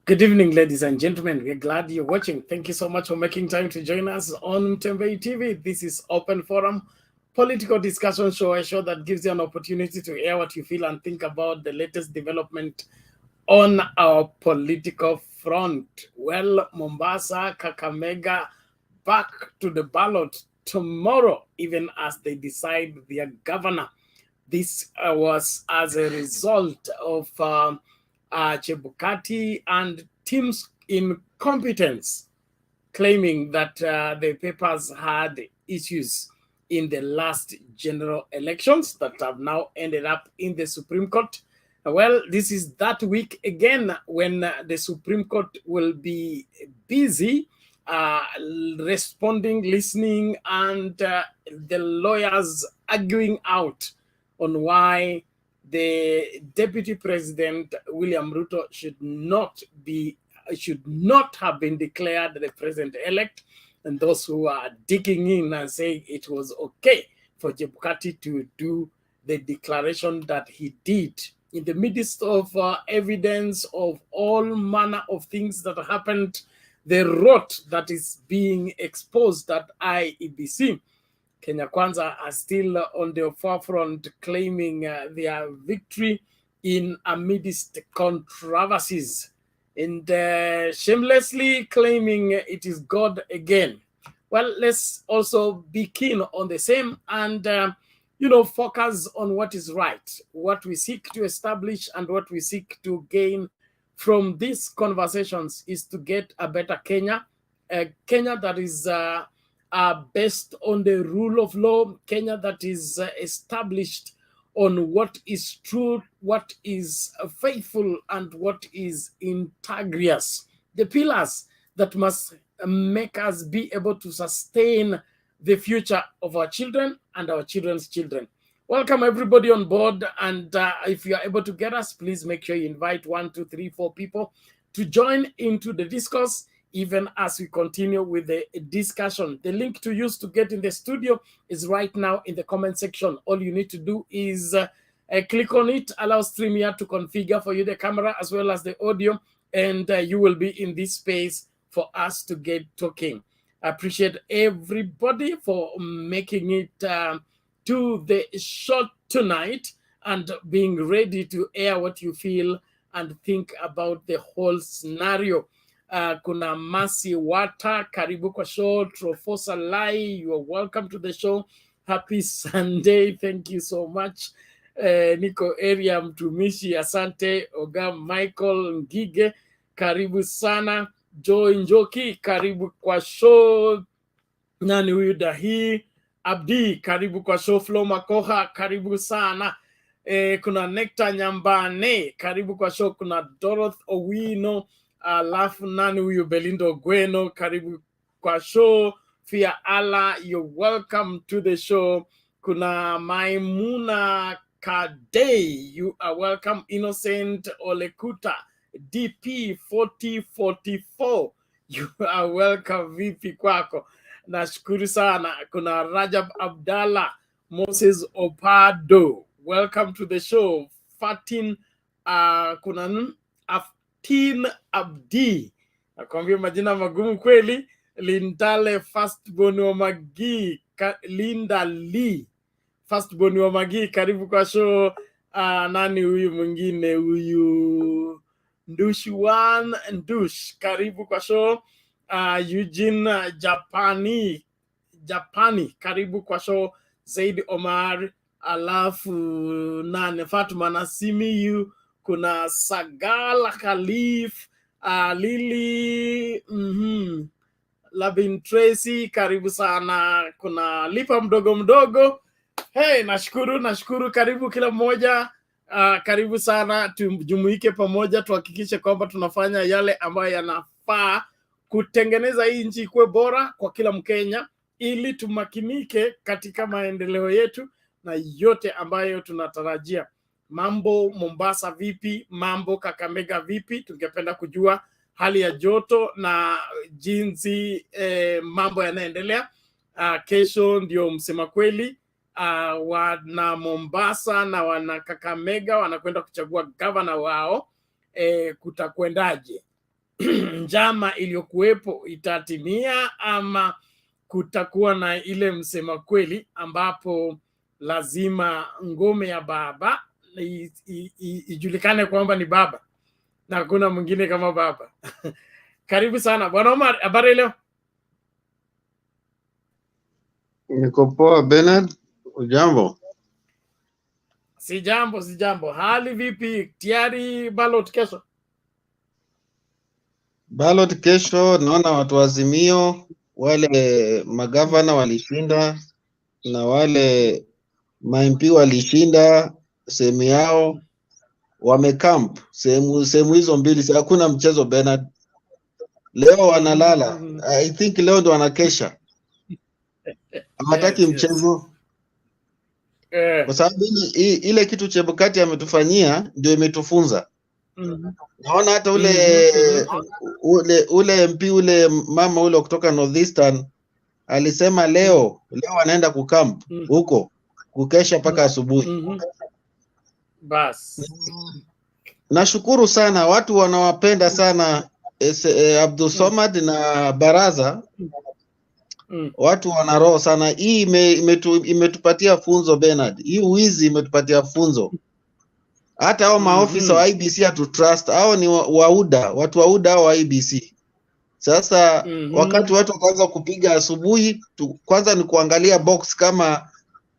Good evening, ladies and gentlemen. We're glad you're watching. Thank you so much for making time to join us on Mtembei TV. This is Open Forum, political discussion show, a show that gives you an opportunity to air what you feel and think about the latest development on our political front. Well, Mombasa, Kakamega, back to the ballot tomorrow, even as they decide their governor. This was as a result of Chebukati and team's incompetence, claiming that the papers had issues in the last general elections that have now ended up in the Supreme Court. Well, this is that week again when the Supreme Court will be busy responding, listening, and the lawyers arguing out on why the Deputy President William Ruto should not have been declared the president-elect, and those who are digging in and saying it was okay for Chebukati to do the declaration that he did in the midst of evidence of all manner of things that happened, the rot that is being exposed at IEBC. Kenya Kwanza are still on the forefront, claiming their victory in amidst controversies, and shamelessly claiming it is God again. Well, let's also be keen on the same and, focus on what is right, what we seek to establish and what we seek to gain from these conversations is to get a better Kenya, a Kenya that is based on the rule of law, Kenya that is established on what is true, what is faithful, and what is integrous. The pillars that must make us be able to sustain the future of our children and our children's children. Welcome everybody on board, and if you are able to get us, please make sure you invite 1, 2, 3, 4 people to join into the discourse, even as we continue with the discussion. The link to use to get in the studio is right now in the comment section. All you need to do is click on it, allow StreamYard to configure for you the camera as well as the audio, and you will be in this space for us to get talking. I appreciate everybody for making it to the show tonight and being ready to air what you feel and think about the whole scenario. Kuna Masi Wata, karibu kwa show. Trofosa Lai, you are welcome to the show. Happy Sunday, thank you so much. Niko area mtumishi, asante. Oga Michael Ngige, karibu sana. Joy Njoki, karibu kwa show. Nani huyu Dahi Abdi, karibu kwa show. Flo Makoha, karibu sana. Kuna Nectar Nyambane, karibu kwa show. Kuna Dorothy Owino, alafu nani huyu Belindo Gweno, karibu kwa show. Fia Ala, you're welcome to the show. Kuna Maimuna Kadei, you are welcome. Innocent Olekuta, DP 4044, you are welcome. Vipi kwako? Nashukuru sana. Kuna Rajab Abdallah, Moses Opado, welcome to the show. Fatin, kuna Aftin Abdi, nakwambia majina magumu kweli. Lindale Firstborn wa Magi, Linda Lee Firstborn wa Magi, karibu kwa show. Nani huyu mwingine huyu Ndushuan Ndush, karibu kwa show. Eugene Japani, karibu kwa show. Zaid Omar, alafu nane Fatuma Nasimiyu, kuna Sagala Khalif, Lili Labin Tracy, karibu sana. Kuna Lipa mdogo mdogo, hey, nashukuru, karibu kila mmoja. Karibu sana, tujumuike pamoja, tuhakikishe kwamba tunafanya yale ambayo yanafaa kutengeneza hii nchi ikuwe bora kwa kila Mkenya, ili tumakinike katika maendeleo yetu na yote ambayo tunatarajia. Mambo Mombasa vipi? Mambo Kakamega vipi? Tungependa kujua hali ya joto na jinsi mambo yanaendelea. Kesho ndio msema kweli, wana Mombasa na wana Kakamega wanakwenda kuchagua gavana wao. Kutakwendaje? njama iliyokuwepo itatimia, ama kutakuwa na ile msema kweli ambapo lazima ngome ya baba ijulikane kwamba ni baba na hakuna mwingine kama baba. Karibu sana Bwana Omar, habari leo? Niko poa Bernard, ujambo? Si jambo, si jambo. Hali vipi? Tayari ballot kesho? Ballot kesho, naona watu wa Azimio wale magavana walishinda na wale ma-MP walishinda sehemu yao, wamecamp sehemu hizo mbili. Hakuna mchezo Bernard, leo wanalala. I think leo ndo wanakesha, hawataki mchezo. Kwa sababu ile kitu Chebukati ametufanyia ndio imetufunza. Naona hata ule MP ule mama ule kutoka Northeastern alisema leo anaenda kucamp huko kukesha mpaka asubuhi. Bas. Nashukuru sana, watu wanawapenda sana Abdul Somad na Baraza. Watu wana roho sana. Hii imetupatia funzo Bernard. Hii wizi imetupatia funzo. Hata hao maofisa wa IBC hatu trust. Hao ni wauda, watu wauda wa IBC. Sasa wakati watu wakaanza kupiga asubuhi, kwanza ni kuangalia box kama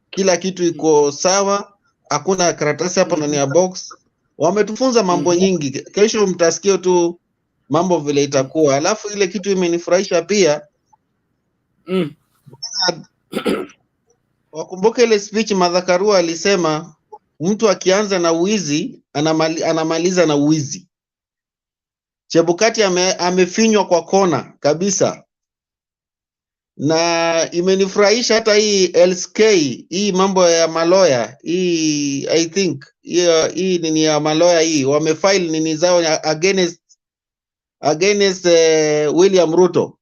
kila kitu iko sawa, hakuna karatasi hapo ndani ya box. Wametufunza mambo nyingi. Kesho mtasikia tu mambo vile itakuwa. Alafu ile kitu imenifurahisha pia. Wakumbuke ile speech Martha Karua alisema mtu akianza na uizi anamaliza na uizi. Chebukati amefinywa kwa kona kabisa, na imenifurahisha hata hii LSK, hii mambo ya maloya hii, I think hii nini ya maloya hii wamefile nini zao against William Ruto.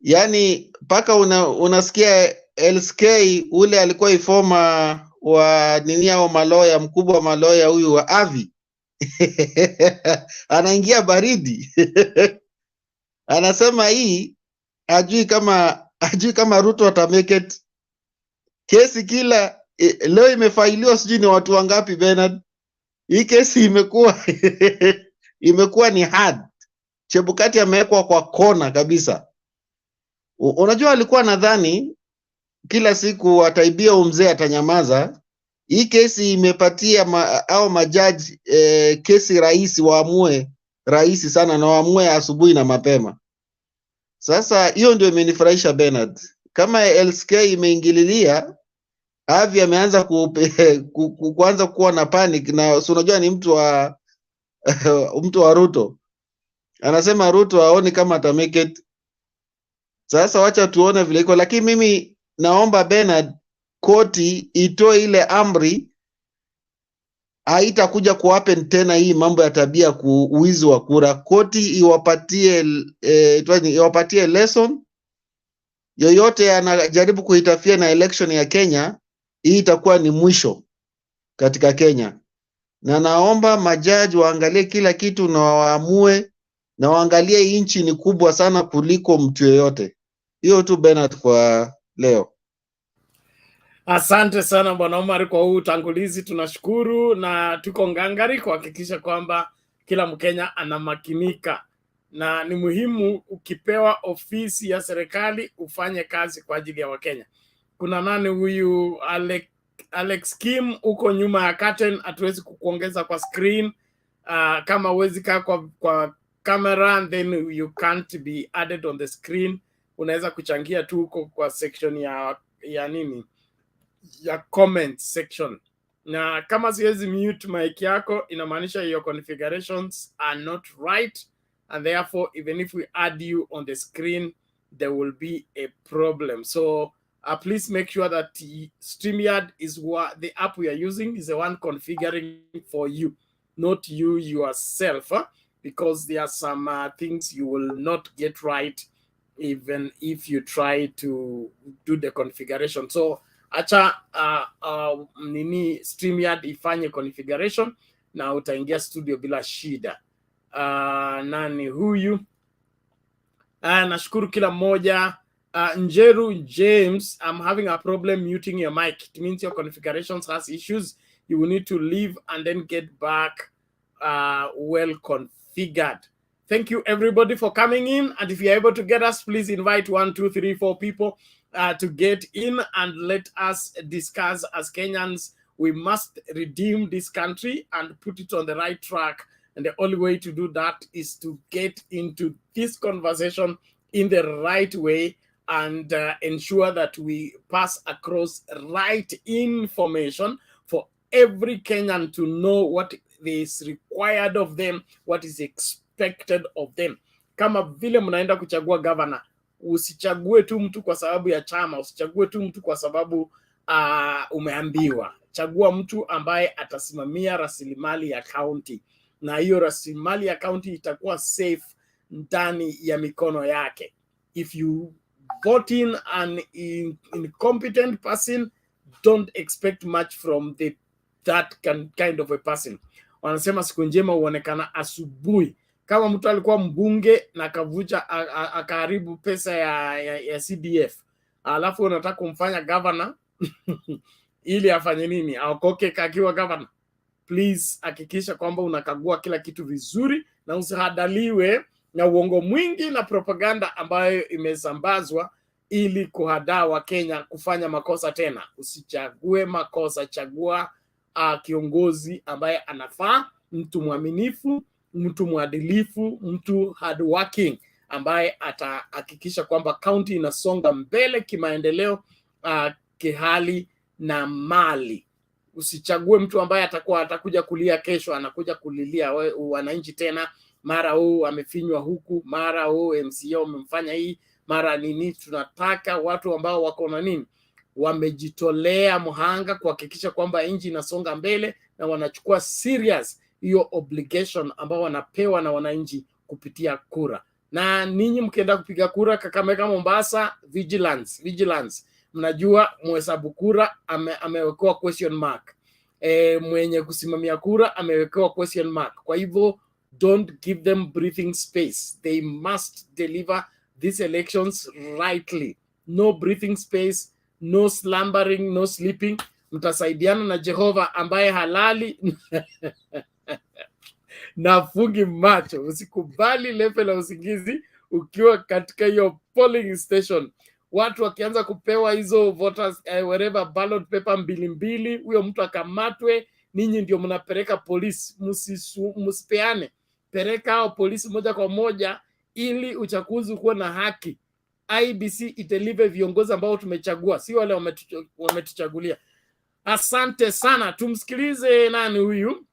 Yani paka unasikia LSK ule alikuwa ifoma wa nini yao maloya, mkubwa wa maloya huyu wa Avi anaingia baridi anasema hii ajui kama Ruto atamake it. Kesi kila leo imefailiwa sijui ni watu wangapi Bernard. Hii kesi imekuwa ni hard. Chebukati amewekwa kwa kona kabisa. Unajua alikuwa nadhani kila siku ataibia umzee atanyamaza. Hii kesi imepatia au majaji kesi rahisi, waamue rahisi sana na waamue asubuhi na mapema. Sasa hiyo ndio imenifurahisha Bernard. Kama LSK imeingililia, Avi ameanza kuanza kuwa na panic, na unajua ni mtu wa Ruto. Anasema Ruto haoni kama atamake it. Sasa wacha tuone vile iko, lakini mimi naomba Bernard, koti itoe ile amri, haitakuja kuhappen tena hii mambo ya tabia kuuizi wa kura. Koti iwapatie lesson. Yoyote anajaribu kuitafia na election ya Kenya, hii itakuwa ni mwisho katika Kenya. Na naomba majaji waangalie kila kitu na waamue, na waangalie nchi ni kubwa sana kuliko mtu yoyote. Hiyo tu Bernard kwa leo. Asante sana Bwana Omar kwa huu utangulizi, tunashukuru na tuko ngangari kuhakikisha kwamba kila Mkenya anamakinika, na ni muhimu ukipewa ofisi ya serikali ufanye kazi kwa ajili ya Wakenya. Kuna nani huyu Alex Kim uko nyuma ya curtain, hatuwezi kukuongeza kwa screen. Kama huwezi kaa kwa camera, then you can't be added on the screen. Unaweza kuchangia tu huko kwa section ya nini ya comment section, na kama siwezi mute mic yako inamaanisha your configurations are not right, and therefore even if we add you on the screen there will be a problem. So please make sure that StreamYard is what the app we are using is the one configuring for you, not you yourself, because there are some things you will not get right even if you try to do the configuration. So acha nini StreamYard ifanye configuration na utaingia studio bila shida. nani huyu? Nashukuru kila mmoja. Njeru James, I'm having a problem muting your mic. It means your configurations has issues. You will need to leave and then get back well configured. Thank you everybody for coming in, and if you're able to get us, please invite 1, 2, 3, 4 people to get in and let us discuss. As Kenyans, we must redeem this country and put it on the right track, and the only way to do that is to get into this conversation in the right way and ensure that we pass across right information for every Kenyan to know what is required of them, what is expected of them. Kama vile mnaenda kuchagua governor, usichague tu mtu kwa sababu ya chama, usichague tu mtu kwa sababu umeambiwa. Chagua mtu ambaye atasimamia rasilimali ya county, na hiyo rasilimali ya county itakuwa safe ndani ya mikono yake. If you vote in an incompetent person, don't expect much from that kind of a person. Wanasema siku njema uonekana asubuhi. Kama mtu alikuwa mbunge na kavuja akaharibu pesa ya CDF, alafu unataka kumfanya governor ili afanye nini? Aokoke akiwa governor? Please hakikisha kwamba unakagua kila kitu vizuri na usihadaliwe na uongo mwingi na propaganda ambayo imesambazwa ili kuhadaa Wakenya kufanya makosa tena. Usichague makosa, chagua kiongozi ambaye anafaa, mtu mwaminifu, mtu mwadilifu, mtu hardworking, ambaye atahakikisha kwamba county inasonga mbele kimaendeleo, kihali na mali. Usichague mtu ambaye atakuja kulia kesho, anakuja kulilia wananchi tena, mara amefinywa huku, mara MCA umemfanya hii, mara nini. Tunataka watu ambao wako na nini, wamejitolea mhanga kuhakikisha kwamba nchi inasonga mbele na wanachukua serious hiyo obligation ambao wanapewa na wananchi kupitia kura. Na ninyi mkienda kupiga kura Kakamega, Mombasa, vigilance. Mnajua mhesabu kura amewekewa question mark. Mwenye kusimamia kura amewekewa question mark. Kwa hivyo don't give them breathing space. They must deliver these elections rightly. No breathing space, no slumbering, no sleeping. Mtasaidiana na Jehova ambaye halali na fungi macho. Usikubali lepe la usingizi ukiwa katika hiyo polling station. Watu wakianza kupewa hizo voters wherever ballot paper 2, huyo mtu akamatwe, ninyi ndio mnapeleka polisi. Msipeane, peleka hao polisi moja kwa moja ili uchaguzi kuwe na haki. IBC itelive viongozi ambao tumechagua, si wale wametuchagulia. Asante sana. Tumsikilize nani huyu?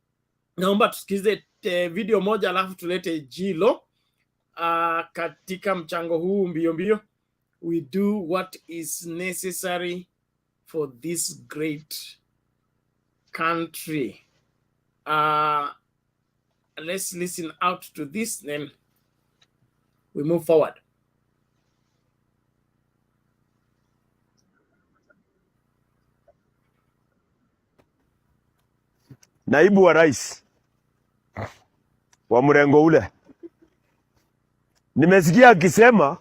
Naomba tusikilize video moja alafu tulete Jilo katika mchango huu mbio. We do what is necessary for this great country. Let's listen out to this, then we move forward. Naibu wa rais wa mrengo ule, nimesikia akisema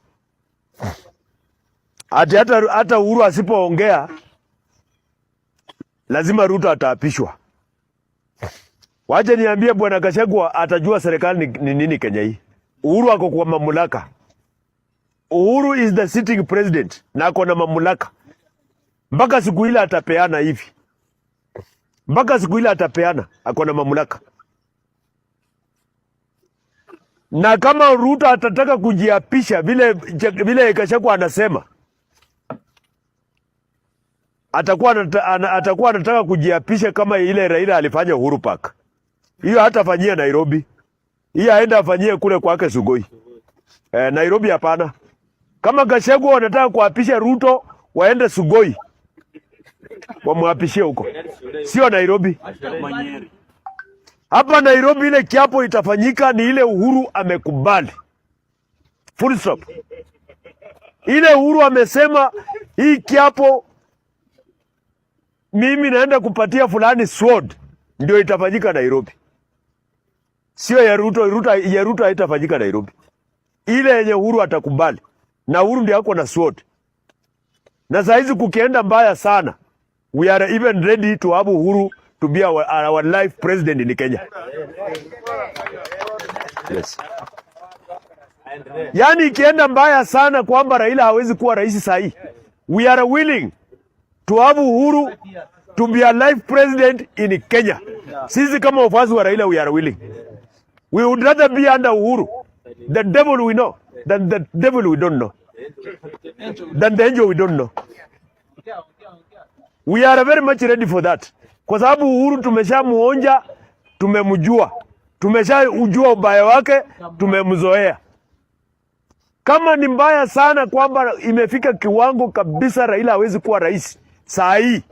hata Uhuru asipoongea lazima Ruto ataapishwa. Waje niambie bwana Gachagua atajua serikali ni nini Kenya hii. Uhuru ako kwa mamlaka. Uhuru is the sitting president na ako na mamlaka. Mpaka siku ile atapeana hivi. Mpaka siku ile atapeana ako na mamlaka. Na kama Ruto atataka kujiapisha vile Gachagua anasema, atakuwa anataka kujiapisha kama ile Raila alifanya Uhuru Park. Hiyo hatafanyia Nairobi. Hiyo aenda afanyie kule kwake Sugoi. Nairobi hapana. Kama Gachagua wanataka kuapisha Ruto, waende Sugoi. Wamwapishie huko. Sio Nairobi. Hapa Nairobi ile kiapo itafanyika ni ile Uhuru amekubali. Full stop. Ile Uhuru amesema hii kiapo mimi naenda kupatia fulani sword, ndio itafanyika Nairobi. sio ya Ruto. Ya Ruto haitafanyika Nairobi. Ile yenye Uhuru atakubali, na Uhuru ndiye ako na sword. Na saizi kukienda mbaya sana, we are even ready to have Uhuru to be our life president in Kenya. Yes. Yani ikienda mbaya sana kwamba Raila hawezi kuwa rais sahi, we are willing to have Uhuru to be a life president in Kenya. Sisi kama wafuasi wa Raila, we are willing. We would rather be under Uhuru, the devil we know, than the devil we don't know, than the angel we don't know. We are very much ready for that. Kwa sababu Uhuru tumeshamuonja, tumemjua. Tumeshaujua ubaya wake, tumemzoea. Kama ni mbaya sana kwamba imefika kiwango kabisa Raila hawezi kuwa rais saa hii,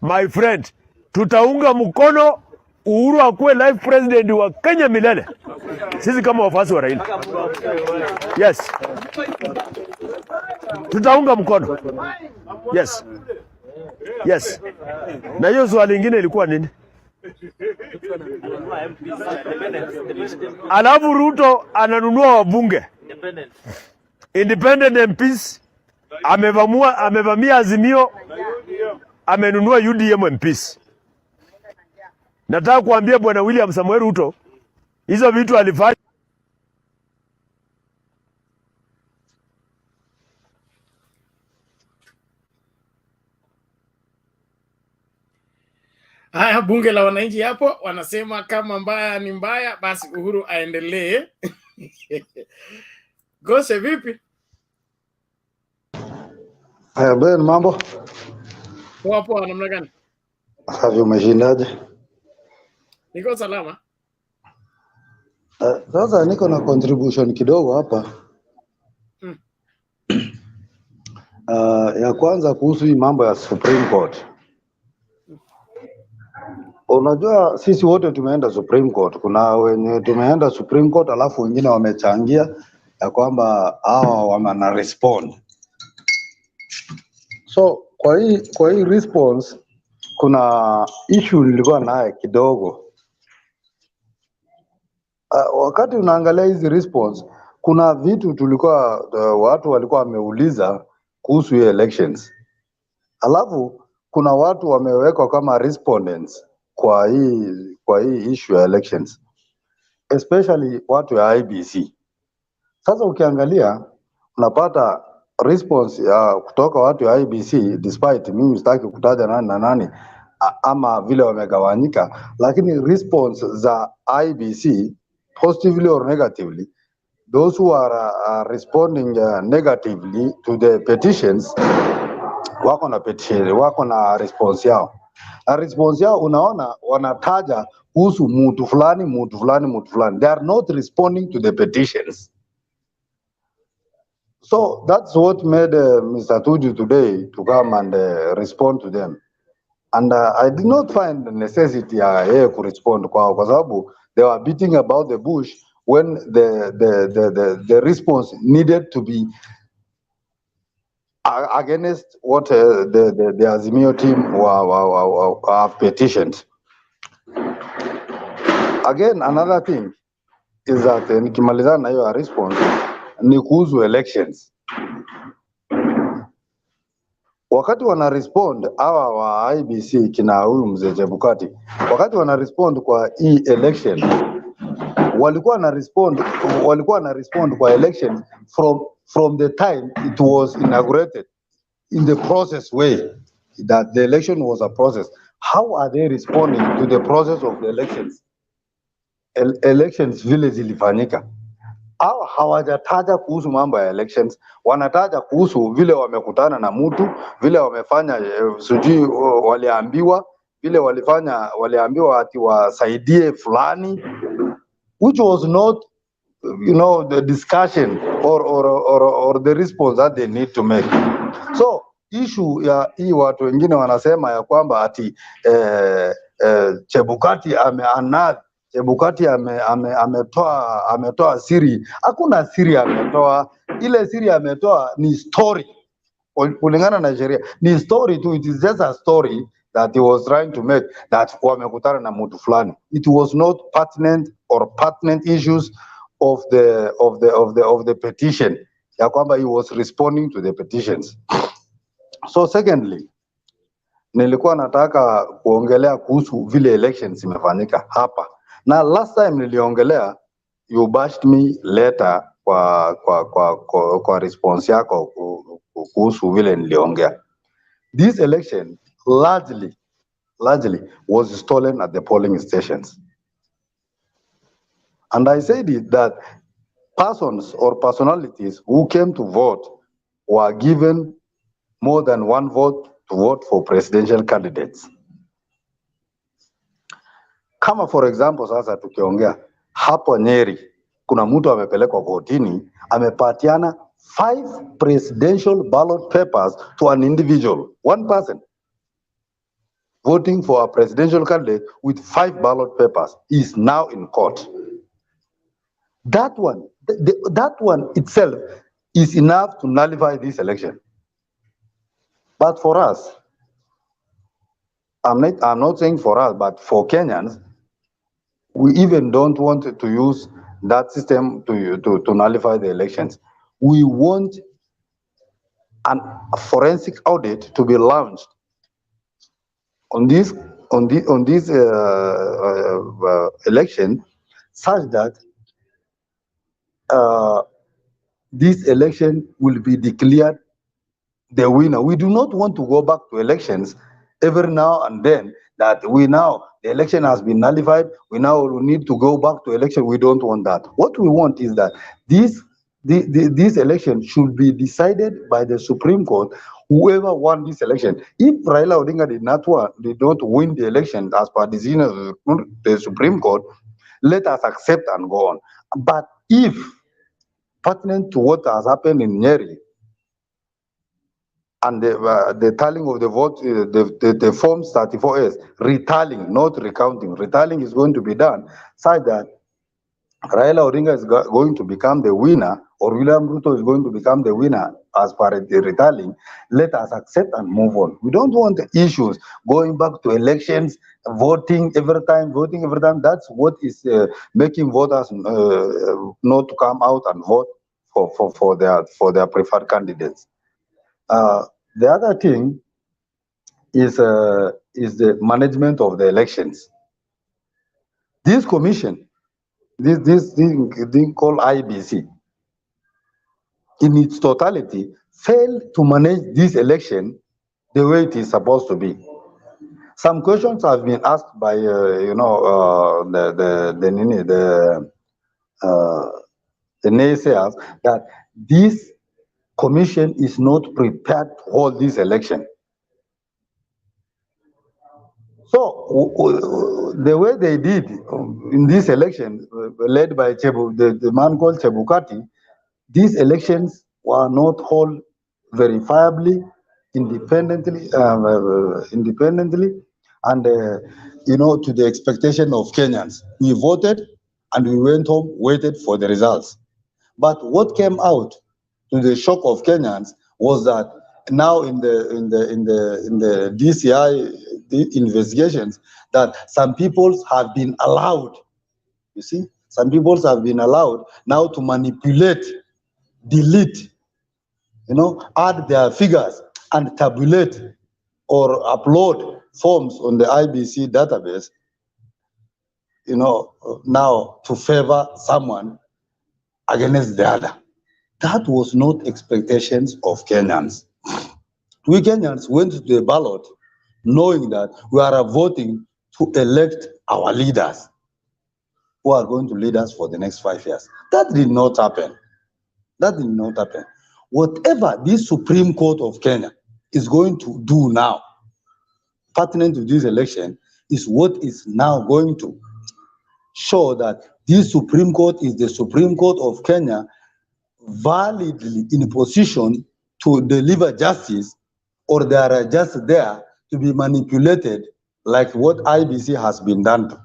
my friend, tutaunga mkono Uhuru akuwe life president wa Kenya milele. Sisi kama wafuasi wa Raila. Yes. Tutaunga mkono. Yes. Yes. Na hiyo swali lingine ilikuwa nini? Alafu Ruto ananunua wabunge. Independent MPs. Amevamia Azimio. Amenunua UDM MPs. Nataka kuambia Bwana William Samuel Ruto, hizo vitu alifanya. Haya, bunge la wananchi hapo wanasema kama mbaya ni mbaya, basi Uhuru aendelee. Gose vipi? Haya Ben, mambo? Poa, namna gani? Safi, umeshindaje? Niko salama. Sasa niko na contribution kidogo hapa. Ya kwanza kuhusu hii mambo ya Supreme Court. Unajua sisi wote tumeenda Supreme Court. Kuna wenye tumeenda Supreme Court alafu wengine wamechangia ya kwamba hawa wana respond. So kwa hii response kuna issue nilikuwa naye kidogo. Wakati unaangalia hizi response, kuna vitu tulikuwa watu walikuwa wameuliza kuhusu elections. Alafu kuna watu wamewekwa kama respondents kwa hii issue ya elections, especially watu ya IBC. Sasa ukiangalia unapata response kutoka watu ya IBC, despite mimi sitaki kutaja nani na nani ama vile wamegawanyika, lakini response za IBC positively or negatively, those who are responding negatively to the petitions wako na petition, wako na response yao. Na response yao unaona wanataja kuhusu mtu fulani. They are not responding to the petitions. So that's what made Mr. Tuju today to come and respond to them. And I did not find the necessity to respond kwa sababu they were beating about the bush when the response needed to be against what the Azimio team have petitioned. Again, another thing is that nikimalizana na hiyo response ni kuhusu elections. Wakati wana respond hawa wa IBC kina huyu mzee Chebukati, wakati wana respond kwa hii election, walikuwa na respond kwa election from the time it was inaugurated, in the process way that the election was a process. How are they responding to the process of the elections? Elections vile zilifanyika. Au hawajataja kuhusu mambo ya elections, wanataja kuhusu vile wamekutana na mtu, vile wamefanya sijui waliambiwa, vile waliambiwa ati wasaidie fulani, which was not, you know, the discussion or the response that they need to make. So issue ya hii watu wengine wanasema ya kwamba ati Chebukati Chebukati ametoa siri. Hakuna siri ametoa. Ile siri ametoa ni story. Kulingana na sheria ni story tu, it is just a story that he was trying to make, that wamekutana na mtu fulani. It was not pertinent issues of the petition, ya kwamba he was responding to the petitions. So secondly, nilikuwa nataka kuongelea kuhusu vile elections imefanyika hapa, na last time niliongelea, you bashed me later kwa response yako kuhusu vile niliongea. This election largely was stolen at the polling stations, and I said it that persons or personalities who came to vote were given more than one vote to vote for presidential candidates. Kama for example, sasa tukiongea hapo Nyeri, kuna mtu amepelekwa kotini, amepatiana 5 presidential ballot papers to an individual, one person voting for a presidential candidate with 5 ballot papers is now in court. That one itself is enough to nullify this election. But for us, I'm not saying for us, but for Kenyans, we even don't want to use that system to nullify the elections. We want a forensic audit to be launched on this election, such that this election will be declared the winner. We do not want to go back to elections every now and then, that the election has been nullified, we now need to go back to election. We don't want that. What we want is that this election should be decided by the Supreme Court, whoever won this election. If Raila Odinga did not win the election as per decision of the Supreme Court, let us accept and go on. But if, pertinent to what has happened in Nyeri, and the tallying of the vote, the forms 34S, retallying, not recounting. Retallying is going to be done such that Raila Odinga is going to become the winner, or William Ruto is going to become the winner as per the retallying. Let us accept and move on. We don't want the issues going back to elections, voting every time. That's what is making voters not to come out and vote for their preferred candidates. The other thing is the management of the elections. This commission, this thing called IBC, in its totality, failed to manage this election the way it is supposed to be. Some questions have been asked by the naysayers that this commission is not prepared to hold this election. So the way they did in this election, led by the man called Chebukati, these elections were not held verifiably, independently, and to the expectation of Kenyans. We voted and we went home, waited for the results. But what came out to the shock of Kenyans was that now in the DCI investigations, that some people have been allowed, you see, some people have been allowed now to manipulate, delete, add their figures and tabulate or upload forms on the IBC database, now to favor someone against the other. That was not expectations of Kenyans. We Kenyans went to the ballot knowing that we are voting to elect our leaders who are going to lead us for the next 5 years. That did not happen. That did not happen. Whatever this Supreme Court of Kenya is going to do now, pertinent to this election, is what is now going to show that this Supreme Court is the Supreme Court of Kenya, validly in a position to deliver justice, or they are just there to be manipulated like what IBC has been done to.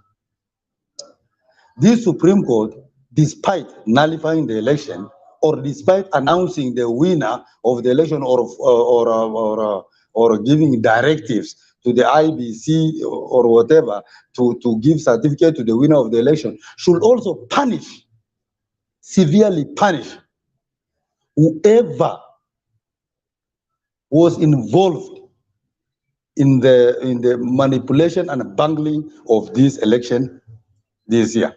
This Supreme Court, despite nullifying the election, or despite announcing the winner of the election, or giving directives to the IBC or whatever to give certificate to the winner of the election should also punish, severely punish, whoever was involved in the manipulation and bungling of this election this year.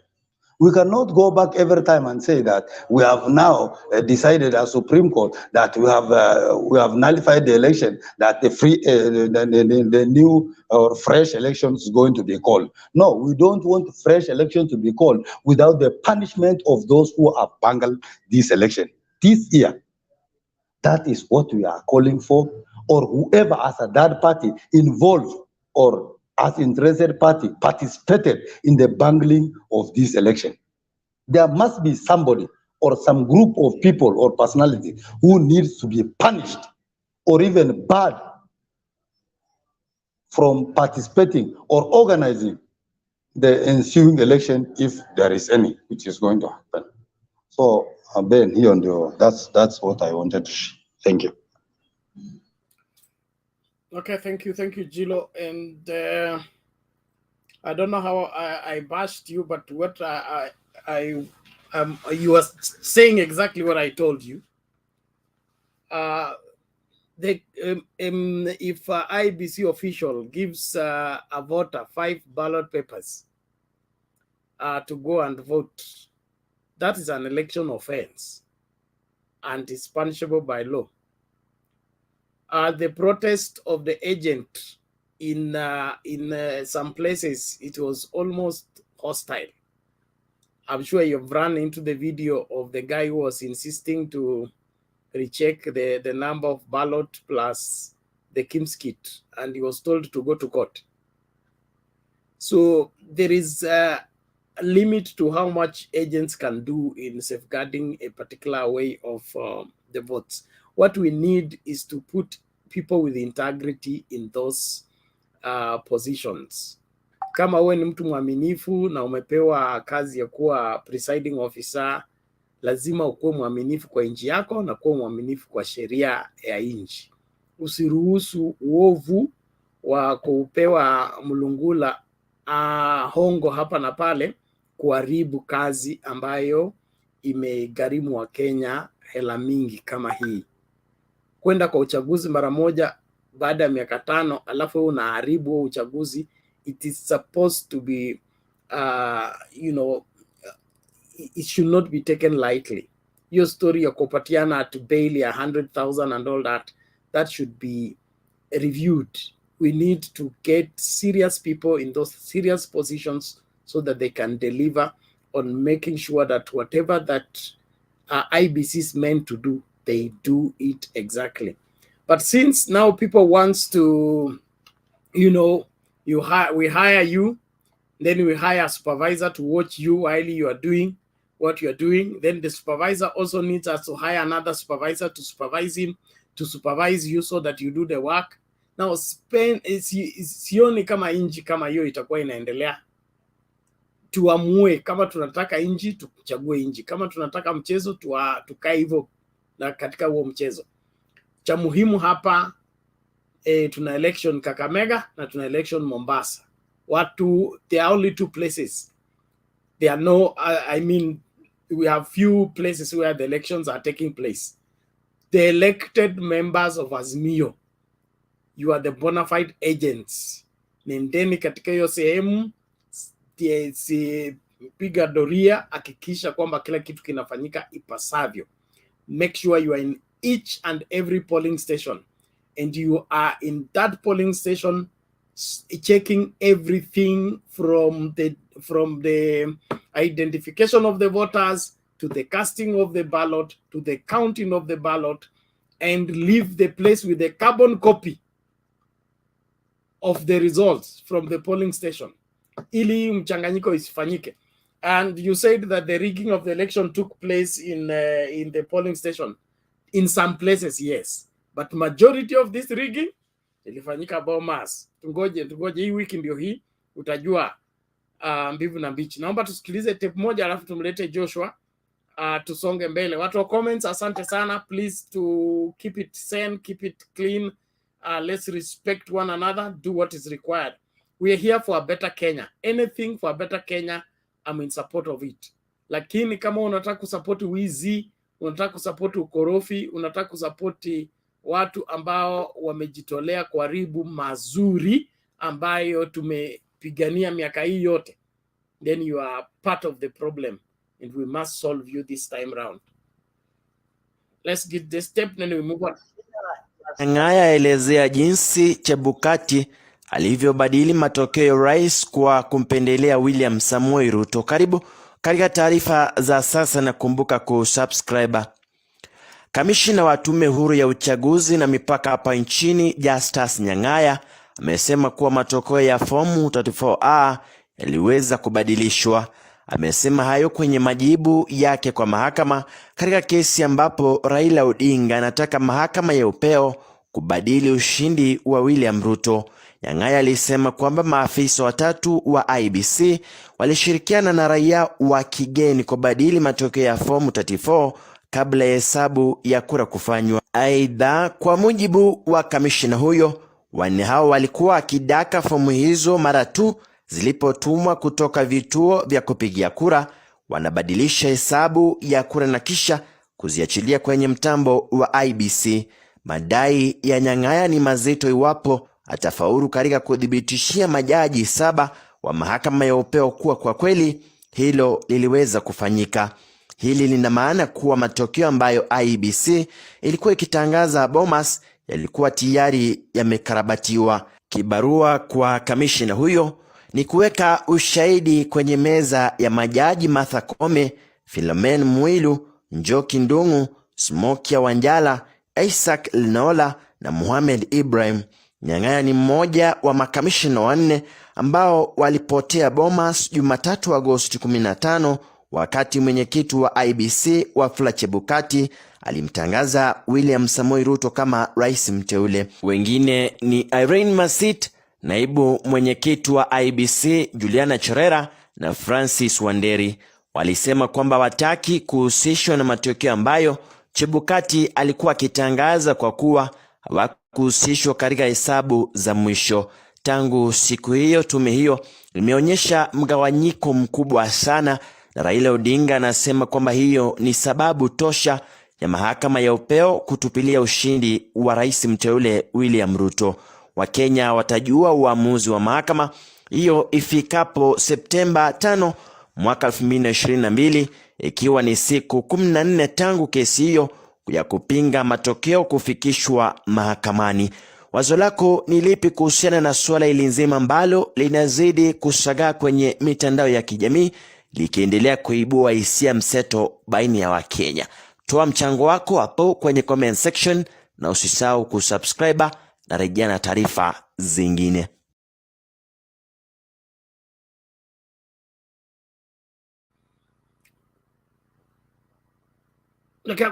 We cannot go back every time and say that we have now decided as Supreme Court that we have nullified the election, that the new or fresh election is going to be called. No, we don't want fresh election to be called without the punishment of those who have bungled this election this year. That is what we are calling for, or whoever as a third party involved or as interested party participated in the bungling of this election. There must be somebody or some group of people or personality who needs to be punished or even barred from participating or organizing the ensuing election, if there is any, which is going to happen. So Ben, here on the that's what I wanted to share. Thank you. Okay, thank you, Gilo. And I don't know how I bashed you, but what you were saying exactly what I told you. If IBC official gives a voter 5 ballot papers to go and vote, that is an election offense and is punishable by law. The protest of the agent in some places, it was almost hostile. I'm sure you've run into the video of the guy who was insisting to recheck the number of ballot plus the KIMS kit, and he was told to go to court. So there is a limit to how much agents can do in safeguarding a particular way of the votes. What we need is to put people with integrity in those positions. Kama wewe ni mtu mwaminifu na umepewa kazi ya kuwa presiding officer, lazima ukuwe mwaminifu kwa nchi yako na kuwa mwaminifu kwa sheria ya nchi. Usiruhusu uovu wa kupewa mlungula hongo hapa na pale kuharibu kazi ambayo imegharimu wa Kenya hela mingi kama hii. Kwenda kwa uchaguzi mara moja baada ya miaka 5 alafu unaharibu huo uchaguzi, it is supposed to be it should not be taken lightly. Your story ya kupatiana to bail 100,000 and all that should be reviewed. We need to get serious people in those serious positions so that they can deliver on making sure that whatever that IBC is meant to do, they do it exactly. But since now people wants to, we hire you, then we hire a supervisor to watch you while you are doing what you are doing. Then the supervisor also needs us to hire another supervisor to supervise him, to supervise you so that you do the work. Now sioni kama inji kama hiyo itakuwa inaendelea. Tuamue kama tunataka inji, tuchague inji. Kama tunataka mchezo, tukae hivyo na katika huo mchezo. Cha muhimu hapa tuna election Kakamega na tuna election Mombasa. There are only 2 places. There are no, we have few places where the elections are taking place. The elected members of Azimio, you are the bona fide agents. Nendeni katika hiyo sehemu, piga doria, hakikisha kwamba kila kitu kinafanyika ipasavyo. Make sure you are in each and every polling station, and you are in that polling station checking everything from the identification of the voters to the casting of the ballot to the counting of the ballot, and leave the place with a carbon copy of the results from the polling station, ili mchanganyiko isifanyike. And you said that the rigging of the election took place in the polling station. In some places, yes, but majority of this rigging ilifanyika Bomas. Tungoje hii wiki ndio hii utajua mbivu na mbichi. Naomba tusikilize tape moja alafu tumlete Joshua tusonge mbele. Watu wa comments, asante sana. Please to keep it sane, keep it clean. Let's respect one another, do what is required. We are here for a better Kenya. Anything for a better Kenya, I'm in support of it. Lakini kama unataka kusapoti wizi, unataka kusapoti ukorofi, unataka kusapoti watu ambao wamejitolea kuharibu mazuri ambayo tumepigania miaka hii yote, then you are part of the problem and we must solve you this time round. Let's get the step then we move on. Nyang'aya aelezea jinsi Chebukati alivyobadili matokeo ya rais kwa kumpendelea William Samoei Ruto. Karibu katika taarifa za sasa na kumbuka kusubscribe. Kamishina wa Tume Huru ya Uchaguzi na Mipaka hapa nchini Justus Nyang'aya amesema kuwa matokeo ya fomu 34A yaliweza kubadilishwa. Amesema hayo kwenye majibu yake kwa mahakama katika kesi ambapo Raila Odinga anataka mahakama ya upeo kubadili ushindi wa William Ruto. Nyang'aya alisema kwamba maafisa watatu wa IEBC walishirikiana na raia wa kigeni kubadili matokeo ya fomu 34 kabla ya hesabu ya kura kufanywa. Aidha, kwa mujibu wa kamishina huyo, wanne hao walikuwa akidaka fomu hizo mara tu zilipotumwa kutoka vituo vya kupigia kura, wanabadilisha hesabu ya kura na kisha kuziachilia kwenye mtambo wa IEBC. Madai ya Nyang'aya ni mazito iwapo atafaulu katika kuthibitishia majaji 7 wa mahakama ya upeo kuwa kwa kweli hilo liliweza kufanyika. Hili lina maana kuwa matokeo ambayo IEBC ilikuwa ikitangaza Bomas yalikuwa tayari yamekarabatiwa. Kibarua kwa kamishina huyo ni kuweka ushahidi kwenye meza ya majaji Martha Koome, Philomena Mwilu, Njoki Ndung'u, Smokia Wanjala, Isaac Linola na Mohamed Ibrahim. Nyang'aya ni mmoja wa makamishina 4 ambao walipotea Bomas Jumatatu Agosti 15 wakati mwenyekiti wa IEBC Wafula Chebukati alimtangaza William Samoei Ruto kama rais mteule. Wengine ni Irene Masit, naibu mwenyekiti wa IEBC Juliana Cherera na Francis Wanderi. Walisema kwamba wataki kuhusishwa na matokeo ambayo Chebukati alikuwa akitangaza kwa kuwa hawakuhusishwa katika hesabu za mwisho. Tangu siku hiyo, tume hiyo imeonyesha mgawanyiko mkubwa sana, na Raila Odinga anasema kwamba hiyo ni sababu tosha ya mahakama ya upeo kutupilia ushindi wa rais mteule William Ruto. Wakenya watajua uamuzi wa mahakama hiyo ifikapo Septemba 5 mwaka 2022, ikiwa ni siku 14 tangu kesi hiyo ya kupinga matokeo kufikishwa mahakamani. Wazo lako ni lipi kuhusiana na suala hili nzima ambalo linazidi kusagaa kwenye mitandao ya kijamii likiendelea kuibua hisia mseto baina ya Wakenya? Toa mchango wako hapo kwenye comment section na usisahau kusubscribe na rejea na taarifa zingine.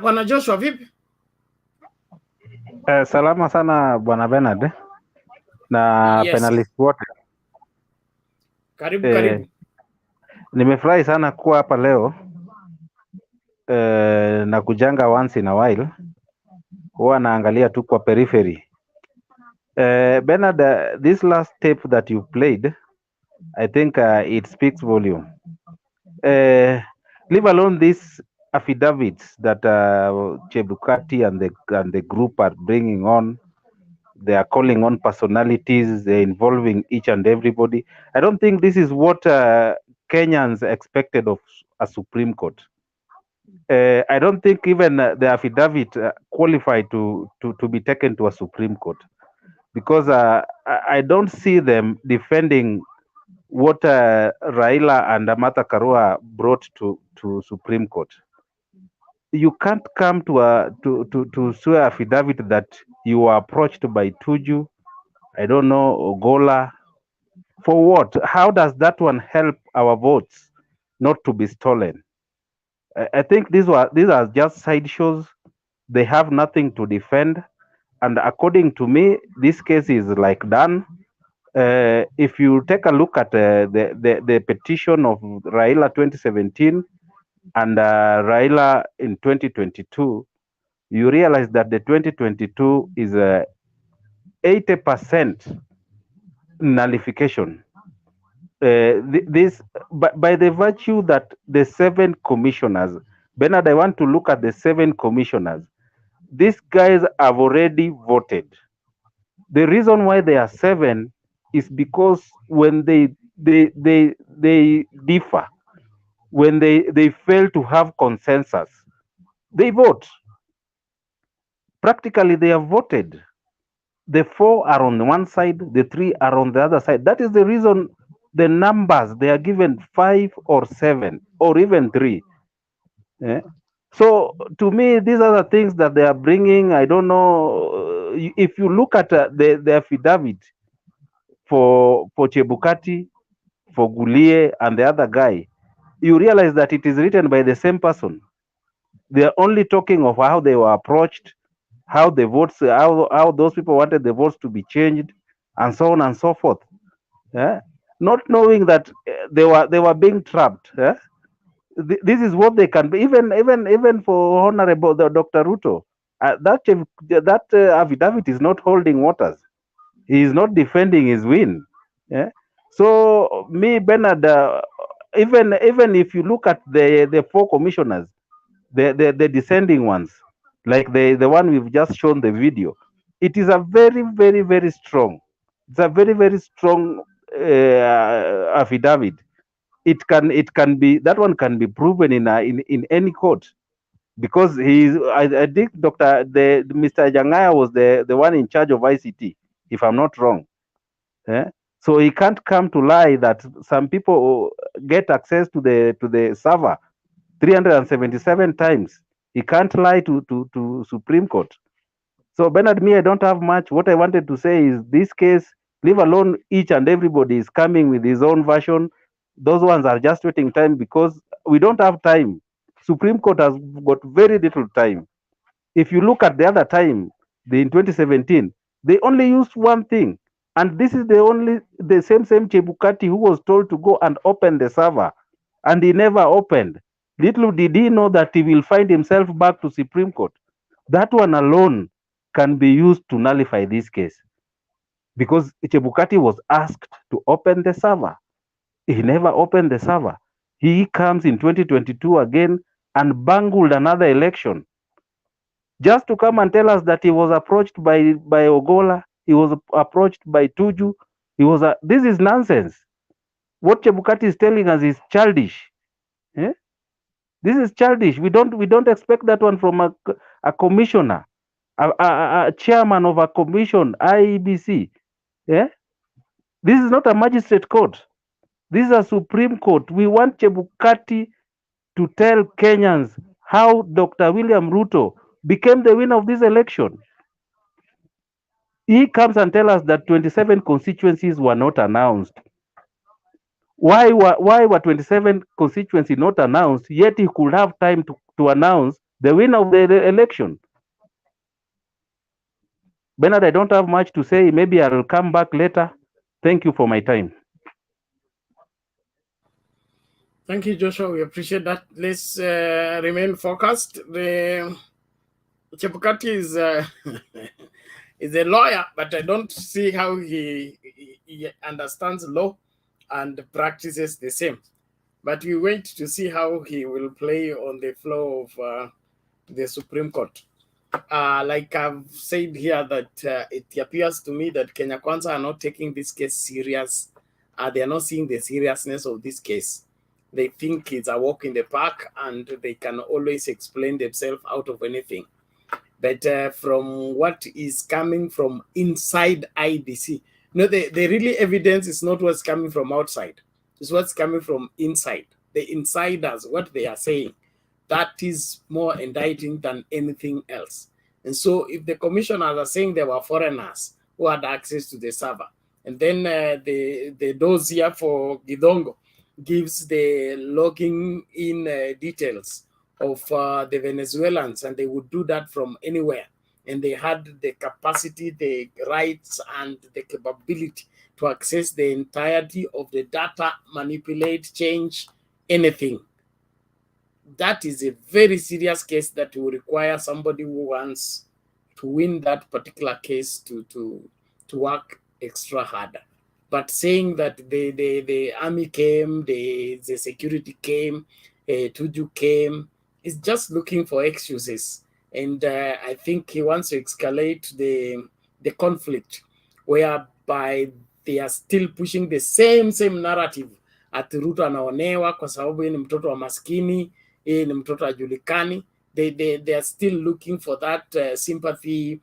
Bwana Joshua, vipi? Salama sana Bwana Bernard na Yes. Panelist wote. Karibu. Nimefurahi sana kuwa hapa leo na kujanga once in a while. Huwa naangalia tu kwa periphery. Bernard, this last tape that you played, I think it speaks volume. Leave alone these affidavits that Chebukati and the group are bringing on. They are calling on personalities, they're involving each and everybody. I don't think this is what Kenyans expected of a Supreme Court. I don't think even the affidavit qualified to be taken to a Supreme Court, because I don't see them defending what Raila and Martha Karua brought to Supreme Court. You can't come to swear affidavit that you were approached by Tuju, I don't know, Ogola. For what? How does that one help our votes not to be stolen? I think these are just sideshows. They have nothing to defend, and according to me, this case is like done. If you take a look at the petition of Raila 2017 and Raila in 2022, you realize that the 2022 is 80% nullification. This by the virtue that the 7 commissioners, Bernard, I want to look at the 7 commissioners. These guys have already voted. The reason why they are 7 is because when they differ, when they fail to have consensus, they vote. Practically, they have voted. The 4 are on one side, the 3 are on the other side. That is the reason the numbers they are given 5 or 7 or even 3. Eh? So to me, these are the things that they are bringing. I don't know if you look at the affidavit for Chebukati, for Gulie, and the other guy, you realize that it is written by the same person. They are only talking of how they were approached, how the votes, how those people wanted the votes to be changed, and so on and so forth. Yeah? Not knowing that they were being trapped. Yeah? This is what they can be. Even for Honorable Dr. Ruto, that affidavit is not holding waters. He is not defending his win. Yeah? So me, Bernard, even if you look at the 4 commissioners, the descending ones, like the one we've just shown the video, it is a very, very, very strong. It's a very, very strong affidavit. It can be, that one can be proven in any court, because I think Mr. Jangaya was the one in charge of ICT, if I'm not wrong. Yeah? So he can't come to lie that some people get access to the server 377 times. He can't lie to Supreme Court. So Bernard, me, I don't have much. What I wanted to say is this case, leave alone each and everybody is coming with his own version. Those ones are just waiting time because we don't have time. Supreme Court has got very little time. If you look at the other time, in 2017, they only used one thing. And this is the same Chebukati who was told to go and open the server. And he never opened. Little did he know that he will find himself back to Supreme Court. That one alone can be used to nullify this case. Because Chebukati was asked to open the server. He never opened the server. He comes in 2022 again and bungled another election. Just to come and tell us that he was approached by Ogola, he was approached by Tuju. This is nonsense. What Chebukati is telling us is childish. Eh? This is childish. We don't expect that one from a commissioner, a chairman of a commission, IEBC. Yeah? This is not a magistrate court. This is a Supreme Court. We want Chebukati to tell Kenyans how Dr. William Ruto became the winner of this election. He comes and tells us that 27 constituencies were not announced. Why were 27 constituencies not announced, yet he could have time to announce the winner of the election? Bernard, I don't have much to say. Maybe I will come back later. Thank you for my time. Thank you, Joshua. We appreciate that. Let's remain focused. The Chebukati is is a lawyer, but I don't see how he understands law and practices the same. But we wait to see how he will play on the floor of the Supreme Court. Like I've said here, that it appears to me that Kenya Kwanza are not taking this case serious. They are not seeing the seriousness of this case. They think it's a walk in the park and they can always explain themselves out of anything. But from what is coming from inside IBC, the really evidence is not what's coming from outside. It's what's coming from inside. The insiders, what they are saying, that is more indicting than anything else. And so if the commissioners are saying there were foreigners who had access to the server, and then the dossier for Gidongo gives the logging in details of the Venezuelans, and they would do that from anywhere. And they had the capacity, the rights, and the capability to access the entirety of the data, manipulate, change, anything. That is a very serious case that will require somebody who wants to win that particular case to to work extra harder. But saying that the army came, the security came, Tuju came, is just looking for excuses. And I think he wants to escalate the conflict, whereby they are still pushing the same narrative. Ati Ruto anaonewa kwa sababu yeye ni mtoto wa maskini, yeye ni mtoto hajulikani. They are still looking for that sympathy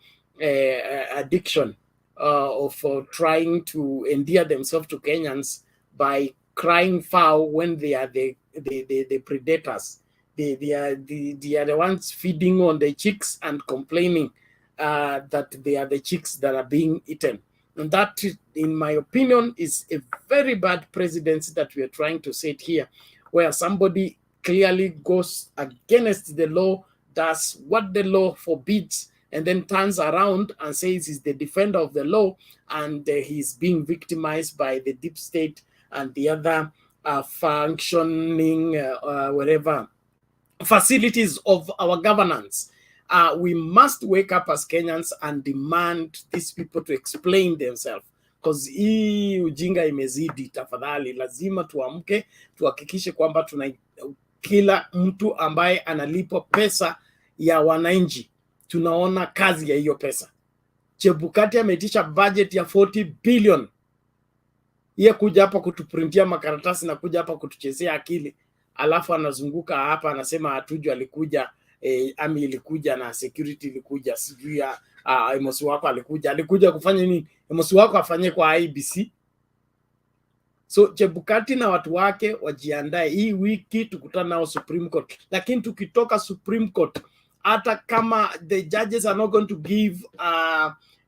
addiction of trying to endear themselves to Kenyans by crying foul when they are the predators. They are the ones feeding on the chicks and complaining that they are the chicks that are being eaten. And that, in my opinion, is a very bad precedent that we are trying to set here, where somebody clearly goes against the law, does what the law forbids, and then turns around and says he's the defender of the law, and he's being victimized by the deep state and the other functioning whatever facilities of our governance. We must wake up as Kenyans and demand these people to explain themselves, because hii ujinga imezidi. Tafadhali lazima tuamke, tuhakikishe kwamba tuna kila mtu ambaye analipwa pesa ya wananchi tunaona kazi ya hiyo pesa. Chebukati ameitisha budget ya 40 billion. Yeye kuja hapa kutuprintia makaratasi na kuja hapa kutuchezea akili, alafu anazunguka hapa anasema hatuju alikuja, ami ilikuja na security ilikuja, sijui ya emosi wako alikuja kufanya nini? Emosi wako afanye kwa IBC. So Chebukati na watu wake wajiandae, hii wiki tukutana nao Supreme Court. Lakini tukitoka Supreme Court, hata kama the judges are not going to give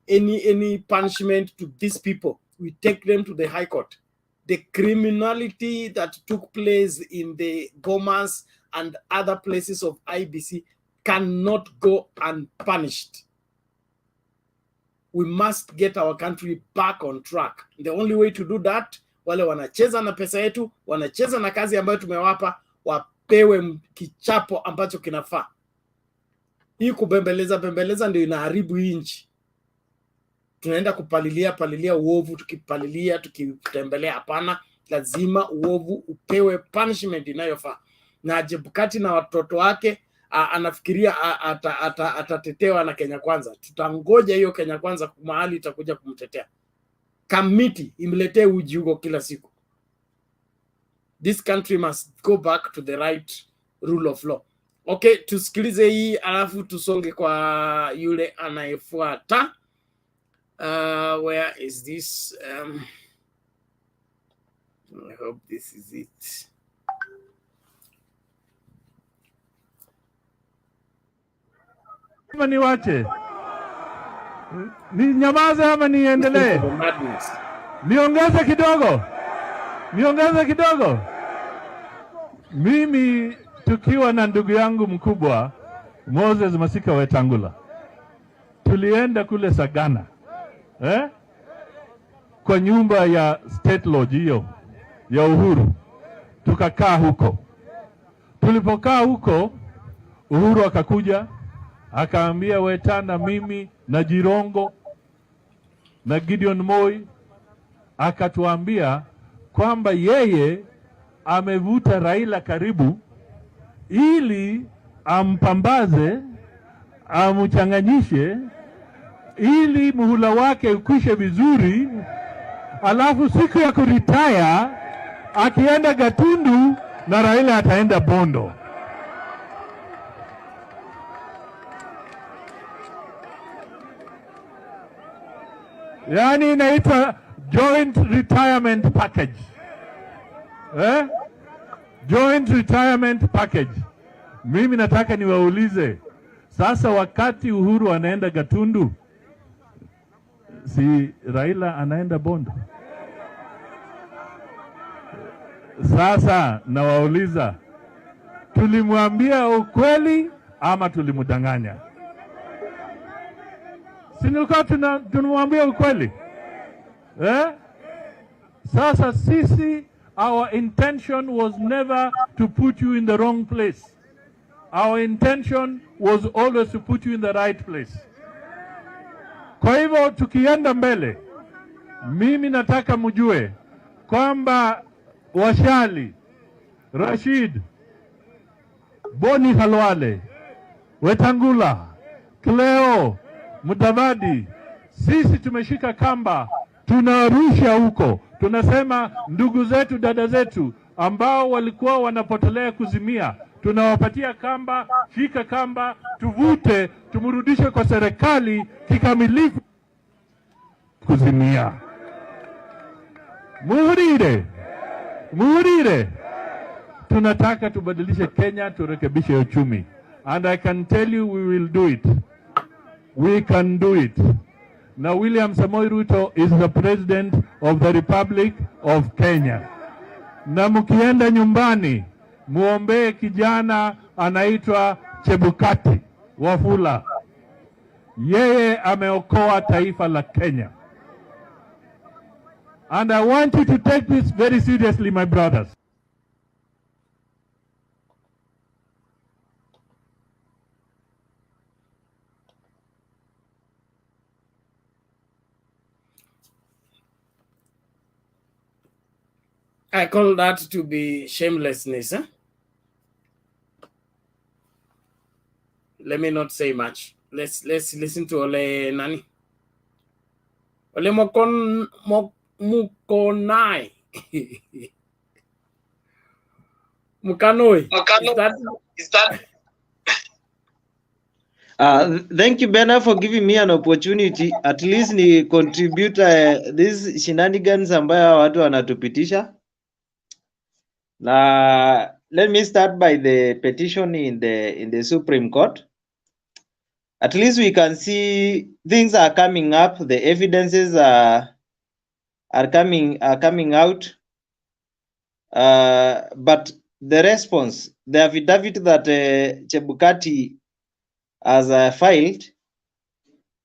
any punishment to these people, we take them to the High Court. The criminality that took place in the Bomas and other places of IBC cannot go unpunished. We must get our country back on track. The only way to do that, wale wanacheza na pesa yetu, wanacheza na kazi ambayo tumewapa, wapewe kichapo ambacho kinafaa. Hii kubembeleza ndio inaharibu hii nchi. Tunaenda kupalilia uovu, tukipalilia, tukitembelea. Hapana, lazima uovu upewe punishment inayofaa. Na Chebukati na watoto wake anafikiria atatetewa na Kenya Kwanza. Tutangoja hiyo Kenya Kwanza mahali itakuja kumtetea. Kamiti imletee uji huko kila siku. This country must go back to the right rule of law. Okay, tusikilize hii alafu tusonge kwa yule anayefuata. Where is this? I hope this is it. Niwache ni nyamaze ama niendelee? Niongeze kidogo. Mimi tukiwa na ndugu yangu mkubwa Moses Masika Wetangula tulienda kule Sagana kwa nyumba ya State Lodge hiyo ya Uhuru, tukakaa huko. Tulipokaa huko, Uhuru akakuja akaambia Wetana, mimi na Jirongo na Gideon Moi, akatuambia kwamba yeye amevuta Raila karibu ili ampambaze, amuchanganyishe, ili muhula wake ukwishe vizuri, alafu siku ya kuritaya akienda Gatundu na Raila ataenda Bondo. Yani inaitwa joint retirement package. Joint retirement package. Mimi nataka niwaulize sasa, wakati Uhuru anaenda Gatundu, si Raila anaenda Bondo? Sasa nawauliza, tulimwambia ukweli ama tulimdanganya? Si nilikuwa tunamwambia ukweli? Sasa sisi, our intention was never to put you in the wrong place. Our intention was always to put you in the right place. Kwa hivyo tukienda mbele, Mimi nataka mjue kwamba Washali, Rashid, Boni Halwale, Wetangula, Cleo, Mudavadi, sisi tumeshika kamba, tunarusha huko. Tunasema ndugu zetu, dada zetu ambao walikuwa wanapotelea kuzimia, tunawapatia kamba, shika kamba, tuvute, tumrudishe kwa serikali kikamilifu kuzimia. Muhurire. Tunataka tubadilishe Kenya, turekebishe uchumi. And I can tell you we will do it. We can do it. Now William Samoei Ruto is the President of the Republic of Kenya. Na mkienda nyumbani, muombee kijana anaitwa Chebukati Wafula. Yeye ameokoa taifa la Kenya. And I want you to take this very seriously, my brothers. I call that to be shamelessness. Huh? Let me not say much. Let's listen to Ole Nani. Ole Mukonai. Mukanoi. Is that? Thank you, Bena, for giving me an opportunity. At least ni contribute these shenanigans ambayo watu wanatupitisha. Na let me start by the petition in the Supreme Court. At least we can see things are coming up. The evidences are coming out. But the response, the affidavit that Chebukati has filed,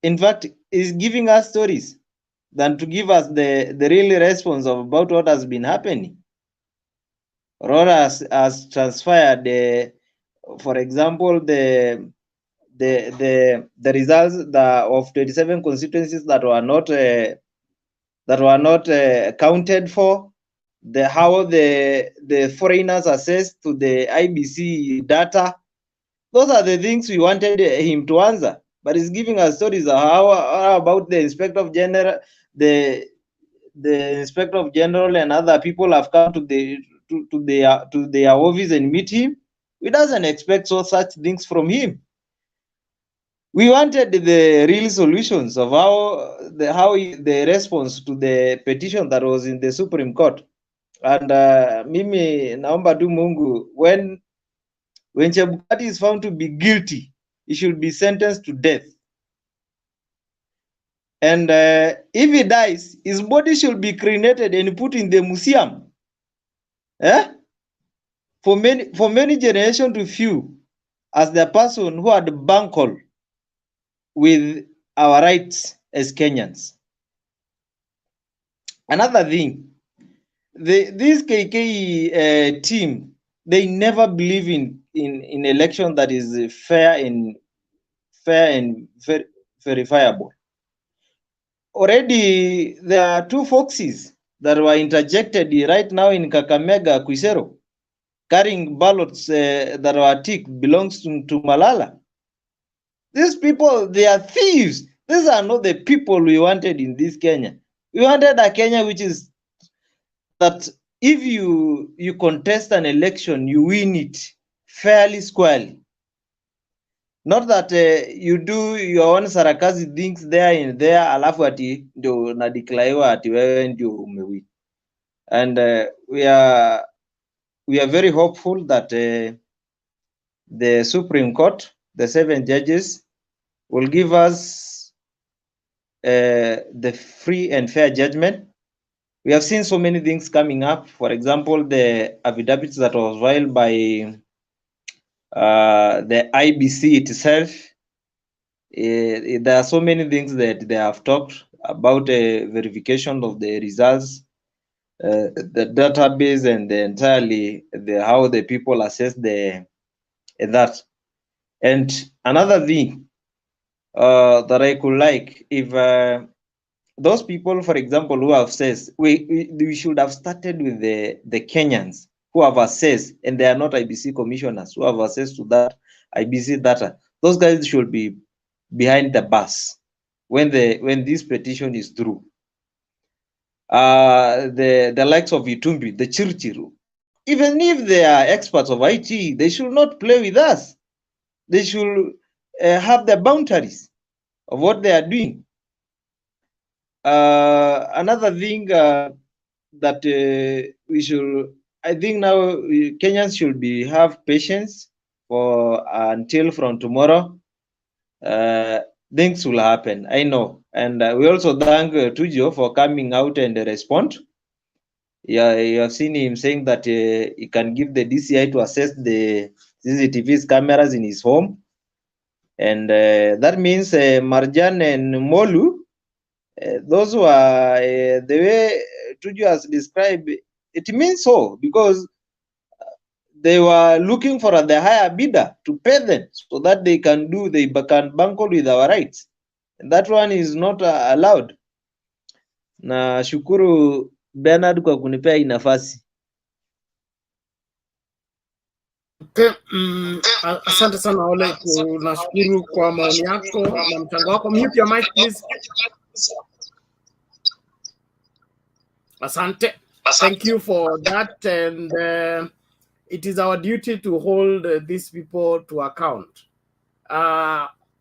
in fact, is giving us stories than to give us the real response of about what has been happening. Or has transpired, for example, the results of 27 constituencies that were not counted for, how the foreigners assessed to the IBC data. Those are the things we wanted him to answer. But he's giving us stories of how about the Inspector of General, the Inspector of General and other people have come to their office and meet him. We doesn't expect such things from him. We wanted the real solutions of how the response to the petition that was in the Supreme Court. And mimi naomba tu Mungu, when Chebukati is found to be guilty, he should be sentenced to death. And if he dies, his body should be cremated and put in the museum. For many generations to view as the person who had bungled with our rights as Kenyans. Another thing, this KK team, they never believe in election that is fair and verifiable. Already there are two foxes that were interjected right now in Kakamega, Quisero, carrying ballots that were ticked belongs to Malala. These people, they are thieves. These are not the people we wanted in this Kenya. We wanted a Kenya which is that if you contest an election, you win it fairly, squarely. Not that you do your own sarakazi things there and there, alafu ati ndio nadeclare ati wewe ndio umewin. And we are very hopeful that the Supreme Court, the 7 judges, will give us the free and fair judgment. We have seen so many things coming up. For example, the affidavits that was filed by the IBC itself. There are so many things that they have talked about, verification of the results, the database, and entirely how the people assess that. And another thing that I could like, if those people, for example, who have says we should have started with the Kenyans who have access, and they are not IBC commissioners, who have access to that IBC data. Those guys should be behind the bus when this petition is through. The likes of Itumbi, the Chirchiru, even if they are experts of IT, they should not play with us. They should have the boundaries of what they are doing. Another thing that we should, I think now Kenyans should have patience for until from tomorrow. Things will happen, I know. And we also thank Tujo for coming out and respond. Yeah, you have seen him saying that he can give the DCI to assess the CCTV's cameras in his home. And that means Marjan and Molu, those who are the way Tuju has described, it means so, because they were looking for the higher bidder to pay them so that they can bangle with our rights. And that one is not allowed. Na shukuru Bernard kwa kunipea hii nafasi. Okay, asante sana Ole, tunashukuru kwa maoni yako na mchango wako. Mute your mic please. Asante. Thank you for that, and it is our duty to hold these people to account.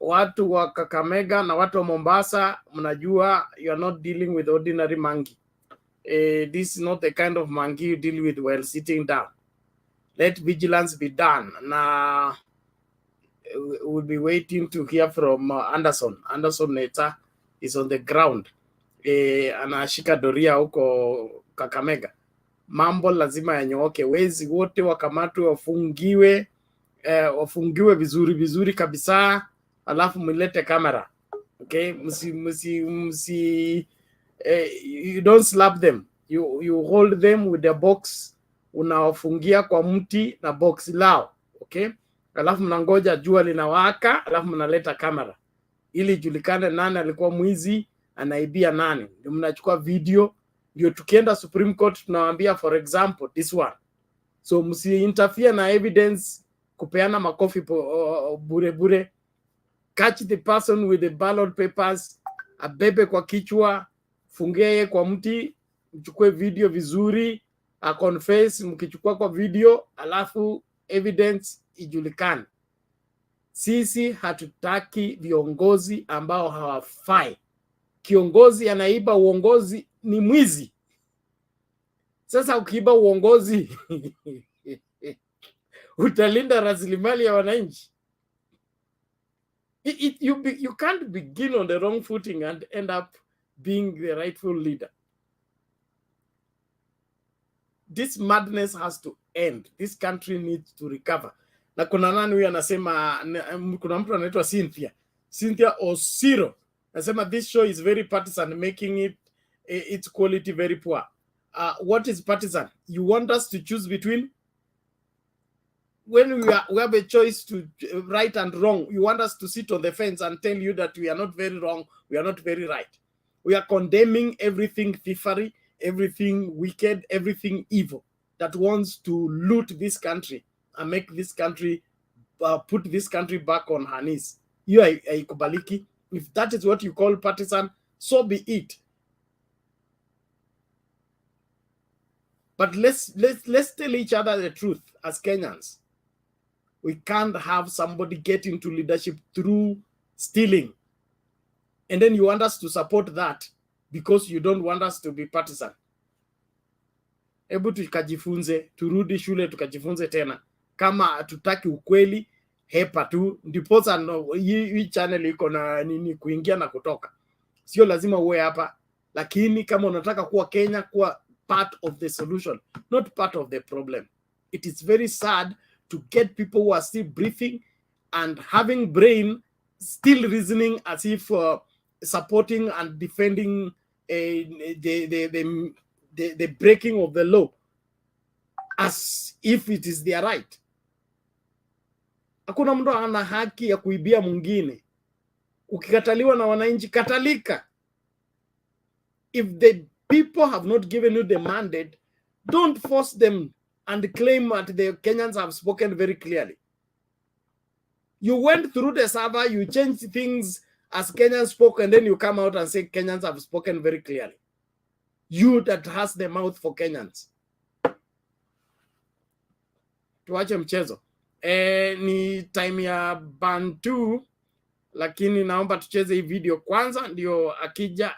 Watu wa Kakamega na watu wa Mombasa, mnajua you are not dealing with ordinary monkey. This is not the kind of monkey you deal with while sitting down. Let vigilance be done. Now, we'll be waiting to hear from Anderson. Anderson Neta is on the ground. Anashika doria huko Kakamega. Mambo lazima yanyooke. Wezi wote wakamatwe, wafungiwe vizuri kabisa, alafu mlete kamera. Okay? You don't slap them. You hold them with the box, unawafungia kwa mti na box lao. Okay? Alafu mnangoja jua linawaka, alafu mnaleta kamera ili julikane nani alikuwa mwizi, anaibia nani. Ndio mnachukua video, ndio tukienda Supreme Court tunawaambia, for example this one. So msi interfere na evidence kupeana makofi bure. Catch the person with the ballot papers, abebe kwa kichwa, fungie kwa mti, mchukue video vizuri, confess mkichukua kwa video, alafu evidence ijulikane. Sisi hatutaki viongozi ambao hawafai. Kiongozi anaiba uongozi ni mwizi. Sasa ukiiba uongozi utalinda rasilimali ya wananchi? You can't begin on the wrong footing and end up being the rightful leader. This madness has to end. This country needs to recover. Na kuna nani huyu anasema, kuna mtu anaitwa Cynthia Osiro anasema this show is very partisan, making its quality very poor. What is partisan? You want us to choose between, when we have a choice to right and wrong, you want us to sit on the fence and tell you that we are not very wrong, we are not very right. We are condemning everything thievery, everything wicked, everything evil that wants to loot this country and make this country, put this country back on her knees. You are kubaliki. If that is what you call partisan, so be it. But let's tell each other the truth as Kenyans. We can't have somebody get into leadership through stealing, and then you want us to support that because you don't want us to be partisan. Hebu tukajifunze, turudi shule tukajifunze tena. Kama hatutaki ukweli, hepa tu. Ndiposa hii channel iko na nini, kuingia na kutoka. Sio lazima uwe hapa, lakini kama unataka kuwa Kenya, kuwa part of the solution, not part of the problem. It is very sad to get people who are still breathing and having brain, still reasoning as if supporting and defending the breaking of the law as if it is their right. Hakuna mtu ana haki ya kuibia mwingine. Ukikataliwa na wananchi, katalika. If the people have not given you the mandate, don't force them and claim that the Kenyans have spoken very clearly. You went through the server, you changed things as Kenyans spoke, and then you come out and say Kenyans have spoken very clearly. You that has the mouth for Kenyans. Tuache mchezo. Ni time ya Bantu, lakini naomba tucheze hii video kwanza, ndio akija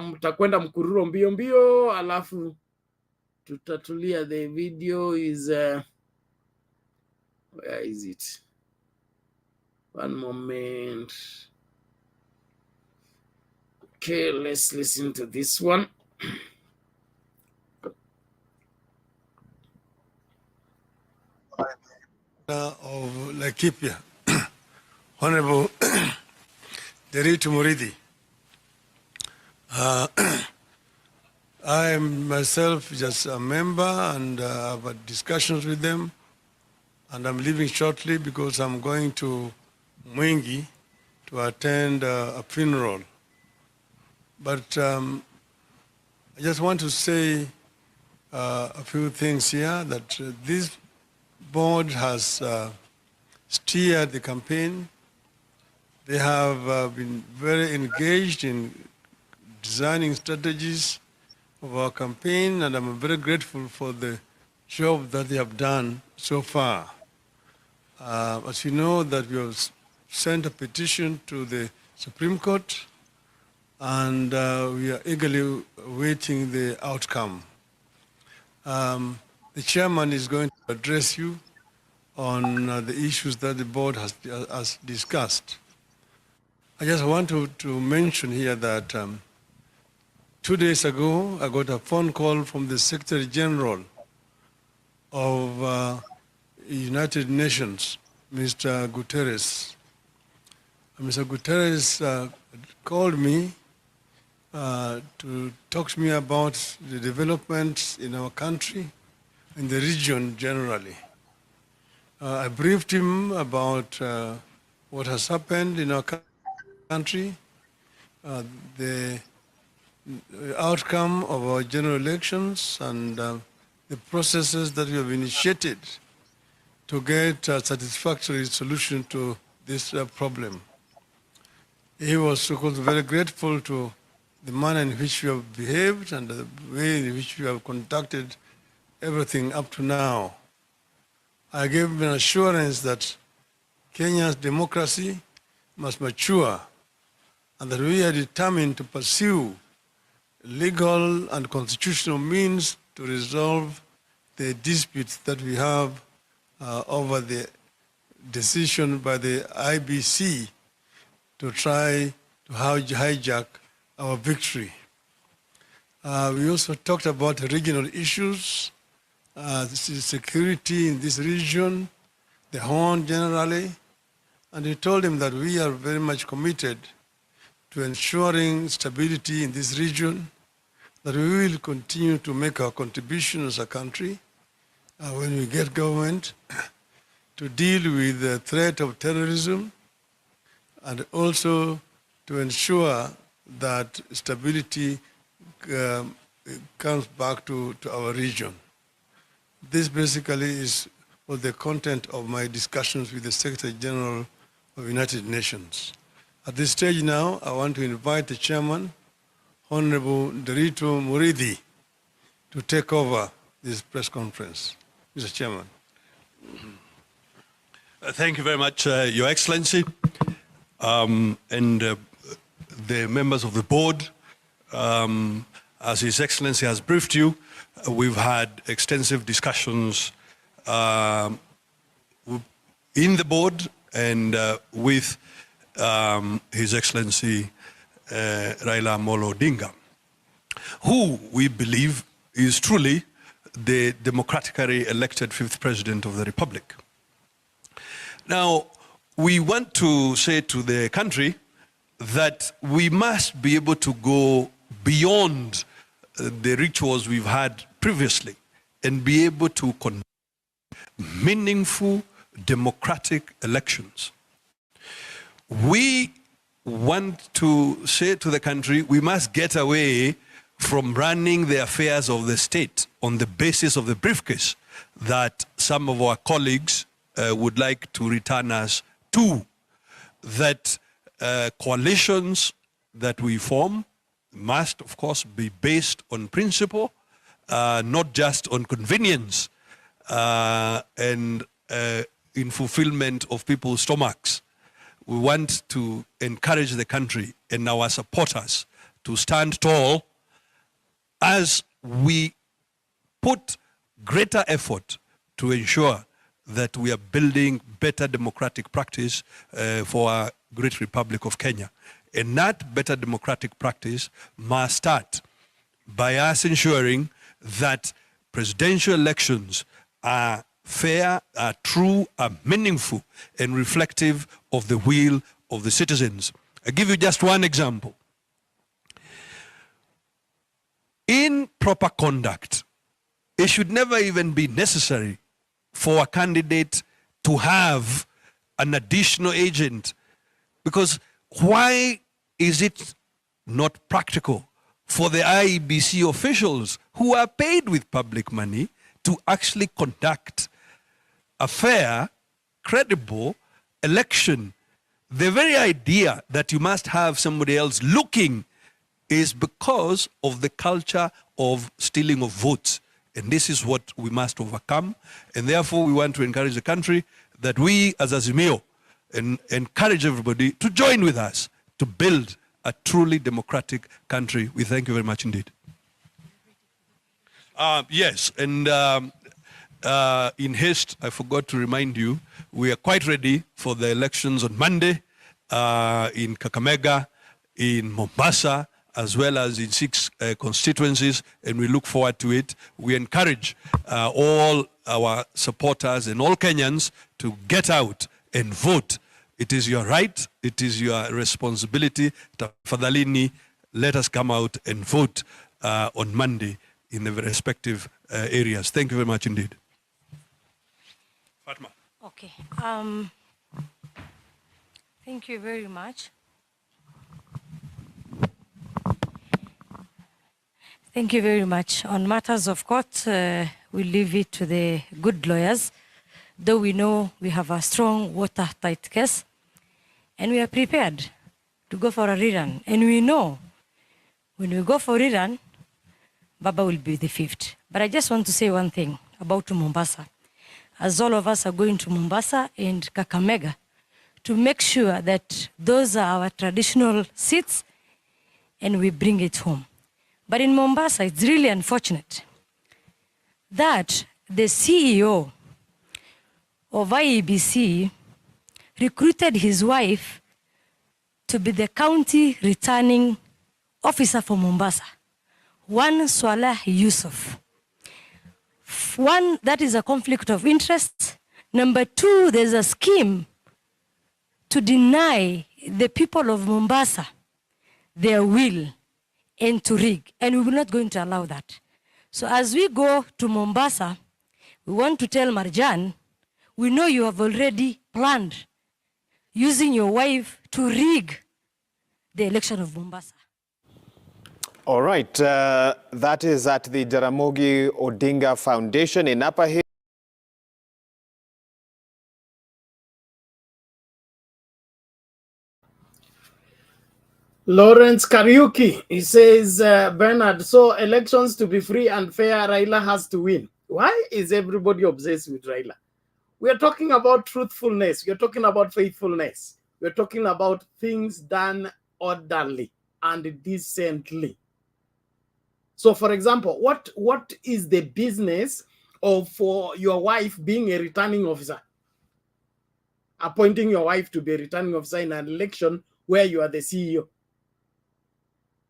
mtakwenda mkururo mbio mbio, alafu tutatulia. The video is where is it? One moment. Okay, let's listen to this one. Of Laikipia, Honorable Nderitu Murithi. I am myself just a member, and I've had discussions with them, and I'm leaving shortly because I'm going to Mwingi to attend a funeral. But I just want to say a few things here, that this board has steered the campaign. They have been very engaged in designing strategies of our campaign, and I'm very grateful for the job that they have done so far. As you know, that we have sent a petition to the Supreme Court, and we are eagerly awaiting the outcome. The chairman is going to address you on the issues that the board has discussed. I just want to mention here that 2 days ago, I got a phone call from the Secretary General of United Nations, Mr. Guterres. Mr. Guterres called me to talk to me about the developments in our country, in the region generally. I briefed him about what has happened in our country, the outcome of our general elections, and the processes that we have initiated to get a satisfactory solution to this problem. He was, of course, very grateful to the manner in which we have behaved and the way in which we have conducted everything up to now. I gave him an assurance that Kenya's democracy must mature and that we are determined to pursue legal and constitutional means to resolve the disputes that we have over the decision by the IBC to try to hijack our victory. We also talked about regional issues, security in this region, the Horn generally, and he told him that we are very much committed to ensuring stability in this region, that we will continue to make our contribution as a country when we get government to deal with the threat of terrorism, and also to ensure that stability comes back to our region. This basically was the content of my discussions with the Secretary General of United Nations. At this stage now, I want to invite the Chairman, Honorable Nderitu Murithi, to take over this press conference. Mr. Chairman. Thank you very much, Your Excellency, and the members of the board. As His Excellency has briefed you, we've had extensive discussions in the board and with His Excellency Raila Amolo Odinga, who we believe is truly the democratically elected 5th President of the Republic. Now, we want to say to the country that we must be able to go beyond the rituals we've had previously and be able to conduct meaningful democratic elections. We want to say to the country, we must get away from running the affairs of the state on the basis of the briefcase that some of our colleagues would like to return us to. That coalitions that we form must, of course, be based on principle, not just on convenience and in fulfillment of people's stomachs. We want to encourage the country and our supporters to stand tall as we put greater effort to ensure that we are building better democratic practice for our great Republic of Kenya. And that better democratic practice must start by us ensuring that presidential elections are fair, are true, are meaningful, and reflective of the will of the citizens. I'll give you just one example. In proper conduct, it should never even be necessary for a candidate to have an additional agent, because why is it not practical for the IEBC officials who are paid with public money to actually conduct a fair, credible election? The very idea that you must have somebody else looking is because of the culture of stealing of votes. And this is what we must overcome. And therefore, we want to encourage the country that we, as Azimio, encourage everybody to join with us to build a truly democratic country. We thank you very much indeed. Yes, and in haste, I forgot to remind you, we are quite ready for the elections on Monday in Kakamega, in Mombasa, as well as in 6 constituencies, and we look forward to it. We encourage all our supporters and all Kenyans to get out and vote. It is your right, it is your responsibility. Tafadhalini, let us come out and vote on Monday in the respective areas. Thank you very much indeed. Fatma. Okay. Thank you very much. Thank you very much. On matters of court, we leave it to the good lawyers, though we know we have a strong watertight case, and we are prepared to go for a rerun. And we know when we go for rerun, Baba will be the 5th. But I just want to say one thing about Mombasa. As all of us are going to Mombasa and Kakamega, to make sure that those are our traditional seats and we bring it home. But in Mombasa, it's really unfortunate that the CEO of IEBC recruited his wife to be the county returning officer for Mombasa, one Swaleh Yusuf. One, that is a conflict of interest. Number 2, there's a scheme to deny the people of Mombasa their will and to rig, and we will not going to allow that. So as we go to Mombasa, we want to tell Marjan, we know you have already planned using your wife to rig the election of Mombasa. All right, that is at the Jaramogi Odinga Foundation in Upper Hill. Lawrence Kariuki, he says, Bernard, so elections to be free and fair, Raila has to win. Why is everybody obsessed with Raila? We are talking about truthfulness. We are talking about faithfulness. We are talking about things done orderly and decently. So, for example, what is the business of for your wife being a returning officer? Appointing your wife to be a returning officer in an election where you are the CEO.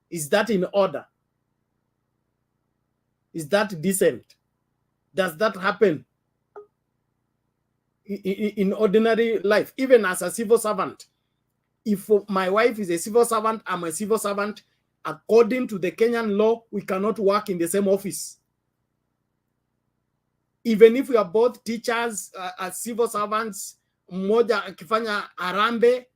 Is that in order? Is that decent? Does that happen in ordinary life? Even as a civil servant, if my wife is a civil servant, I'm a civil servant, according to the Kenyan law, we cannot work in the same office. Even if we are both teachers, as civil servants, mmoja akifanya arambe,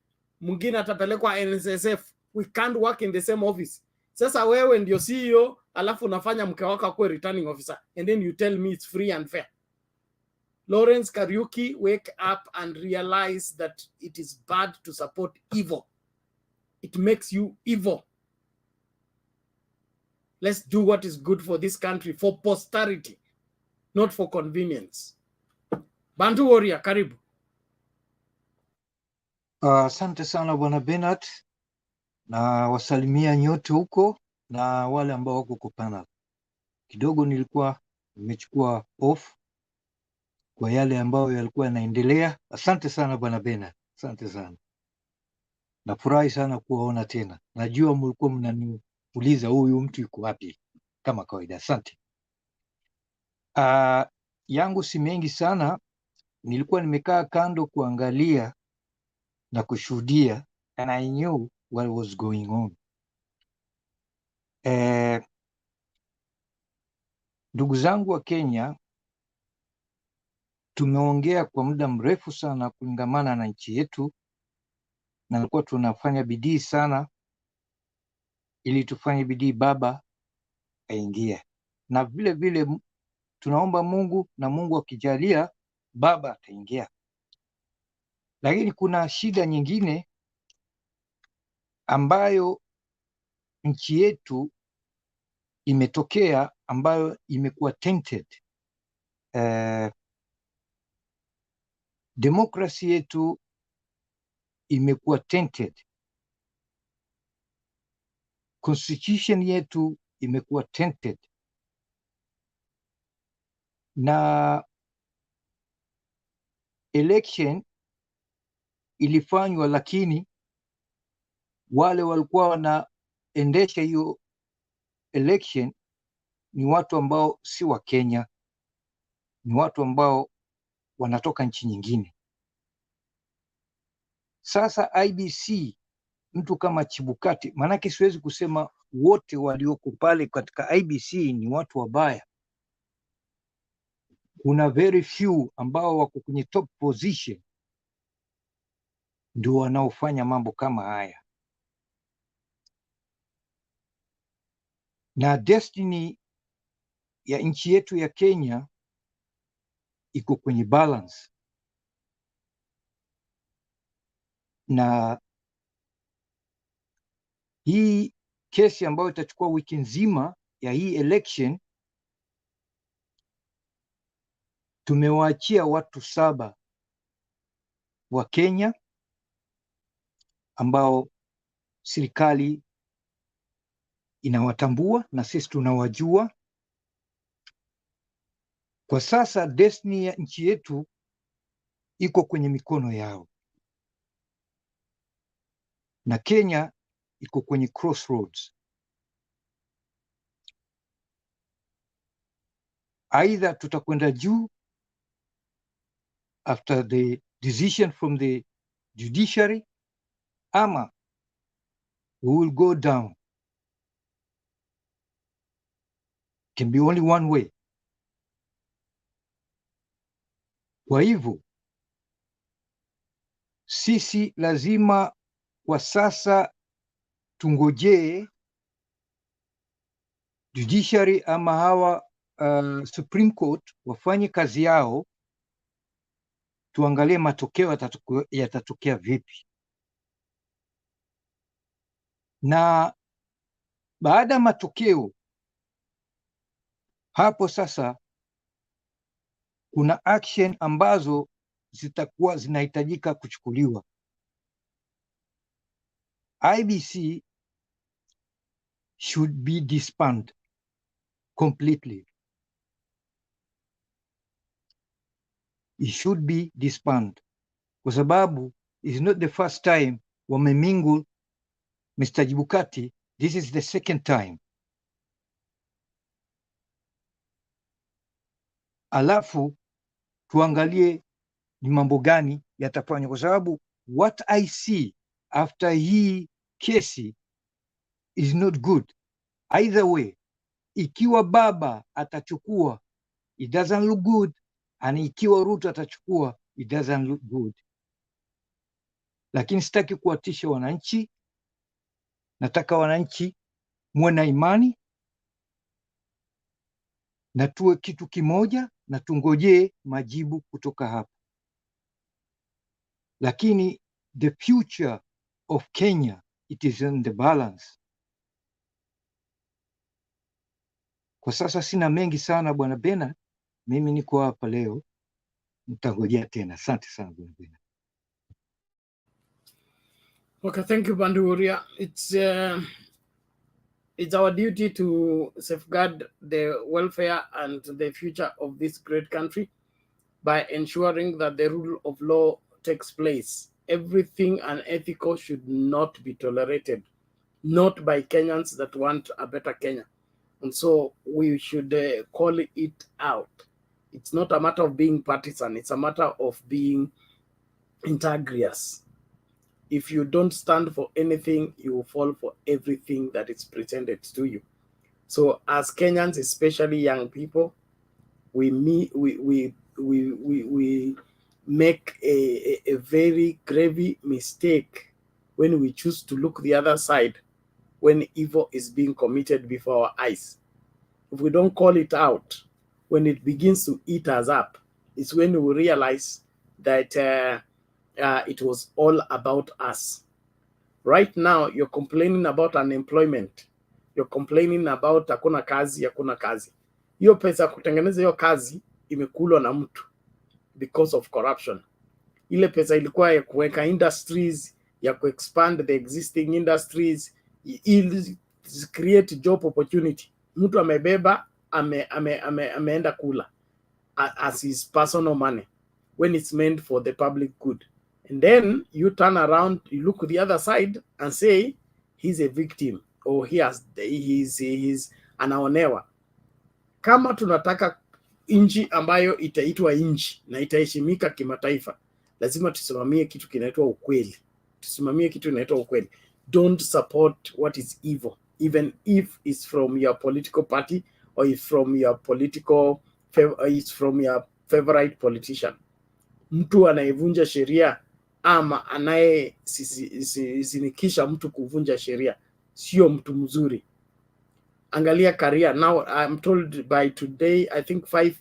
mwingine atapelekwa NSSF. We can't work in the same office. Sasa wewe ndio CEO, alafu unafanya mke wako akuwe returning officer, and then you tell me it's free and fair. Lawrence Kariuki, wake up and realize that it is bad to support evil. It makes you evil. Let's do what is good for this country, for posterity, not for convenience. Bantu Warrior, karibu. Asante sana Bwana Bernard, na wasalimia nyote huko na wale ambao wako kwa panel. Kidogo nilikuwa nimechukua off kwa yale ambayo yalikuwa yanaendelea. Asante sana Bwana Bernard, asante sana. Nafurahi sana kuwaona tena. Najua mlikuwa mnaniuliza huyu mtu yuko wapi kama kawaida. Asante. Yangu si mengi sana, nilikuwa nimekaa kando kuangalia na kushuhudia, and I knew what was going on. Ndugu zangu wa Kenya, tumeongea kwa muda mrefu sana kulingamana na nchi yetu, na tulikuwa tunafanya bidii sana ili tufanye bidii baba aingie, na vile vile tunaomba Mungu, na Mungu akijalia baba ataingia. Lakini kuna shida nyingine ambayo nchi yetu imetokea, ambayo imekuwa tainted. Demokrasi yetu imekuwa tainted. Constitution yetu imekuwa tainted. Na election ilifanywa, lakini wale walikuwa wanaendesha hiyo election ni watu ambao si wa Kenya, ni watu ambao wanatoka nchi nyingine. Sasa IBC, mtu kama Chebukati, maanake siwezi kusema wote walioko pale katika IBC ni watu wabaya. Kuna very few ambao wako kwenye top position ndio wanaofanya mambo kama haya. Na destiny ya nchi yetu ya Kenya iko kwenye balance. Na hii kesi ambayo itachukua wiki nzima ya hii election, tumewaachia watu 7 wa Kenya ambao serikali inawatambua na sisi tunawajua. Kwa sasa destiny ya nchi yetu iko kwenye mikono yao, na Kenya iko kwenye crossroads. Either tutakwenda juu after the decision from the judiciary, ama we will go down. Can be only one way. Kwa hivyo sisi lazima kwa sasa tungojee judiciary ama hawa Supreme Court wafanye kazi yao, tuangalie matokeo yatatokea vipi. Na baada ya matokeo hapo sasa kuna action ambazo zitakuwa zinahitajika kuchukuliwa. IBC should be disbanded completely. It should be disbanded. Kwa sababu is not the first time wamemingle Mr. Chebukati, this is the second time. Alafu tuangalie ni mambo gani yatafanywa, kwa sababu what I see after hii kesi is not good. Either way, ikiwa baba atachukua, it doesn't look good, and ikiwa Ruto atachukua, it doesn't look good. lakini sitaki kuwatisha wananchi. Nataka wananchi muwe na imani na tuwe kitu kimoja na tungojee majibu kutoka hapa. Lakini the future of Kenya, it is in the balance. Kwa sasa sina mengi sana Bwana Bernard, mimi niko hapa leo, nitangojea tena. Asante sana Bwana Bernard. Okay, thank you, Bandu Uria. It's our duty to safeguard the welfare and the future of this great country by ensuring that the rule of law takes place. Everything unethical should not be tolerated, not by Kenyans that want a better Kenya. And so we should call it out. It's not a matter of being partisan. It's a matter of being integrous. If you don't stand for anything, you will fall for everything that is presented to you. So as Kenyans, especially young people, we make a very grave mistake when we choose to look the other side when evil is being committed before our eyes. If we don't call it out, when it begins to eat us up, it's when we realize that it was all about us. Right now, you're complaining about unemployment. You're complaining about hakuna kazi. Hiyo pesa kutengeneza hiyo kazi imekulwa na mtu because of corruption. Ile pesa ilikuwa ya kuweka industries, ya kuexpand the existing industries, create job opportunity. Mtu amebeba, ameenda kula as his personal money when it's meant for the public good. And then you turn around, you look the other side and say he's a victim or he's anaonewa. Kama tunataka inchi ambayo itaitwa inchi na itaheshimika kimataifa, lazima tusimamie kitu kinaitwa ukweli. Don't support what is evil, even if it's from your political party or it's from your favorite politician. Mtu anayevunja sheria ama anayesinikisha mtu kuvunja sheria sio mtu mzuri. Angalia career. Now I'm told by today, I think five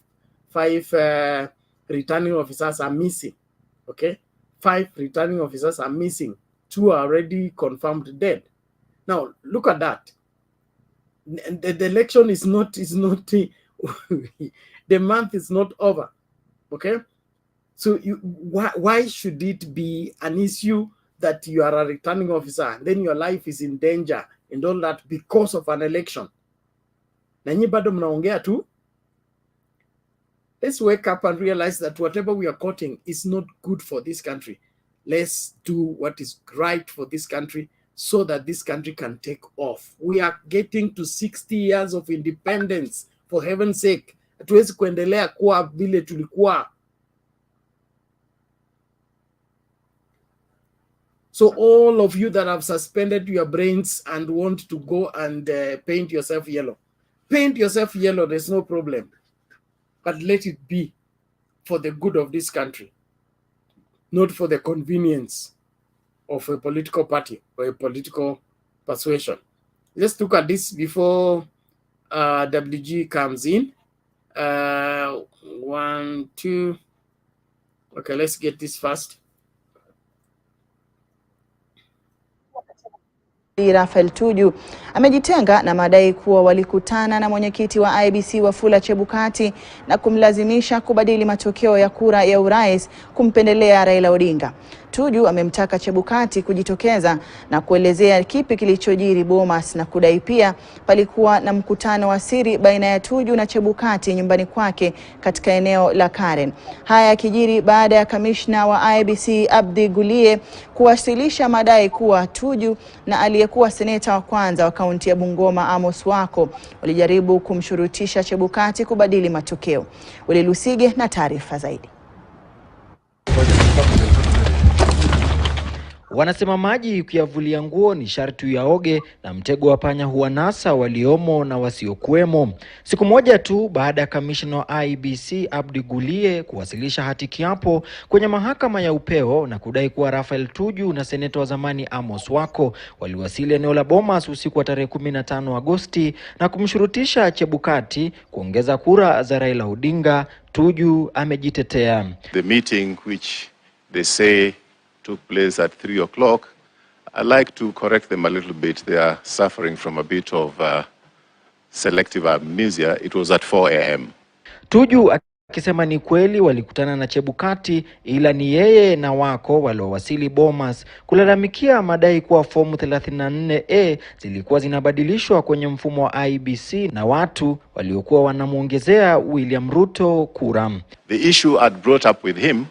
returning officers are missing. Okay, 5 returning officers are missing. 2 are already confirmed dead. Now look at that. The election is not the month is not over. Okay, so why should it be an issue that you are a returning officer and then your life is in danger and all that because of an election? Na nyinyi bado mnaongea tu. Let's wake up and realize that whatever we are quoting is not good for this country. Let's do what is right for this country so that this country can take off. We are getting to 60 years of independence, for heaven's sake. Hatuwezi kuendelea kuwa vile tulikuwa. So all of you that have suspended your brains and want to go and paint yourself yellow, paint yourself yellow, there's no problem. But let it be for the good of this country, not for the convenience of a political party or a political persuasion. Let's look at this before WG comes in. 1, 2. Okay, let's get this first. Raphael Tuju amejitenga na madai kuwa walikutana na mwenyekiti wa IEBC Wafula Chebukati na kumlazimisha kubadili matokeo ya kura ya urais kumpendelea Raila Odinga. Tuju amemtaka Chebukati kujitokeza na kuelezea kipi kilichojiri Bomas na kudai pia palikuwa na mkutano wa siri baina ya Tuju na Chebukati nyumbani kwake katika eneo la Karen. Haya yakijiri baada ya kamishna wa IEBC Abdi Gulie kuwasilisha madai kuwa Tuju na aliyekuwa seneta wa kwanza wa kaunti ya Bungoma Amos Wako walijaribu kumshurutisha Chebukati kubadili matokeo. Wile Lusige na taarifa zaidi. Wanasema maji ukiyavulia nguo ni sharti uyaoge, na mtego wa panya huwanasa waliomo na wasiokuwemo. Siku moja tu baada ya kamishna wa IEBC Abdi Gulie kuwasilisha hati kiapo kwenye mahakama ya upeo na kudai kuwa Raphael Tuju na seneta wa zamani Amos Wako waliwasili eneo la Bomas usiku wa tarehe 15 Agosti na kumshurutisha Chebukati kuongeza kura za Raila Odinga, Tuju amejitetea. The meeting which they say took place at 3 o'clock, I'd like to correct them a little bit. They are suffering from a bit of selective amnesia. It was at 4 a.m. Tuju akisema ni kweli walikutana na Chebukati, ila ni yeye na Wako waliowasili Bomas kulalamikia madai kuwa fomu 34A zilikuwa zinabadilishwa kwenye mfumo wa IEBC na watu waliokuwa wanamuongezea William Ruto kura. The issue I'd brought up with him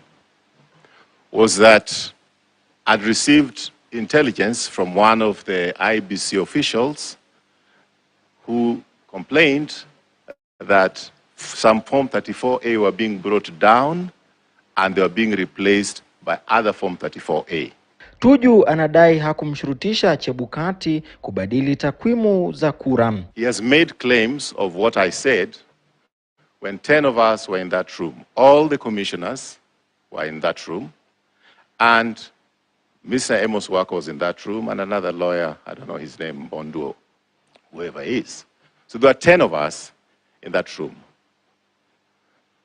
was that I'd received intelligence from one of the IEBC officials who complained that some Form 34A were being brought down and they were being replaced by other Form 34A. Tuju anadai hakumshurutisha Chebukati kubadili takwimu za kura. He has made claims of what I said when 10 of us were in that room. All the commissioners were in that room, and Mr. Amos Wako was in that room, and another lawyer, I don't know his name, Bonduo, whoever he is. So there are 10 of us in that room.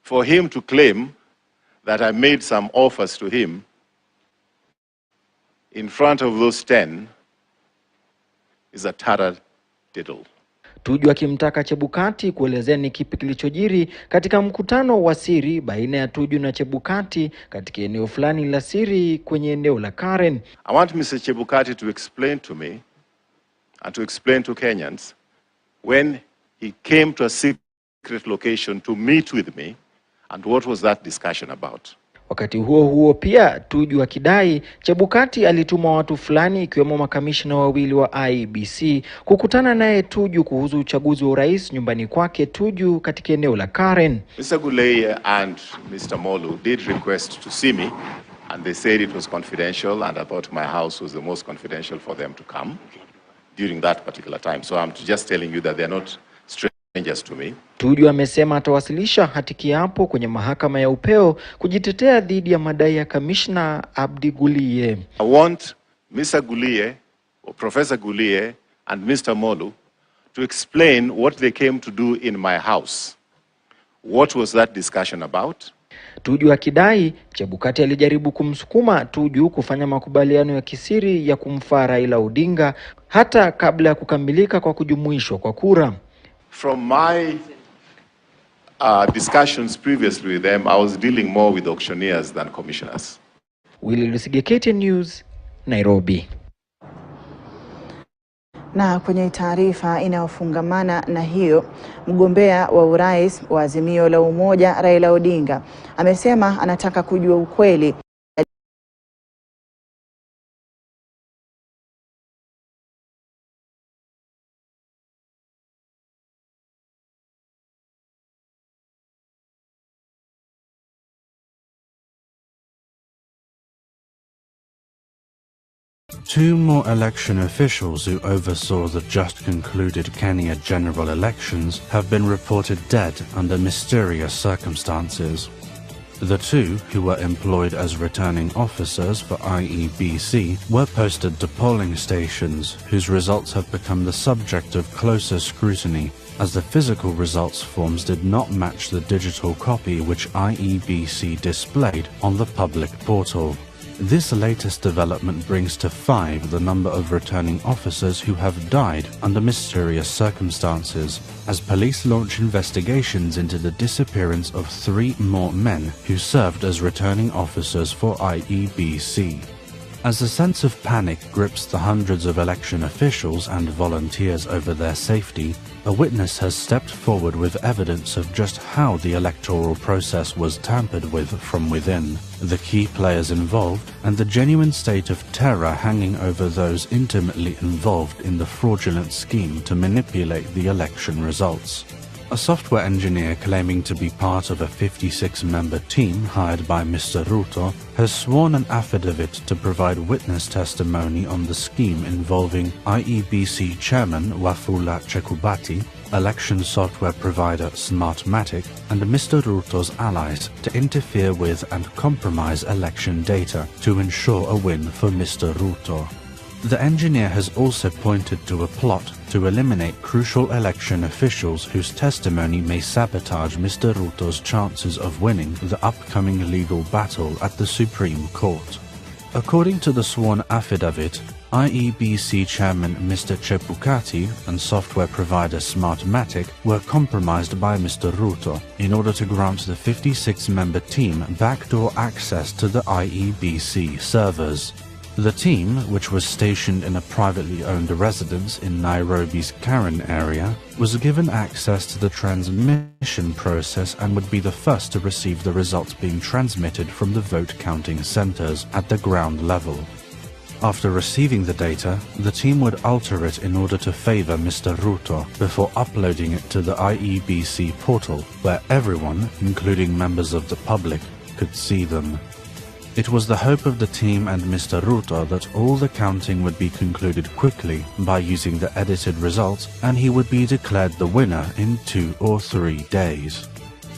For him to claim that I made some offers to him in front of those 10 is a taradiddle. Tuju akimtaka Chebukati kuelezea ni kipi kilichojiri katika mkutano wa siri baina ya Tuju na Chebukati katika eneo fulani la siri kwenye eneo la Karen. I want Mr. Chebukati to explain to me and to explain to Kenyans when he came to a secret location to meet with me and what was that discussion about. Wakati huo pia Tuju akidai Chebukati alituma watu fulani ikiwemo makamishna wawili wa IEBC kukutana naye Tuju kuhusu uchaguzi wa urais nyumbani kwake Tuju katika eneo la Karen. Mr. Guleye and Mr. Molu did request to see me, and they said it was confidential, and I thought my house was the most confidential for them to come during that particular time. So I'm just telling you that they're not strangers to me. Tuju amesema atawasilisha hati kiapo kwenye mahakama ya upeo kujitetea dhidi ya madai ya kamishna Abdi Gulie. I want Mr. Gulie, or Professor Gulie, and Mr. Molu to explain what they came to do in my house. What was that discussion about? Tuju akidai Chebukati alijaribu kumsukuma Tuju kufanya makubaliano ya kisiri ya kumfaa Raila Odinga hata kabla ya kukamilika kwa kujumuishwa kwa kura. From my discussions previously with them, I was dealing more with auctioneers than commissioners. Willy Lusige, KTN News, Nairobi. Na kwenye taarifa inayofungamana na hiyo, mgombea wa urais wa Azimio la Umoja Raila Odinga amesema anataka kujua ukweli Two more election officials who oversaw the just concluded Kenya general elections have been reported dead under mysterious circumstances. The two, who were employed as returning officers for IEBC, were posted to polling stations whose results have become the subject of closer scrutiny, as the physical results forms did not match the digital copy which IEBC displayed on the public portal. This latest development brings to 5 the number of returning officers who have died under mysterious circumstances, as police launch investigations into the disappearance of 3 more men who served as returning officers for IEBC. As a sense of panic grips the hundreds of election officials and volunteers over their safety, a witness has stepped forward with evidence of just how the electoral process was tampered with from within, the key players involved, and the genuine state of terror hanging over those intimately involved in the fraudulent scheme to manipulate the election results. A software engineer claiming to be part of a 56-member team hired by Mr. Ruto has sworn an affidavit to provide witness testimony on the scheme involving IEBC chairman Wafula Chebukati, election software provider Smartmatic, and Mr. Ruto's allies to interfere with and compromise election data to ensure a win for Mr. Ruto. The engineer has also pointed to a plot to eliminate crucial election officials whose testimony may sabotage Mr. Ruto's chances of winning the upcoming legal battle at the Supreme Court. According to the sworn affidavit, IEBC chairman Mr. Chebukati and software provider Smartmatic were compromised by Mr. Ruto in order to grant the 56-member team backdoor access to the IEBC servers. The team, which was stationed in a privately owned residence in Nairobi's Karen area, was given access to the transmission process and would be the first to receive the results being transmitted from the vote counting centers at the ground level. After receiving the data, the team would alter it in order to favor Mr. Ruto before uploading it to the IEBC portal, where everyone, including members of the public, could see them. It was the hope of the team and Mr. Ruto that all the counting would be concluded quickly by using the edited results, and he would be declared the winner in 2 or 3 days.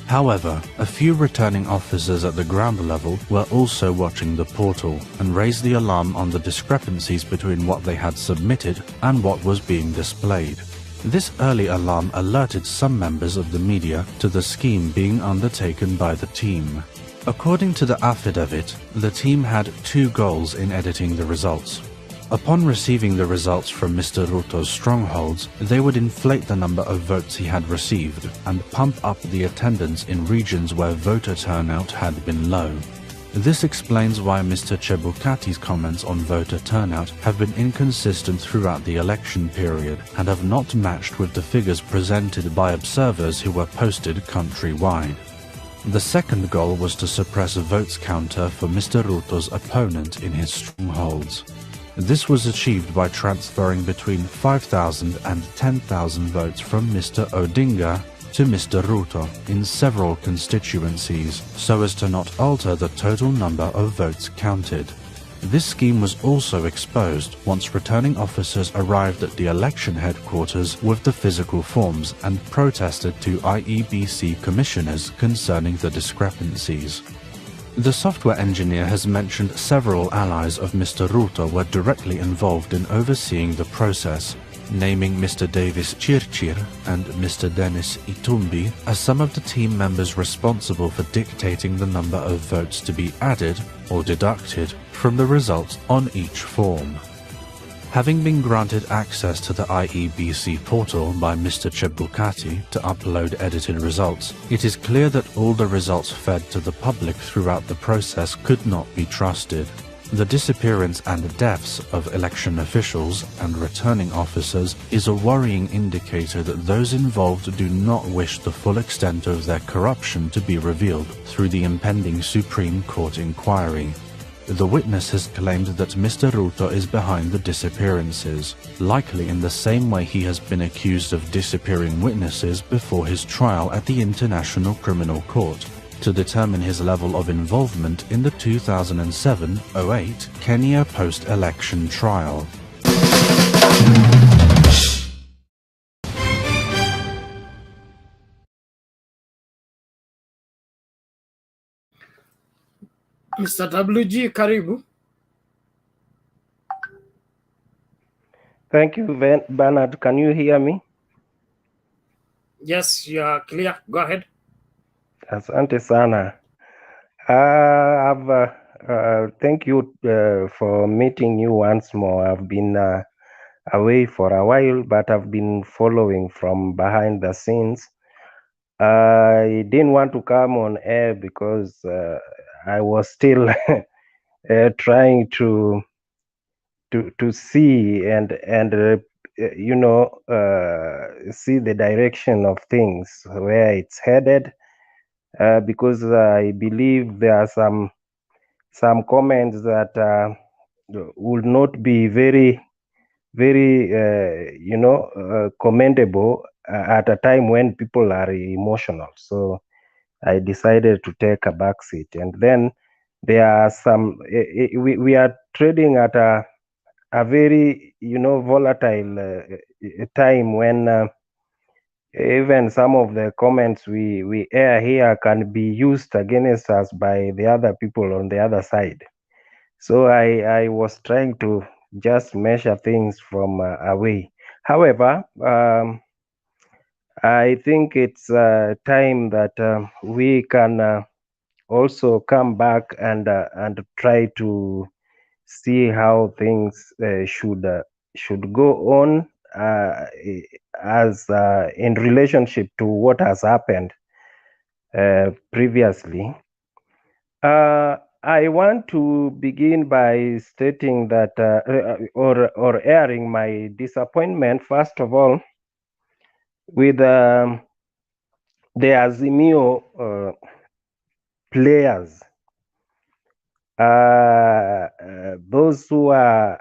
However, a few returning officers at the ground level were also watching the portal and raised the alarm on the discrepancies between what they had submitted and what was being displayed. This early alarm alerted some members of the media to the scheme being undertaken by the team. According to the affidavit, the team had 2 goals in editing the results. Upon receiving the results from Mr. Ruto's strongholds, they would inflate the number of votes he had received and pump up the attendance in regions where voter turnout had been low. This explains why Mr. Chebukati's comments on voter turnout have been inconsistent throughout the election period and have not matched with the figures presented by observers who were posted countrywide. The second goal was to suppress a votes counter for Mr. Ruto's opponent in his strongholds. This was achieved by transferring between 5,000 and 10,000 votes from Mr. Odinga to Mr. Ruto in several constituencies, so as to not alter the total number of votes counted. This scheme was also exposed once returning officers arrived at the election headquarters with the physical forms and protested to IEBC commissioners concerning the discrepancies. The software engineer has mentioned several allies of Mr. Ruto were directly involved in overseeing the process, naming Mr. Davis Chirchir and Mr. Dennis Itumbi as some of the team members responsible for dictating the number of votes to be added or deducted from the results on each form. Having been granted access to the IEBC portal by Mr. Chebukati to upload edited results, it is clear that all the results fed to the public throughout the process could not be trusted. The disappearance and deaths of election officials and returning officers is a worrying indicator that those involved do not wish the full extent of their corruption to be revealed through the impending Supreme Court inquiry. The witness has claimed that Mr. Ruto is behind the disappearances, likely in the same way he has been accused of disappearing witnesses before his trial at the International Criminal Court, to determine his level of involvement in the 2007-08 Kenya post-election trial. Mr. WG, karibu. Thank you, Bernard. Can you hear me? Yes, you are clear. Go ahead. Asante sana. Thank you for meeting you once more. I've been away for a while, but I've been following from behind the scenes. I didn't want to come on air because I was still trying to see and see the direction of things, where it's headed, because I believe there are some comments that will not be very commendable at a time when people are emotional. So I decided to take a back seat. And then there are some, we are trading at a very, volatile time when even some of the comments we air here can be used against us by the other people on the other side. So I was trying to just measure things from away. However, I think it's time that we can also come back and try to see how things should go on as in relationship to what has happened previously. I want to begin by stating that or airing my disappointment, first of all, with the Azimio players, those who are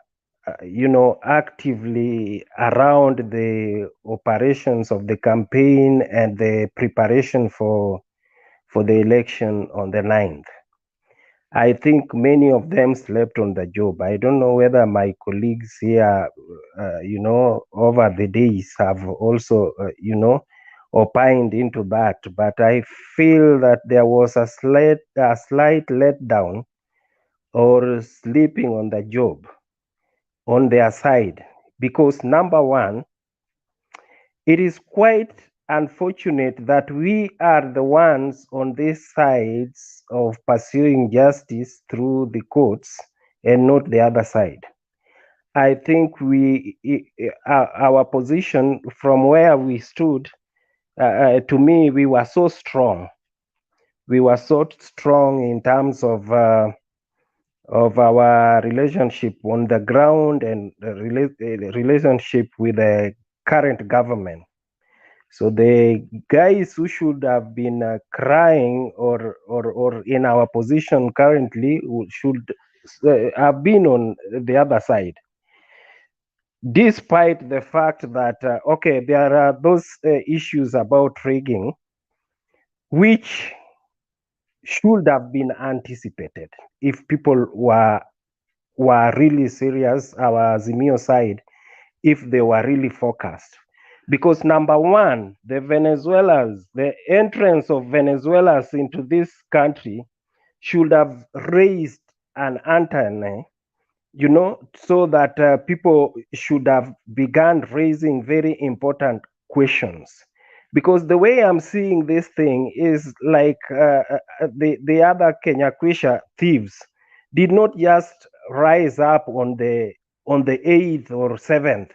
actively around the operations of the campaign and the preparation for the election on the 9th. I think many of them slept on the job. I don't know whether my colleagues here, over the days have also, opined into that. But I feel that there was a slight letdown or sleeping on the job on their side. Because number one, it is quite unfortunate that we are the ones on these sides of pursuing justice through the courts and not the other side. I think our position from where we stood, to me, we were so strong. We were so strong in terms of our relationship on the ground and relationship with the current government. So the guys who should have been crying or in our position currently should have been on the other side. Despite the fact that, okay, there are those issues about rigging, which should have been anticipated if people were really serious, our Azimio side, if they were really focused. Because number one, the entrance of Venezuelans into this country should have raised an antenna, so that people should have begun raising very important questions. Because the way I'm seeing this thing is like the other Kenya Kwisha thieves did not just rise up on the 8th or 7th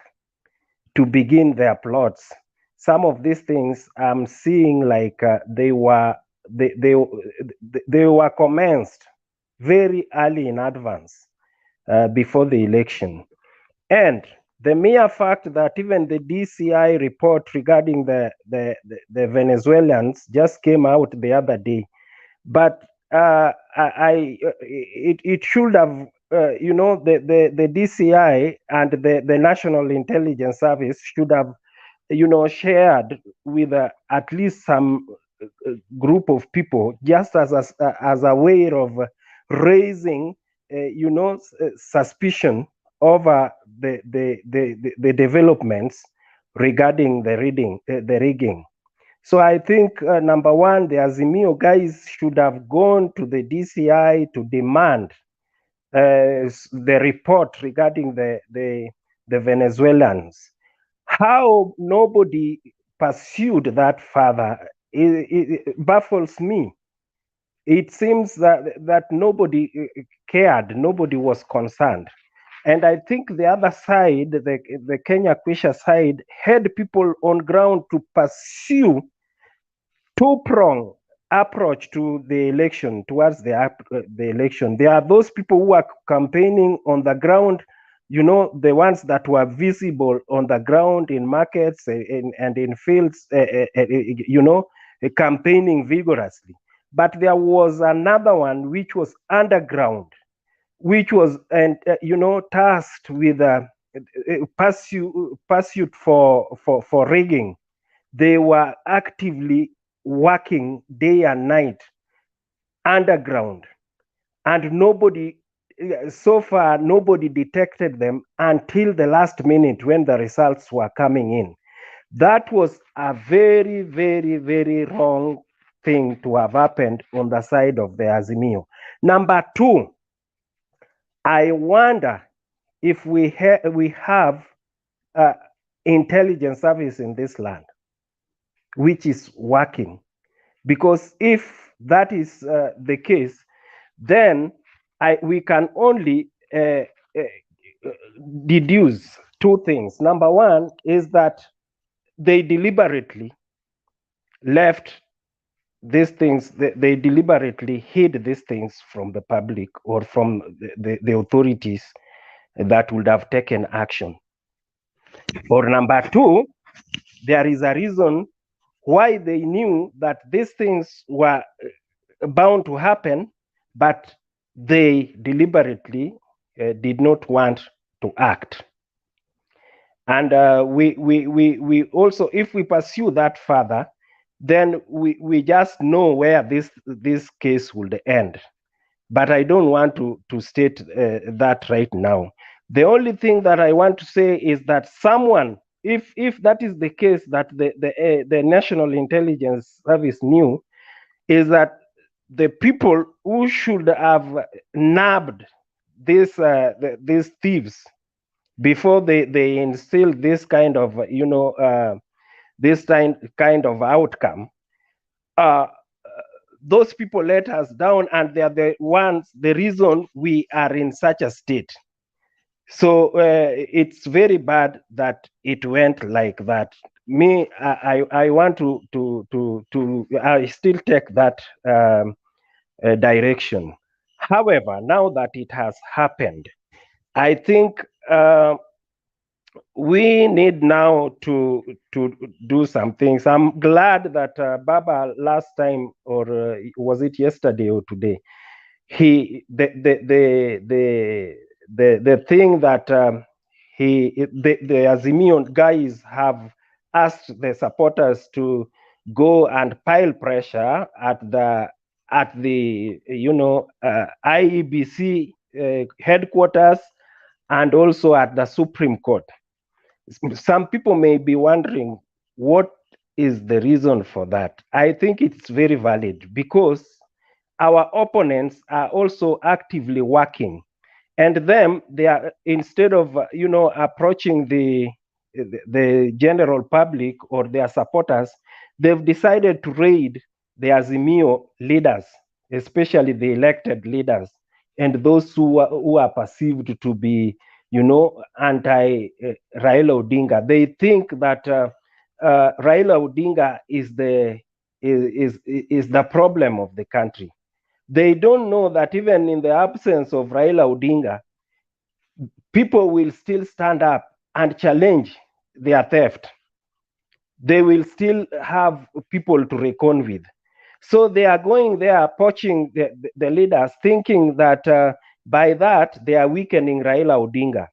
to begin their plots. Some of these things I'm seeing like they were commenced very early in advance before the election. And the mere fact that even the DCI report regarding the Venezuelans just came out the other day, but it should have, the DCI and the National Intelligence Service should have, shared with at least some group of people, just as a way of raising, suspicion over the developments regarding the rigging. So I think number one, the Azimio guys should have gone to the DCI to demand the report regarding the Venezuelans. How nobody pursued that further, it baffles me. It seems that nobody cared, nobody was concerned. And I think the other side, the Kenya Kwisha side, had people on ground to pursue two-pronged approach to the election, towards the election. There are those people who are campaigning on the ground, the ones that were visible on the ground in markets and in fields, campaigning vigorously. But there was another one which was underground, which was tasked with pursuit for rigging they were actively working day and night underground, and nobody, so far, nobody detected them until the last minute when the results were coming in. That was a very, very, very wrong thing to have happened on the side of the Azimio. Number two, I wonder if we have intelligence service in this land, which is working. Because if that is the case, then we can only deduce two things. Number one is that they deliberately left these things, they deliberately hid these things from the public or from the authorities that would have taken action. Or number two, there is a reason why they knew that these things were bound to happen, but they deliberately did not want to act. And we also, if we pursue that further, then we just know where this case would end. But I don't want to state that right now. The only thing that I want to say is that someone, if that is the case, that the National Intelligence Service knew, is that the people who should have nabbed these thieves before they instill this kind of this kind of outcome, those people let us down, and they are the reason we are in such a state. So it's very bad that it went like that. Me, I want to I still take that direction. However, now that it has happened, I think we need now to do some things. I'm glad that Baba last time, or was it yesterday or today, the thing that the Azimio guys have asked the supporters to go and pile pressure at the IEBC headquarters and also at the Supreme Court. Some people may be wondering what is the reason for that. I think it's very valid because our opponents are also actively working, and they are, instead of approaching the general public or their supporters, they've decided to raid the Azimio leaders, especially the elected leaders and those who are perceived to be anti Raila Odinga. They think that Raila Odinga is the problem of the country. They don't know that even in the absence of Raila Odinga, people will still stand up and challenge their theft. They will still have people to reckon with. So they are going there, poaching the leaders, thinking that by that they are weakening Raila Odinga.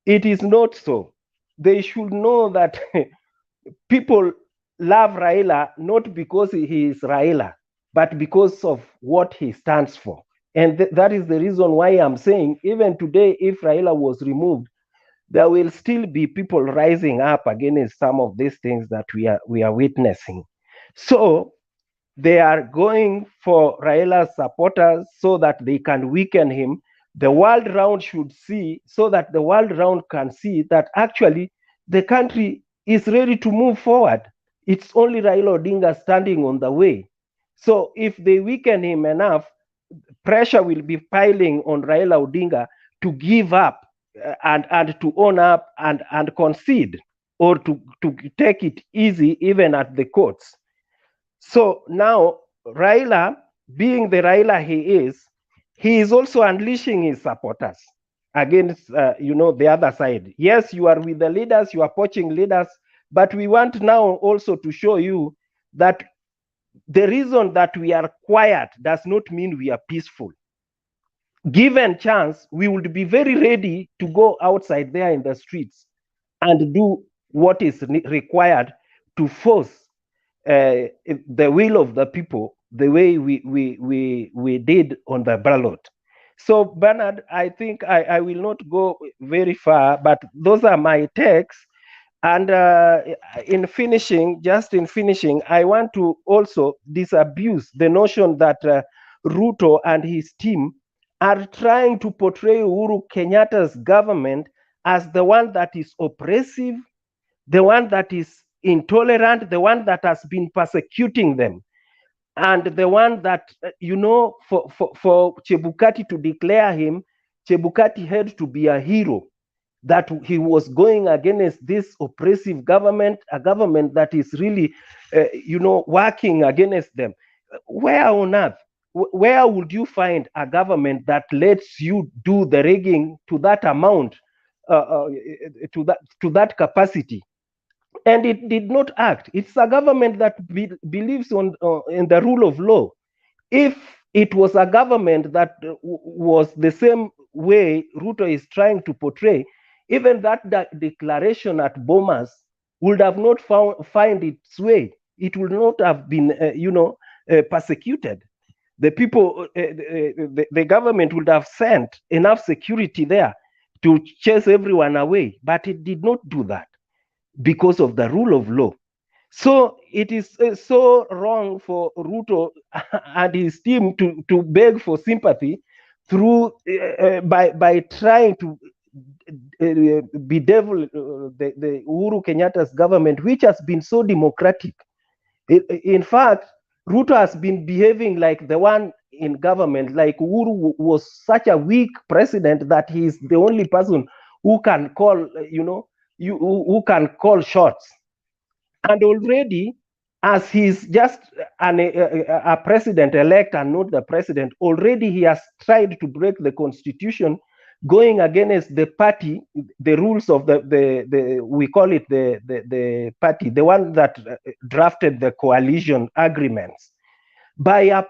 It is not so. They should know that people love Raila not because he is Raila, but because of what he stands for. And that is the reason why I'm saying, even today, if Raila was removed, there will still be people rising up against some of these things that we are witnessing. So they are going for Raila's supporters so that they can weaken him. The world round should see, so that the world round can see that actually the country is ready to move forward. It's only Raila Odinga standing on the way. So if they weaken him enough, pressure will be piling on Raila Odinga to give up and to own up and concede, or to take it easy even at the courts. So now Raila, being the Raila he is also unleashing his supporters against the other side. Yes, you are with the leaders, you are poaching leaders, but we want now also to show you that the reason that we are quiet does not mean we are peaceful. Given chance, we would be very ready to go outside there in the streets and do what is required to force the will of the people the way we did on the ballot. So Bernard, I think I will not go very far, but those are my takes. And in finishing, I want to also disabuse the notion that Ruto and his team are trying to portray Uhuru Kenyatta's government as the one that is oppressive, the one that is intolerant, the one that has been persecuting them, and the one that, for Chebukati to declare him, Chebukati had to be a hero, that he was going against this oppressive government, a government that is really, working against them. Where on earth, where would you find a government that lets you do the rigging to that amount, to that capacity? And it did not act. It's a government that believes in the rule of law. If it was a government that was the same way Ruto is trying to portray, even that declaration at Bomas would have not find its way. It would not have been, persecuted. The people, the government would have sent enough security there to chase everyone away, but it did not do that because of the rule of law. So it is so wrong for Ruto and his team to beg for sympathy through by trying to bedevil the Uhuru Kenyatta's government, which has been so democratic. In fact, Ruto has been behaving like the one in government, like Uhuru was such a weak president that he is the only person who can call, who can call shots. And already, as he's just a president-elect and not the president, already he has tried to break the constitution, going against the party, the rules of we call it the party, the one that drafted the coalition agreements, by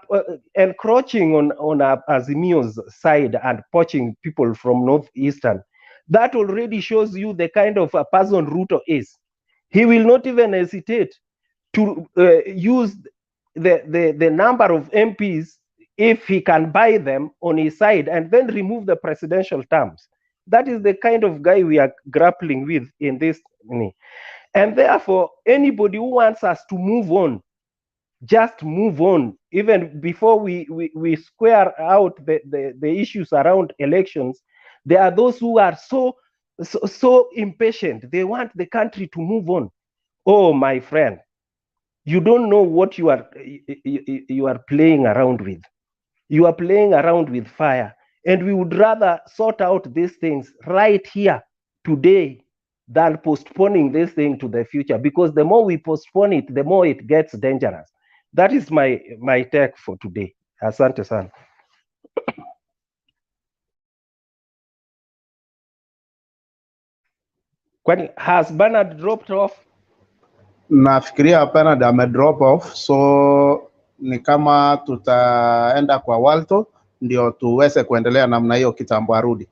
encroaching on Azimio's side and poaching people from Northeastern. That already shows you the kind of a person Ruto is. He will not even hesitate to use the number of MPs if he can buy them on his side and then remove the presidential terms. That is the kind of guy we are grappling with in this. And therefore, anybody who wants us to move on, just move on, even before we square out the issues around elections. There are those who are so impatient. They want the country to move on. Oh, my friend, you don't know what you are playing around with. You are playing around with fire. And we would rather sort out these things right here, today, than postponing this thing to the future. Because the more we postpone it, the more it gets dangerous. That is my take for today. Asante sana. Kwani has Bernard dropped off? Nafikiria Bernard ame drop off, so ni kama tutaenda kwa Walto ndio tuweze kuendelea namna hiyo kitambo arudi.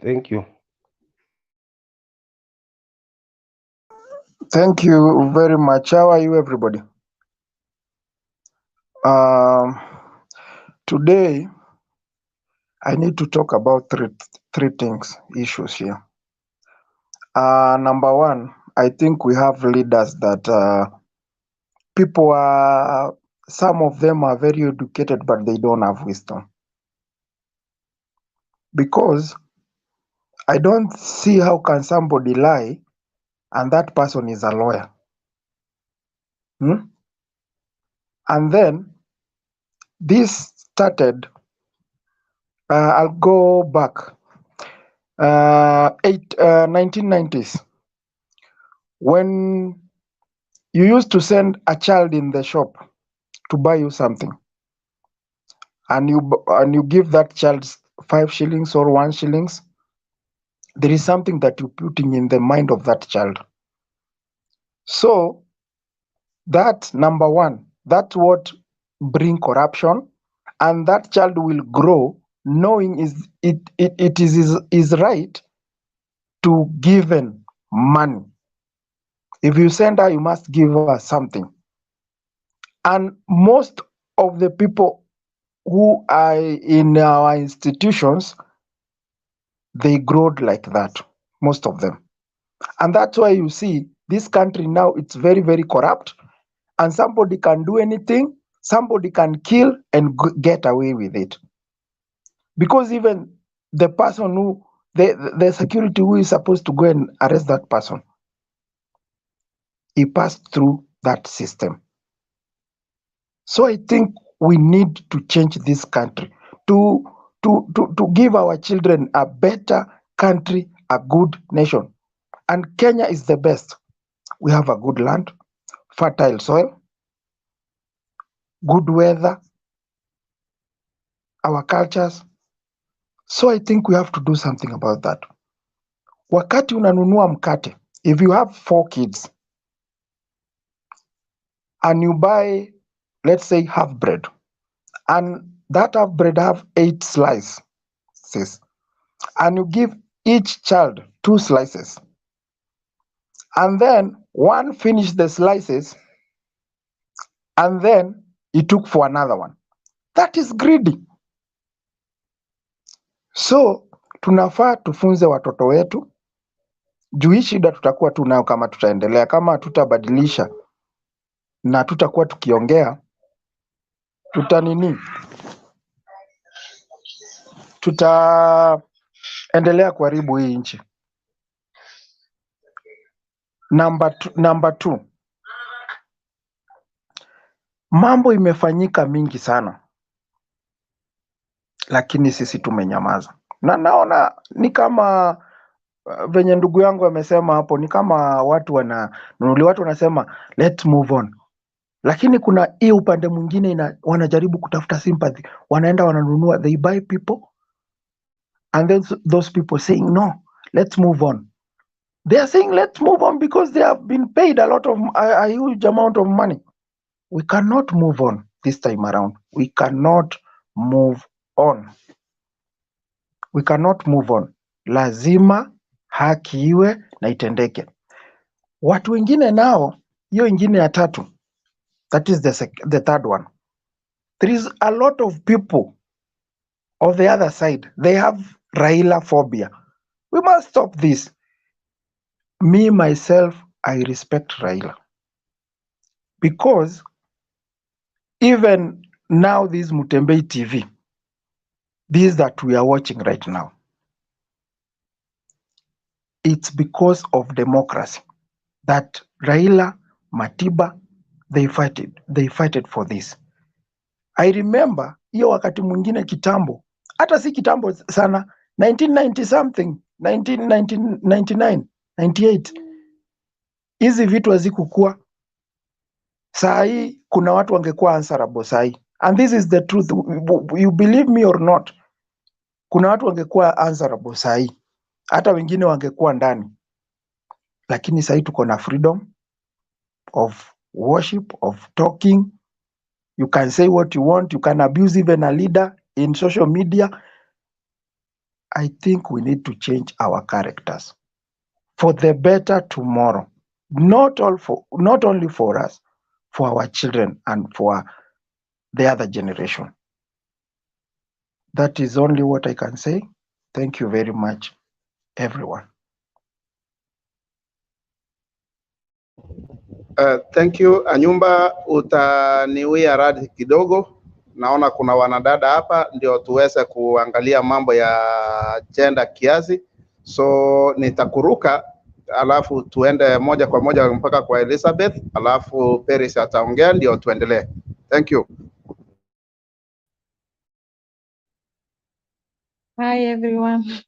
Thank you. Thank you very much. How are you, everybody? Today, I need to talk about three issues here. Number one, I think we have leaders that some of them are very educated, but they don't have wisdom. Because I don't see how can somebody lie and that person is a lawyer. And then this started, I'll go back, 1990s, when you used to send a child in the shop to buy you something, and you give that child 5 shillings or 1 shillings. There is something that you're putting in the mind of that child. So that, number one, that's what bring corruption, and that child will grow knowing it is his right to given money. If you send her, you must give her something. And most of the people who are in our institutions, they growed like that, most of them. And that's why you see this country now, it's very, very corrupt. And somebody can do anything, somebody can kill and get away with it. Because even the person who, the security who is supposed to go and arrest that person, he passed through that system. So I think we need to change this country to give our children a better country, a good nation. And Kenya is the best. We have a good land, fertile soil, good weather, our cultures. So I think we have to do something about that. Wakati unanunua mkate, if you have 4 kids and you buy, let's say, half bread, and that half bread have 8 slices, and you give each child 2 slices, and then one finished the slices, and then he took for another one. That is greedy. So tunafaa tufunze watoto wetu juu hii shida tutakuwa tu nayo kama tutaendelea, kama hatutabadilisha na tutakuwa tukiongea, tutaendelea kuharibu hii nchi. Number 2, mambo imefanyika mingi sana, lakini sisi tumenyamaza, na naona ni kama venye ndugu yangu amesema hapo, ni kama watu wanasema let's move on, lakini kuna hii upande mwingine wanajaribu kutafuta sympathy, wanaenda wananunua, they buy people and then those people saying no, let's move on. They are saying let's move on because they have been paid a huge amount of money. We cannot move on this time around. We cannot move on. We cannot move on. Lazima haki iwe na itendeke. Watu wengine nao, hiyo ingine ya tatu, that is the third one. There is a lot of people of the other side. They have Raila phobia. We must stop this. Me, myself, I respect Raila. Because even now, this Mutembei TV, this that we are watching right now, it's because of democracy that Raila, Matiba, they fighted for this. I remember hiyo wakati mwingine kitambo, hata si kitambo sana, 1990 something, 1999, 98, hizi vitu hazikukua. Saa hii kuna watu wangekuwa answerable saa hii. And this is the truth, you believe me or not, kuna watu wangekuwa answerable saa hii, hata wengine wangekuwa ndani. Lakini saa hii tuko na freedom of worship, of talking. You can say what you want, you can abuse even a leader in social media. I think we need to change our characters for the better tomorrow, not only for us, for our children and for the other generation. That is only what I can say. Thank you very much, everyone. Thank you. Anyumba, utaniwia radhi kidogo. Naona kuna wanadada hapa ndio tuweze kuangalia mambo ya gender kiasi. So nitakuruka alafu tuende moja kwa moja mpaka kwa Elizabeth, alafu Paris ataongea ndio tuendelee. Thank you. Hi everyone.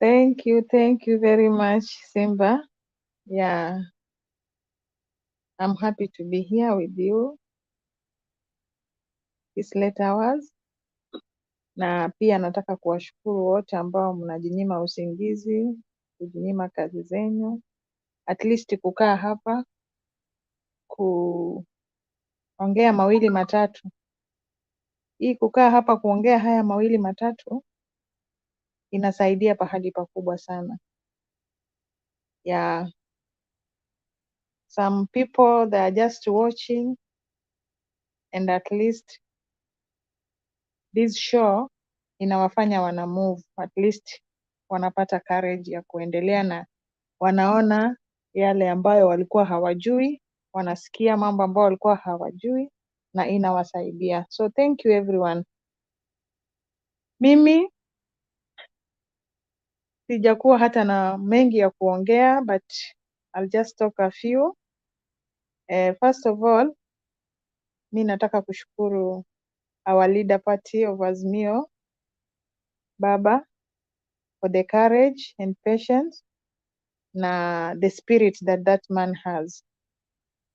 Thank you very much, Simba. Yeah, I'm happy to be here with you this late hours. Na pia nataka kuwashukuru wote ambao mnajinyima usingizi, kujinyima kazi zenyu, at least kukaa hapa kuongea mawili matatu. Hii kukaa hapa kuongea haya mawili matatu inasaidia pahali pakubwa sana. Yeah, some people they are just watching, and at least this show inawafanya wana move, at least wanapata courage ya kuendelea na wanaona yale ambayo walikuwa hawajui, wanasikia mambo ambayo walikuwa hawajui na inawasaidia. So thank you everyone. Mimi sijakuwa hata na mengi ya kuongea, but I'll just talk a few. First of all, mi nataka kushukuru our leader party of Azimio, Baba, for the courage and patience na the spirit that man has.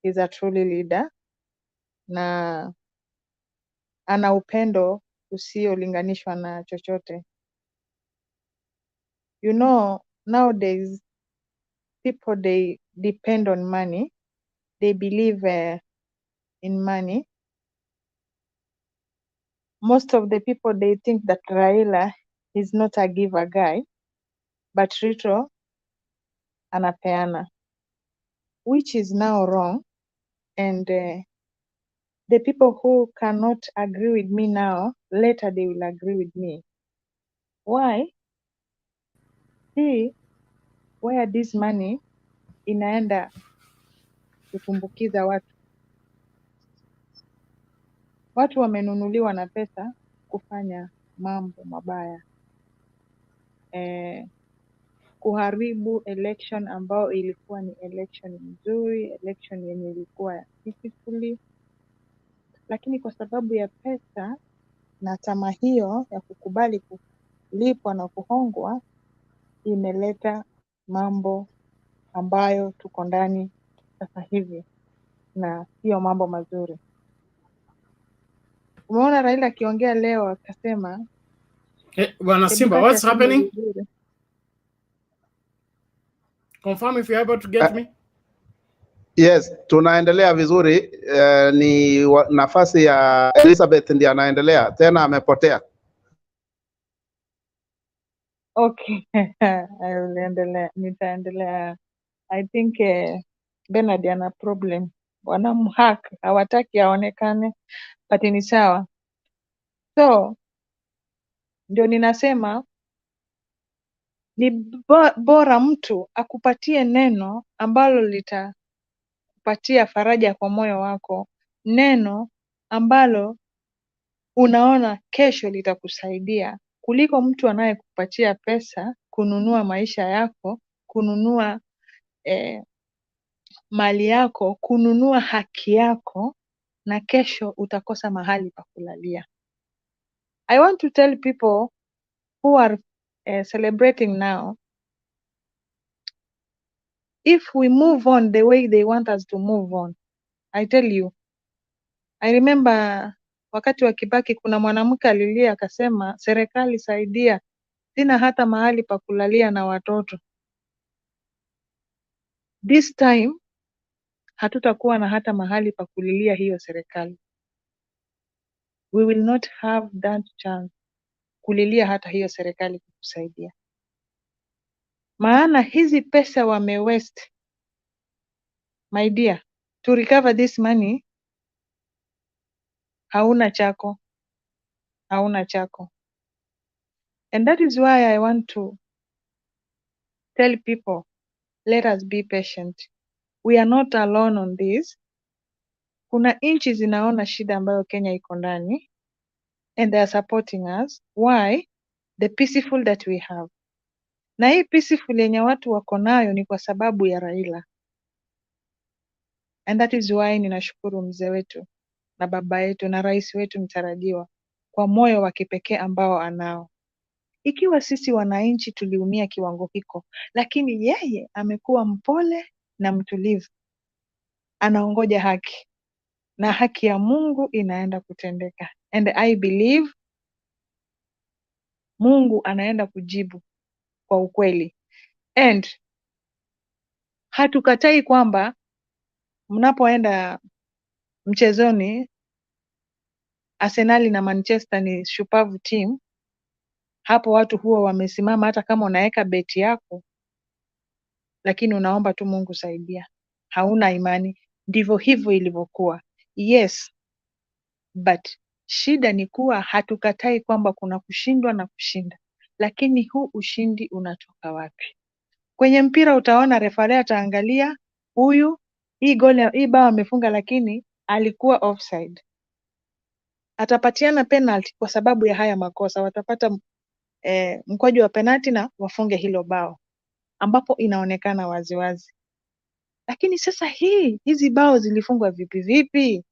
He's a truly leader na ana upendo usiolinganishwa na chochote. You know, nowadays people they depend on money. They believe in money. Most of the people they think that Raila is not a giver guy, but Ruto anapeana, which is now wrong. And the people who cannot agree with me now, later they will agree with me. Why? See where this money inaenda kutumbukiza watu. Watu wamenunuliwa na pesa kufanya mambo mabaya. Kuharibu election ambao ilikuwa ni election nzuri, election yenye ilikuwa peacefully, lakini kwa sababu ya pesa na tamaa hiyo ya kukubali kulipwa na kuhongwa, imeleta mambo ambayo tuko ndani sasa hivi, na sio mambo mazuri. Umeona Raila akiongea leo akasema, Bwana Simba, what's happening? Confirm if you're able to get me. Yes, tunaendelea vizuri. Ni nafasi ya Elizabeth ndiye anaendelea tena, amepotea. Okay. Nitaendelea. I think Bernard ana problem. Wanamhack, hawataki aonekane, but ni sawa. So, ndio ninasema ni bora mtu akupatie neno ambalo litakupatia faraja kwa moyo wako, neno ambalo unaona kesho litakusaidia, kuliko mtu anayekupatia pesa kununua maisha yako, kununua mali yako, kununua haki yako, na kesho utakosa mahali pa kulalia. I want to tell people who are celebrating now, if we move on the way they want us to move on, I tell you, I remember wakati wa Kibaki kuna mwanamke alilia akasema, serikali saidia, sina hata mahali pa kulalia na watoto. This time hatutakuwa na hata mahali pa kulilia hiyo serikali. We will not have that chance kulilia hata hiyo serikali kukusaidia. Maana hizi pesa wame waste. My dear, to recover this money, hauna chako. Hauna chako. And that is why I want to tell people, let us be patient. We are not alone on this. Kuna nchi zinaona shida ambayo Kenya iko ndani, and they are supporting us. Why? The peaceful that we have. Na hii peaceful yenye watu wako nayo ni kwa sababu ya Raila. And that is why ninashukuru mzee wetu na baba yetu na rais wetu mtarajiwa kwa moyo wa kipekee ambao anao. Ikiwa sisi wananchi tuliumia kiwango hiko, lakini yeye amekuwa mpole na mtulivu. Anaongoja haki, na haki ya Mungu inaenda kutendeka. And I believe Mungu anaenda kujibu kwa ukweli. And hatukatai kwamba mnapoenda mchezoni, Arsenal na Manchester ni shupavu team, hapo watu huwa wamesimama hata kama unaweka beti yako. lakini unaomba tu Mungu saidia, hauna imani. Ndivyo hivyo ilivyokuwa. Yes, but shida ni kuwa hatukatai kwamba kuna kushindwa na kushinda, lakini huu ushindi unatoka wapi? Kwenye mpira utaona refari ataangalia huyu, hii bao amefunga lakini alikuwa offside, atapatiana penalty kwa sababu ya haya makosa, watapata mkwaju wa penalty na wafunge hilo bao, ambapo inaonekana waziwazi. Lakini sasa hizi bao zilifungwa vipi?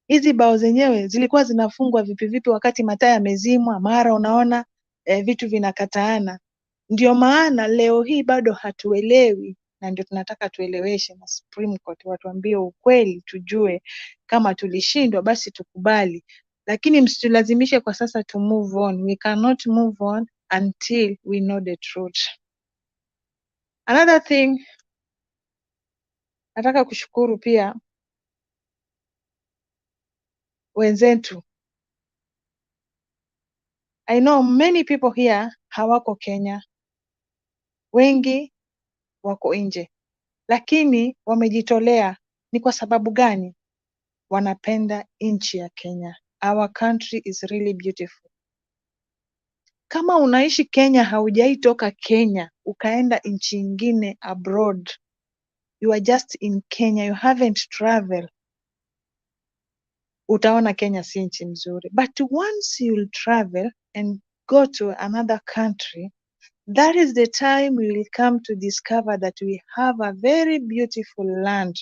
Hizi bao zenyewe zilikuwa zinafungwa vipi wakati mataa yamezimwa, mara unaona vitu vinakataana. Ndio maana leo hii bado hatuelewi, na ndio tunataka tueleweshe na Supreme Court watuambie ukweli, tujue kama tulishindwa basi tukubali, lakini msitulazimishe kwa sasa to move on. We cannot move on until we know the truth. Another thing, nataka kushukuru pia wenzetu. I know many people here hawako Kenya, wengi wako nje, lakini wamejitolea. Ni kwa sababu gani? Wanapenda nchi ya Kenya. Our country is really beautiful. Kama unaishi Kenya, haujaitoka Kenya ukaenda nchi nyingine abroad, you are just in Kenya, you haven't traveled, utaona Kenya si nchi mzuri. But once you will travel and go to another country, that is the time we will come to discover that we have a very beautiful land,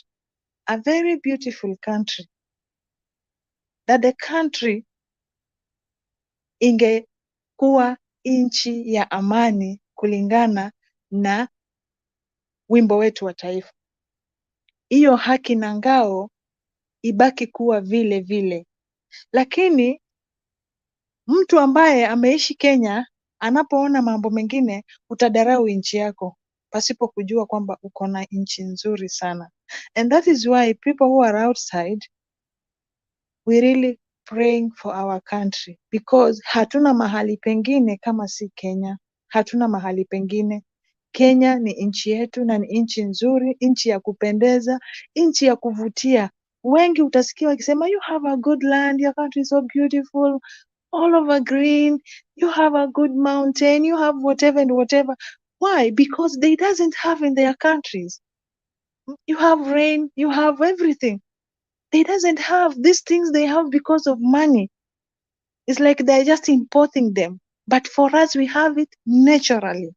a very beautiful country, that the country ingekuwa nchi ya amani kulingana na wimbo wetu wa taifa. Hiyo haki na ngao ibaki kuwa vile vile. Lakini mtu ambaye ameishi Kenya anapoona mambo mengine, utadarau nchi yako pasipo kujua kwamba uko na nchi nzuri sana. And that is why people who are outside, we really praying for our country, because hatuna mahali pengine kama si Kenya. Hatuna mahali pengine. Kenya ni nchi yetu na ni nchi nzuri, nchi ya kupendeza, nchi ya kuvutia. Wengi utasikia wakisema you have a good land, your country is so beautiful, all over green, you have a good mountain, you have whatever and whatever. Why? Because they doesn't have in their countries. You have rain, you have everything. They doesn't have these things. They have because of money. It's like they're just importing them. But for us, we have it naturally.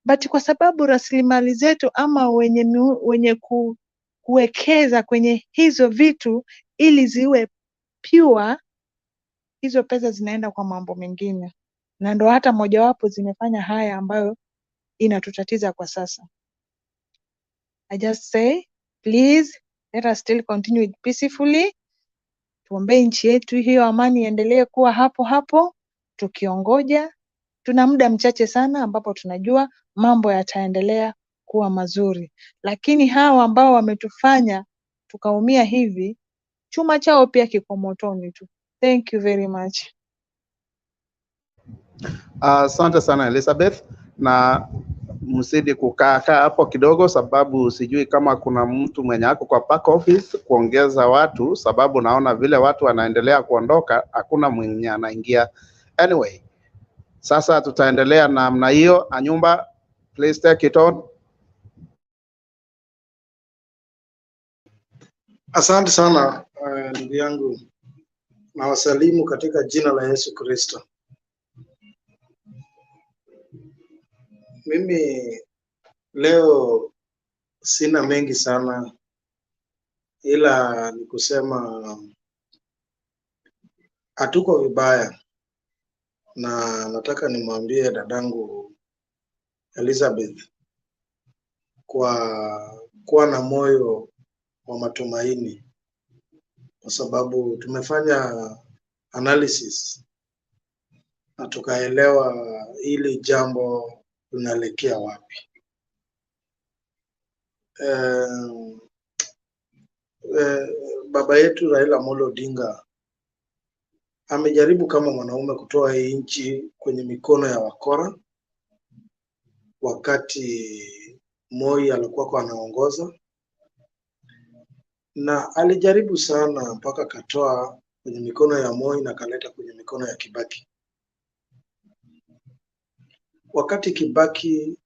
But kwa sababu rasilimali zetu ama wenye kuwekeza kwenye hizo vitu ili ziwe pure, hizo pesa zinaenda kwa mambo mengine, na ndo hata mojawapo zimefanya haya ambayo inatutatiza kwa sasa. I just say, please, let us still continue it peacefully. Tuombee nchi yetu hiyo amani iendelee kuwa hapo hapo, tukiongoja. Tuna muda mchache sana ambapo tunajua mambo yataendelea kuwa mazuri, lakini hawa ambao wametufanya tukaumia hivi, chuma chao pia kiko motoni tu. Thank you very much. Asante sana Elizabeth, na msidi kukaa hapo kidogo, sababu sijui kama kuna mtu mwenye ako kwa back office kuongeza watu, sababu naona vile watu wanaendelea kuondoka, hakuna mwenye anaingia. Anyway, sasa tutaendelea namna hiyo. Anyumba, please take it on. Asante sana ndugu yangu, na wasalimu katika jina la Yesu Kristo. Mimi leo sina mengi sana, ila ni kusema hatuko vibaya, na nataka nimwambie dadangu Elizabeth kuwa na moyo wa matumaini, kwa sababu tumefanya analysis na tukaelewa hili jambo linaelekea wapi. Baba yetu Raila Amolo Odinga amejaribu kama mwanaume kutoa hii nchi kwenye mikono ya wakora, wakati Moi alikuwa anaongoza, na alijaribu sana mpaka akatoa kwenye mikono ya Moi na kaleta kwenye mikono ya Kibaki. Wakati Kibaki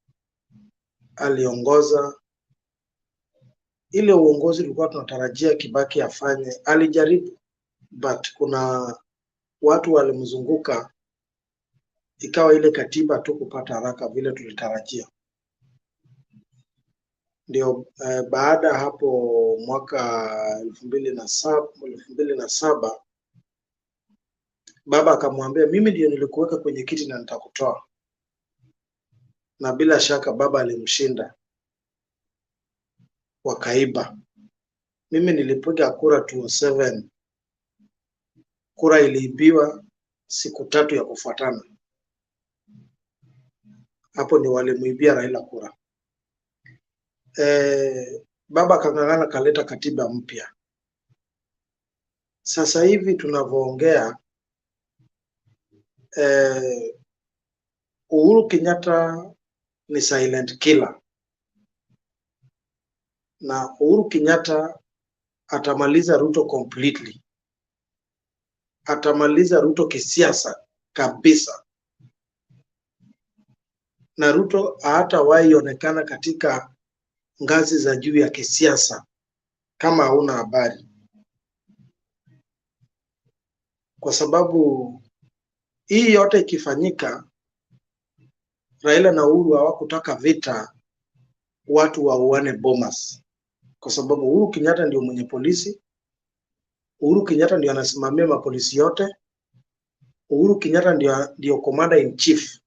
aliongoza, ile uongozi tulikuwa tunatarajia Kibaki afanye, alijaribu, but kuna watu walimzunguka, ikawa ile katiba tu kupata haraka vile tulitarajia. Ndio baada hapo mwaka 2007 baba akamwambia, mimi ndio nilikuweka kwenye kiti na nitakutoa. Na bila shaka baba alimshinda, wakaiba. Mimi nilipiga kura 2007, kura iliibiwa siku 3 ya kufuatana. Hapo ni walimuibia Raila kura. Baba kang'ang'ana kaleta katiba mpya. Sasa hivi tunavyoongea, Uhuru Kenyatta ni silent killer, na Uhuru Kenyatta atamaliza Ruto completely, atamaliza Ruto kisiasa kabisa, na Ruto hatawahi onekana katika ngazi za juu ya kisiasa kama hauna habari, kwa sababu hii yote ikifanyika, Raila na Uhuru hawakutaka vita, watu wauane Bomas, kwa sababu Uhuru Kenyatta ndio mwenye polisi, Uhuru Kenyatta ndio anasimamia mapolisi yote, Uhuru Kenyatta ndio commander in chief.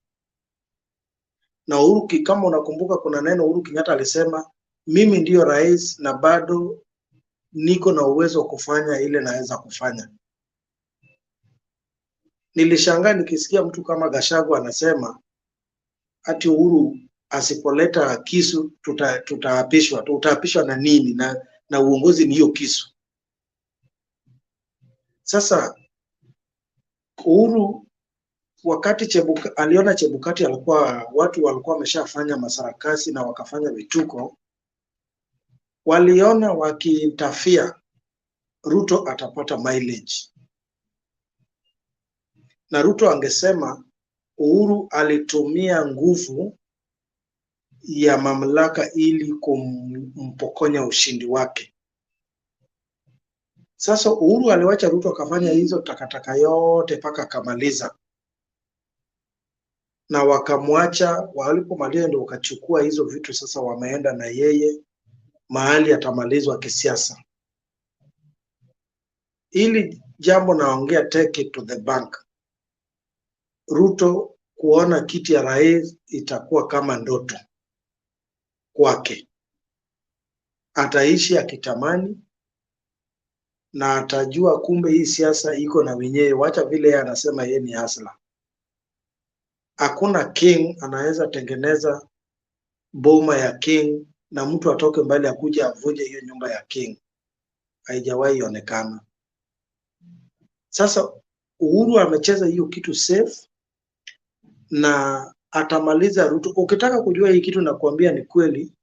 Na Uhuru, kama unakumbuka, kuna neno Uhuru Kenyatta alisema, mimi ndio rais na bado niko na uwezo wa kufanya ile naweza kufanya. Nilishangaa nikisikia mtu kama Gachagua anasema ati Uhuru asipoleta kisu tutaapishwa. Tutaapishwa na nini? Na uongozi ni hiyo kisu. Sasa Uhuru wakati aliona Chebukati watu walikuwa wameshafanya masarakasi na wakafanya vituko, waliona wakiintafia Ruto atapata mileage. Na Ruto angesema Uhuru alitumia nguvu ya mamlaka ili kumpokonya ushindi wake. Sasa Uhuru aliwacha Ruto akafanya hizo takataka yote mpaka akamaliza, na wakamwacha. Walipomaliza ndio wakachukua hizo vitu, sasa wameenda na yeye mahali atamalizwa kisiasa. Ili jambo naongea, take it to the bank. Ruto kuona kiti ya rais itakuwa kama ndoto kwake. Ataishi akitamani na atajua kumbe hii siasa iko na wenyewe. Wacha vile yeye anasema yeye ni hasla. Hakuna king anaweza tengeneza boma ya king na mtu atoke mbali akuja avuje hiyo nyumba ya king. Haijawahi onekana. Sasa Uhuru amecheza hiyo kitu safe na atamaliza Ruto. Ukitaka kujua hii kitu nakuambia ni kweli,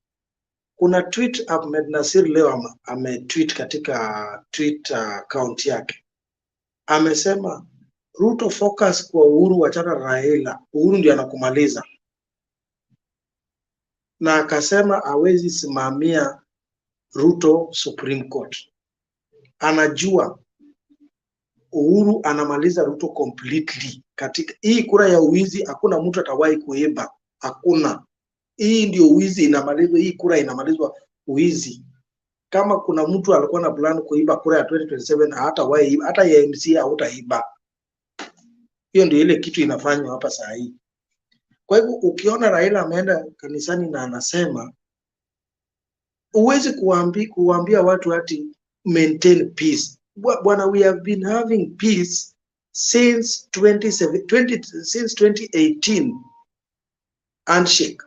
kuna tweet Ahmed Nasir leo ametweet katika tweet account yake. Amesema Ruto focus kwa Uhuru, wachana Raila. Uhuru ndiye anakumaliza. Na akasema hawezi simamia Ruto Supreme Court. Anajua Uhuru anamaliza Ruto completely. Katika hii kura ya uwizi hakuna mtu atawahi kuiba. Hakuna. Hii ndio uwizi inamalizwa, hii kura inamalizwa uwizi. Kama kuna mtu alikuwa na plan kuiba kura ya 2027 hata ya MC hautaiba. Hiyo ndio ile kitu inafanywa hapa saa hii. Kwa hivyo ukiona Raila ameenda kanisani na anasema, uwezi kuambia watu ati maintain peace. Bwana, we have been having peace since 2018 handshake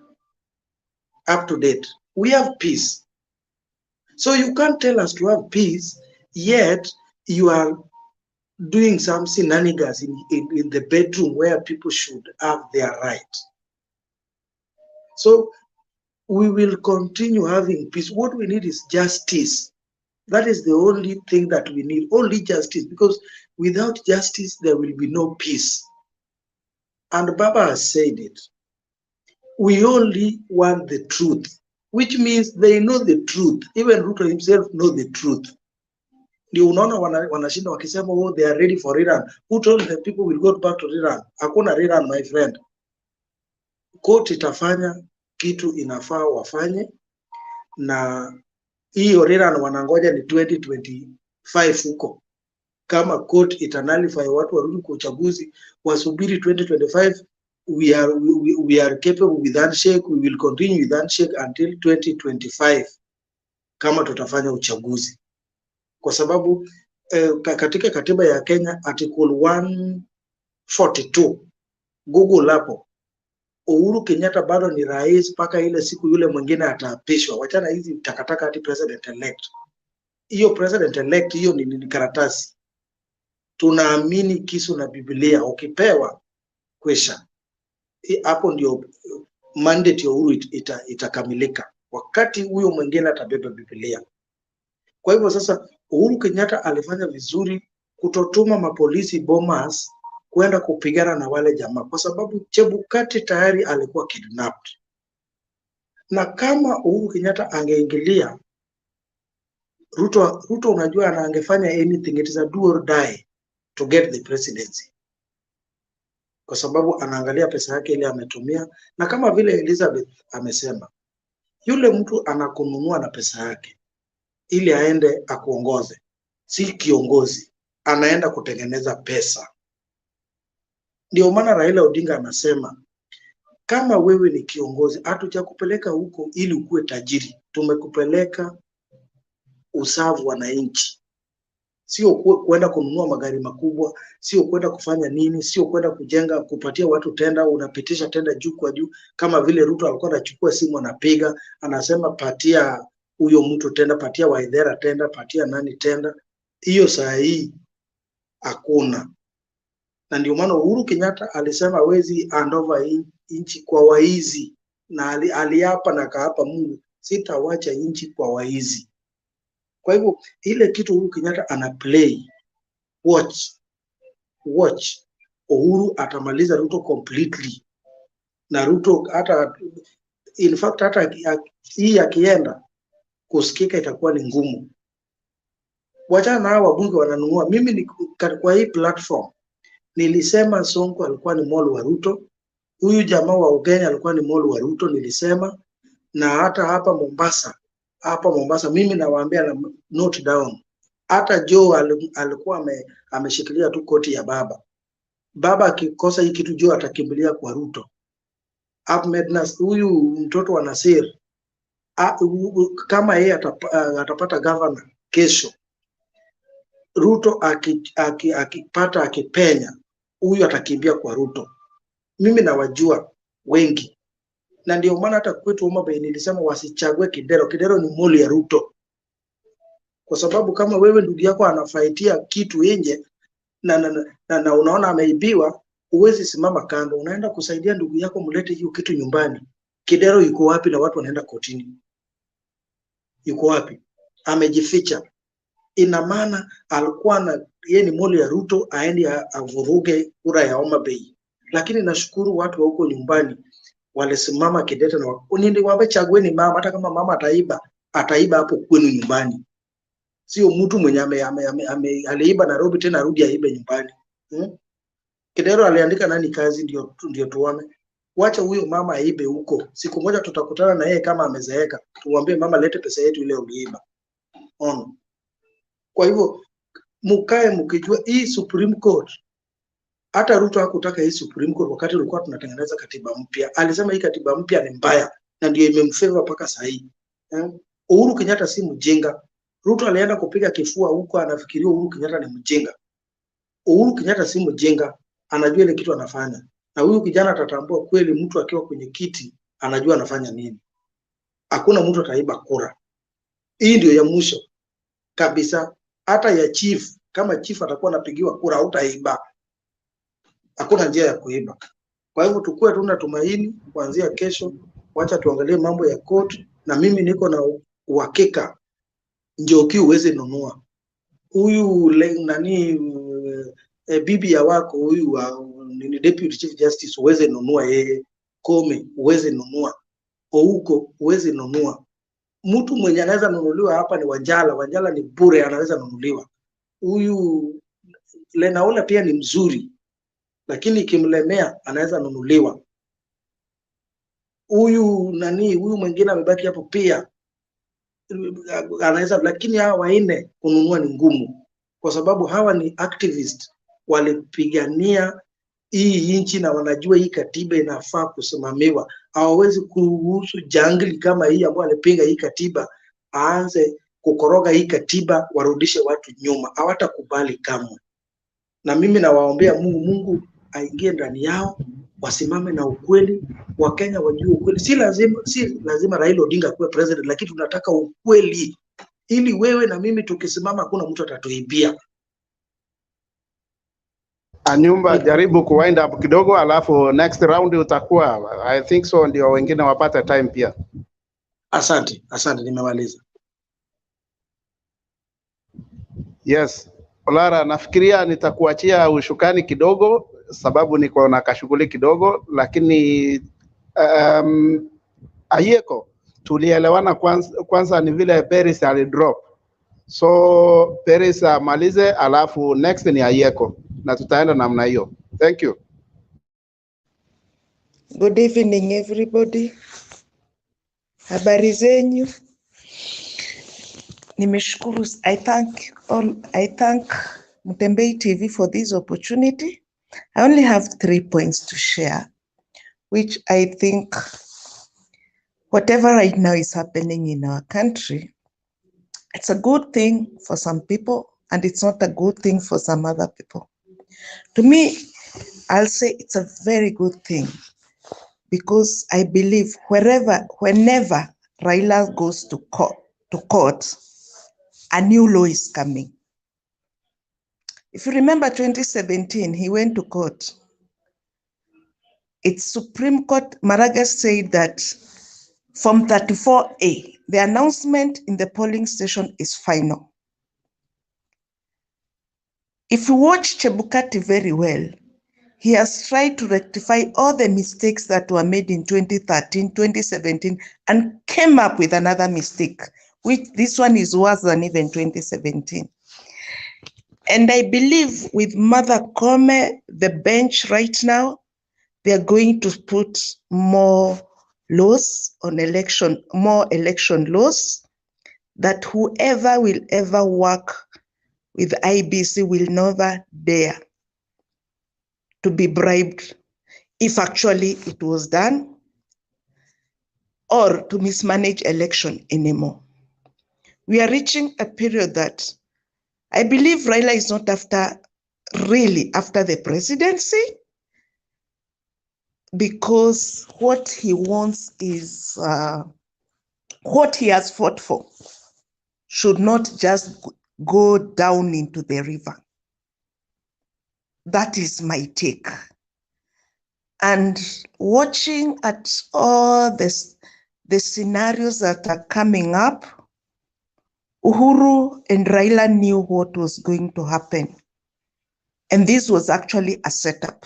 up to date. We have peace. So you can't tell us to have peace, yet you are doing some shenanigans in the bedroom where people should have their right. So we will continue having peace. What we need is justice. That is the only thing that we need, only justice, because without justice, there will be no peace. And Baba has said it. We only want the truth, which means they know the truth. Even Ruto himself knows the truth. Ndio unaona wanashinda wakisema, oh, they are ready for rerun. Who told the people will go back to rerun? Hakuna rerun, my friend. Court itafanya kitu inafaa wafanye, na hiyo rerun wanangoja ni 2025 huko. Kama court itanalify watu warudi kwa uchaguzi, wasubiri 2025. We are capable with handshake. We will continue with handshake until 2025 kama tutafanya uchaguzi, kwa sababu katika katiba ya Kenya article 142 Google hapo, Uhuru Kenyatta bado ni rais mpaka ile siku yule mwingine ataapishwa. Wachana hizi takataka hadi president elect. Hiyo president elect hiyo ni karatasi. Tunaamini kisu na Biblia, ukipewa kwisha. Hapo ndio mandate ya Uhuru itakamilika, wakati huyo mwingine atabeba Biblia. Kwa hivyo sasa Uhuru Kenyatta alifanya vizuri kutotuma mapolisi bombers kwenda kupigana na wale jamaa, kwa sababu Chebukati tayari alikuwa kidnapped. Na kama Uhuru Kenyatta angeingilia, Ruto unajua angefanya anything, it is a do or die to get the presidency, kwa sababu anaangalia pesa yake ile ametumia. Na kama vile Elizabeth amesema, yule mtu anakununua na pesa yake ili aende akuongoze, si kiongozi, anaenda kutengeneza pesa. Ndio maana Raila Odinga anasema, kama wewe ni kiongozi, hatujakupeleka huko ili ukue tajiri, tumekupeleka usavu wananchi. Sio kwenda kununua magari makubwa, sio kwenda kufanya nini, sio kwenda kujenga, kupatia watu tenda, unapitisha tenda juu kwa juu, kama vile Ruto alikuwa anachukua simu anapiga, anasema patia huyo mtu tenda, patia Waithera tenda, patia nani tenda. Hiyo saa hii hakuna. Na ndio maana Uhuru Kenyatta alisema hawezi hand over nchi kwa waizi, na aliapa na kaapa Mungu, sitawacha nchi kwa waizi. Kwa hivyo ile kitu Uhuru Kenyatta ana play, watch Uhuru atamaliza Ruto completely. Na Ruto hata in fact hata hii akienda kusikika itakuwa ni ngumu. Wachana na hao wabunge wananunua. Mimi ni kwa hii platform nilisema Sonko alikuwa ni molu wa Ruto, huyu jamaa wa Ugenya alikuwa ni molu wa Ruto nilisema. Na hata hapa Mombasa mimi nawaambia na note down, hata Joe alikuwa ameshikilia tu koti ya baba akikosa hii kitu Joe atakimbilia kwa Ruto. Ahmed Nas, huyu mtoto wa Nasir, kama yeye atapata governor kesho, Ruto akipata akipenya, huyu atakimbia kwa Ruto. Mimi nawajua wengi, na ndio maana hata kwetu Homa Bay nilisema wasichague Kidero. Kidero ni moli ya Ruto, kwa sababu kama wewe ndugu yako anafaitia kitu nje na unaona ameibiwa, uwezi simama kando, unaenda kusaidia ndugu yako mlete hiyo kitu nyumbani. Kidero yuko wapi na watu wanaenda kotini? Yuko wapi? Amejificha. Ina maana alikuwa na yeye ni moli ya Ruto, aende avuruge kura ya Homa Bay. Lakini nashukuru watu wa huko nyumbani walisimama kidete na niliwaambia chagueni mama, hata kama mama ataiba hapo kwenu nyumbani. Sio mtu mwenye aliiba Nairobi tena arudi aibe nyumbani. Kidero aliandika nani kazi ndio tuone. Wacha huyo mama aibe huko. Siku moja tutakutana na yeye kama amezeeka. Tuambie mama, lete pesa yetu ile uliiba. Kwa hivyo mkae mkijua hii Supreme Court. Hata Ruto hakutaka hii Supreme Court wakati tulikuwa tunatengeneza katiba mpya. Alisema hii katiba mpya ni mbaya na ndio imemfavor mpaka sasa hivi. Uhuru Kenyatta si mjinga. Ruto alienda kupiga kifua huko anafikiria Uhuru Kenyatta ni mjinga. Uhuru Kenyatta si mjinga, anajua ile kitu anafanya. Na huyu kijana atatambua kweli mtu akiwa kwenye kiti anajua anafanya nini. Hakuna mtu ataiba kura. Hii ndio ya mwisho kabisa. Hata ya chief, kama chief atakuwa anapigiwa kura hautaiba. Hakuna njia ya kuiba. Kwa hivyo tukue tuna tumaini kuanzia kesho wacha tuangalie mambo ya court, na mimi niko na uhakika Njoki uweze nunua huyu nani bibi ya wako huyu ni deputy chief justice, uweze nunua yeye. Kome uweze nunua, Ouko uweze nunua. Mtu mwenye anaweza nunuliwa hapa ni Wanjala. Wanjala ni bure, anaweza nunuliwa. Huyu Lenaola pia ni mzuri, lakini ikimlemea anaweza nunuliwa. Huyu nani, huyu mwingine amebaki hapo pia anaweza, lakini hawa wanne kununua ni ngumu, kwa sababu hawa ni activist, walipigania hii nchi na wanajua hii katiba inafaa kusimamiwa. Hawawezi kuruhusu jangili kama hii ambayo alipinga hii katiba aanze kukoroga hii katiba, warudishe watu nyuma. Hawatakubali kamwe, na mimi nawaombea Mungu aingie ndani yao, wasimame na ukweli. Wakenya wajue ukweli. Si lazima Raila Odinga kuwe president, lakini tunataka ukweli, ili wewe na mimi tukisimama hakuna mtu atatuibia. Anyumba, jaribu kuwind up kidogo, alafu next round utakuwa, I think so, ndio wengine wapate time pia. Asante, nimemaliza. Yes, Olara, nafikiria nitakuachia ushukani kidogo sababu niko na kashughuli kidogo, lakini Ayeko tulielewana kwanza ni vile Paris alidrop. So Paris amalize, alafu next ni Ayeko na tutaenda namna hiyo. Thank you. Good evening everybody. Habari zenyu? Nimeshukuru. I thank Mtembei TV for this opportunity. I only have 3 points to share, which I think whatever right now is happening in our country, it's a good thing for some people and it's not a good thing for some other people. To me, I'll say it's a very good thing, because I believe whenever Raila goes to court, a new law is coming. If you remember 2017, he went to court. It's Supreme Court, Maraga said that from 34A, the announcement in the polling station is final. If you watch Chebukati very well, he has tried to rectify all the mistakes that were made in 2013, 2017, and came up with another mistake, which this one is worse than even 2017. And I believe with Mother Kome, the bench right now, they're going to put more laws on election, more election laws, that whoever will ever work with IBC will never dare to be bribed, if actually it was done, or to mismanage election anymore. We are reaching a period that I believe Raila is not really after the presidency, because what he wants is what he has fought for should not just go down into the river. That is my take. And watching at all the scenarios that are coming up, Uhuru and Raila knew what was going to happen. And this was actually a setup,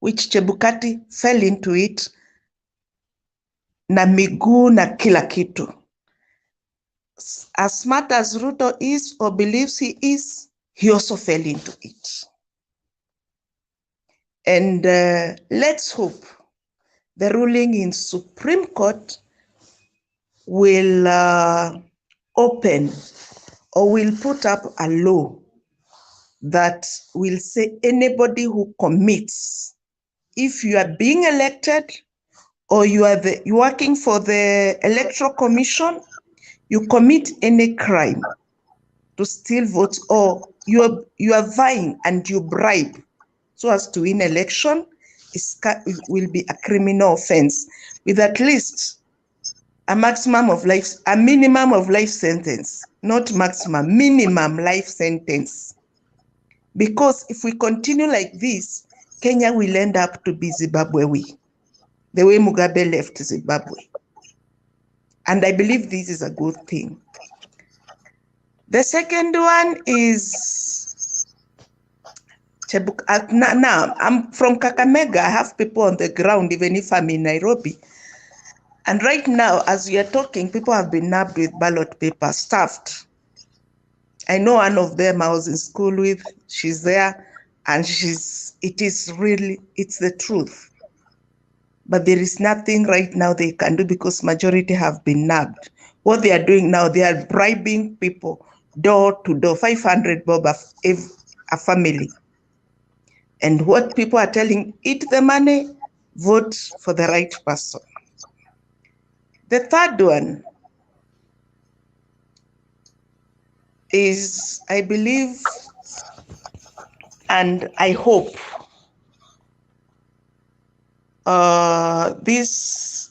which Chebukati fell into it, na miguu na kila kitu. As smart as Ruto is or believes he is, he also fell into it. And let's hope the ruling in Supreme Court will open or will put up a law that will say anybody who commits, if you are being elected or you are working for the Electoral Commission, you commit any crime to steal votes, or you are vying and you bribe so as to win election, it will be a criminal offense with at least a minimum of life sentence, not maximum, minimum life sentence. Because if we continue like this, Kenya will end up to be Zimbabwe. the way Mugabe left Zimbabwe. And I believe this is a good thing. The second one is now I'm from Kakamega. I have people on the ground, even if I'm in Nairobi. And right now, as we are talking, people have been nabbed with ballot paper, stuffed. I know one of them I was in school with. She's there, and it's the truth. But there is nothing right now they can do because majority have been nabbed. What they are doing now, they are bribing people door to door, 500 bob a family. And what people are telling, eat the money, vote for the right person. The third one is, I believe, and I hope, this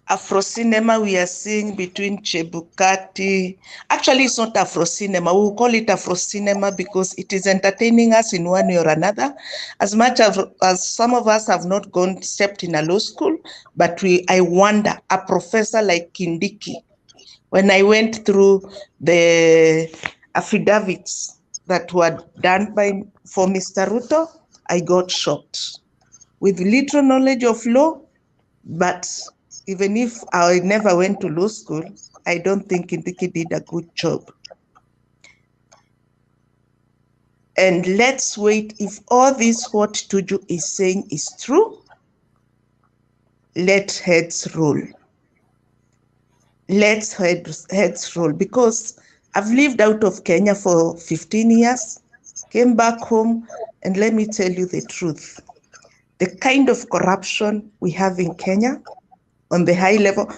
Afro cinema we are seeing between Chebukati, actually it's not Afro cinema, we'll call it Afro cinema because it is entertaining us in one way or another. As much as some of us have not stepped in a law school, but I wonder, a professor like Kindiki, when I went through the affidavits that were done for Mr. Ruto, I got shocked. With little knowledge of law, but even if I never went to law school, I don't think Kindiki did a good job. And let's wait, if all this what Tuju is saying is true, let heads roll. Let's heads roll, because I've lived out of Kenya for 15 years, came back home, and let me tell you the truth. The kind of corruption we have in Kenya on the high level,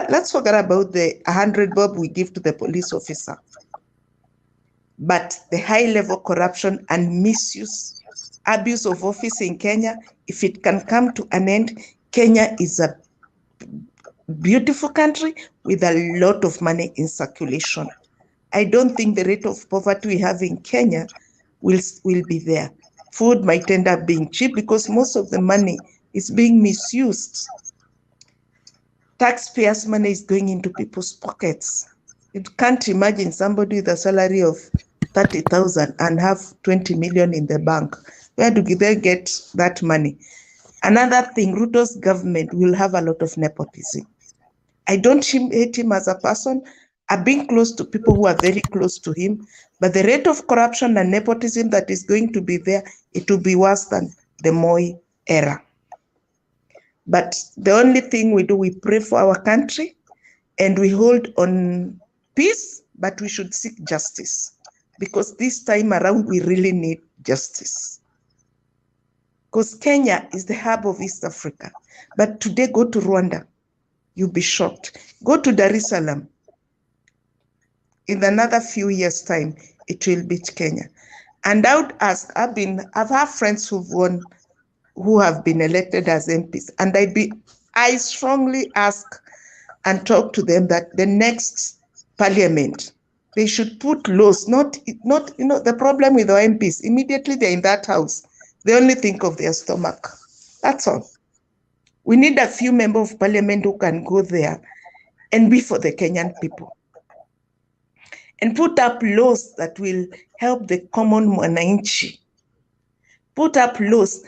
let's forget about the 100 bob we give to the police officer. But the high level corruption and misuse, abuse of office in Kenya, if it can come to an end, Kenya is a beautiful country with a lot of money in circulation. I don't think the rate of poverty we have in Kenya will be there. Food might end up being cheap because most of the money is being misused. Taxpayers' money is going into people's pockets. You can't imagine somebody with a salary of 30,000 and have 20 million in the bank. Where do they get that money? Another thing, Ruto's government will have a lot of nepotism. I don't hate him as a person. I've been close to people who are very close to him, but the rate of corruption and nepotism that is going to be there, it will be worse than the Moi era. But the only thing we do, we pray for our country and we hold on peace, but we should seek justice, because this time around we really need justice. Because Kenya is the hub of East Africa. But today, go to Rwanda, you'll be shocked. Go to Dar es Salaam. In another few years' time, it will beat Kenya. And I would ask, I've had friends who have been elected as MPs, and I strongly ask and talk to them that the next parliament, they should put laws, not the problem with our MPs, immediately they're in that house, they only think of their stomach. That's all. We need a few members of parliament who can go there and be for the Kenyan people and put up laws that will help the common mwananchi. Put up laws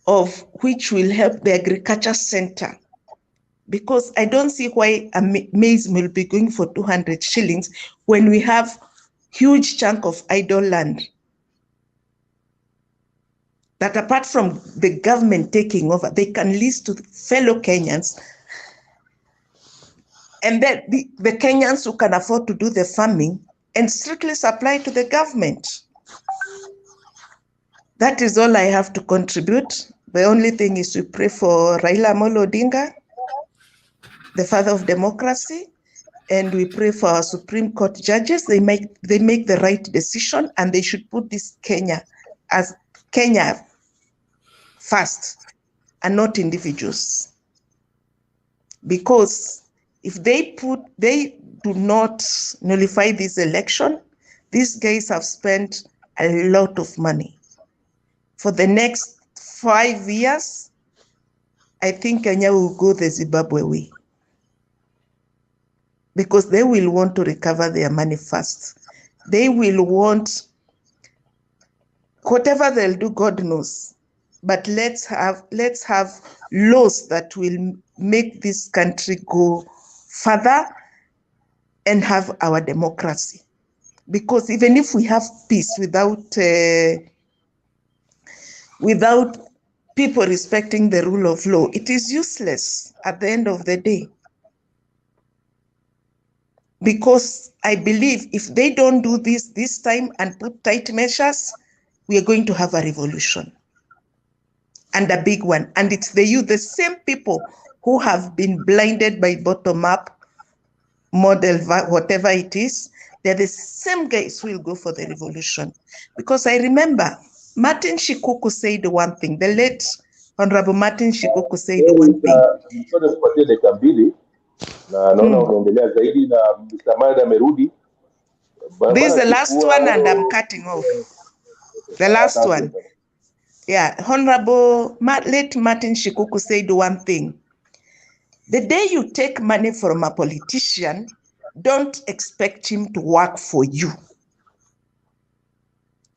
of which will help the agriculture center, because I don't see why a maize will be going for 200 shillings when we have huge chunk of idle land that, apart from the government taking over, they can lease to fellow Kenyans, and then the Kenyans who can afford to do the farming and strictly supply to the government. That is all I have to contribute. The only thing is we pray for Raila Amolo Odinga, the father of democracy, and we pray for our Supreme Court judges. They make the right decision, and they should put this Kenya first and not individuals. Because if they do not nullify this election, these guys have spent a lot of money. For the next 5 years, I think Kenya will go the Zimbabwe way, because they will want to recover their money first. They will want, whatever they'll do, God knows. But let's have laws that will make this country go further and have our democracy. Because even if we have peace without people respecting the rule of law, it is useless at the end of the day. Because I believe if they don't do this time and put tight measures, we are going to have a revolution, and a big one. And it's the youth, the same people who have been blinded by bottom-up model, whatever it is, they're the same guys who will go for the revolution. Because I remember Martin Shikuku said one thing, the late Honorable Martin Shikuku said one thing. Tupatie dakika mbili na naona unaendelea zaidi na Mr. Maida amerudi. This is the last one and I'm cutting off. The last one. Yeah, Honorable late Martin Shikuku said one thing. The day you take money from a politician, don't expect him to work for you.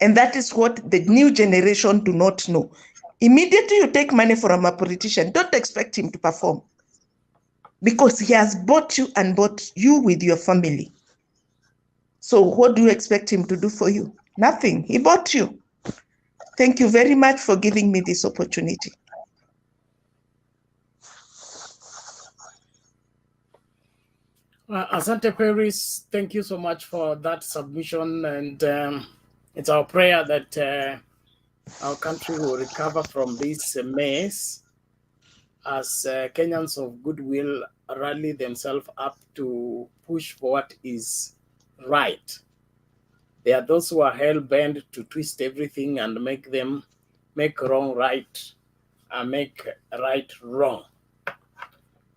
And that is what the new generation do not know. Immediately you take money from a politician, don't expect him to perform, because he has bought you and bought you with your family. So what do you expect him to do for you? Nothing. He bought you. Thank you very much for giving me this opportunity. Asante Paris, thank you so much for that submission, and it's our prayer that our country will recover from this mess as Kenyans of goodwill rally themselves up to push for what is right. There are those who are hell-bent to twist everything and make wrong right and make right wrong.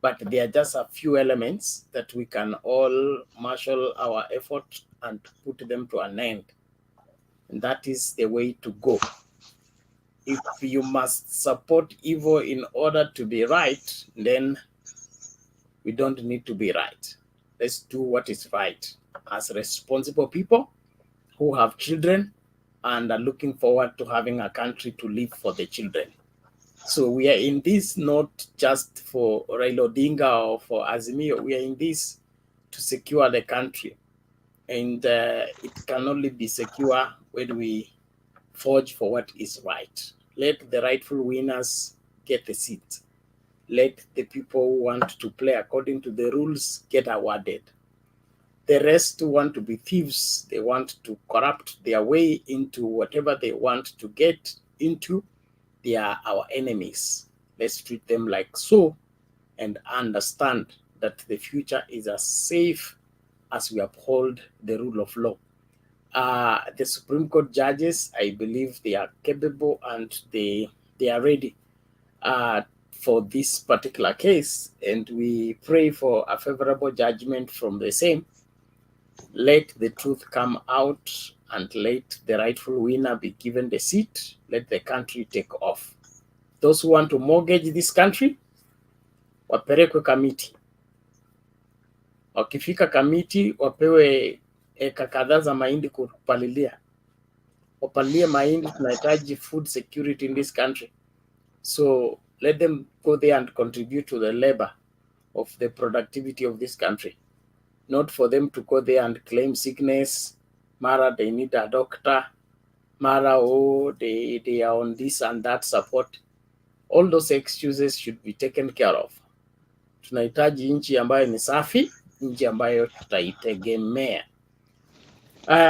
But there are just a few elements that we can all marshal our effort and put them to an end. And that is the way to go. If you must support evil in order to be right, then we don't need to be right. Let's do what is right as responsible people who have children and are looking forward to having a country to live for the children. So we are in this not just for Raila Odinga or for Azimio. We are in this to secure the country. And it can only be secure when we forge for what is right. Let the rightful winners get the seat. Let the people who want to play according to the rules get awarded. The rest who want to be thieves, they want to corrupt their way into whatever they want to get into, they are our enemies. Let's treat them like so and understand that the future is as safe as we uphold the rule of law. The Supreme Court judges, I believe they are capable and they are ready for this particular case, and we pray for a favorable judgment from the same. Let the truth come out and let the rightful winner be given the seat. Let the country take off. Those who want to mortgage this country, wapelekwe kamiti. Wakifika kamiti, wapewe eka kadhaa za mahindi kupalilia. Wapalilie mahindi, tunahitaji food security in this country. So let them go there and contribute to the labor of the productivity of this country. Not for them to go there and claim sickness. Mara, they need a doctor. Mara, oh, they are on this and that support. All those excuses should be taken care of. Tunahitaji nchi ambayo ni safi, nchi ambayo tutaitegemea.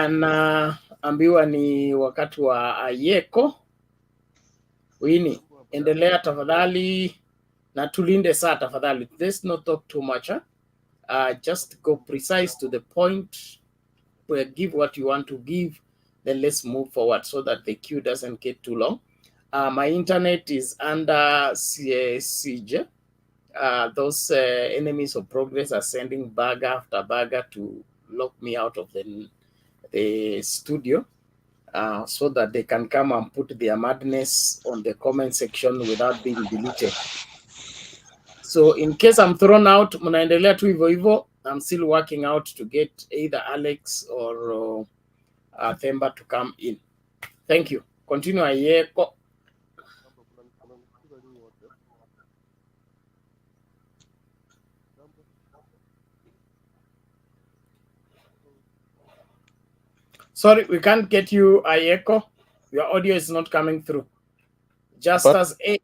Na ambiwa ni wakati wa Ayeko. Wini, endelea tafadhali na tulinde saa tafadhali. Let's not talk too much. Just go precise to the point. Give what you want to give. Then let's move forward so that the queue doesn't get too long. My internet is under siege. Those enemies of progress are sending bag after bag to lock me out of the studio so that they can come and put their madness on the comment section without being deleted. So in case I'm thrown out, mnaendelea tu hivyo hivyo. I'm still working out to get either Alex or Themba to come in. Thank you. Continue Ayeko. Sorry, we can't get you, Ayeko. Your audio is not coming through. Just But, as a...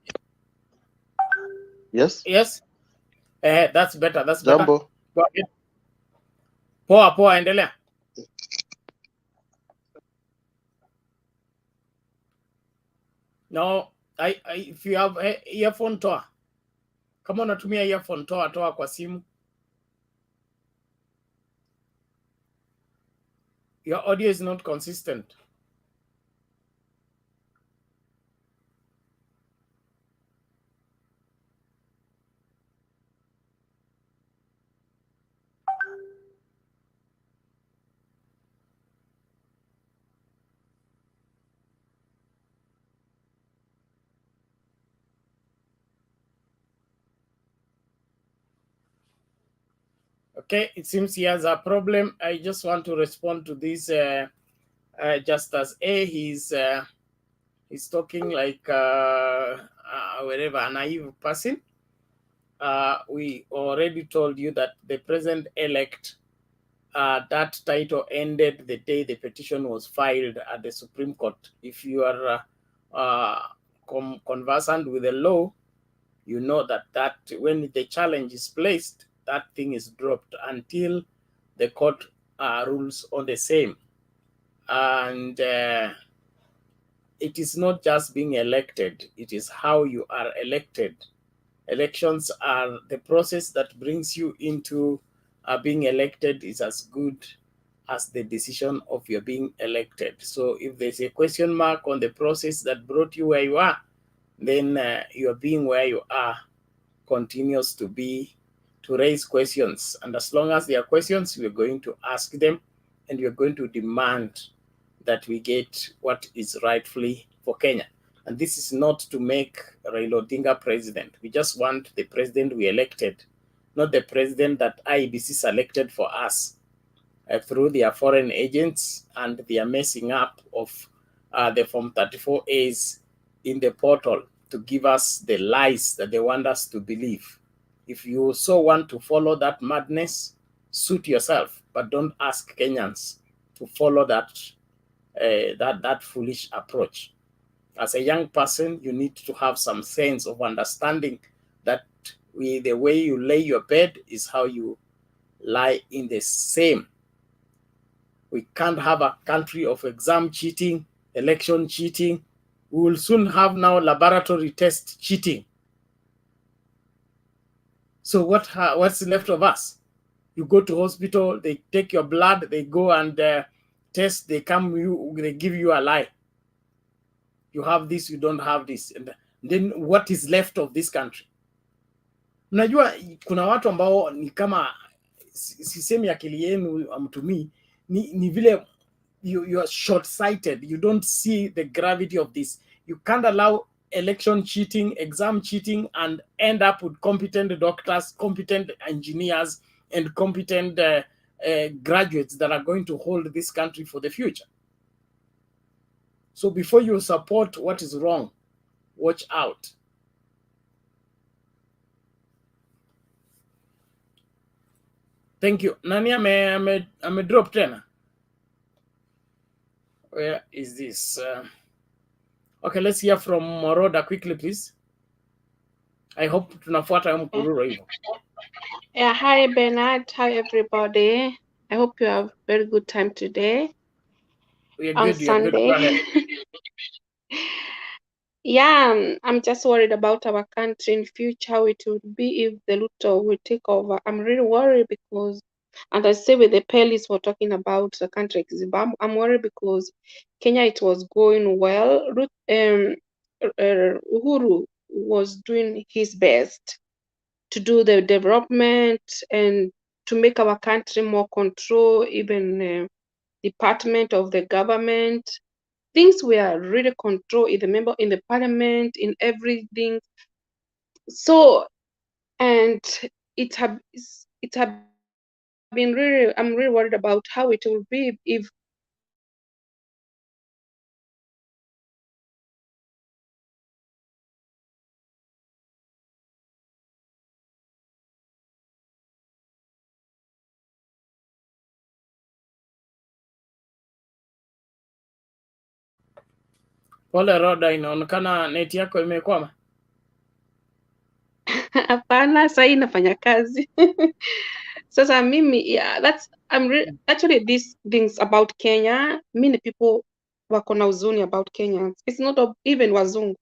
Yes? Yes? That's better, that's Jambo. better. Go ahead. Poa, endelea. No, if you have earphone, toa. Kama unatumia earphone, toa kwa simu. Your audio is not consistent. Okay, it seems he has a problem. I just want to respond to this just as he's talking like wherever a naive person. We already told you that the president-elect, that title ended the day the petition was filed at the Supreme Court. If you are conversant with the law, you know that when the challenge is placed, that thing is dropped until the court rules on the same. And it is not just being elected, it is how you are elected. Elections are the process that brings you into being elected is as good as the decision of your being elected. So if there's a question mark on the process that brought you where you are, then your being where you are continues to raise questions. And as long as there are questions, we're going to ask them and we're going to demand that we get what is rightfully for Kenya. And this is not to make Raila Odinga president. We just want the president we elected, not the president that IEBC selected for us through their foreign agents and their messing up of the Form 34As in the portal to give us the lies that they want us to believe. If you so want to follow that madness, suit yourself, but don't ask Kenyans to follow that foolish approach. As a young person, you need to have some sense of understanding that the way you lay your bed is how you lie in the same. We can't have a country of exam cheating, election cheating. We will soon have now laboratory test cheating. So what's left of us? You go to hospital, they take your blood, they go and test, they give you a lie. You have this, you don't have this. And then what is left of this country? Mnajua kuna watu ambao ni kama sisemi akili yenu amtumii, ni vile you are short-sighted. You don't see the gravity of this. You can't allow election cheating, exam cheating, and end up with competent doctors, competent engineers, and competent graduates that are going to hold this country for the future. So before you support what is wrong, watch out. Thank you. Nani ame drop tena? Where is this? Okay, let's hear from Moroda quickly, please. I hope tunafuata mkururo hivyo. Yeah, hi Bernard, hi everybody. I hope you have a very good time today. We are on good, you're good. Go ahead. Sunday. Yeah, I'm just worried about our country in future, how it would be if the Ruto will take over. I'm really worried because, and I say with the Pelis we're talking about the country, I'm worried because Kenya, it was going well. Uhuru was doing his best to do the development and to make our country more control, even department of the government. Things were really controlled in the parliament, in everything. So and it have been really, I'm really worried about how it will be if Pole Roda, inaonekana neti yako imekwama. hapana, sasa inafanya kazi. Sasa mimi, yeah, that's actually these things about Kenya, many people wako na huzuni about Kenya. It's not even wazungu.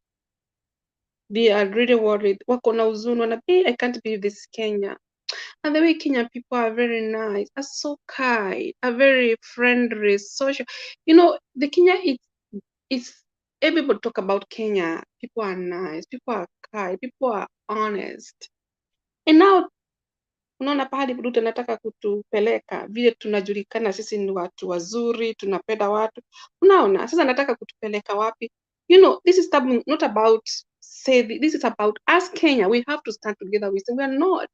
They are really worried. Wako na huzuni, I can't believe this is Kenya. And the way Kenyan people are very nice, are so kind, are very friendly, social. You know, the Kenya it's everybody talk about Kenya. People are nice, people are kind, people are honest. And now unaona pahali Ruto anataka kutupeleka, vile tunajulikana sisi ni watu wazuri, tunapenda watu. Unaona, sasa anataka kutupeleka wapi? You know, this is not about this is about us Kenya. We have to stand together. We say we are not.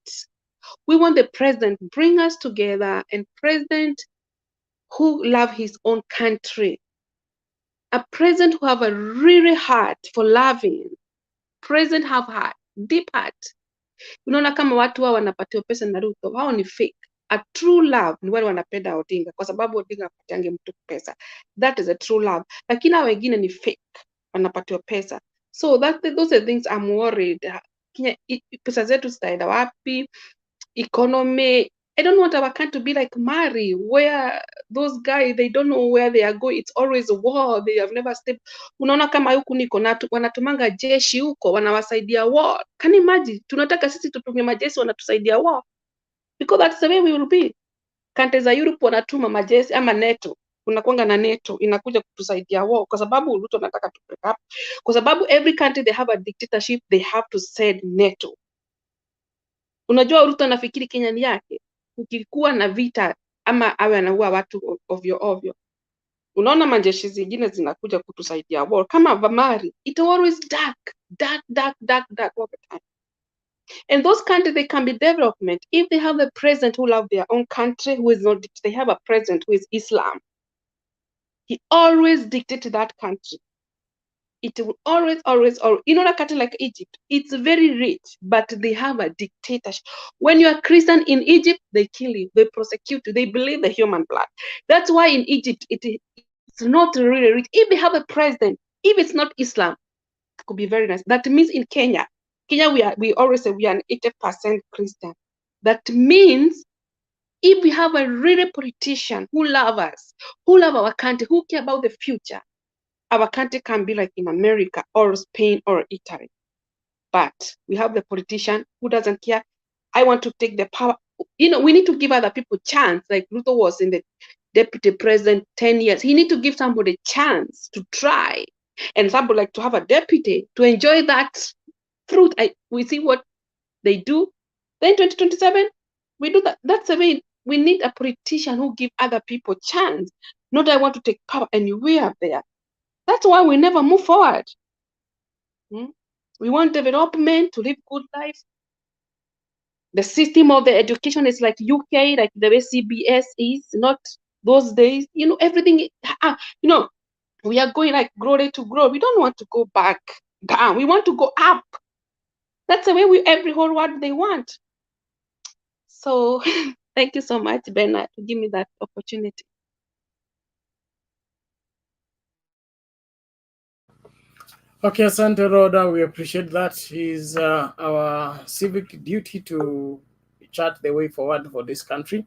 We want the president bring us together, and president who love his own country, a president who have a really heart for loving, president have heart, deep heart. Unaona kama watu hao wanapatiwa pesa na Ruto, hao ni fake. A true love ni wale wanapenda Odinga kwa sababu Odinga apatiange mtu pesa. That is a true love. Lakini hao wengine ni fake, wanapatiwa pesa. So those are things I'm worried. Pesa zetu zitaenda wapi? Economy. I don't want our country to be like Mali, where those guys, they don't know where they are going. It's always a war. They have never stepped. Unaona kama huku niko wanatumanga jeshi huko, wanawasaidia war. Can you imagine? Tunataka sisi tutumie majeshi wanatusaidia war. Because that's the way we will be. Countries za Europe wanatuma majeshi ama NATO. Unakuanga na NATO inakuja kutusaidia war kwa sababu Ruto anataka tu break up. Kwa sababu every country they have a dictatorship, they have to send NATO. Unajua Ruto anafikiri Kenya ni yake. Ukikuwa na vita ama awe anaua watu ovyo ovyo, unaona majeshi zingine zinakuja kutusaidia war kama Vamari. It always dark all the time. And those countries, they can be development if they have a president who love their own country, who is not. They have a president who is Islam. He always dictates that country. It will always, you know, a country like Egypt, it's very rich, but they have a dictatorship. When you are Christian in Egypt, they kill you, they prosecute you, they believe the human blood. That's why in Egypt, it's not really rich. If they have a president, if it's not Islam, it could be very nice. That means in Kenya, we always say we are an 80% Christian. That means if we have a really politician who love us, who love our country, who care about the future, our country can be like in America or Spain or Italy. But we have the politician who doesn't care. I want to take the power. You know, we need to give other people chance. Like Ruto was in the deputy president 10 years. He need to give somebody a chance to try. And somebody like to have a deputy to enjoy that fruit. We see what they do. Then 2027, we do that. That's the way we need a politician who give other people chance. Not I want to take power and we are there. That's why we never move forward. We want development to live good life. The system of the education is like UK, like the way CBS is, not those days. You know, everything, you know, we are going like glory to glory. We don't want to go back down. We want to go up. That's the way every whole world they want. So thank you so much, Bernard, to give me that opportunity. Okay, Asante Roda, we appreciate that. It's our civic duty to chart the way forward for this country.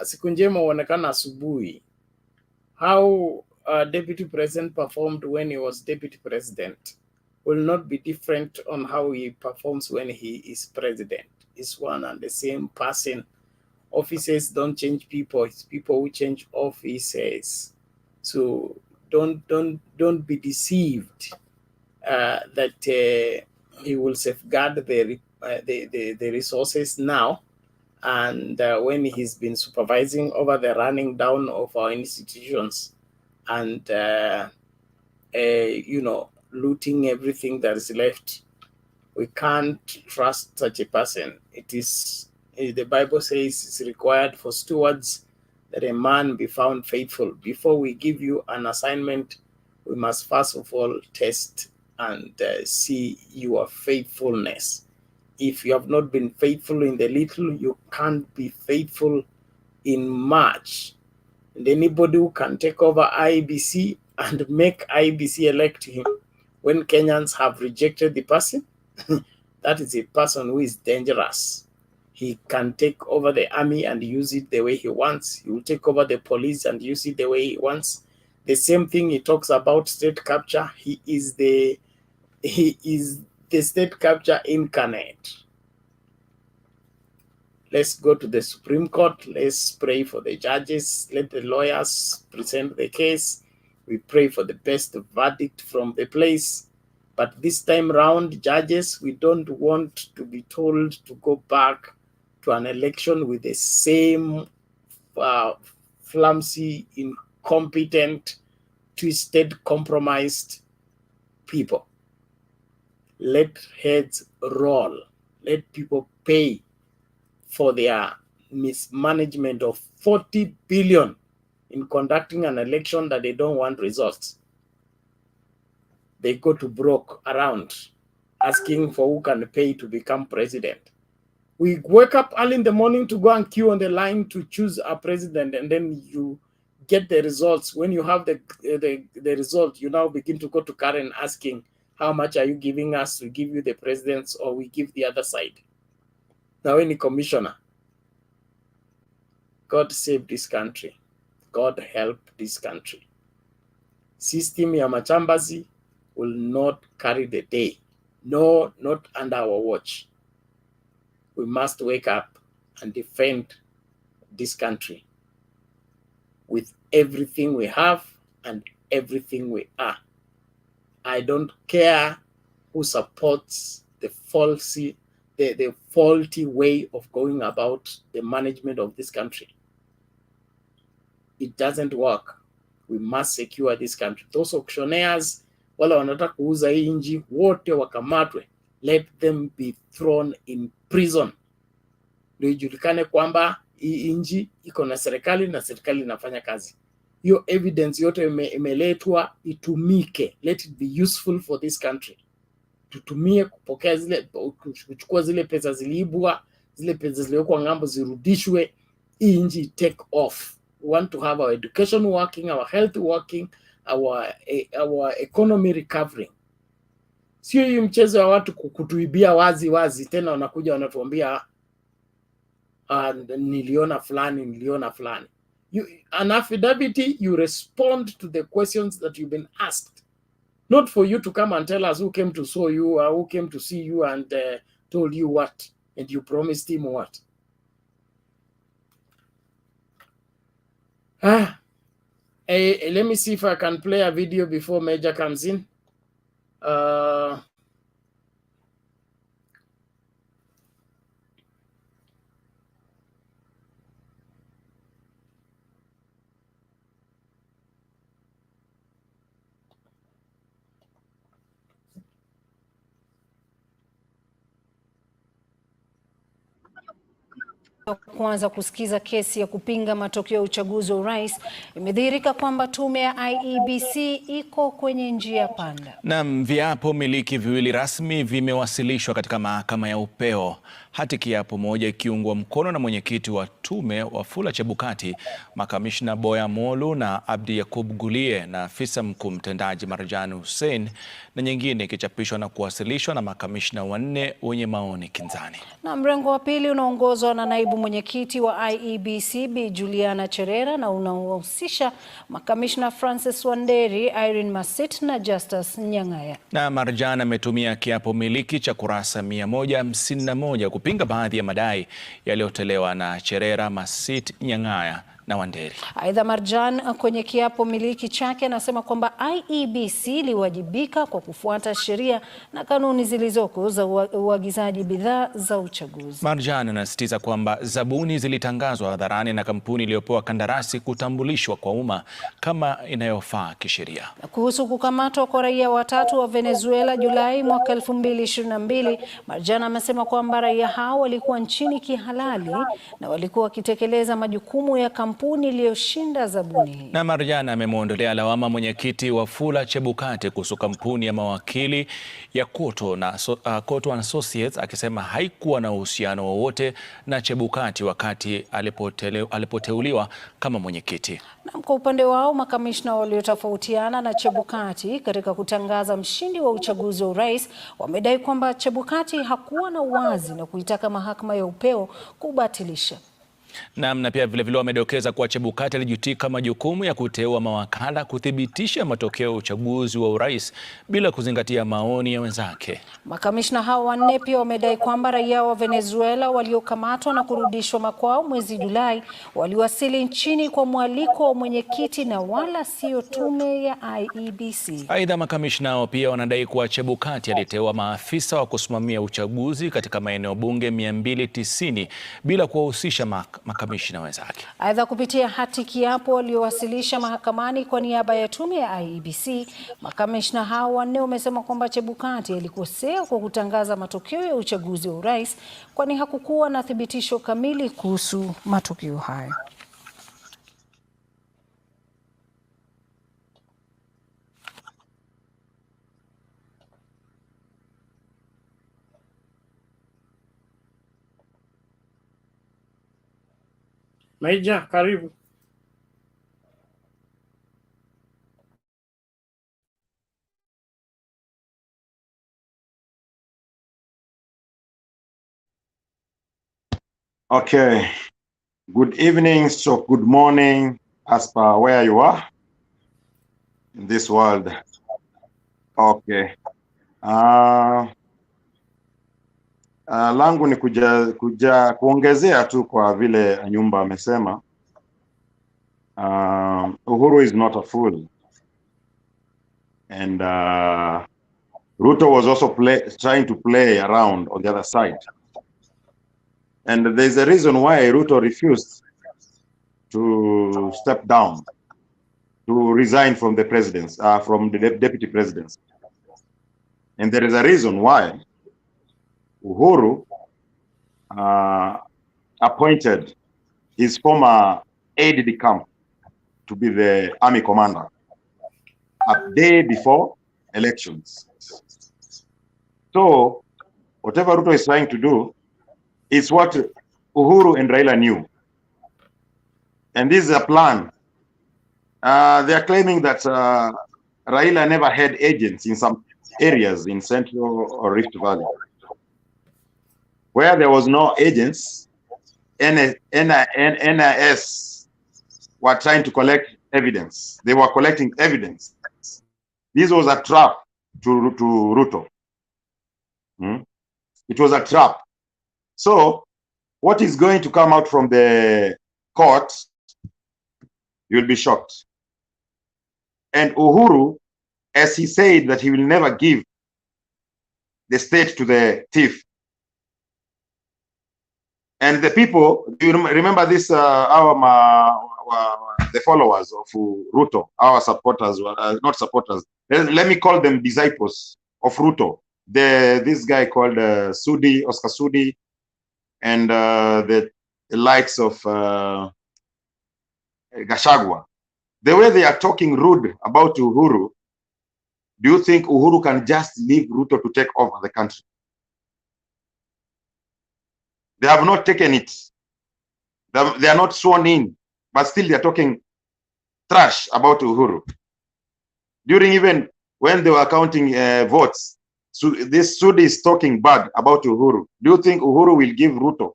Siku njema huonekana asubuhi. How Deputy President performed when he was Deputy President will not be different on how he performs when he is President. It's one and the same person. Offices don't change people, it's people who change offices. So don't be deceived that he will safeguard the resources now, and when he's been supervising over the running down of our institutions and you know, looting everything that is left We can't trust such a person. It is, the Bible says it's required for stewards that a man be found faithful. Before we give you an assignment, we must first of all test and see your faithfulness. If you have not been faithful in the little, you can't be faithful in much. And anybody who can take over IEBC and make IEBC elect him when Kenyans have rejected the person, that is a person who is dangerous. He can take over the army and use it the way he wants. He will take over the police and use it the way he wants. The same thing he talks about state capture. He is the state capture incarnate. Let's go to the Supreme Court. Let's pray for the judges. Let the lawyers present the case. We pray for the best verdict from the place. But this time round, judges, we don't want to be told to go back to an election with the same flimsy, incompetent, twisted, compromised people. Let heads roll. Let people pay for their mismanagement of 40 billion in conducting an election that they don't want results. They go to broke around asking for who can pay to become president. We wake up early in the morning to go and queue on the line to choose a president, and then you get the results. When you have the result, you now begin to go to Karen asking, how much are you giving us to give you the presidents, or we give the other side? Now, any commissioner, God save this country. God help this country. System ya machambazi will not carry the day. No, not under our watch. We must wake up and defend this country with everything we have and everything we are. I don't care who supports the faulty way of going about the management of this country. It doesn't work. We must secure this country. Those auctioneers, wale wanataka kuuza hii nchi, wote wakamatwe. Let them be thrown in prison. Ndio ijulikane kwamba hii nchi iko na serikali na serikali inafanya kazi. Hiyo evidence yote imeletwa itumike. Let it be useful for this country. Tutumie kupokea kuchukua zile pesa ziliibwa, zile pesa ziliokwa ngambo zirudishwe, hii nchi take off. We want to have our education working, our health working, our economy recovering. Sio hii mchezo wa watu kutuibia wazi tena wanakuja wanatuambia niliona fulani. An affidavit, you respond to the questions that you've been asked. Not for you to come and tell us who came to saw you or who came to see you and told you what, and you promised him what. Let me see if I can play a video before Major comes in. Kuanza kusikiza kesi ya kupinga matokeo ya uchaguzi wa urais, imedhihirika kwamba tume ya IEBC iko kwenye njia panda. Naam, viapo miliki viwili rasmi vimewasilishwa katika mahakama ya upeo. Hati kiapo moja ikiungwa mkono na mwenyekiti wa tume Wafula Chebukati, makamishna Boya Molu na Abdi Yakub Gulie na afisa mkuu mtendaji Marjan Hussein, na nyingine ikichapishwa na kuwasilishwa na makamishna wanne wenye maoni kinzani. Na mrengo wa pili unaongozwa na naibu mwenyekiti wa IEBC Bi Juliana Cherera na unahusisha makamishna Francis Wanderi, Irene Masit na Justus Nyang'aya. Na Marjan ametumia kiapo miliki cha kurasa 151 kupinga baadhi ya madai yaliyotolewa na Cherera, Masit, Nyang'aya na Wanderi. Aidha, Marjan kwenye kiapo miliki chake anasema kwamba IEBC iliwajibika kwa kufuata sheria na kanuni zilizoko za uagizaji bidhaa za uchaguzi. Marjan anasisitiza kwamba zabuni zilitangazwa hadharani na kampuni iliyopewa kandarasi kutambulishwa kwa umma kama inayofaa kisheria. Kuhusu kukamatwa kwa raia watatu wa Venezuela Julai mwaka 2022, Marjan amesema kwamba raia hao walikuwa nchini kihalali na walikuwa wakitekeleza majukumu ya kampuni iliyoshinda zabuni hii. Na Marjan amemwondolea lawama mwenyekiti wa Wafula Chebukati kuhusu kampuni ya mawakili ya Koto & Associates, akisema haikuwa na uhusiano wowote na Chebukati wakati alipoteuliwa kama mwenyekiti. Na kwa upande wao, makamishna waliotofautiana na Chebukati katika kutangaza mshindi wa uchaguzi wa urais wamedai kwamba Chebukati hakuwa na uwazi na kuitaka mahakama ya upeo kubatilisha. Na pia vilevile wamedokeza kuwa Chebukati alijitwika majukumu ya kuteua mawakala kuthibitisha matokeo ya uchaguzi wa urais bila kuzingatia maoni ya wenzake. Makamishna hao wanne pia wamedai kwamba raia wa Venezuela waliokamatwa na kurudishwa makwao mwezi Julai waliwasili nchini kwa mwaliko wa mwenyekiti na wala sio tume ya IEBC. Aidha, makamishna hao pia wanadai kuwa Chebukati aliteua maafisa wa kusimamia uchaguzi katika maeneo bunge 290 bila kuwahusisha makamishna wenzake. Aidha, kupitia hati kiapo waliowasilisha mahakamani kwa niaba ya tume ya IEBC, makamishna hao wanne wamesema kwamba Chebukati alikosea kwa kutangaza matokeo ya uchaguzi wa urais, kwani hakukuwa na thibitisho kamili kuhusu matokeo hayo. Meja, karibu. Okay. Good evening, so good morning, as per where you are in this world. Okay. Langu ni kuongezea tu kwa vile Nyumba amesema. Uhuru is not a fool. And Ruto was also trying to play around on the other side. And there's a reason why Ruto refused to step down, to resign from the presidency, from the deputy presidency. And there is a reason why Uhuru appointed his former aide-de-camp to be the army commander a day before elections. So whatever Ruto is trying to do is what Uhuru and Raila knew. And this is a plan. They are claiming that Raila never had agents in some areas in Central or Rift Valley. Where there was no agents, NIS were trying to collect evidence. They were collecting evidence. This was a trap to Ruto. It was a trap. So what is going to come out from the court, you'll be shocked. And Uhuru, as he said that he will never give the state to the thief. And the people, do you remember this, the followers of Ruto, our supporters, not supporters, let me call them disciples of Ruto. This guy called Oscar Sudi, and the likes of Gachagua. The way they are talking rude about Uhuru, do you think Uhuru can just leave Ruto to take over the country? They have not taken it. They are not sworn in, but still they are talking trash about Uhuru. During even when they were counting votes, so this Sudi is talking bad about Uhuru. Do you think Uhuru will give Ruto?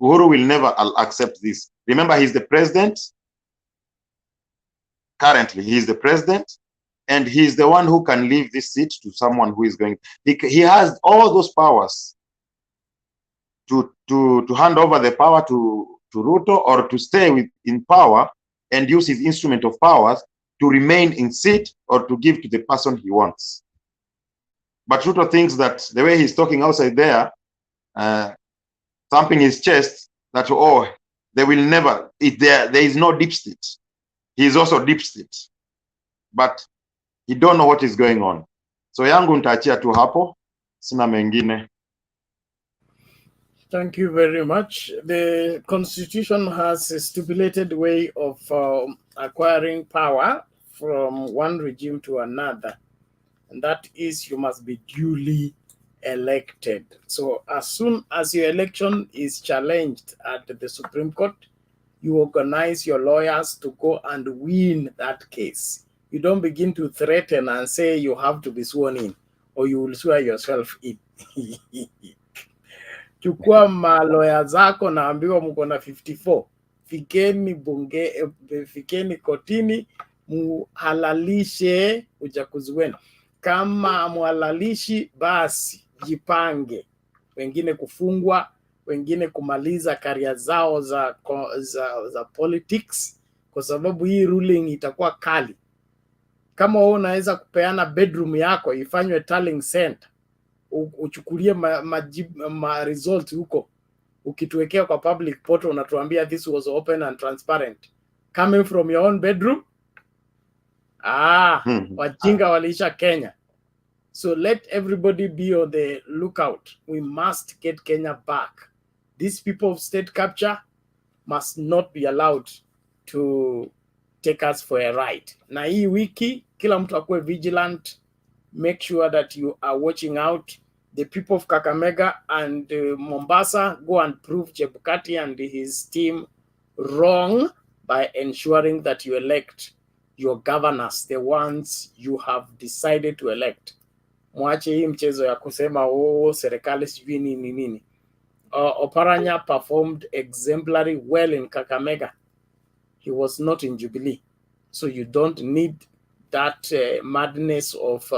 Uhuru will never accept this. Remember, he's the president. Currently, he is the president, and he's the one who can leave this seat to someone who is going. He has all those powers to hand over the power to to Ruto or to stay in power and use his instrument of powers to remain in seat or to give to the person he wants. But Ruto thinks that the way he's talking outside there, thumping his chest, that, oh, they will never, there is no deep state. He is also deep state. But he don't know what is going on. So yangu nitaachia tu hapo, sina mengine. Thank you very much. The Constitution has a stipulated way of acquiring power from one regime to another. And that is, you must be duly elected. So as soon as your election is challenged at the Supreme Court, you organize your lawyers to go and win that case. You don't begin to threaten and say you have to be sworn in or you will swear yourself in. Chukua maloya zako, naambiwa mko na 54. Fikeni bunge, fikeni kotini, muhalalishe uchaguzi wenu. Kama muhalalishi, basi jipange. Wengine kufungwa, wengine kumaliza karia zao za politics, kwa sababu hii ruling itakuwa kali. Kama wewe unaweza kupeana bedroom yako ifanywe tallying center, uchukulie ma result huko, ukituwekea kwa public portal unatuambia this was open and transparent coming from your own bedroom. Wajinga waliisha Kenya. So let everybody be on the lookout. We must get Kenya back. These people of state capture must not be allowed to take us for a ride. Na hii wiki kila mtu akuwe vigilant. Make sure that you are watching out. The people of Kakamega and Mombasa, go and prove Chebukati and his team wrong by ensuring that you elect your governors, the ones you have decided to elect. Mwache hii mchezo ya kusema serikali sijui nini. Oparanya performed exemplary well in Kakamega. He was not in Jubilee. So you don't need that madness of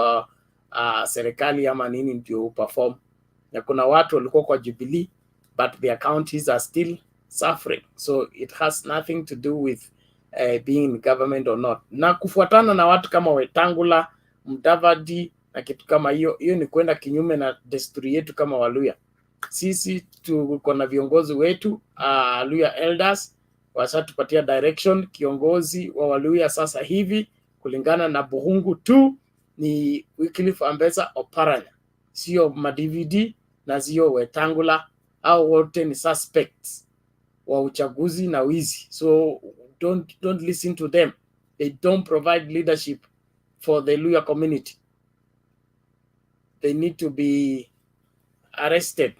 serikali ama nini ndio perform. Na kuna watu walikuwa kwa Jubilee, but their counties are still suffering. So it has nothing to do with being in government or not. Na kufuatana na watu kama Wetangula, Mudavadi na kitu kama hiyo ni kwenda kinyume na desturi yetu kama Waluya. Sisi tuko na viongozi wetu, Luya elders wasatupatia direction. Kiongozi wa Waluya sasa hivi kulingana na Buhungu tu ni Wycliffe Ambassa Oparanya, sio ma-DVD na sio Wetangula, au wote ni suspects wa uchaguzi na wizi. So don't listen to them. They don't provide leadership for the Luya community. They need to be arrested.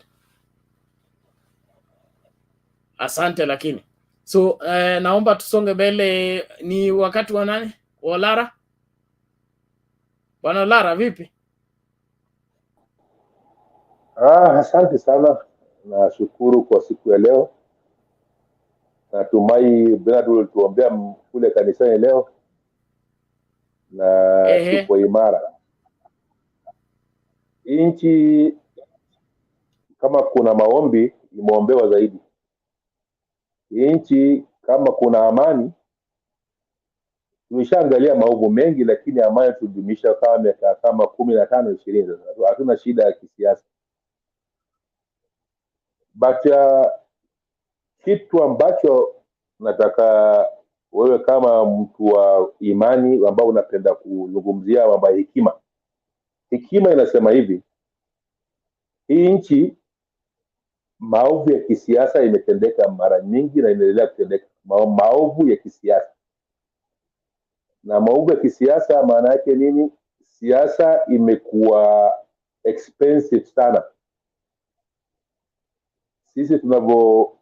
Asante lakini. So naomba tusonge mbele. Ni wakati wa nani? Wa Lara? Bwana Lara, vipi? Asante sana. Nashukuru kwa siku ya leo. Natumai Bernard ulituombea kule kanisani leo na tupo imara. Inchi kama kuna maombi imeombewa zaidi. Inchi kama kuna amani, tumeshaangalia maovu mengi, lakini amani tudumisha kama 15 20 sasa. Hatuna shida ya kisiasa. But kitu ambacho nataka wewe kama mtu wa imani ambao unapenda kuzungumzia mambo ya hekima. Hekima inasema hivi: hii nchi maovu ya kisiasa imetendeka mara nyingi na inaendelea kutendeka. Maovu ya kisiasa. Na maovu ya kisiasa maana yake nini? Siasa imekuwa expensive sana. Sisi tunavyo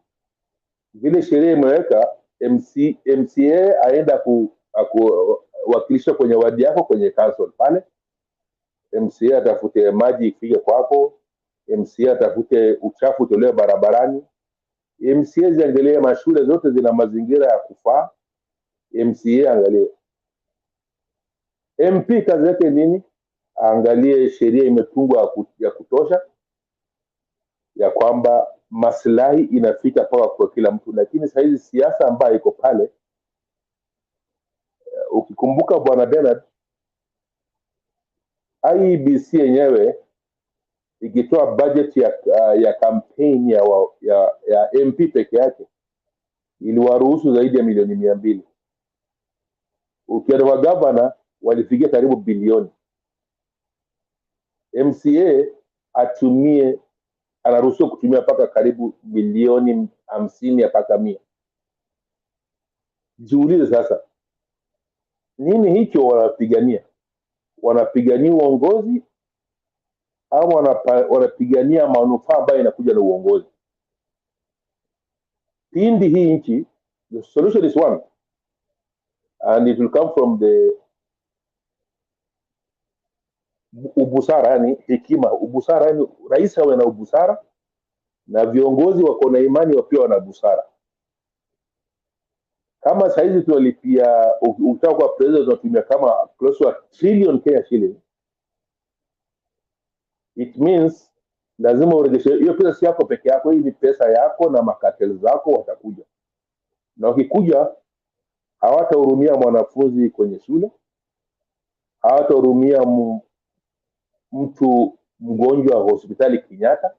vile sheria imeweka, MCA aenda kuwakilisha kwenye wadi yako kwenye council pale. MCA atafute maji ifike kwako. MCA atafute uchafu utolewe barabarani. MCA ziangalie mashule zote zina mazingira ya kufaa. MCA angalie. MP kazi yake nini? Angalie sheria imetungwa ya kutosha ya kwamba maslahi inafika kwa kila mtu, lakini saa hizi siasa ambayo iko pale, ukikumbuka bwana Bernard, IEBC yenyewe ikitoa budget ya campaign ya MP peke yake iliwaruhusu zaidi ya milioni 200. Ukienda kwa governor walifikia karibu bilioni. MCA anaruhusiwa kutumia mpaka karibu milioni 50 mpaka 100. Jiulize sasa, nini hicho wanapigania? Wanapigania uongozi au wanapigania manufaa ambayo inakuja na uongozi? Pindi hii nchi, the solution is one, and it will come from the ubusara, yani hekima. Ubusara, yani rais awe na ubusara na viongozi wako na imani wakiwa na busara. Kama saizi tuwalipia, ukitaka kwa president tunatumia kama close to 1 trillion Kenya shilling, it means lazima urejeshe hiyo pesa. Si yako peke yako, hii ni pesa yako na makatel zako watakuja, na wakikuja hawatahurumia mwanafunzi kwenye shule, hawatahurumia mtu mgonjwa wa hospitali Kenyatta.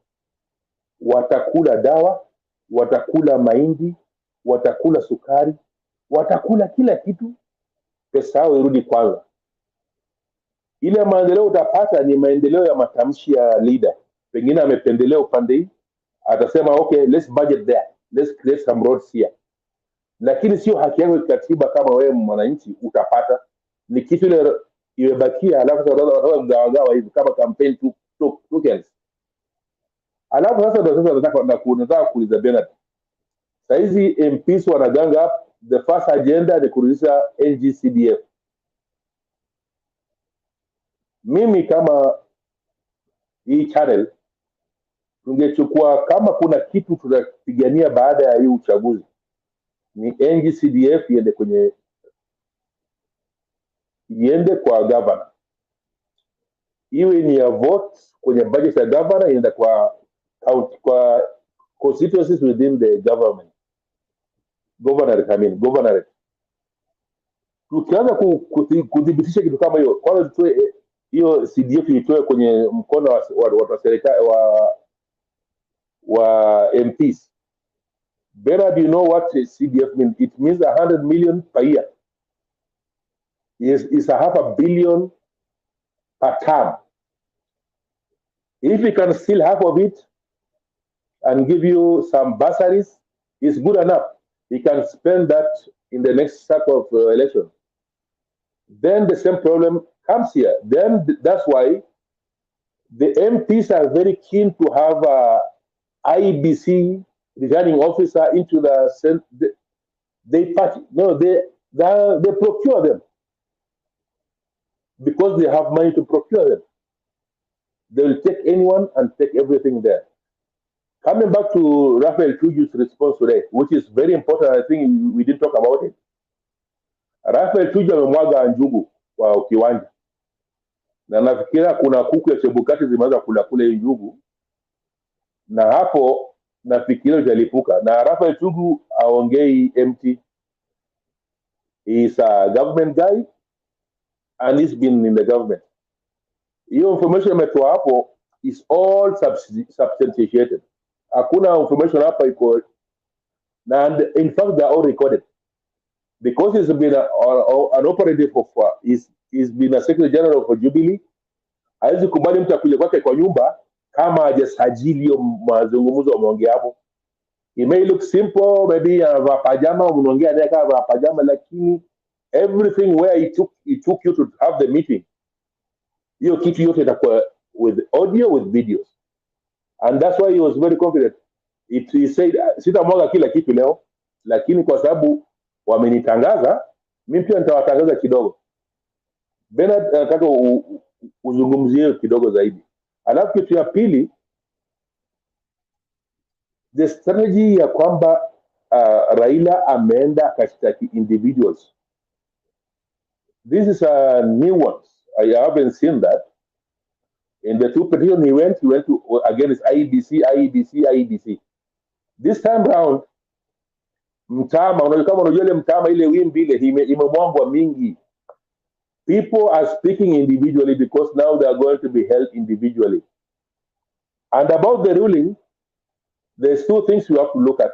Watakula dawa, watakula mahindi, watakula sukari, watakula kila kitu, pesa yao irudi kwanza. Ile maendeleo utapata ni maendeleo ya matamshi ya leader. Pengine amependelea upande hii, atasema okay, let's budget there, let's create some roads here. Lakini sio haki yako kikatiba kama wewe mwananchi utapata. Ni kitu ile imebakia, alafu watagawa hivi kama campaign tokens. Alafu sasa nataka kuuliza Bernard. Saizi MPs wanaganga up, the first agenda ni kurudisha NGCDF. Mimi kama hii channel tungechukua, kama kuna kitu tunapigania baada ya hii uchaguzi, ni NGCDF iende kwa governor, iwe ni ya vote kwenye budget ya governor, iende kwa constituencies within the government, governorate. Tukianza kudhibitisha kitu kama hiyo, kwanza tutoe hiyo CDF, itoe kwenye mkono wa serikali wa MPs. Better, do you know what CDF means? It means 100 million per year. Is $500 million per term. If we can steal half of it and give you some bursaries, it's good enough. We can spend that in the next cycle of election. Then the same problem comes here. Then that's why the MPs are very keen to have a IEBC returning officer into they procure them because they have money to procure them. They will take anyone and take everything there. Coming back to Raphael Tuju's response today, which is very important, I think we didn't talk about it. Raphael Tuju amemwaga njugu kwa kiwanja, na nafikiria kuna kuku ya Chebukati zimeanza kula hii njugu, na hapo nafikiria italipuka. Na Raphael Tuju aongei empty. He is a government guy and he's been in the government. Hiyo information ametoa hapo is all substantiated. Hakuna information hapa iko, and in fact they are all recorded because he's been an operative of he's been a secretary general for Jubilee. Haizi kubali mtu akuje kwake kwa nyumba kama hajasajili hiyo mazungumzo wameongea hapo. It may look simple, maybe pajama unaongea naye kama pajama, lakini everything where he took you to have the meeting, hiyo kitu yote itakuwa with audio, with videos. And that's why he was very confident. He said, sitamwaga kila kitu leo, lakini kwa sababu wamenitangaza, mimi pia nitawatangaza kidogo. Bernard, nataka uzungumzie kidogo zaidi. Alafu kitu ya pili, the strategy ya kwamba Raila ameenda akashtaki individuals. This is a new one. I haven't seen that. In the two petitions he went to against IEBC. This time round mtama, unajua kama unajua ile mtama ile wimbi ile imemwangwa mingi. People are speaking individually because now they are going to be held individually. And about the ruling, there's two things you have to look at.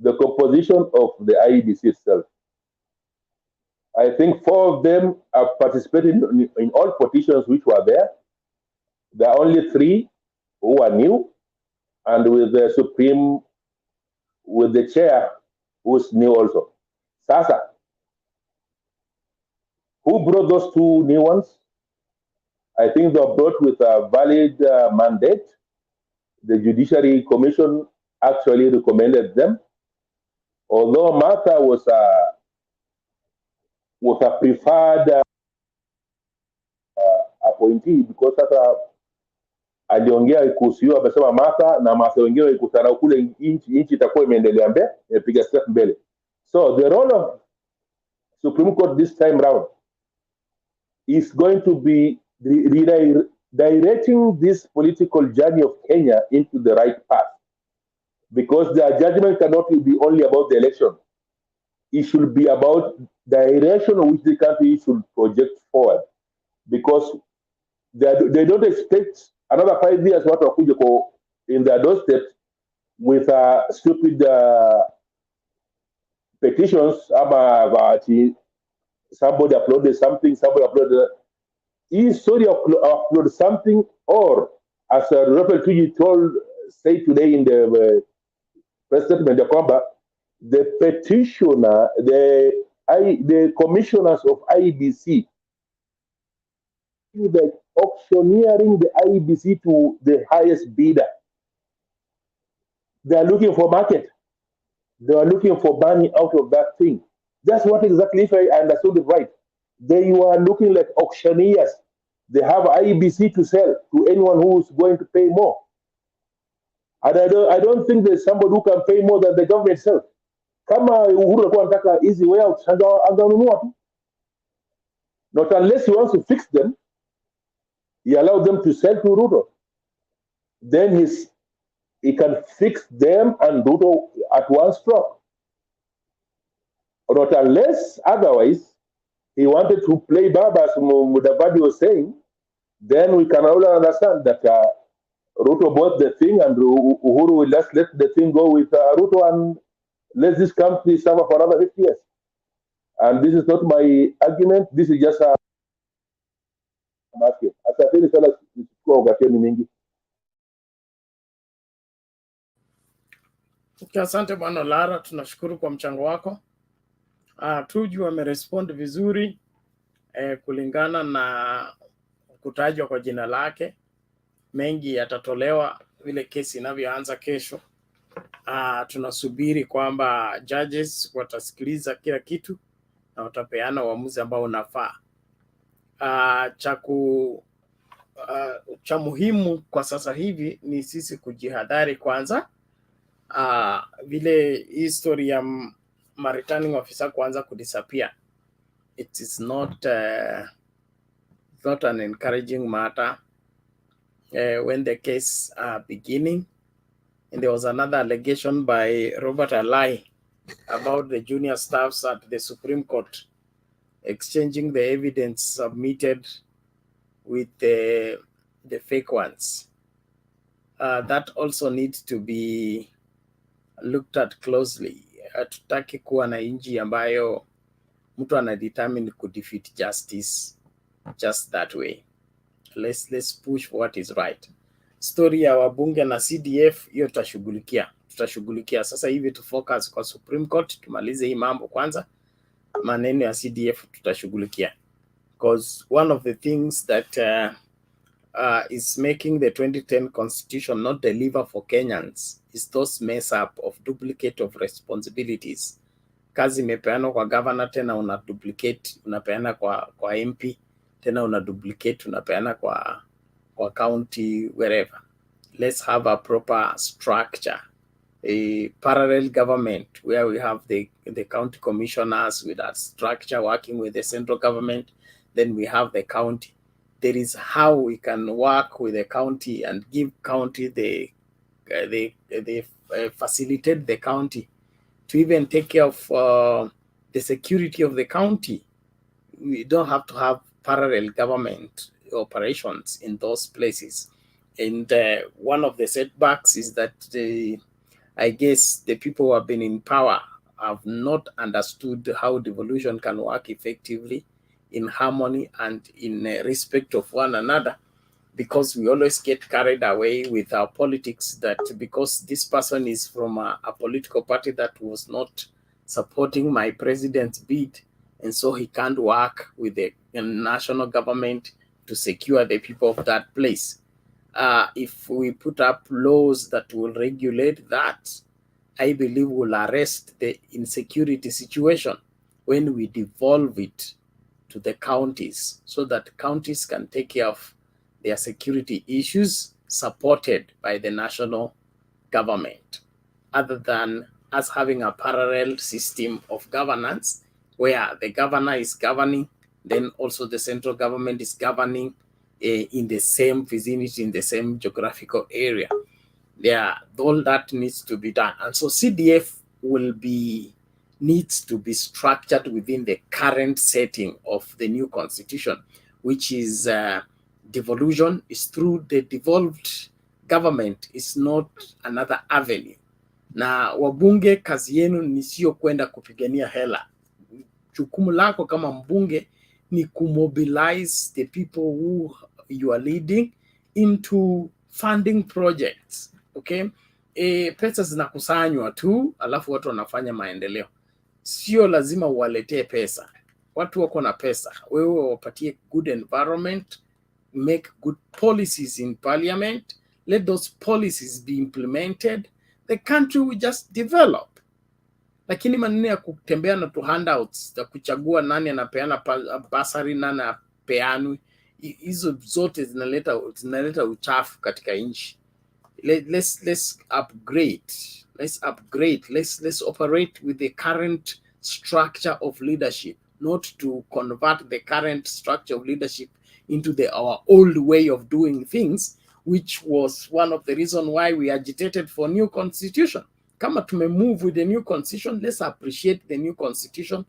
The composition of the IEBC itself. I think 4 of them have participated in all petitions which were there. There are only 3 who are new, and with the Supreme, with the chair who's new also. Sasa, who brought those 2 new ones? I think they were brought with a valid mandate. The Judiciary Commission actually recommended them. Although Martha was a preferred appointee, because sasa aliongea kuhusu, amesema Martha na Martha wengine ikutana kule, nchi itakuwa imeendelea mbele, imepiga step mbele. So the role of Supreme Court this time round is going to be directing this political journey of Kenya into the right path, because their judgment cannot be only about the election. It should be about the direction of which the country should project forward, because they don't expect another 5 years what wakuja in their doorstep with stupid petitions about somebody uploaded something, somebody uploaded. Sorry, upload something, or as Rafael Tuji say today in the press statement, the petitioner, the commissioners of IEBC, the auctioneering the IEBC to the highest bidder. They are looking for market. They are looking for money out of that thing. That's what exactly, if I understood it right. They were looking like auctioneers. They have IEBC to sell to anyone who is going to pay more. And I don't think there's somebody who can pay more than the government itself. Kama Uhuru alikuwa anataka easy way out, anganunua tu. Not unless he wants to fix them, he allowed them to sell to Ruto. Then he can fix them and Ruto at one stroke. Not unless otherwise he wanted to play Baba, as Mudavadi was saying, then we can all understand that Ruto bought the thing and Uhuru will just let the thing go with Ruto and let this country suffer for another 50 years. And this is not my argument. This is just a market. Asanteni sana kwa wakati mingi. Asante Bwana Lara, tunashukuru kwa mchango wako. Tuju amerespond vizuri kulingana na kutajwa kwa jina lake. Mengi yatatolewa vile kesi inavyoanza kesho. Tunasubiri kwamba judges watasikiliza kila kitu na watapeana uamuzi ambao unafaa. Cha muhimu kwa sasa hivi ni sisi kujihadhari kwanza. Vile history ya returning officer kuanza kudisappear, it is not an encouraging matter. When the case beginning, and there was another allegation by Robert Alai about the junior staffs at the Supreme Court exchanging the evidence submitted with the fake ones. That also needs to be looked at closely. Hatutaki kuwa na nchi ambayo mtu anadetermine kudefeat justice just that way. Let's push for what is right. Story ya wabunge na CDF hiyo tutashughulikia. Sasa hivi tu focus kwa Supreme Court, tumalize hii mambo kwanza. Maneno ya CDF tutashughulikia. Because one of the things that is making the 2010 constitution not deliver for Kenyans is those mess up of duplicate of responsibilities. Kazi imepeanwa kwa governor, tena una duplicate, unapeana kwa MP, tena una duplicate, unapeana kwa county, wherever. Let's have a proper structure, a parallel government where we have the county commissioners with that structure working with the central government. Then we have the county. There is how we can work with the county and give county the facilitate the county to even take care of the security of the county. We don't have to have parallel government operations in those places. And one of the setbacks is that I guess the people who have been in power have not understood how devolution can work effectively in harmony and in respect of one another, because we always get carried away with our politics, that because this person is from a political party that was not supporting my president's bid, and so he can't work with the national government to secure the people of that place. If we put up laws that will regulate that, I believe we'll arrest the insecurity situation when we devolve it to the counties, so that counties can take care of their security issues supported by the national government, other than us having a parallel system of governance where the governor is governing, then also the central government is governing in the same vicinity, in the same geographical area. All that needs to be done. And so CDF needs to be structured within the current setting of the new constitution, which is devolution is through the devolved government, is not another avenue. Na wabunge, kazi yenu ni sio kwenda kupigania hela. Jukumu lako kama mbunge ni kumobilize the people who you are leading into funding projects. Okay? Pesa zinakusanywa tu, alafu watu wanafanya maendeleo. Sio lazima uwaletee pesa. Watu wako na pesa. Wewe wapatie good environment, make good policies in parliament, let those policies be implemented, the country will just develop. Lakini maneno ya kutembea na tu handouts, ya kuchagua nani anapeana basari, nani apeanwi, hizo zote zinaleta uchafu katika nchi. Let's upgrade. Let's operate with the current structure of leadership, not to convert the current structure of leadership into our old way of doing things, which was one of the reasons why we agitated for new constitution. Kama tumemove with the new constitution, let's appreciate the new constitution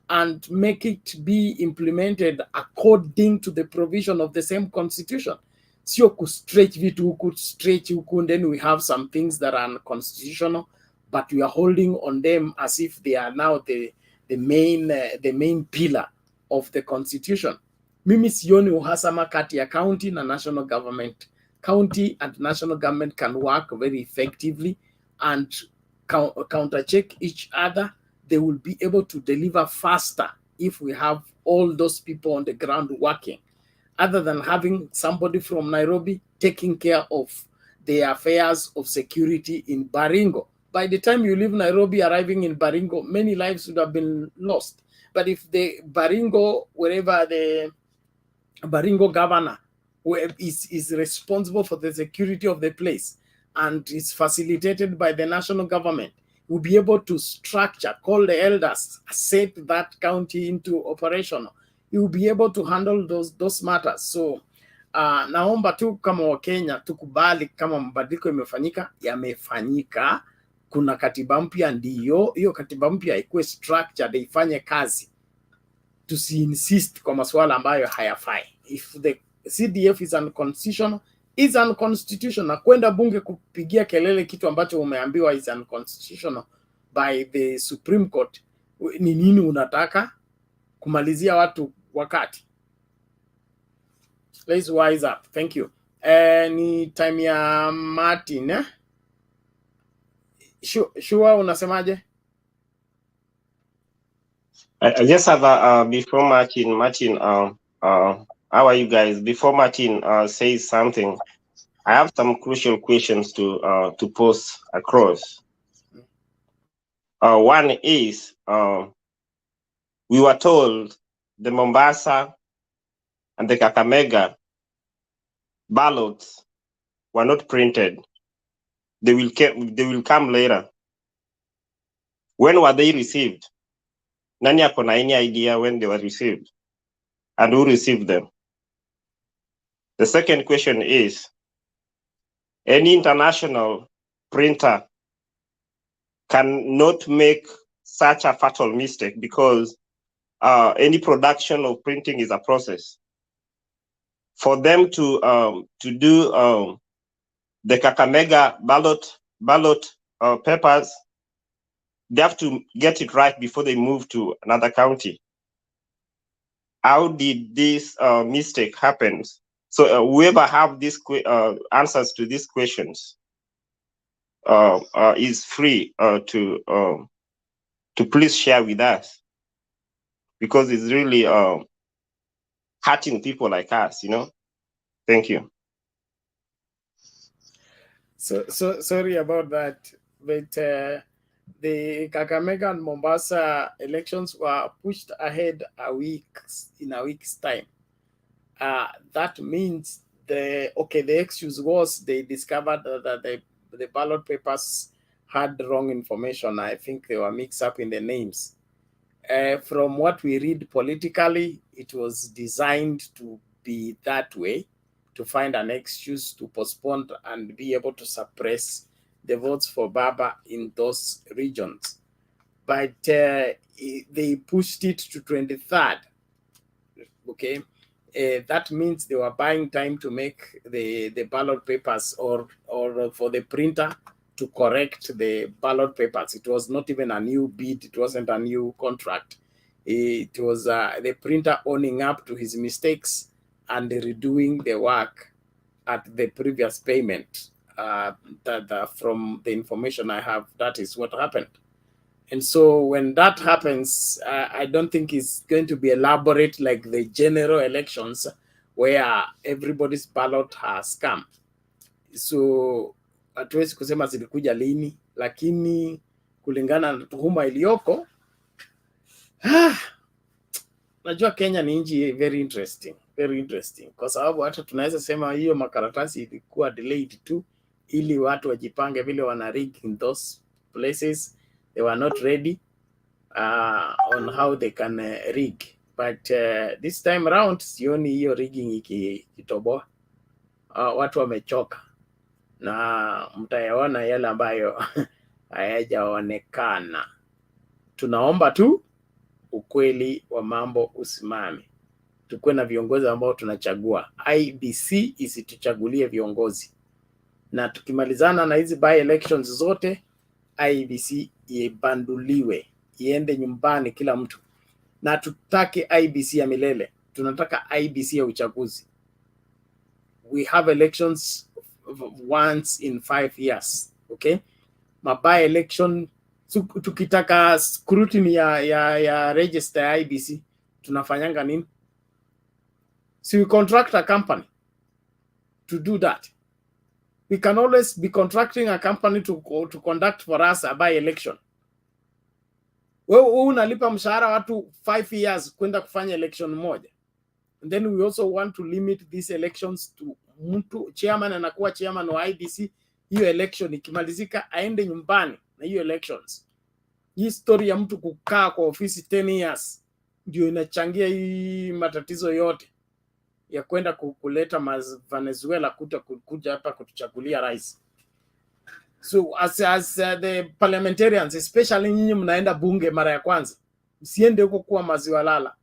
and make it be implemented according to the provision of the same constitution. Sio ku-stretch vitu huku, stretch huku, and then we have some things that are unconstitutional, but we are holding on them as if they are now the main pillar of the constitution. Mimi sioni uhasama kati ya county na national government. County and national government can work very effectively and countercheck each other. They will be able to deliver faster if we have all those people on the ground working, other than having somebody from Nairobi taking care of the affairs of security in Baringo. By the time you leave Nairobi, arriving in Baringo, many lives would have been lost. But if the Baringo, wherever the Baringo governor is responsible for the security of the place and is facilitated by the national government, will be able to structure, call the elders, set that county into operational. You will be able to handle those matters. So naomba tu kama Wakenya tukubali kama mabadiliko yamefanyika, kuna katiba mpya, ndiyo hiyo katiba mpya ikuwe structured, ifanye kazi. Tusi-insist kwa masuala ambayo hayafai. If the CDF is unconstitutional, is unconstitutional. Na kwenda bunge kupigia kelele kitu ambacho umeambiwa is unconstitutional by the Supreme Court, ni nini unataka? Kumalizia watu wakati. Let's wise up. Thank you. Ni time ya Martin, eh? Shua, unasemaje? I just have before Martin, how are you guys? Before Martin says something, I have some crucial questions to pose across. One is, we were told the Mombasa and the Kakamega ballots were not printed. They will come later. When were they received? Nani ako na any idea when they were received? And who received them? The second question is, any international printer cannot make such a fatal mistake, because any production of printing is a process. For them to do the Kakamega ballot papers, they have to get it right before they move to another county. How did this mistake happen? So whoever have these answers to these questions is free to please share with us, because it's really hurting people like us, you know. Thank you. So sorry about that, but the Kakamega and Mombasa elections were pushed ahead in a week's time. That means the excuse was they discovered that the ballot papers had wrong information. I think they were mixed up in the names. From what we read politically, it was designed to be that way, to find an excuse to postpone and be able to suppress the votes for Baba in those regions. But they pushed it to 23rd. Okay, that means they were buying time to make the ballot papers or for the printer to correct the ballot papers. It was not even a new bid. It wasn't a new contract. It was the printer owning up to his mistakes and redoing the work at the previous payment. From the information I have, that is what happened. And so when that happens, I don't think it's going to be elaborate like the general elections where everybody's ballot has come. So hatuwezi kusema zilikuja lini, lakini kulingana na tuhuma iliyoko, najua Kenya ni nchi very interesting, kwa sababu hata tunaweza sema hiyo makaratasi ilikuwa delayed tu ili watu wajipange vile wana rig in those places. They were not ready on how they can rig, but this time around sioni hiyo rigging ikitoboa. Watu wamechoka na mtayaona yale ambayo hayajaonekana. Tunaomba tu ukweli wa mambo usimame, tukuwe na viongozi ambao tunachagua. IBC isituchagulie viongozi, na tukimalizana na hizi by elections zote, IBC ibanduliwe, iende nyumbani kila mtu. Na tutake IBC ya milele, tunataka IBC ya uchaguzi. We have elections once in 5 years, okay? By election, tukitaka scrutiny ya register ya IBC, tunafanyanga nini? So we contract a company to do that. We can always be contracting a company to conduct for us a by election. Wewe unalipa mshahara watu 5 years kwenda kufanya election moja. And then we also want to limit these elections to mtu chairman anakuwa chairman wa IBC, hiyo election ikimalizika aende nyumbani na hiyo elections. Hii story ya mtu kukaa kwa ofisi 10 years ndio inachangia hii matatizo yote ya kwenda kuleta Venezuela kuja hapa kutuchagulia rais. So as the parliamentarians, especially nyinyi mnaenda bunge mara ya kwanza, msiende huko kuwa maziwa lala.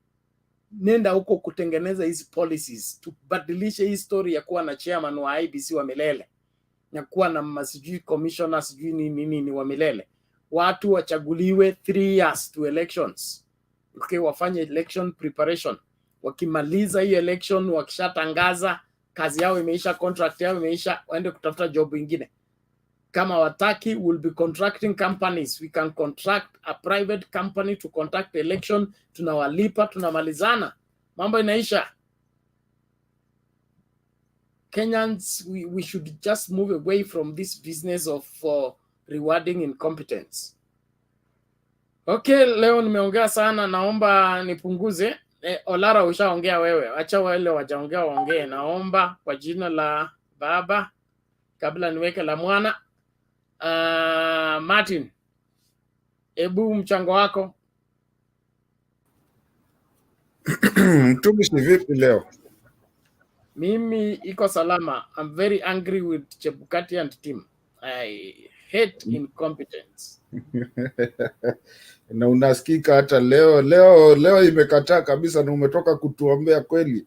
Nenda huko kutengeneza hizi policies, tubadilishe hii story ya kuwa na chairman wa IBC wa milele na kuwa na masijui commissioner sijui nini wa milele. Watu wachaguliwe 3 years to elections. Okay, wafanye election preparation. Wakimaliza hiyo election, wakishatangaza kazi yao imeisha, contract yao imeisha, waende kutafuta job ingine. Kama wataki, we'll be contracting companies. We can contract a private company to conduct election. Tunawalipa, tunamalizana, mambo inaisha. Kenyans, we should just move away from this business of rewarding incompetence. Okay, leo nimeongea sana, naomba nipunguze. Olara ushaongea wewe, acha wale wajaongea waongee. Naomba kwa jina la Baba, kabla niweke la Mwana, Martin, ebu mchango wako. Mtumishi vipi leo? Mimi iko salama. I'm very angry with Chebukati and team. hate incompetence. Na unasikika hata leo imekataa kabisa, na umetoka kutuombea kweli.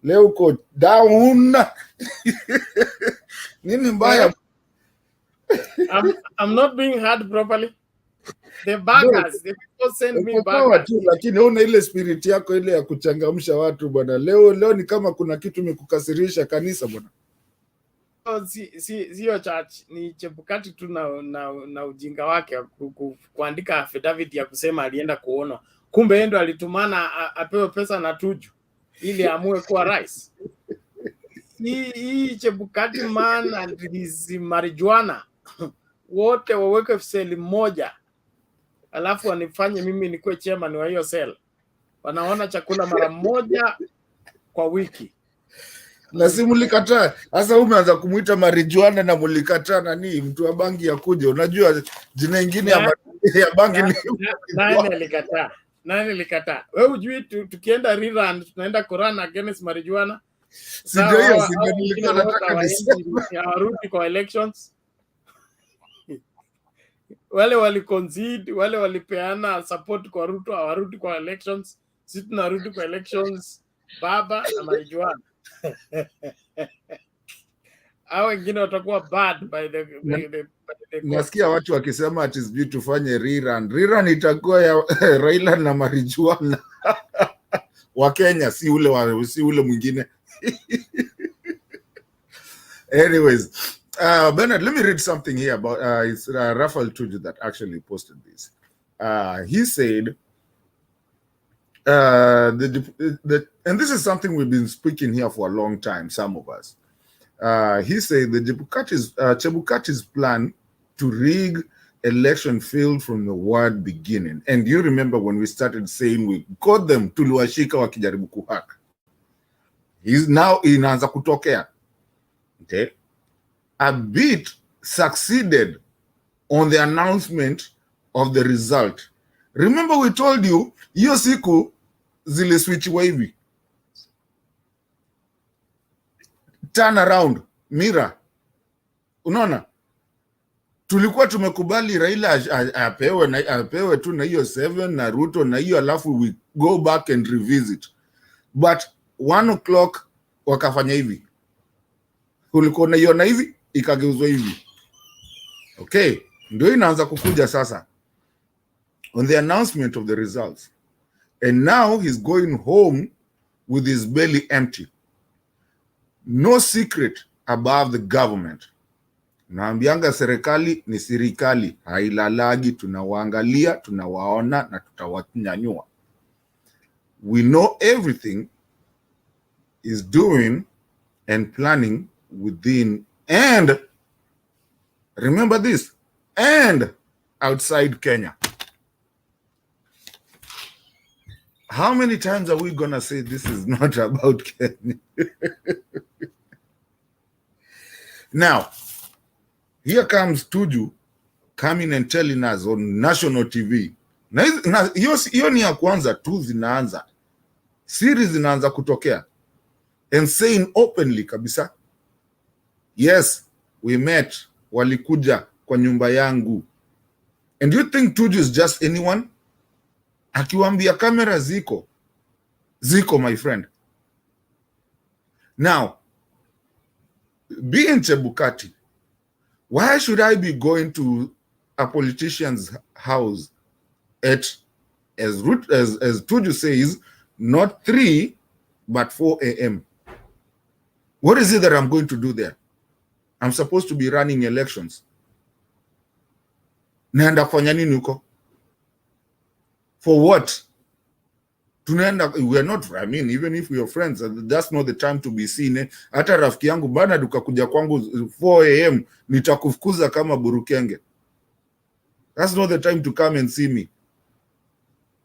Leo uko down. Nini mbaya? I'm not being heard properly. The baggers, the people send me baggers. Tu, lakini una ile spirit yako ile ya kuchangamsha watu bwana. Leo ni kama kuna kitu imekukasirisha kanisa bwana. Sio church, ni Chebukati tu na ujinga wake kuandika affidavit ya kusema alienda kuona. Kumbe yeye ndo alitumana apewe pesa na Tuju ili amue kuwa rais. Hii Chebukati man and his marijuana wote waweke seli moja, alafu wanifanye mimi nikuwe chairman wa hiyo sel. Wanaona chakula mara moja kwa wiki. Na si mulikataa. Sasa umeanza kumuita marijuana na mulikataa nani mtu wa bangi ya kuja. Unajua jina ingine ya bangi ni nani alikataa? Wewe hujui tukienda rerun tunaenda Quran against marijuana. Sijui nilikuwa nataka warudi kwa elections. Wale waliconcede, wale walipeana support kwa Ruto hawarudi kwa elections. Sisi tunarudi kwa elections baba na marijuana. Hao wengine watakuwa bad by the nasikia watu wakisema ati sijui tufanye rerun. Rerun itakuwa ya Raila na marijuana wa Kenya, si ule mwingine. Anyways, Bernard, let me read something here about it's Raphael Tuju that actually posted this. He said, and this is something we've been speaking here for a long time, some of us. He said the Chebukati's plan to rig election failed from the word beginning. And you remember when we started saying we got them tuliwashika wakijaribu kuhack. He's now inaanza kutokea. Okay. A bit succeeded on the announcement of the result. Remember we told you, hiyo siku zile switch wavy. Turn around, mirror. Unaona? Tulikuwa tumekubali Raila apewe tu na hiyo 7 na Ruto na hiyo, alafu we go back and revisit. But 1 o'clock wakafanya hivi. Kulikuwa na hiyo na hivi, ikageuzwa hivi. Okay, ndio inaanza kukuja sasa. On the announcement of the results. And now he's going home with his belly empty. No secret above the government. Naambianga serikali ni serikali, hailalagi, tunawaangalia, tunawaona na tutawanyanyua. We know everything is doing and planning within and remember this, and outside Kenya. How many times are we going to say this is not about Kenya? Now, here comes Tuju coming and telling us on national TV. Na hiyo ni ya kwanza tu zinaanza. Series zinaanza kutokea. And saying openly kabisa, yes, we met, walikuja kwa nyumba yangu. And you think Tuju is just anyone? Akiwambia kamera ziko, my friend. Now, being Chebukati, why should I be going to a politician's house at, as Tuju says, not 3, but 4 a.m.? What is it that I'm going to do there? I'm supposed to be running elections. Naenda kufanya nini huko? For what? We're not, I mean, even if we are friends, that's not the time to be seen. Hata rafiki yangu bana dukakuja kwangu 4 a.m. nitakufukuza kama burukenge. That's not the time to come and see me.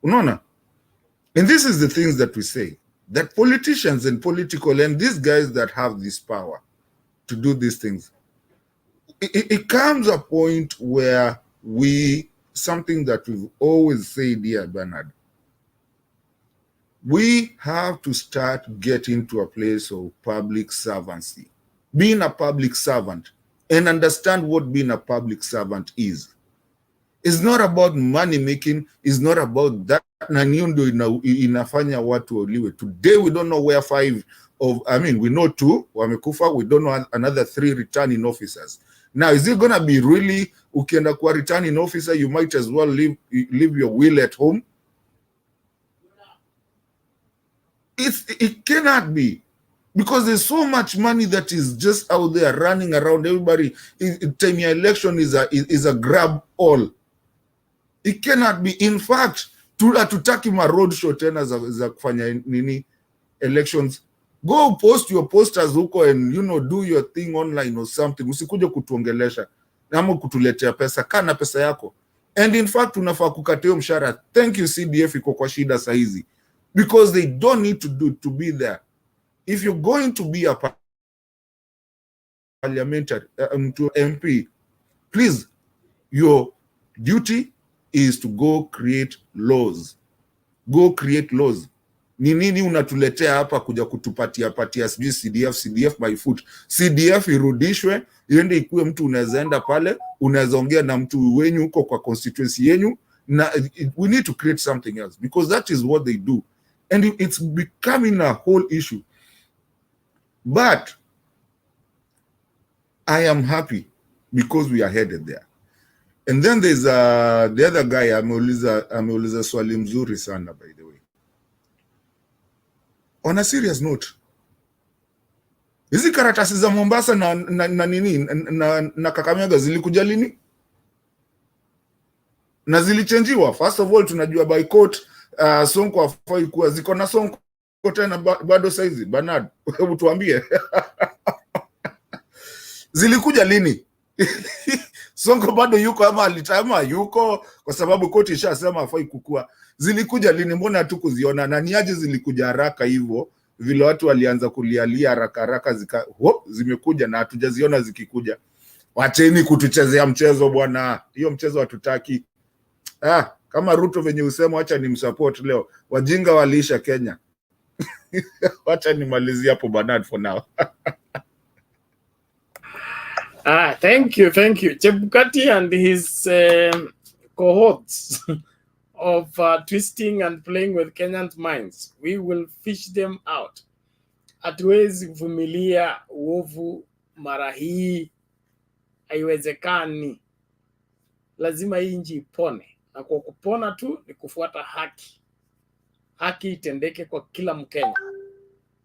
Unaona? And this is the things that we say, that politicians and political and these guys that have this power to do these things, it comes a point where something that we've always said here, Bernard, we have to start getting to a place of public servancy. Being a public servant and understand what being a public servant is. It's not about money making, it's not about that. Na hiyo ndio inafanya watu wauliwe. Today we don't know where 5 of, we know 2 wamekufa, we don't know another 3 returning officers. Now, is it gonna be really, ukienda kwa returning officer, you might as well leave your will at home? It cannot be, because there's so much money that is just out there running around. Everybody, time your election is a grab all. It cannot be. In fact, hatutaki ma road show tena za kufanya nini elections. Go post your posters huko and do your thing online or something. Usikuje kutuongelesha ama kutuletea pesa. Kana pesa yako. And in fact, unafaa kukatia mshahara. Thank you CDF iko kwa shida saizi, because they don't need to be there. If you're going to be a parliamentary to MP, please, your duty is to go create laws. Go create laws. Ni nini unatuletea hapa kuja kutupatia sijui CDF by foot. CDF irudishwe, iende ikuwe mtu unaweza enda pale, unaweza ongea na mtu wenyu huko kwa constituency yenyu, na we need to create something else, because that is what they do. And it's becoming a whole issue. But I am happy because we are headed there. And then there's the other guy, ameuliza swali mzuri sana, by the way. On a serious note, hizi karatasi za Mombasa na Kakamega zilikuja lini? Na zilichenjiwa. First of all, tunajua by court, Sonko hafai kuwa, ziko na Sonko tena bado saizi. Bernard, hebu tuambie. Zilikuja lini? Sonko bado yuko ama alitama yuko, kwa sababu koti ishasema hafai kukua. Zilikuja lini? Mbona hatukuziona? Na niaje zilikuja haraka hivyo, vile watu walianza kulialia haraka zimekuja na hatujaziona zikikuja. Wacheni kutuchezea mchezo bwana. Hiyo mchezo hatutaki. Kama Ruto venye usema, wacha ni msupport leo. Wajinga waliisha Kenya. Wacha nimalizie hapo Bernard for now. Thank you. Chebukati and his cohorts of twisting and playing with Kenyans' minds, we will fish them out. Hatuwezi kuvumilia uovu mara hii, haiwezekani. Lazima hii nchi ipone, na kwa kupona tu ni kufuata haki. Haki itendeke kwa kila Mkenya.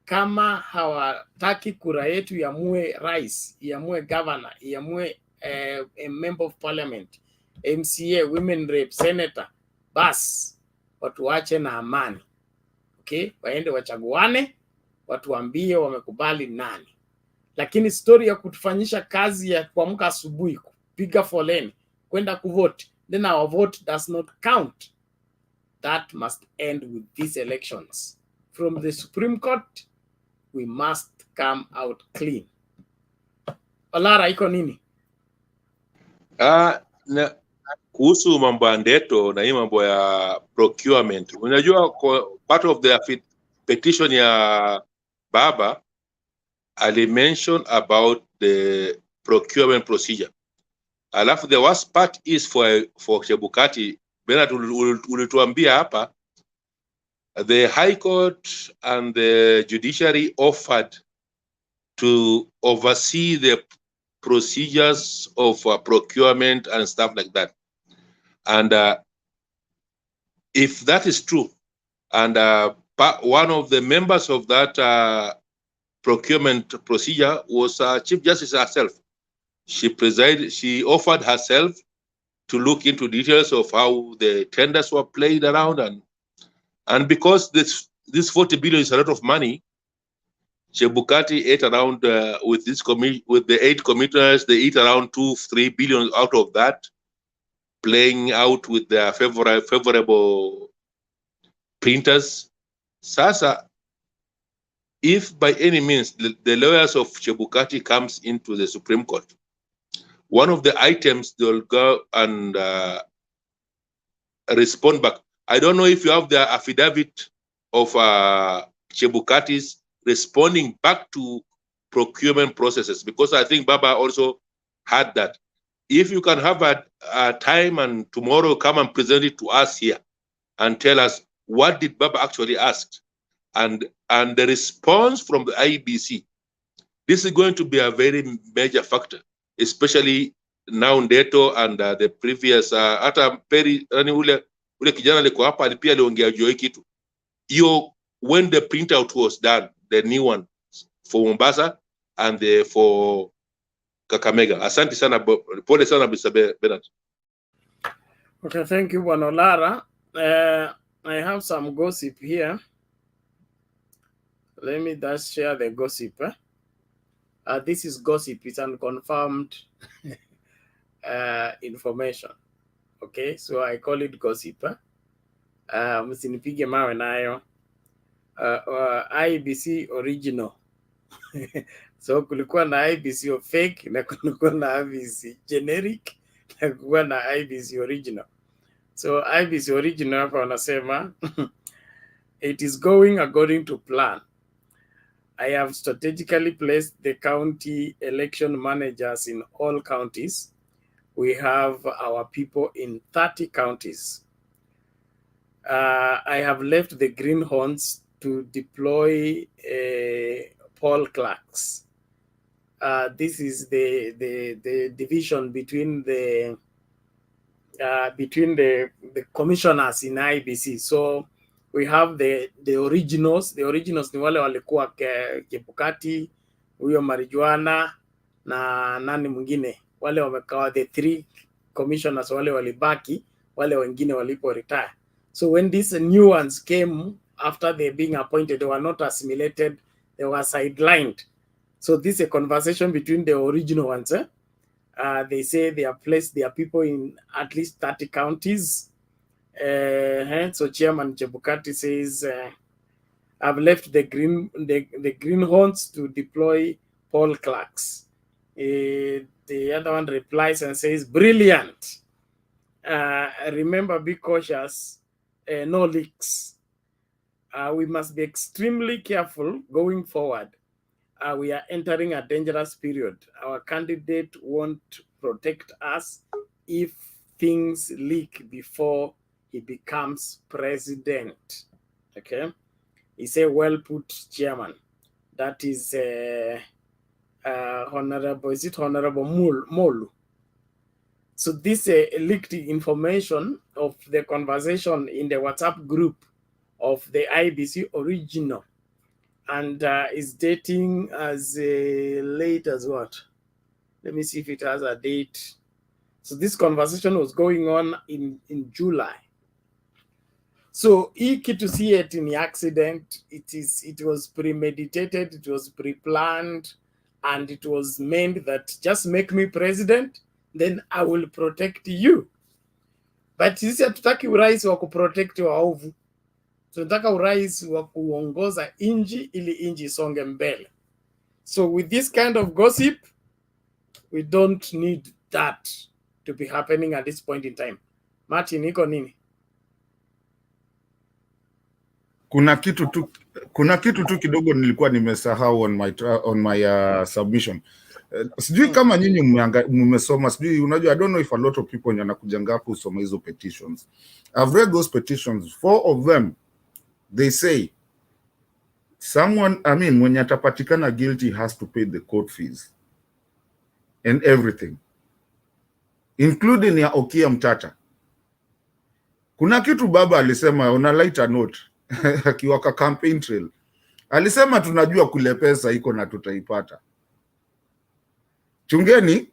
Kama hawataki kura yetu iamue rais, iamue governor, iamue a member of parliament, MCA, women rep, senator, bas watu wache na amani. Okay, waende wachaguane, watu waambie wamekubali nani. Lakini story ya kutufanyisha kazi ya kuamka asubuhi, kupiga foleni, kwenda kuvote, then our vote does not count. That must end with these elections. From the Supreme Court, we must come out clean. Olara, iko nini? Na kuhusu mambo ya ndeto na hii mambo ya procurement, unajua part of the petition ya Baba ali mention about the procurement procedure. Alafu the worst part is for Chebukati, Bernard ulituambia hapa, the High Court and the judiciary offered to oversee the procedures of procurement and stuff like that. And if that is true, and one of the members of that procurement procedure was Chief Justice herself. She offered herself to look into details of how the tenders were played around, and because this 40 billion is a lot of money, Chebukati ate around with the 8 commissioners, they eat around 2-3 billion out of that, playing out with their favorable printers. Sasa, if by any means the lawyers of Chebukati comes into the Supreme Court, one of the items they'll go and respond back. I don't know if you have the affidavit of Chebukati's responding back to procurement processes, because I think Baba also had that. If you can have a time and tomorrow come and present it to us here and tell us what did Baba actually ask, and the response from the IEBC, this is going to be a very major factor, especially now Ndeto and the previous hata Peri ule kijana alikuwa hapa pia aliongea juu kitu hiyo. When the printout was done, the new one for Mombasa and for Kakamega. Asante sana, pole sana Mr. Bernard. Okay, thank you, Bwana Olara. I have some gossip here. Let me just share the gossip. This is gossip. It's unconfirmed information. Okay, so I call it gossip. Msinipige mawe nayo. IBC original. So kulikuwa na IBC fake na kulikuwa na IBC generic na kulikuwa na IBC original. So IBC original hapa wanasema it is going according to plan. I have strategically placed the county election managers in all counties. We have our people in 30 counties. I have left the greenhorns to deploy poll clerks. This is the division between the commissioners in IBC. So we have the originals. The originals ni wale walikuwa Chebukati, huyo Marijuana na nani mwingine. Wale wamekawa the 3 commissioners wale walibaki, wale wengine walipo retire. So when these new ones came after they being appointed, they were not assimilated, they were sidelined. So this is a conversation between the original ones. They say they have placed their people in at least 30 counties. So Chairman Chebukati says, I've left the greenhorns to deploy poll clerks. The other one replies and says, brilliant. Remember, be cautious, no leaks. We must be extremely careful going forward. We are entering a dangerous period. Our candidate won't protect us if things leak before he becomes president. Okay, he said, well put, Chairman. That is Honorable, is it Honorable Molu? So this leaked information of the conversation in the WhatsApp group of the IBC original, and is dating as late as what? Let me see if it has a date. So this conversation was going on in July. So hii kitu si eti ni accident. It was premeditated, it was pre-planned, and it was meant that just make me president, then I will protect you. But sisi hatutaki urais wa kuprotect waovu. Tunataka urais wa kuongoza inji ili inji isonge mbele. So with this kind of gossip, we don't need that to be happening at this point in time. Martin, iko nini? Kuna kitu tu kidogo nilikuwa nimesahau on my submission. Sijui kama nyinyi mmesoma, sijui, unajua, I don't know if a lot of people wanakujanga hapo usoma hizo petitions. I've read those petitions. 4 of them, they say mwenye atapatikana guilty has to pay the court fees and everything, including ya Okia Mtata. Kuna kitu baba alisema on a lighter note akiwaka campaign trail. Alisema tunajua kule pesa iko na tutaipata. Chungeni.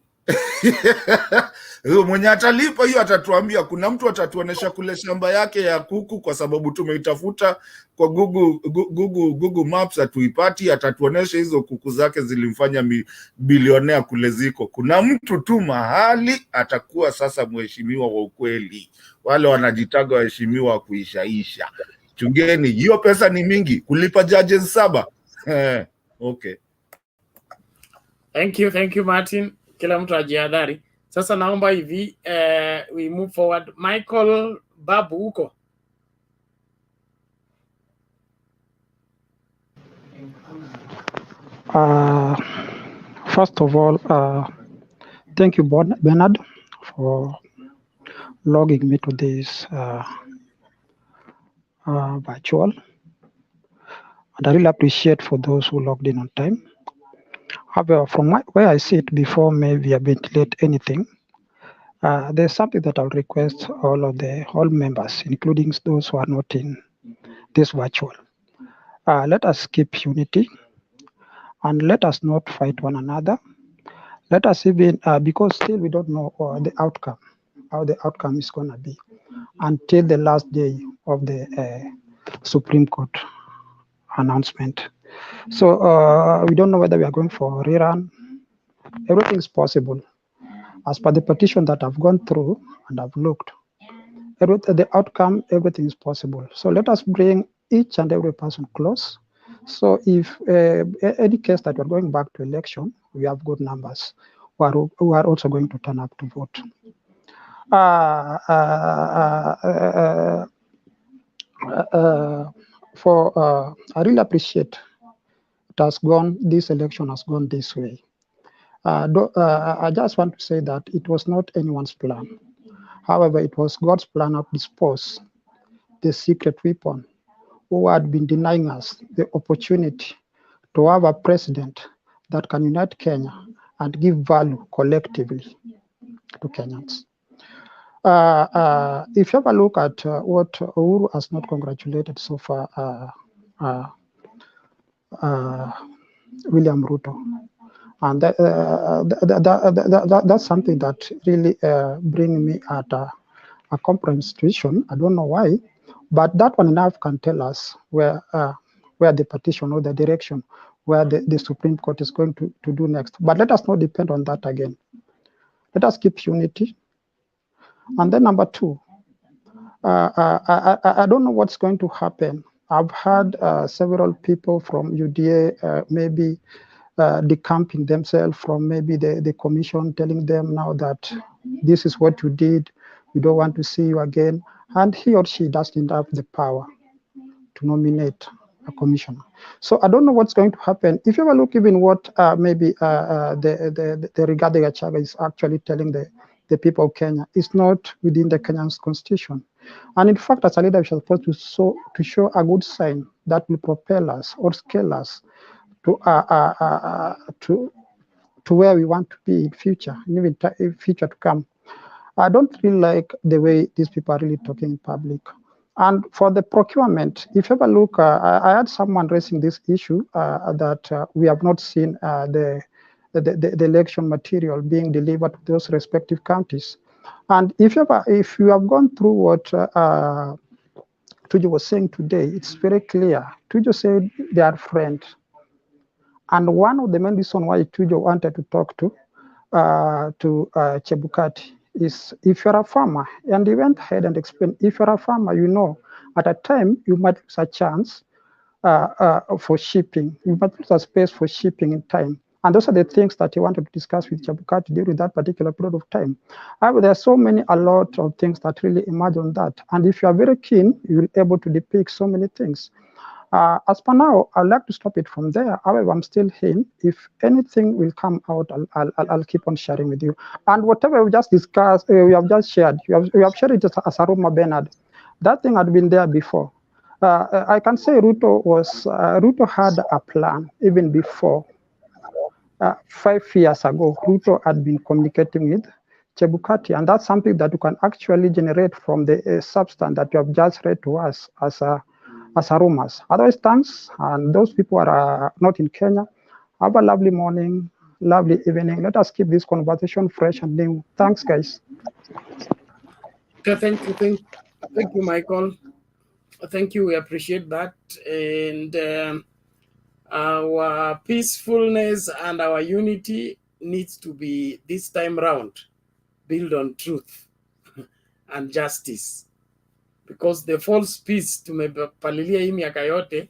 Mwenye atalipa hiyo atatuambia. Kuna mtu atatuonesha kule shamba yake ya kuku kwa sababu tumeitafuta kwa Google Maps atuipati. Atatuonesha hizo kuku zake zilimfanya bilionea kule ziko. Kuna mtu tu mahali atakuwa sasa mheshimiwa wa ukweli. Wale wanajitaga waheshimiwa wa kuishaisha. Chungeni, hiyo pesa ni mingi kulipa judges 7. Okay. Thank you Martin. Kila mtu ajihadhari. Sasa naomba hivi we move forward. Michael Babu huko. First of all, Thank you, Bernard, for logging me to this virtual. And I really appreciate for those who logged in on time. However, from where I sit, before maybe I ventilate anything, there's something that I'll request all members, including those who are not in this virtual. Let us keep unity and let us not fight one another. Let us even, because still we don't know the outcome, how the outcome is going to be until the last day of the Supreme Court announcement. So we don't know whether we are going for a rerun. Everything is possible. As per the petition that I've gone through and I've looked, the outcome, everything is possible. So let us bring each and every person close. So if any case that we're going back to election, we have good numbers who are also going to turn up to vote. I really appreciate it has gone, this election has gone this way. I just want to say that it was not anyone's plan. However, it was God's plan to dispose the secret weapon who had been denying us the opportunity to have a president that can unite Kenya and give value collectively to Kenyans. If you have a look at what Uhuru has not congratulated so far, William Ruto, and that's something that really brings me at a compromise situation. I don't know why, but that one enough can tell us where the petition or the direction where the Supreme Court is going to do next. But let us not depend on that again. Let us keep unity. And then number two, I don't know what's going to happen. I've heard several people from UDA maybe decamping themselves from maybe the commission, telling them now that this is what you did, we don't want to see you again. And he or she doesn't have the power to nominate a commissioner. So I don't know what's going to happen. If you ever look even what maybe the Rigathi Gachagua is actually telling the people of Kenya, it's not within the Kenyan constitution. And in fact, as a leader, we are supposed to show a good sign that will propel us or scale us to where we want to be in future, even in future to come. I don't feel like the way these people are really talking in public. And for the procurement, if you ever look, I had someone raising this issue that we have not seen the election material being delivered to those respective counties. And if you have gone through what Tuju was saying today, it's very clear. Tuju said they are friends. And one of the main reasons why Tuju wanted to talk to Chebukati is if you're a farmer, and he went ahead and explained, if you're a farmer, you know, at a time you might lose a chance for shipping. You might lose a space for shipping in time. And those are the things that he wanted to discuss with Chebukati during that particular period of time. However, there are so many, a lot of things that really emerge on that. And if you are very keen, you'll be able to depict so many things. As per now, I'd like to stop it from there. However, I'm still in. If anything will come out, I'll keep on sharing with you. And whatever we just discussed, we have just shared. We have shared it as Aroma Bernard. That thing had been there before. I can say Ruto had a plan even before. 5 years ago, Ruto had been communicating with Chebukati, and that's something that you can actually generate from the substance that you have just read to us as rumors. Otherwise, thanks, and those people are not in Kenya. Have a lovely morning, lovely evening. Let us keep this conversation fresh and new. Thanks, guys. Okay, thank you, Michael. Thank you. We appreciate that, and our peacefulness and our unity needs to be this time round built on truth and justice, because the false peace tumepalilia hii miaka yote,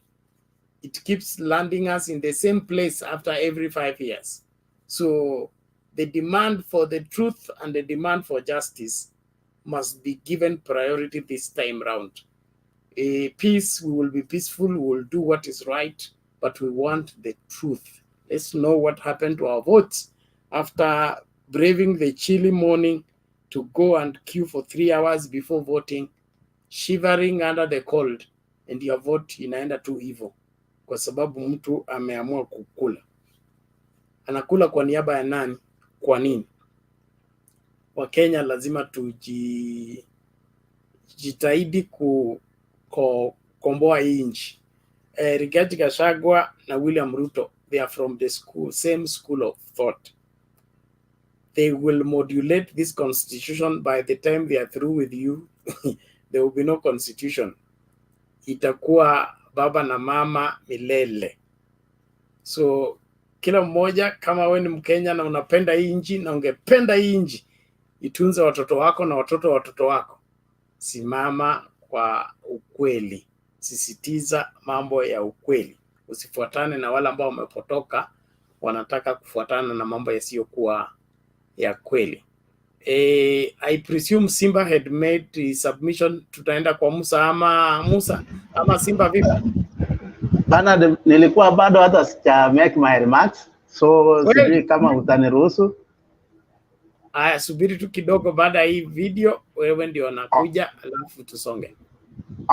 it keeps landing us in the same place after every 5 years. So the demand for the truth and the demand for justice must be given priority this time round. Peace, we will be peaceful, we will do what is right, but we want the truth. Let's know what happened to our votes after braving the chilly morning to go and queue for 3 hours before voting, shivering under the cold, and your vote inaenda tu hivyo kwa sababu mtu ameamua kukula. Anakula kwa niaba ya nani? Kwa nini? Wakenya lazima tujitahidi kukomboa hii nchi. Rigathi Gachagua na William Ruto, they are from the same school of thought. They will modulate this constitution. By the time they are through with you, there will be no constitution. Itakuwa baba na mama milele. So kila mmoja, kama wewe ni Mkenya na unapenda hii nchi na ungependa hii nchi itunze watoto wako na watoto wako, simama kwa ukweli. Sisitiza mambo ya ukweli. Usifuatane na wale ambao wamepotoka, wanataka kufuatana na mambo yasiyokuwa ya kweli. I presume Simba had made the submission. Tutaenda kwa Musa ama Simba vipi? Bana, nilikuwa bado hata sija make my remarks, so sijui kama utaniruhusu. Aya, subiri tu kidogo, baada hii video wewe ndio unakuja, alafu tusonge.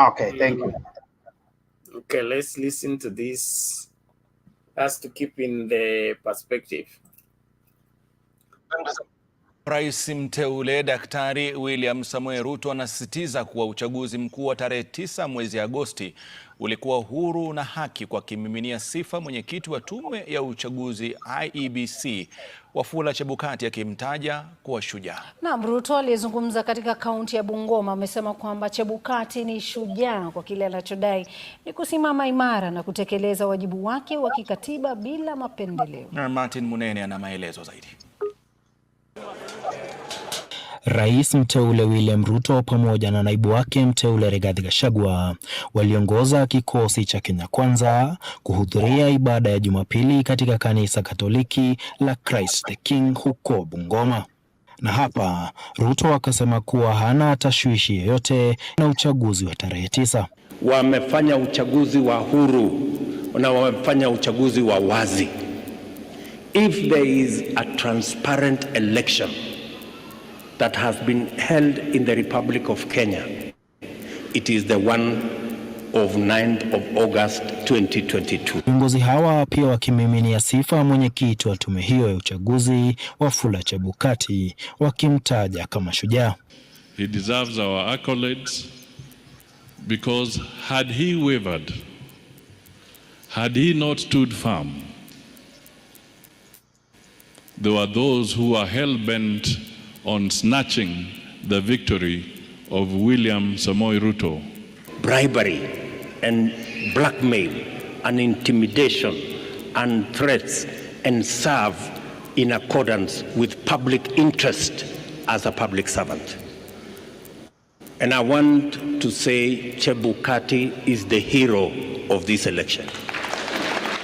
Okay, thank you. Okay, let's listen to this. That's to keep in the perspective. Rais mteule Daktari William Samoei Ruto anasisitiza kuwa uchaguzi mkuu wa tarehe 9 mwezi Agosti ulikuwa huru na haki, kwa kimiminia sifa mwenyekiti wa tume ya uchaguzi IEBC Wafula Chebukati, akimtaja kuwa shujaa. Naam, Ruto aliyezungumza katika kaunti ya Bungoma amesema kwamba Chebukati ni shujaa kwa kile anachodai ni kusimama imara na kutekeleza wajibu wake wa kikatiba bila mapendeleo. Na Martin Munene ana maelezo zaidi. Rais mteule William Ruto pamoja na naibu wake mteule Rigathi Gachagua waliongoza kikosi cha Kenya Kwanza kuhudhuria ibada ya Jumapili katika kanisa Katoliki la Christ the King huko Bungoma. Na hapa Ruto akasema kuwa hana tashwishi yoyote na uchaguzi wa tarehe 9. Wamefanya uchaguzi wa huru na wamefanya uchaguzi wa wazi. If there is a transparent election that has been held in the Republic of Kenya, it is the one of 9th of August 2022. Viongozi hawa pia wakimiminia sifa mwenyekiti wa tume hiyo ya uchaguzi Wafula Chebukati, wakimtaja kama shujaa. He deserves our accolades because had he wavered, had he not stood firm, there were those who are hell-bent on snatching the victory of William Samoei Ruto. Bribery and blackmail and intimidation and threats and serve in accordance with public interest as a public servant. And I want to say Chebukati is the hero of this election.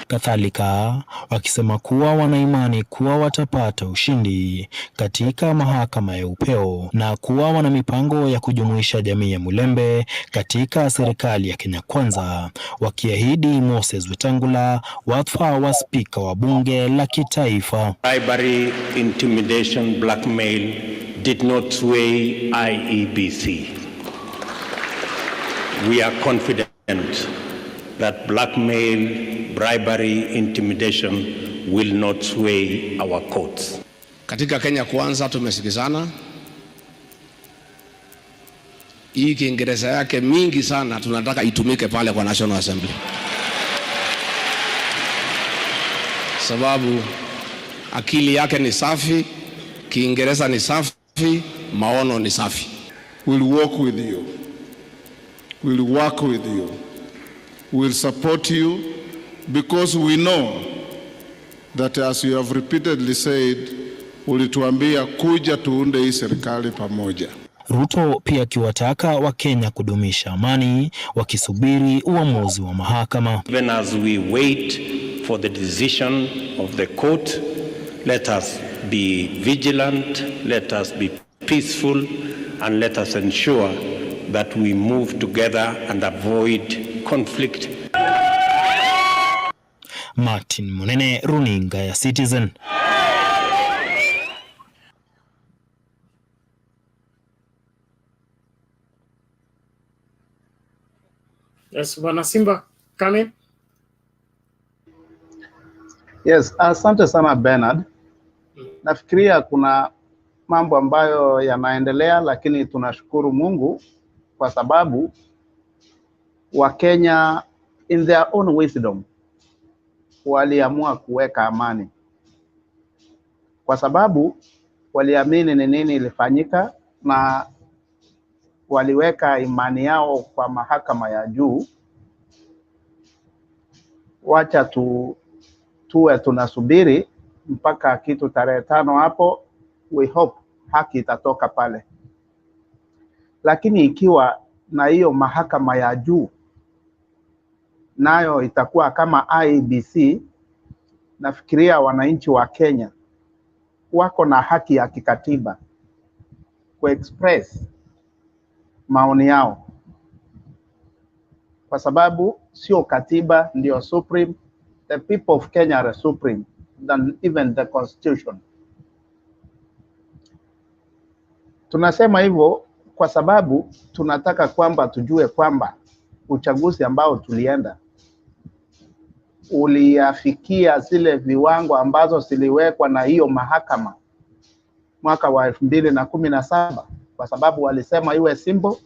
Kadhalika wakisema kuwa wanaimani kuwa watapata ushindi katika mahakama ya upeo na kuwa wana mipango ya kujumuisha jamii ya Mulembe katika serikali ya Kenya Kwanza, wakiahidi Moses Wetangula wadhifa wa spika wa bunge la kitaifa. Bribery, intimidation, blackmail did not sway IEBC. We are confident that blackmail, bribery, intimidation will not sway our courts. Katika Kenya Kwanza tumesikizana. Hii Kiingereza yake mingi sana tunataka itumike pale kwa National Assembly. Sababu akili yake ni safi, Kiingereza ni safi, maono ni safi. We'll walk with you. We'll work with you. We'll support you because we know that, as you have repeatedly said, ulituambia kuja tuunde hii serikali pamoja. Ruto pia akiwataka Wakenya kudumisha amani wakisubiri uamuzi wa mahakama. Even as we wait for the decision of the court, let us be vigilant, let us be peaceful, and let us ensure that we move together and avoid conflict. Martin Munene, runinga ya Citizen. Yes, Bwana Simba, come in. Yes, asante sana Bernard. Nafikiria kuna mambo ambayo yanaendelea, lakini tunashukuru Mungu kwa sababu Wakenya in their own wisdom waliamua kuweka amani, kwa sababu waliamini ni nini ilifanyika na waliweka imani yao kwa mahakama ya juu. Wacha tuwe tunasubiri mpaka kitu tarehe 5 hapo, we hope haki itatoka pale. Lakini ikiwa na hiyo mahakama ya juu nayo itakuwa kama IEBC, nafikiria wananchi wa Kenya wako na haki ya kikatiba kuexpress maoni yao, kwa sababu sio katiba ndio supreme. The people of Kenya are supreme than even the constitution. Tunasema hivyo kwa sababu tunataka kwamba tujue kwamba uchaguzi ambao tulienda uliafikia zile viwango ambazo ziliwekwa na hiyo mahakama mwaka wa 2017, kwa sababu walisema iwe simple,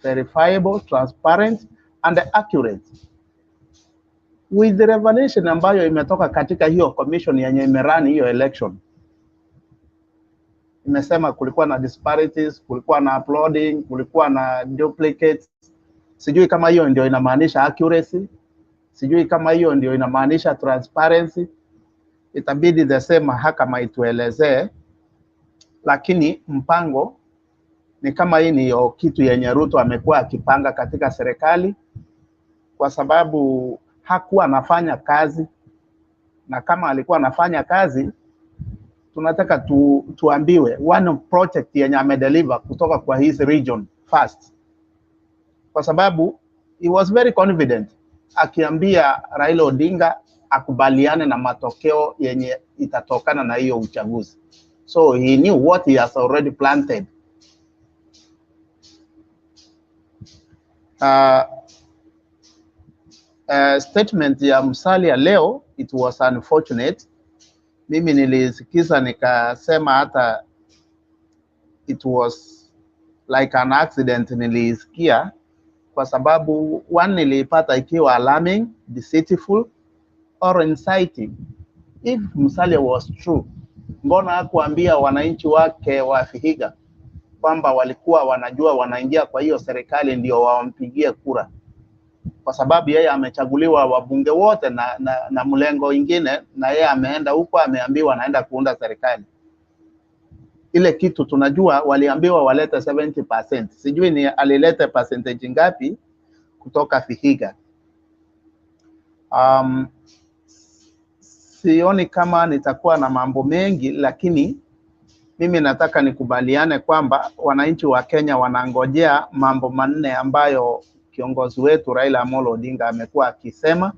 verifiable, transparent and accurate. With the revelation ambayo imetoka katika hiyo commission yenye imerani hiyo election, imesema kulikuwa na disparities, kulikuwa na uploading, kulikuwa na duplicates. Sijui kama hiyo ndio inamaanisha accuracy, sijui kama hiyo ndio inamaanisha transparency. Itabidi the same mahakama ituelezee, lakini mpango ni kama hii ni kitu yenye Ruto amekuwa akipanga katika serikali, kwa sababu hakuwa anafanya kazi, na kama alikuwa anafanya kazi tunataka tuambiwe one project yenye amedeliver kutoka kwa his region first, kwa sababu he was very confident akiambia Raila Odinga akubaliane na matokeo yenye itatokana na hiyo uchaguzi. So he knew what he has already planted. Statement ya Musalia leo, it was unfortunate. Mimi nilisikiza nikasema hata it was like an accident nilisikia, kwa sababu one nilipata ikiwa alarming, deceitful or inciting. If Musalia was true, mbona hakuambia wananchi wake wa Vihiga kwamba walikuwa wanajua wanaingia kwa hiyo serikali ndio wampigie kura? Kwa sababu yeye amechaguliwa wabunge wote na mlengo ingine, na yeye ameenda huko ameambiwa anaenda kuunda serikali. Ile kitu tunajua waliambiwa walete 70%. Sijui ni alilete percentage ngapi kutoka Vihiga. Sioni kama nitakuwa na mambo mengi, lakini mimi nataka nikubaliane kwamba wananchi wa Kenya wanangojea mambo manne ambayo kiongozi wetu Raila Amolo Odinga amekuwa akisema,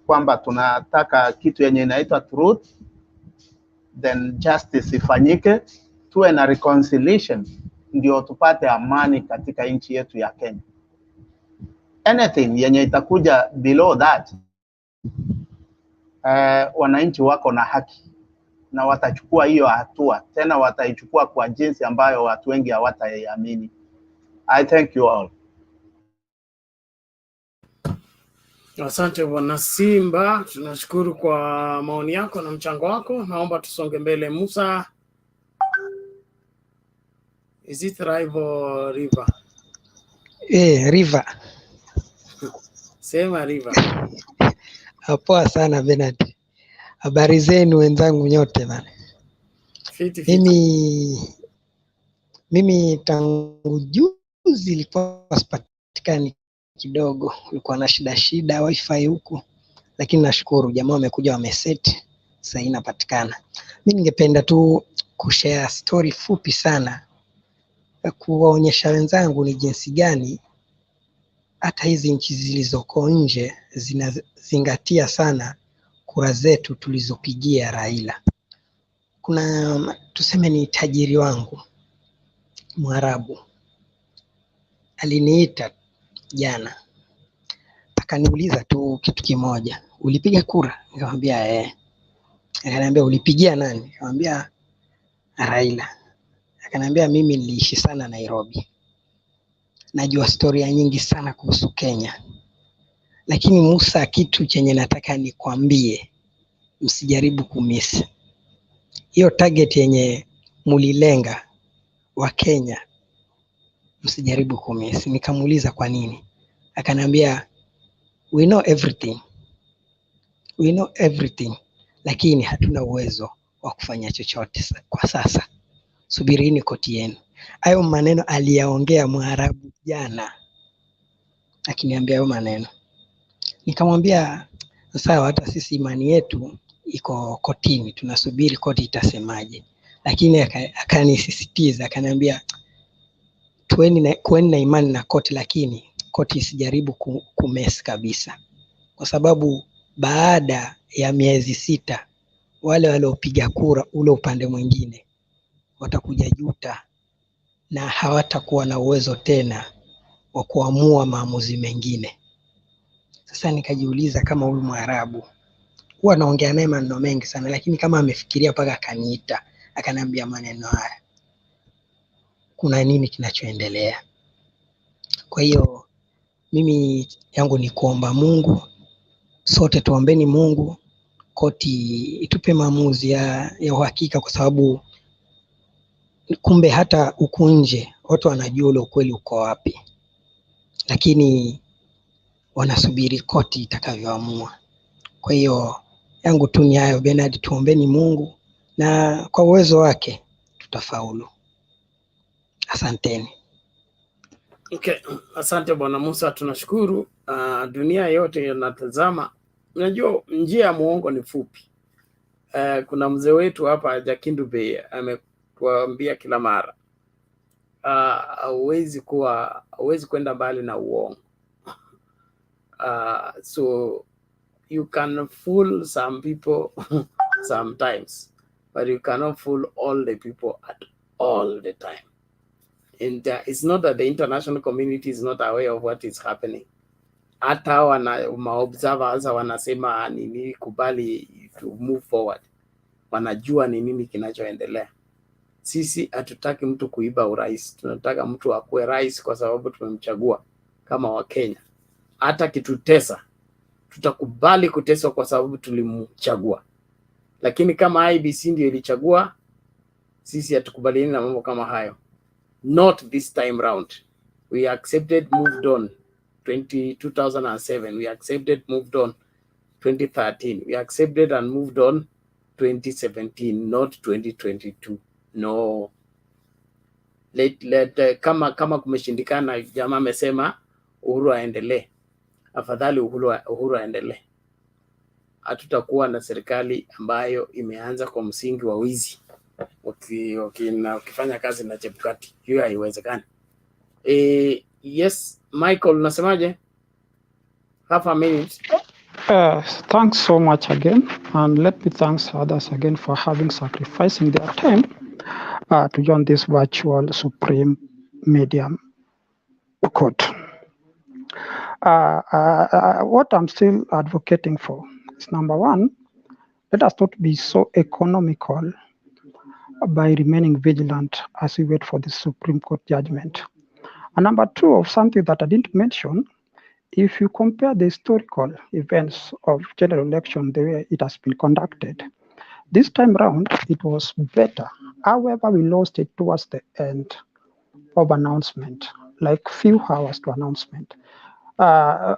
kwamba tunataka kitu yenye inaitwa truth, then justice ifanyike, tuwe na reconciliation ndio tupate amani katika nchi yetu ya Kenya. Anything yenye itakuja below that, wananchi wako na haki na watachukua hiyo hatua, tena wataichukua kwa jinsi ambayo watu wengi hawataiamini. I thank you all. Asante Bwana Simba, tunashukuru kwa maoni yako na mchango wako. Naomba tusonge mbele. Musa, is it rival river? River. Sema river. Poa sana Bernard. Habari zenu wenzangu nyote bana. Mimi tangu juzi ilikuwa sipatikani kidogo, ulikuwa na shida wifi huku, lakini nashukuru jamaa wamekuja wameset, sasa inapatikana. Mimi ningependa tu kushare story fupi sana kuwaonyesha wenzangu ni jinsi gani hata hizi nchi zilizoko nje zinazingatia sana kura zetu tulizopigia Raila. Kuna tuseme ni tajiri wangu Mwarabu aliniita jana, akaniuliza tu kitu kimoja, ulipiga kura? Nikamwambia Akaniambia ulipigia nani? Nikamwambia Raila. Akaniambia mimi niliishi sana Nairobi, najua historia nyingi sana kuhusu Kenya, lakini Musa, kitu chenye nataka nikwambie, msijaribu kumisi hiyo target yenye mulilenga wa Kenya, msijaribu kumisi. Nikamuuliza kwa nini? Akaniambia we know everything, lakini hatuna uwezo wa kufanya chochote kwa sasa. Subirini koti yenu. Hayo maneno aliyaongea Mwarabu jana, akiniambia hayo maneno. Nikamwambia sawa, hata sisi imani yetu iko kotini, tunasubiri koti itasemaje. Lakini akanisisitiza, akaniambia kuweni na imani na koti, lakini koti isijaribu kumesi kabisa, kwa sababu baada ya miezi 6 wale waliopiga kura ule upande mwingine watakuja juta na hawatakuwa na uwezo tena wa kuamua maamuzi mengine. Sasa nikajiuliza, kama huyu Mwarabu huwa naongea naye maneno mengi sana, lakini kama amefikiria mpaka akaniita akaniambia maneno haya, kuna nini kinachoendelea? Kwa hiyo mimi yangu ni kuomba Mungu, sote tuombeni Mungu, koti itupe maamuzi ya uhakika, kwa sababu kumbe hata huku nje watu wanajua ule ukweli uko wapi, lakini wanasubiri koti itakavyoamua. Kwa hiyo yangu tu ni hayo Bernard, tuombeni Mungu na kwa uwezo wake tutafaulu. Asanteni. Okay, asante Bwana Musa, tunashukuru. Dunia yote inatazama. Unajua njia ya muongo ni fupi. Kuna mzee wetu hapa Jakindu Bay ametuambia kila mara, hauwezi kwenda mbali na uongo. So you can fool some people sometimes, but you cannot fool all the people at all the time. And it's not that the international community is not aware of what is happening. Hata observers wanasema nini, kubali to move forward, wanajua ni nini kinachoendelea. Sisi hatutaki mtu kuiba urais, tunataka mtu akuwe rais kwa sababu tumemchagua kama Wakenya. Hata kitutesa, tutakubali kuteswa kwa sababu tulimchagua. Lakini kama IEBC ndio ilichagua, sisi hatukubaliani na mambo kama hayo. Not this time round. We accepted, moved on. 2007, we accepted, moved on. 2013, we accepted and moved on. 2017, not 2022. No. Kama kumeshindikana, jamaa amesema Uhuru aendelee. Afadhali Uhuru aendelee. Hatutakuwa na serikali ambayo imeanza kwa msingi wa wizi, ukifanya kazi na Chebukati. Hiyo haiwezekani. Yes, Michael, unasemaje? Half a minute. Thanks so much again, and let me thank others again for sacrificing their time to join this virtual Supreme Medium Court. What I'm still advocating for is, number one, let us not be so economical by remaining vigilant as we wait for the Supreme Court judgment. And number two, of something that I didn't mention, if you compare the historical events of general election, the way it has been conducted, this time round it was better. However, we lost it towards the end of announcement, like few hours to announcement.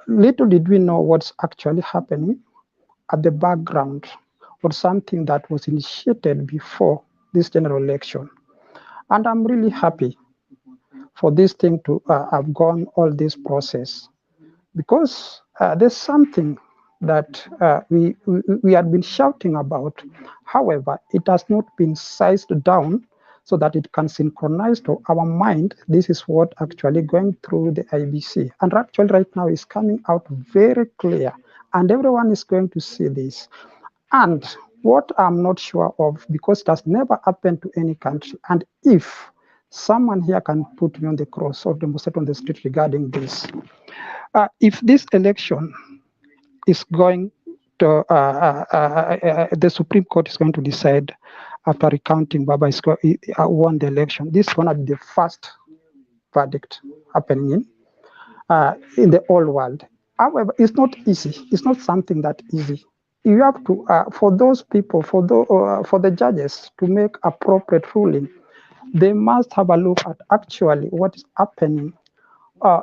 Little did we know what's actually happening at the background, or something that was initiated before this general election. And I'm really happy for this thing to have gone all this process, because there's something that we had been shouting about. However, it has not been sized down so that it can synchronize to our mind. This is what actually going through the IBC. And actually right now is coming out very clear, and everyone is going to see this. And what I'm not sure of, because it has never happened to any country, and if Someone here can put me on the cross or demonstrate on the street regarding this. If this election is going to, the Supreme Court is going to decide after recounting Baba won the election, this is going to be the first verdict happening in the whole world. However, it's not easy. It's not something that easy. You have to, for those people, for the judges to make appropriate ruling, they must have a look at actually what is happening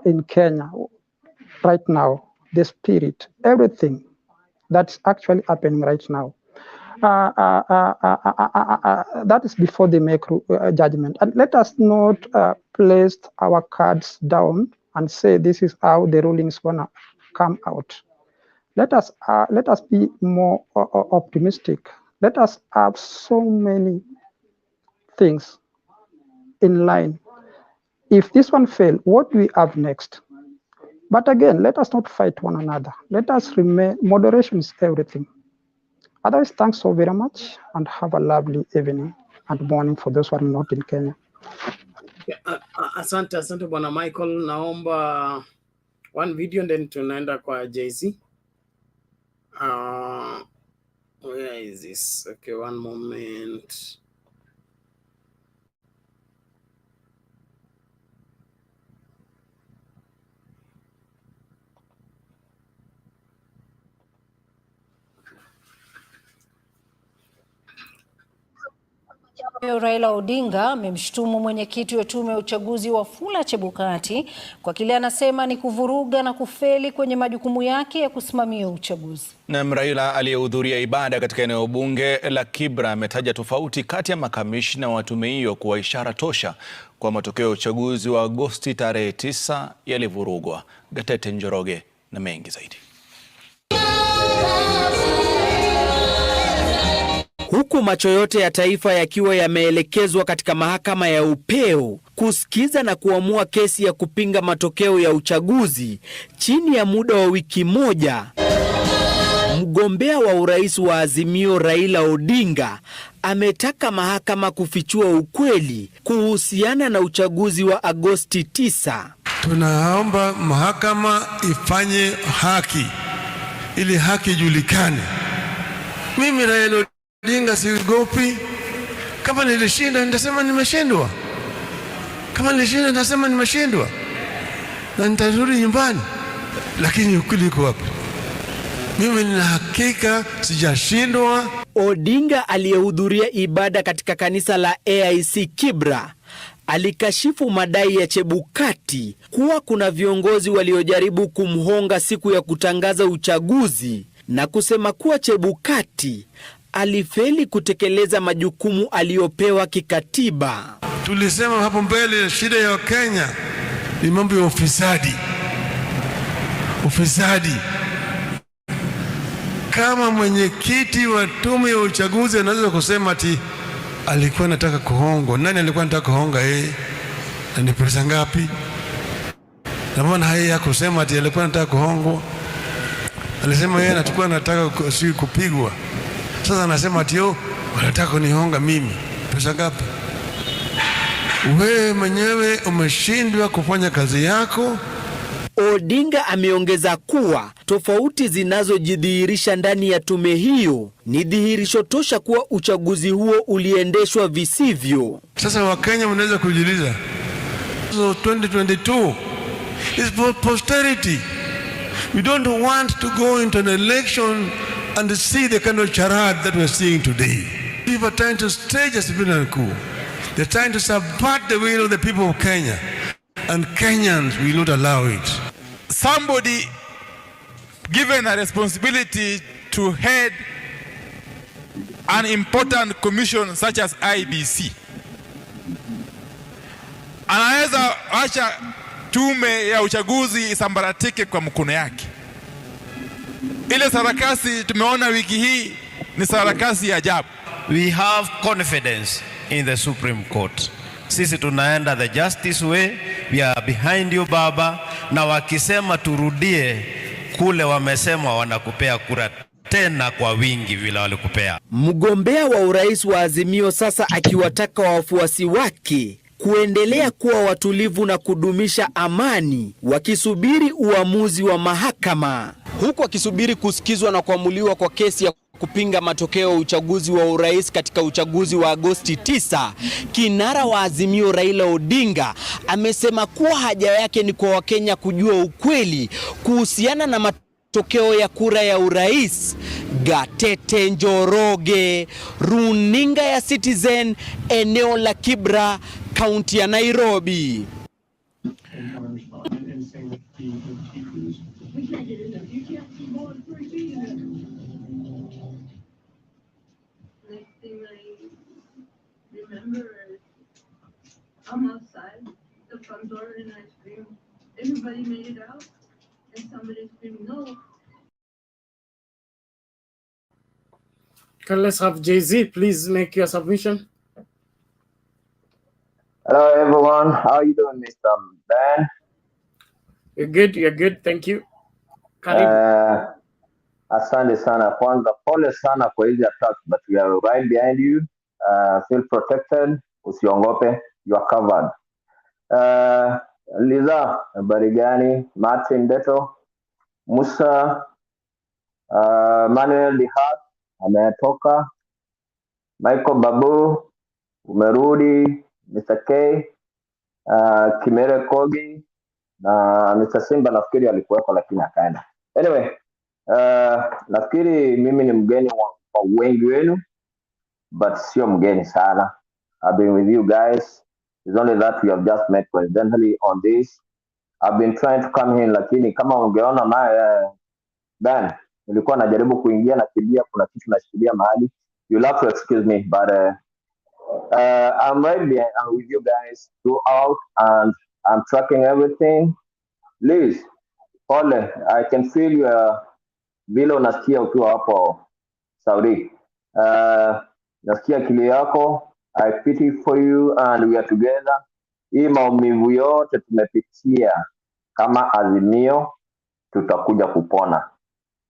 in Kenya right now, the spirit, everything that's actually happening right now. That is before they make judgment. And let us not place our cards down and say this is how the ruling is gonna come out. Let us be more optimistic. Let us have so many things in line. If this one fails, what do we have next? But again, let us not fight one another. Let us remain, moderation is everything. Otherwise, thanks so very much and have a lovely evening and morning for those who are not in Kenya. Asante Bwana Michael, naomba one video and then tunaenda kwa JC. Where is this? Okay, one moment. Raila Odinga amemshutumu mwenyekiti wa tume ya uchaguzi Wafula Chebukati kwa kile anasema ni kuvuruga na kufeli kwenye majukumu yake ya kusimamia uchaguzi. Na Raila aliyehudhuria ibada katika eneo bunge la Kibra ametaja tofauti kati ya makamishna wa tume hiyo kuwa ishara tosha kwa matokeo ya uchaguzi wa Agosti tarehe 9 yalivurugwa. Gatete Njoroge na mengi zaidi. Huku macho yote ya taifa yakiwa yameelekezwa katika mahakama ya upeo kusikiza na kuamua kesi ya kupinga matokeo ya uchaguzi chini ya muda wa wiki moja, mgombea wa urais wa Azimio Raila Odinga ametaka mahakama kufichua ukweli kuhusiana na uchaguzi wa Agosti 9. Tunaomba mahakama ifanye haki ili haki ijulikane. Mimi Raila Odinga siogopi. Kama nilishinda nitasema nimeshindwa. Kama nilishinda nitasema nimeshindwa. Na nitarudi nyumbani. Lakini ukweli uko wapi? Mimi nina hakika sijashindwa. Odinga aliyehudhuria ibada katika kanisa la AIC Kibra alikashifu madai ya Chebukati kuwa kuna viongozi waliojaribu kumhonga siku ya kutangaza uchaguzi na kusema kuwa Chebukati alifeli kutekeleza majukumu aliyopewa kikatiba. Tulisema hapo mbele shida ya Kenya ni mambo ya ufisadi. Ufisadi. Kama mwenyekiti wa tume ya uchaguzi anaweza kusema ati alikuwa anataka kuhongwa. Nani alikuwa anataka kuhonga yeye? Na ni pesa ngapi? Na mbona haya kusema ati alikuwa anataka kuhongwa? Alisema yeye anataka kupigwa. Sasa anasema ati wanataka kunihonga mimi. Pesa ngapi? Wewe mwenyewe umeshindwa kufanya kazi yako. Odinga ameongeza kuwa tofauti zinazojidhihirisha ndani ya tume hiyo ni dhihirisho tosha kuwa uchaguzi huo uliendeshwa visivyo. Sasa Wakenya wanaweza kujiuliza, so 2022 is for posterity. We don't want to go into an election and see the kind of charade that we're seeing today. People are trying to stage a civilian coup. They're trying to subvert the will of the people of Kenya. And Kenyans will not allow it. Somebody given a responsibility to head an important commission such as IBC anaweza acha tume ya uchaguzi isambaratike kwa mkono yake. Ile sarakasi tumeona wiki hii ni sarakasi ya ajabu. We have confidence in the Supreme Court. Sisi tunaenda the justice way. We are behind you Baba, na wakisema turudie kule wamesema wanakupea kura tena kwa wingi vile walikupea. Mgombea wa urais wa Azimio sasa akiwataka wafuasi wake kuendelea kuwa watulivu na kudumisha amani, wakisubiri uamuzi wa mahakama, huku wakisubiri kusikizwa na kuamuliwa kwa kesi ya kupinga matokeo ya uchaguzi wa urais katika uchaguzi wa Agosti 9. Kinara wa Azimio Raila Odinga amesema kuwa haja yake ni kwa Wakenya kujua ukweli kuhusiana na matokeo ya kura ya urais. Gatete Njoroge, runinga ya Citizen, eneo la Kibra, kaunti ya Nairobi. I'm outside the front door and I scream. Everybody made it out, and somebody screamed no. Okay, let's have Jay-Z. Please make your submission. Hello everyone, how are you doing, Mr. Ben? You're good, you're good, thank you. Karibu. Asante sana. Kwanza pole sana kwa hizi attacks, but we are right behind you. Feel protected, usiongope, you are covered. Liza, habari gani? Martin Deto, Musa, Manuel Dihat ametoka, Michael Babu umerudi, Mr. K, Kimere Kogi na Mr. Simba nafikiri alikuweko lakini akaenda. Anyway, nafikiri mimi ni mgeni wa wengi wenu, but sio mgeni sana. I've been with you guys. It's only that we have just met coincidentally on this. I've been trying to come in, lakini kama ungeona Ben, nilikuwa najaribu kuingia na kibia, kuna kitu nashikilia mahali. You'll have to excuse me, but I'm right there. I'm with you guys throughout, and I'm tracking everything. Liz, Ole, I can feel your vile unasikia ukiwa hapo Saudi. Nasikia kilio yako. I pity for you and we are together. Hii maumivu yote tumepitia kama Azimio, tutakuja kupona.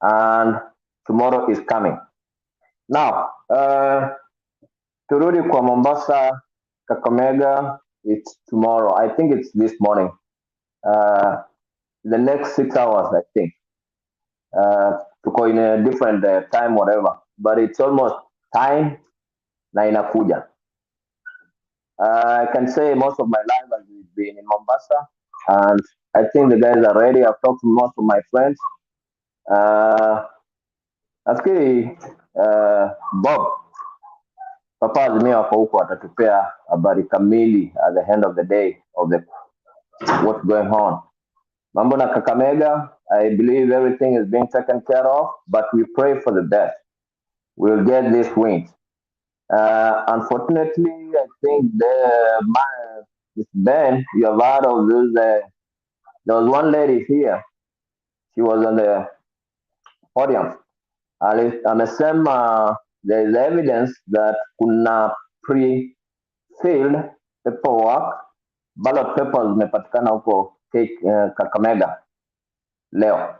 And tomorrow is coming. Now, turudi kwa Mombasa, Kakamega, it's tomorrow. I think it's this morning. The next 6 hours, I think. Tuko in a different time, whatever. But it's almost time na inakuja. I can say most of my life has been in Mombasa, and I think the guys are ready. I've talked to most of my friends. Nafikiri Bob, Papa Azimio wako huko atatupea habari kamili at the end of the day of what's going on. Mambo na Kakamega, I believe everything is being taken care of, but we pray for the best. We'll get this win. Unfortunately, I think this Ben, you have heard of this. There was one lady here. She was on the podium. Amesema there is evidence that kuna pre-filled paperwork, ballot papers zimepatikana huko Kakamega leo.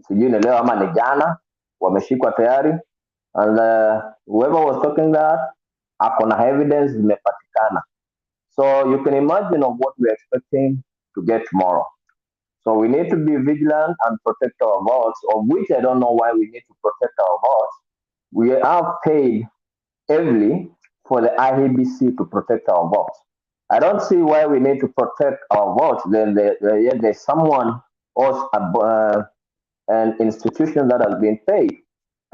Sijui ni leo ama ni jana, wameshikwa tayari. And whoever was talking that, akona evidence zimepatikana. So you can imagine of what we're expecting to get tomorrow. So we need to be vigilant and protect our votes, of which I don't know why we need to protect our votes. We have paid heavily for the IEBC to protect our votes. I don't see why we need to protect our votes. Then yet there's someone else, an institution that has been paid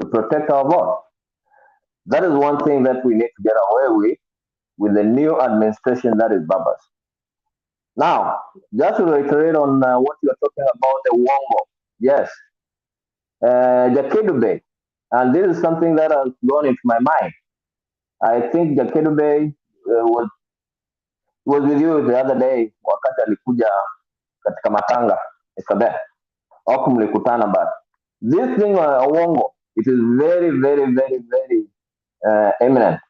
to protect our vote. That is one thing that we need to get away with the new administration that is Babas. Now, just to reiterate on what you are talking about, the Wongo. Yes, Jakedu Bay. And this is something that has gone into my mind. I think Jakedu Bay was with you the other day, wakati alikuja katika matanga, Isabe. Hapo mlikutana but this thing Wongo, it is very, very, very, very eminent.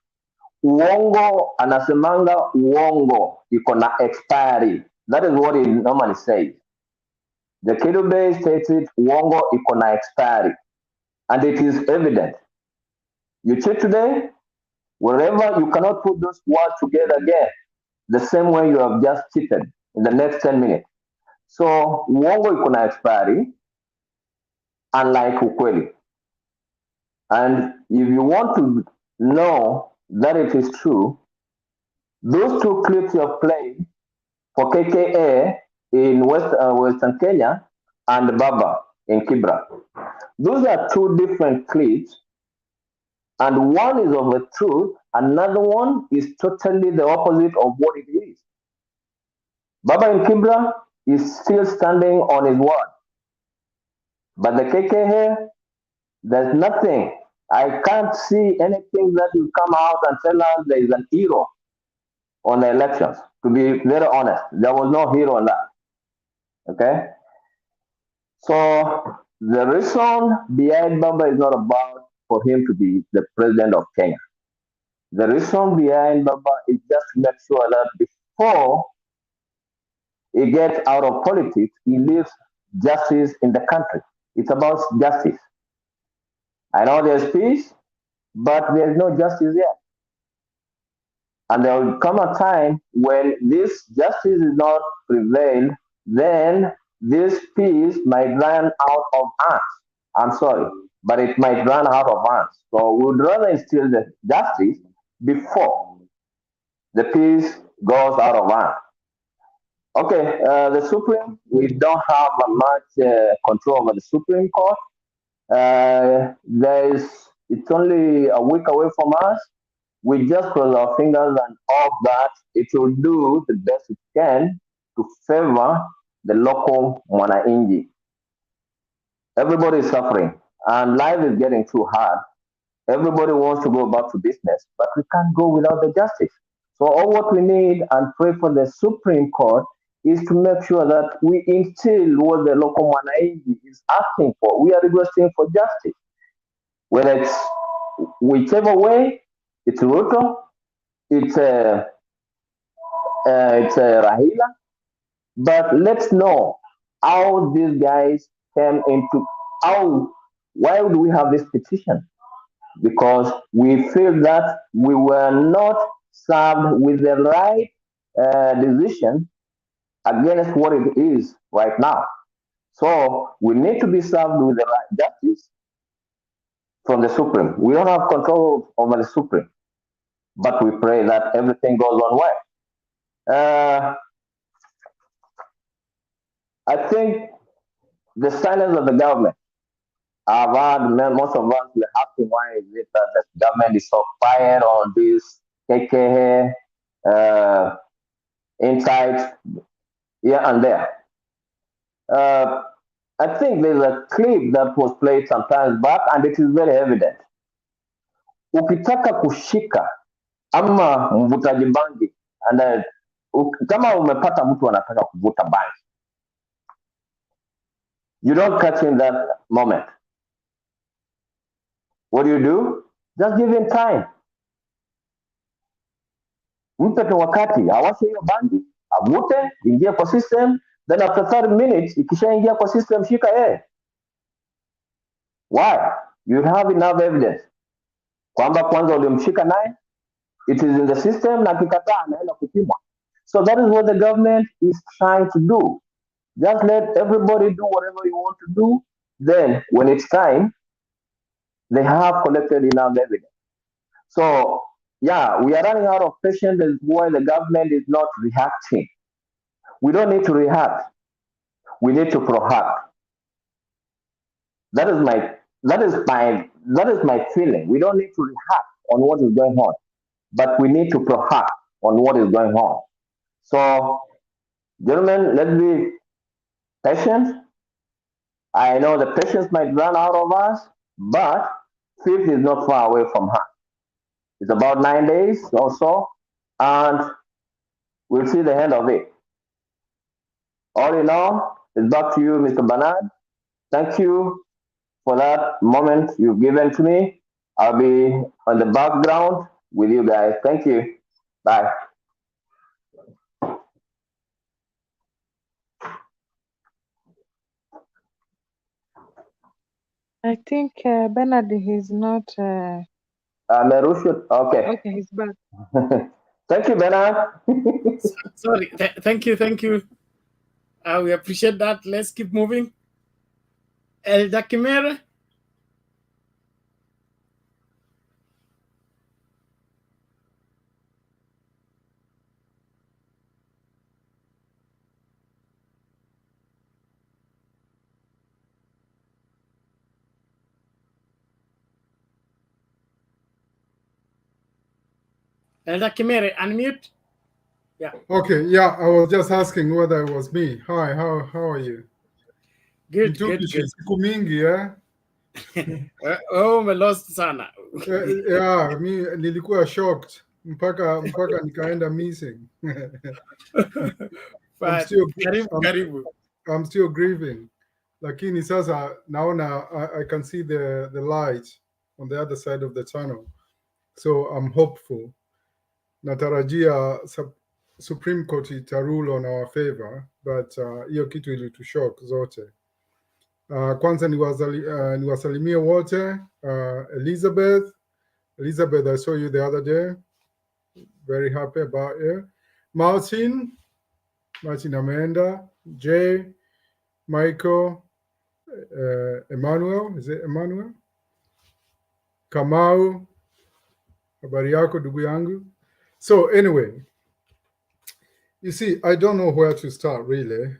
Uongo anasemanga uongo iko na expiry. That is what he normally says. The Jakedu Bay states it, uongo iko na expiry. And it is evident. You check today, wherever you cannot put those words together again. the same way you have just cheated in the next 10 minutes. So uongo iko na expiry unlike ukweli. And if you want to know that it is true, those two clips you have played for KKA in Western Kenya and Baba in Kibra, those are two different clips, and one is of the truth, another one is totally the opposite of what it is. Baba in Kibra is still standing on his word, but the KKA, there's nothing. I can't see anything that will come out and tell us there is an hero on the elections. To be very honest, there was no hero on that. Okay? So the reason behind Baba is not about for him to be the president of Kenya. The reason behind Baba is just to make sure that before he gets out of politics, he leaves justice in the country. It's about justice. I know there's peace, but there's no justice yet. And there will come a time when this justice is not prevailed, then this peace might run out of hands. I'm sorry, but it might run out of hands. So we would rather instill the justice before the peace goes out of hand. Okay, the Supreme, we don't have much control over the Supreme Court. It's only a week away from us. We just cross our fingers and hope that it will do the best it can to favor the local mwananchi. Everybody is suffering and life is getting too hard. Everybody wants to go back to business, but we can't go without the justice. So all what we need and pray for the Supreme Court is to make sure that we instill what the local mwananchi is asking for. We are requesting for justice. Whether it's whichever way, it's Ruto, it's Rahila, but let's know how these guys came into, why do we have this petition? Because we feel that we were not served with the right decision against what it is right now. So we need to be served with the right justice from the Supreme. We don't have control over the Supreme, but we pray that everything goes on well. I think the silence of the government, I've heard most of us were asking why is it that the government is so quiet on this KKA insights here and there. I think there's a clip that was played some time back and it is very evident. Ukitaka kushika ama mvutaji bangi, and kama umepata mtu anataka kuvuta bangi, you don't catch him that moment. What do? Just give him time. Mpe tu wakati awashe hiyo bangi, avute, ingia kwa system, then after 30 minutes ikishaingia kwa system shika yeye. Why? You have enough evidence kwamba kwanza ulimshika naye, it is in the system, na kikataa anaenda kupimwa. So that is what the government is trying to do. Just let everybody do whatever you want to do. Then when it's time, they have collected enough evidence. So yeah, we are running out of patience. That's why the government is not reacting. We don't need to react. We need to proact. That is my feeling. We don't need to react on what is going on, but we need to proact on what is going on. So, gentlemen, let's be patient. I know the patience might run out of us, but 5th is not far away from her. It's about 9 days or so, and we'll see the end of it. All in all, it's back to you, Mr. Bernard. Thank you for that moment you've given to me. I'll be on the background with you guys. Thank you. Bye. I think Bernard is not. Merusha, okay. Okay, he's back. Thank you, Bernard. Sorry, thank you. We appreciate that. Let's keep moving. Elder Kimere. Elder Kimere, unmute. Yeah. Okay, yeah, I was just asking whether it was me. Hi, how are you? Good. Siku mingi, eh? Oh, me lost sana. Yeah, mi nilikuwa shocked mpaka nikaenda missing. I'm still grieving. Lakini sasa naona I can see the light on the other side of the tunnel. So I'm hopeful. Natarajia Supreme Court itarule on our favor, but hiyo kitu ilitushock zote. Kwanza niwasalimie wote. Elizabeth, I saw you the other day. Very happy about you. Martin Amanda, Jay, Michael, Emmanuel, is it Emmanuel? Kamau, habari yako ndugu yangu. So anyway, you see, I don't know where to start really.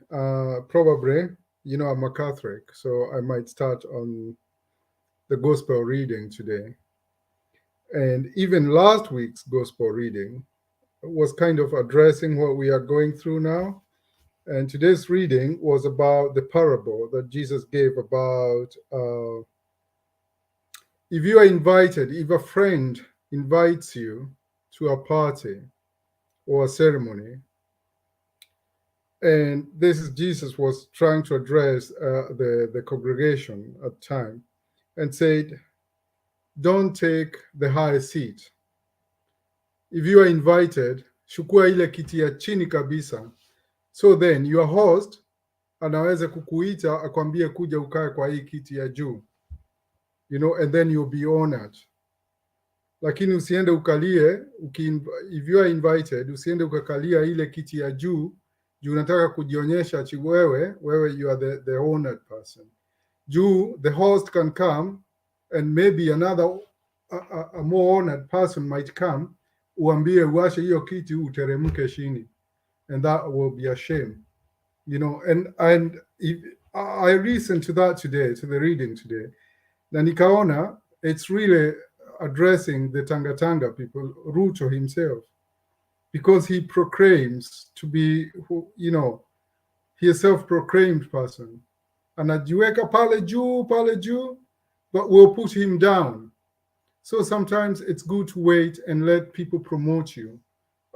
Probably, I'm a Catholic, so I might start on the gospel reading today. And even last week's gospel reading was kind of addressing what we are going through now. And today's reading was about the parable that Jesus gave about if you are invited, if a friend invites you to a party or a ceremony, and this is Jesus was trying to address the congregation at the time and said, don't take the high seat. If you are invited, chukua ile kiti ya chini kabisa. So then your host anaweza kukuita akwambie kuja ukae kwa hii kiti ya juu. And then you'll be honored. Lakini usiende ukalie, if you are invited, usiende ukakalia ile kiti ya juu unataka kujionyesha ati wewe you are the honored person. The host can come and maybe another a more honored person might come, uambie uache hiyo kiti uteremke chini, and that will be a shame. And if I listened to that today, to the reading today, na nikaona it's really addressing the Tanga people, Ruto himself, because he proclaims to be, he a self-proclaimed person. Anajiweka pale juu, but we'll put him down. So sometimes it's good to wait and let people promote you,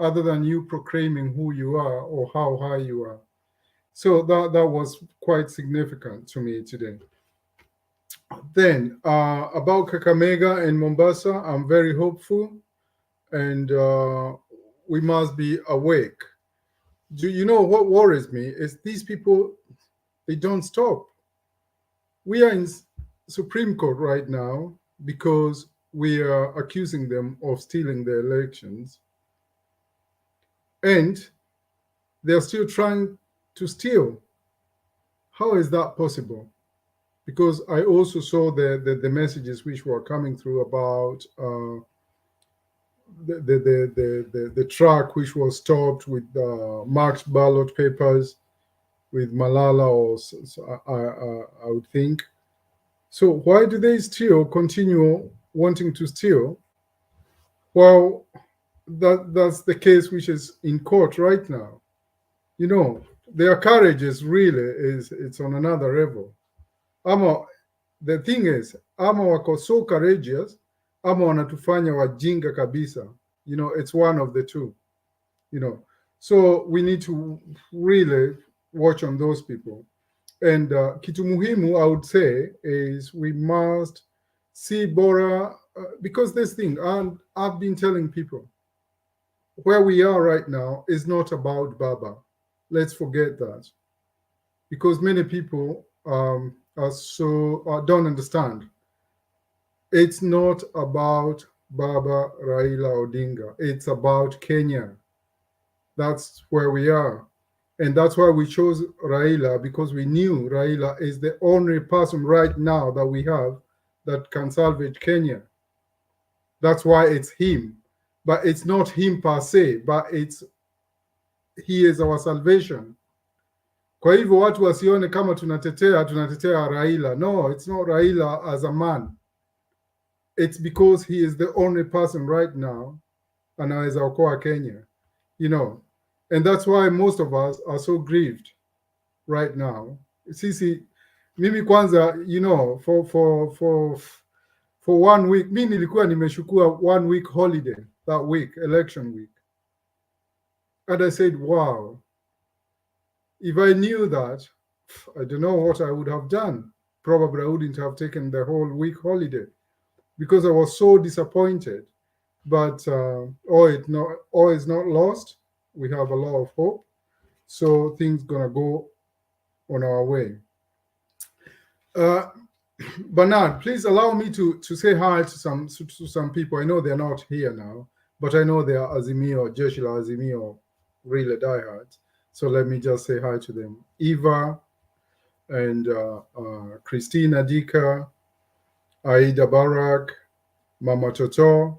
other than you proclaiming who you are or how high you are. So that was quite significant to me today. Then about Kakamega and Mombasa, I'm very hopeful, and we must be awake. Do you know what worries me is these people, they don't stop. We are in Supreme Court right now because we are accusing them of stealing the elections, and they're still trying to steal. How is that possible? Because I also saw the messages which were coming through about the truck which was stopped with marked ballot papers with Malala, or I would think. So why do they still continue wanting to steal? Well, that's the case which is in court right now. Their courage is really it's on another level. The thing is, ama wako so courageous, ama wanatufanya wajinga kabisa. It's one of the two. So we need to really watch on those people. And kitu muhimu, I would say, is we must see bora, because this thing, and I've been telling people, where we are right now is not about Baba. Let's forget that. Because many people don't understand. It's not about Baba Raila Odinga. It's about Kenya. That's where we are. And that's why we chose Raila, because we knew Raila is the only person right now that we have that can salvage Kenya. That's why it's him. But it's not him per se, but he is our salvation. Kwa hivyo watu wasione kama tunatetea Raila. No, it's not Raila as a man. It's because he is the only person right now anaweza okoa Kenya, you know. And that's why most of us are so grieved right now. Sisi, mimi kwanza, you know, for 1 week, mimi nilikuwa nimeshukua 1 week holiday that week, election week. And I said, wow, if I knew that, I don't know what I would have done. Probably I wouldn't have taken the whole week holiday because I was so disappointed. But all is not lost. We have a lot of hope. So things gonna go on our way. Bernard, please allow me to say hi to some people. I know they're not here now, but I know they are Azimio, Jeshi la Azimio, really diehards. So let me just say hi to them. Eva and Christina Dika, Aida Barak, Mama Toto.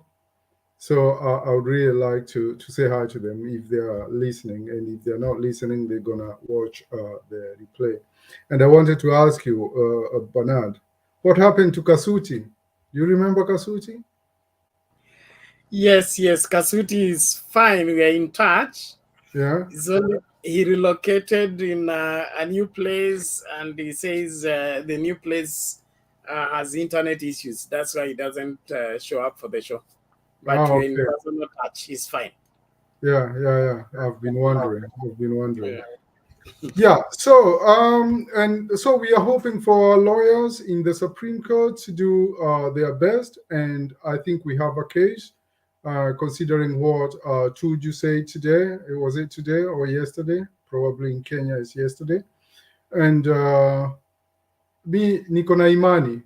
So I would really like to say hi to them if they are listening. And if they're not listening, they're going to watch the replay. And I wanted to ask you, Bernard, what happened to Kasuti? Do you remember Kasuti? Yes, Kasuti is fine. We are in touch. Yeah. He relocated in a new place, and he says the new place has internet issues. That's why he doesn't show up for the show. But we're in personal touch. He's fine. Yeah. I've been wondering. Yeah. So so we are hoping for our lawyers in the Supreme Court to do their best, and I think we have a case. Considering what Tuju said today, was it today or yesterday? Probably in Kenya it's yesterday. And niko na imani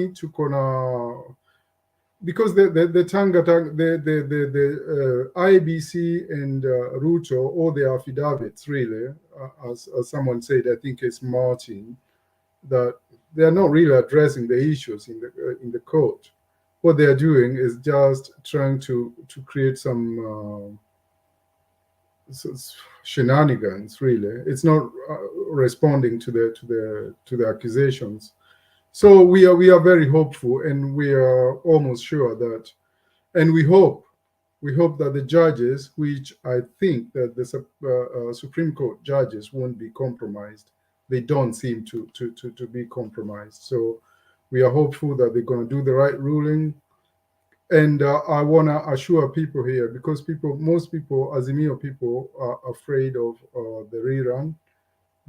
tuko na, because the IBC and Ruto, all the affidavits really, as someone said, I think it's Martin, that they are not really addressing the issues in the court. What they are doing is just trying to create some shenanigans. Really, it's not responding to the accusations. So we are very hopeful, and we are almost sure that, and we hope that the judges, which I think that the Supreme Court judges won't be compromised. They don't seem to be compromised. So we are hopeful that they're going to do the right ruling. And I want to assure people here, because most people, Azimio people, are afraid of the rerun.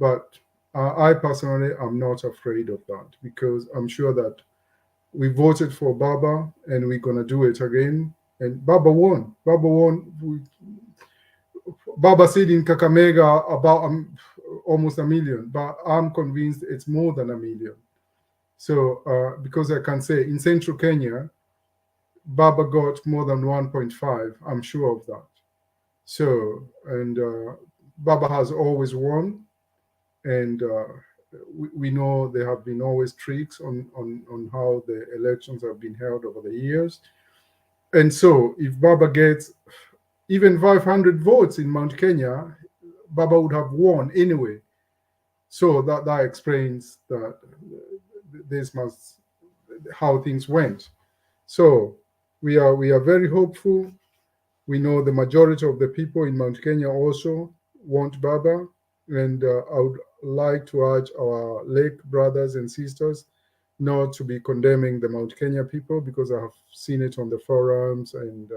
But I personally am not afraid of that, because I'm sure that we voted for Baba and we're going to do it again. And Baba won. Baba said in Kakamega about almost 1 million, but I'm convinced it's more than 1 million. So because I can say in central Kenya, Baba got more than 1.5. I'm sure of that. So, and Baba has always won, and we know there have been always tricks on how the elections have been held over the years. And so if Baba gets even 500 votes in Mount Kenya, Baba would have won anyway. So that explains that how things went. So we are very hopeful. We know the majority of the people in Mount Kenya also want Baba, and I would like to urge our Lake brothers and sisters not to be condemning the Mount Kenya people, because I have seen it on the forums, and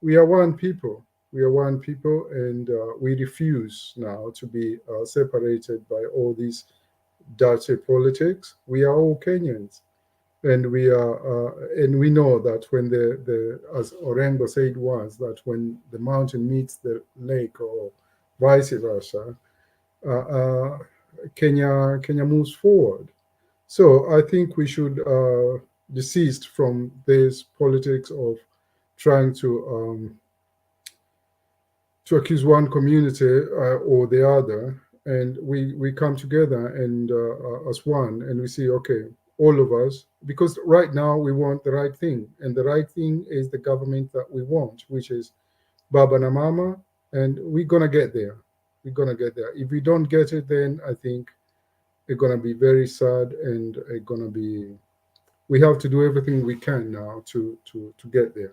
we are one people. We are one people, and we refuse now to be separated by all these dirty politics. We are all Kenyans. And we know that when as Orengo said once, that when the mountain meets the lake, or vice versa, Kenya moves forward. So I think we should desist from this politics of trying to accuse one community or the other, and we come together and as one, and we see, okay, all of us, because right now we want the right thing, and the right thing is the government that we want, which is Baba na Mama, and we're gonna get there. We're gonna get there. If we don't get it, then I think it's gonna be very sad, and it's gonna be. We have to do everything we can now to get there.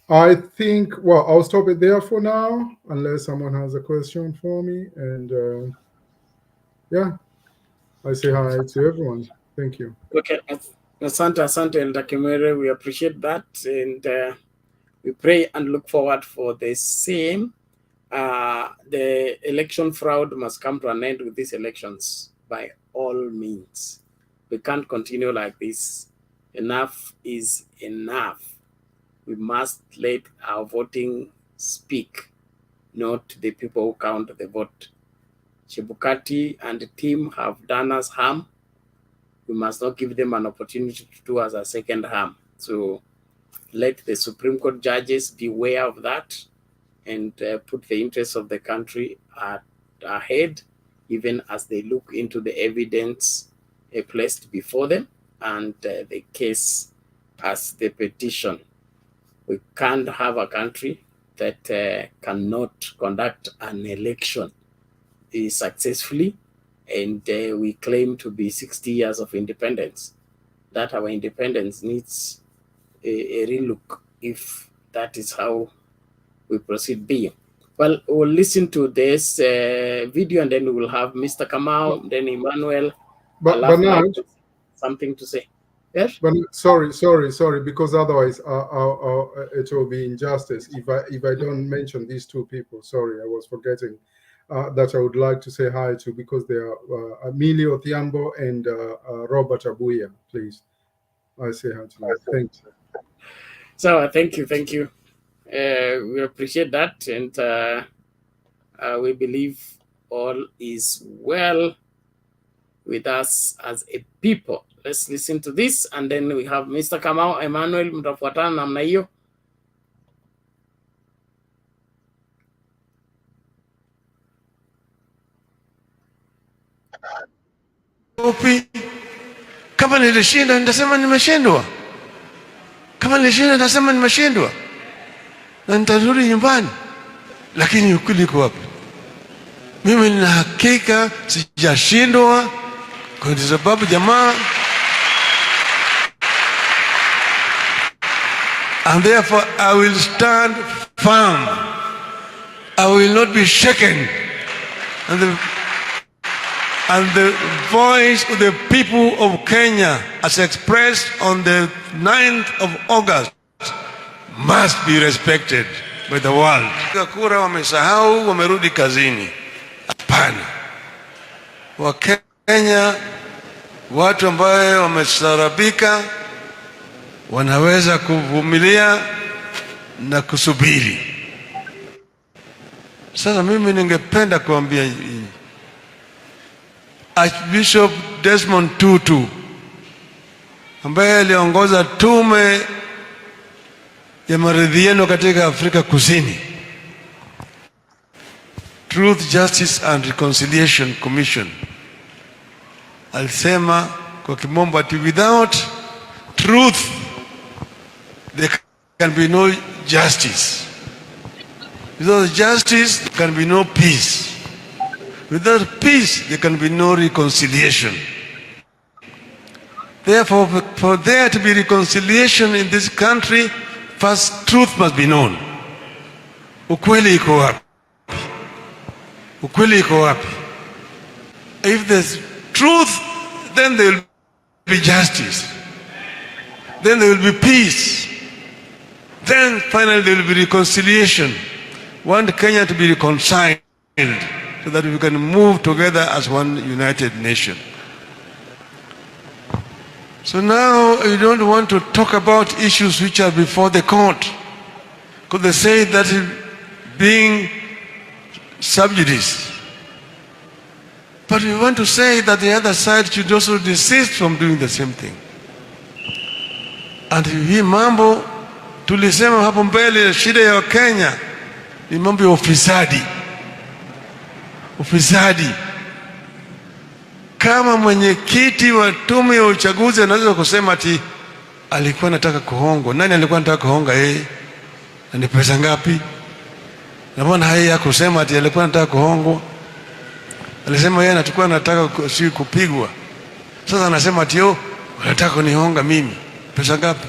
I think, well, I'll stop it there for now, unless someone has a question for me. And yeah, I say hi to everyone. Thank you. Okay, asante, Elder Kimere. We appreciate that, and we pray and look forward for the same. The election fraud must come to an end with these elections by all means. We can't continue like this. Enough is enough. We must let our voting speak, not the people who count the vote. Chebukati and the team have done us harm. We must not give them an opportunity to do us a second harm. So let the Supreme Court judges be aware of that and put the interests of the country ahead, even as they look into the evidence placed before them and the case as the petition. We can't have a country that cannot conduct an election successfully, and we claim to be 60 years of independence. That our independence needs a relook if that is how we proceed being. Well, we'll listen to this video, and then we will have Mr. Kamau, then Emmanuel. But Bernard, something to say. Yes. But sorry, because otherwise it will be injustice if I don't mention these two people. Sorry, I was forgetting that I would like to say hi to, because they are Emilio Thiambo and Robert Abuya. Please, I say hi to them. Thanks. So thank you. We appreciate that, and we believe all is well with us as a people. Let's listen to this, and then we have Mr. Kamau, Emmanuel, mtafuatana namna hiyo. Kama nilishinda nitasema nimeshindwa, kama nilishinda nitasema nimeshindwa na nitarudi nyumbani, lakini ukweli uko wapi? Mimi nina hakika sijashindwa, kwa sababu jamaa, and therefore I will stand firm. I will not be shaken. And the voice of the people of Kenya, as expressed on the 9th of August, must be respected by the world. Kura wamesahau, wamerudi kazini. Hapana. Wakenya, watu ambao wamestarabika, wanaweza kuvumilia na kusubiri. Sasa mimi ningependa kuambia Archbishop Desmond Tutu, ambaye aliongoza tume ya maridhiano katika Afrika Kusini, Truth, Justice and Reconciliation Commission, alisema kwa kimombo ati without truth there can be no justice. Without justice there can be no peace. Without peace there can be no reconciliation. Therefore, for there to be reconciliation in this country, first truth must be known. Ukweli iko wapi? Ukweli iko wapi? If there's truth, then there will be justice. Then there will be peace. Then finally there will be reconciliation. Want Kenya to be reconciled so that we can move together as one united nation. So now you don't want to talk about issues which are before the court, because they say that being sub judice. But we want to say that the other side should also desist from doing the same thing. And hii mambo tulisema hapo mbele, shida ya Kenya ni mambo ya ufisadi. Ufisadi. Kama mwenyekiti wa tume ya uchaguzi anaweza kusema ati alikuwa anataka kuhongwa, nani alikuwa anataka kuhonga yeye? Na ni pesa ngapi? Na mbona haya kusema ati alikuwa anataka kuhongwa? Alisema yeye anataka si kupigwa. Sasa anasema ati unataka kunihonga mimi. Pesa ngapi?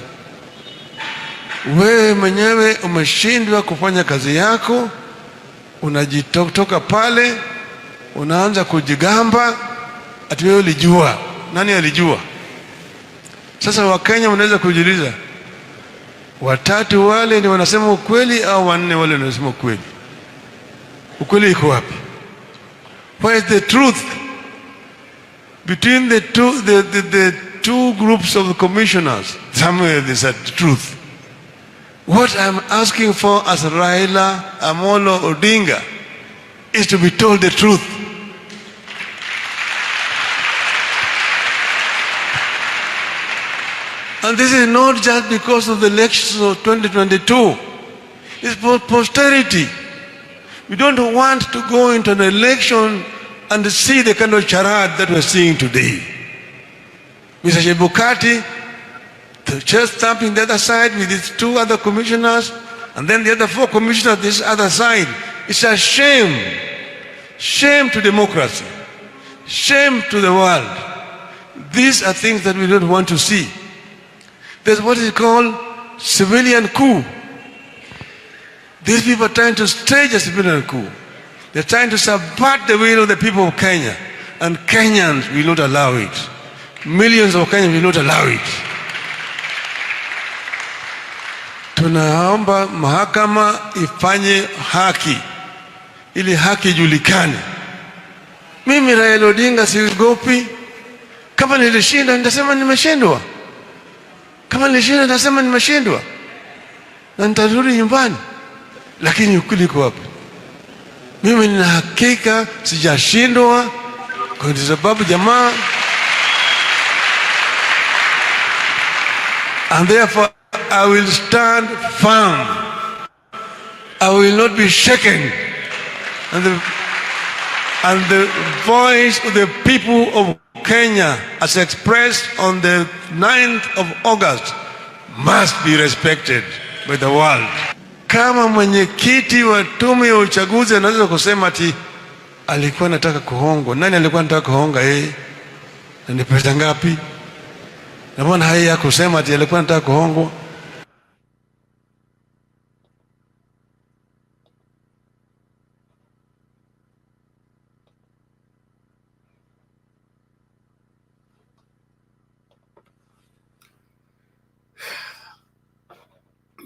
Wewe mwenyewe umeshindwa kufanya kazi yako, unajitoka pale, unaanza kujigamba ati wewe ulijua. Nani alijua? Sasa Wakenya wanaweza kujiuliza, watatu wale ni wanasema ukweli au wanne wale wanasema ukweli? Ukweli iko wapi? Where is the truth between the two groups of the commissioners? Somewhere they said the truth. What I'm asking for as Raila Amolo Odinga is to be told the truth. And this is not just because of the elections of 2022. It's for posterity. We don't want to go into an election and see the kind of charade that we're seeing today. Mr. Chebukati, the chest thumping the other side with his two other commissioners, and then the other four commissioners this other side. It's a shame. Shame to democracy. Shame to the world. These are things that we don't want to see. There's what is called civilian coup. These people are trying to stage a civilian coup. They're trying to subvert the will of the people of Kenya. And Kenyans will not allow it. Millions of Kenyans will not allow it. Tunaomba mahakama ifanye haki, ili haki ijulikane. Mimi Raila Odinga siogopi. Kama nilishinda nitasema nimeshindwa. Kama nilishinda nitasema nimeshindwa. Na nitarudi nyumbani. Lakini ukweli uko wapi? Mimi nina hakika sijashindwa kwa sababu jamaa. And therefore I will stand firm. I will not be shaken. And the voice of the people of Kenya as expressed on the 9th of August must be respected by the world. Kama mwenyekiti wa tume ya uchaguzi anaweza kusema ati alikuwa anataka kuhongwa, nani alikuwa anataka kuhonga yeye? Na ni pesa ngapi? Na mbona haya kusema ati alikuwa anataka kuhongwa?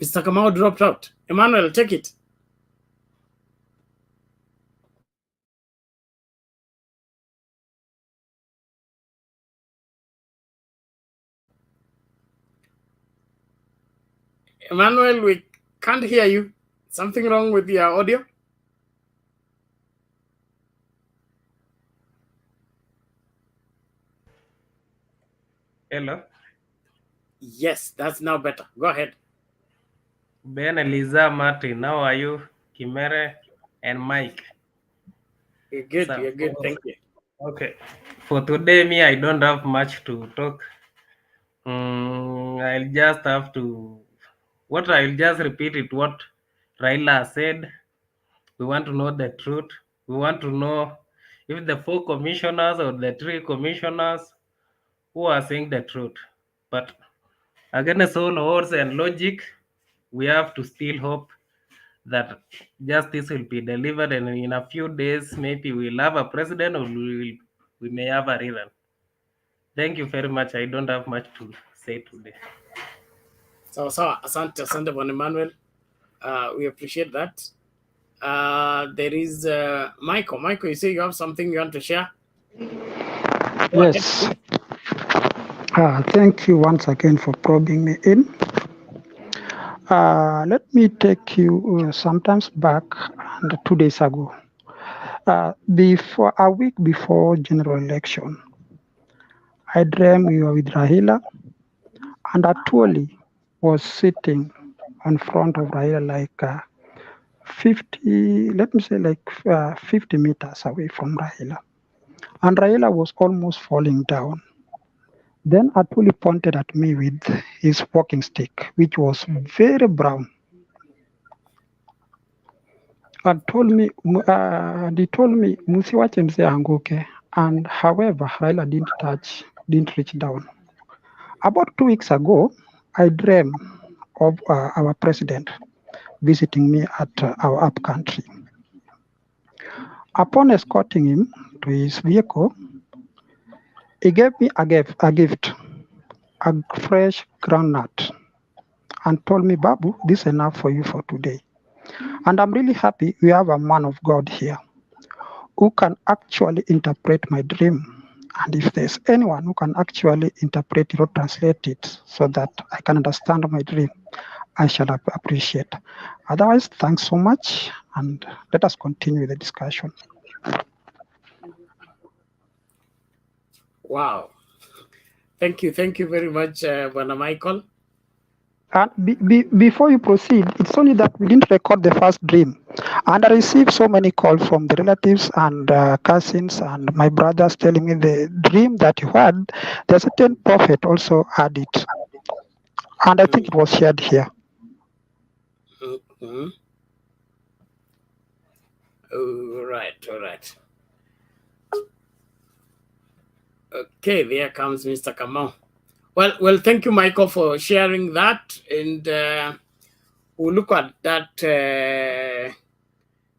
Mr. Kamau dropped out. Emmanuel, take it. Emmanuel, we can't hear you. Something wrong with your audio? Hello? Yes, that's now better. Go ahead. Ben Eliza Martin, how are you? Kimere and Mike. You're good, you're good, thank you. Okay. For today, me, I don't have much to talk. I'll just have to, I'll just repeat it what Raila said. We want to know the truth. We want to know if the 4 commissioners or the 3 commissioners who are saying the truth. But against all odds and logic, we have to still hope that justice will be delivered, and in a few days, maybe we'll have a president, or we may have a rerun. Thank you very much. I don't have much to say today. So asante Bwana Emmanuel. We appreciate that. There is Michael. Michael, you say you have something you want to share? Yes. Thank you once again for probing me in. Let me take you sometimes back and 2 days ago. Before a week before general election, I dreamt we were with Raila, and actually was sitting in front of Raila like 50, let me say like 50 meters away from Raila. And Raila was almost falling down. Then Atuli pointed at me with his walking stick, which was very brown, and he told me, "Musiwache mzee anguke." And however, Raila didn't reach down. About 2 weeks ago, I dreamed of our president visiting me at our up country. Upon escorting him to his vehicle, he gave me a gift, a fresh groundnut, and told me, "Babu, this is enough for you for today." And I'm really happy we have a man of God here who can actually interpret my dream. And if there's anyone who can actually interpret it or translate it so that I can understand my dream, I shall appreciate. Otherwise, thanks so much, and let us continue the discussion. Wow. Thank you very much, Bwana Michael. And before you proceed, it's only that we didn't record the first dream. And I received so many calls from the relatives and cousins and my brothers telling me the dream that you had, the certain prophet also had it. And I think it was shared here. Mm-hmm. All right. Okay, there comes Mr. Kamau. Well, thank you, Michael, for sharing that. And we'll look at that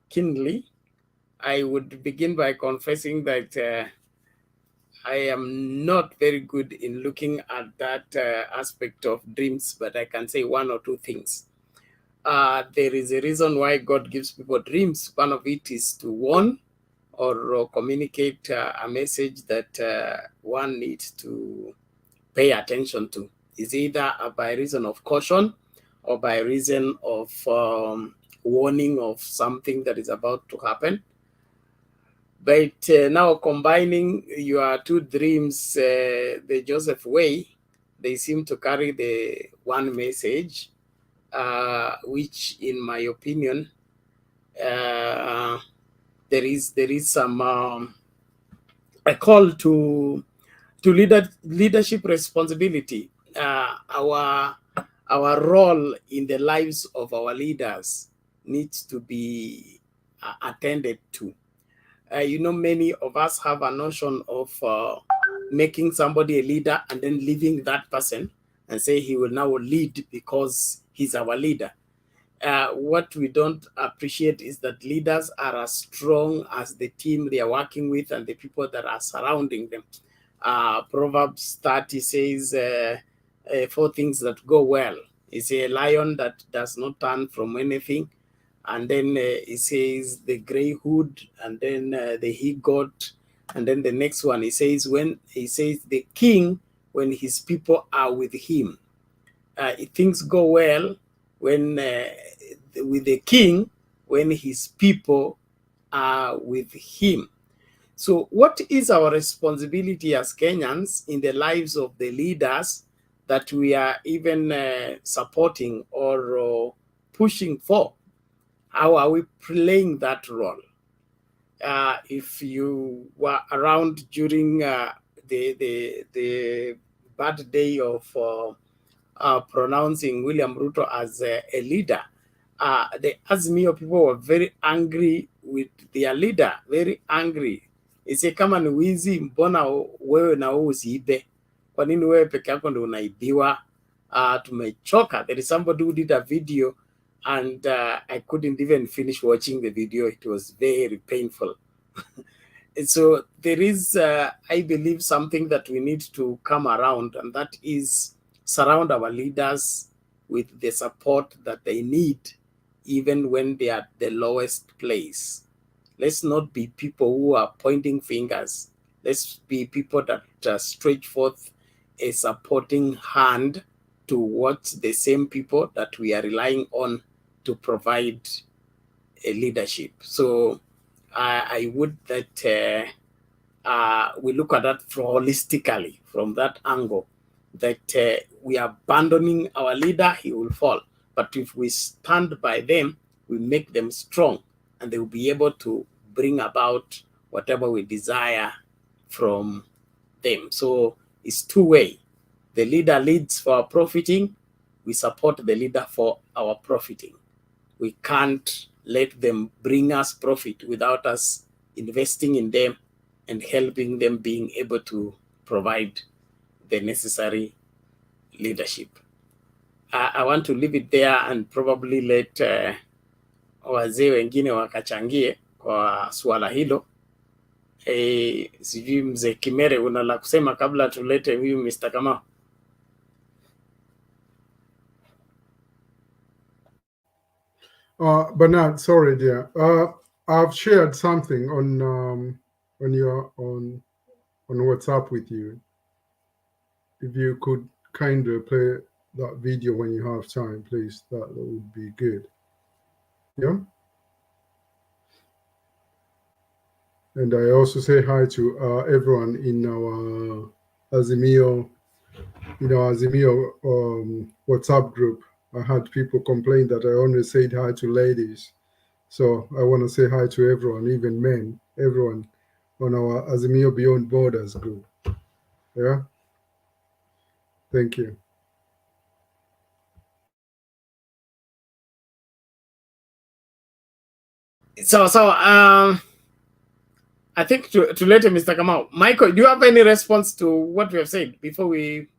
keenly. I would begin by confessing that I am not very good in looking at that aspect of dreams, but I can say one or two things. There is a reason why God gives people dreams. One of it is to warn or communicate a message that one needs to pay attention to. Is either by reason of caution or by reason of warning of something that is about to happen. But now combining your two dreams, the Joseph way, they seem to carry the one message, which in my opinion, there is some a call to leadership responsibility. Our role in the lives of our leaders needs to be attended to. Many of us have a notion of making somebody a leader and then leaving that person and say he will now lead because he's our leader. What we don't appreciate is that leaders are as strong as the team they are working with and the people that are surrounding them. Proverbs 30 says 4 things that go well. It's a lion that does not turn from anything. And then it says the gray hood, and then the he-goat, and then the next one, he says the king when his people are with him. Things go well when with the king when his people are with him. So what is our responsibility as Kenyans in the lives of the leaders that we are even supporting or pushing for? How are we playing that role? If you were around during the bad day of pronouncing William Ruto as a leader, the Azimio people were very angry with their leader, very angry. Ise kama ni wizi, mbona wewe na wewe usiibe? Kwa nini wewe peke yako ndio unaibiwa? Tumechoka. There is somebody who did a video and I couldn't even finish watching the video. It was very painful. So there is, I believe, something that we need to come around, and that is surround our leaders with the support that they need, even when they are at the lowest place. Let's not be people who are pointing fingers. Let's be people that stretch forth a supporting hand towards the same people that we are relying on to provide a leadership. So I would that we look at that holistically from that angle, that we are abandoning our leader, he will fall. But if we stand by them, we make them strong, and they will be able to bring about whatever we desire from them. So it's two-way. The leader leads for our profiting. We support the leader for our profiting. We can't let them bring us profit without us investing in them and helping them being able to provide the necessary leadership. I want to leave it there and probably let wazee wengine wakachangie kwa suala hilo. Sijui mzee Kimere una la kusema kabla tulete huyu Mr. Kamau? Bernard, sorry, dear. I've shared something on WhatsApp with you. If you could kind of play that video when you have time, please, that would be good. Yeah. And I also say hi to everyone in our Azimio WhatsApp group. I had people complain that I only said hi to ladies. So I want to say hi to everyone, even men, everyone on our Azimio Beyond Borders group. Yeah. Thank you. So I think to let Mr. Kamau. Michael, do you have any response to what we have said before we?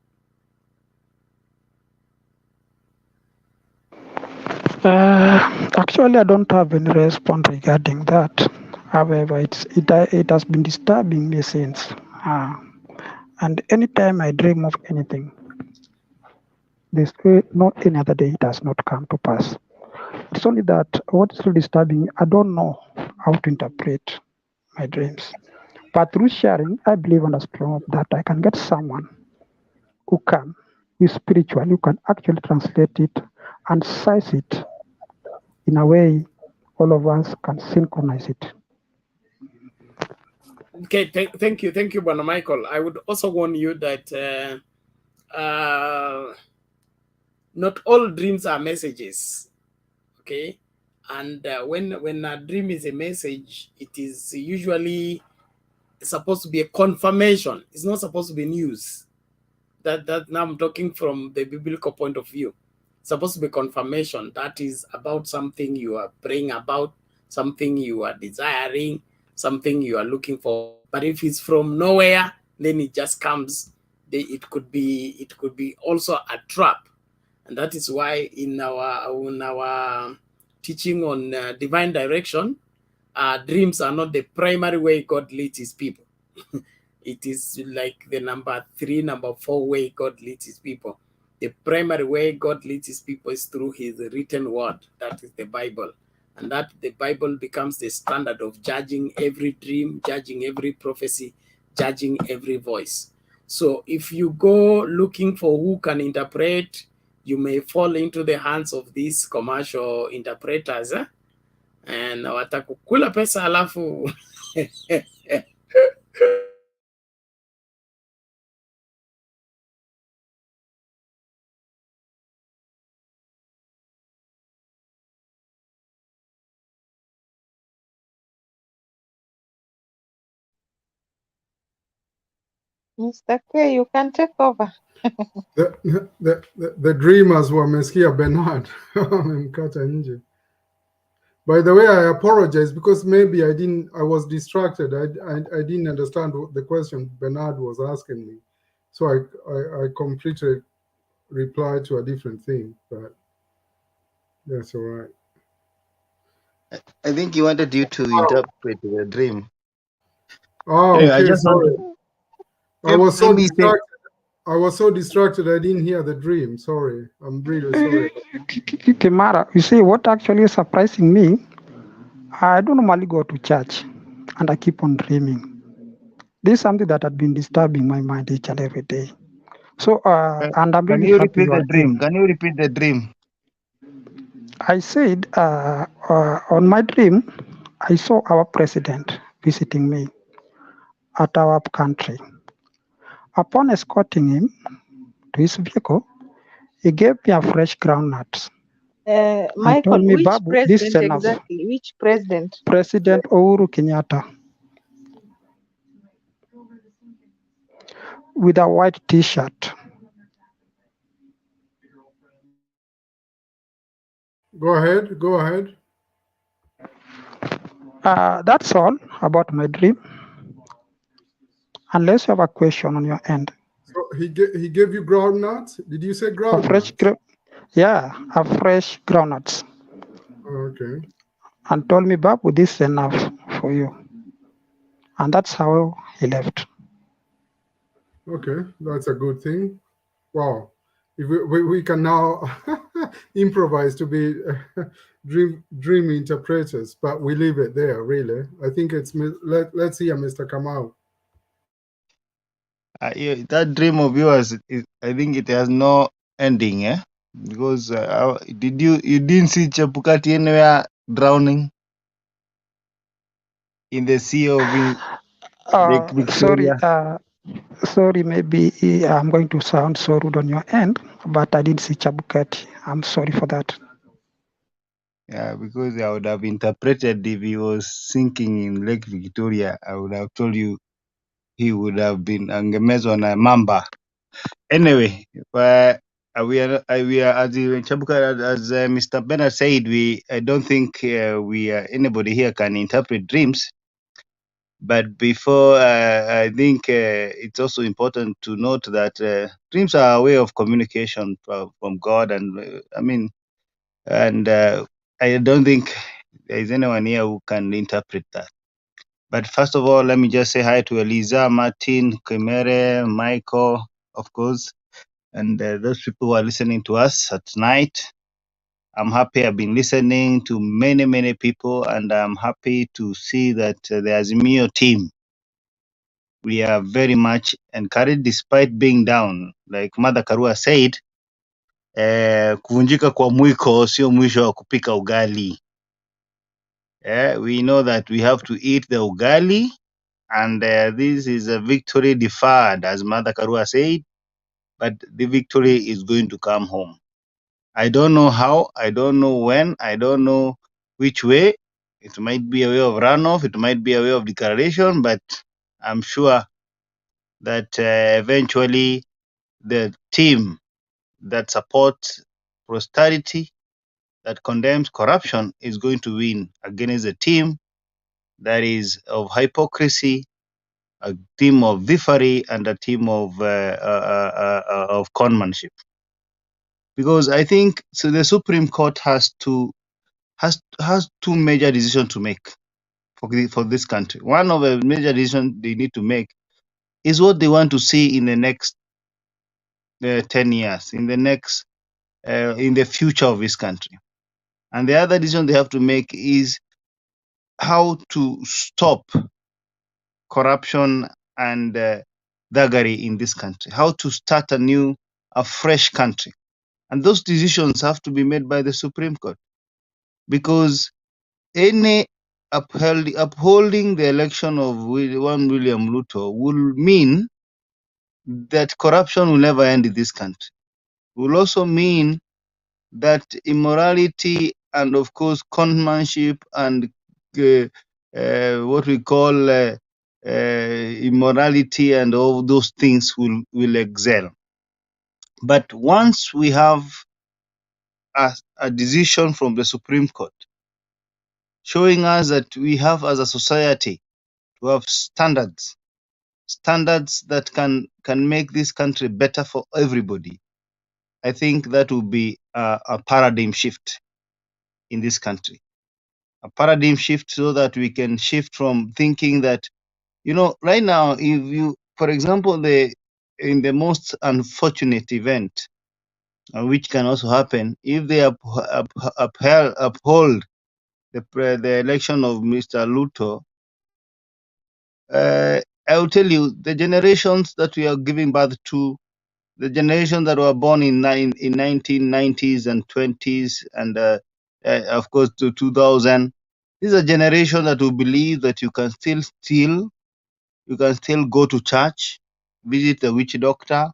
Actually, I don't have any response regarding that. However, it has been disturbing me since. And anytime I dream of anything, this way, not any other day, it has not come to pass. It's only that what is so disturbing, I don't know how to interpret my dreams. But through sharing, I believe and I'm strong that I can get someone who can be spiritual, who can actually translate it and size it in a way all of us can synchronize it. Okay, thank you, Bwana Michael. I would also warn you that not all dreams are messages. Okay, and when a dream is a message, it is usually supposed to be a confirmation. It's not supposed to be news. That now I'm talking from the biblical point of view. It's supposed to be confirmation. That is about something you are praying about, something you are desiring, something you are looking for. But if it's from nowhere, then it just comes. It could be also a trap, and that is why in our teaching on divine direction, dreams are not the primary way God leads His people. It is like the number 3, number 4 way God leads His people. The primary way God leads His people is through His written word, that is the Bible. And that the Bible becomes the standard of judging every dream, judging every prophecy, judging every voice. So if you go looking for who can interpret, you may fall into the hands of these commercial interpreters, and watakukula pesa alafu Mr. K, you can take over. The dreamers wamesikia Bernard. Amemkata nje. By the way, I apologize because maybe I was distracted. I didn't understand what the question Bernard was asking me. So I completely replied to a different thing, but that's all right. I think he wanted you to interpret the dream. Oh, anyway, okay, I just sorry. wanted, I was so let me say, I was so distracted I didn't hear the dream. Sorry. I'm really sorry. Kimara, you see, what actually is surprising me, I don't normally go to church and I keep on dreaming. This is something that had been disturbing my mind each and every day. So, and I'm can really you happy repeat you the are dream? here. Can you repeat the dream? I said, on my dream, I saw our president visiting me at our country. Upon escorting him to his vehicle, he gave me a fresh groundnut and Michael, told me, which Babu, this is president enough. exactly? Which president? President Uhuru Kenyatta, with a white T-shirt. Go ahead. Go ahead. That's all about my dream. Unless you have a question on your end. So he gave you groundnuts? Did you say A groundnuts? fresh groundnuts. Okay. And told me, Babu, this is enough for you. And that's how he left. Okay, that's a good thing. Wow. If we can now improvise to be dream interpreters, but we leave it there, really. I think it's, let's hear Mr. Kamau. That dream of yours, I think it has no ending, eh? Because you didn't see Chapukati anywhere drowning in the sea of Lake Victoria? Sorry, maybe I'm going to sound so rude on your end, but I didn't see Chabukati. I'm sorry for that. Yeah, because I would have interpreted if he was sinking in Lake Victoria, I would have told you he would have been angemezwa on a mamba. Anyway, we are as Mr. Bernard said, I don't think anybody here can interpret dreams. But before, I think it's also important to note that dreams are a way of communication from God, and I don't think there is anyone here who can interpret that. But first of all, let me just say hi to Eliza, Martin, Kimere, Michael, of course, and those people who are listening to us at night. I'm happy. I've been listening to many people, and I'm happy to see that there's a Mio team. We are very much encouraged despite being down. Like Mother Karua said, kuvunjika kwa mwiko sio mwisho wa kupika ugali. We know that we have to eat the ugali, and this is a victory deferred, as Mother Karua said, but the victory is going to come home. I don't know how, I don't know when, I don't know which way. It might be a way of runoff, it might be a way of declaration, but I'm sure that eventually the team that supports prosperity, that condemns corruption, is going to win against a team that is of hypocrisy, a team of thievery, and a team of conmanship. Because I think so the Supreme Court has two major decisions to make for this country. One of the major decisions they need to make is what they want to see in the next 10 years, in the future of this country. And the other decision they have to make is how to stop corruption and thuggery in this country, how to start a fresh country. And those decisions have to be made by the Supreme Court, because any upholding the election of one William Ruto will mean that corruption will never end in this country. Will also mean that immorality and, of course, conmanship and what we call immorality and all those things will excel. But once we have a decision from the Supreme Court showing us that we have, as a society, to have standards that can make this country better for everybody, I think that will be a paradigm shift in this country. A paradigm shift so that we can shift from thinking that, right now, if you, for example, in the most unfortunate event, which can also happen, if they uphold the election of Mr. Ruto, I will tell you, the generations that we are giving birth to, the generation that were born in 1990s and 20s, and of course to 2000, this is a generation that will believe that you can still steal, you can still go to church, visit the witch doctor,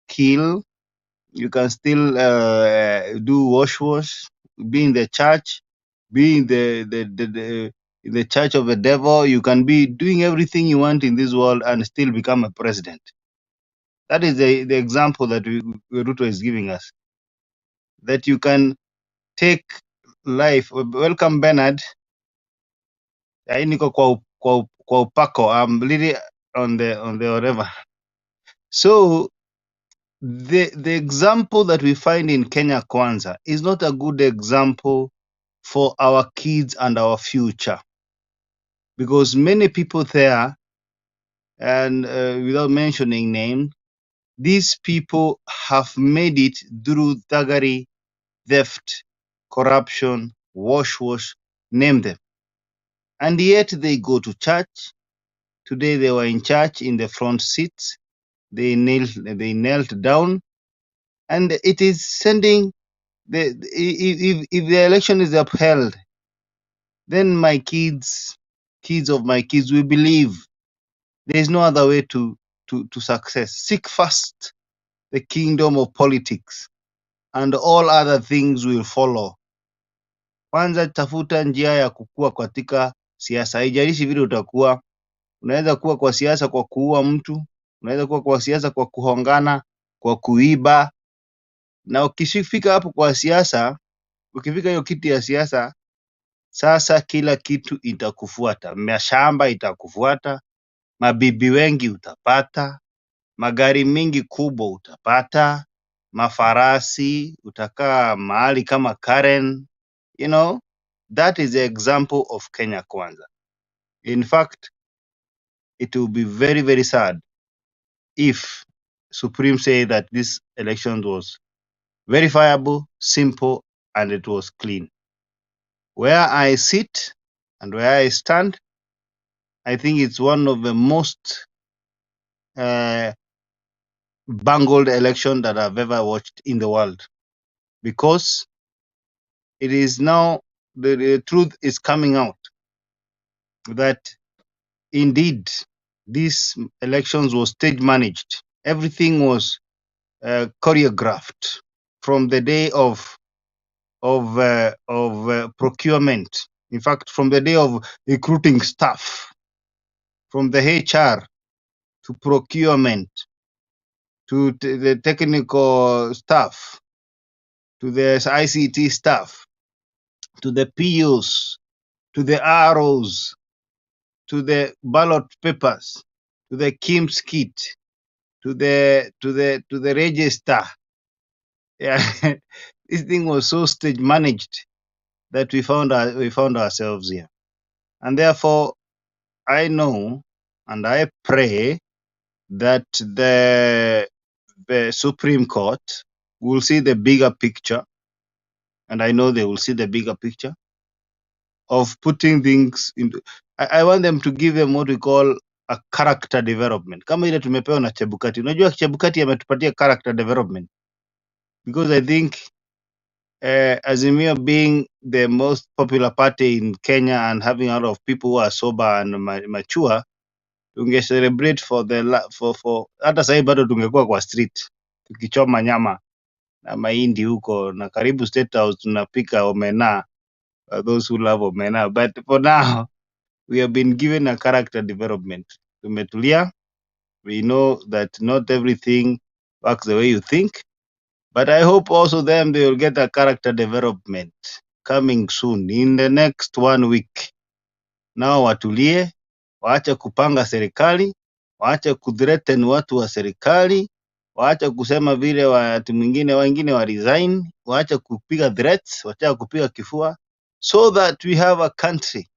kill, You can still do wash, be in the church, be in in the church of the devil. You can be doing everything you want in this world and still become a president. That is the example that Ruto is giving us. That you can take life. Welcome, Bernard. Hii niko kwa upako. I'm really on the whatever. So the example that we find in Kenya Kwanza is not a good example for our kids and our future, because many people there, and without mentioning name, these people have made it through thuggery, theft, corruption, wash, name them. And yet they go to church. Today they were in church in the front seats. They knelt down, and it is sending if the election is upheld, then my kids of my kids will believe there is no other way to success. Seek first the kingdom of politics, and all other things will follow. Kwanza tafuta njia ya kukua katika siasa. Haijalishi vile utakuwa. Unaweza kuwa kwa siasa kwa kuua mtu, unaweza kuwa kwa siasa kwa kuhongana, kwa kuiba. Na ukifika hapo kwa siasa, ukifika hiyo kiti ya siasa, sasa kila kitu itakufuata. Mashamba itakufuata, mabibi wengi utapata, magari mingi kubwa utapata, mafarasi, utakaa mahali kama Karen. You know, that is the example of Kenya Kwanza. In fact, it will be very, very sad if Supreme say that this election was verifiable, simple, and it was clean. Where I sit and where I stand, I think it's one of the most bungled election that I've ever watched in the world, because it is now the truth is coming out that indeed these elections was stage managed. Everything was choreographed from the day of procurement. In fact, from the day of recruiting staff, from the HR to procurement to the technical staff to the ICT staff to the PUs to the ROs to the ballot papers to the KIMS kit to the register. Yeah, this thing was so stage managed that we found ourselves here, and therefore I know and I pray that the Supreme Court will see the bigger picture, and I know they will see the bigger picture of putting things into. I want them to give them what we call a character development. Kama ile tumepewa na Chebukati. Unajua Chebukati ametupatia character development, because I think Azimio being the most popular party in Kenya and having a lot of people who are sober and mature, tunge celebrate for hata sahi bado tungekuwa kwa street tukichoma nyama na mahindi huko, na karibu State House tunapika omena, those who love omena. But for now we have been given a character development. Tumetulia. We know that not everything works the way you think, but I hope also them they will get a character development coming soon in the next 1 week. Nao watulie, waache kupanga serikali, waache kuthreaten watu wa serikali, waache kusema vile watu wengine wa resign, waache kupiga threats, waache kupiga kifua, so that we have a country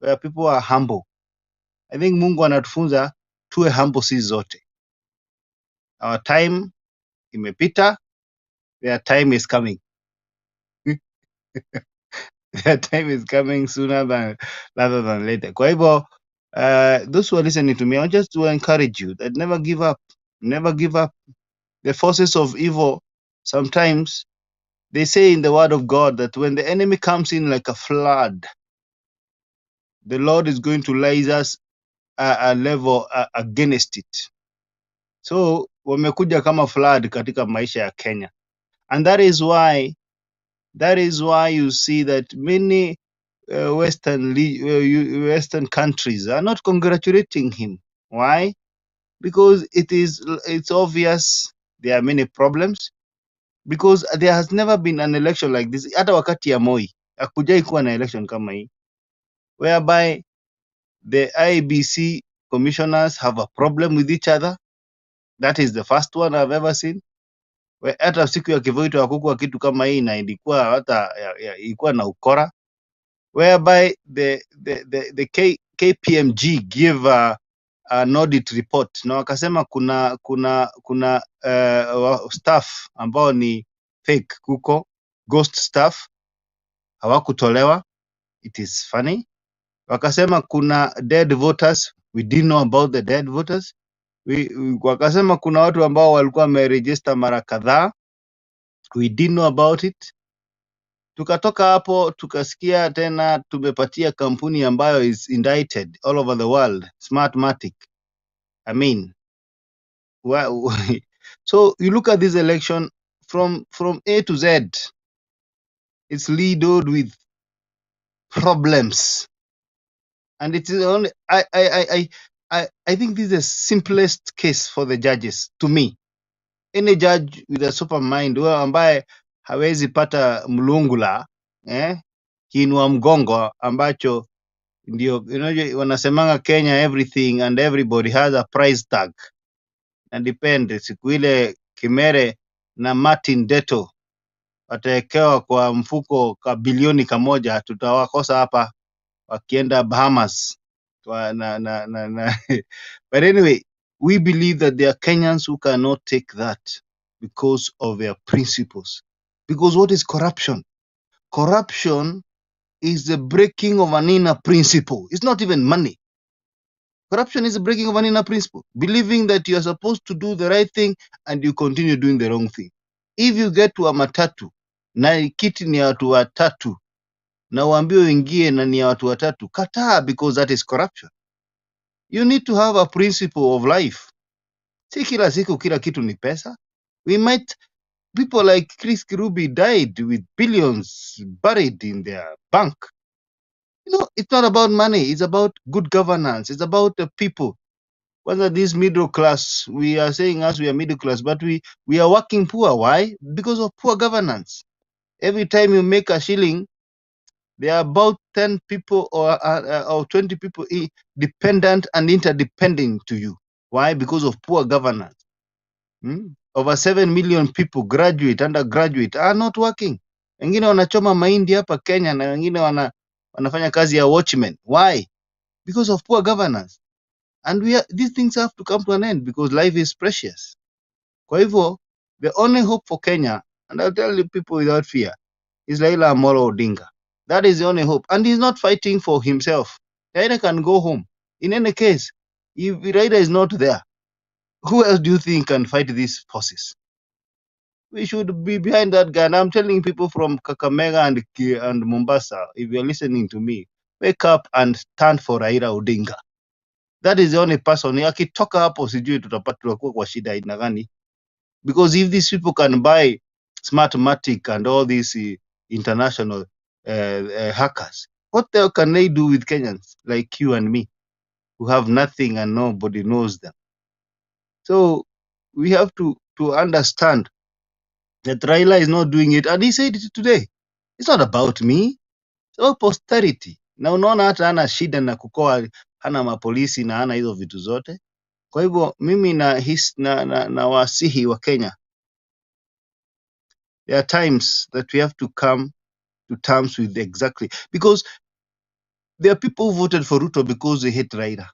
where people are humble. I think Mungu anatufunza tuwe humble sisi zote. Our time imepita, their time is coming. Their time is coming sooner rather than later. Kwa hivyo, those who are listening to me, I just to encourage you that never give up. Never give up. The forces of evil, sometimes they say in the word of God that when the enemy comes in like a flood, the Lord is going to raise us a level against it. So wamekuja kama flood katika maisha ya Kenya, and that is why you see that many Western countries are not congratulating him. Why? Because it's obvious there are many problems, because there has never been an election like this. Hata wakati ya Moi hakujai kuwa na election kama hii, whereby the IEBC commissioners have a problem with each other. That is the first one I've ever seen. Hata siku ya Kivoito hakukuwa kitu kama hii, na ilikuwa hata ilikuwa na ukora, whereby the KPMG give an audit report na wakasema kuna staff ambao ni fake, kuko ghost staff hawakutolewa. It is funny. Wakasema kuna dead voters, we didn't know about the dead voters. Wakasema kuna watu ambao walikuwa wameregister mara kadhaa, we didn't know about it. Tukatoka hapo tukasikia tena tumepatia kampuni ambayo is indicted all over the world, Smartmatic. I mean, so you look at this election from A to Z, it's riddled with problems, and it is only I think this is the simplest case for the judges to me. Any judge with a super mind, ambaye hawezi pata mlungula kiinua mgongo ambacho ndio wanasemanga Kenya everything and everybody has a price tag, na depende siku ile Kimere na Martin Deto watawekewa kwa mfuko ka bilioni kamoja, tutawakosa hapa wakienda Bahamas but anyway, we believe that there are Kenyans who cannot take that because of their principles. Because what is corruption? Corruption is the breaking of an inner principle. It's not even money. Corruption is the breaking of an inner principle, believing that you are supposed to do the right thing and you continue doing the wrong thing. If you get to a matatu na kiti ni watu watatu na uambiwe uingie na ni watu watatu, kataa, because that is corruption. You need to have a principle of life. Si kila siku kila kitu ni pesa. People like Chris Kirubi died with billions buried in their bank. It's not about money. It's about good governance. It's about the people. Whether this middle class, we are saying us we are middle class, but we are working poor. Why? Because of poor governance. Every time you make a shilling, there are about 10 people or 20 people dependent and interdependent to you. Why? Because of poor governance. Over 7 million people, graduate, undergraduate, are not working. Wengine wanachoma mahindi hapa Kenya na wengine wanafanya kazi ya watchmen. Why? Because of poor governance. And these things have to come to an end because life is precious. Kwa hivyo, the only hope for Kenya, and I'll tell you people without fear, is Raila Amolo Odinga. That is the only hope. And he's not fighting for himself. Raila can go home. In any case, if Raila is not there, who else do you think can fight these forces? We should be behind that guy. And I'm telling people from Kakamega and Mombasa, if you're listening to me, wake up and stand for Raila Odinga. That is the only person. Akitoka hapo sijui tutakuwa kwa shida aina gani. Because if these people can buy Smartmatic and all these international hackers, what the hell can they do with Kenyans like you and me, who have nothing and nobody knows them? So we have to understand that Raila is not doing it, and he said it today. It's not about me. It's about posterity. Na unaona hata hana shida na kukoa, hana mapolisi na hana hizo vitu zote. Kwa hivyo mimi na wasihi wa Kenya, there are times that we have to come to terms with exactly, because there are people who voted for Ruto because they hate Raila,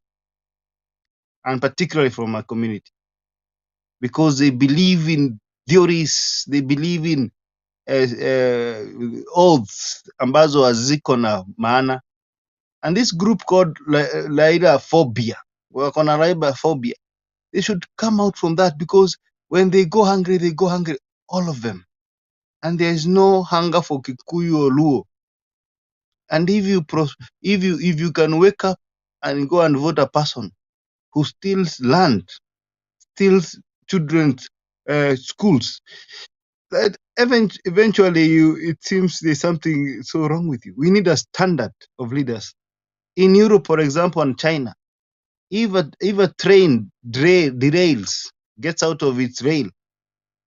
and particularly from my community, because they believe in theories, they believe in oaths ambazo haziko na maana. And this group called Raila phobia, wako na Raila phobia, they should come out from that, because when they go hungry, all of them. And there is no hunger for Kikuyu or Luo. And if you can wake up and go and vote a person who steals land, steals children's schools. That eventually it seems there's something so wrong with you. We need a standard of leaders. In Europe, for example, and China, if a train derails, gets out of its rail,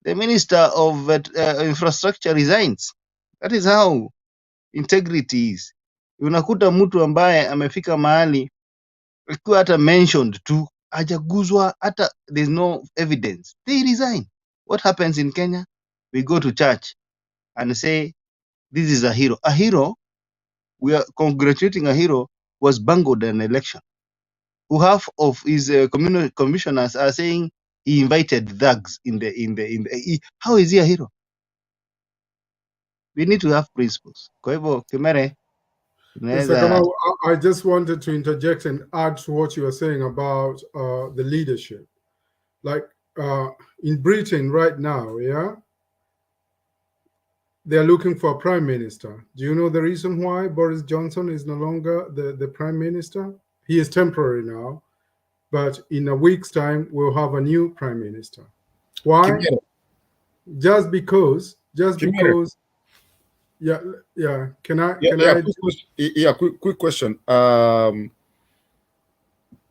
the minister of infrastructure resigns. That is how integrity is. Unakuta mtu ambaye amefika mahali akiwa hata mentioned tu, hajaguzwa, hata there's no evidence, they resign. What happens in Kenya? We go to church and say this is a hero. A hero, we are congratulating a hero, was bungled an election. Who half of his commissioners are saying he invited thugs how is he a hero? We need to have principles. Kwa hivyo Kimere, Mr. Kamau, I just wanted to interject and add to what you were saying about the leadership. Like in Britain right now, yeah, they're looking for a prime minister. Do you know the reason why Boris Johnson is no longer the prime minister? He is temporary now, but in a week's time, we'll have a new prime minister. Why? Kimere. Just because, yeah. Quick question. Can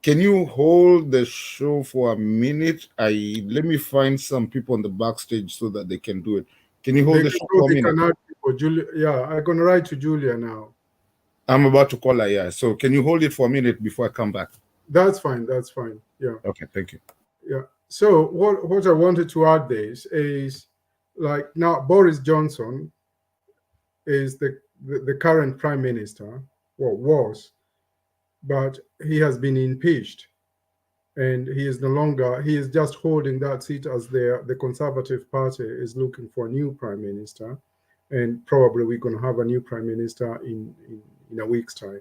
you hold the show for a minute? Let me find some people on the backstage so that they can do it. Can you hold the show for a minute? Yeah, I'm gonna write to Julia now. I'm about to call her, yeah. So can you hold it for a minute before I come back? That's fine, yeah. Okay, thank you. Yeah, so what I wanted to add this is, like, now Boris Johnson is the current prime minister, well, was, but he has been impeached and he is no longer, he is just holding that seat as the Conservative Party is looking for a new prime minister, and probably we're going to have a new prime minister in a week's time.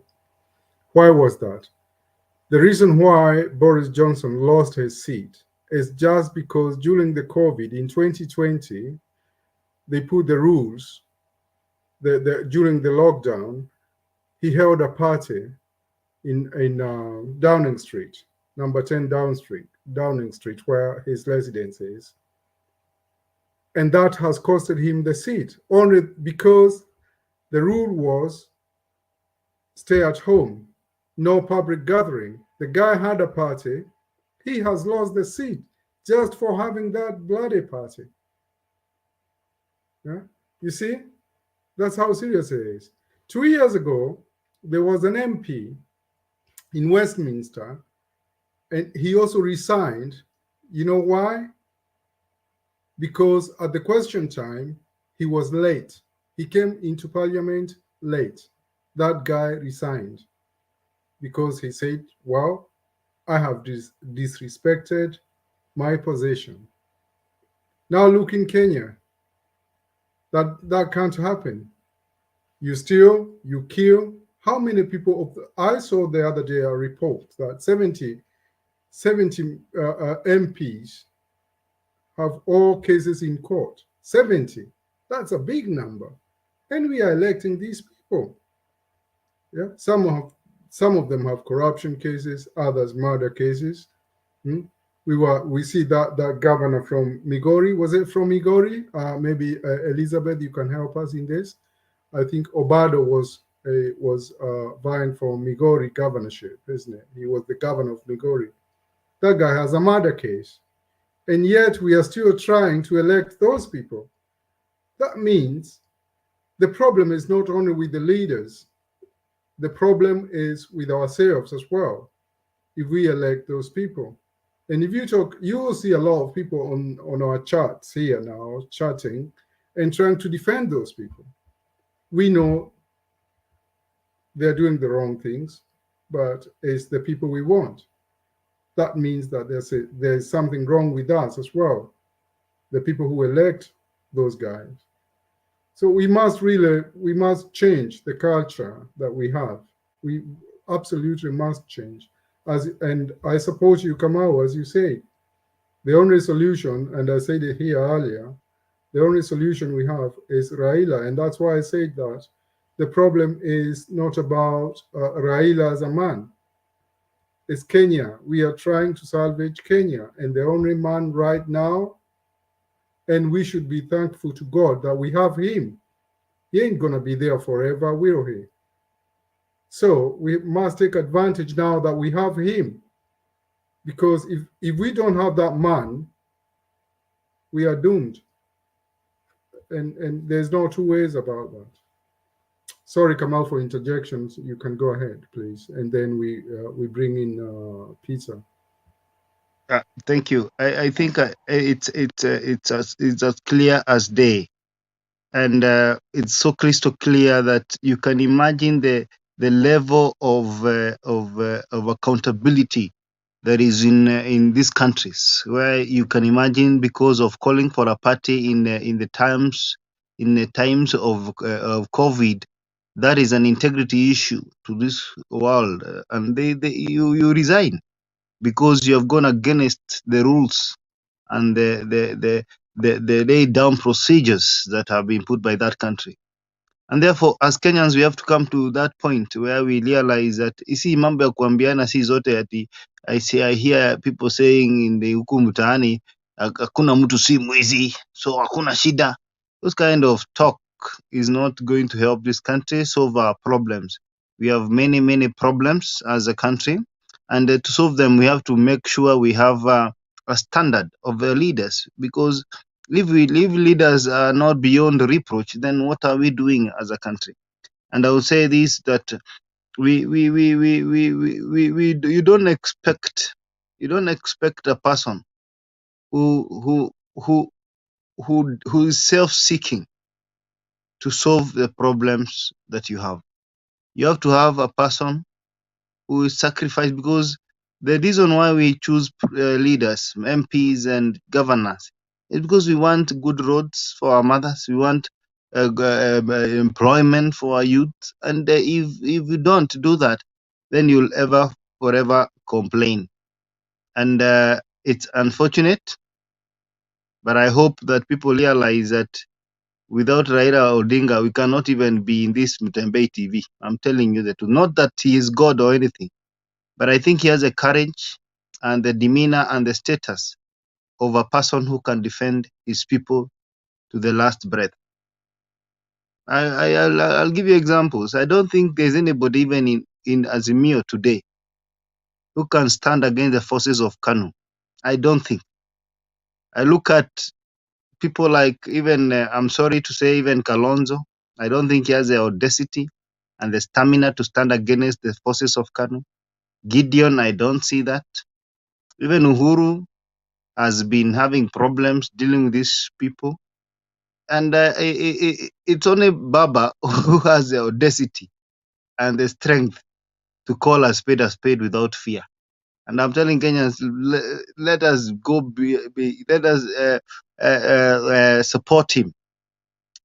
Why was that? The reason why Boris Johnson lost his seat is just because during the COVID in 2020, they put the rules during the lockdown. He held a party in Downing Street, number 10 Downing Street, where his residence is. And that has costed him the seat, only because the rule was stay at home, no public gathering. The guy had a party. He has lost the seat just for having that bloody party. Yeah? You see? That's how serious it is. 2 years ago, there was an MP in Westminster, and he also resigned. You know why? Because at the question time, he was late. He came into Parliament late. That guy resigned because he said, well, I have disrespected my position. Now look in Kenya. That can't happen. You steal, you kill. How many people? I saw the other day a report that 70 MPs have all cases in court. 70. That's a big number. And we are electing these people. Yeah, some of them have corruption cases, others murder cases. We see that governor from Migori. Was it from Migori? Maybe Elizabeth, you can help us in this. I think Obado was vying for Migori governorship, isn't it? He was the governor of Migori. That guy has a murder case, and yet we are still trying to elect those people. That means the problem is not only with the leaders. The problem is with ourselves as well, if we elect those people. And if you talk, you will see a lot of people on our charts here now, chatting and trying to defend those people. We know they're doing the wrong things, but it's the people we want. That means that there's something wrong with us as well, the people who elect those guys. So we must change the culture that we have. We absolutely must change. And I support you, Kamau, as you say, the only solution, and I said it here earlier, the only solution we have is Raila. And that's why I said that the problem is not about Raila as a man. is Kenya. We are trying to salvage Kenya, and the only man right now, and we should be thankful to God that we have him. He ain't gonna be there forever, will he? So we must take advantage now that we have him, because if we don't have that man, we are doomed. And there's no two ways about that. Sorry, Kamal, for interjections. You can go ahead, please, and then we bring in Peter. Thank you. I think it's as clear as day, and it's so crystal clear that you can imagine the level of accountability that is in these countries, where you can imagine, because of calling for a party in the times of COVID, that is an integrity issue to this world, and you resign because you have gone against the rules and the laid down procedures that have been put by that country. And therefore, as Kenyans, we have to come to that point where we realize that isi mambo ya kuambiana si zote ati I hear people saying in the huku mtaani hakuna mtu si mwizi, so hakuna shida. Those kind of talk is not going to help this country solve our problems. We have many problems as a country, and to solve them, we have to make sure we have a standard of leaders, because if leaders are not beyond reproach, then what are we doing as a country? And I would say this, that you don't expect a person who is self-seeking to solve the problems that you have. You have to have a person who is sacrificed, because the reason why we choose leaders, MPs and governors, is because we want good roads for our mothers, we want employment for our youth, and if you don't do that, then you'll forever complain. And it's unfortunate, but I hope that people realize that without Raila Odinga, we cannot even be in this Mtembei TV. I'm telling you that, not that he is God or anything, but I think he has the courage and the demeanor and the status of a person who can defend his people to the last breath. I'll give you examples. I don't think there's anybody even in Azimio today who can stand against the forces of Kanu. I don't think. I look at people like even, I'm sorry to say, even Kalonzo. I don't think he has the audacity and the stamina to stand against the forces of Kanu. Gideon, I don't see that. Even Uhuru has been having problems dealing with these people. And it's only Baba who has the audacity and the strength to call a spade without fear. And I'm telling Kenyans, let us go, let us support him.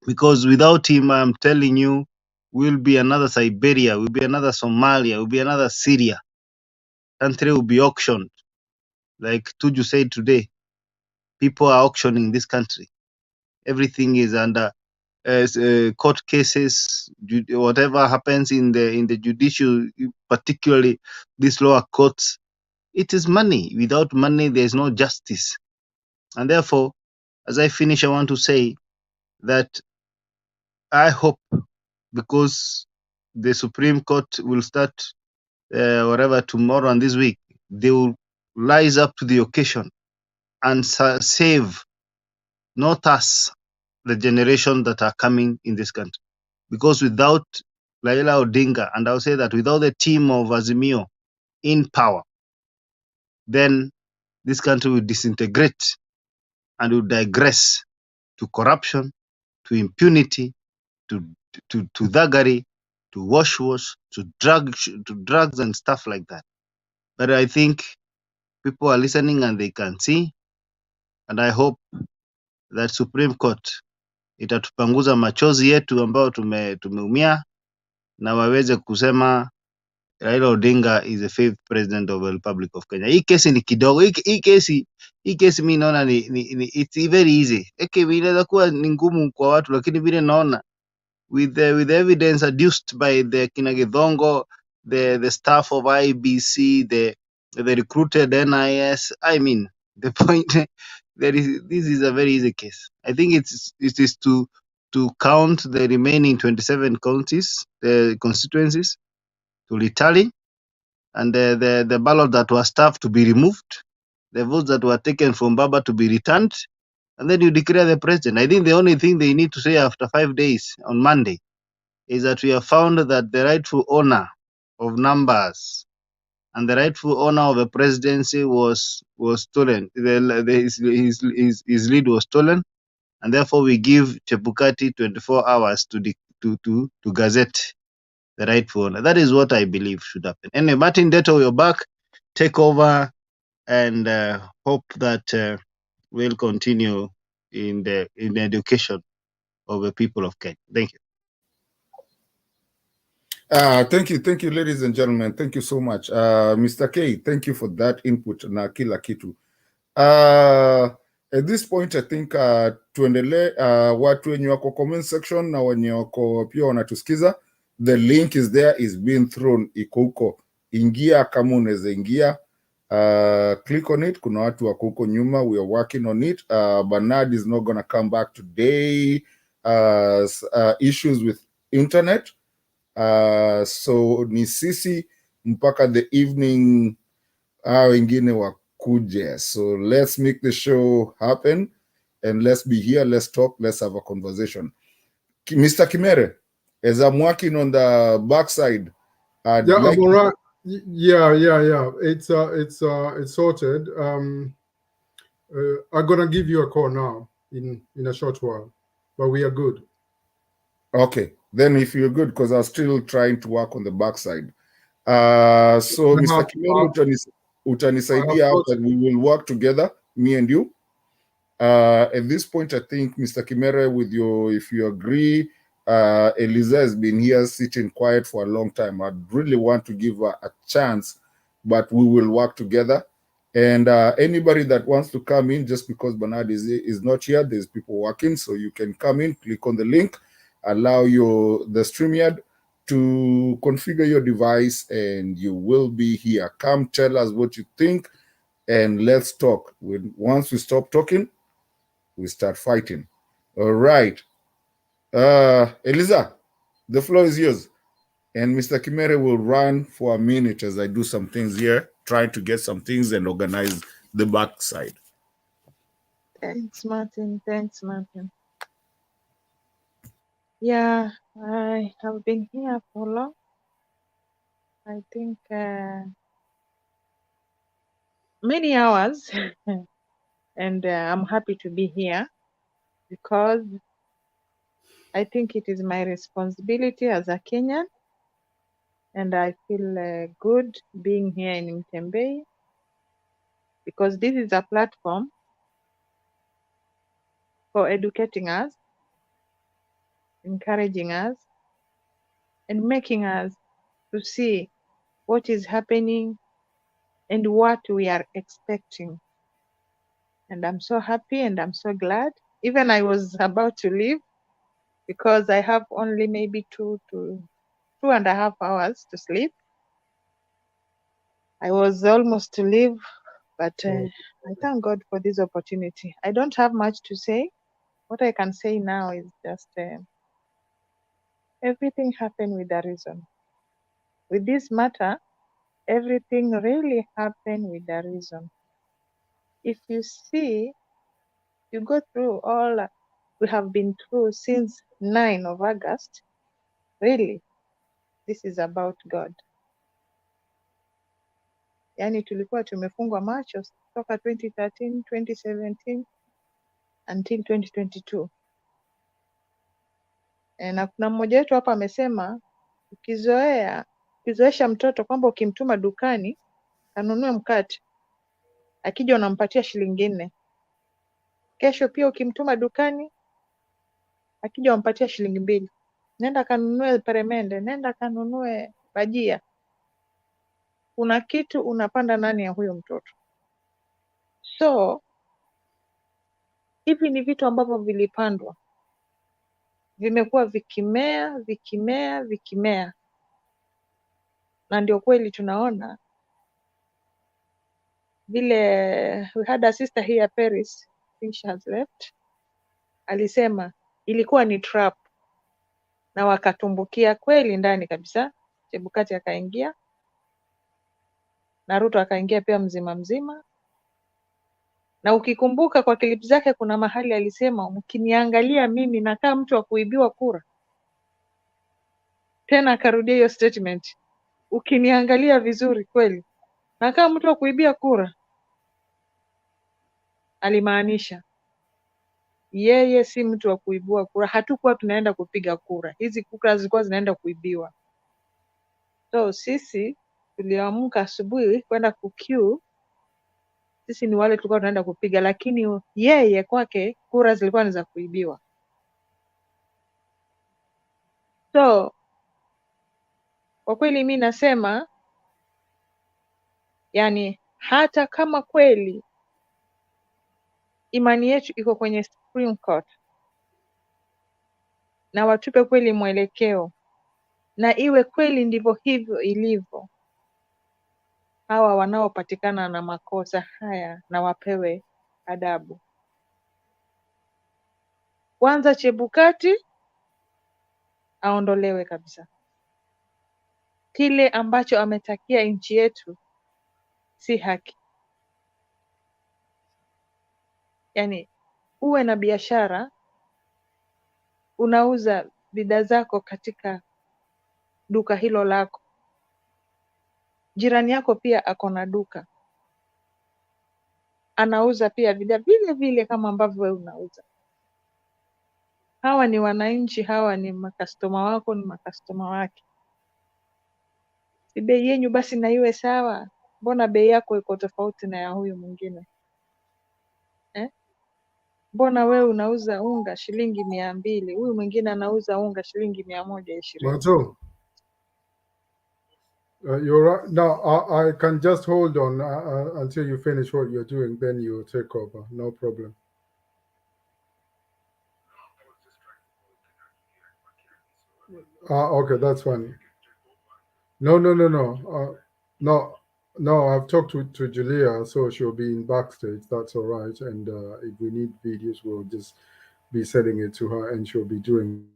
Because without him, I'm telling you, we'll be another Siberia, we'll be another Somalia, we'll be another Syria. Country will be auctioned. Like Tuju said today, people are auctioning this country. Everything is under court cases. Whatever happens in the judicial, particularly these lower courts, it is money. Without money, there is no justice. And therefore, as I finish, I want to say that I hope, because the Supreme Court will start whatever tomorrow and this week, they will rise up to the occasion and save not us, the generation that are coming in this country. Because without Raila Odinga, and I'll say that without the team of Azimio in power, then this country will disintegrate and will digress to corruption, to impunity, to thuggery, to wash, to drugs and stuff like that. But I think people are listening and they can see, and I hope that Supreme Court itatupanguza machozi yetu ambao tumeumia, na waweze kusema Raila Odinga is the fifth president of the Republic of Kenya. Hii kesi ni kidogo. Hii kesi mimi naona ni it's very easy. Inaweza kuwa ni ngumu kwa watu, lakini vile naona with the evidence adduced by the kina Githongo, the staff of IBC, they recruited NIS. I mean, the point this is a very easy case. I think it is to count the remaining 27 counties, the constituencies, to tally, and the ballot that was stuffed to be removed, the votes that were taken from Baba to be returned, and then you declare the president. I think the only thing they need to say after 5 days on Monday is that we have found that the rightful owner of numbers and the rightful owner of a presidency was stolen. His lead was stolen, and therefore we give Chebukati 24 hours to gazette the rightful owner. That is what I believe should happen. Anyway, Martin Deto, you're back. Take over and hope that we'll continue in the education of the people of Kenya. Thank you. Thank you, ladies and gentlemen. Thank you so much. Mr. K, thank you for that input na kila kitu. At this point, I think tuendelee watu wenye wako comment section na wenye wako pia wanatusikiza. The link is there, is being thrown, iko huko. Ingia kama unaweza ingia. Click on it. Kuna watu wako huko nyuma. We are working on it. Bernard is not gonna come back today. Issues with internet. So ni sisi mpaka the evening wengine wakuje. So let's make the show happen and let's be here, let's talk, let's have a conversation. Mr. Kimere, as I'm working on the backside, yeah, like I'm all right. Yeah. It's sorted. I'm gonna give you a call now in a short while, but we are good. Okay, then if you're good, because I'm still trying to work on the backside. So Mr. Kimere, utanisaidia that we will work together, me and you. At this point, I think, Mr. Kimere, with you, if you agree, Eliza has been here sitting quiet for a long time. I'd really want to give her a chance, but we will work together. And anybody that wants to come in, just because Bernard is not here, there's people working, so you can come in, click on the link, allow the StreamYard to configure your device, and you will be here. Come tell us what you think, and let's talk. Once we stop talking, we start fighting. All right. Eliza, the floor is yours. And Mr. Kimere will run for a minute as I do some things here, trying to get some things and organize the backside. Thanks, Martin. Yeah, I have been here for long. I think many hours, and I'm happy to be here because I think it is my responsibility as a Kenyan, and I feel good being here in Mtembei because this is a platform for educating us, encouraging us, and making us to see what is happening and what we are expecting. And I'm so happy and I'm so glad. Even I was about to leave because I have only maybe 2.5 hours to sleep. I was almost to leave, but I thank God for this opportunity. I don't have much to say. What I can say now is just everything happened with a reason. With this matter, everything really happened with a reason. If you see, you go through all we have been through since 9 of August, really, this is about God. Yani tulikuwa tumefungwa macho toka 2013, 2017 until 2022. Na kuna mmoja wetu hapa amesema ukizoesha mtoto kwamba ukimtuma dukani anunue mkate, akija unampatia shilingi 4. Kesho pia ukimtuma dukani, akija unampatia shilingi 2. Nenda kanunue peremende, nenda kanunue bajia. Kuna kitu unapanda ndani ya huyo mtoto. So, hivi ni vitu ambavyo vilipandwa. Vimekuwa vikimea. Na ndio kweli tunaona vile we had a sister here Paris, I think she has left, alisema ilikuwa ni trap na wakatumbukia kweli ndani kabisa. Chebukati akaingia na Ruto akaingia pia mzima mzima, na ukikumbuka kwa clip zake kuna mahali alisema mkiniangalia mimi nakaa mtu wa kuibiwa kura. Tena akarudia hiyo statement, ukiniangalia vizuri kweli nakaa mtu wa kuibia kura. Alimaanisha yeye si mtu wa kuibua kura, hatukuwa tunaenda kupiga kura, hizi kura zilikuwa zinaenda kuibiwa. So sisi tuliamka asubuhi kwenda kuqueue, sisi ni wale tulikuwa tunaenda kupiga, lakini yeye kwake kura zilikuwa ni za kuibiwa. So kwa kweli mimi nasema, yani hata kama kweli imani yetu iko kwenye Supreme Court na watupe kweli mwelekeo na iwe kweli ndivyo hivyo ilivyo, hawa wanaopatikana na makosa haya na wapewe adabu. Kwanza Chebukati aondolewe kabisa. Kile ambacho ametakia nchi yetu si haki. Yani uwe na biashara, unauza bidhaa zako katika duka hilo lako, jirani yako pia ako na duka, anauza pia bidhaa vile vile kama ambavyo wewe unauza. Hawa ni wananchi, hawa ni makastoma wako, ni makastoma wake. Si bei yenu basi na iwe sawa? Mbona bei yako iko tofauti na ya huyu mwingine? Mbona wewe unauza unga shilingi 200, huyu mwingine anauza unga shilingi 120? Macho, you're right. Now I can just hold on until you finish what you're doing, then you take over. No problem. Okay, that's fine. No. No, I've talked to Julia, so she'll be in backstage. That's all right. And if we need videos, we'll just be sending it to her and she'll be doing.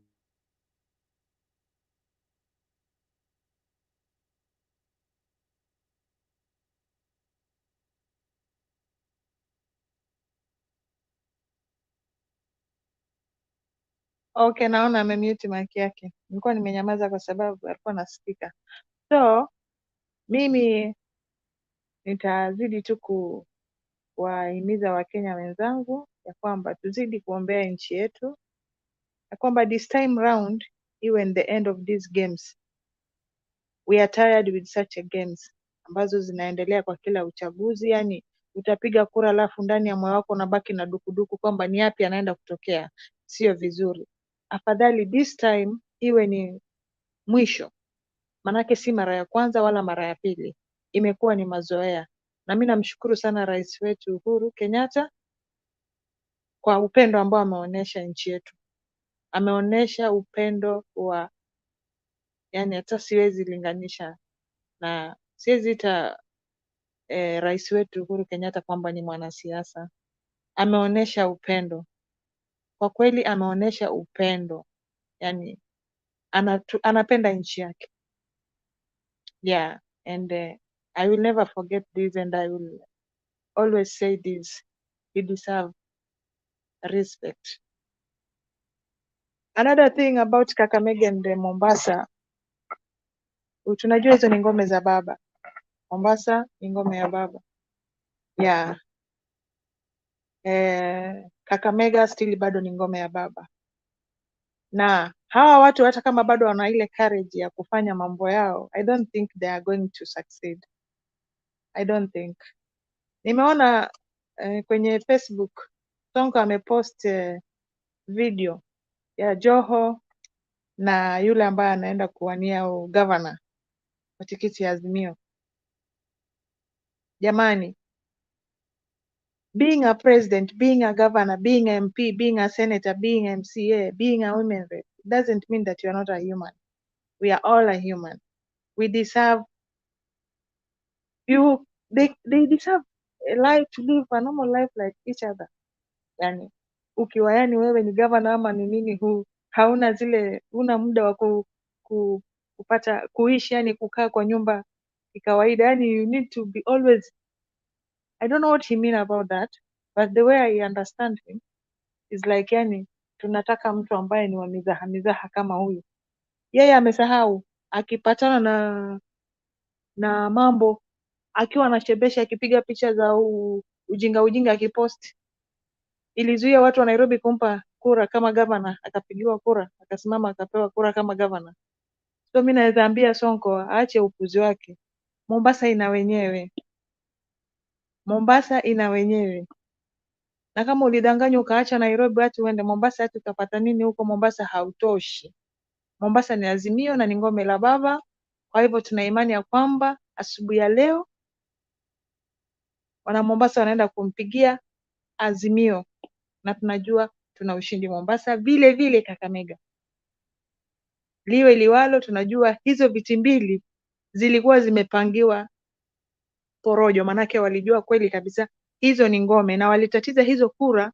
Okay, naona amemute mic yake. Nilikuwa nimenyamaza kwa sababu alikuwa nasikika. So mimi nitazidi tu kuwahimiza Wakenya wenzangu ya kwamba tuzidi kuombea nchi yetu, ya kwamba this time round iwe in the end of these games. We are tired with such a games ambazo zinaendelea kwa kila uchaguzi. Yani utapiga kura alafu ndani ya moyo wako unabaki na dukuduku kwamba ni yapi anaenda kutokea. Sio vizuri. Afadhali this time iwe ni mwisho, manake si mara ya kwanza wala mara ya pili, imekuwa ni mazoea. Na mimi namshukuru sana rais wetu Uhuru Kenyatta kwa upendo ambao ameonyesha nchi yetu. Ameonyesha upendo wa, yani hata siwezi linganisha, na siwezi ita rais wetu Uhuru Kenyatta kwamba ni mwanasiasa. Ameonyesha upendo kwa kweli, ameonyesha upendo, yani anapenda nchi yake. Yeah, and I will never forget this, and I will always say this: he deserve respect. Another thing about Kakamega and Mombasa, tunajua hizo ni ngome za baba. Mombasa ni ngome ya baba. Yeah. Kakamega still bado ni ngome ya baba. Na hawa watu hata kama bado wana ile courage ya kufanya mambo yao, I don't think they are going to succeed. I don't think. Nimeona kwenye Facebook Sonko amepost video ya Joho na yule ambaye anaenda kuwania governor kwa tikiti ya Azimio. Jamani, being a president, being a governor, being a MP, being a senator, being a MCA, being a women rep doesn't mean that you are not a human. We are all a human. We deserve they deserve life, to live a normal life like each other. Yani ukiwa yani wewe ni governor ama ni nini, hauna una muda wa kupata kuishi, yani kukaa kwa nyumba kawaida, yani you need to be always. I don't know what he mean about that, but the way I understand him is like, yani tunataka mtu ambaye ni wa mizaha kama huyu. Yeye amesahau, akipatana na mambo, akiwa anashebesha, akipiga picha za ujinga akipost, ilizuia watu wa Nairobi kumpa kura kama governor, akapigiwa kura, akasimama akapewa kura kama governor. So mimi naweza ambia Sonko aache upuzi wake. Mombasa ina wenyewe. Mombasa ina wenyewe. Na kama ulidanganywa ukaacha Nairobi watu uende Mombasa, hata utapata nini huko Mombasa? Hautoshi. Mombasa ni Azimio na ni ngome la baba. Kwa hivyo tuna imani ya kwamba asubuhi ya leo wana Mombasa wanaenda kumpigia Azimio, na tunajua tuna ushindi Mombasa. Vile vile Kakamega, liwe liwalo, tunajua hizo viti mbili zilikuwa zimepangiwa porojo, manake walijua kweli kabisa hizo ni ngome, na walitatiza hizo kura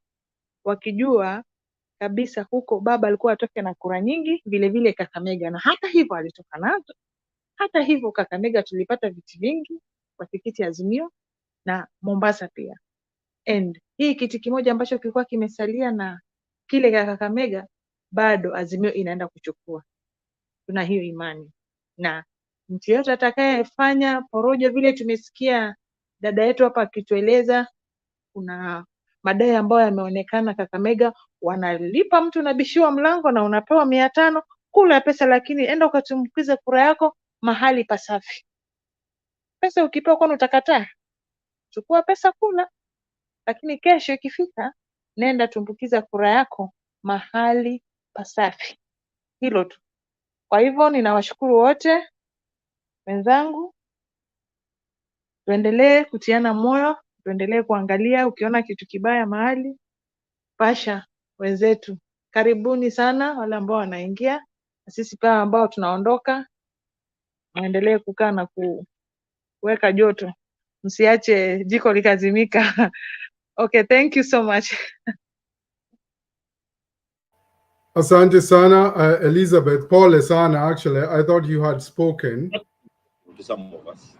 wakijua kabisa huko baba alikuwa atoke na kura nyingi. Vile vile Kakamega, na hata hivyo alitoka nazo. Hata hivyo Kakamega tulipata viti vingi kwa tikiti Azimio, na Mombasa pia. And hii kiti kimoja ambacho kilikuwa kimesalia na kile ya Kakamega, bado Azimio inaenda kuchukua. Tuna hiyo imani, na mtu yote atakayefanya porojo, vile tumesikia dada yetu hapa akitueleza, kuna madai ambayo yameonekana Kakamega, wanalipa mtu, unabishiwa mlango na unapewa 500 kula pesa, lakini enda ukatumbukize kura yako mahali pasafi. Pesa ukipewa kwani utakataa? Chukua pesa kula, lakini kesho ikifika nenda tumbukiza kura yako mahali pasafi. Hilo tu. Kwa hivyo ninawashukuru wote wenzangu, tuendelee kutiana moyo, tuendelee kuangalia, ukiona kitu kibaya mahali, pasha wenzetu. Karibuni sana wale ambao wanaingia, na sisi pia ambao tunaondoka, muendelee kukaa na kuweka joto, msiache jiko likazimika. Okay, thank you so much. Asante sana, Elizabeth. Pole sana, actually, I thought you had spoken. To some of us.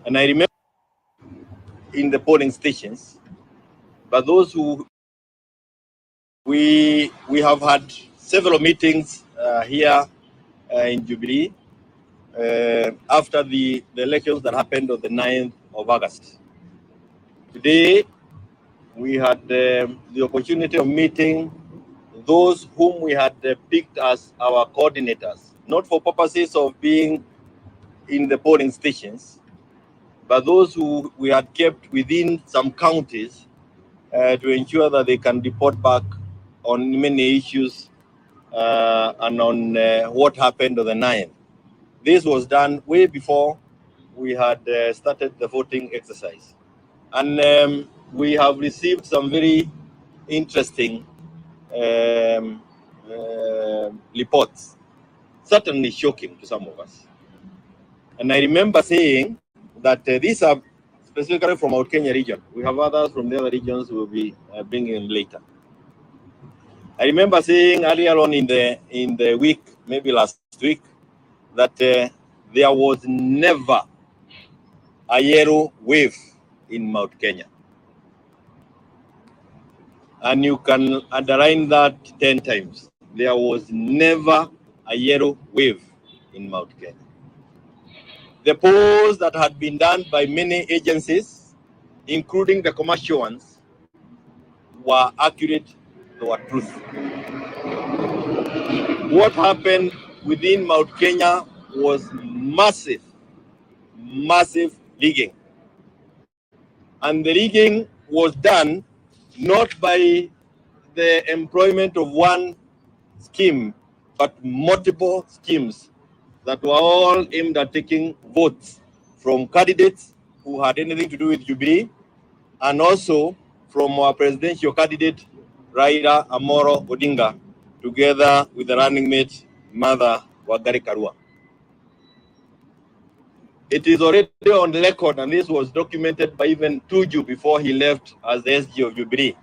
And I remember in the polling stations, but those who we have had several meetings here in Jubilee after the elections that happened on the 9th of August. Today, we had the opportunity of meeting those whom we had picked as our coordinators, not for purposes of being in the polling stations, but those who we had kept within some counties to ensure that they can report back on many issues and on what happened on the 9th. This was done way before we had started the voting exercise. And we have received some very interesting reports, certainly shocking to some of us. And I remember saying that these are specifically from our Kenya region. We have others from the other regions we will be bringing in later. I remember saying earlier on in the week, maybe last week, that there was never a yellow wave in Mount Kenya. And you can underline that 10 times. There was never a yellow wave in Mount Kenya. The polls that had been done by many agencies, including the commercial ones, were accurate, they were truthful. What happened within Mount Kenya was massive rigging. And the rigging was done not by the employment of one scheme, but multiple schemes that were all aimed at taking votes from candidates who had anything to do with Jubilee, and also from our presidential candidate, Raila Amolo Odinga, together with the running mate, Mother Wangari Karua. It is already on the record, and this was documented by even Tuju before he left as the SG of Jubilee.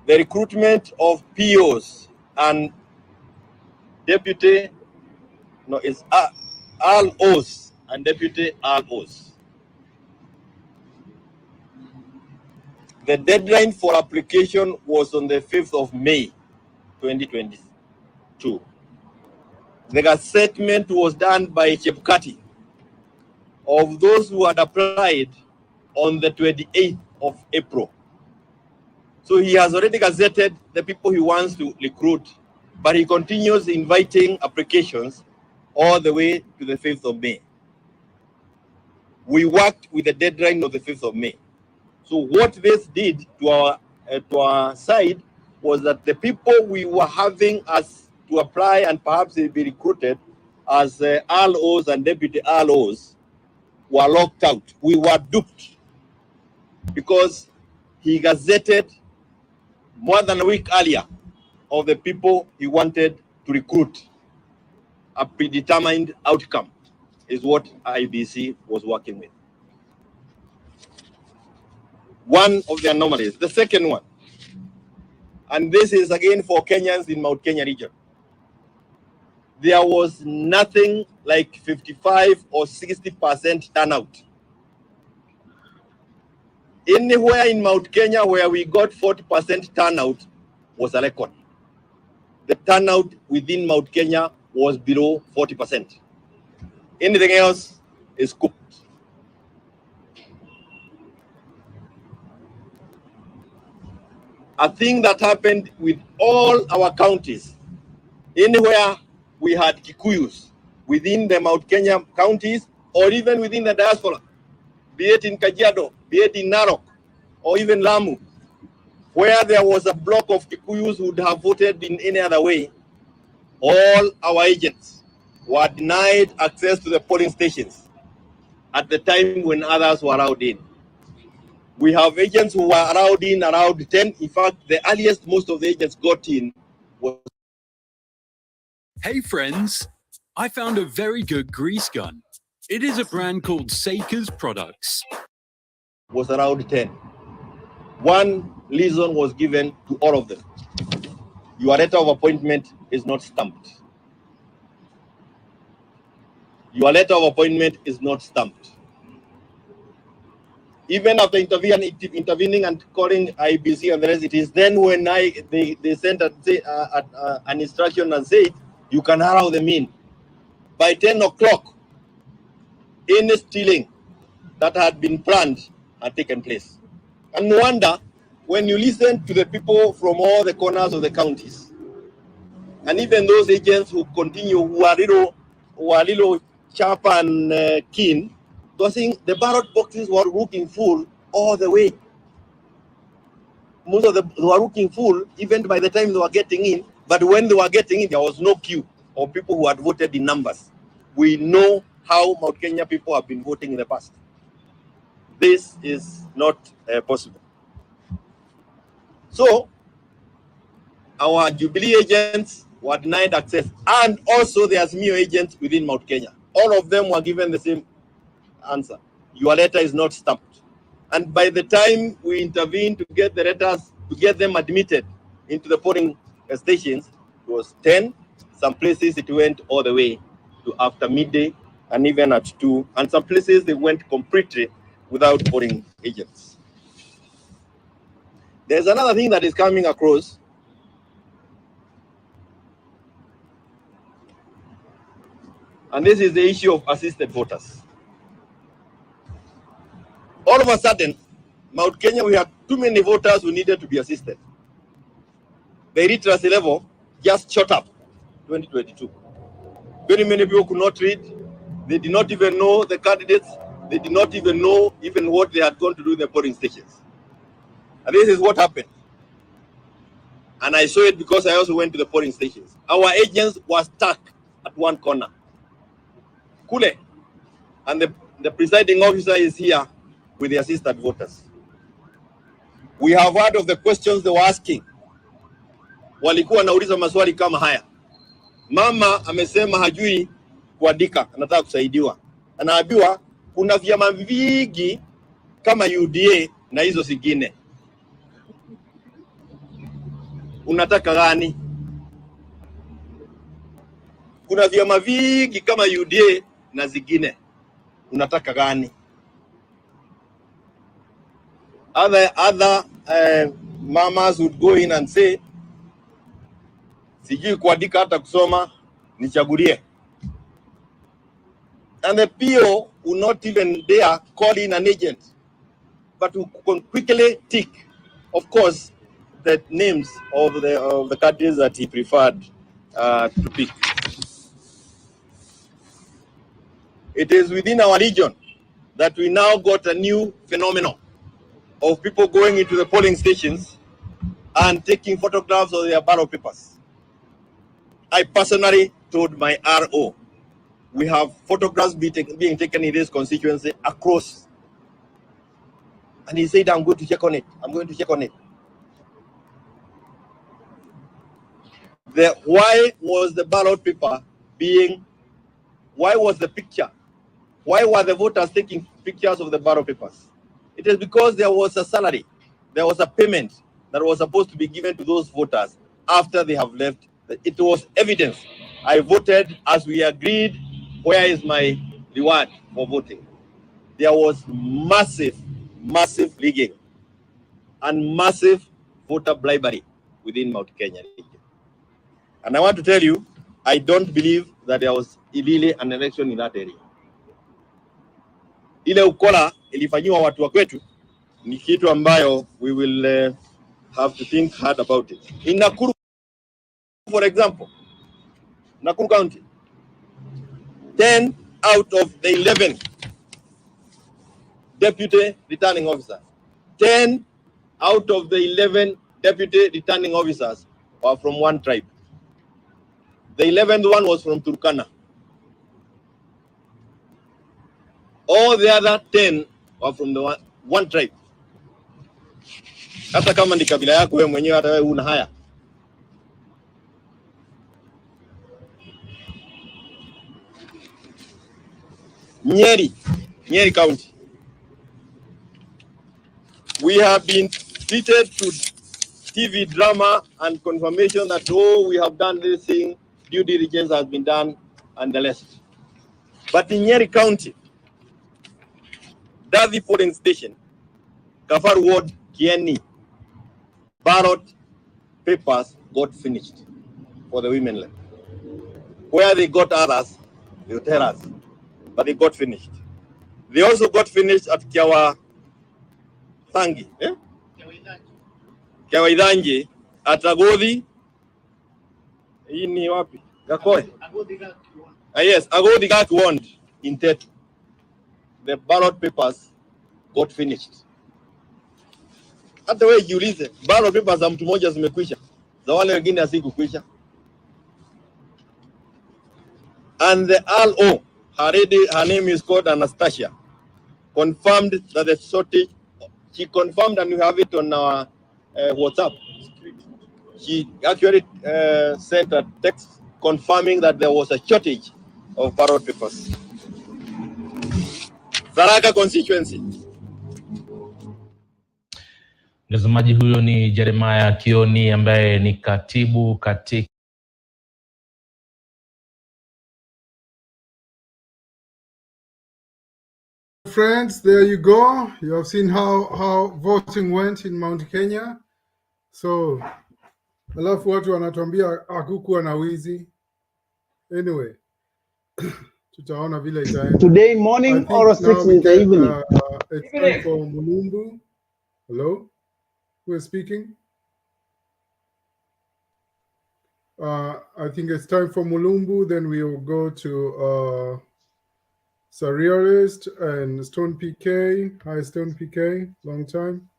The recruitment of POs and deputy, no, it's ROs and deputy ROs. The deadline for application was on the 5th of May, 2022. The assessment was done by Chebukati of those who had applied on the 28th of April. So he has already gazetted the people he wants to recruit, but he continues inviting applications all the way to the 5th of May. We worked with the deadline of the 5th of May. So what this did to our side was that the people we were having as to apply and perhaps be recruited as ROs and deputy ROs were locked out. We were duped because he gazetted more than a week earlier of the people he wanted to recruit. A predetermined outcome is what IBC was working with. One of the anomalies. The second one, and this is again for Kenyans in Mount Kenya region, there was nothing like 55 or 60% turnout. Anywhere in Mount Kenya where we got 40% turnout was a record. The turnout within Mount Kenya was below 40%. Anything else is cooked. A thing that happened with all our counties, anywhere we had Kikuyus within the Mount Kenya counties or even within the diaspora, be it in Kajiado, be it in Narok, or even Lamu, where there was a block of Kikuyus who would have voted in any other way, all our agents were denied access to the polling stations at the time when others were allowed in. We have agents who were allowed in around 10. In fact, the earliest most of the agents got in was... Hey friends, I found a very good grease gun. It is a brand called Saker's Products. Was around 10. One reason was given to all of them. Your letter of appointment is not stamped. Your letter of appointment is not stamped. Even after intervening and calling IBC and the rest, it is then when they sent an instruction and said, you can allow them in. By 10 o'clock, any stealing that had been planned had taken place. And no wonder, when you listen to the people from all the corners of the counties, and even those agents who continue, who are little sharp and keen, they were saying the ballot boxes were looking full all the way. Most of them were looking full even by the time they were getting in, but when they were getting in, there was no queue of people who had voted in numbers. We know how Mount Kenya people have been voting in the past. This is not possible. So, our Jubilee agents were denied access, and also the Azimio agents within Mount Kenya. All of them were given the same answer. Your letter is not stamped. And by the time we intervened to get the letters, to get them admitted into the polling stations, it was 10. Some places it went all the way to after midday and even at 2. And some places they went completely without polling agents. There's another thing that is coming across. And this is the issue of assisted voters. All of a sudden, Mount Kenya, we had too many voters who needed to be assisted. The literacy level just shot up 2022. Very many people could not read. They did not even know the candidates. They did not even know even what they had gone to do in the polling stations. And this is what happened. And I saw it because I also went to the polling stations. Our agents were stuck at one corner. Kule. And the presiding officer is here with the assisted voters. We have heard of the questions they were asking. Walikuwa wanauliza maswali kama haya. Mama amesema hajui kuandika, anataka kusaidiwa. anaambiwa kuna vyama vingi kama UDA na hizo zingine, unataka gani? Kuna vyama vingi kama UDA na zingine, unataka gani? Other mamas would go in and say, sijui kuandika hata kusoma, nichagulie. And the PO will not even dare call in an agent, but will quickly tick, of course, the names of the candidates that he preferred to pick. It is within our region that we now got a new phenomenon of people going into the polling stations and taking photographs of their ballot papers. I personally told my RO, we have photographs being taken in this constituency across. And he said, I'm going to check on it. I'm going to check on it. Why was the ballot paper why was the picture? Why were the voters taking pictures of the ballot papers? It is because there was a salary, there was a payment that was supposed to be given to those voters after they have left. It was evidence. I voted as we agreed. Where is my reward for voting? There was massive rigging and massive voter bribery within Mount Kenya region. And I want to tell you, I don't believe that there was really an election in that area. Ile ukola ilifanyiwa watu wa kwetu ni kitu ambayo we will have to think hard about it. In Nakuru, for example, Nakuru County, 10 out of the 11 deputy returning officers, 10 out of the 11 deputy returning officers were from one tribe. The 11th one was from Turkana. All the other 10 were from the one tribe. Hata kama ni kabila yako wewe mwenyewe, hata wewe una haya. Nyeri County. We have been treated to TV drama and confirmation that, oh, we have done this thing, due diligence has been done, and the rest. But in Nyeri County, Davi polling station, Kafar Ward, Kieni, ballot papers got finished for the women left. Where they got others, they'll tell us, but they got finished. They also got finished at Kiawa Thangi, Kiawa Idhanji, at Agodi, hii ni wapi? Gakoe. Yes, Agodi got won in Tetu. The ballot papers got finished. Hata wewe jiulize, ballot papers za mtu mmoja zimekwisha, za wale wengine hazikukwisha. And the RO, her name is called Anastasia, confirmed that the shortage, she confirmed, and we have it on our WhatsApp. She actually sent a text confirming that there was a shortage of ballot papers. Tharaka constituency. Mtazamaji, huyo ni Jeremiah Kioni ambaye ni katibu katika Friends, there you go. You have seen how voting went in Mount Kenya. So, alafu watu wanatuambia hakukuwa na wizi. Anyway, tutaona vile itaenda. Today morning or 6 in the evening? It's time for Mulumbu. Hello? Who is speaking? I think it's time for Mulumbu. Then we will go to Surrealist and Stone PK. Hi, Stone PK. Long time.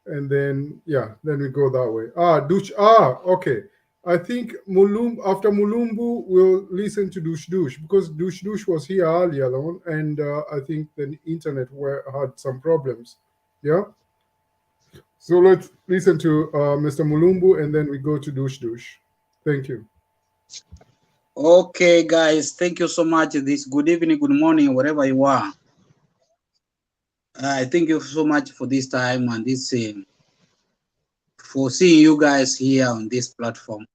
And then, yeah, then we go that way. Okay. I think after Mulumbu, we'll listen to Dush Dush, because Dush Dush was here earlier on, and I think the internet had some problems. Yeah? So let's listen to Mr. Mulumbu, and then we go to Dush Dush. Thank you. Okay, guys, thank you so much. This good evening, good morning, wherever you are. I thank you so much for this time and this for seeing you guys here on this platform.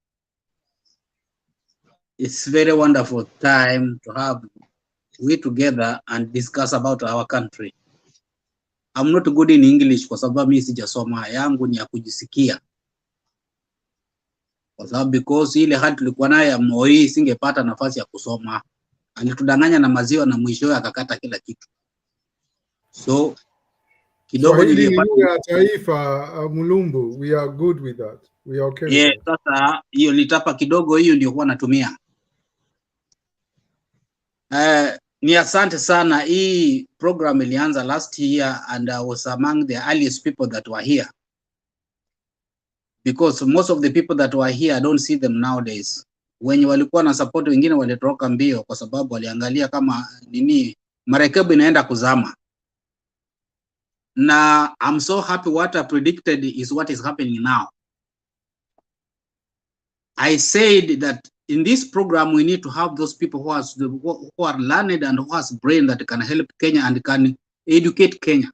It's very wonderful time to have we together and discuss about our country. I'm not good in English kwa sababu mimi sijasoma, yangu ni ya kujisikia. Kwa sababu because ile hali tulikuwa nayo ya Moi singepata nafasi ya kusoma. Alitudanganya na maziwa na mwisho akakata kila kitu. So kidogo Swahili ni lugha ya taifa, Mulumbu. We are good with that. We are okay with that. Sasa hiyo nitapa kidogo, hiyo ndio huwa natumia. Ni asante sana. Hii program ilianza last year and I was among the earliest people that were here. Because most of the people that were here, I don't see them nowadays. Wenye walikuwa na support wengine walitoroka mbio kwa sababu waliangalia kama nini marekebu inaenda kuzama. Na I'm so happy what I predicted is what is happening now. I said that in this program we need to have those people who are learned and who has brain that can help Kenya and can educate Kenya.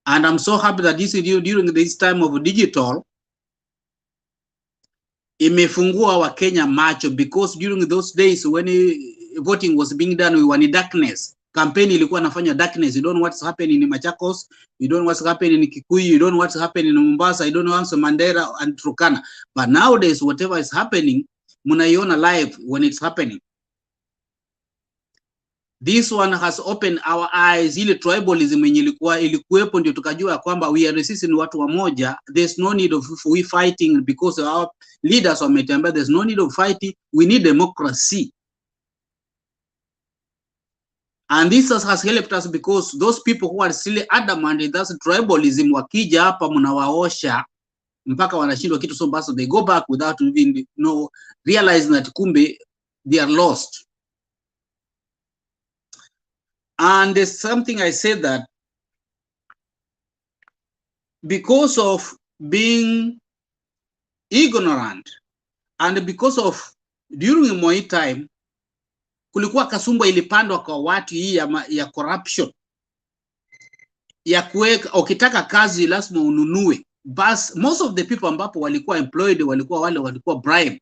And I'm so happy that this during this time of digital imefungua wa Kenya macho, because during those days when voting was being done we were in darkness. Campaign ilikuwa nafanya darkness. You don't know what's happening in Machakos, you don't know what's happening in Kikuyu, you don't know what's happening in Mombasa, you don't know what's Mandera and Turkana. But nowadays whatever is happening munaiona live when it's happening. This one has opened our eyes. Ile tribalism yenye ilikuwepo ndio tukajua kwamba we are sisi ni watu wamoja. There's no need of we fighting because our leaders wametembea. There's no need of fighting. We need democracy. And this has helped us because those people who are still adamant in that tribalism wakija hapa mnawaosha mpaka wanashindwa kitu, so basi they go back without even realizing that kumbe they are lost. And there's something I said that because of being ignorant and because of during Moi time kulikuwa kasumba ilipandwa kwa watu hii ya corruption ya kuweka ukitaka kazi lazima ununue. But most of the people ambapo walikuwa employed walikuwa bribed.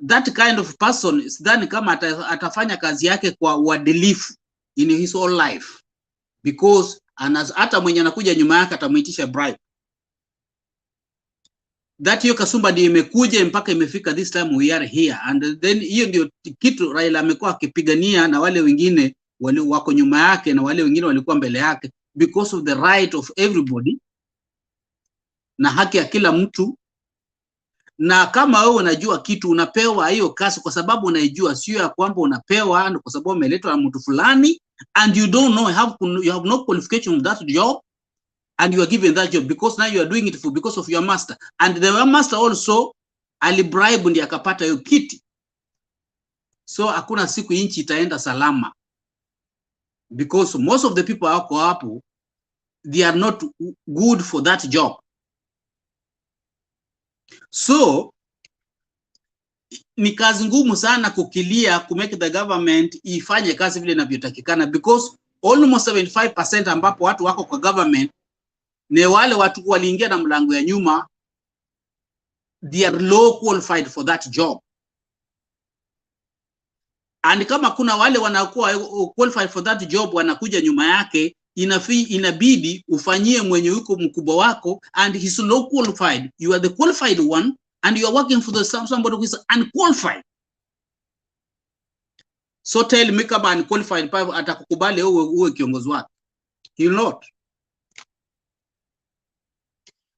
That kind of person sidhani kama atafanya kazi yake kwa uadilifu in his whole life, because hata mwenye anakuja nyuma yake atamuitisha bribe. That hiyo kasumba ndio imekuja mpaka imefika this time we are here, and then hiyo ndio kitu Raila amekuwa akipigania na wale wengine wako nyuma yake na wale wengine walikuwa mbele yake, because of the right of everybody na haki ya kila mtu. Na kama wewe unajua kitu unapewa hiyo kazi kwa sababu unaijua, sio ya kwamba unapewa kwa sababu umeletwa na mtu fulani and you don't know, you have no qualification of that job and you are given that job because now you are doing it because of your master, and the master also alibribe ndiye akapata hiyo kiti. So hakuna siku inchi itaenda salama, because most of the people wako hapo they are not good for that job. So ni kazi ngumu sana kukilia kumake the government ifanye kazi vile inavyotakikana, because almost 75% ambapo watu wako kwa government ni wale watu waliingia na mlango ya nyuma. They are low qualified for that job, and kama kuna wale wanakuwa qualified for that job wanakuja nyuma yake, inabidi ufanyie mwenye yuko mkubwa wako and he's low qualified. You are the qualified one and you are working for somebody who is unqualified. So tell me kama unqualified pa atakukubali uwe kiongozi wake? He will not.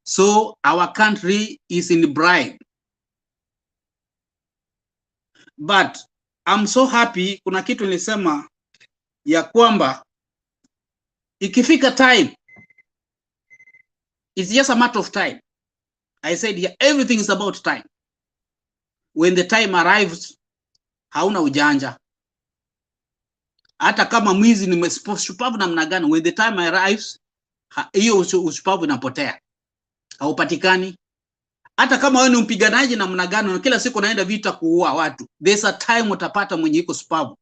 So our country is in bribe. But I'm so happy, kuna kitu nilisema ya kwamba ikifika time, it's just a matter of time. I said here, everything is about time. When the time arrives, hauna ujanja. Hata kama mwizi ni shupavu namna gani, when the time arrives, hiyo ushupavu inapotea. Haupatikani. Hata kama wewe ni mpiganaji na mnagano na kila siku unaenda vita kuua watu, there's a time utapata mwenye iko supavu.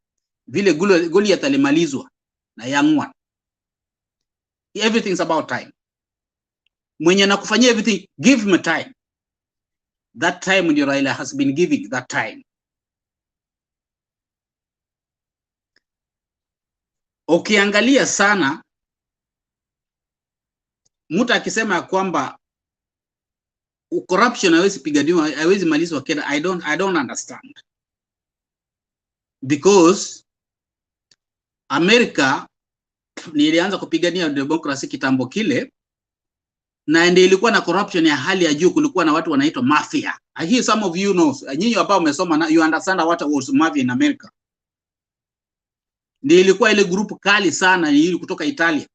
Vile Goliath alimalizwa na young one. Everything's about time. Mwenye nakufanyia everything, give him a time. That time ndio Raila has been giving that time. Ukiangalia sana mtu akisema kwamba corruption haiwezi piganiwa, haiwezi malizwa Kenya, I don't understand. Because America nilianza kupigania demokrasi kitambo kile, na ndio ilikuwa na corruption ya hali ya juu. Kulikuwa na watu wanaitwa mafia. I hear some of you know, nyinyi ambao umesoma, you understand what was mafia in America. Ndio ilikuwa ile group kali sana ili kutoka Italia,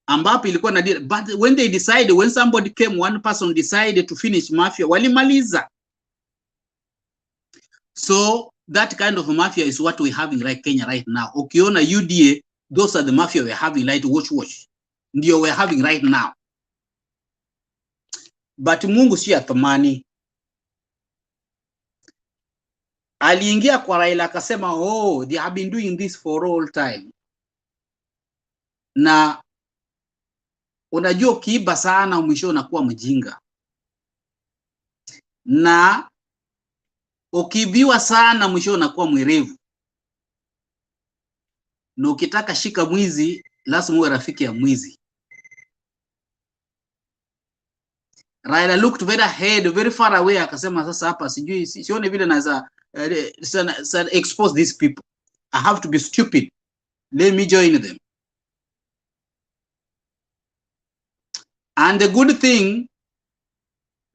ambapo ilikuwa na deal. But when they decided, when somebody came, one person decided to finish mafia, walimaliza. So that kind of mafia is what we have in right Kenya right now. Ukiona UDA, those are the mafia we're having right, watch. Ndio we're having right now. But Mungu si atamani. Aliingia kwa Raila akasema, oh, they have been doing this for all time. Na unajua ukiiba sana mwisho unakuwa mjinga. Na ukiibiwa sana mwisho unakuwa mwerevu. Na ukitaka shika mwizi, lazima uwe rafiki ya mwizi. Raila looked very ahead, very far away, akasema sasa hapa sijui sione vile naweza expose these people. I have to be stupid. Let me join them. And the good thing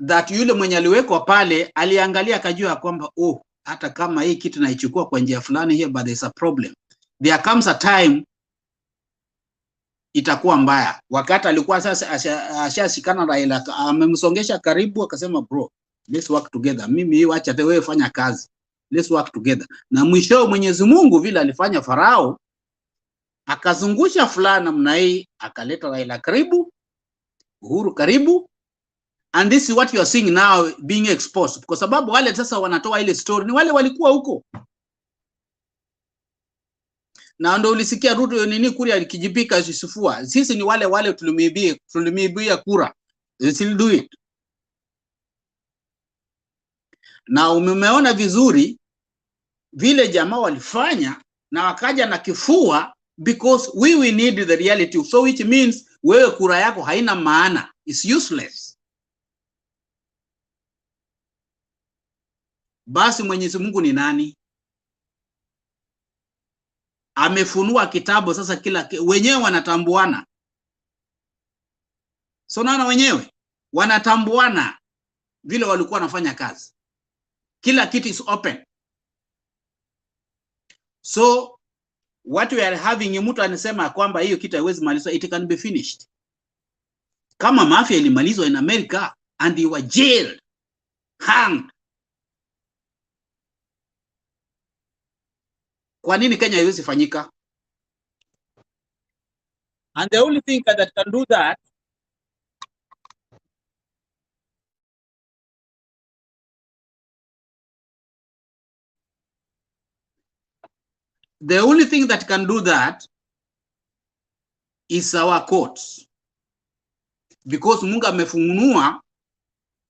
that yule mwenye aliwekwa pale aliangalia akajua kwamba oh, hata kama hii kitu naichukua kwa njia fulani here, but there's a problem. There comes a time itakuwa mbaya. Wakati alikuwa sasa ashashikana Raila, amemsongesha karibu, akasema bro, let's work together. Mimi wacha wewe fanya kazi. Let's work together. Na mwisho Mwenyezi Mungu vile alifanya Farao, akazungusha fulani namna hii, akaleta Raila karibu, Uhuru karibu. And this is what you are seeing now being exposed. Kwa sababu wale sasa wanatoa ile story ni wale walikuwa huko. Na ndio ulisikia Ruto nini kuri alikijipika sifua. Sisi ni wale tulimibia kura. They still do it. Na umeona vizuri vile jamaa walifanya na wakaja na kifua, because we need the reality. So which means wewe kura yako haina maana. It's useless. Basi Mwenyezi Mungu ni nani? Amefunua kitabu sasa, kila wenyewe wanatambuana. So naona wenyewe wanatambuana vile walikuwa wanafanya kazi. Kila kitu is open. So what we are having, mtu anasema kwamba hiyo kitu haiwezi malizwa, it can be finished. Kama mafia ilimalizwa in America and you were jailed, hanged, kwa nini Kenya haiwezi fanyika? And the only thing that can do that, is our courts. Because Mungu amefunua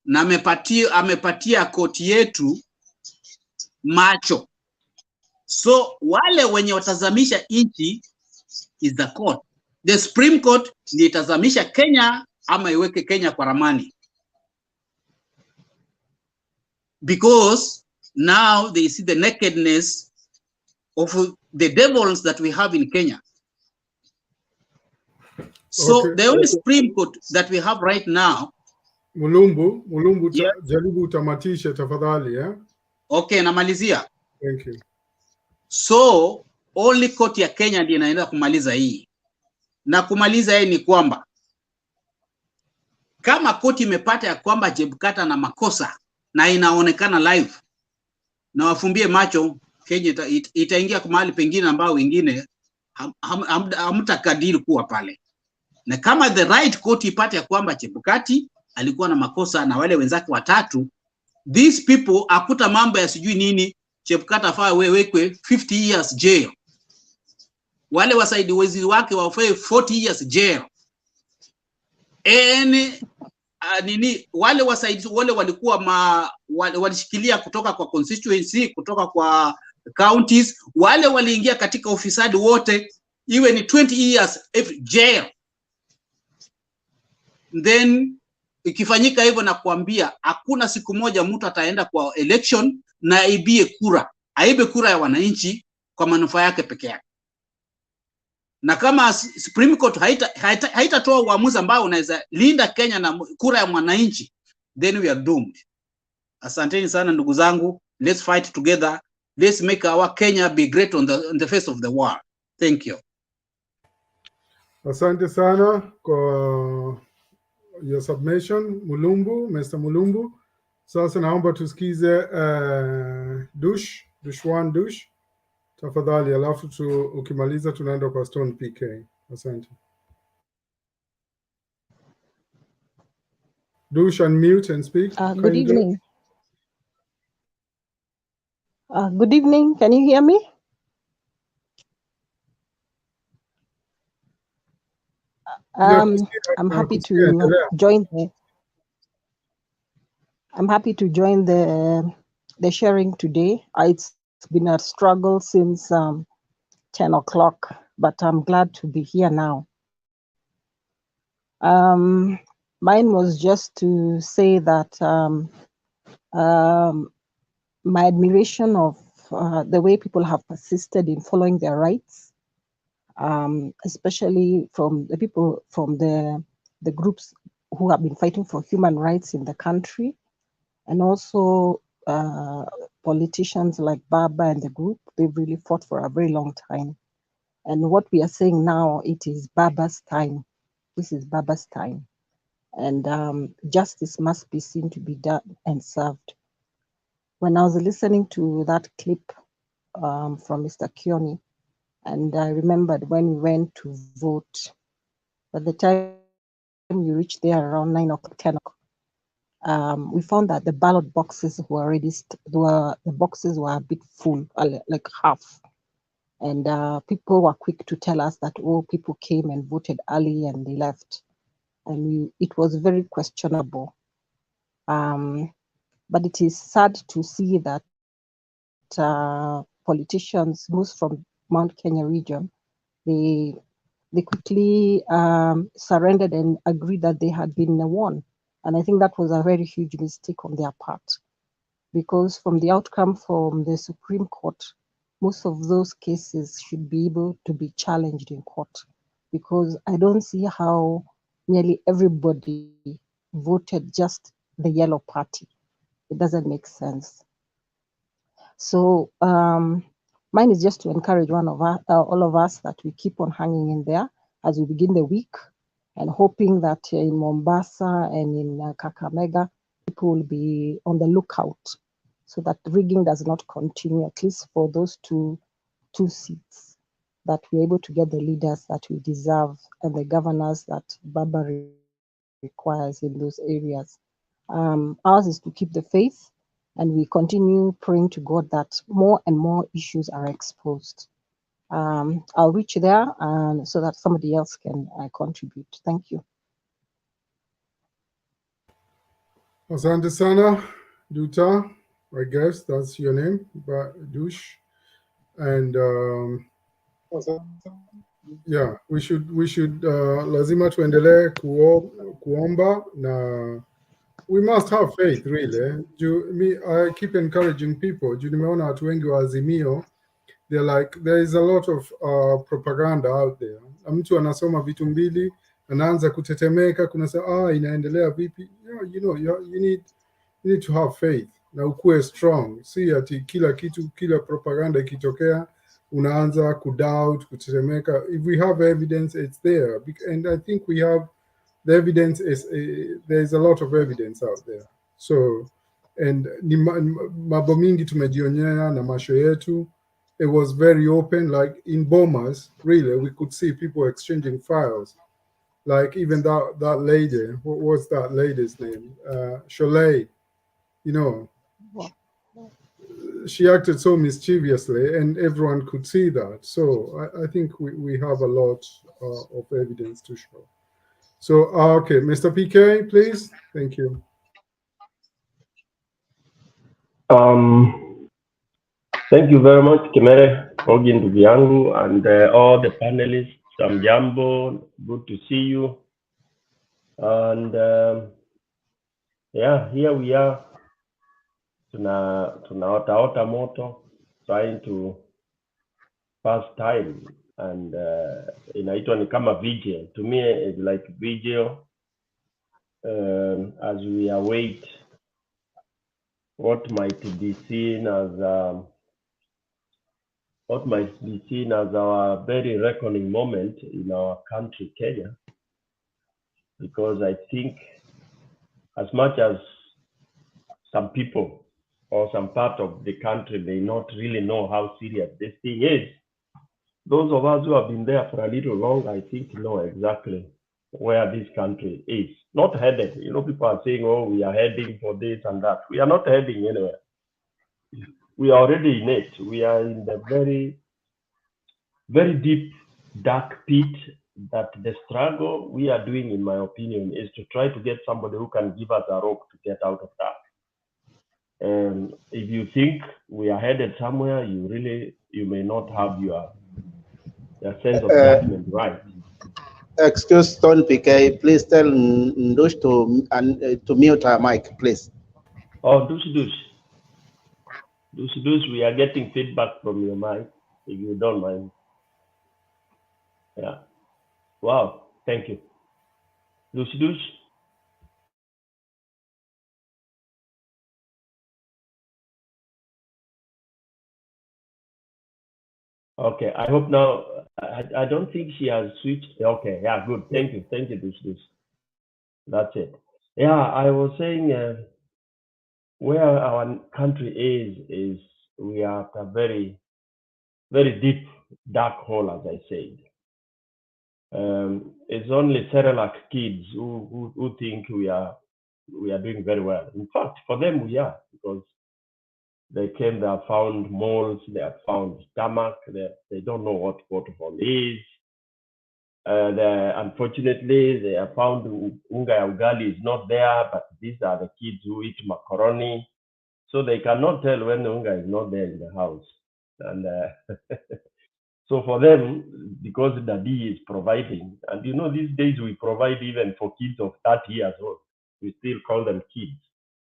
na amepatia koti yetu macho. So wale wenye watazamisha inchi is the court. The Supreme Court ni itazamisha Kenya ama iweke Kenya kwa ramani. Because now they see the nakedness of the devils that we have in Kenya. So okay, the only Supreme Court that we have right now. Mulumbu, yeah. Jaribu utamatisha tafadhali, yeah? Okay, namalizia. Thank you. So only court ya Kenya ndiyo inaenda kumaliza hii. Na kumaliza hii ni kwamba kama koti imepata ya kwamba Chebukati na makosa na inaonekana live, na wafumbie macho, Kenya itaingia kwa mahali pengine ambao wengine hamtakadiri kuwa pale. Na kama the right court ipate ya kwamba Chebukati alikuwa na makosa na wale wenzake watatu, these people akuta mambo ya sijui nini, Chebukati faa wekwe 50 years jail. Wale wasaidizi wake wafae 40 years jail. Nini wale wasaidizi wale walikuwa walishikilia kutoka kwa constituency, kutoka kwa counties, wale waliingia katika ufisadi wote, iwe ni 20 years jail. Then ikifanyika hivyo na kuambia hakuna siku moja mtu ataenda kwa election na aibe kura ya wananchi kwa manufaa yake peke yake. Na kama Supreme Court haitatoa uamuzi ambao unaweza linda Kenya na kura ya mwananchi, then we are doomed. Asanteni sana ndugu zangu, let's fight together, let's make our Kenya be great on the face of the world. Thank you. Asante sana kwa your submission, Mr. Mulumbu. Sasa naomba tusikize Dush tafadhali, alafu ukimaliza tunaenda kwa Stone PK. Asante. Dush, unmute and speak. Good evening. Good evening. Can you hear me? I'm happy to join the sharing today. It's been a struggle since 10 o'clock, but I'm glad to be here now. Mine was just to say that my admiration of the way people have persisted in following their rights, especially from the people from the groups who have been fighting for human rights in the country, and also politicians like Baba and the group. They've really fought for a very long time. And what we are saying now, it is Baba's time. This is Baba's time. And justice must be seen to be done and served. When I was listening to that clip from Mr. Kioni, and I remembered when we went to vote, by the time you reached there around 9 o'clock, 10 o'clock, we found that the ballot boxes were already, the boxes were a bit full, like half. And people were quick to tell us that, oh, people came and voted early and they left. And it was very questionable. But it is sad to see that politicians, most from Mount Kenya region, they quickly surrendered and agreed that they had been won. And I think that was a very huge mistake on their part, because from the outcome from the Supreme Court, most of those cases should be able to be challenged in court, because I don't see how nearly everybody voted just the yellow party. It doesn't make sense. So mine is just to encourage all of us that we keep on hanging in there as we begin the week, and hoping that in Mombasa and in Kakamega, people will be on the lookout so that rigging does not continue, at least for those two seats, that we're able to get the leaders that we deserve and the governors that Baba requires in those areas. Ours is to keep the faith, and we continue praying to God that more and more issues are exposed. I'll reach there so that somebody else can contribute. Thank you. Asante sana, Duta, I guess that's your name, but Dush. And yeah, we should lazima tuendelee kuomba, na we must have faith really. I keep encouraging people. Nimeona watu wengi wa Azimio, they're like, there is a lot of propaganda out there. Mtu anasoma vitu mbili, anaanza kutetemeka, kunasema inaendelea vipi? You need to have faith na ukue strong. Si ati kila propaganda ikitokea unaanza kudoubt, kutetemeka. If we have evidence, it's there. And I think we have the evidence. There's a lot of evidence out there. So, and mambo mingi tumejionea na macho yetu. It was very open, like in Bomas, really, we could see people exchanging files. Like even that lady, what was that lady's name? Cholet, you know, she acted so mischievously and everyone could see that. So I think we have a lot of evidence to show. So, okay, Mr. PK, please. Thank you. Thank you very much, Kemere, Ogi ndugu yangu, and all the panelists. Jambo, good to see you. And yeah, here we are. Tunaota moto, trying to pass time, and inaitwa ni kama vigil. To me, it's like vigil as we await what might be seen as our very reckoning moment in our country, Kenya. Because I think as much as some people or some part of the country may not really know how serious this thing is, those of us who have been there for a little long, I think, know exactly where this country is. Not headed. You know, people are saying, oh, we are heading for this and that. We are not heading anywhere. We are already in it. We are in the very, very deep, dark pit that the struggle we are doing, in my opinion, is to try to get somebody who can give us a rope to get out of that. And if you think we are headed somewhere, you may not have your sense of judgment right. Excuse Stone PK, please tell Ndush to mute her mic, please. Oh, Dush, we are getting feedback from your mic, if you don't mind. Yeah. Wow, thank you. Dush. Okay, I hope now, I don't think she has switched. Okay, yeah, good. Thank you, Dush. That's it. Yeah, I was saying where our country is we are at a very, very deep, dark hole, as I said. It's only Cerelac kids who think we are doing very well. In fact, for them we are, because they came, they have found moles, they have found stomach, they don't know what protocol is. Unfortunately, they have found unga ya ugali is not there, but these are the kids who eat macaroni. So they cannot tell when the unga is not there in the house. And so for them, because Daddy is providing, and you know, these days we provide even for kids of 30 years old. We still call them kids.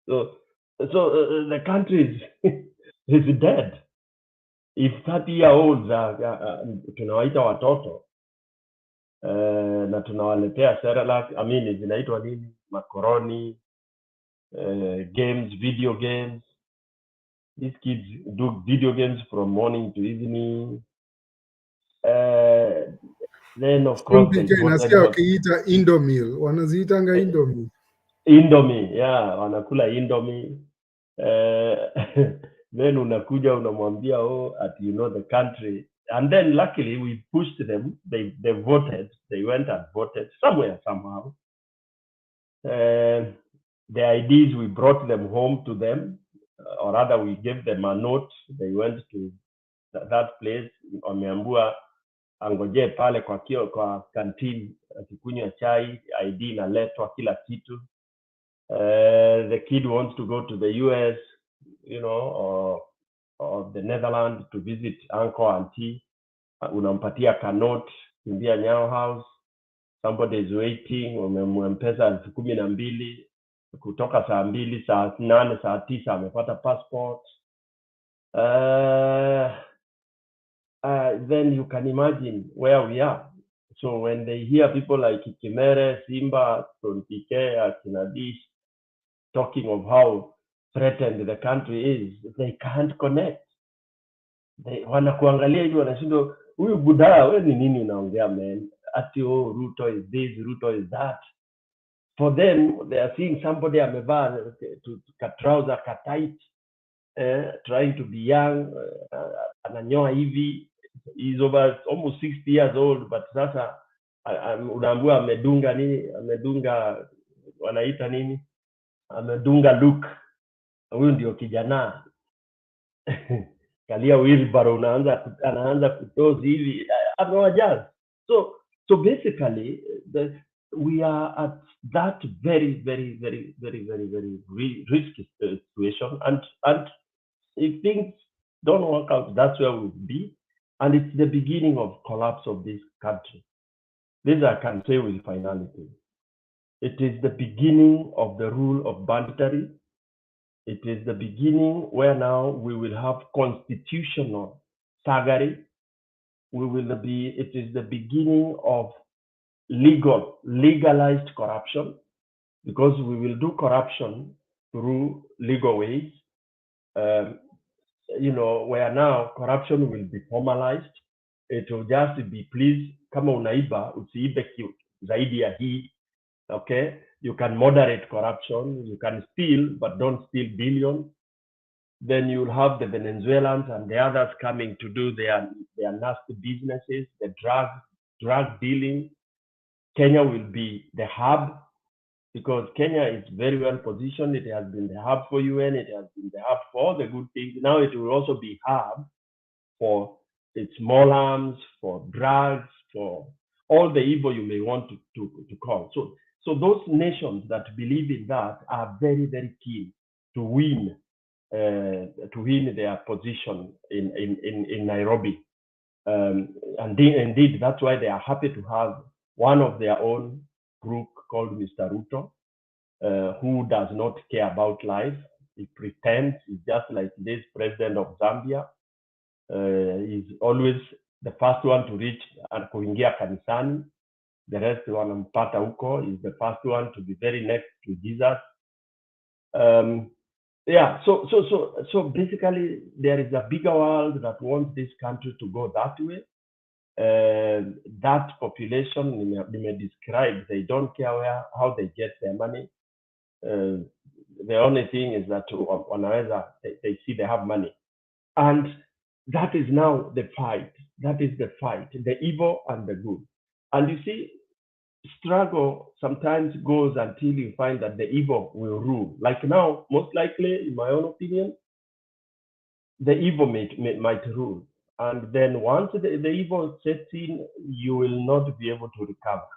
So the country is dead. If 30-year-olds tunawaita watoto na tunawaletea Cerelac, I mean, zinaitwa nini? Macaroni, games, video games. These kids do video games from morning to evening. Then of course nasikia wakiita Indomie, wanaziitanga Indomie. Indomie, yeah, wanakula Indomie. Then unakuja unamwambia you know the country, and then luckily we pushed them. They voted. They went and voted somewhere somehow. The IDs, we brought them home to them, or rather we gave them a note. They went to that place. Wameambua angojee pale kwa canteen akikunywa chai, ID inaletwa kila kitu. The kid wants to go to the US, you know, or the Netherlands to visit uncle, auntie. Unampatia kanot, kimbia Nyayo House. Somebody is waiting, umempesa 12,000, kutoka saa 2, saa 8, saa 9 amepata passport. Then you can imagine where we are. So when they hear people like Kimere, Simba, Tonpike, Akinadish talking of how threatened the country is, they can't connect. Wanakuangalia hivi wanashindwa, huyu budaa wewe ni nini unaongea man? Ati Ruto is this, Ruto is that. For them, they are seeing somebody amevaa trouser tight, trying to be young, ananyoa hivi. He's over almost 60 years old, but sasa unaambiwa amedunga nini, amedunga wanaita nini, amedunga look. Huyu ndio kijana kalia wheelbarrow, anaanza kutozi hivi, amewajaza. So basically we are at that very risky situation, and if things don't work out, that's where we'll be, and it's the beginning of collapse of this country. This I can say with finality. It is the beginning of the rule of banditry. It is the beginning where now we will have constitutional thuggery. It is the beginning of legalized corruption, because we will do corruption through legal ways. Where now corruption will be formalized. It will just be, please, kama unaiba, usiibe zaidi ya hii. Okay, you can moderate corruption, you can steal, but don't steal billions. Then you'll have the Venezuelans and the others coming to do their nasty businesses, the drug dealing. Kenya will be the hub, because Kenya is very well positioned. It has been the hub for UN, it has been the hub for all the good things. Now it will also be hub for its small arms, for drugs, for all the evil you may want to call. So those nations that believe in that are very, very keen to win their position in Nairobi. And indeed, that's why they are happy to have one of their own group called Mr. Ruto, who does not care about life. He pretends. He's just like this president of Zambia. He's always the first one to reach and kuingia kanisani. The rest wanampata huko. He's the first one to be very next to Jesus. So basically, there is a bigger world that wants this country to go that way. That population, they may describe, they don't care how they get their money. The only thing is that they see they have money. And that is now the fight. That is the fight, the evil and the good. And you see, struggle sometimes goes until you find that the evil will rule. Like now, most likely, in my own opinion, the evil might rule. And then once the evil sets in, you will not be able to recover.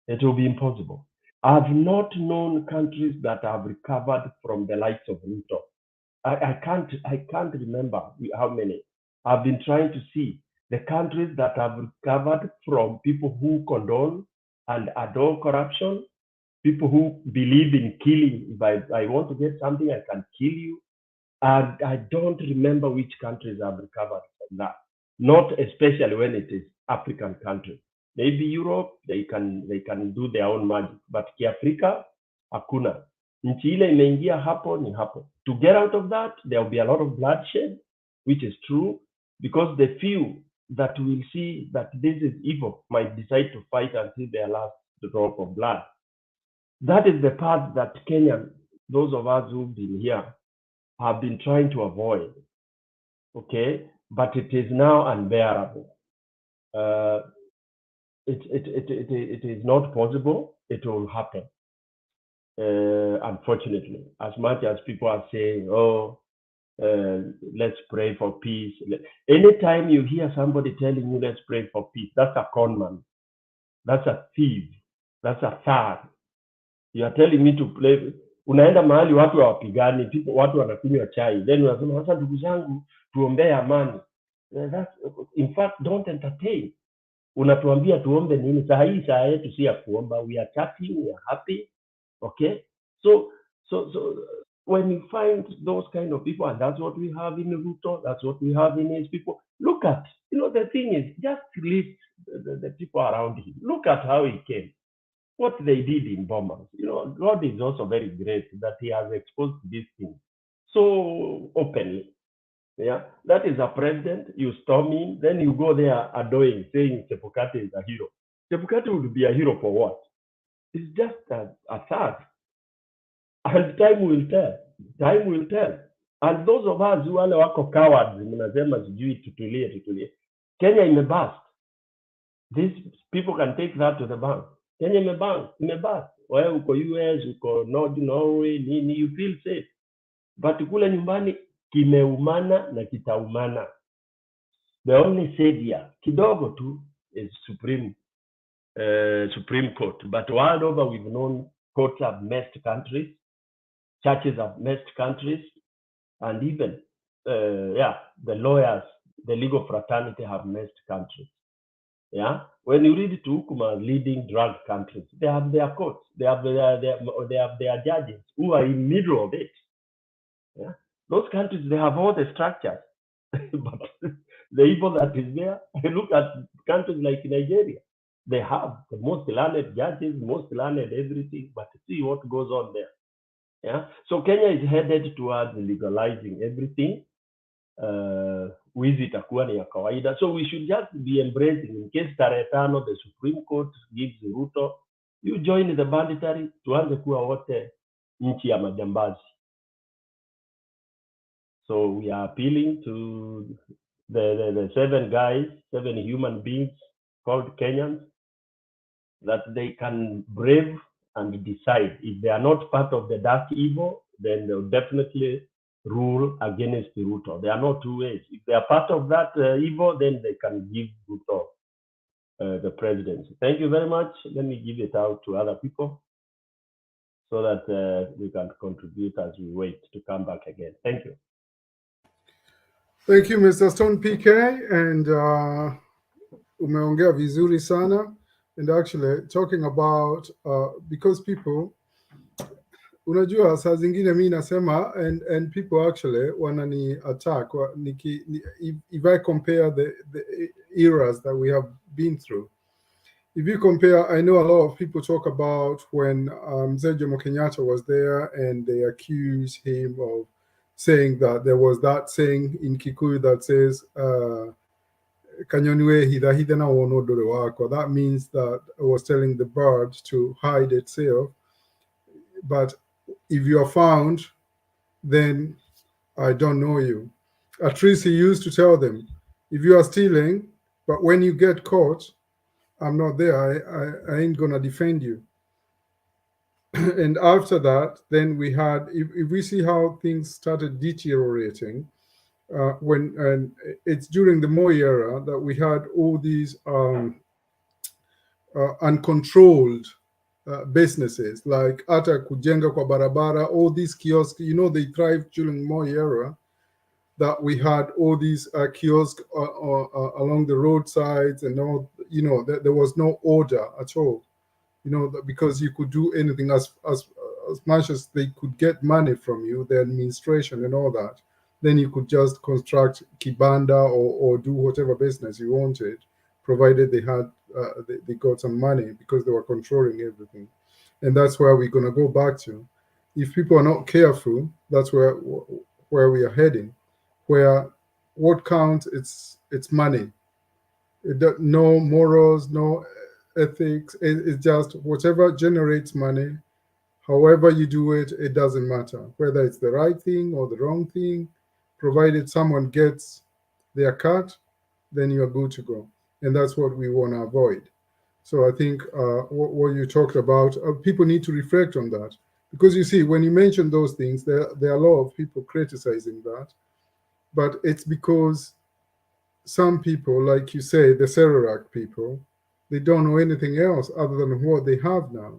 It will be impossible. I've not known countries that have recovered from the likes of Ruto. I can't remember how many. I've been trying to see the countries that have recovered from people who condone and adore corruption, people who believe in killing. If I want to get something, I can kill you. And I don't remember which countries have recovered from that. Not especially when it is African countries. Maybe Europe, they can do their own magic. But Kiafrika, hakuna. Nchi ile imeingia hapo ni hapo. To get out of that, there will be a lot of bloodshed, which is true, because the few that will see that this is evil might decide to fight until their last drop of blood. That is the part that Kenyans, those of us who've been here, have been trying to avoid. Okay, but it is now unbearable. It is not possible. It will happen. Unfortunately, as much as people are saying, let's pray for peace. Anytime you hear somebody telling you, let's pray for peace, that's a con man. That's a thief. That's a thug. You are telling me to pray. Unaenda mahali watu hawapigani, watu wanakunywa chai. Then unasema, sasa ndugu zangu, tuombee amani. In fact, don't entertain. Unatuambia tuombe nini? Saa hii saa yetu si ya kuomba. We are chatting, we are happy. Okay? So when you find those kind of people, and that's what we have in Ruto, that's what we have in his people, look at, the thing is, just list the people around him. Look at how he came, what they did in Bomas. God is also very great that he has exposed these things so openly. Yeah, that is a president. You storm him, then you go there adoring, saying Chebukati is a hero. Chebukati would be a hero for what? It's just a thug. And time will tell. Time will tell. And those of us who wale wako cowards, mnasema sijui tutulie. Kenya imebust. This people can take that to the bank. Kenya imebust. Wewe uko US, uko Norway, nini, you feel safe. But kule nyumbani kimeumana na kitaumana. The only savior kidogo tu is Supreme Court. But world over, we've known courts have messed countries, churches have messed countries, and even the lawyers, the legal fraternity have messed countries. Yeah, when you read Tukuma leading drug countries, they have their courts, they have their judges who are in middle of it. Yeah, those countries, they have all the structures, but the evil that is there. Look at countries like Nigeria. They have the most learned judges, most learned everything, but see what goes on there. Yeah, so Kenya is headed towards legalizing everything. Wizi itakuwa ni ya kawaida, so we should just be embracing. In case tarehe 5 the Supreme Court gives Ruto, you join the banditary, tuanze kuwa wote nchi ya majambazi. So we are appealing to the 7 human beings called Kenyans, that they can brave and decide. If they are not part of the dark evil, then they'll definitely rule against Ruto. There are no two ways. If they are part of that evil, then they can give Ruto the presidency. Thank you very much. Let me give it out to other people so that we can contribute as we wait to come back again. Thank you. Thank you, Mr. Stone PK, and umeongea vizuri sana. And actually talking about because people, unajua saa zingine mi nasema, and people actually wanani attack if I compare the eras that we have been through. If you compare, I know a lot of people talk about when Mzee Jomo Kenyatta was there and they accuse him of saying that there was that saying in Kikuyu that says Kanyoniwe hidahidena wonodore wako. That means that I was telling the bird to hide itself. But if you are found, then I don't know you. At least he used to tell them, if you are stealing, but when you get caught, I'm not there. I ain't gonna defend you. And after that, then we had, if we see how things started deteriorating, when it's during the Moi era that we had all these uncontrolled businesses like Ata Kujenga kwa Barabara, all these kiosks, you know, they thrived during Moi era, that we had all these kiosks along the roadsides and all, you know, there was no order at all, you know, because you could do anything as much as they could get money from you, the administration and all that. Then you could just construct kibanda or do whatever business you wanted, provided they had they got some money, because they were controlling everything. And that's where we're gonna go back to. If people are not careful, that's where we are heading. Where what counts, it's money. No morals, no ethics. It's just whatever generates money. However you do it, it doesn't matter whether it's the right thing or the wrong thing. Provided someone gets their cut, then you're good to go. And that's what we want to avoid. So I think what you talked about, people need to reflect on that. Because you see, when you mention those things, there are a lot of people criticizing that. But it's because some people, like you say, the Serarak people, they don't know anything else other than what they have now.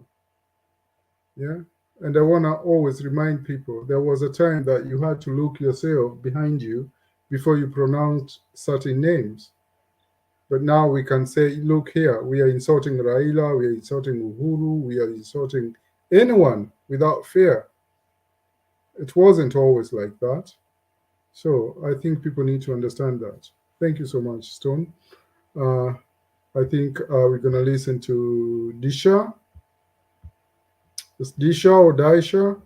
Yeah. And I want to always remind people, there was a time that you had to look yourself behind you before you pronounced certain names. But now we can say, look here, we are insulting Raila, we are insulting Uhuru, we are insulting anyone without fear. It wasn't always like that. So I think people need to understand that. Thank you so much, Stone. I think we're going to listen to Disha. It's Disha or Daisha?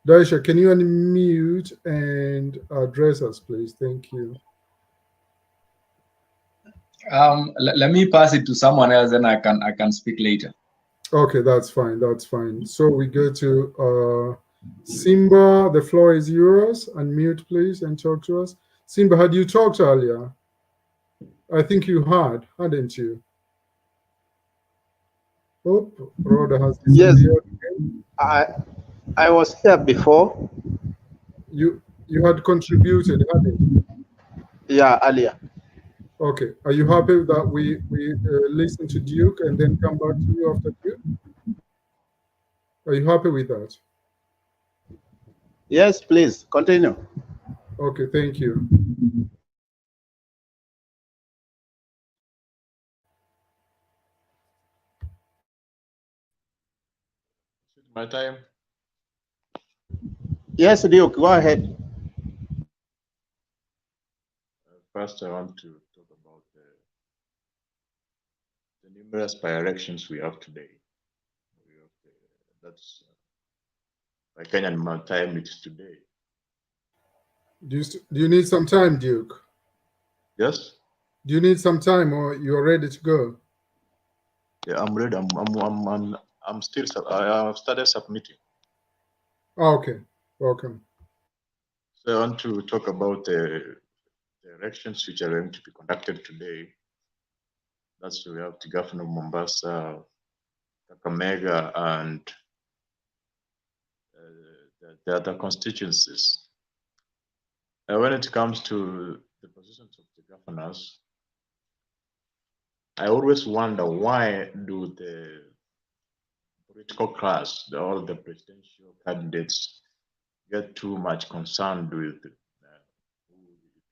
Daisha, can you unmute and address us, please? Thank you. Let me pass it to someone else, and I can speak later. Okay, that's fine. That's fine. So we go to Simba. The floor is yours. Unmute, please, and talk to us. Simba, had you talked earlier? I think you had, hadn't you? Oh, Rhoda has Yes, disappeared again. I was here before. You had contributed, hadn't you? Yeah, earlier. Okay. Are you happy that we listen to Duke and then come back to you after Duke? Are you happy with that? Yes, please continue. Okay, thank you. My time. Yes, Duke, go ahead. First, I want to talk about the numerous by-elections we have today. That's by Kenyan time, it's today. Do you need some time, Duke? Yes? Do you need some time, or you're ready to go? Yeah, I'm ready. I'm still. I have started submitting. Oh, okay, welcome. So I want to talk about the elections which are going to be conducted today. That's we have the governor of Mombasa, Kakamega, and the other constituencies. When it comes to the positions of the governors, I always wonder why do the political class, all the presidential candidates, get too much concerned with who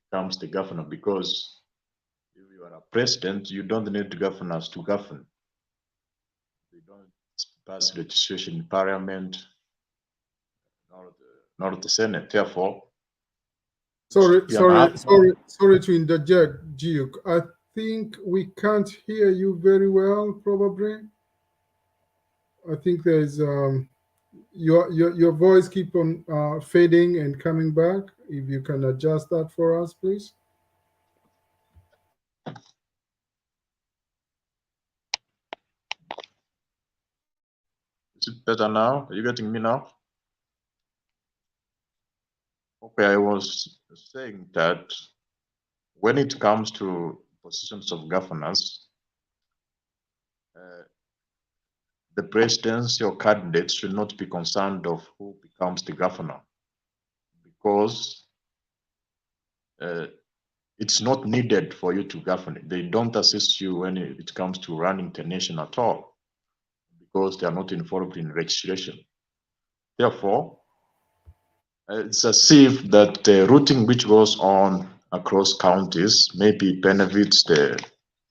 becomes the governor, because if you are a president, you don't need governors to govern. They don't pass legislation in parliament, nor the Senate. Therefore, Sorry to interject, Duke. I think we can't hear you very well, probably. I think there's your voice keep on fading and coming back. If you can adjust that for us, please. Is it better now? Are you getting me now? Okay, I was saying that when it comes to positions of governance, the presidential candidates should not be concerned of who becomes the governor, because it's not needed for you to govern. They don't assist you when it comes to running the nation at all, because they are not involved in legislation. Therefore, it's as if that the routing which goes on across counties maybe benefits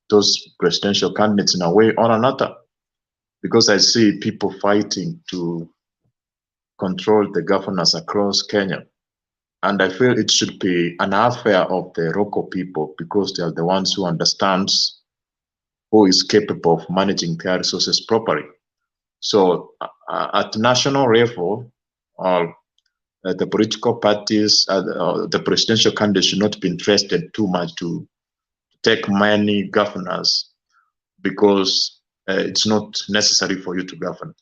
those presidential candidates in a way or another, because I see people fighting to control the governors across Kenya. And I feel it should be an affair of the local people, because they are the ones who understands who is capable of managing their resources properly. So at national level, the political parties, the presidential candidates should not be interested too much to take many governors, because it's not necessary for you to govern.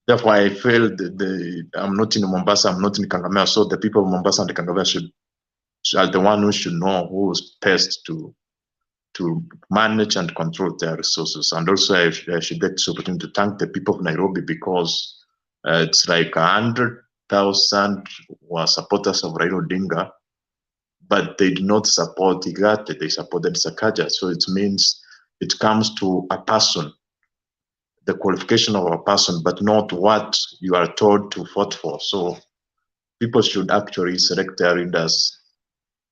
Therefore, I feel I'm not in Mombasa, I'm not in Kakamega, so the people of Mombasa and Kakamega are the one who should know who is best to manage and control their resources. And also, I should take this opportunity to thank the people of Nairobi, because it's like 100,000 were supporters of Raila Odinga, but they did not support Igate, they supported Sakaja. So it means it comes to a person, the qualification of a person, but not what you are told to vote for. So people should actually select their leaders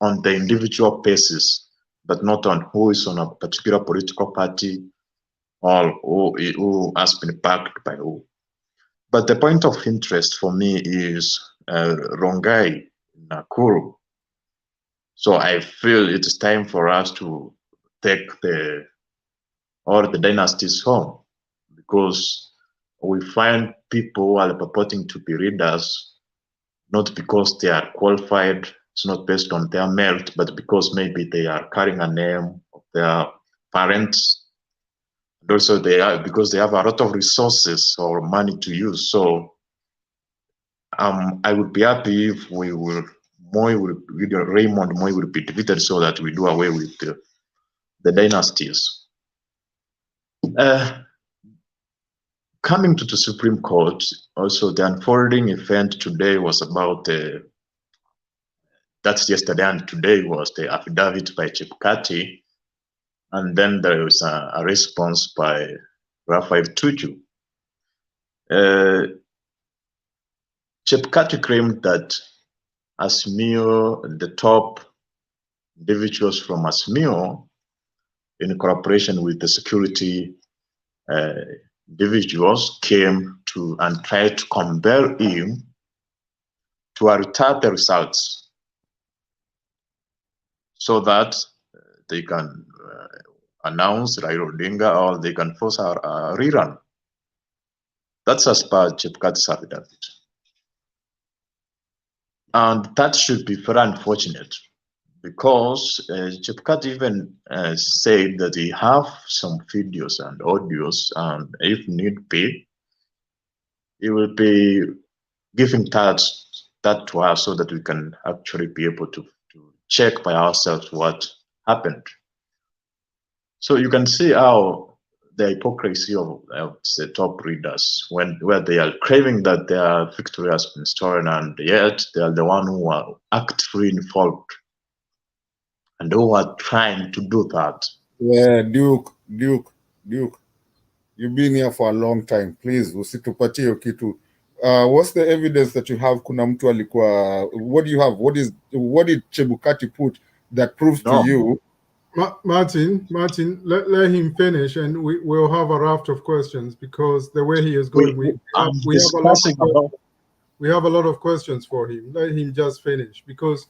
on the individual basis, but not on who is on a particular political party or who has been backed by who. But the point of interest for me is Rongai, Nakuru. So I feel it is time for us to take all the dynasties home, because we find people who are purporting to be leaders not because they are qualified, it's not based on their merit, but because maybe they are carrying a name of their parents. And also because they have a lot of resources or money to use. So I would be happy if Raymond Moi will be defeated, so that we do away with the dynasties. coming to the Supreme Court, also the unfolding event today was about that's yesterday and today was the affidavit by Chepkati, and then there was a response by Raphael Tuju. Chepkati claimed that ASMIO, the top individuals from ASMIO, in cooperation with the security individuals, came to and tried to compel him to retard the results so that they can announce Raila Odinga or they can force a rerun. That's as per Chepkati's affidavit. And that should be very unfortunate because Chepkati even said that he have some videos and audios, and if need be, he will be giving that to us so that we can actually be able to check by ourselves what happened. So you can see how the hypocrisy of the top readers, where they are claiming that their victory has been stolen, and yet they are the one who are actively involved and who are trying to do that. Yeah, Duke, you've been here for a long time. Please, usitupatie hiyo kitu. What's the evidence that you have? Kuna mtu alikuwa, what do you have? What did Chebukati put that proves to you? Martin, let him finish, and we'll have a raft of questions because the way he is going, we have a lot of questions for him. Let him just finish because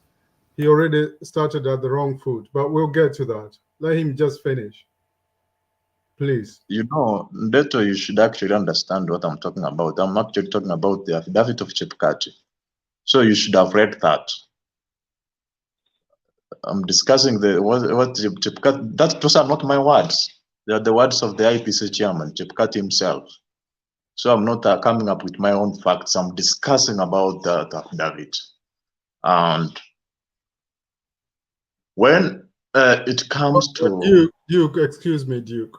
he already started at the wrong foot, but we'll get to that. Let him just finish, please. You know, Ndeto, you should actually understand what I'm talking about. I'm actually talking about the affidavit of Chepkati. So you should have read that. I'm discussing what Chepkati, those are not my words. They are the words of the IPC chairman, Chepkati himself. So I'm not coming up with my own facts. I'm discussing about the affidavit. And when it comes to... Duke, excuse me, Duke.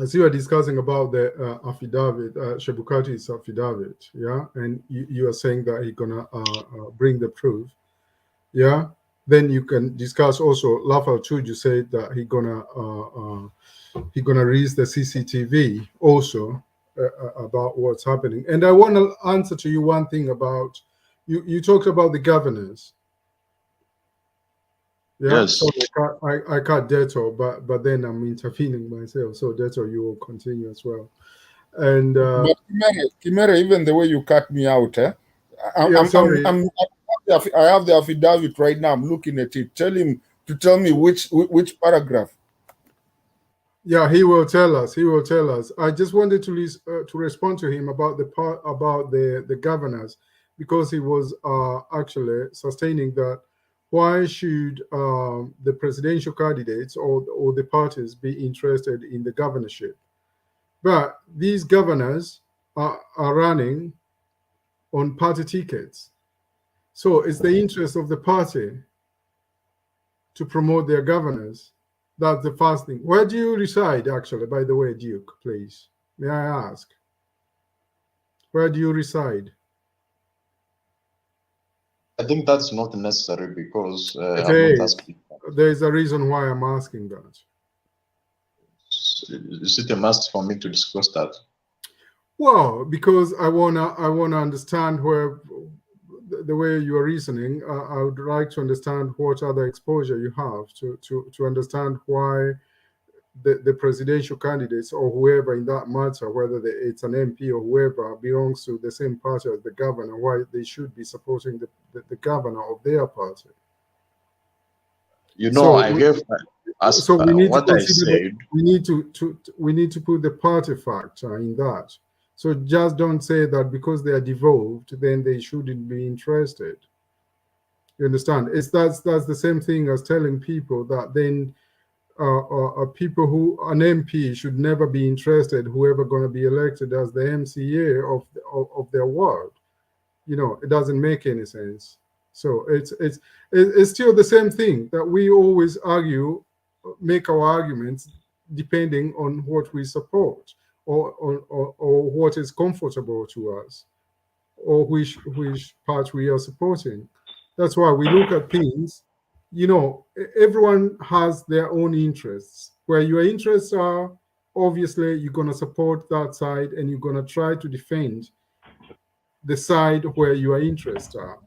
As you are discussing about the affidavit, Chebukati's affidavit, yeah, and you are saying that he's gonna bring the proof, yeah. Then you can discuss also. Lafal Tuju said that he's gonna release the CCTV also about what's happening. And I want to answer to you one thing about you talked about the governors. Yeah, yes. so I cut Deto, but then I'm intervening myself. So Deto, you will continue as well. And but Kimere, even the way you cut me out, sorry. I have the affidavit right now. I'm looking at it. Tell him to tell me which paragraph. Yeah, he will tell us. He will tell us. I just wanted to respond to him about the part about the governors, because he was actually sustaining that. Why should the presidential candidates or the parties be interested in the governorship? But these governors are running on party tickets. So it's the interest of the party to promote their governors. That's the first thing. Where do you reside, actually, by the way, Duke, please? May I ask? Where do you reside? I think that's not necessary because there is a reason why I'm asking that. Is it a must for me to discuss that? Well, because I wanna understand where the way you are reasoning. I would like to understand what other exposure you have to understand why the presidential candidates or whoever in that matter, whether it's an MP or whoever belongs to the same party as the governor, why they should be supporting the governor of their party. You know, so I gave we need what to I said. We need to put the party factor in that. So just don't say that because they are devolved, then they shouldn't be interested. You understand? That's the same thing as telling people that then people who an MP should never be interested, whoever going to be elected as the MCA of their ward. You know, it doesn't make any sense. So it's still the same thing that we always argue, make our arguments depending on what we support or what is comfortable to us, or which part we are supporting. That's why we look at things. You know, everyone has their own interests. Where your interests are, obviously you're going to support that side, and you're going to try to defend the side where your interests are.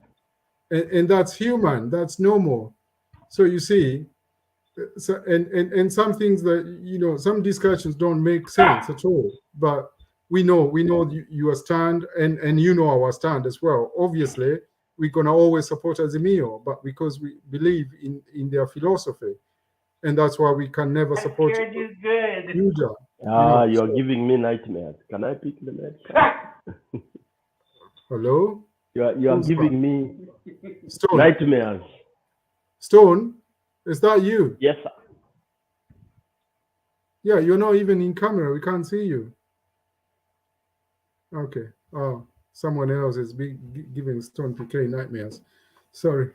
And that's human, that's normal. So you see, so, and some things that, you know, some discussions don't make sense at all, but we know your stand, and you know our stand as well. Obviously we're going to always support Azimio, but because we believe in their philosophy, and that's why we can never support UJA, you know. You're So, giving me nightmares. Can I pick the next card? hello, You are who's giving that? me Stone. nightmares. Stone, is that you? Yes, sir. Yeah, you're not even in camera, we can't see you. Okay. Oh, someone else is giving Stone PK nightmares. Sorry.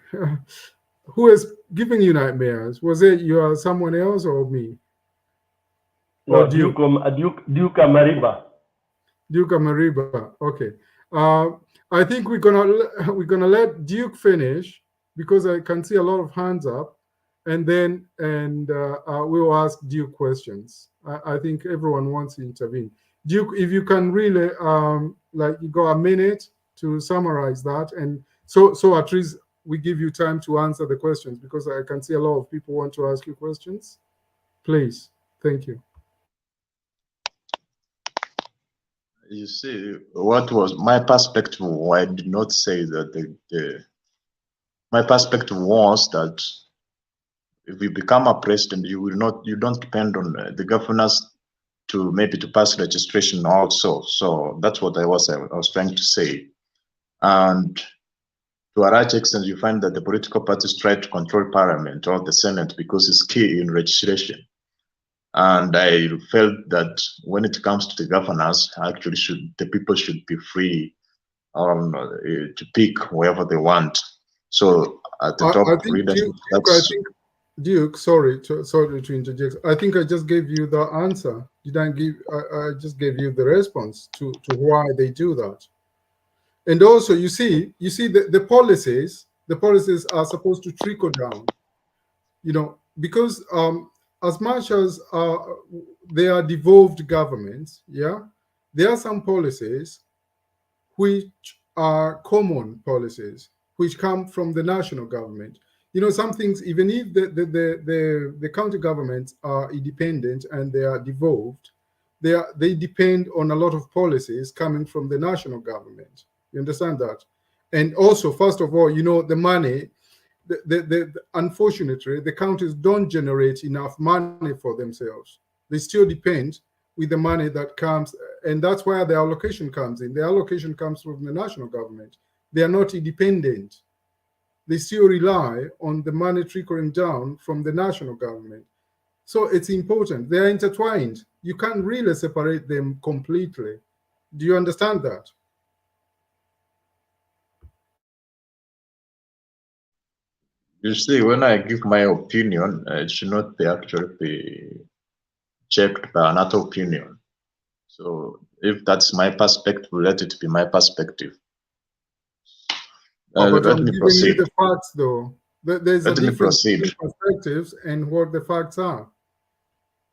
Who is giving you nightmares? Was it someone else or me? No, Or Duke? Duke Mariba. Duke Mariba. Okay. I think we're gonna let Duke finish, because I can see a lot of hands up, and then we'll ask Duke questions. I think everyone wants to intervene. Duke, if you can really like, you got a minute to summarize that, and so at least we give you time to answer the questions, because I can see a lot of people want to ask you questions. Please, thank you. You see, what was my perspective? I did not say that my perspective was that if you become a president, you don't depend on the governors to maybe to pass legislation also. So that's what I was trying to say. And to a large extent, you find that the political parties try to control parliament or the Senate because it's key in legislation. And I felt that when it comes to the governors, actually the people should be free to pick whoever they want. So at the top, I think Duke, sorry to interject. I think I just gave you the answer. Did I give? I just gave you the response to why they do that. And also, you see the policies are supposed to trickle down. You know, because as much as they are devolved governments, yeah, there are some policies which are common policies, which come from the national government. You know, some things, even if the county governments are independent and they are devolved, they depend on a lot of policies coming from the national government. You understand that? And also, first of all, you know, the money, unfortunately, the counties don't generate enough money for themselves. They still depend with the money that comes, and that's where the allocation comes in. The allocation comes from the national government. They are not independent. They still rely on the money trickling down from the national government. So it's important. They are intertwined. You can't really separate them completely. Do you understand that? You see, when I give my opinion, it should not be actually be checked by another opinion. So if that's my perspective, let it be my perspective. But Let I'm me giving proceed. you the facts, though. There's a Let me difference proceed. between perspectives and what the facts are,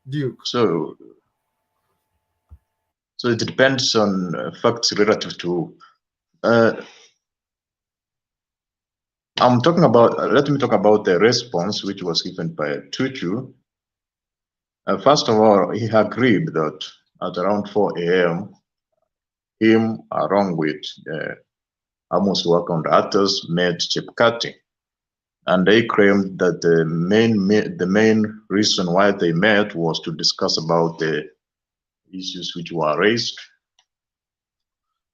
Duke. So it depends on facts relative to. I'm talking about. Let me talk about the response which was given by Tutu. First of all, he agreed that at around 4 a.m., him along with Amos Waka and others met Chepkati. And they claimed that the main reason why they met was to discuss about the issues which were raised.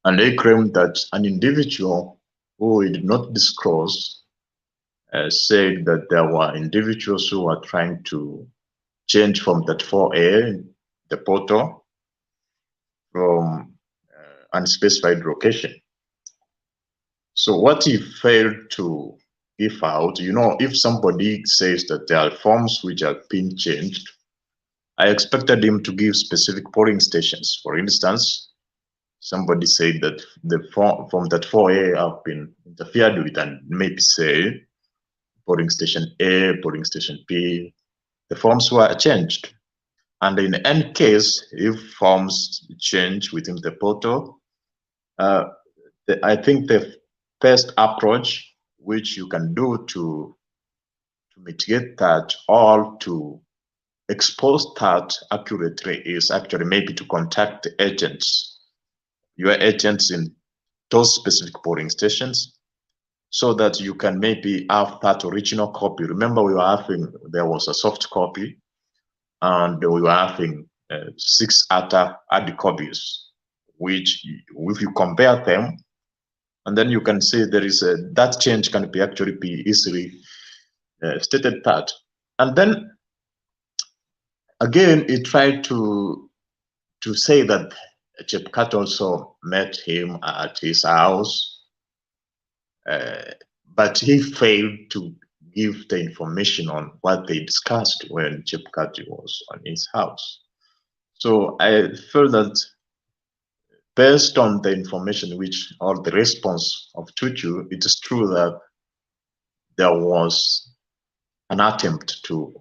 And they claimed that an individual who did not disclose said that there were individuals who were trying to change from that 4A, the portal, from unspecified location. So what he failed to give out, you know, if somebody says that there are forms which are being changed, I expected him to give specific polling stations. For instance, somebody said that the form that 4A have been interfered with, and maybe say polling station A, polling station B, the forms were changed. And in any case, if forms change within the portal, I think the best approach which you can do to mitigate that or to expose that accurately is actually maybe to contact the agents, your agents in those specific polling stations, so that you can maybe have that original copy. Remember, there was a soft copy, and we were having 6 other hard copies, which if you compare them, and then you can see there is that change can be actually be easily stated that. And then again, he tried to say that Chepkat also met him at his house, but he failed to give the information on what they discussed when Chepkat was on his house. So I feel that based on the information or the response of Tuju, it is true that there was an attempt to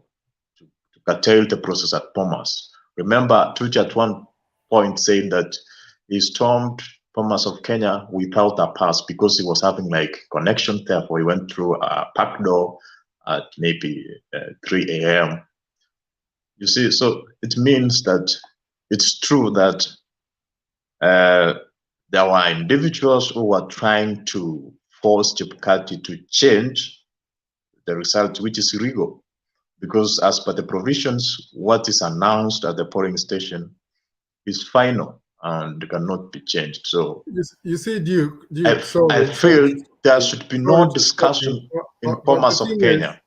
curtail the process at Bomas. Remember, Tuju at one point saying that he stormed Bomas of Kenya without a pass because he was having like connection, therefore he went through a back door at maybe 3 a.m. You see, so it means that it's true that there were individuals who were trying to force Chebukati to change the result, which is illegal, because as per the provisions, what is announced at the polling station is final and cannot be changed. So you see, Duke, I feel there should be no discussion in Bomas of Kenya.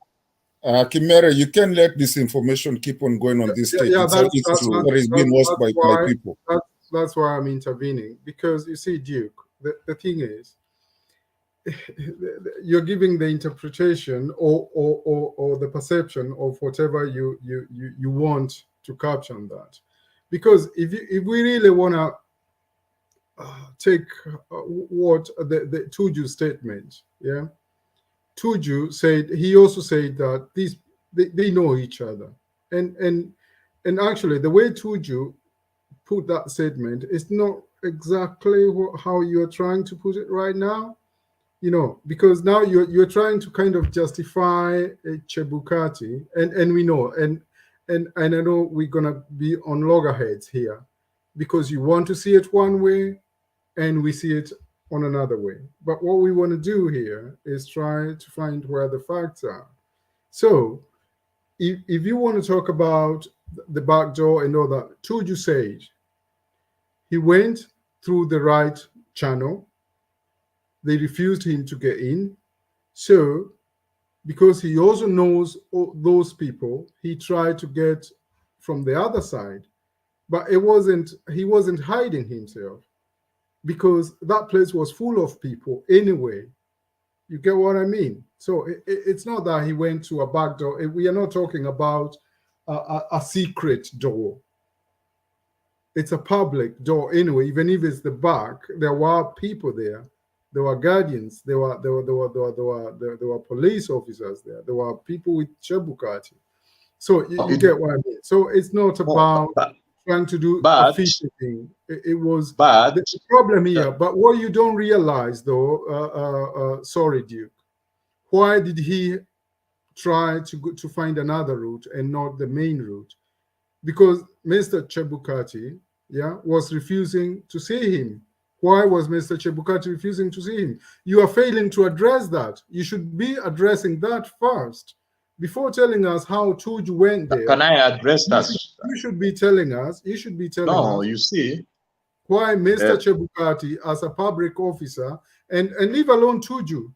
Kimere, you can let this information keep on going on this stage. It's true. It's being watched by people. That's why I'm intervening, because you see, Duke, the thing is, you're giving the interpretation or the perception of whatever you want to capture on that. Because if we really want to take what the Tuju statement, yeah, Tuju said, he also said that they know each other, and actually the way Tuju put that statement is not exactly how you're trying to put it right now, you know, because now you're trying to kind of justify Chebukati, and we know, and I know we're gonna be on loggerheads here, because you want to see it one way and we see it on another way. But what we want to do here is try to find where the facts are. So if you want to talk about the back door and all that, Tuju said he went through the right channel. They refused him to get in. So because he also knows those people, he tried to get from the other side. But he wasn't hiding himself, because that place was full of people anyway. You get what I mean? So it's not that he went to a back door. We are not talking about a secret door. It's a public door anyway. Even if it's the back, there were people there. There were guardians. There were police officers there. There were people with Chebukati. So you get what I mean. So it's not about trying to do a fishy thing. It was the problem here. But what you don't realize, though, sorry, Duke, why did he try to find another route and not the main route? Because Mr. Chebukati, yeah, was refusing to see him. Why was Mr. Chebukati refusing to see him? You are failing to address that. You should be addressing that first before telling us how Tuju went there. Can I address that? You should be telling us. You should be telling us. No, you see, why Mr. Chebukati, as a public officer, and leave alone Tuju,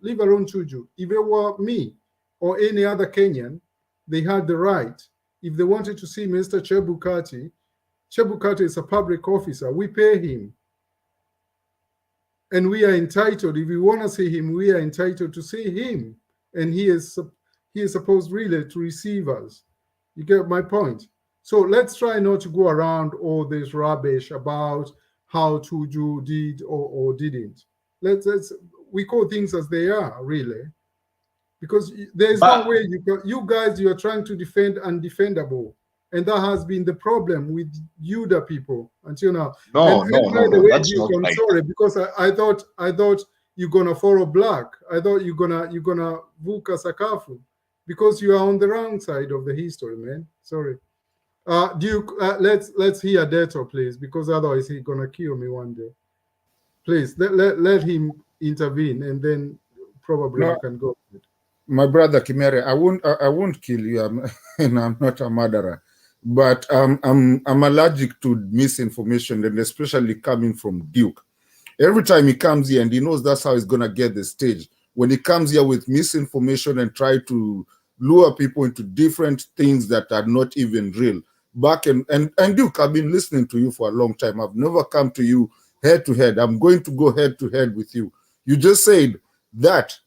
leave alone Tuju. If it were me or any other Kenyan, they had the right. If they wanted to see Mr. Chebukati, Chebukati is a public officer. We pay him. And we are entitled, if we want to see him, we are entitled to see him. And he is supposed really to receive us. You get my point? So let's try not to go around all this rubbish about how Tuju did or didn't. We call things as they are, really, because there's no way you guys, you are trying to defend undefendable, and that has been the problem with you, the people, until now. No, and no, by no, the no, way, that's Duke, not I'm right. sorry, because I thought you're gonna follow black. I thought you're gonna vuka sakafu, because you are on the wrong side of the history, man. Sorry. Duke, let's hear Deto, please, because otherwise he's gonna kill me one day. Please let him intervene, and then probably No, we can go. my brother Kimere, I won't kill you. And I'm not a murderer, but I'm allergic to misinformation, and especially coming from Duke. Every time he comes here, and he knows that's how he's gonna get the stage. When he comes here with misinformation and try to lure people into different things that are not even real. And Duke, I've been listening to you for a long time. I've never come to you head to head. I'm going to go head to head with you. You just said that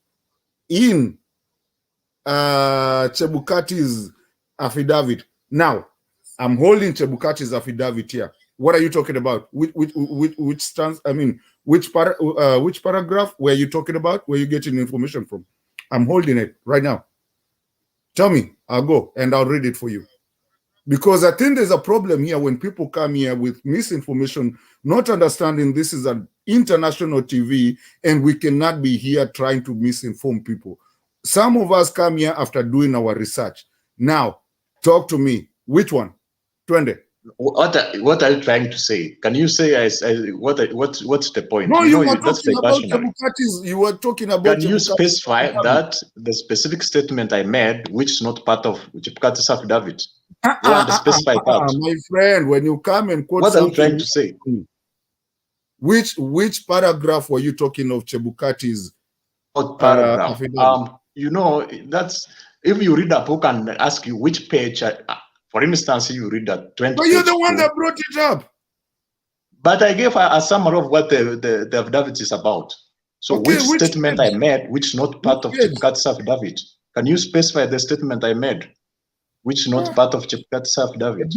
in Chebukati's affidavit. Now, I'm holding Chebukati's affidavit here. What are you talking about? Which stands? I mean, which paragraph were you talking about? Where you getting information from? I'm holding it right now. Tell me, I'll go and I'll read it for you. Because I think there's a problem here when people come here with misinformation, not understanding this is an international TV and we cannot be here trying to misinform people. Some of us come here after doing our research. Now, talk to me. Which one? 20. What are you trying to say? Can you say what's the point? No, you were That's talking about diversionary. Chebukati's. You were talking about. Can you specify that the specific statement I made, which is not part of Chebukati's affidavit? Go and specify that. My friend, when you come and quote What are you something, trying to say? Which paragraph were you talking of Chebukati's? What paragraph? Affidavit? You know, that's if you read a book and ask you which page, for instance, you read that 20. But you're the one that brought it up. But I gave a summary of what the affidavit is about. So Okay, which statement page? I made, which is not part of Chebukati's affidavit? Can you specify the statement I made, which is not part of Chebukati's affidavit?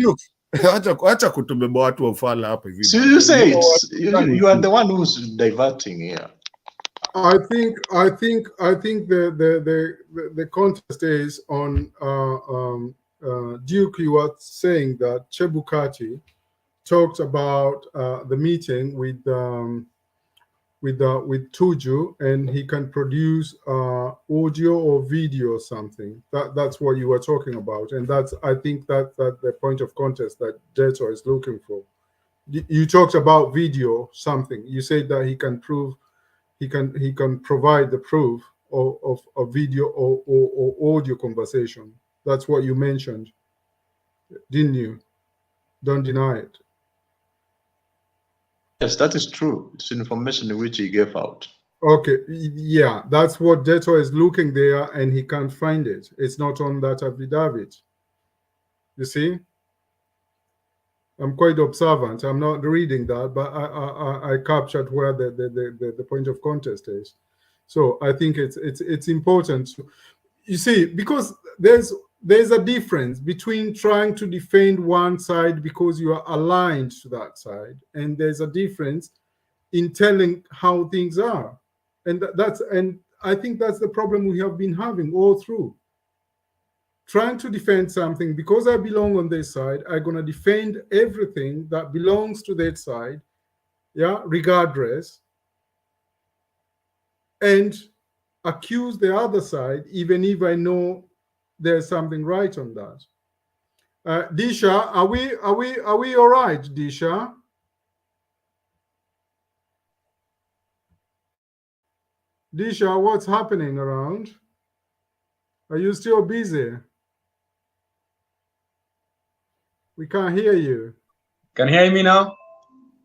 Acha kutubeba watu wafala hapa hivi. So you say you are the one who's diverting here. I think the contest is on Duke. You are saying that Chebukati talked about the meeting with Tuju, and he can produce audio or video or something. That's what you were talking about, and I think that's the point of contest that Deto is looking for. You talked about video something. You said that he can prove. He can provide the proof of video or audio conversation. That's what you mentioned, didn't you? Don't deny it. Yes, that is true. It's information which he gave out. Okay, yeah, that's what Deto is looking there, and he can't find it. It's not on that affidavit. You see? I'm quite observant. I'm not reading that, but I captured where the point of contest is. So I think it's important. You see, because there's a difference between trying to defend one side because you are aligned to that side, and there's a difference in telling how things are, and I think that's the problem we have been having all through. Trying to defend something because I belong on this side, I'm gonna defend everything that belongs to that side, yeah, regardless, and accuse the other side even if I know there's something right on that. Disha, are we all right, Disha? Disha, what's happening around? Are you still busy? We can't hear you. Can you hear me now?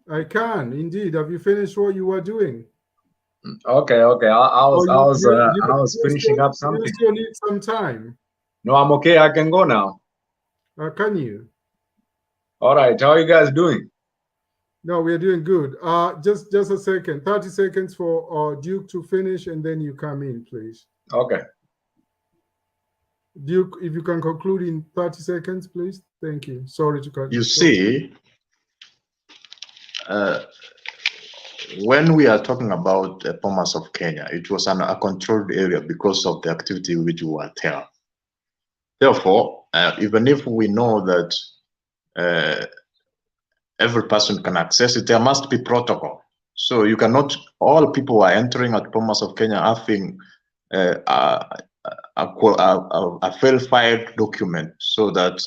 I can indeed. Have you finished what you were doing? Okay. I was finishing up something. You still need some time. No, I'm okay. I can go now. Can you? All right. How are you guys doing? No, we're doing good. Just a second. 30 seconds for Duke to finish, and then you come in, please. Okay. Duke, if you can conclude in 30 seconds, please. Thank you. Sorry to cut you You short. see, when we are talking about the Bomas of Kenya, it was a controlled area because of the activity which were there. Therefore, even if we know that every person can access it, there must be protocol. So you cannot, all people who are entering at Bomas of Kenya having a verified document so that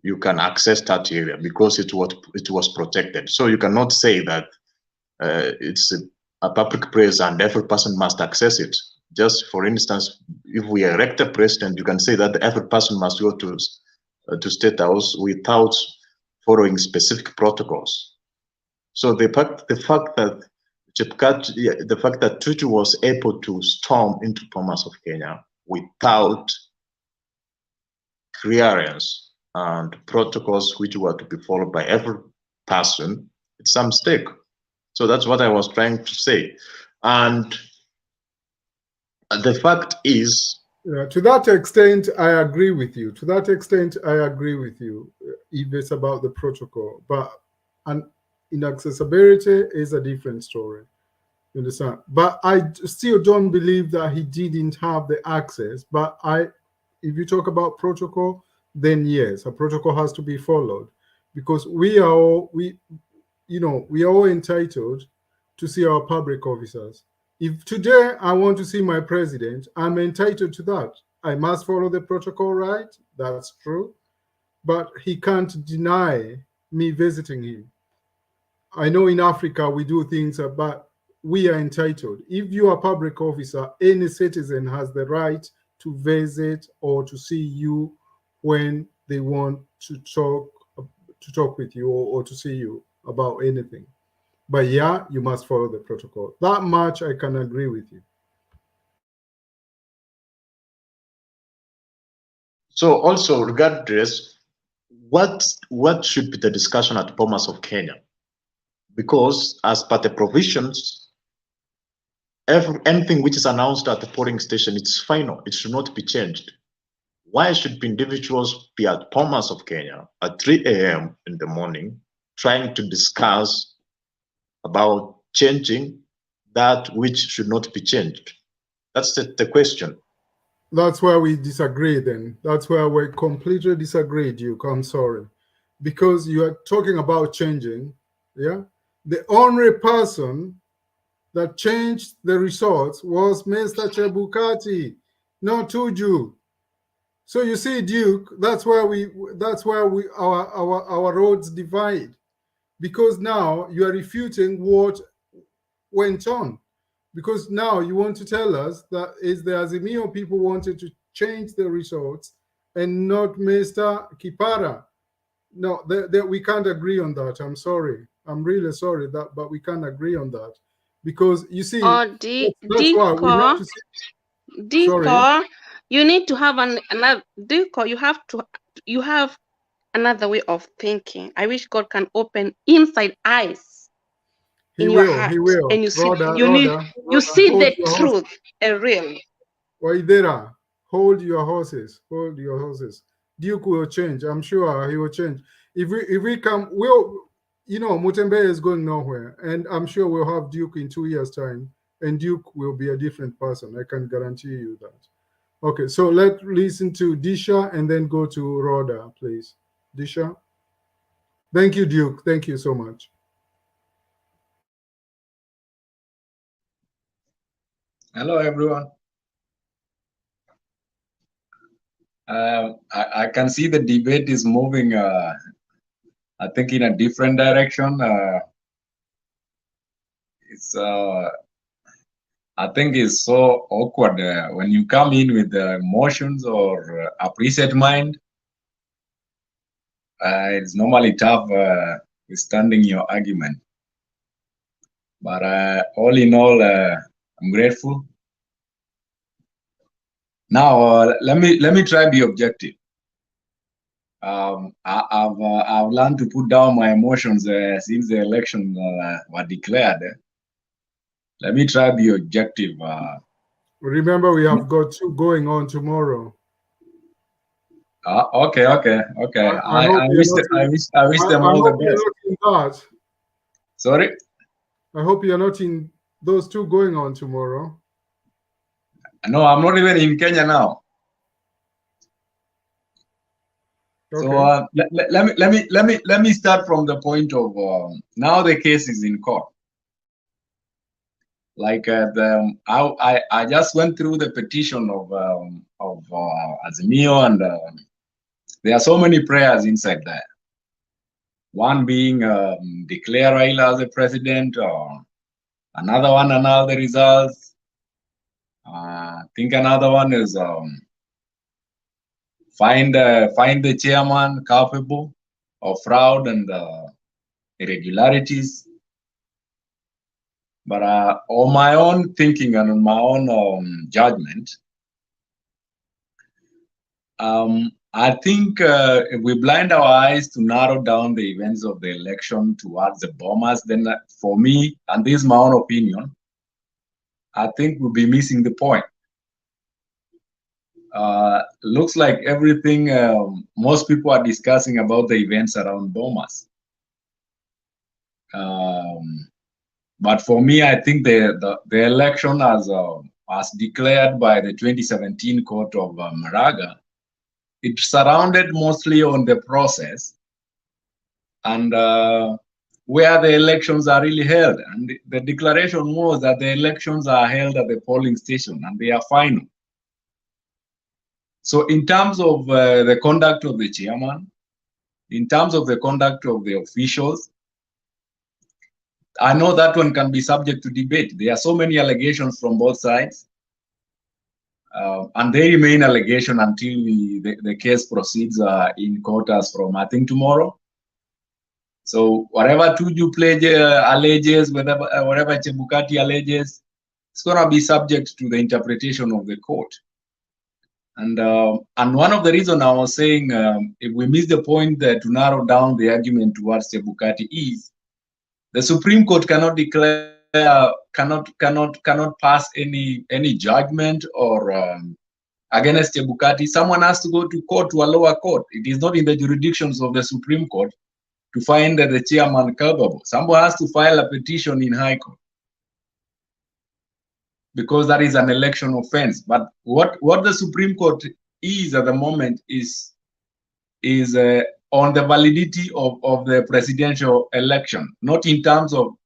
you can access that area because it was protected. So you cannot say that it's a public place and every person must access it. Just for instance, if we elect a president, you can say that every person must go to State House without following specific protocols. So the fact that Tutu was able to storm into Bomas of Kenya without clearance and protocols which were to be followed by every person, it's a mistake. So that's what I was trying to say. And the fact is, to that extent, I agree with you. To that extent, I agree with you, if it's about the protocol. But inaccessibility is a different story. You understand? But I still don't believe that he didn't have the access. But if you talk about protocol, then yes, a protocol has to be followed, because we are all entitled to see our public officers. If today I want to see my president, I'm entitled to that. I must follow the protocol, right? That's true. But he can't deny me visiting him. I know in Africa we do things, but we are entitled. If you are a public officer, any citizen has the right to visit or to see you when they want to talk with you or to see you about anything. But yeah, you must follow the protocol. That much I can agree with you. so also regardless, what should be the discussion at Bomas of Kenya? Because as per the provisions, anything which is announced at the polling station, it's final. It should not be changed. Why should individuals be at Bomas of Kenya at 3 a.m. in the morning trying to discuss about changing that which should not be changed? That's the question. That's where we disagree then. That's where we completely disagree, Duke. I'm sorry. Because you are talking about changing, yeah? The only person that changed the results was Mr. Chebukati, not Tuju. So you see, Duke, that's where our roads divide. Because now you are refuting what went on. Because now you want to tell us that is the Azimio people wanted to change the results and not Mr. Kipara. No, we can't agree on that. I'm sorry. I'm really sorry, but we can't agree on that. Because you see, that's why we have to see. Sorry. You need to have another Diko, you have another way of thinking. I wish God can open inside eyes. He will. And you see, Rhoda, you see the truth, real. Waidera, hold your horses. Hold your horses. Duke will change. I'm sure he will change. If we come, Mutembe is going nowhere, and I'm sure we'll have Duke in 2 years' time, and Duke will be a different person. I can guarantee you that. Okay, so let's listen to Disha and then go to Rhoda, please. Disha. Thank you, Duke. Thank you so much. Hello, everyone. I can see the debate is moving, I think, in a different direction. I think it's so awkward when you come in with emotions or a preset mind. It's normally tough withstanding your argument. But all in all, I'm grateful. Now let me try and be objective. I've learned to put down my emotions since the election were declared. Let me try and be objective. Remember, we have got two going on tomorrow. Okay. I I wish them all the hope you're best. not in that. Sorry. I hope you're not in those two going on tomorrow. No, I'm not even in Kenya now. Okay. So let me start from the point of now the case is in court. Like I just went through the petition of Azimio, and there are so many prayers inside there. One being declare Raila as a president, or another one announce the results. I think another one is find the chairman culpable of fraud and irregularities. But on my own thinking and on my own judgment, I think if we blind our eyes to narrow down the events of the election towards the bombers, then for me, and this is my own opinion, I think we'll be missing the point. Looks like everything most people are discussing about the events around bombers. But for me, I think the election as declared by the 2017 court of Maraga, it's surrounded mostly on the process and where the elections are really held. And the declaration was that the elections are held at the polling station and they are final. So in terms of the conduct of the chairman, in terms of the conduct of the officials, I know that one can be subject to debate. There are so many allegations from both sides. And they remain allegation until the case proceeds in court as from, I think, tomorrow. So whatever Tuju alleges, whatever Chebukati alleges, it's going to be subject to the interpretation of the court. And one of the reasons I was saying, if we miss the point to narrow down the argument towards Chebukati is, the Supreme Court cannot declare, cannot pass any judgment or against Chebukati. Someone has to go to court, to a lower court. It is not in the jurisdictions of the Supreme Court to find the chairman culpable. Someone has to file a petition in High Court, because that is an election offense. But what the Supreme Court is at the moment is on the validity of the presidential election, not in terms of,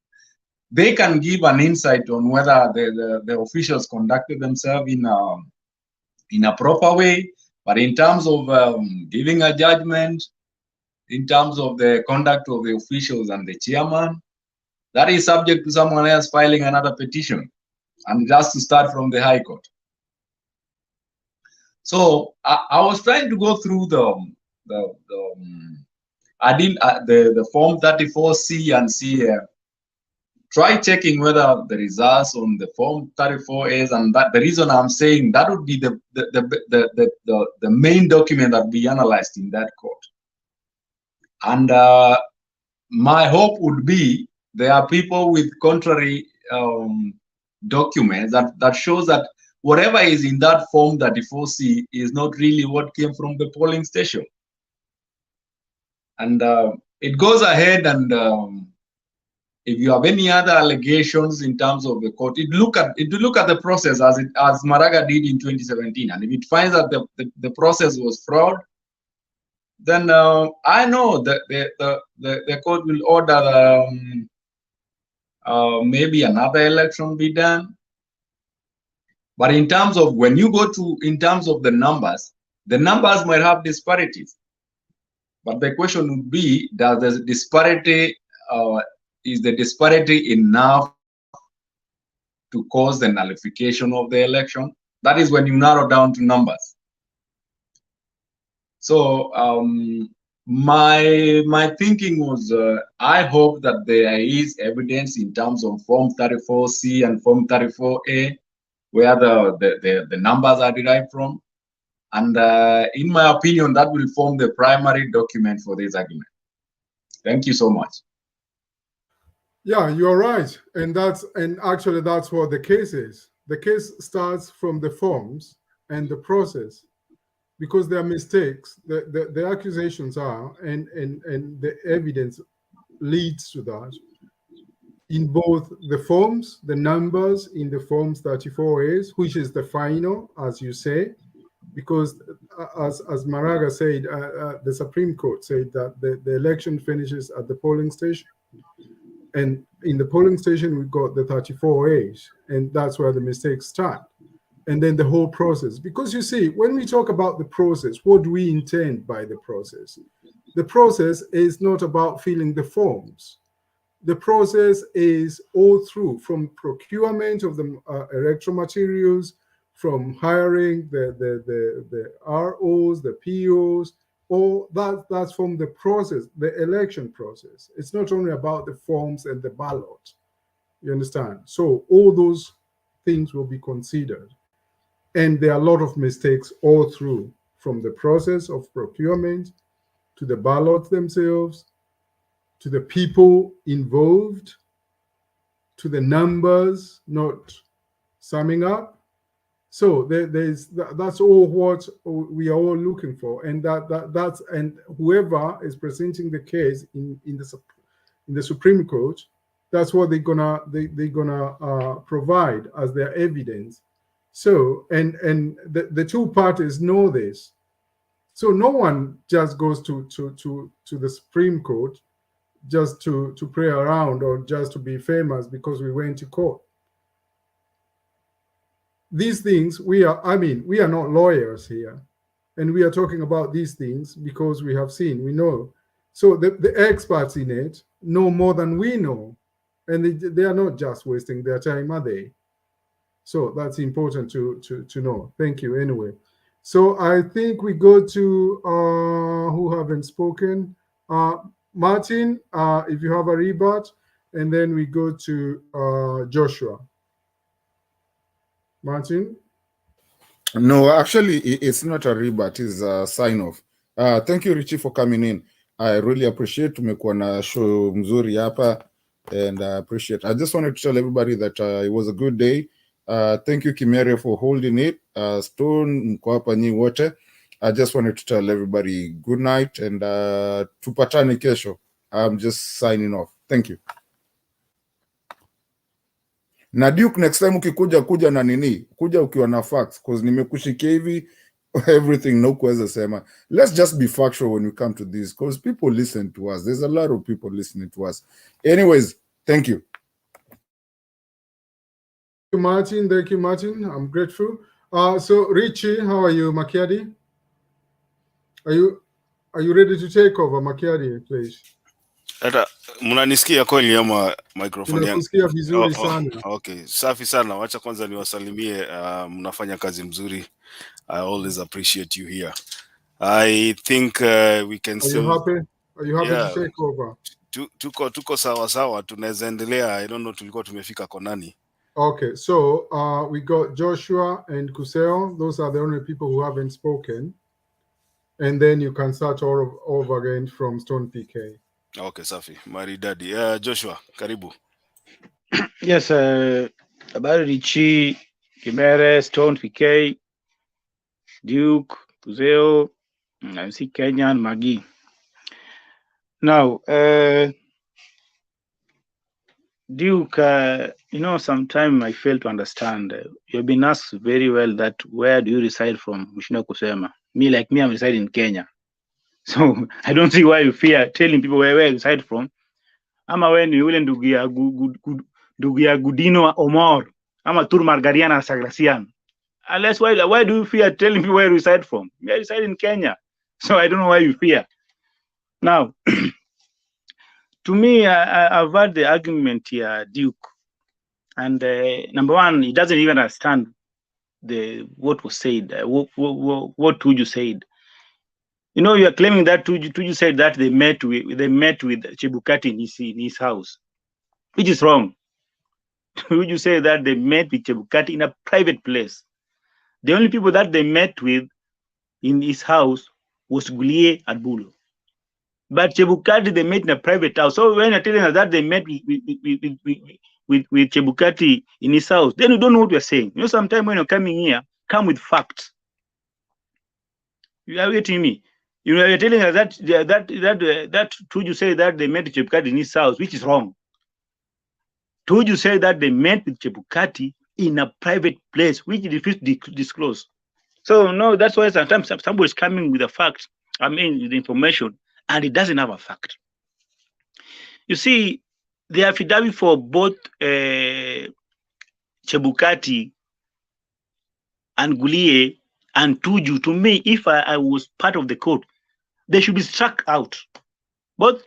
they can give an insight on whether the officials conducted themselves in a proper way, but in terms of giving a judgment, in terms of the conduct of the officials and the chairman, that is subject to someone else filing another petition, and just to start from the High Court. So I was trying to go through the Form 34C and see, try checking whether the results on the Form 34As, and that the reason I'm saying that would be the main document that we analyzed in that court. And my hope would be there are people with contrary documents that shows that whatever is in that Form 34C is not really what came from the polling station. And it goes ahead, and if you have any other allegations in terms of the court, it look at the process as Maraga did in 2017, and if it finds that the process was fraud, then I know that the court will order maybe another election be done. But in terms of when you go to, in terms of the numbers might have disparities. But the question would be, does the disparity, is the disparity enough to cause the nullification of the election? That is when you narrow down to numbers. So my thinking was, I hope that there is evidence in terms of Form 34C and Form 34A, where the numbers are derived from. And in my opinion, that will form the primary document for this argument. Thank you so much. Yeah, you're right. And actually that's what the case is. The case starts from the forms and the process. because there are mistakes. The accusations are, and the evidence leads to that, in both the forms, the numbers in the forms 34As, which is the final, as you say, because as Maraga said, the Supreme Court said that the election finishes at the polling station. And in the polling station, we've got the 34As, and that's where the mistakes start. And then the whole process. Because you see, when we talk about the process, what do we intend by the process? The process is not about filling the forms. The process is all through, from procurement of the electoral materials, from hiring the ROs, the POs, all that's from the process, the election process. It's not only about the forms and the ballot. You understand? So all those things will be considered. And there are a lot of mistakes all through, from the process of procurement to the ballots themselves, to the people involved, to the numbers not summing up. So that's all what we are all looking for, and that's whoever is presenting the case in the Supreme Court, that's what they're gonna provide as their evidence. So and the two parties know this. So no one just goes to the Supreme Court just to play around or just to be famous because we went to court. These things, we are not lawyers here, and we are talking about these things because we have seen, we know. So the experts in it know more than we know, and they are not just wasting their time, are they? So that's important to know. Thank you anyway. So I think we go to who haven't spoken. Martin, if you have a rebut, and then we go to Joshua. Martin? No, actually, it's not a rebut, it's a sign off. Thank you, Richie, for coming in. I really appreciate. Tumekuwa na show mzuri hapa, and I appreciate. I just wanted to tell everybody that it was a good day. Thank you, Kimere, for holding it. Stone, mko hapa nyi wote. I just wanted to tell everybody good night, and tupatane kesho. I'm just signing off. Thank you. Na Duke, next time kuja na nini, kuja ukiwa na facts, because nimekushikia hivi everything no kuweza sema. Let's just be factual when we come to this, because people listen to us. There's a lot of people listening to us. Anyways, thank you. Thank you, Martin. I'm grateful. So Richie, how are you, Makiadi? Are you ready to take over, Makiadi, please? Hata mnanisikia kweli ama microphone yangu? Tunakusikia vizuri sana. Okay, safi sana. Wacha kwanza niwasalimie, mnafanya kazi mzuri. I always appreciate you here. I think we can still. Are you happy to take over? Tuko sawa, tunaweza endelea. I don't know tulikuwa tumefika konani. Okay, so we got Joshua and Kuseo. Those are the only people who haven't spoken. And then you can start all over again from Stone PK. Okay, safi. Maridadi. Joshua, karibu. Yes, habari Richie, Kimere, Stone PK, Duke, Kuzeo, MC Kenya, and Magi. Now, Duke, sometimes I fail to understand. You've been asked very well that where do you reside from, Mheshimiwa Kusema. Me, I'm residing in Kenya. So I don't see why you fear telling people where you reside from. Ama when you will ndugu ya Gudino Omar, ama Tur Margariana Sagracian. Unless why do you fear telling people where you reside from? I reside in Kenya. So I don't know why you fear. Now, to me, I've heard the argument here, Duke. And number one, he doesn't even understand what was said, what Tuju said. You know, you are claiming that Tuju said that they met with Chebukati in his house, which is wrong. Tuju said that they met with Chebukati in a private place. The only people that they met with in his house was Gulie and Bulu. But Chebukati, they met in a private house. So when you're telling us that they met with Chebukati in his house, then you don't know what you're saying. You know, sometimes when you're coming here, come with facts. You are getting me? You're telling us that Tuju say that they met Chebukati in his house, which is wrong. Tuju say that they met with Chebukati in a private place, which he refused to disclose. So no, that's why sometimes somebody is coming with a fact, with the information, and it doesn't have a fact. You see, the affidavit for both Chebukati and Gulie and Tuju, to me, if I was part of the court, they should be struck out. Both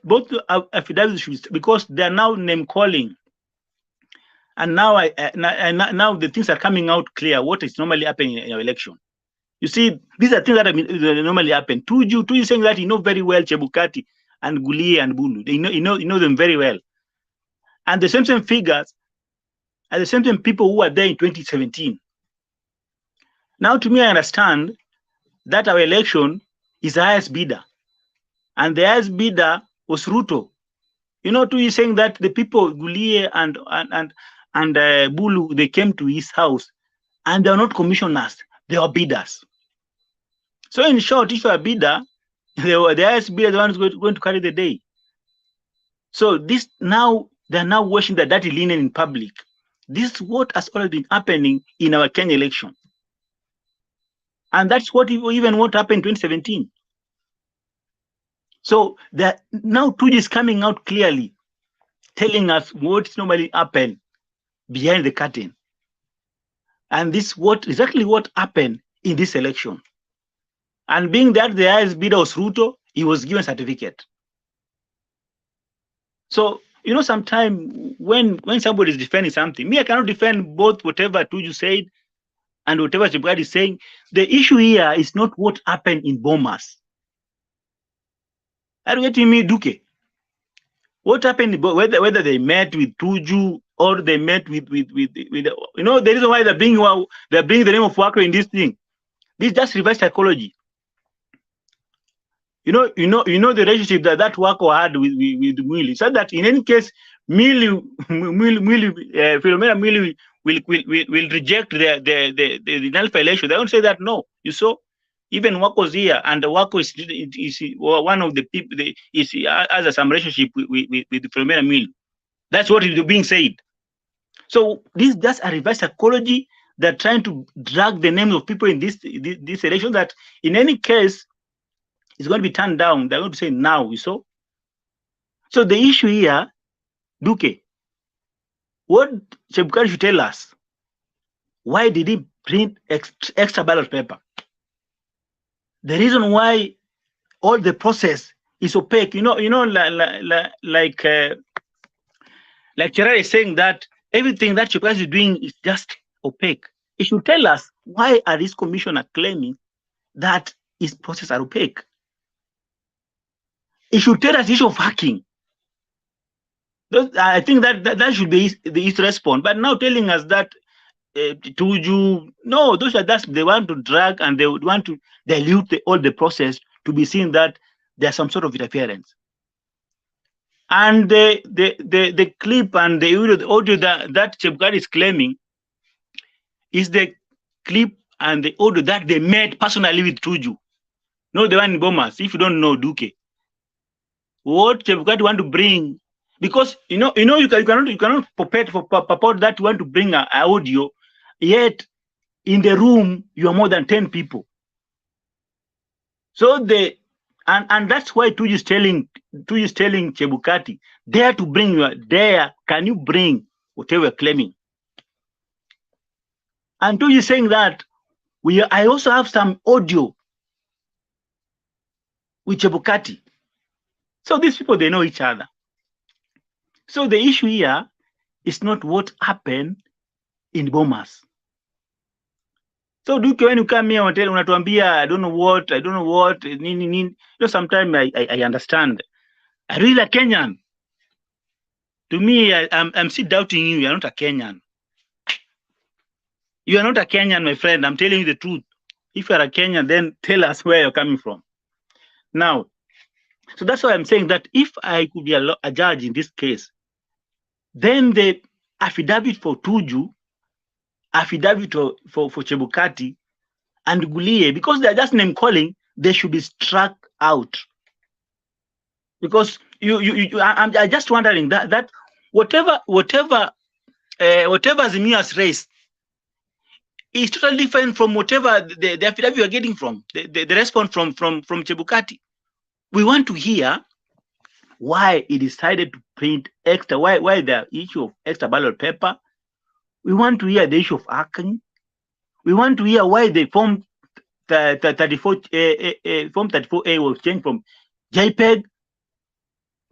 affidavits should be, because they are now name calling, and now now the things are coming out clear. What is normally happening in your election? You see, these are things that normally happen. Tuju saying that he knows very well Chebukati and Gulie and Bulu. They know them very well, and the same figures, and the same people who were there in 2017. Now, to me, I understand that our election is the highest bidder, and the highest bidder was Ruto. Tuju saying that the people Gulie and Bulu, they came to his house, and they are not commissioners; they are bidders. So, in short, if you are a bidder, the highest bidder, the one who's going to carry the day. So this now, they're now washing the dirty linen in public. This is what has already been happening in our Kenya election. And that's what even what happened in 2017. So now Tuju is coming out clearly, telling us what normally happened behind the curtain. And this exactly what happened in this election. And being that the highest bidder was Ruto, he was given a certificate. So, sometimes when somebody is defending something, me, I cannot defend both whatever Tuju said and whatever Chebukati is saying. The issue here is not what happened in Bomas. Are you getting me, Duke? What happened, whether they met with Tuju or they met with the reason why they're bringing the name of Wako in this thing. This is just reverse psychology. You know the relationship that Wako had with Mwili. So that in any case, Philomena Mwili will reject the nullify election. They don't say that, no. You saw, even Wako's here, and Wako is one of the people, has some relationship with Philomena Mwili. That's what is being said. So this is just a reverse psychology. They're trying to drag the names of people in this election that in any case, it's going to be turned down. They're going to say now, you saw. So the issue here, Duque, what Chebukati should tell us, why did he print extra ballot paper? The reason why all the process is opaque, like Cherare is saying that everything that Chebukati is doing is just opaque. He should tell us why are these commissioners claiming that his processes are opaque. It should tell us the issue of hacking. I think that should be his response. But now telling us that Tuju, no, those are just they want to drag and they would want to dilute all the process to be seen that there's some sort of interference. And the clip and the audio that Chebukati is claiming is the clip and the audio that they met personally with Tuju. No, the one in Bomas. If you don't know Duque. What Chebukati want to bring, because you cannot purport that you want to bring an audio, yet in the room you are more than 10 people. So and that's why Tuju is telling Chebukati, dare to bring can you bring whatever you're claiming? And Tuju is saying that I also have some audio with Chebukati. So these people, they know each other. So the issue here is not what happened in Bomas. So Duke, when you come here and unatuambia, I don't know what, nini. Sometimes I understand. I really a Kenyan. To me, I'm still doubting you. You're not a Kenyan. You are not a Kenyan, my friend. I'm telling you the truth. If you're a Kenyan, then tell us where you're coming from. Now, so that's why I'm saying that if I could be a judge in this case, then the affidavit for Tuju, affidavit for Chebukati and Gulie, because they're just name calling, they should be struck out. Because I'm just wondering that whatever Azimio has raised is totally different from whatever the affidavit you are getting from the response from Chebukati. We want to hear why he decided to print extra, why the issue of extra ballot paper. We want to hear the issue of hacking. We want to hear why they formed the 34A was changed from JPEG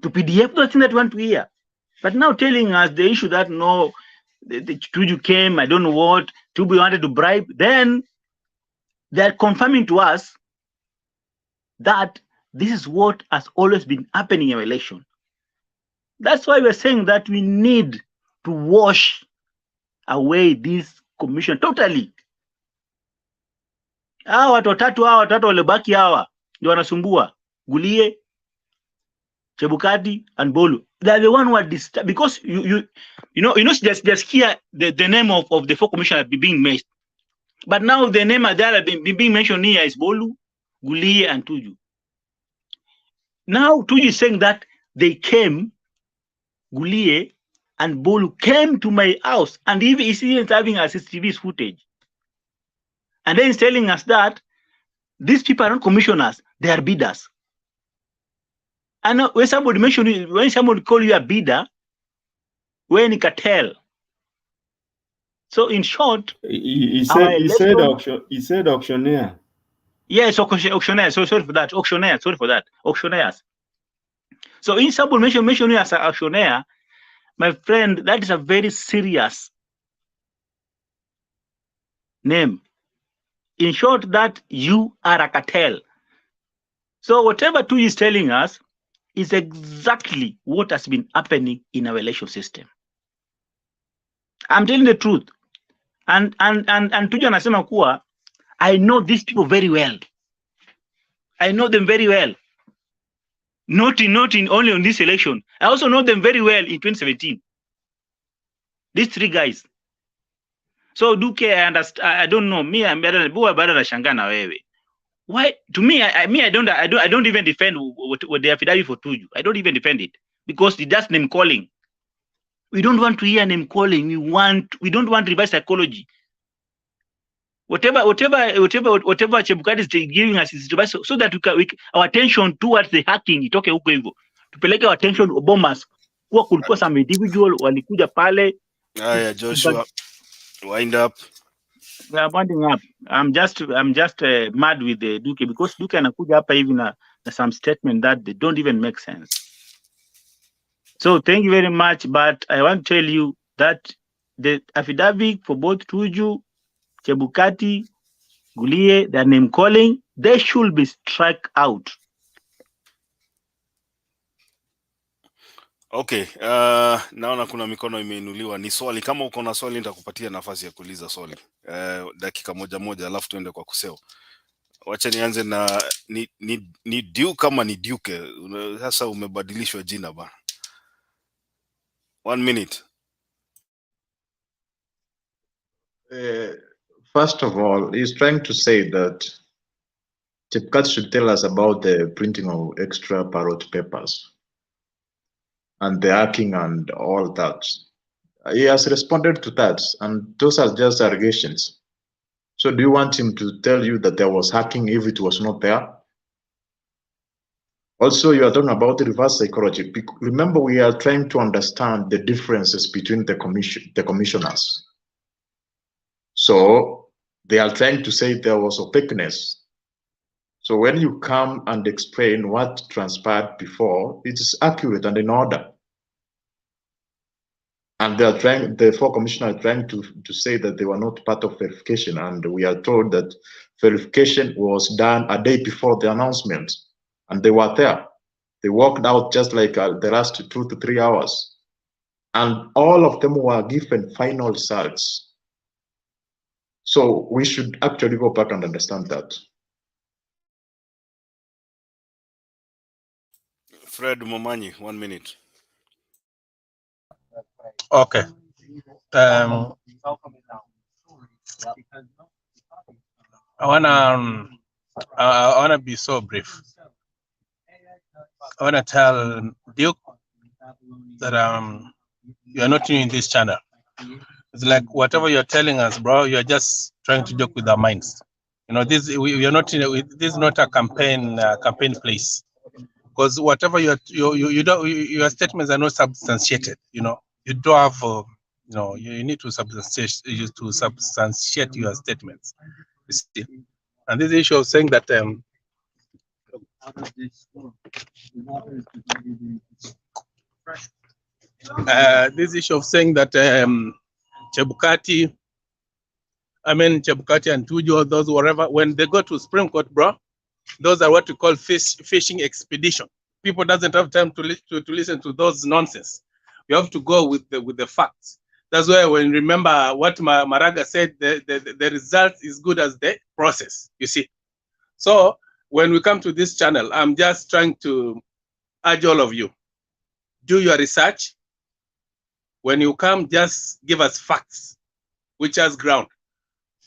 to PDF. That's the thing that we want to hear. But now telling us the issue that no, the Tuju came, I don't know what, Tuju wanted to bribe, then they're confirming to us that this is what has always been happening in our election. That's why we're saying that we need to wash away this commission totally. Hawa watu watatu walibaki hawa ndio wanasumbua, Gulie, Chebukati and Bolu. They are the one who are disturbed because you know just hear the name of the four commissioners being mentioned, but now the name that being mentioned here is Bolu, Gulie and Tuju. Now Tuju is saying that they came, Gulie and Bolu came to my house, and even he's having a CCTV footage, and then he's telling us that these people are not commissioners, they are bidders. And when somebody call you a bidder, when it cartel. So in short, he said auctioneer. Yes, auctioneer. So sorry for that. Auctioneer. Sorry for that. Auctioneers. So in somebody mention you as an auctioneer, my friend, that is a very serious name. In short, that you are a cartel. So whatever Tu is telling us is exactly what has been happening in our election system. I'm telling the truth. And Tuju anasema kuwa, I know these people very well. I know them very well. Not in only on this election. I also know them very well in 2017. These three guys. So Duke, I understand. I don't know. Me, I'm better na shangana wewe. Why? To me, I don't even defend what the affidavit for Tuju. I don't even defend it because that's name calling. We don't want to hear name calling. We don't want reverse psychology. Whatever Chebukati is giving us is reverse, so that our attention towards the hacking itoke huko hivyo. Tupeleke our attention bombers. Kuwa kulikuwa some individual walikuja pale. Aya, Joshua, wind up. We are winding up. I'm just mad with the Duke because Duke anakuja hapa hivi na some statement that they don't even make sense. So thank you very much, but I want to tell you that the affidavit for both Tuju, Chebukati, Gulie, their name calling, they should be struck out. Okay, naona kuna mikono imeinuliwa. Ni swali, kama uko na swali nitakupatia nafasi ya kuuliza swali. Dakika moja alafu tuende kwa kuseo. Wacha nianze na ni Duke kama ni Duke. Sasa umebadilishwa jina bana. 1 minute. First of all, he's trying to say that Chebukati should tell us about the printing of extra ballot papers and the hacking and all that. He has responded to that, and those are just allegations. So do you want him to tell you that there was hacking if it was not there? Also, you are talking about the reverse psychology. Remember, we are trying to understand the differences between the commissioners. So they are trying to say there was opaqueness. So when you come and explain what transpired before, it is accurate and in order. And they are trying, the four commissioners are trying to say that they were not part of verification. And we are told that verification was done a day before the announcement. And they were there. They walked out just like the last 2 to 3 hours. And all of them were given final results. So we should actually go back and understand that. Fred Momanyi, 1 minute. Okay. I wanna I want to be so brief. I want to tell Duke that you are not new in this channel. It's like whatever you're telling us, bro, you're just trying to joke with our minds. You know, we are not this is not a campaign place. Because whatever you don't, your statements are not substantiated. You know, you don't have, you need to substantiate your statements. You see, and this issue of saying that Chebukati and Tuju, those whatever, when they go to Supreme Court, bro, those are what we call fishing expedition. People doesn't have time to listen to those nonsense. We have to go with the facts. That's why when remember what Maraga said, the result is good as the process, you see. So when we come to this channel, I'm just trying to urge all of you, do your research. When you come, just give us facts, which has ground.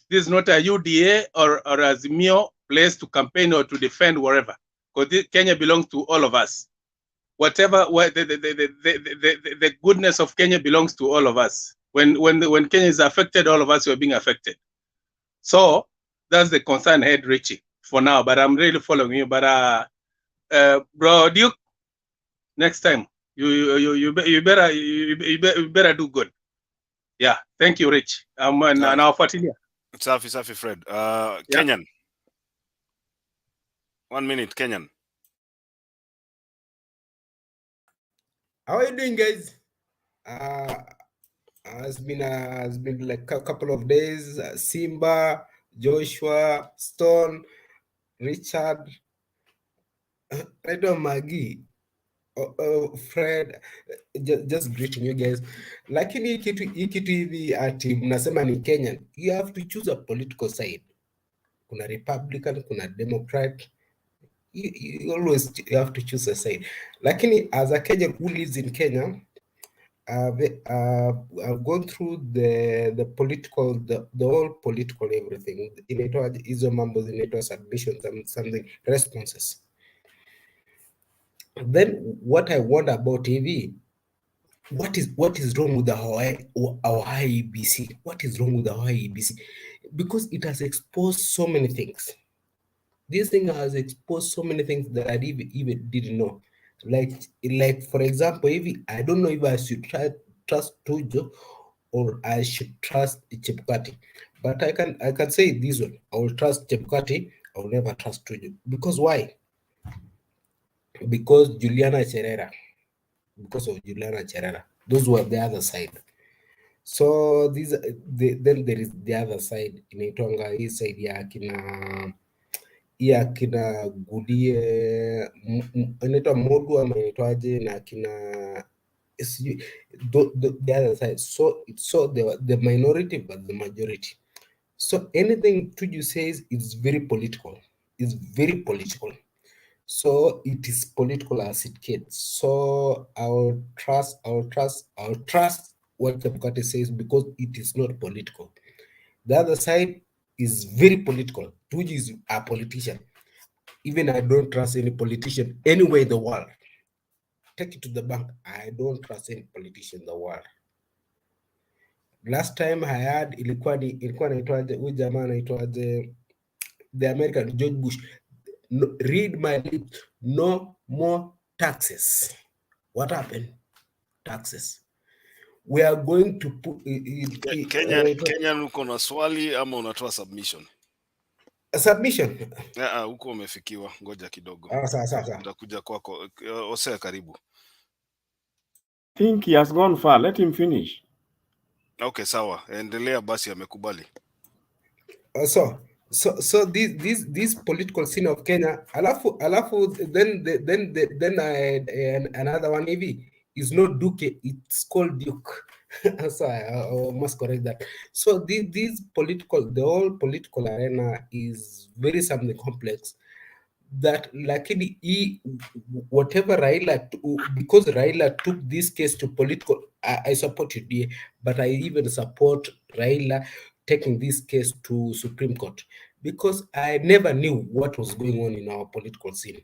This is not a UDA or a Azimio place to campaign or to defend wherever, because Kenya belongs to all of us. Whatever the goodness of Kenya belongs to all of us. When Kenya is affected, all of us are being affected. So that's the concern head, Richie, for now. But I'm really following you. But bro Duke, next time you better do good. Yeah, thank you, Rich. Now Fatilia. Safi Fred. Kenyan. 1 minute, Kenyan. How are you doing, guys? Has been like a couple of days. Simba, Joshua, Stone, Richard, Redo Maggie, Fred, just greeting you guys. Lakini kitu hivi ati mnasema ni Kenyan. You have to choose a political side. Kuna Republican, kuna Democrat. You always have to choose a side. Lakini as a Kenyan who lives in Kenya, I've gone through the political, the whole political everything. Inaitwa hizo mambo zinaitwa submissions and something responses. Then what I wonder about TV, what is wrong with our IEBC? What is wrong with our IEBC? Because it has exposed so many things. This thing has exposed so many things that I even didn't know. Like for example, I don't know if I should trust Tujo or I should trust Chebukati. But I can say this one. I will trust Chebukati. I will never trust Tujo. Because why? Because Juliana Cherera. Because of Juliana Cherera. Those were the other side. So then there is the other side. Inaitwanga hii side ya kina Gudie, inaitwa Modu ama inaitwaje, na kina the other side. So the minority but the majority. So anything Tuju says is very political. It's very political. So it is political as it gets. So I'll trust what Chebukati says because it is not political. The other side is very political. Tuju is a politician. Even I don't trust any politician anywhere in the world. Take it to the bank. I don't trust any politician in the world. Last time I had ilikuwa naitwaje huyu jamaa anaitwaje, the American George Bush. No, read my lips. No more taxes. What happened? Taxes. We are going to put Kenyan, uko na swali ama unatoa submission? A submission. Huko umefikiwa, ngoja kidogo. Sawa. Nitakuja kwako. Osea, karibu. I think he has gone far. Let him finish. Okay, sawa. Endelea basi, amekubali. So this political scene of Kenya, alafu then another one maybe is not Duke, it's called Duke. So I must correct that. So the whole political arena is very something complex. That lakini whatever Raila, because Raila took this case to political, I support UDA, but I even support Raila taking this case to Supreme Court, because I never knew what was going on in our political scene.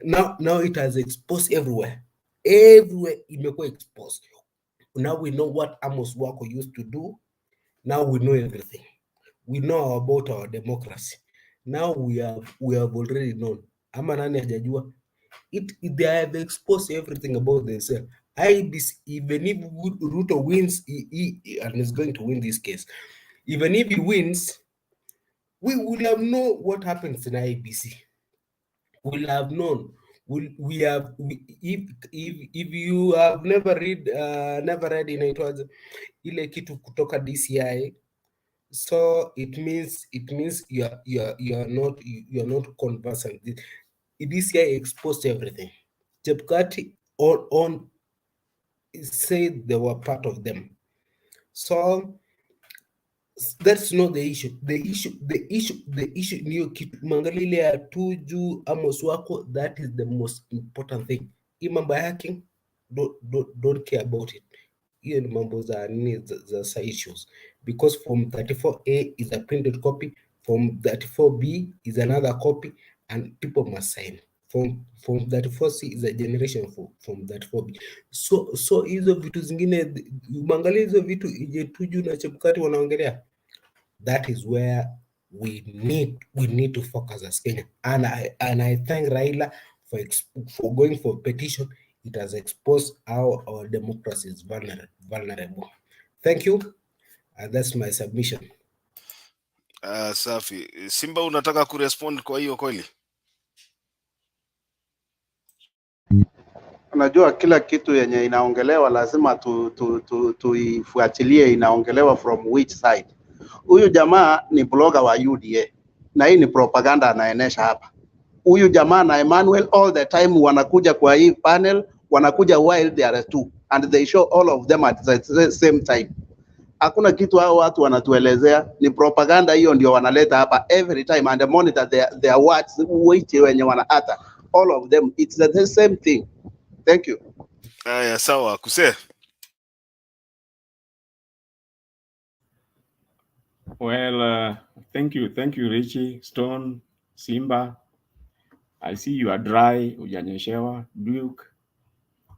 Now it has exposed everywhere. Everywhere imekuwa exposed. Now we know what Amos Wako used to do. Now we know everything. We know about our democracy. Now we have already known. Ama nani hajajua? They have exposed everything about themselves. IBC, even if Ruto wins, and is going to win this case, even if he wins, we will have known what happens in IBC. We'll have known. If you have never read inaitwaje ile kitu kutoka DCI, so it means you're not conversant. DCI exposed everything. Chebukati on said they were part of them. So that's not the issue. The issue niyo kitu mangalile ya Tuju Amos Wako, that is the most important thing. Hii mambo ya hacking, don't care about it. Hiyo ni mambo za nini za issues, because Form 34A is a printed copy, Form 34B is another copy, and people must sign. Form 34C is a generation from 34B. So hizo vitu zingine, umangalia hizo vitu ije Tuju na Chebukati wanaongelea, that is where we need to focus as Kenya. And I thank Raila for going for petition. It has exposed how our democracy is vulnerable. Thank you. And that's my submission. Safi. Simba, unataka kurespond kwa hiyo kweli? Unajua kila kitu yenye inaongelewa lazima tuifuatilie inaongelewa from which side. Huyu jamaa ni blogger wa UDA na hii ni propaganda anaenesha hapa. Huyu jamaa na Emmanuel all the time wanakuja kwa hii panel, wanakuja while they are two and they show all of them at the same time. Hakuna kitu hao watu wanatuelezea, ni propaganda hiyo ndio wanaleta hapa every time and monitor their words which wenye wanaata all of them, it's the same thing. Thank you. Aya, sawa. Kuse. Well, thank you, Richie, Stone, Simba. I see you are dry, hujanyeshewa, Duke,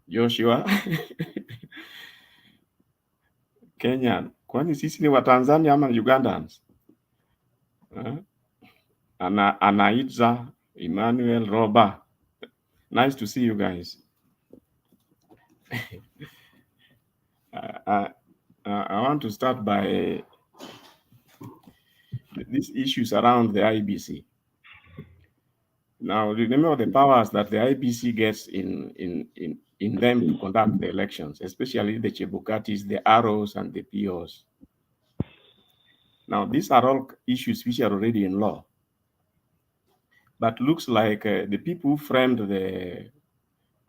Joshua. Kenya, kwani sisi ni Watanzania ama Ugandans? Anaitza, Emmanuel, Roba. Nice to see you guys. I want to start by these issues around the IBC. Now, remember the powers that the IBC gets in them to conduct the elections, especially the Chebukatis, the ROs, and the POs. Now, these are all issues which are already in law. But looks like the people who framed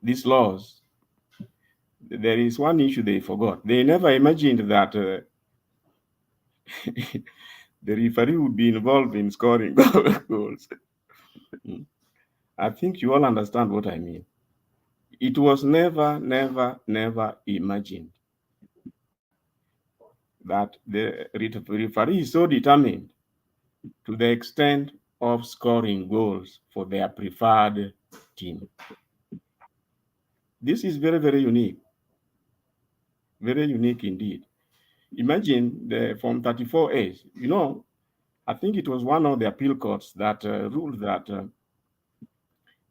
these laws, there is one issue they forgot. They never imagined that the referee would be involved in scoring goals. I think you all understand what I mean. It was never imagined that the referee is so determined to the extent of scoring goals for their preferred team. This is very unique. Very unique indeed. Imagine the Form 34A. You know, I think it was one of the appeal courts that ruled that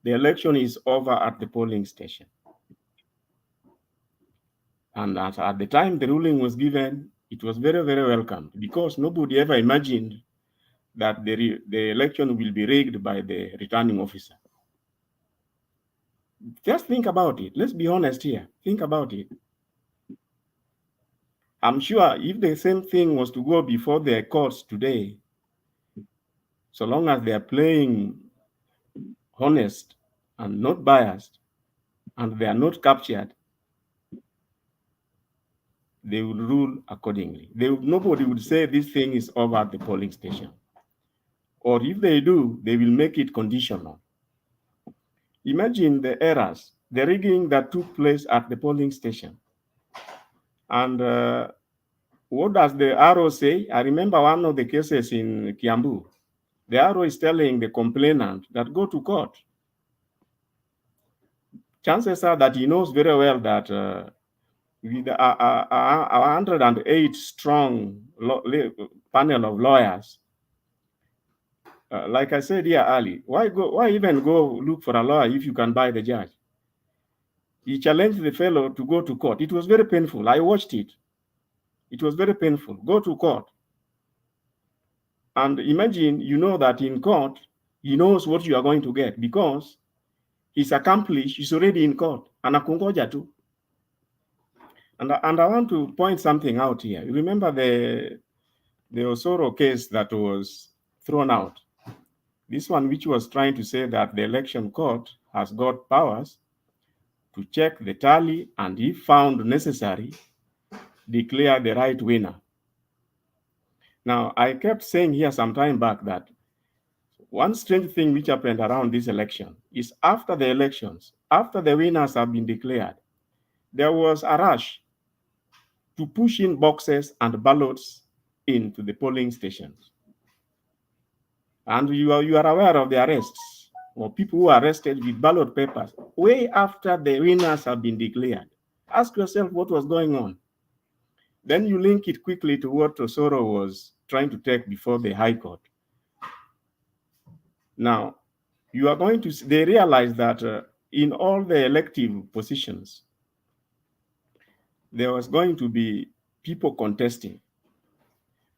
the election is over at the polling station. And at the time the ruling was given, it was very welcome, because nobody ever imagined that the election will be rigged by the returning officer. Just think about it. Let's be honest here. Think about it. I'm sure if the same thing was to go before the courts today, so long as they are playing honest and not biased, and they are not captured, they will rule accordingly. Nobody would say this thing is over at the polling station. Or if they do, they will make it conditional. Imagine the errors, the rigging that took place at the polling station. And what does the RO say? I remember one of the cases in Kiambu. the arrow is telling the complainant that go to court. Chances are that he knows very well that with a 108 strong panel of lawyers, like I said here early, why even go look for a lawyer if you can buy the judge? He challenged the fellow to go to court. It was very painful. I watched it. It was very painful. Go to court. And imagine, you know that in court, he knows what you are going to get because he's accomplished, he's already in court. Anakungoja tu. And I want to point something out here. You remember the Osoro case that was thrown out? This one, which was trying to say that the election court has got powers to check the tally and, if found necessary, declare the right winner. Now, I kept saying here some time back that one strange thing which happened around this election is after the elections, after the winners have been declared, there was a rush to push in boxes and ballots into the polling stations. And you are aware of the arrests or people who are arrested with ballot papers way after the winners have been declared. Ask yourself what was going on. Then you link it quickly to what Osoro was trying to take before the High Court. Now, you are going to, they realize that in all the elective positions, there was going to be people contesting.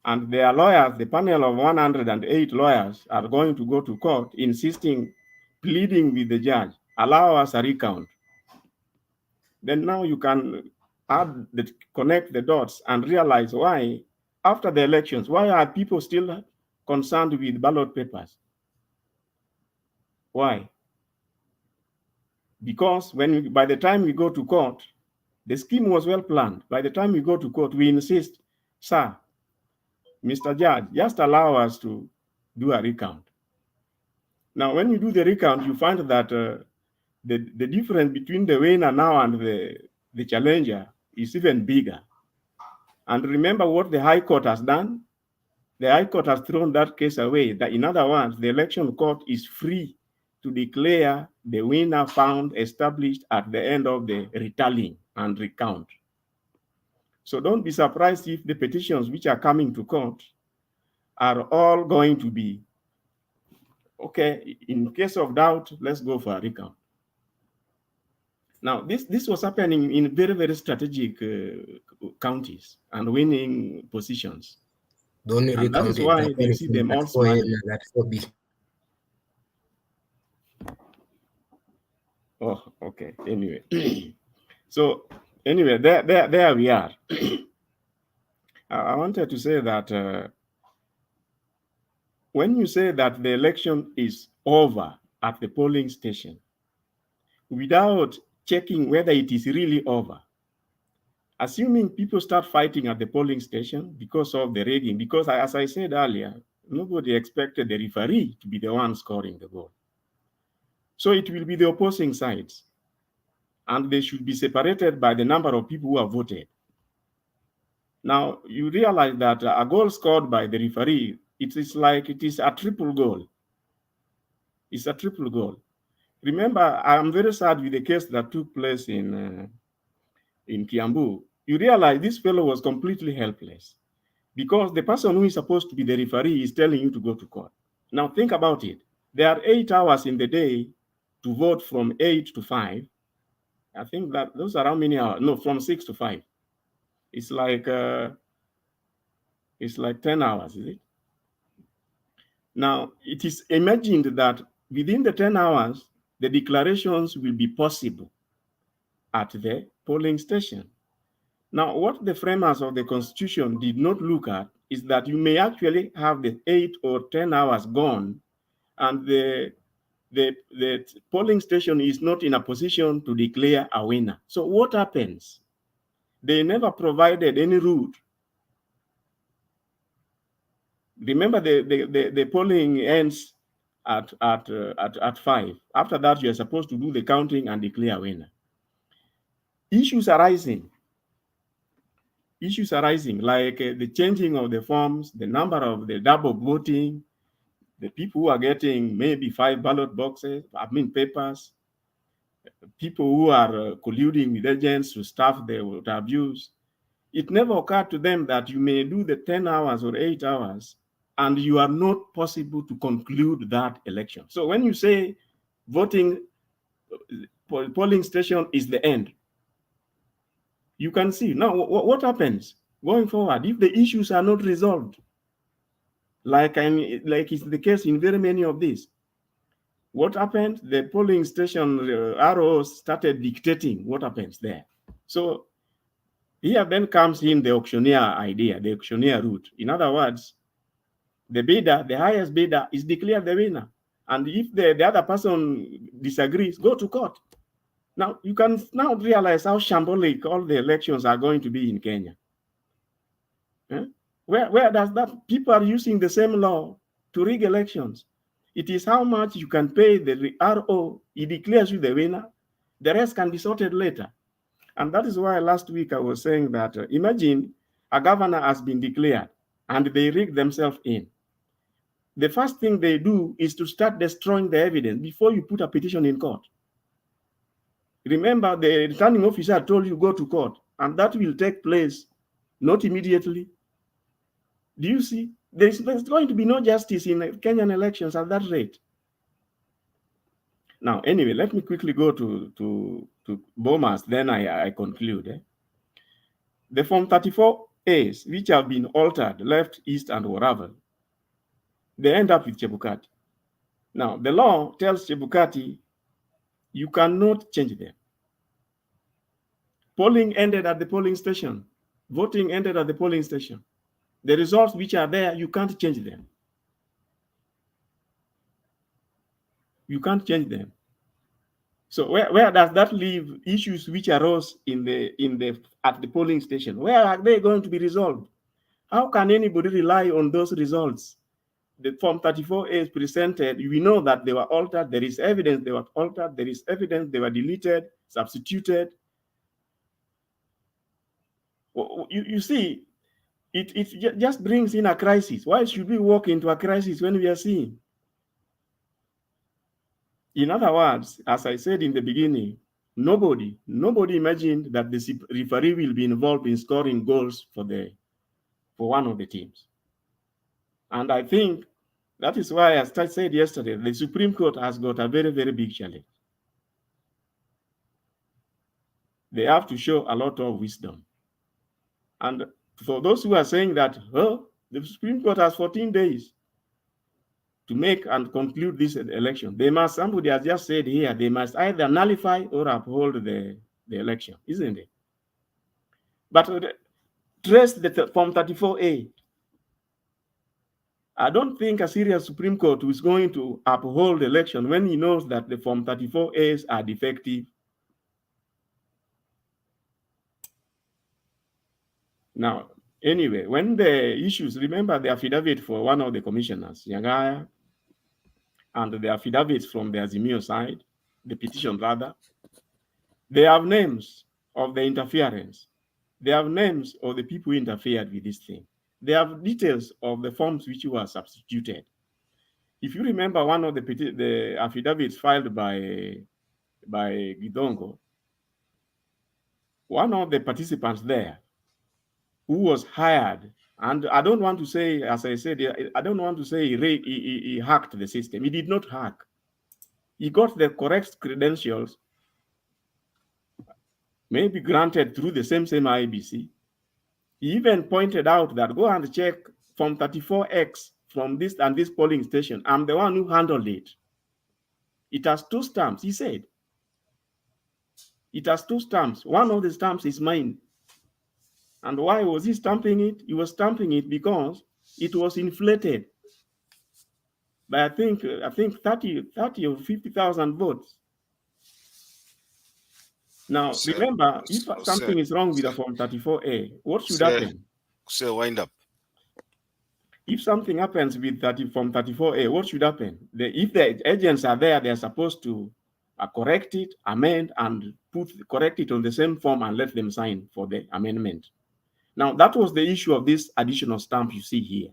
And their lawyers, the panel of 108 lawyers, are going to go to court insisting, pleading with the judge, allow us a recount. Then now you can connect the dots and realize why, after the elections, why are people still concerned with ballot papers? Why? Because by the time we go to court, the scheme was well planned. By the time we go to court, we insist, sir, Mr. Judge, just allow us to do a recount. Now, when you do the recount, you find that the difference between the winner now and the challenger is even bigger. And remember what the High Court has done? The High Court has thrown that case away. That, in other words, the election court is free to declare the winner found established at the end of the retallying and recount. So don't be surprised if the petitions which are coming to court are all going to be, okay, in case of doubt, let's go for a recount. Now, this was happening in very, very strategic counties and winning positions. The only And that is recount why they see them all smiling. Oh, okay. Anyway, so anyway, there we are. I wanted to say that when you say that the election is over at the polling station, without checking whether it is really over, assuming people start fighting at the polling station because of the rigging, because as I said earlier, nobody expected the referee to be the one scoring the goal. So it will be the opposing sides, and they should be separated by the number of people who have voted. Now, you realize that a goal scored by the referee, it is a triple goal. It's a triple goal. Remember, I'm very sad with the case that took place in Kiambu. You realize this fellow was completely helpless because the person who is supposed to be the referee is telling you to go to court. Now, think about it. There are 8 hours in the day to vote from 8 to 5. I think that those are how many hours? No, from 6 to 5. It's like 10 hours, is it? Now, it is imagined that within the 10 hours, the declarations will be possible at the polling station. Now, what the framers of the Constitution did not look at is that you may actually have the 8 or 10 hours gone, and the polling station is not in a position to declare a winner. So what happens? They never provided any route. Remember, the polling ends at 5. After that, you are supposed to do the counting and declare a winner. Issues arising, like the changing of the forms, the number of the double voting, the people who are getting maybe 5 ballot boxes, papers, people who are colluding with agents to staff the voter abuse, it never occurred to them that you may do the 10 hours or 8 hours and you are not possible to conclude that election. So when you say voting, polling station is the end, you can see now what happens going forward if the issues are not resolved, like is the case in very many of these. What happened? The polling station ROs started dictating what happens there. So here then comes in the auctioneer idea, the auctioneer route. In other words, the bidder, the highest bidder, is declared the winner. And if the other person disagrees, go to court. Now, you can now realize how shambolic all the elections are going to be in Kenya. Where does that? People are using the same law to rig elections. It is how much you can pay the RO. He declares you the winner. The rest can be sorted later. And that is why last week I was saying that imagine a governor has been declared and they rig themselves in. The first thing they do is to start destroying the evidence before you put a petition in court. Remember, the returning officer told you go to court, and that will take place not immediately. Do you see? There's going to be no justice in Kenyan elections at that rate. Now, anyway, let me quickly go to Bomas, then I conclude. The Form 34As, which have been altered, left, east, and wherever, they end up with Chebukati. Now, the law tells Chebukati, you cannot change them. Polling ended at the polling station. Voting ended at the polling station. The results which are there, you can't change them. You can't change them. So where does that leave issues which arose at the polling station? Where are they going to be resolved? How can anybody rely on those results? The Form 34A is presented. We know that they were altered. There is evidence they were altered. There is evidence they were deleted, substituted. You see, it just brings in a crisis. Why should we walk into a crisis when we are seeing? In other words, as I said in the beginning, nobody imagined that the referee will be involved in scoring goals for one of the teams. And I think that is why, as I said yesterday, the Supreme Court has got a very, very big challenge. They have to show a lot of wisdom. And for those who are saying that, oh, the Supreme Court has 14 days to make and conclude this election, somebody has just said here, they must either nullify or uphold the election, isn't it? But trace the Form 34A. I don't think a serious Supreme Court is going to uphold the election when he knows that the Form 34As are defective. Now, anyway, when the issues, remember the affidavit for one of the commissioners, Yagaya, and the affidavits from the Azimio side, the petition rather, they have names of the interference. They have names of the people who interfered with this thing. They have details of the forms which were substituted. If you remember one of the affidavits filed by Gidongo, one of the participants there who was hired, and I don't want to say, as I said, I don't want to say he hacked the system. He did not hack. He got the correct credentials, maybe granted through the same IBC. He even pointed out that go and check Form 34X from this and this polling station. I'm the one who handled it. It has 2 stamps, he said. It has 2 stamps. One of the stamps is mine. And why was he stamping it? He was stamping it because it was inflated by I think 30 or 50,000 votes. Now, remember, if something is wrong with the Form 34A, what should happen? So wind up. If something happens with Form 34A, what should happen? If the agents are there, they're supposed to correct it, amend, and correct it on the same form and let them sign for the amendment. Now, that was the issue of this additional stamp you see here.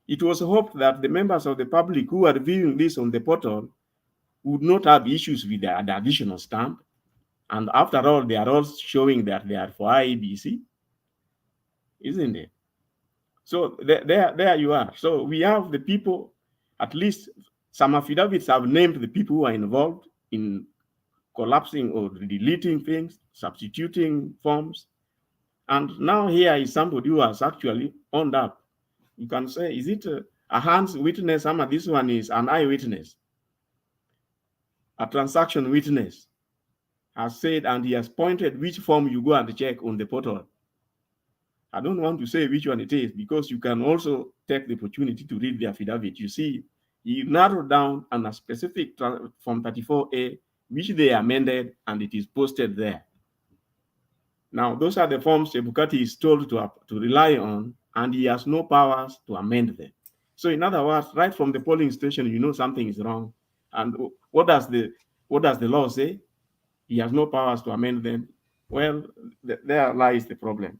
It was hoped that the members of the public who are viewing this on the portal would not have issues with the additional stamp. And after all, they are all showing that they are for IEBC, isn't it? So there you are. So we have the people, at least some affidavits have named the people who are involved in collapsing or deleting things, substituting forms. And now here is somebody who has actually owned up. You can say, is it a hands witness? This one is an eyewitness. A transaction witness has said, and he has pointed which form you go and check on the portal. I don't want to say which one it is, because you can also take the opportunity to read the affidavit. You see, he narrowed down on a specific Form 34A, which they amended, and it is posted there. Now, those are the forms Chebukati is told to rely on, and he has no powers to amend them. So in other words, right from the polling station, you know something is wrong. And what does the law say? He has no powers to amend them. Well, there lies the problem.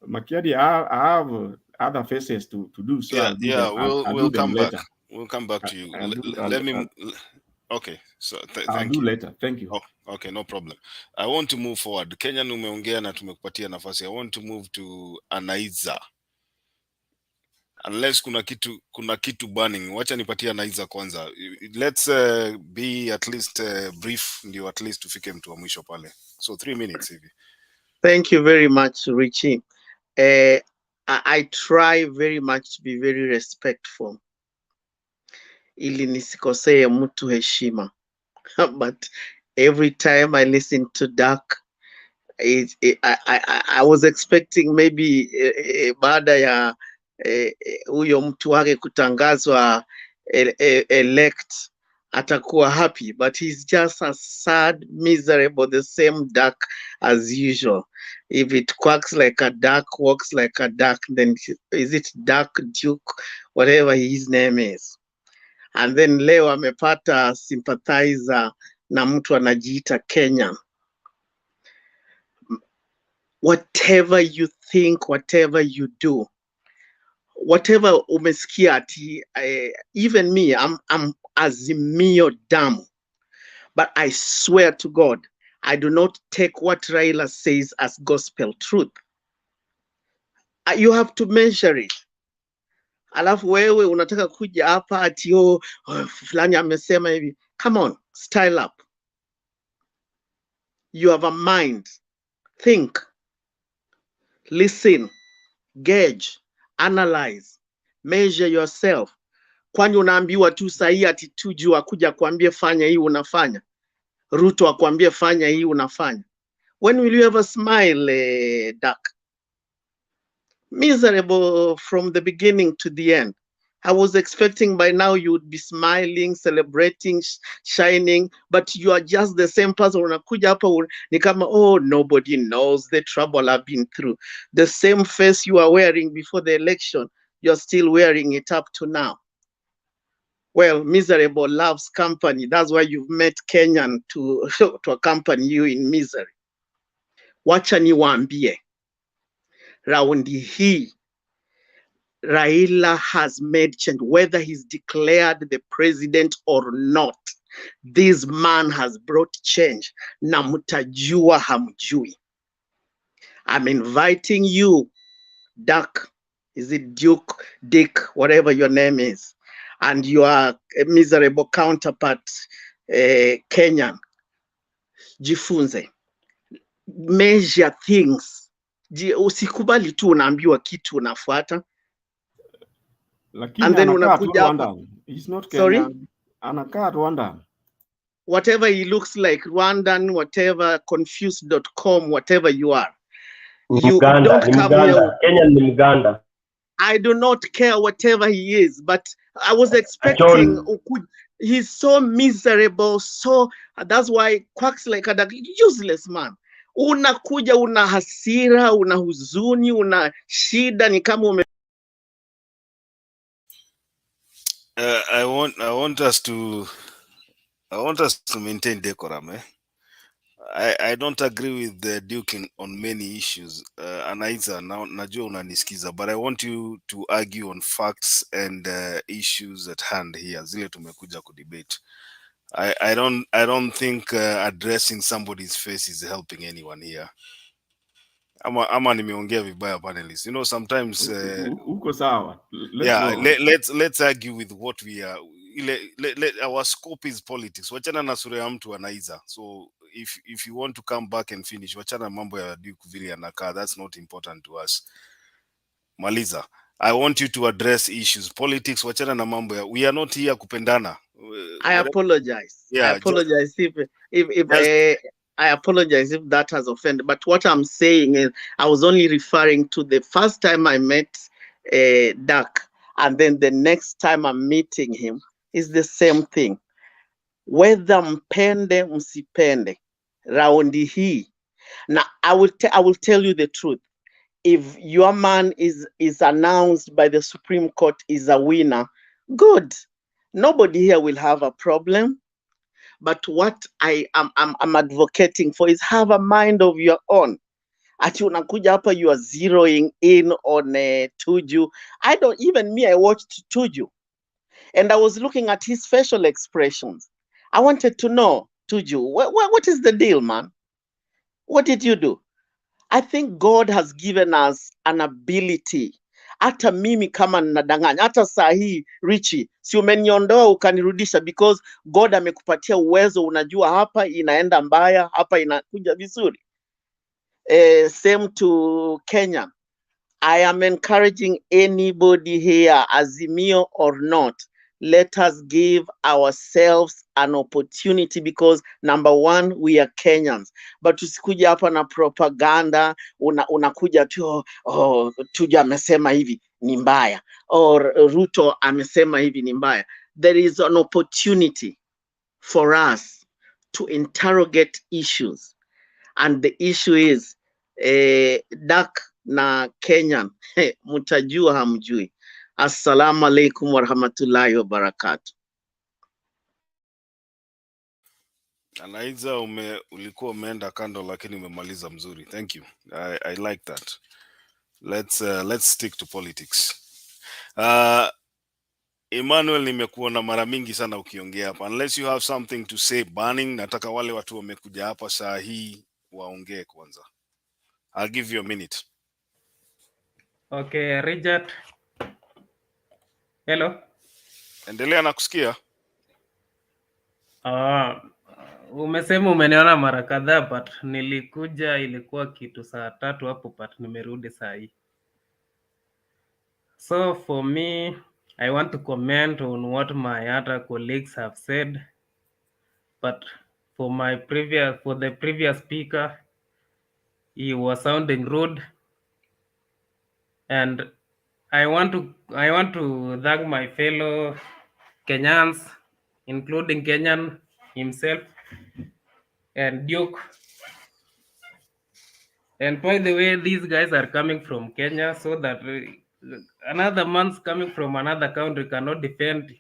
Makiadi, I have other faces to do, so I'll do them. We'll come back. We'll come back to you. Let me. Okay, so thank you. Later. Thank you. Oh, okay, no problem. I want to move forward. Kenya umeongea na tumekupatia nafasi. I want to move to Anaiza. Unless kuna kitu burning. Wacha nipatie Anaiza kwanza. Let's be at least brief, ndio at least tufike mtu wa mwisho pale. So 3 minutes hivi. Thank you very much, Richie. I try very much to be very respectful, ili nisikosee mtu heshima. But every time I listen to Doc, I was expecting maybe baada ya huyo mtu wake kutangazwa elect atakuwa happy, but he's just a sad, miserable, the same duck as usual. If it quacks like a duck, walks like a duck, then is it Duck, Duke, whatever his name is. And then leo amepata sympathizer na mtu anajiita Kenya. Whatever you think, whatever you do, whatever umesikia ati, even me, I'm Azimio Damu, but I swear to God, I do not take what Raila says as gospel truth. You have to measure it. Alafu wewe unataka kuja hapa ati fulani amesema hivi. Come on, style up. You have a mind. Think. Listen. Gauge. Analyze. Measure yourself. Kwani unaambiwa tu sahi ati tuju akuja kuambia fanya hii unafanya. Ruto akwambie fanya hii unafanya. When will you ever smile, Duck? Miserable from the beginning to the end. I was expecting by now you would be smiling, celebrating, shining, but you are just the same person. Unakuja hapa ni kama, oh, nobody knows the trouble I've been through. The same face you are wearing before the election, you're still wearing it up to now. Well, miserable loves company. That's why you've met Kenyan to accompany you in misery. Wacha niwaambie, raundi hii, Raila has made change, whether he's declared the president or not. This man has brought change. Na mutajua hamjui. I'm inviting you, Duck, is it Duke, Dick, whatever your name is, and you are a miserable counterpart, Kenyan. Jifunze. Measure things. Usikubali tu unaambiwa kitu unafuata. And then unakuja hapa. He's not Kenyan. Sorry? Anakaa Rwandan. Whatever he looks like, Rwandan, whatever, confused.com, whatever you are. You don't come here. Kenyan ni Mganda. I do not care whatever he is, but I was expecting, he's so miserable, so that's why quacks like a useless man. Unakuja una hasira, una huzuni, una shida, ni kama ume I want us to maintain decorum. I don't agree with the Duke on many issues. Anaiza, najua unanisikiza, but I want you to argue on facts and issues at hand here. Zile tumekuja kudebate. I don't think addressing somebody's face is helping anyone here. Ama nimeongea vibaya panelists. You know, sometimes uko sawa. Let's argue with what we are. Our scope is politics. Wachana na sura ya mtu anaiza. So if you want to come back and finish, wachana mambo ya Duke vile anakaa. That's not important to us. Maliza. I want you to address issues. Politics, wachana na mambo ya. We are not here kupendana. I apologize. Yeah, I apologize I apologize if that has offended. But what I'm saying is, I was only referring to the first time I met Duck, and then the next time I'm meeting him is the same thing. Whether mpende msipende, raundi hii. Now I will tell you the truth. If your man is announced by the Supreme Court is a winner, good. Nobody here will have a problem. But what I'm advocating for is have a mind of your own. Ati unakuja hapa, you are zeroing in on Tuju. I watched Tuju, and I was looking at his facial expressions. I wanted to know, Tuju, what is the deal, man? What did you do? I think God has given us an ability. Hata mimi kama nadanganya, hata saa hii Richie, si umeniondoa ukanirudisha, because God amekupatia uwezo, unajua hapa inaenda mbaya, hapa inakuja vizuri. Same to Kenya. I am encouraging anybody here, Azimio or not, let us give ourselves an opportunity, because number one, we are Kenyans. But usikuja hapa na propaganda, unakuja tu, Tuju amesema hivi ni mbaya, or Ruto amesema hivi ni mbaya. There is an opportunity for us to interrogate issues. And the issue is, Duck na Kenyan, mutajua hamjui. Assalamu alaikum warahmatullahi wabarakatuh. Anaiza, ulikuwa umeenda kando lakini umemaliza mzuri. Thank you. I like that. Let's stick to politics. Emmanuel, nimekuona mara mingi sana ukiongea hapa. Unless you have something to say burning, nataka wale watu wamekuja hapa saa hii waongee kwanza. I'll give you a minute. Okay, Richard. Hello. Endelea na kusikia. Umesema umeniona mara kadhaa, but nilikuja ilikuwa kitu saa 3 hapo, but nimerudi saa hii. So for me, I want to comment on what my other colleagues have said, but for the previous speaker, he was sounding rude, and I want to thank my fellow Kenyans, including Kenyan himself and Duke. And by the way, these guys are coming from Kenya, so that another man's coming from another country cannot defend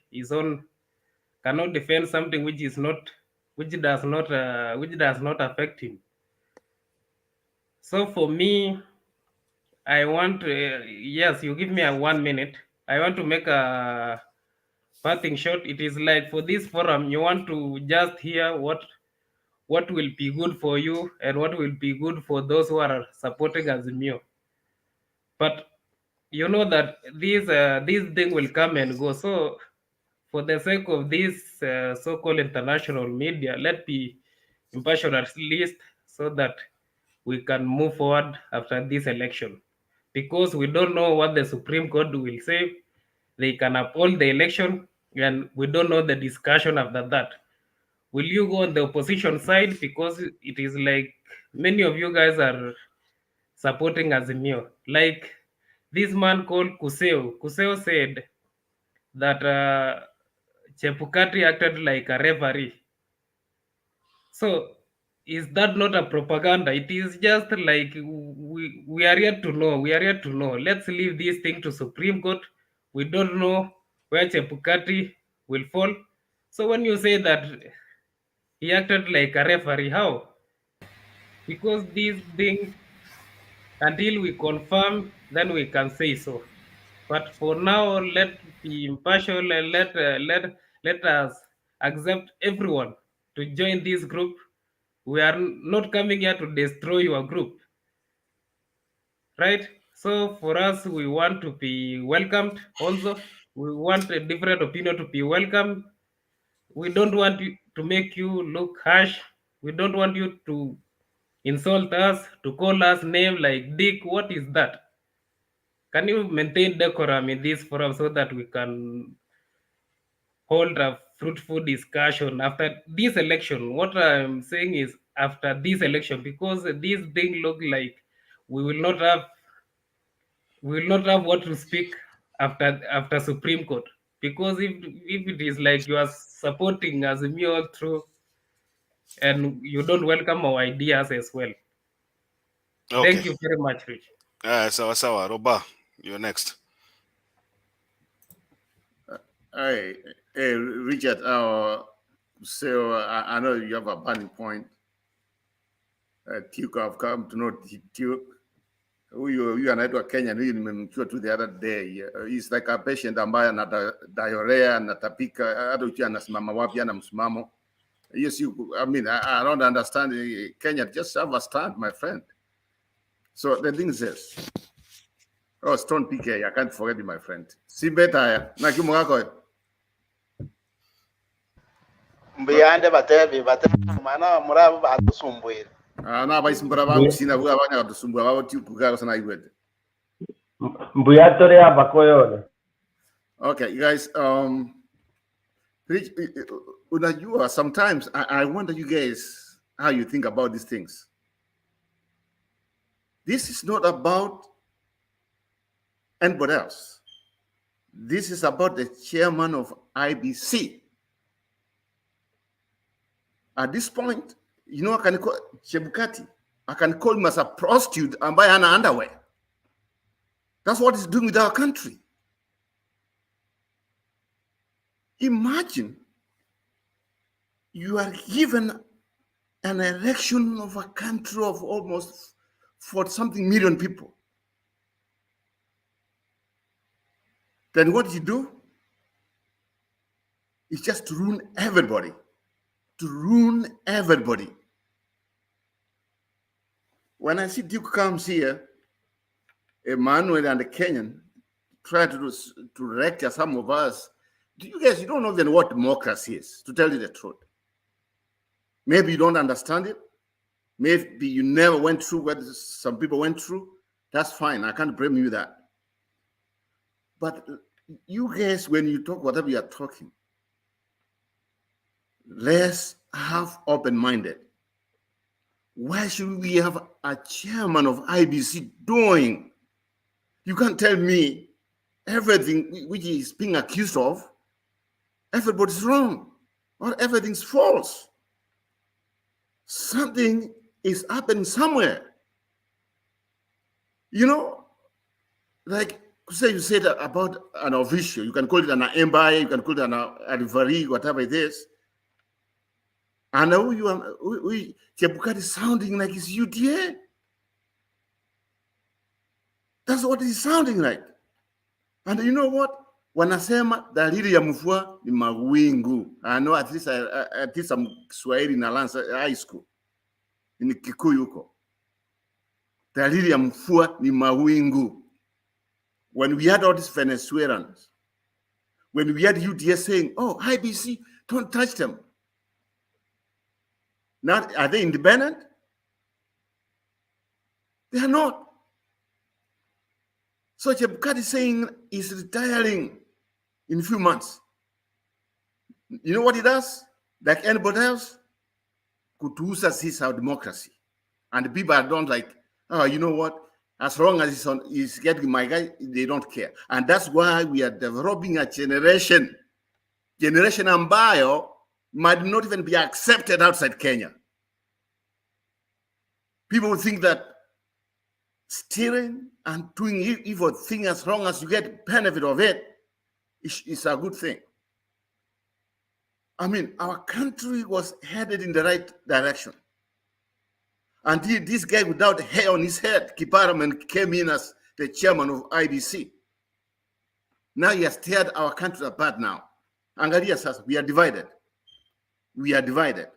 something which does not affect him. So for me, I want yes, you give me a 1 minute. I want to make a passing shot. It is like for this forum, you want to just hear what will be good for you and what will be good for those who are supporting Azimio. But you know that this thing will come and go. So for the sake of this so-called international media, let's be impartial at least, so that we can move forward after this election. Because we don't know what the Supreme Court will say. They can uphold the election, and we don't know the discussion after that. Will you go on the opposition side? Because it is like many of you guys are supporting Azimio. Like this man called Kuseo. Kuseo said that Chebukati acted like a referee. So is that not a propaganda? It is just like we are here to know. We are here to know. Let's leave this thing to Supreme Court. We don't know where Chebukati will fall. So when you say that he acted like a referee, how? because these things, until we confirm, then we can say so. But for now, let be impartial and let us accept everyone to join this group. We are not coming here to destroy your group, right? So for us, we want to be welcomed. Also, we want a different opinion to be welcomed. We don't want to make you look harsh. We don't want you to insult us, to call us name like Dick. What is that? Can you maintain decorum in this forum so that we can hold a fruitful discussion after this election? What I'm saying is after this election, because this thing look like we will not have what to speak after Supreme Court. Because if it is like you are supporting us all through and you don't welcome our ideas as well. Okay. Thank you very much, Rich. Sawa. Roba, you're next. Hey, Richard, so I know you have a burning point. Tuke, I've come to know Tuke. Huyu anaitwa Kenya, huyu nimemchua tu the other day. He's like a patient ambaye ana diarrhea, anatapika, hata ukiwa anasimama wapi ana msimamo. Yes, I mean, I don't understand Kenya. Just have a stand, my friend. So the thing is this. Oh, Stone PK, I can't forget you, my friend. Si beta na kimwako. Mbiyande batebi mana murabu batusumbuira. Na baisimbura bangu sina bwa abanya batusumbura babo tukugaga sana iwede. Mbuyatore abakoyone. Okay, you guys, unajua, sometimes I wonder you guys how you think about these things. This is not about anybody else. This is about the chairman of IBC. At this point, you know, I can call Chebukati, I can call him as a prostitute and buy an underwear. That's what he's doing with our country. Imagine you are given an election of a country of almost 40-something million people. Then what you do is just to ruin everybody. To ruin everybody. When I see Duke comes here, Emmanuel and the Kenyan try to rectify some of us. You guys, you don't know even what democracy is, to tell you the truth. Maybe you don't understand it. Maybe you never went through what some people went through. That's fine. I can't blame you that. But you guys, when you talk whatever you are talking, let's have open-minded. Why should we have a chairman of IBC doing? You can't tell me everything which is being accused of, everybody's wrong, or everything's false. Something is happening somewhere. You know, like say you said about an official, you can call it an empire, you can call it an adversary, whatever it is. And now Chebukati is sounding like it's UTA. That's what he's sounding like. And you know what? Wanasema dalili ya mvua ni mawingu. I know at least some Swahili in high school. In Kikuyu huko. Dalili ya mvua ni mawingu. When we had all these Venezuelans, when we had UTA saying, oh, IBC, don't touch them. Now, are they independent? They are not. So Chebukati is saying he's retiring in a few months. You know what he does? Like anybody else? Kutuuza sisi our democracy. And the people don't like, oh, you know what? As long as he's getting my guy, they don't care. And that's why we are developing a generation ambayo might not even be accepted outside Kenya. People think that stealing and doing evil thing, as long as you get benefit of it, is a good thing. I mean, our country was headed in the right direction. until this guy without hair on his head, Kiparaman, came in as the chairman of IBC. Now he has teared our country apart now. Angalia says, we are divided. We are divided.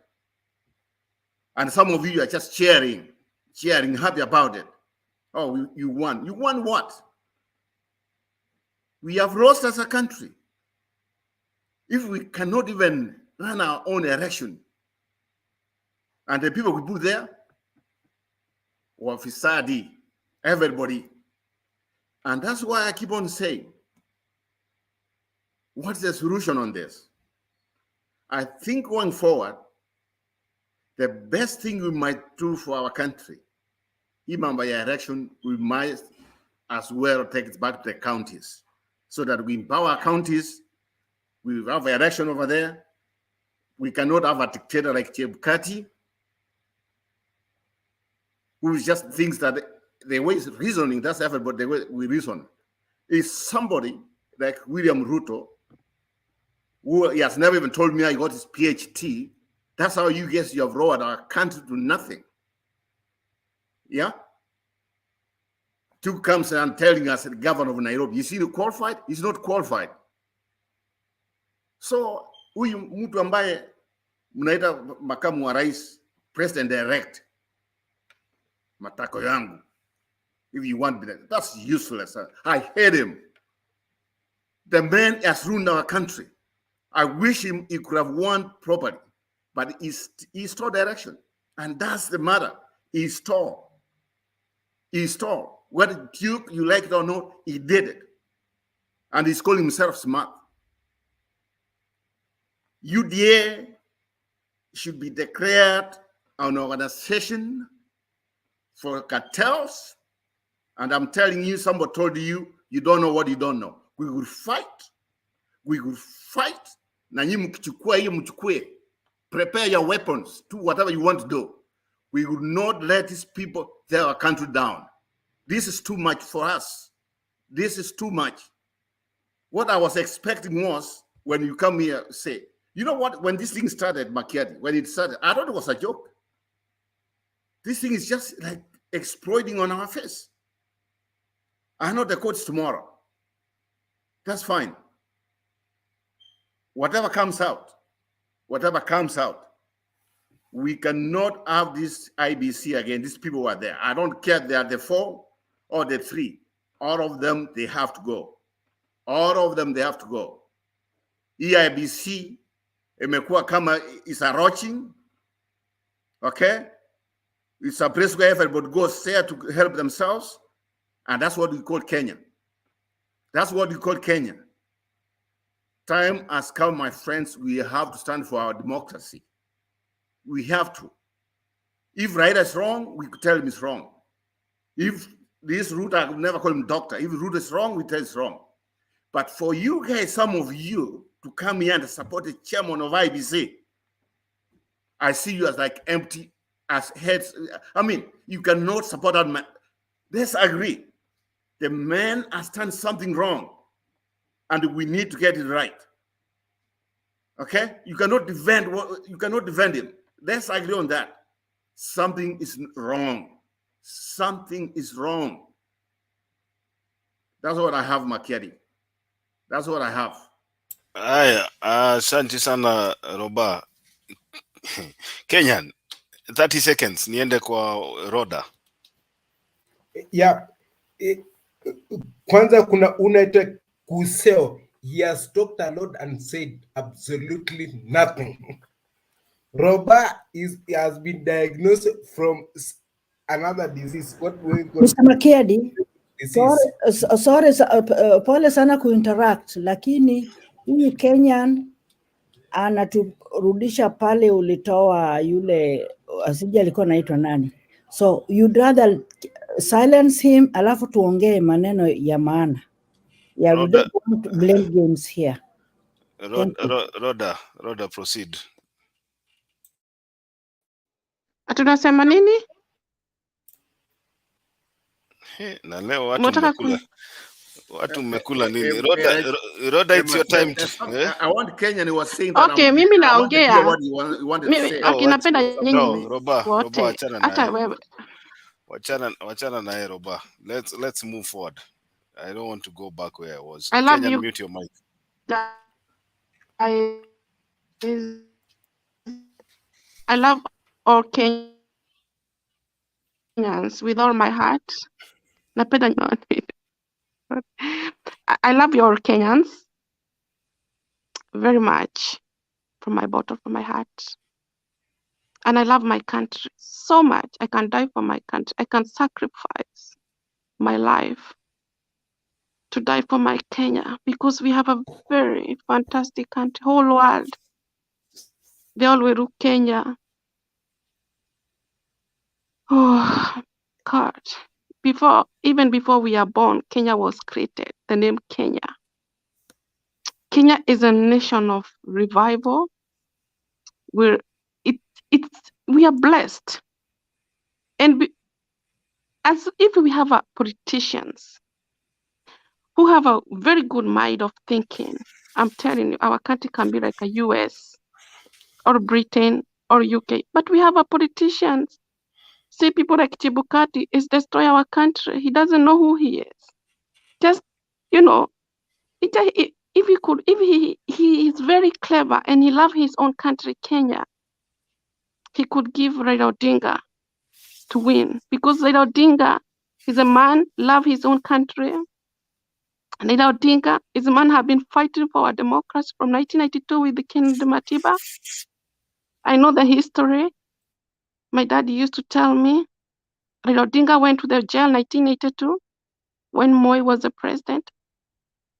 And some of you are just cheering, happy about it. Oh, you won. You won what? We have lost as a country. If we cannot even run our own election, and the people we put there, or Fisadi, everybody. And that's why I keep on saying, what's the solution on this? I think going forward, the best thing we might do for our country, even by election, we might as well take it back to the counties so that we empower counties. We have an election over there. We cannot have a dictator like Chebukati, who just thinks that the way he's reasoning, that's everybody, the way we reason, is somebody like William Ruto, who he has never even told me I got his PhD. That's how you guess you have lowered our country to nothing. Yeah? Two comes and telling us the governor of Nairobi, is he qualified? He's not qualified. So, huyu mtu ambaye mnaita makamu wa rais, president direct, matako yangu, if you want, that's useless. I hate him. The man has ruined our country. I wish he could have won properly, but he stole direction. And that's the matter. He stole. He stole. Whether you like it or not, he did it. And he's calling himself smart. UDA should be declared an organization for cartels. And I'm telling you, somebody told you, you don't know what you don't know. We will fight. We will fight. Na nyinyi mkichukua hiyo mchukue. Prepare your weapons. Do whatever you want to do. We will not let these people tear our country down. This is too much for us. This is too much. What I was expecting was, when you come here, say, you know what, when this thing started, Makiadi, when it started, I thought it was a joke. This thing is just like exploding on our face. I know the courts tomorrow. That's fine. Whatever comes out, we cannot have this IBC again. These people were there. I don't care if they are the 4 or the 3. All of them, they have to go. All of them, they have to go. EIBC, imekuwa kama is a roaching, okay? It's a place where everybody goes there to help themselves, and that's what we call Kenya. That's what we call Kenya. Time has come, my friends. We have to stand for our democracy. We have to. If Raila is wrong, we could tell him it's wrong. If this route, I would never call him doctor. If route is wrong, we tell it's wrong. But for you guys, some of you, to come here and support the chairman of IBC, I see you as like empty, as heads. I mean, you cannot support that man. Let's agree. The man has done something wrong, and we need to get it right. Okay? You cannot defend him. Let's agree on that. Something is wrong. Something is wrong. That's what I have, Makiadi. That's what I have. Aya, asante sana Roba. Kenyan, 30 seconds, niende kwa Roda. Yeah. Kwanza kuna unaitwa Kuseo. He has talked a lot and said absolutely nothing. Roba has been diagnosed from another disease. What we call Mr. Makiadi, sorry, pole sana kuinteract, lakini hii Kenyan anaturudisha pale ulitoa yule asija alikuwa anaitwa nani. So you'd rather silence him alafu tuongee maneno ya maana. Yeah, we don't want to blame games here. Roda, proceed. Tunasema nini? Na leo watu Watu mmekula nini? Roda, it's your time to, I want Kenyan was saying that Okay, mimi I want to hear naongea. what you wanted to say. Okay, napenda nyinyi no, Roba, wote. wachana Hata naye. wewe. Wachana naye, Roba. Let's move forward. I don't want to go back where I was. I love Kenyan, you mute your mic. I love all Kenyans with all my heart. Napenda nyote. I love you all Kenyans very much from my bottom of my heart. And I love my country so much. I can die for my country. I can sacrifice my life to die for my Kenya because we have a very fantastic country, whole world. They all will look Kenya. Oh God. Even before we are born, Kenya was created. The name Kenya. Kenya is a nation of revival. We are blessed. And as if we have politicians who have a very good mind of thinking, I'm telling you, our country can be like a US or Britain or UK. But we have a politicians. See, people like Chibukati is destroy our country. He doesn't know who he is. Just, if he is very clever and he loves his own country, Kenya, he could give Raila Odinga to win because Raila Odinga is a man, love his own country. Raila Odinga is a man who have been fighting for our democracy from 1992 with the Kennedy Matiba. I know the history. My dad used to tell me Raila Odinga went to the jail 1982 when Moi was the president.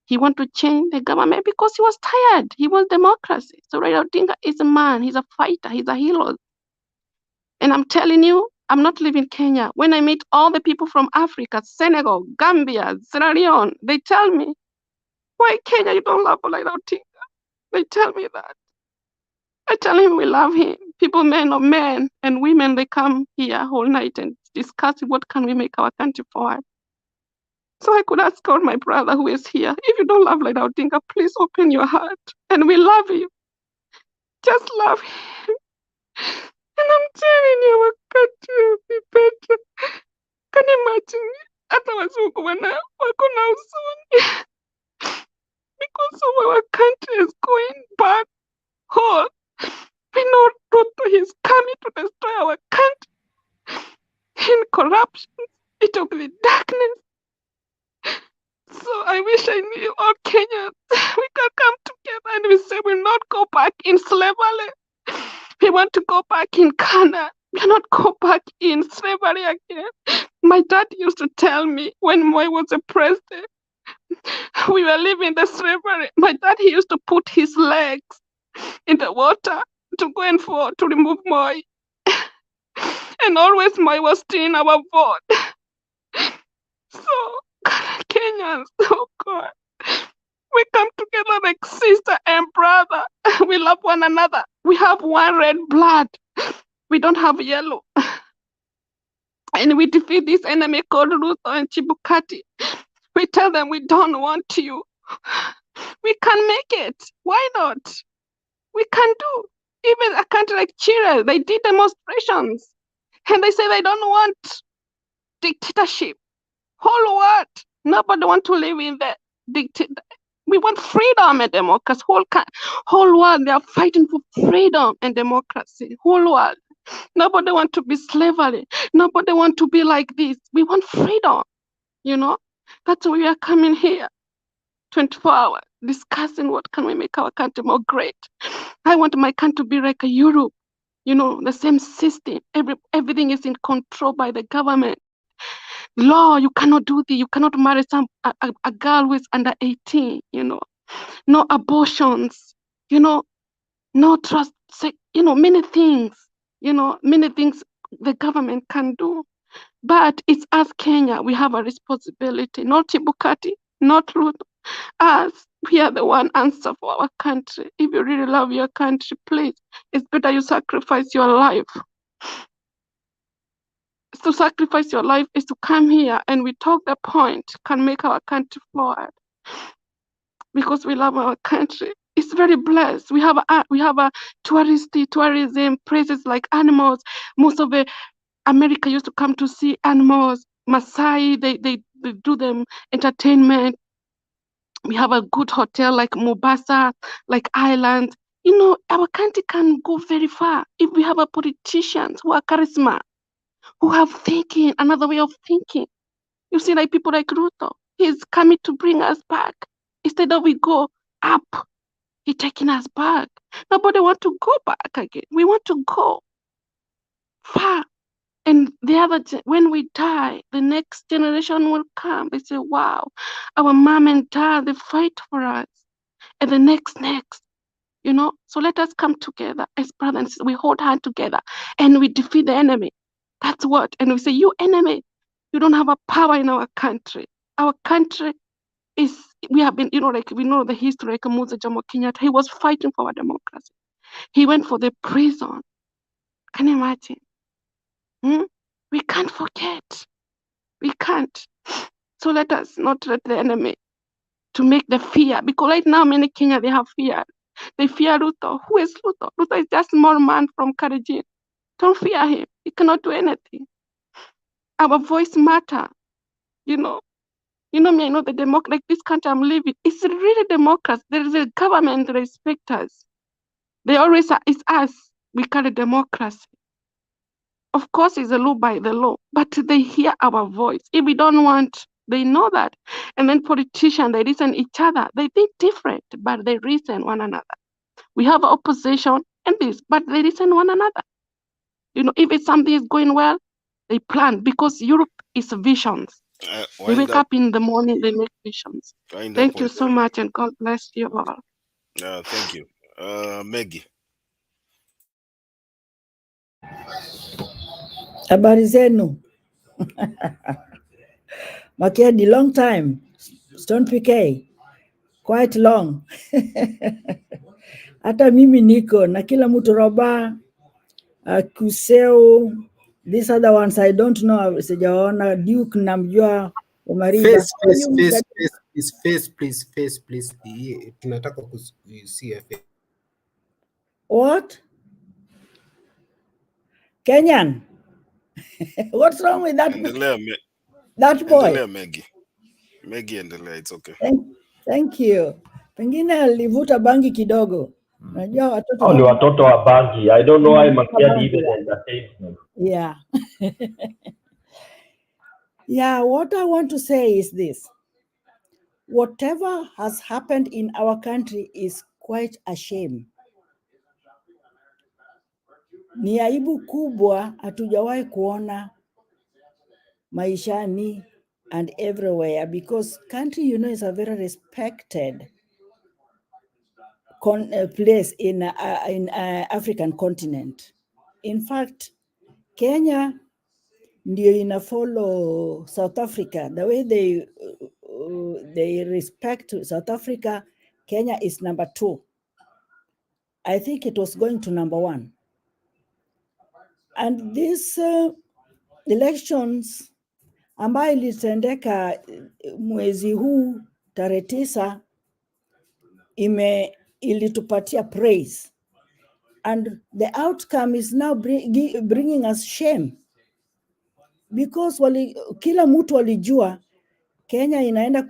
He wanted to change the government because he was tired. He wants democracy. So Raila Odinga is a man. He's a fighter. He's a hero. And I'm telling you, I'm not living Kenya. When I meet all the people from Africa, Senegal, Gambia, Sierra Leone, they tell me, why Kenya you don't love Raila Odinga? They tell me that. I tell him we love him. People, men and women, they come here whole night and discuss what can we make our country forward. So I could ask all my brother who is here, if you don't love Raila Odinga, please open your heart. And we love you. Just love him. And I'm telling you, our country will be better. Can you imagine? Hata wazungu wako na huzuni because of our country is going back home. We know Ruto is coming to destroy our country in corruption. It will be darkness. So I wish I knew all Kenyans. We can come together and we say we'll not go back in slavery. We want to go back in Ghana. We will not go back in slavery again. My dad used to tell me when Moi was a president, we were living the slavery. My dad, he used to put his legs in the water to go and to remove Moi. And always Moi was stealing our vote. So, Kenyans, oh God, we come together like sister and brother. We love one another. We have one red blood. We don't have yellow. And we defeat this enemy called Ruto and Chibukati. We tell them we don't want you. We can make it. Why not? We can do. Even a country like Chile, they did demonstrations. And they say they don't want dictatorship. Whole world. Nobody want to live in the dictator. We want freedom and democracy. Whole world, they are fighting for freedom and democracy. Whole world. Nobody want to be slavery. Nobody want to be like this. We want freedom. That's why we are coming here 24 hours discussing what can we make our country more great. I want my country to be like a Europe, the same system. Everything is in control by the government. Law, you cannot do this. You cannot marry a girl who is under 18, no abortions, no trust, many things, many things the government can do. But it's us, Kenya, we have a responsibility, not Chibukati, not Ruto. Us, we are the one answer for our country. If you really love your country, please, it's better you sacrifice your life. to sacrifice your life, is to come here and we talk the point, can make our country forward. Because we love our country. It's very blessed. We have a tourism places like animals. Most of the America used to come to see animals. Maasai, they do them entertainment. We have a good hotel like Mombasa, like islands. You know, our country can go very far if we have a politicians who are charisma, who have thinking, another way of thinking. You see, like people like Ruto, he's coming to bring us back. Instead of we go up, he's taking us back. Nobody want to go back again. We want to go far. And when we die, the next generation will come. They say, wow, our mom and dad, they fight for us. And the next, you know. So let us come together as brothers. We hold hands together and we defeat the enemy. That's what. And we say, you enemy, you don't have a power in our country. Our country we have been, you know, like we know the history, like Moses Jomo Kenyatta, he was fighting for our democracy. He went for the prison. Can you imagine? We can't forget. We can't. So let us not let the enemy to make the fear, because right now many Kenya, they have fear. They fear Ruto. Who is Ruto? Ruto is just a small man from Kalenjin. Don't fear him. He cannot do anything. Our voice matter. You know me, I know the like this country I'm living, it's really democracy. There is a government that respects us. They always say, it's us. We call it democracy. Of course, it's a law by the law, but they hear our voice. If we don't want, they know that. And then politicians, they listen each other. They think different, but they listen one another. We have opposition and this, but they listen one another. You know, if it's something is going well, they plan, because Europe is visions. They wake up in the morning, they make visions. Thank you so much, and God bless you all. Thank you. Maggie. Habari zenu. Makiadi, long time. Stone PK. Quite long. Hata mimi niko na kila mtu Roba, Kuseo, these other ones I don't know. Sijaona Duke namjua Omariba. Face, please. Tunataka kusia face. What? Kenyan? What's wrong with that? That boy? Endelea, Maggie, endelea, it's okay. Thank you. Pengine alivuta bangi kidogo. Najua watoto. Hao ni watoto wa bangi. I don't know why Makiadi even entertains them. Yeah. Yeah, what I want to say is this. Whatever has happened in our country is quite a shame. Ni aibu kubwa, hatujawahi kuona maishani and everywhere, because country, you know, is a very respected place in African continent. In fact, Kenya ndio ina follow South Africa. The way they respect South Africa, Kenya is number 2. I think it was going to number 1. And these elections ambayo ilitendeka mwezi huu tarehe 9 ilitupatia praise, and the outcome is now bringing us shame, because kila mtu walijua Kenya inaenda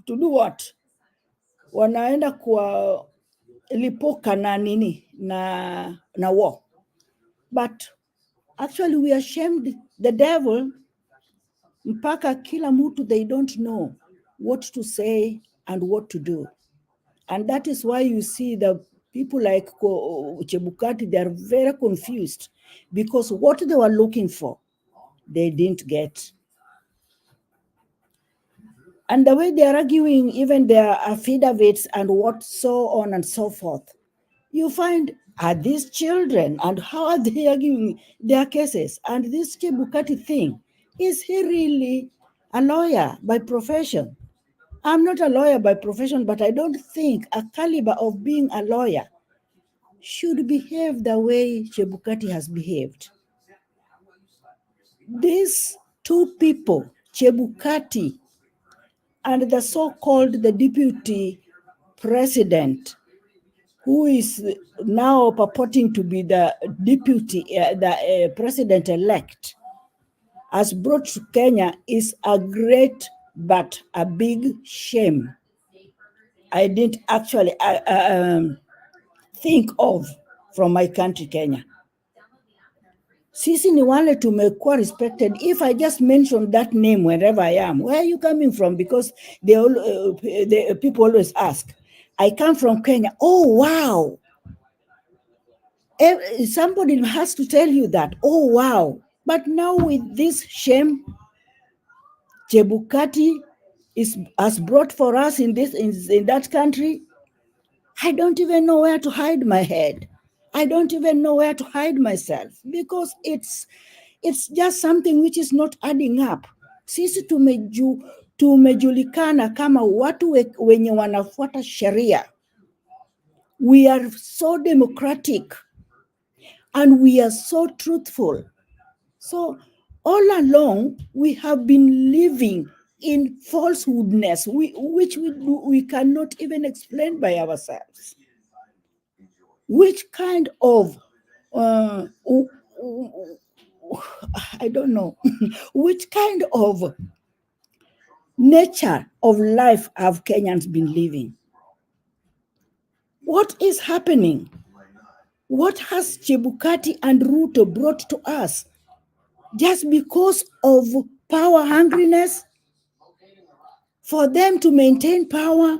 to do what? Wanaenda lipuka na nini na war. But actually we are shamed the devil, mpaka kila mtu, they don't know what to say and what to do. And that is why you see the people like Chebukati, they are very confused, because what they were looking for, they didn't get. And the way they are arguing, even their affidavits and what so on and so forth, you find, are these children, and how are they arguing their cases? And this Chebukati thing, is he really a lawyer by profession? I'm not a lawyer by profession, but I don't think a caliber of being a lawyer should behave the way Chebukati has behaved. these two people, Chebukati and the so-called the deputy president, who is now purporting to be the deputy, the president-elect, has brought to Kenya is a great but a big shame. I didn't actually think of from my country, Kenya. Sisi ni wale tumekuwa respected. If I just mention that name wherever I am, where are you coming from? Because the people always ask, I come from Kenya. Oh, wow. Somebody has to tell you that. Oh, wow. But now with this shame, Chebukati has brought for us in that country. I don't even know where to hide my head. I don't even know where to hide myself, because it's just something which is not adding up. Sisi tumejulikana kama watu wenye wanafuata sheria. We are so democratic and we are so truthful. So all along we have been living in falsehoodness, which we cannot even explain by ourselves. Which kind of I don't know, which kind of nature of life have Kenyans been living? What is happening? What has Chebukati and Ruto brought to us? Just because of power hungriness? For them to maintain power?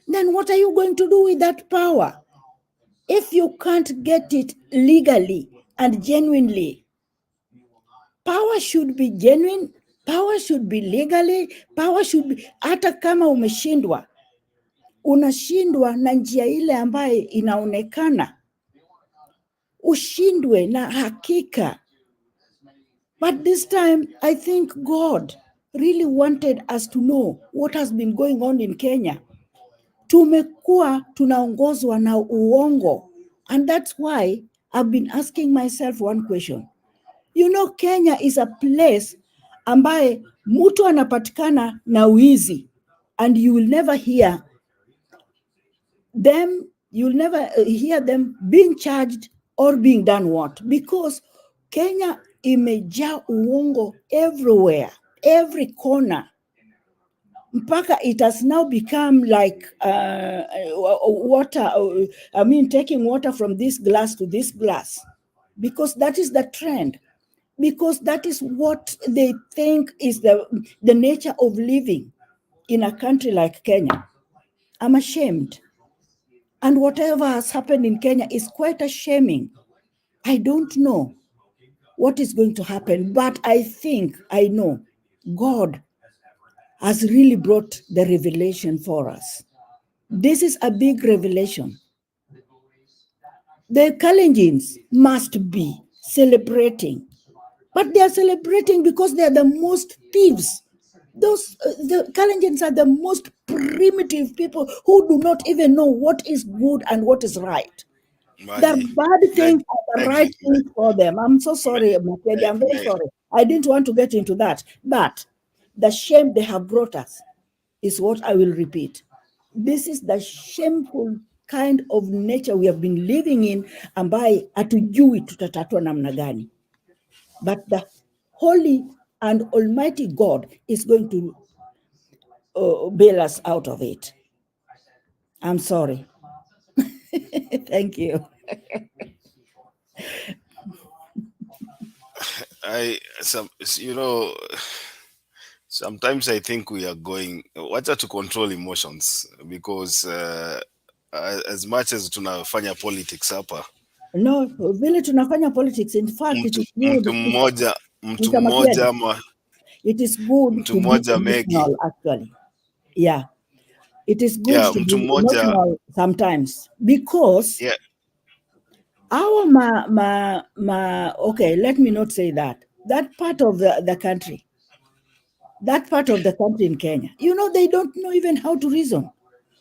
Then what are you going to do with that power? If you can't get it legally and genuinely, power should be genuine, power should be legally, power should be, hata kama umeshindwa, unashindwa na njia ile ambaye inaonekana, ushindwe na hakika. But this time, I think God really wanted us to know what has been going on in Kenya. Tumekuwa tunaongozwa na uongo. And that's why I've been asking myself one question. You know, Kenya is a place ambaye mtu anapatikana na wizi, and you will never hear them being charged or being done what? Because Kenya imejaa uongo everywhere, every corner. Mpaka it has now become like water, taking water from this glass to this glass, because that is the trend, because that is what they think is the nature of living in a country like Kenya. I'm ashamed. And whatever has happened in Kenya is quite shaming. I don't know what is going to happen, but I think I know God has really brought the revelation for us. This is a big revelation. The Kalenjins must be celebrating, but they are celebrating because they are the most thieves. The Kalenjins are the most primitive people who do not even know what is good and what is right. The bad things are the right things for them. I'm so sorry, Makedi, I'm very sorry. I didn't want to get into that. But the shame they have brought us is what I will repeat. This is the shameful kind of nature we have been living in, ambaye hatujui tutatatua namna gani. But the holy and almighty God is going to bail us out of it. I'm sorry. Thank you. Sometimes I think we are going, wacha to control emotions, because as much as tunafanya politics hapa, no, vile tunafanya politics, in fact, it is good. Mtu mmoja ama it is good mtu to be mmoja emotional, actually. Yeah. It is good to be emotional sometimes, because our okay, let me not say that. That part of the country, that part of the country in Kenya, you know, they don't know even how to reason.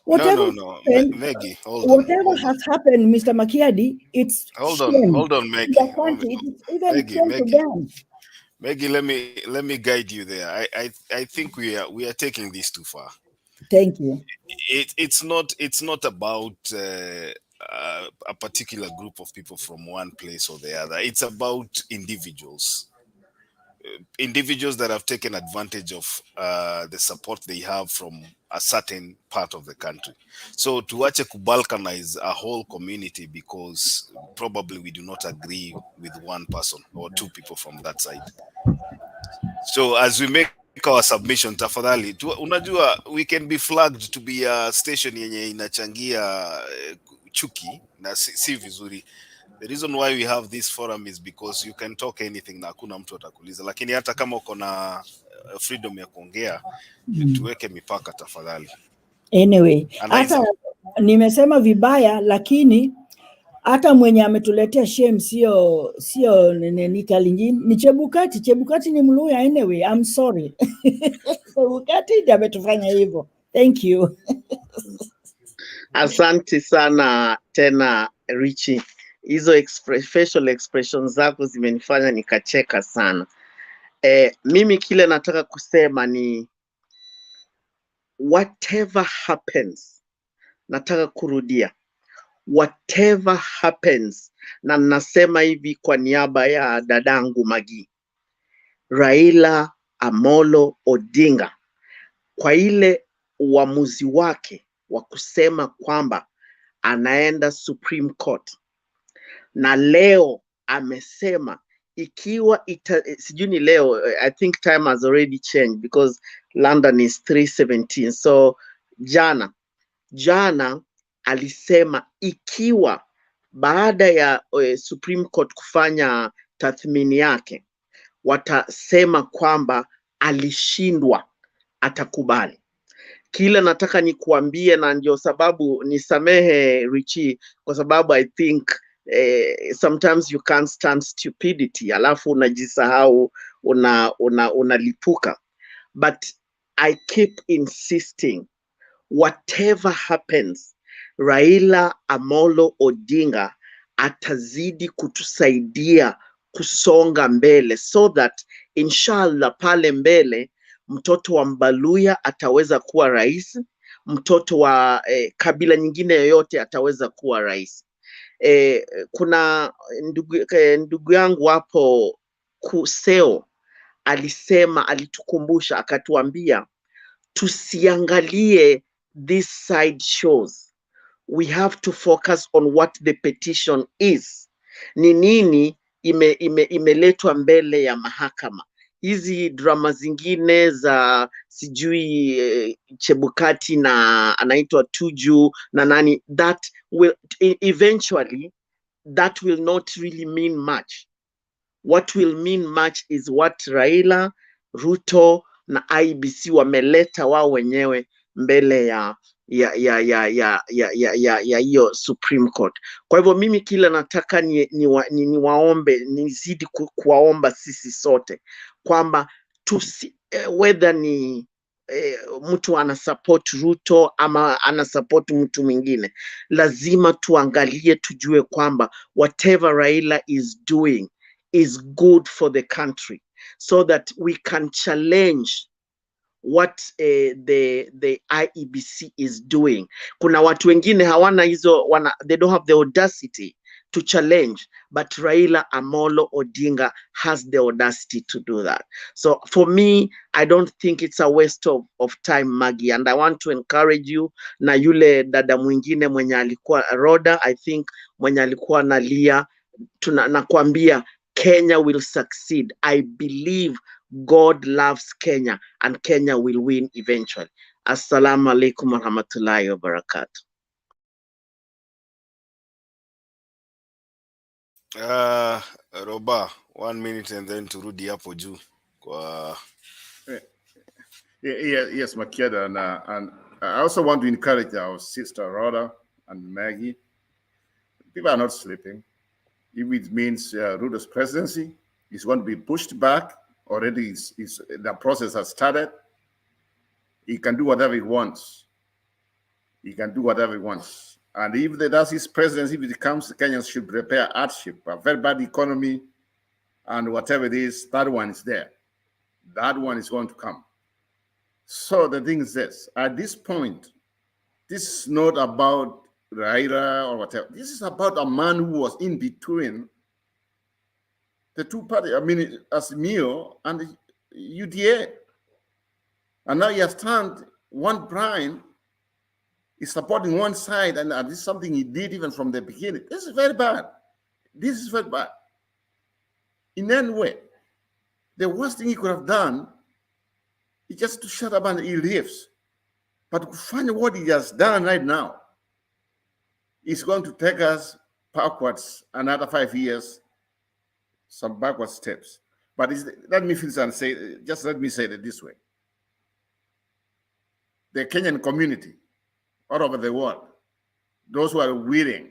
Whatever Maggie, whatever has happened, Mr. Makiadi, it's hold on, Maggie. the country. It is even shame to them. Maggie, let me guide you there. I think we are taking this too far. Thank you. It's not about a particular group of people from one place or the other. It's about individuals that have taken advantage of the support they have from a certain part of the country. So to actually balkanize a whole community because probably we do not agree with one person or two people from that side. So as we make our submission, tafadhali unajua we can be flagged to be a station yenye inachangia chuki na si vizuri. The reason why we have this forum is because you can talk anything na hakuna mtu atakuuliza, lakini hata kama uko na freedom ya kuongea tuweke mipaka tafadhali. Anyway, hata nimesema vibaya, lakini hata mwenye ametuletea shame sio ni Kalenjin, ni Chebukati. Chebukati ni Mluya. Anyway, I'm sorry. Chebukati ndiye ametufanya hivyo. Thank you. Asante sana tena Richie. Hizo facial expressions zako zimenifanya nikacheka sana. Mimi kile nataka kusema ni whatever happens, nataka kurudia, whatever happens, na nasema hivi kwa niaba ya dadangu Magi, Raila Amolo Odinga, kwa ile uamuzi wake wa kusema kwamba anaenda Supreme Court, na leo amesema ikiwa sijui ni leo, I think time has already changed because London is 3:17. So jana alisema ikiwa baada ya Supreme Court kufanya tathmini yake watasema kwamba alishindwa, atakubali. Kila nataka nikuambie, na ndio sababu nisamehe Richie, kwa sababu I think sometimes you can't stand stupidity, alafu unajisahau, unalipuka. But I keep insisting, whatever happens, Raila Amolo Odinga atazidi kutusaidia kusonga mbele, so that inshallah pale mbele mtoto wa Mbaluya ataweza kuwa rais, mtoto wa kabila nyingine yoyote ataweza kuwa rais. Kuna ndugu yangu hapo Kuseo alisema, alitukumbusha akatuambia tusiangalie this side shows, we have to focus on what the petition is. Ni nini imeletwa mbele ya mahakama. Hizi drama zingine za sijui Chebukati na anaitwa Tuju na nani, that will eventually, that will not really mean much. What will mean much is what Raila, Ruto na IBC wameleta wao wenyewe mbele ya hiyo Supreme Court. Kwa hivyo mimi kila nataka ni waombe, nizidi kuwaomba sisi sote kwamba whether ni mtu ana support Ruto ama ana support mtu mwingine, lazima tuangalie, tujue kwamba whatever Raila is doing is good for the country, so that we can challenge what the IEBC is doing. Kuna watu wengine hawana hizo, they don't have the audacity to challenge, but Raila Amolo Odinga has the audacity to do that. So for me, I don't think it's a waste of time, Maggie, and I want to encourage you, na yule dada mwingine mwenye alikuwa Roda, I think mwenye alikuwa nalia, nakwambia Kenya will succeed. I believe God loves Kenya and Kenya will win eventually. Assalamu alaikum warahmatullahi wabarakatuh. Roba, 1 minute and then turudi hapo juu kwa yes, Makieda, and I also want to encourage our sister Rhoda and Maggie. People are not sleeping. If it means Ruto's presidency is going to be pushed back, already the process has started. He can do whatever he wants. He can do whatever he wants. And if that's his presidency, if it comes, Kenyans should prepare hardship, a very bad economy, and whatever it is, that one is there. That one is going to come. So the thing is this, at this point, this is not about Raila or whatever. This is about a man who was in between the two parties, I mean, as Mio and UDA. And now he has turned one blind, is supporting one side, and this is something he did even from the beginning. This is very bad. This is very bad. In any way, the worst thing he could have done is just to shut up and he leaves. But to find what he has done right now is going to take us backwards another 5 years, some backward steps. But let me finish and say, just let me say it this way. The Kenyan community all over the world, those who are willing,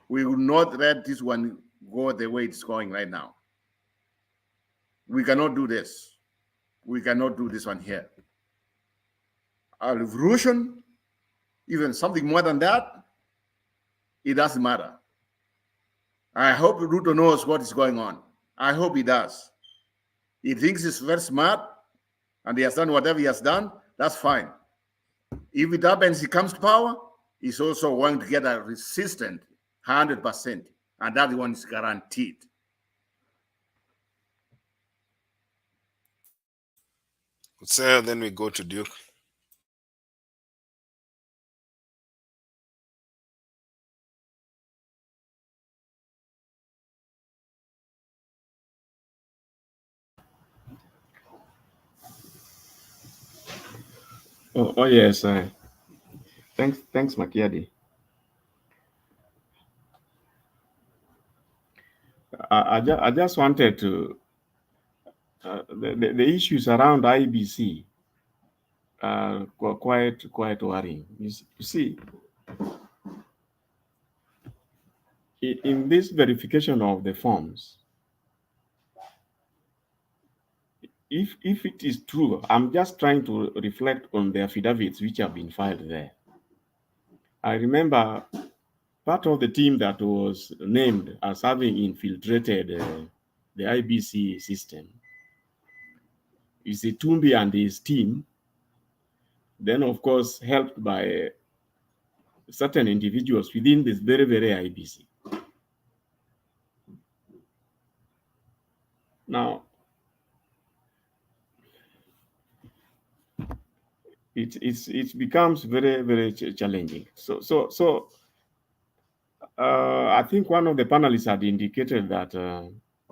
we will not let this one go the way it's going right now. We cannot do this. We cannot do this one here. A revolution, even something more than that, it doesn't matter. I hope Ruto knows what is going on. I hope he does. He thinks he's very smart and he has done whatever he has done, that's fine. If it happens, he comes to power, he's also going to get a resistant 100%, and that one is guaranteed. So then we go to Duke. Oh yes. Thanks, Makiadi. I just wanted to the issues around IBC are quite worrying. You see, in this verification of the forms, if it is true, I'm just trying to reflect on the affidavits which have been filed there. I remember part of the team that was named as having infiltrated the IBC system is Itumbi and his team, then of course helped by certain individuals within this very IBC. Now, it becomes very challenging. So I think one of the panelists had indicated that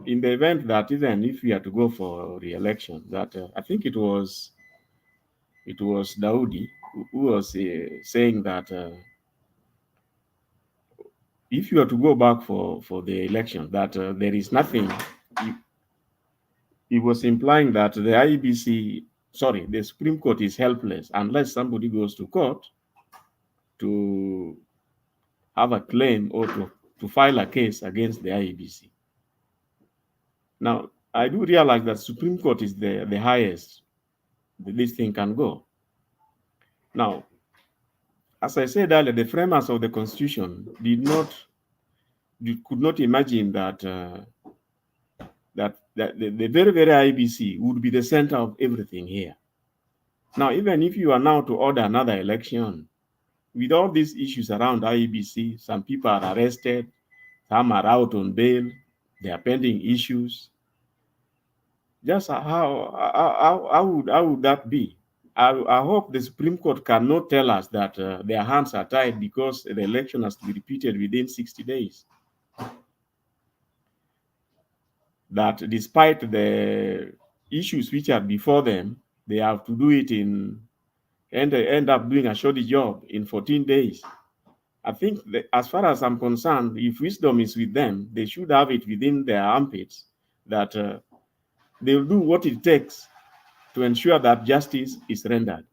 in the event that even if we are to go for re-election, that I think it was Daudi who was saying that if you are to go back for the election, that there is nothing. He was implying that the Supreme Court is helpless unless somebody goes to court to have a claim or to file a case against the IEBC. Now, I do realize that Supreme Court is the highest this thing can go. Now, as I said earlier, the framers of the Constitution could not imagine that the very IBC would be the center of everything here. Now, even if you are now to order another election, with all these issues around IEBC, some people are arrested, some are out on bail, they are pending issues. Just how would that be? I hope the Supreme Court cannot tell us that their hands are tied because the election has to be repeated within 60 days. That despite the issues which are before them, they have to do it and they end up doing a shoddy job in 14 days. I think that as far as I'm concerned, if wisdom is with them, they should have it within their armpits that they'll do what it takes to ensure that justice is rendered,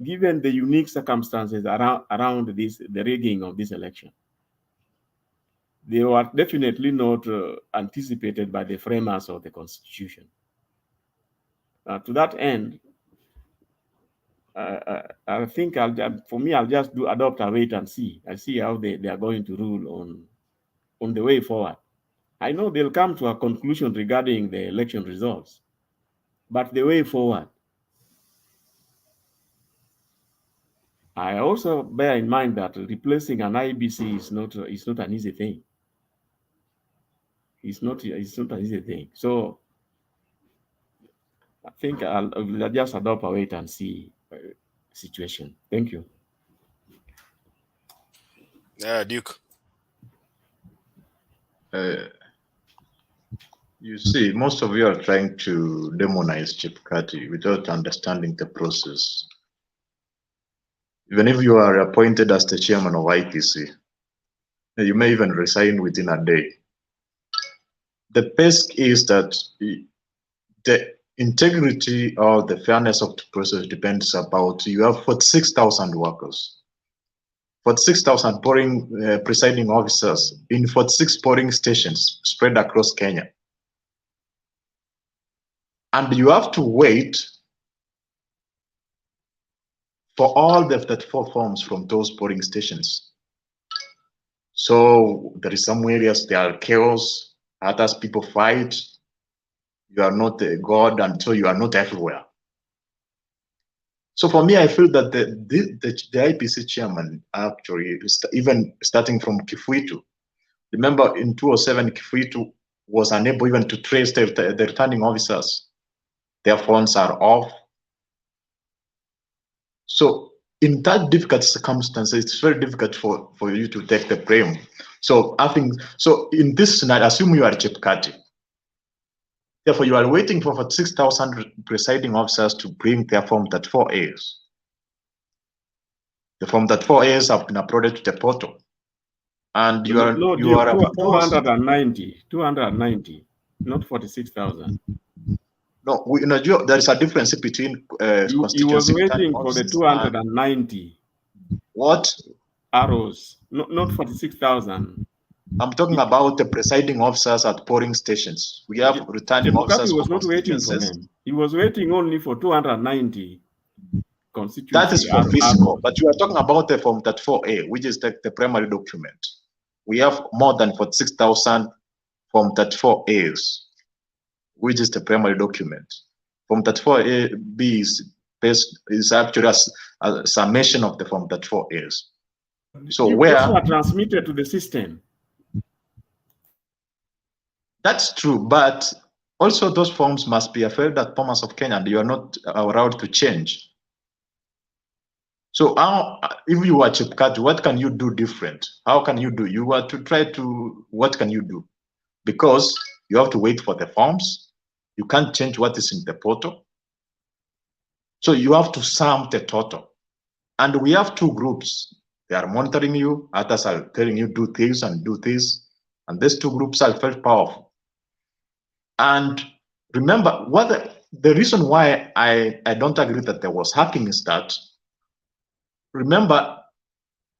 given the unique circumstances around the rigging of this election. They were definitely not anticipated by the framers of the Constitution. To that end, I think I'll just adopt a wait and see. I see how they are going to rule on the way forward. I know they'll come to a conclusion regarding the election results, but the way forward, I also bear in mind that replacing an IBC is not an easy thing. It's not an easy thing. So I think I'll just adopt a wait and see situation. Thank you. Duke. You see, most of you are trying to demonize Chepkati without understanding the process. Even if you are appointed as the chairman of IPC, you may even resign within a day. The best is that the integrity or the fairness of the process depends about you have 46,000 workers, 46,000 presiding officers in 46 polling stations spread across Kenya. And you have to wait for all the 34 forms from those polling stations. So there is some areas there are chaos, others people fight. You are not a god, and so you are not everywhere. So for me, I feel that the IPC chairman actually, even starting from Kifuitu, remember in 2007, Kifuitu was unable even to trace the returning officers. Their phones are off. So in that difficult circumstances, it's very difficult for you to take the blame. So in this scenario, assume you are Chepkati. Therefore, you are waiting for 6,000 presiding officers to bring their Form 34As. The Form 34As have been uploaded to the portal. And you are 290, not 46,000. No, there is a difference between constituency. You was waiting for the 290. What? Arrows, not 46,000. I'm talking about the presiding officers at polling stations. We have returning officers. He was not waiting for them. He was waiting only for 290 constituency. That is for physical, but you are talking about the Form 34A, which is the primary document. We have more than 46,000 Form 34As, which is the primary document. Form 34A-B is actually a summation of the Form 34As. So those are transmitted to the system. That's true, but also those forms must be available at Bomas of Kenya, and you are not allowed to change. So if you are Chepkati, what can you do different? How can you do? You are to try to, what can you do? Because you have to wait for the forms. You can't change what is in the portal. So you have to sum the total. And we have two groups. They are monitoring you. Others are telling you do this and do this. And these two groups are very powerful. And remember, the reason why I don't agree that there was hacking is that, remember,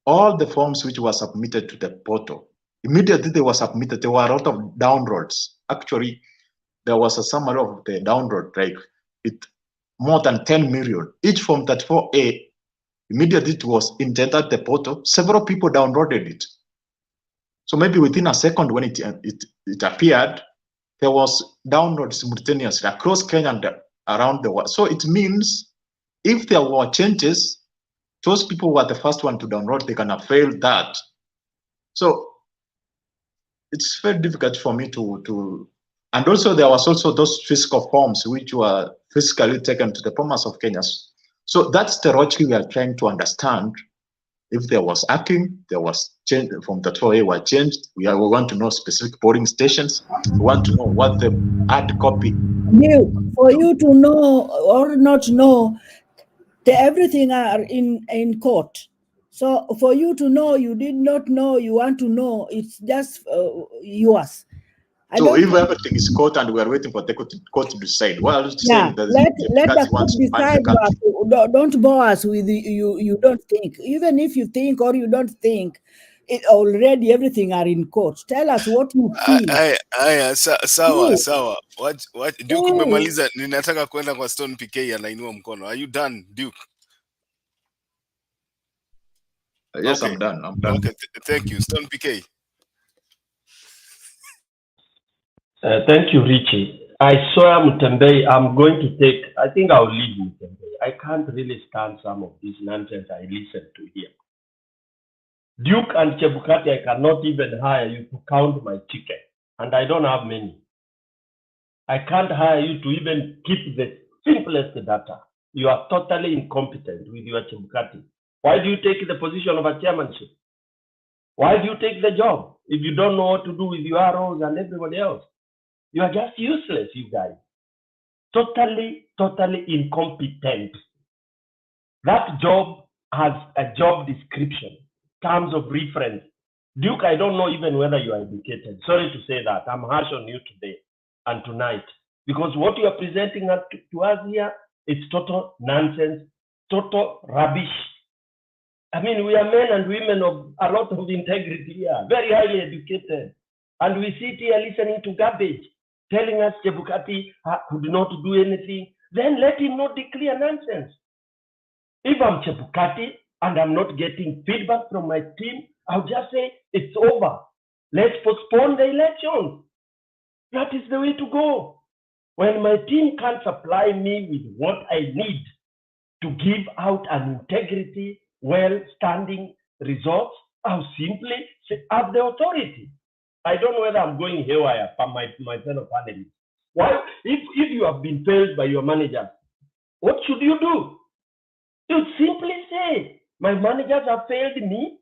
all the forms which were submitted to the portal, immediately they were submitted, there were a lot of downloads. Actually, there was a summary of the download, like more than 10 million. Each Form 34A, immediately it was entered the portal, several people downloaded it. So maybe within a second when it appeared, there was download simultaneously across Kenya and around the world. So it means if there were changes, those people who were the first one to download, they can avail that. So it's very difficult for me to and also there was also those physical forms which were physically taken to the Bomas of Kenya. So that's the logic we are trying to understand. If there was hacking, there was change from the 4A were changed. We want to know specific polling stations. We want to know what the hard copy. For you to know or not know, everything are in court. So for you to know, you did not know, you want to know, it's just yours. So if everything is court and we are waiting for the court to decide, well, saying that let the court decide. Don't bore us with you don't think. Even if you think or you don't think, already everything are in court. Tell us what you feel. Sawa. What Duke umemaliza? Ninataka kwenda kwa Stone PK anainua mkono. Are you done, Duke? Yes, okay. I'm done. Okay, thank you. Stone PK. Thank you, Richie. I swear, Mutembei, I'm going to take, I think I'll leave Mutembei. I can't really stand some of this nonsense I listen to here. Duke and Chebukati, I cannot even hire you to count my chicken, and I don't have many. I can't hire you to even keep the simplest data. You are totally incompetent with your Chebukati. Why do you take the position of a chairmanship? Why do you take the job if you don't know what to do with your ROs and everybody else? You are just useless, you guys. Totally, totally incompetent. That job has a job description, terms of reference. Duke, I don't know even whether you are educated. Sorry to say that. I'm harsh on you today and tonight. Because what you are presenting to us here, it's total nonsense, total rubbish. I mean, we are men and women of a lot of integrity here, very highly educated. And we sit here listening to garbage, telling us Chebukati could not do anything. Then let him not declare nonsense. If I'm Chebukati and I'm not getting feedback from my team, I'll just say it's over. Let's postpone the elections. That is the way to go. When my team can't supply me with what I need to give out an integrity, well-standing results, I'll simply have the authority. I don't know whether I'm going haywire from my fellow panelists. Why, if you have been failed by your manager, what should you do? You simply say, my managers have failed me,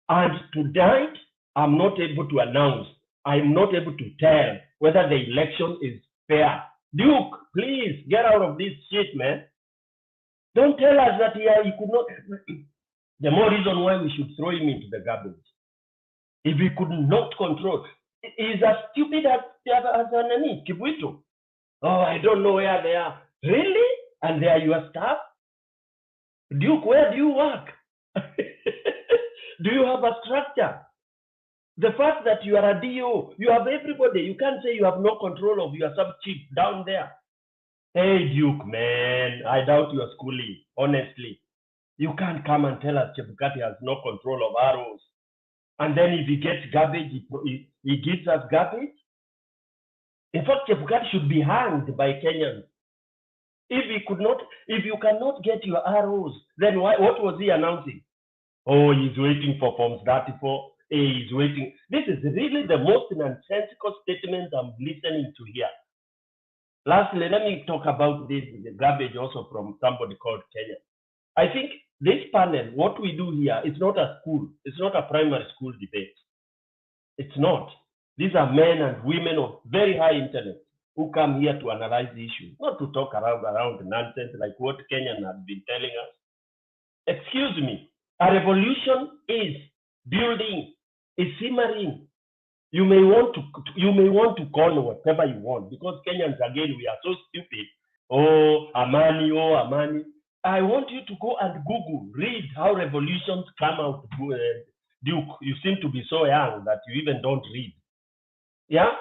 and tonight I'm not able to announce, I'm not able to tell whether the election is fair. Duke, please get out of this shit, man. Don't tell us that he could not. The more reason why we should throw him into the garbage. If he could not control, he's as stupid as Kibuito. Oh, I don't know where they are. Really? And they are your staff? Duke, where do you work? Do you have a structure? The fact that you are a DO, you have everybody. You can't say you have no control of your sub-chief down there. Hey, Duke, man, I doubt your schooling, honestly. You can't come and tell us Chebukati has no control of arrows. And then if he gets garbage, he gives us garbage. In fact, Chebukati should be hanged by Kenyans. If you cannot get your arrows, then what was he announcing? Oh, he's waiting for Forms 34. Hey, he's waiting. This is really the most nonsensical statement I'm listening to here. Lastly, let me talk about the garbage also from somebody called Kenya. I think this panel, what we do here, it's not a school. It's not a primary school debate. It's not. These are men and women of very high intellect who come here to analyze the issue, not to talk around nonsense like what Kenyan have been telling us. Excuse me, a revolution is building, is simmering. You may want to call whatever you want, because Kenyans, again, we are so stupid. Oh, Amani, oh, Amani. I want you to go and Google, read how revolutions come out. Duke, you seem to be so young that you even don't read. Yeah?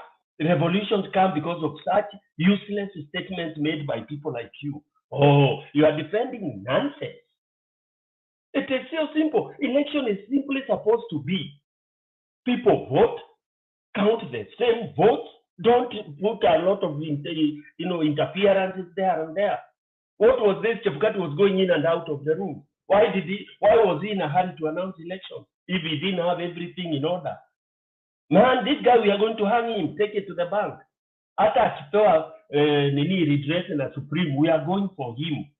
Revolutions come because of such useless statements made by people like you. Oh, you are defending nonsense. It is so simple. Election is simply supposed to be people vote, count the same votes, don't put a lot of interferences there and there. What was this? Chebukati was going in and out of the room. Why was he in a hurry to announce elections if he didn't have everything in order? Man, this guy, we are going to hang him, take it to the bank. After akipewa redress in a Supreme, we are going for him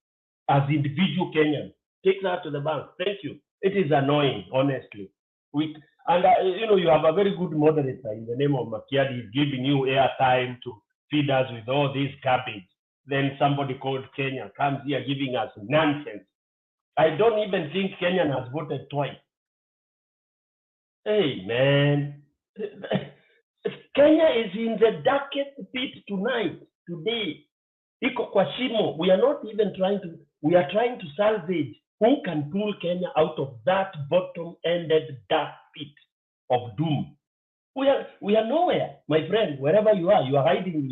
as individual Kenyans. Take that to the bank. Thank you. It is annoying, honestly. You have a very good moderator in the name of Makiadi. He's giving you airtime to feed us with all this garbage. Then somebody called Kenya comes here giving us nonsense. I don't even think Kenyan has voted twice. Hey, man. Kenya is in the darkest pit today. Iko kwa shimo. We are not even we are trying to salvage who can pull Kenya out of that bottom-ended dark pit of doom. We are nowhere, my friend. Wherever you are hiding.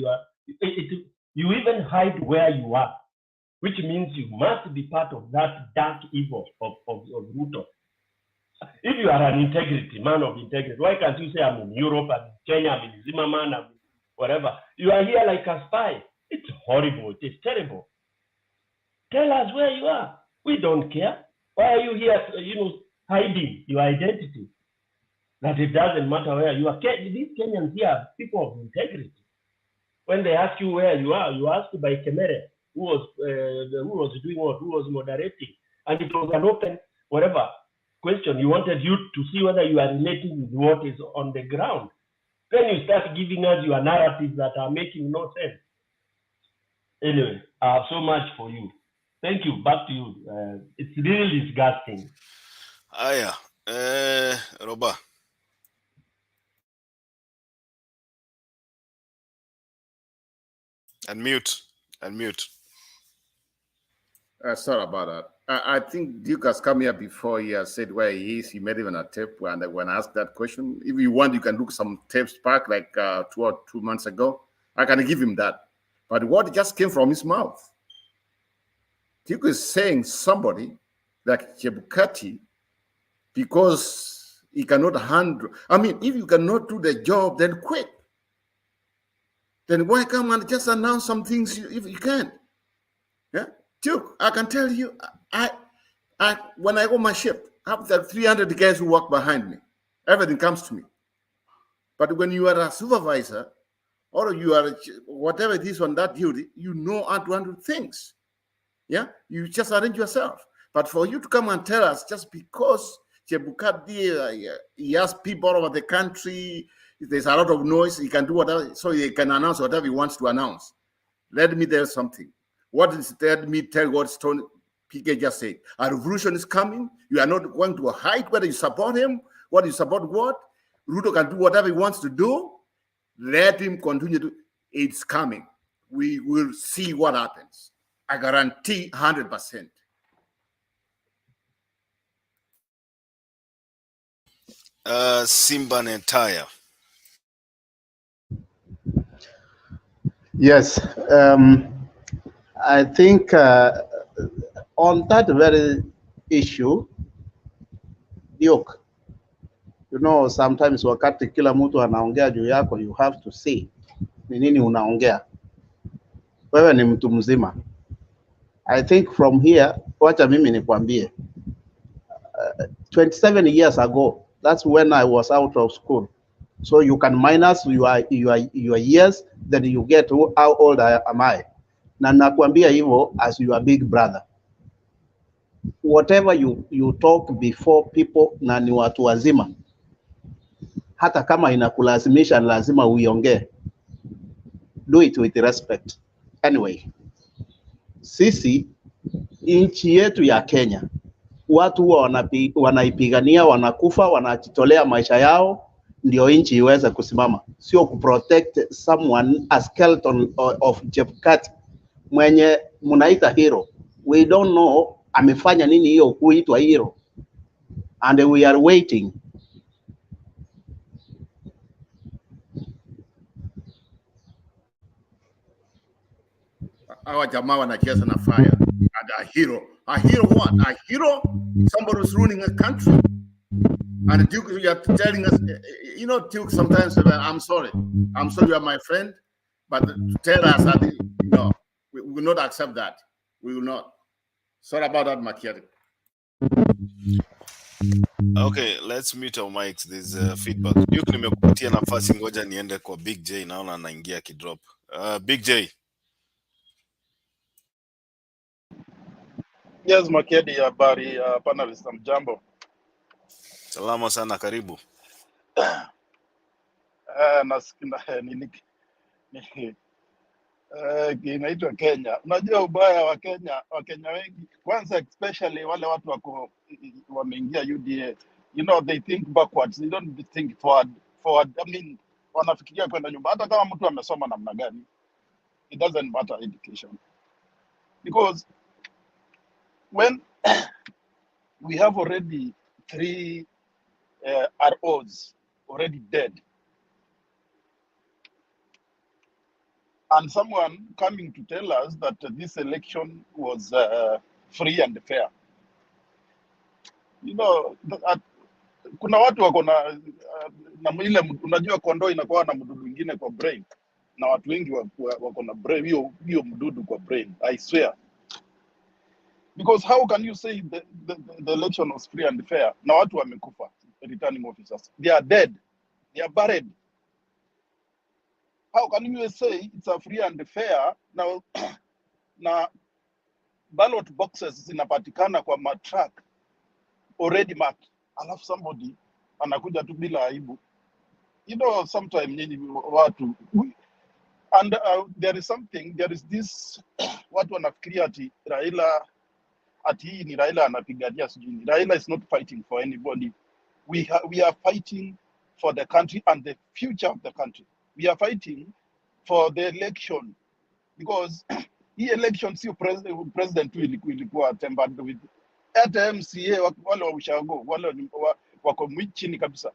You even hide where you are, which means you must be part of that dark evil of Ruto. If you are an man of integrity, why can't you say I'm in Europe, I'm in Kenya, I'm in Zimmerman, I'm in whatever. You are here like a spy. It's horrible. It's terrible. Tell us where you are. We don't care. Why are you here, hiding your identity? That it doesn't matter where you are. These Kenyans here are people of integrity. When they ask you where you are, you ask by Kemere, who was doing what, who was moderating. And it was an open, whatever, question. You wanted you to see whether you are relating with what is on the ground. Then you start giving us your narratives that are making no sense. Anyway, I have so much for you. Thank you. Back to you. It's really disgusting. Aya, Roba. Unmute. Sorry about that. I think Duke has come here before. He has said where he is. He made even a tape when I asked that question. If you want, you can look some tapes back, like 2 months ago. I can give him that. But what just came from his mouth? Duke is saying somebody like Chebukati, because he cannot handle. I mean, if you cannot do the job, then quit. Then why come and just announce some things if you can't? Yeah, Duke, I can tell you, when I go my ship, I have the 300 guys who walk behind me. Everything comes to me. But when you are a supervisor, or you are whatever it is on that duty, you know how to handle things. Yeah, you just arrange yourself. But for you to come and tell us just because Chebukati, he has people all over the country, there's a lot of noise, he can do whatever, so he can announce whatever he wants to announce. Let me tell something. Let me tell what Stone PK just said. A revolution is coming. You are not going to hide whether you support him, whether you support what. Ruto can do whatever he wants to do. Let him continue to. It's coming. We will see what happens. I guarantee 100%. Simba Netaya. Yes, I think on that very issue, Duke, sometimes wakati kila mtu anaongea juu yako, you have to see ni nini unaongea. Wewe ni mtu mzima. I think from here, wacha mimi nikwambie, 27 years ago, that's when I was out of school. So you can minus your years, then you get how old am I. Na nakwambia hivyo as your big brother. Whatever you talk before people na ni watu wazima, hata kama inakulazimisha lazima uiongee, do it with respect. Anyway, sisi nchi yetu ya Kenya, watu wanaipigania, wanakufa, wanajitolea maisha yao ndio nchi iweze kusimama, sio kuprotect someone, a skeleton of Chebukati mwenye munaita hero. We don't know amefanya nini hiyo kuitwa hero, and we are waiting. Our jamaa wanacheza na fire. And a hero what? A hero? Somebody who's ruining a country. And Duke, you are telling us, Duke, sometimes I'm sorry you are my friend, but to tell us that, we will not accept that. We will not. Sorry about that, Makiari. Okay, let's mute our mics. There's feedback. Duke, nimekupatia nafasi, ngoja niende kwa Big J, naona anaingia kidrop. Big J. Yes, Makedi, habari panelist, mjambo. Salama sana, karibu. Inaitwa Kenya. Unajua ubaya wa Wakenya wengi, kwanza especially wale watu wameingia UDA, they think backwards, they don't think forward. I mean, wanafikiria kwenda nyumba, hata kama mtu amesoma namna gani, it doesn't matter education. Because when we have already 3 ROs already dead, and someone coming to tell us that this election was free and fair. Kuna watu wako na ile, unajua kondoo inakuwa na mdudu mwingine kwa brain, na watu wengi wako na brain hiyo mdudu kwa brain, I swear. Because how can you say the election was free and fair? Na watu wamekufa, returning officers. They are dead. They are buried. How can you say it's a free and fair now? Na ballot boxes zinapatikana kwa matrack already marked. Alafu somebody anakuja tu bila aibu. You know, sometimes nyinyi watu and there is this watu wanafikiria ati Raila ati hii ni Raila anapigania sijui. Raila is not fighting for anybody. We are fighting for the country and the future of the country. We are fighting for the election because hii election sio president tu ilikuwa tempered with. Hata MCA wale wa ushago wale wako chini kabisa.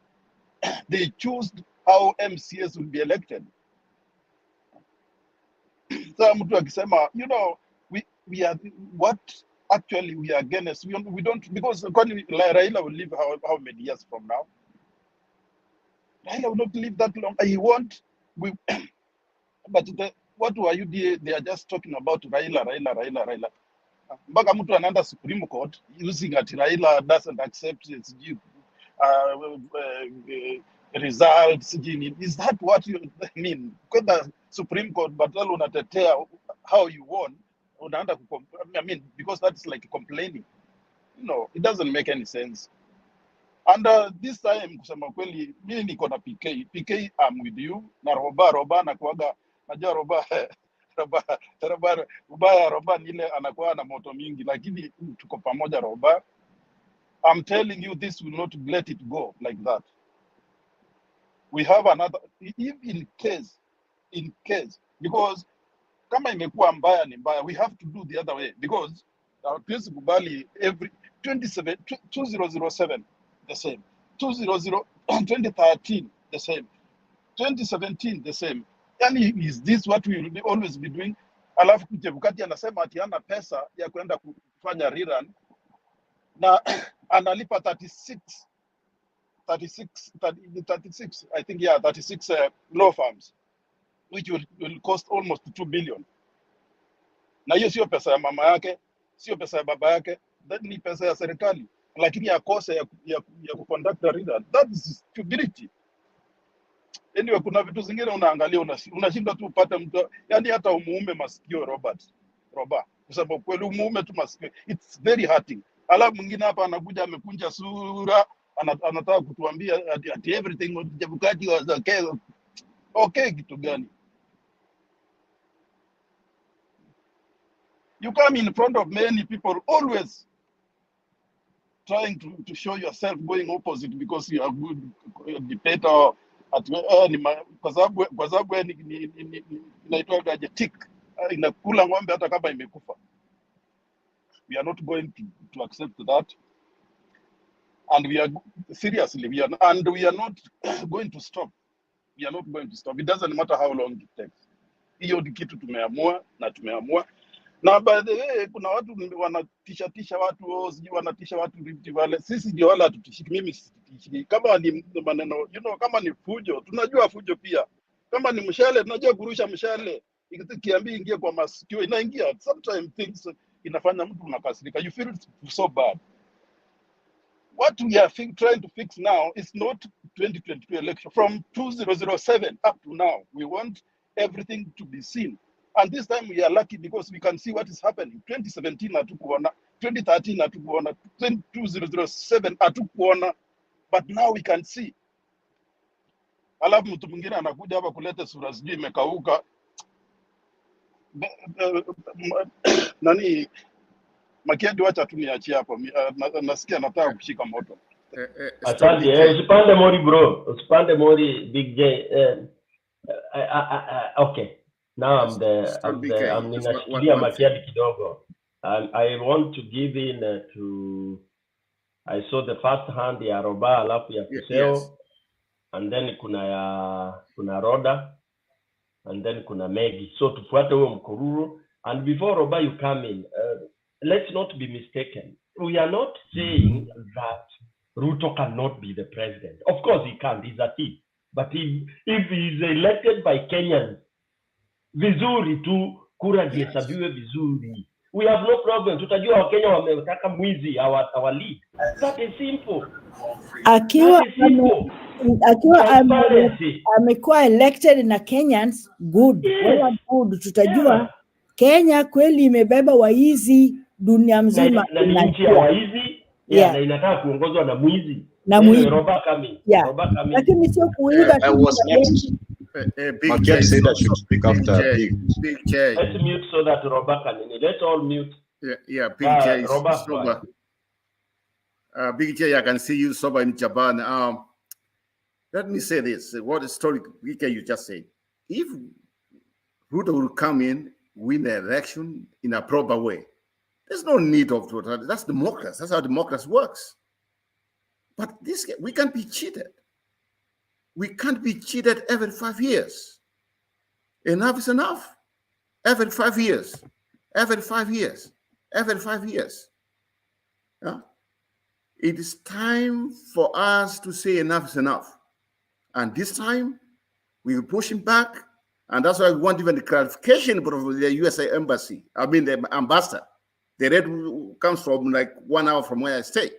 They choose how MCAs will be elected. So mtu akisema, you know, we are what actually we are against. We don't, because Raila will live how many years from now? Raila will not live that long. He won't. But what are you? They are just talking about Raila. Mpaka mtu anaenda Supreme Court using that Raila doesn't accept its results. Is that what you mean? Because the Supreme Court badala unatetea how you won, unaenda I mean, because that's like complaining. You know, it doesn't make any sense. And this time kusema kweli mimi niko na PK, I'm with you. Na Roba na kuaga najua Roba ile anakuwa na moto mingi, lakini tuko pamoja Roba. I'm telling you, this will not let it go like that. We have another, if in case, because kama imekuwa mbaya ni mbaya, we have to do the other way, because tuwezi kubali every 2007 the same, 2013 the same, 2017 the same. Yani, is this what we will always be doing? Alafu Chebukati anasema ati hana pesa ya kwenda kufanya rerun na analipa 36 I think, yeah, 36 law firms, which will cost almost 2 billion. Na hiyo sio pesa ya mama yake, sio pesa ya baba yake, that ni pesa ya serikali, lakini akose ya kuconduct a rerun. That is stupidity. Anyway, kuna vitu zingine unaangalia unashinda tu upate mtu, yani hata umuume masikio Roba, kwa sababu kweli umuume tu masikio, it's very hurting. Alafu mwingine hapa anakuja amekunja sura, anataka kutuambia ati everything was Chebukati was okay. Okay, kitu gani? You come in front of many people, always trying to show yourself going opposite because you are good debater. Kwa sababu inaitwa gaje tick, inakula ng'ombe hata kama imekufa. We are not going to accept that, and we are seriously we are not going to stop. We are not going to stop. It doesn't matter how long it takes. Hiyo ni kitu tumeamua. Na by the way, kuna watu wanatisha watu, sijui wanatisha watu Rift Valley. Sisi ndio wala tutishiki, mimi sitishiki. Kama ni maneno, you know, kama ni fujo, tunajua fujo pia. Kama ni mshale, tunajua kurusha mshale. Ikiambia ingie kwa masikio, inaingia. Sometimes things inafanya mtu unakasirika. You feel so bad. What we are trying to fix now is not 2022 election. From 2007 up to now, we want everything to be seen. And this time we are lucky because we can see what is happening. 2017 hatukuona, 2013 hatukuona, 2007 hatukuona, but now we can see. Alafu mtu mwingine anakuja hapa kuleta sura sijui imekauka. Nani Makiadi, wacha tu niachie hapo. Nasikia nataka kushika moto. Asante, usipande mori bro, usipande mori Big J. Okay. Now I'm ninashikilia Makiadi kidogo. I want to give in to, I saw the first hand ya Roba alafu ya Kuseo, yes. And then kuna Roda, and then kuna Megi. So tufuate huo mkururu. And before Roba you come in, let's not be mistaken. We are not saying that Ruto cannot be the president. Of course he can't, he's a thief. But if he is elected by Kenyans vizuri tu, kura zihesabiwe vizuri. We have no problem. Tutajua Wakenya wametaka mwizi our lead. That is simple. Akiwa That is simple. akiwa amekuwa elected na Kenyans, good. Wala good, tutajua Kenya kweli imebeba waizi dunia mzima. Na ni nchi ya waizi, na inataka kuongozwa na mwizi. Na mwizi. Roba kami. Lakini sio kuiba. I was next. Big J said I should speak after Big J. Let's mute so that Roba can. Let's all mute. Yeah, Big J. Sober. Big J, I can see you sober in Japan. Let me say this. What a story, Big J, you just said. If Ruto will come in, win the election in a proper way, there's no need of Ruto. That's democracy. That's how democracy works. But this, we can't be cheated. We can't be cheated every 5 years. Enough is enough. Every 5 years. Every 5 years. Every 5 years. Yeah? It is time for us to say enough is enough. And this time, we will push him back. And that's why we want even the clarification from the USA embassy. I mean, the ambassador. The red comes from like 1 hour from where I stay.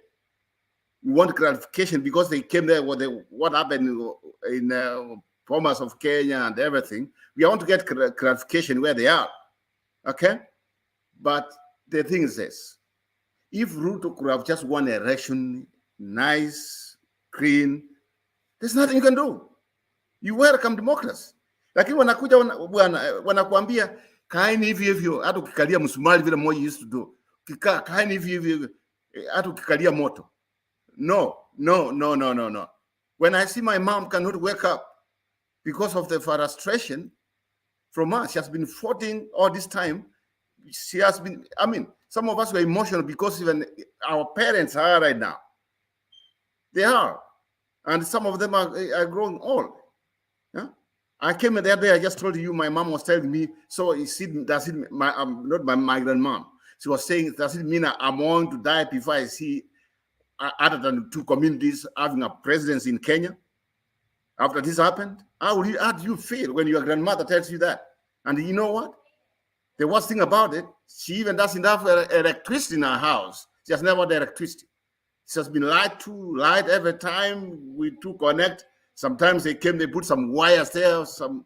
We want clarification because they came there with what happened in Bomas of Kenya and everything. We want to get clarification where they are. Okay? But the thing is this. If Ruto could have just won an election, nice, clean, there's nothing you can do. You welcome democracy. Lakini wanakuja wanakuambia kaeni hivi hivyo hata ukikalia msumari vile Moi used to do. Kaeni hivi hivyo hata ukikalia moto. No. When I see my mom cannot wake up because of the frustration from us, she has been fighting all this time. She has been, I mean, some of us were emotional because even our parents are right now. They are. And some of them are growing old. Yeah? I came in the other day, I just told you, my mom was telling me, so does it, not my grandmom. She was saying, does it mean I'm going to die before I see other than 2 communities having a presidency in Kenya? After this happened, how do you feel when your grandmother tells you that? And you know what? The worst thing about it, she even doesn't have electricity in her house. She has never had electricity. She has been lied every time we two connect. Sometimes they put some wires there, some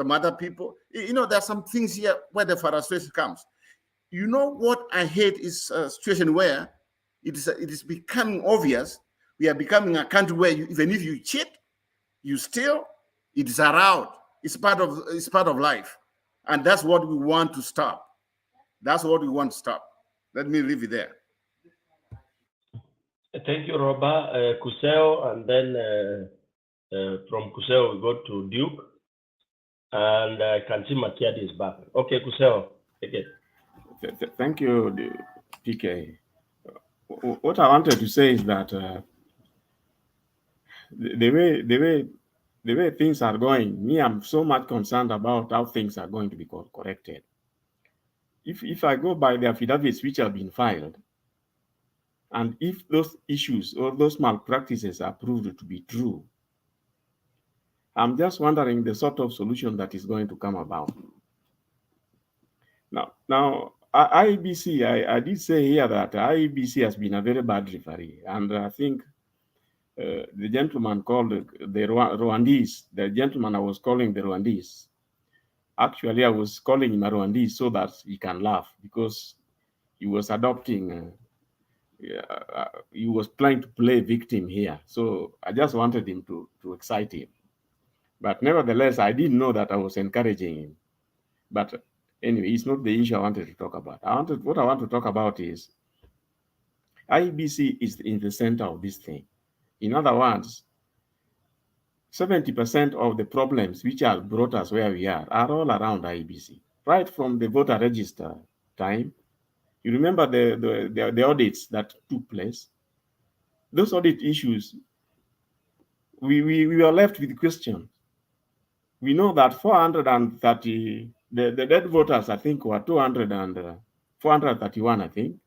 other people. You know, there are some things here where the frustration comes. You know what I hate is a situation where it is becoming obvious. We are becoming a country where even if you cheat, you steal, it is allowed. It's part of life. And that's what we want to stop. That's what we want to stop. Let me leave it there. Thank you, Roba. Kuseo, and then from Kuseo we go to Duke. And I can see Makiadi is back. Okay, Kuseo, again. Thank you, PK. What I wanted to say is that the way things are going, me, I'm so much concerned about how things are going to be corrected. If I go by the affidavits which have been filed, and if those issues or those malpractices are proved to be true, I'm just wondering the sort of solution that is going to come about. Now, IEBC, I did say here that IEBC has been a very bad referee, and I think the gentleman called the Rwandese, the gentleman I was calling the Rwandese, actually I was calling him a Rwandese so that he can laugh, because he was adopting, he was trying to play victim here. So I just wanted him to excite him. But nevertheless, I didn't know that I was encouraging him. But anyway, it's not the issue I wanted to talk about. What I want to talk about is IEBC is in the center of this thing. In other words, 70% of the problems which have brought us where we are all around IEBC. Right from the voter register time, you remember the audits that took place. Those audit issues, we were left with questions. We know that 430, the dead voters, I think, were 431, I think.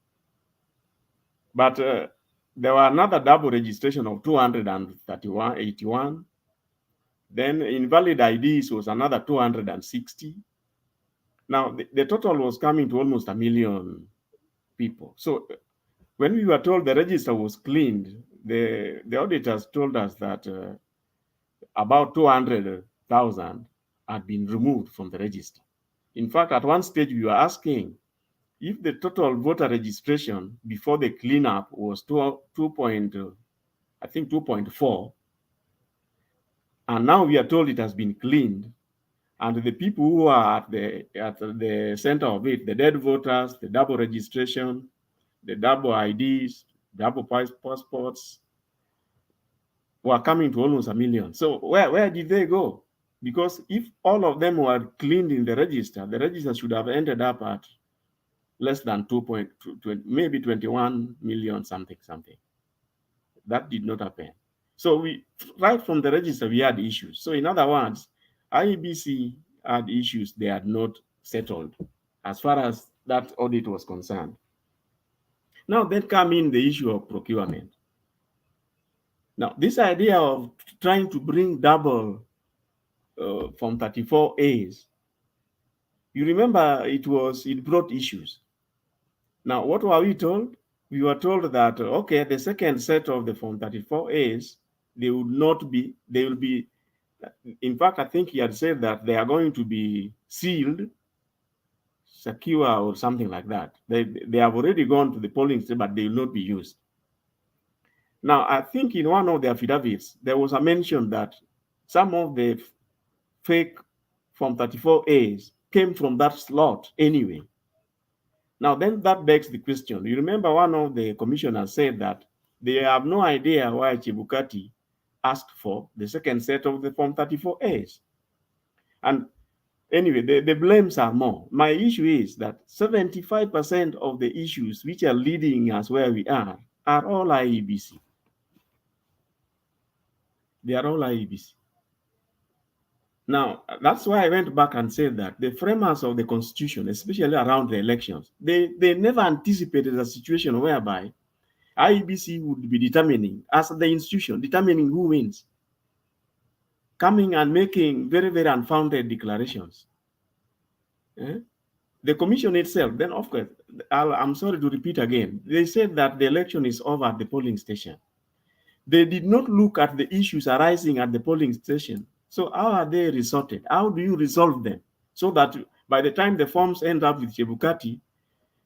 But there were another double registration of 281. Then invalid IDs was another 260. Now, the total was coming to almost 1 million people. So when we were told the register was cleaned, the auditors told us that about 200,000 had been removed from the register. In fact, at one stage, we were asking if the total voter registration before the cleanup was 2.4, and now we are told it has been cleaned, and the people who are at the center of it, the dead voters, the double registration, the double IDs, double passports, were coming to almost 1 million. So where did they go? Because if all of them were cleaned in the register should have ended up at less than 2.2, maybe 21 million something. That did not happen. So right from the register, we had issues. So in other words, IEBC had issues they had not settled as far as that audit was concerned. Now then come in the issue of procurement. Now, this idea of trying to bring double from 34As, you remember it brought issues. Now, what were we told? We were told that, okay, the second set of the Form 34As, they will be, in fact, I think he had said that they are going to be sealed, secure, or something like that. They have already gone to the polling station, but they will not be used. Now, I think in one of the affidavits, there was a mention that some of the fake Form 34As came from that slot anyway. Now, then that begs the question. You remember one of the commissioners said that they have no idea why Chebukati asked for the second set of the Form 34As. And anyway, the blames are more. My issue is that 75% of the issues which are leading us where we are all IEBC. They are all IEBC. Now, that's why I went back and said that the framers of the Constitution, especially around the elections, they never anticipated a situation whereby IEBC would be determining, as the institution, determining who wins, coming and making very, very unfounded declarations. The commission itself, then of course, I'm sorry to repeat again, they said that the election is over at the polling station. They did not look at the issues arising at the polling station. So how are they resorted? How do you resolve them? So that by the time the forms end up with Chebukati,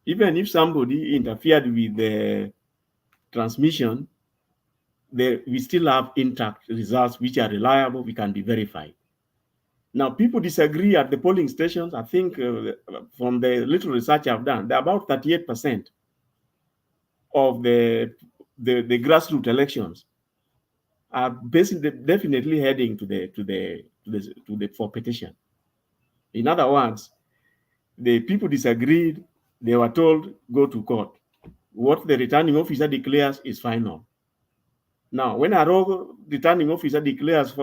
even if somebody interfered with the transmission, we still have intact results which are reliable, we can be verified. Now, people disagree at the polling stations. I think from the little research I've done, there are about 38% of the grassroots elections are basically definitely heading for petition. In other words, the people disagreed. They were told go to court. What the returning officer declares is final. Now, when a returning officer declares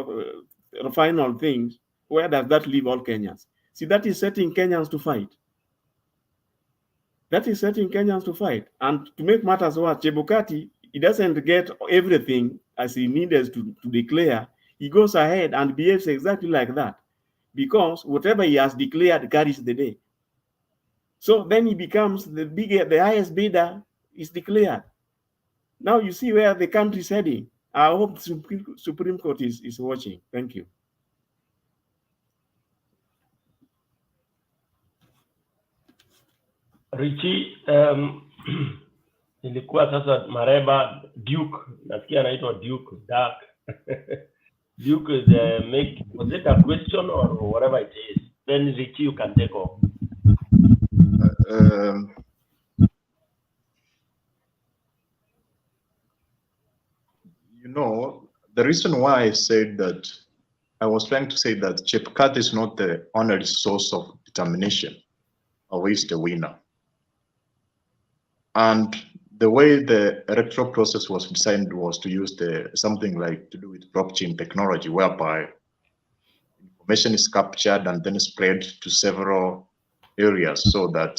final things, where does that leave all Kenyans? See, that is setting Kenyans to fight. That is setting Kenyans to fight. And to make matters worse, Chebukati, he doesn't get everything as he needed to declare. He goes ahead and behaves exactly like that, because whatever he has declared carries the day. So then he becomes the highest bidder is declared. Now you see where the country is heading. I hope the Supreme Court is watching. Thank you. Richie, ilikuwa sasa Mareba Duke, nasikia anaitwa Duke Dark. Duke was it a question or whatever it is? Then Richie, you can take off. You know, the reason why I said that, I was trying to say that Chebukati is not the only source of determination of who is the winner. And the way the electoral process was designed was to use something like to do with blockchain technology, whereby information is captured and then spread to several areas so that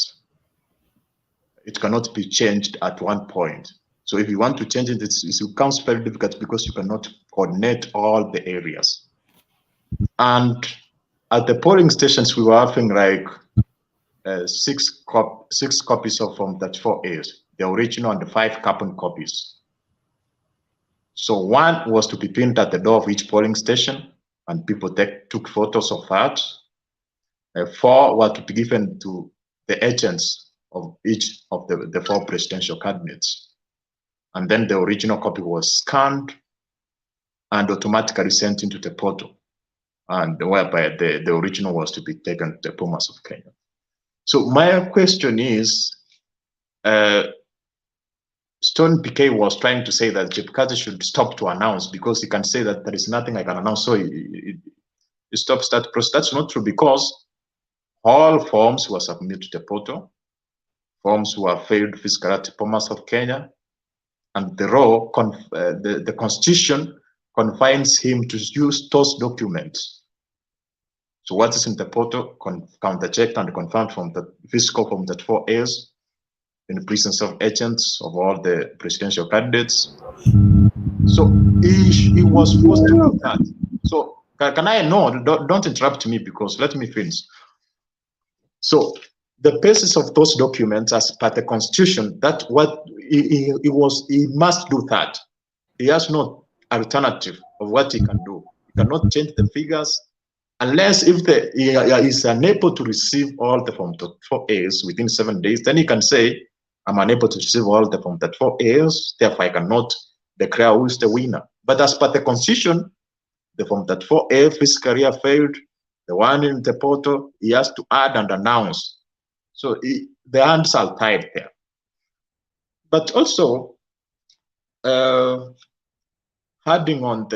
it cannot be changed at one point. So if you want to change it, it becomes very difficult because you cannot coordinate all the areas. And at the polling stations, we were having like six copies of Form 34As, the original and the 5 carbon copies. So one was to be pinned at the door of each polling station, and people took photos of that. 4 were to be given to the agents of each of the 4 presidential candidates. And then the original copy was scanned and automatically sent into the portal, and whereby the original was to be taken to the Bomas of Kenya. So my question is, Stone PK was trying to say that Chebukati should stop to announce, because he can say that there is nothing I can announce, so he stops that process. That's not true, because all forms were submitted to the portal. Forms were filled physically at Bomas of Kenya, and the Constitution confines him to use those documents. So what is in the portal, counter-checked and confirmed from the physical Form 34As, in the presence of agents of all the presidential candidates. So he was forced to do that. So can I know, don't interrupt me, because let me finish. So the basis of those documents as per the Constitution, that what he must do that. He has no alternative of what he can do. He cannot change the figures unless if he is unable to receive all the Form 34As within 7 days. Then he can say, I'm unable to receive all the Form 34As, therefore I cannot declare who is the winner. But as per the Constitution, the Form 34A physically failed, the one in the portal, he has to add and announce. So the hands are tied there. But also, adding on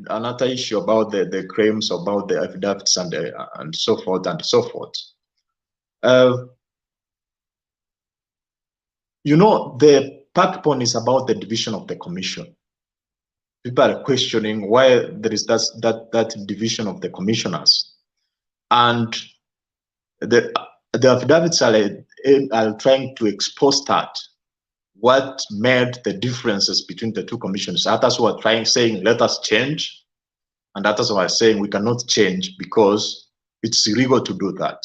another issue about the claims about the affidavits and so forth and so forth. You know, the backbone is about the division of the commission. People are questioning why there is that division of the commissioners, and the affidavits are trying to expose that, what made the differences between the two commissions. Others who are saying let us change, and others who are saying we cannot change because it's illegal to do that.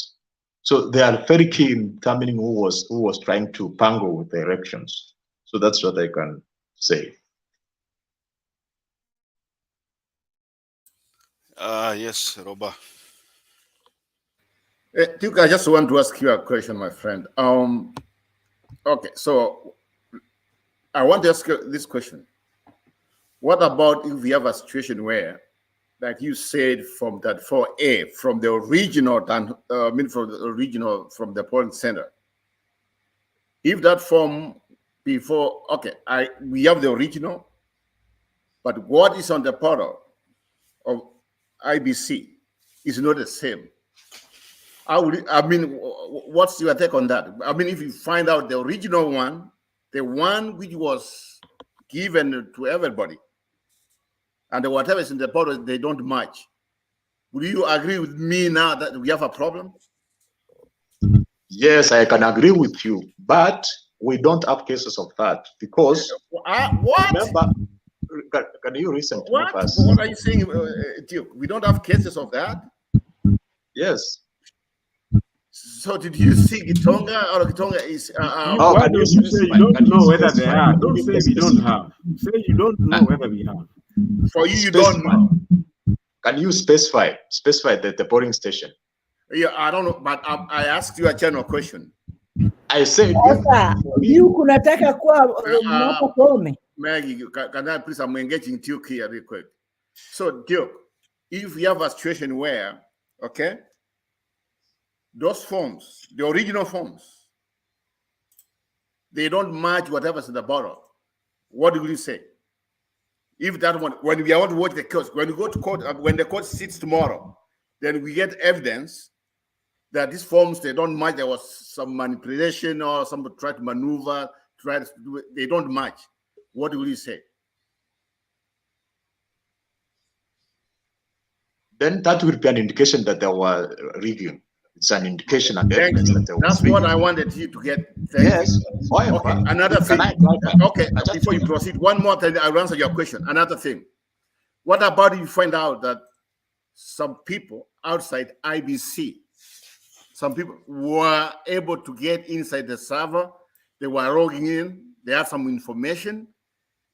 So they are very key in determining who was trying to pangle with the elections. So that's what I can say. Yes, Roba. Duke, I just want to ask you a question, my friend. Okay, so I want to ask you this question. What about if we have a situation where, like you said, from that 4A, from the original, from the polling center, if that form before, okay, we have the original, but what is on the portal of IBC is not the same. What's your take on that? I mean, if you find out the original one, the one which was given to everybody, and whatever is in the portal, they don't match. Will you agree with me now that we have a problem? Yes, I can agree with you, but we don't have cases of that, because what? Remember, can you listen to me first? What are you saying, Duke? We don't have cases of that? Yes. So did you see Gitonga, or Gitonga is? Why don't you say you don't know whether they are? Don't say we don't have. Say you don't know whether we have. For you, you don't know. Can you specify the polling station? Yeah, I don't know, but I asked you a general question. I said, Sasa you kunataka kuwa mnapokome. Maggie, can I please? I'm engaging Duke here real quick. So Duke, if we have a situation where, okay, those forms, the original forms, they don't match whatever's in the bottle, what do you say? If that one, when we want to watch the court, when we go to court, when the court sits tomorrow, then we get evidence that these forms, they don't match. There was some manipulation or somebody tried to maneuver, tried to do it. They don't match. What will you say? Then that will be an indication that there were rigging. It's an indication and evidence that there was That's rigging. what I wanted you to get. Yes. Okay. Another thing. Okay. Before you proceed, one more thing. I'll answer your question. Another thing. What about if you find out that some people outside IBC Some people were able to get inside the server. They were logging in. They had some information.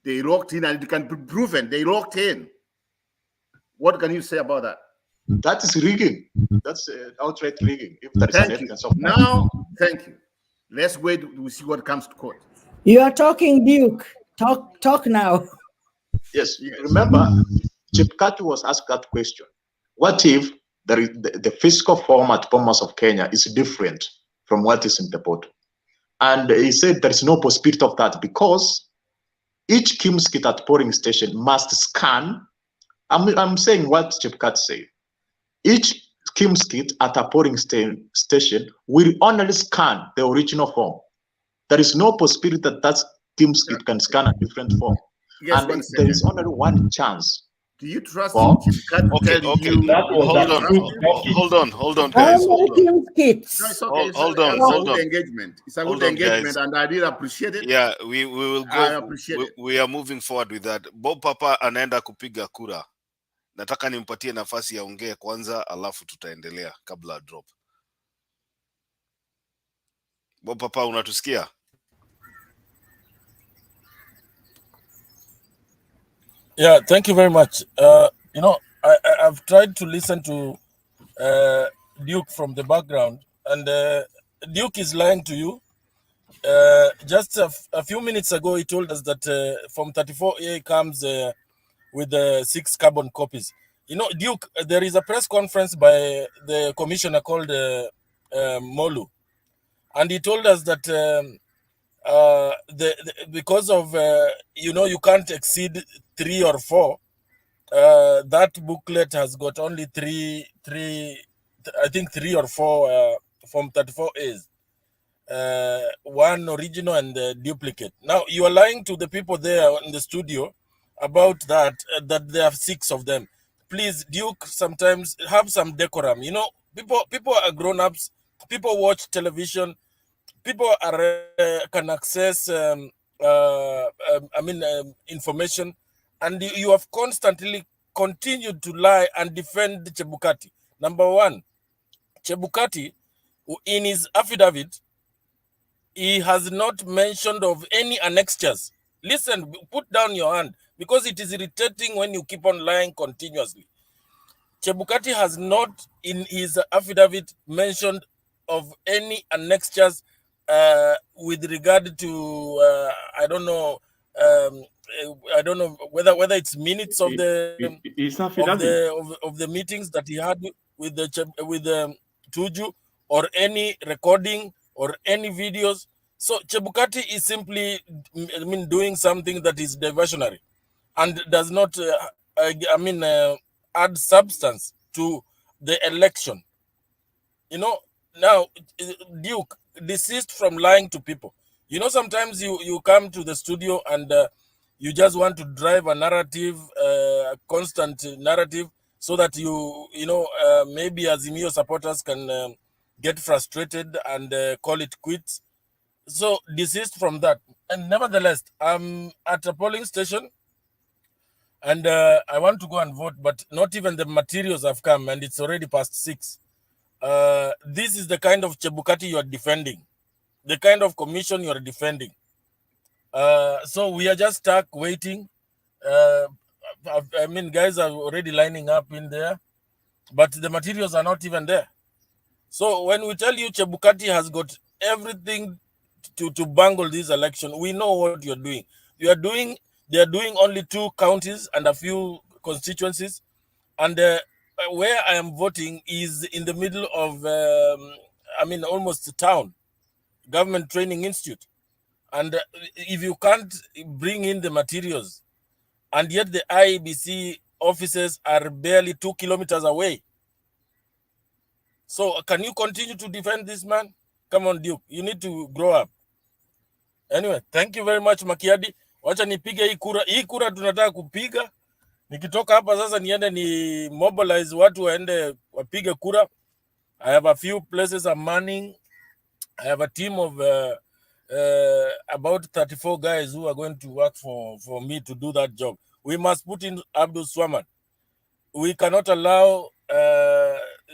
They logged in, and it can be proven they logged in. What can you say about that? That is rigging. That's outright rigging. If there is an Thank you. evidence of that. Now, thank you. Let's wait to see what comes to court. You are talking, Duke. Talk now. Yes, you remember, Chepkati was asked that question. What if the physical form at Bomas of Kenya is different from what is in the portal? And he said there is no possibility of that because each Kim's kit at polling station must scan. I'm saying what Chepkati said. Each Kim's kit at a polling station will only scan the original form. There is no possibility that that Kim's kit can scan a different form. Yes, and there is only one chance. Do you trust for, Chepkati Okay, tell okay. you? Hold on, How guys. many Kim's kits? No, it's okay. Hold It's on, a hold good on. engagement. It's a Hold good on, engagement, guys. and I did appreciate it. Yeah, we will go. I appreciate it. We are moving forward with that. Bob Papa anaenda kupiga kura. Nataka nimpatie nafasi ya ongea kwanza, alafu tutaendelea kabla ya drop. Bob Papa, unatusikia? Yeah, thank you very much. You know, I've tried to listen to Duke from the background, and Duke is lying to you. Just a few minutes ago, he told us that from 34A comes with 6 carbon copies. You know, Duke, there is a press conference by the commissioner called Molu, and he told us that because of you know, you can't exceed 3 or 4. That booklet has got only three I think 3 or 4 from 34As. One original and duplicate. Now you are lying to the people there in the studio about that there are 6 of them. Please, Duke, sometimes have some decorum. You know, people are grown-ups. People watch television. People are can access information, and you have constantly continued to lie and defend Chebukati. Number one, Chebukati, in his affidavit, he has not mentioned of any annexures. Listen, put down your hand, because it is irritating when you keep on lying continuously. Chebukati has not, in his affidavit, mentioned of any annexures with regard to I don't know whether it's minutes of the meetings that he had with Tuju, or any recording or any videos. So Chebukati is simply doing something that is diversionary and does not add substance to the election. You know, now Duke, desist from lying to people. You know, sometimes you come to the studio and you just want to drive a narrative, a constant narrative, so that maybe Azimio supporters can get frustrated and call it quits. So desist from that. And nevertheless, I'm at a polling station, and I want to go and vote, but not even the materials have come, and it's already past 6. This is the kind of Chebukati you are defending, the kind of commission you are defending. So we are just stuck waiting. Guys are already lining up in there, but the materials are not even there. So when we tell you Chebukati has got everything to bungle this election, we know what you're doing. They are doing only 2 counties and a few constituencies, and where I am voting is in the middle of almost the town, Government Training Institute. And if you can't bring in the materials, and yet the IEBC offices are barely 2 kilometers away, so can you continue to defend this man? Come on, Duke, you need to grow up. Anyway, thank you very much, Makiadi. Wacha nipige hii kura. Hii kura tunataka kupiga. Nikitoka hapa sasa niende ni mobilize watu waende wapige kura. I have a few places I'm manning. I have a team of about 34 guys who are going to work for me to do that job. We must put in Abdul Swamad. We cannot allow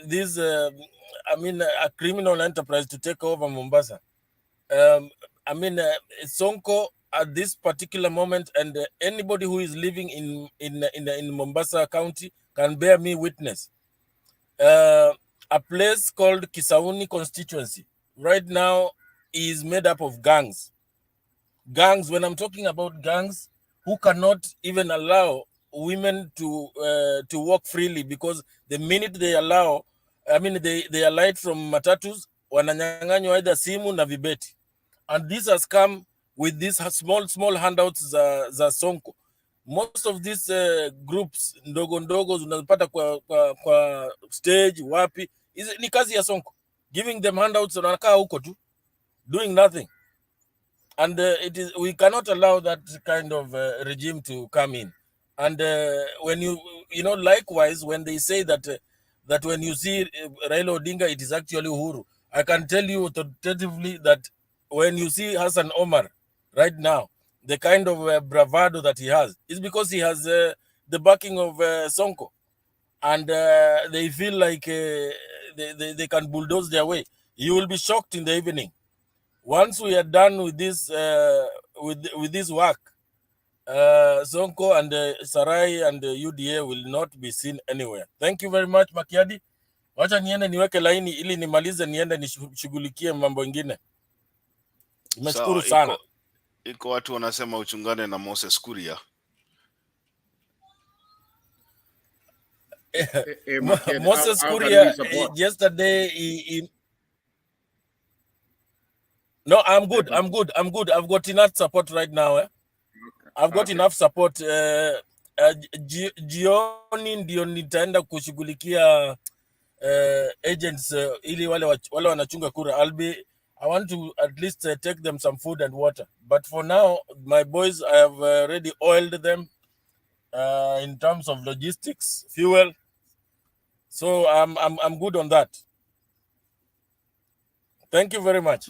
these a criminal enterprise to take over Mombasa. Sonko at this particular moment, and anybody who is living in Mombasa County can bear me witness. A place called Kisauni constituency right now is made up of gangs. Gangs, when I'm talking about gangs, who cannot even allow women to walk freely, because the minute they allow, they alight from matatus, wananyang'anywa either simu na vibeti. And this has come with these small handouts za Sonko. Most of these groups ndogo ndogo unapata kwa stage wapi ni kazi ya Sonko, giving them handouts, wanakaa huko tu doing nothing. And we cannot allow that kind of regime to come in. And when likewise, when they say that when you see Raila Odinga, it is actually Uhuru, I can tell you authoritatively that when you see Hassan Omar right now, the kind of bravado that he has is because he has the backing of Sonko, and they feel like they can bulldoze their way. You will be shocked in the evening. Once we are done with this with this work, Sonko and Sarai and UDA will not be seen anywhere. Thank you very much, Makiadi. Wacha niende niweke laini ili nimalize niende nishughulikie mambo ingine. Nimeshukuru sana. Iko watu wanasema uchungane na Moses Kuria. Moses Kuria yesterday No, I'm good. I've got enough support right now. I've got enough support. Jioni ndio nitaenda kushughulikia agents ili wale wanachunga kura. I want to at least take them some food and water. But for now, my boys, I have already oiled them in terms of logistics, fuel. So I'm good on that. Thank you very much.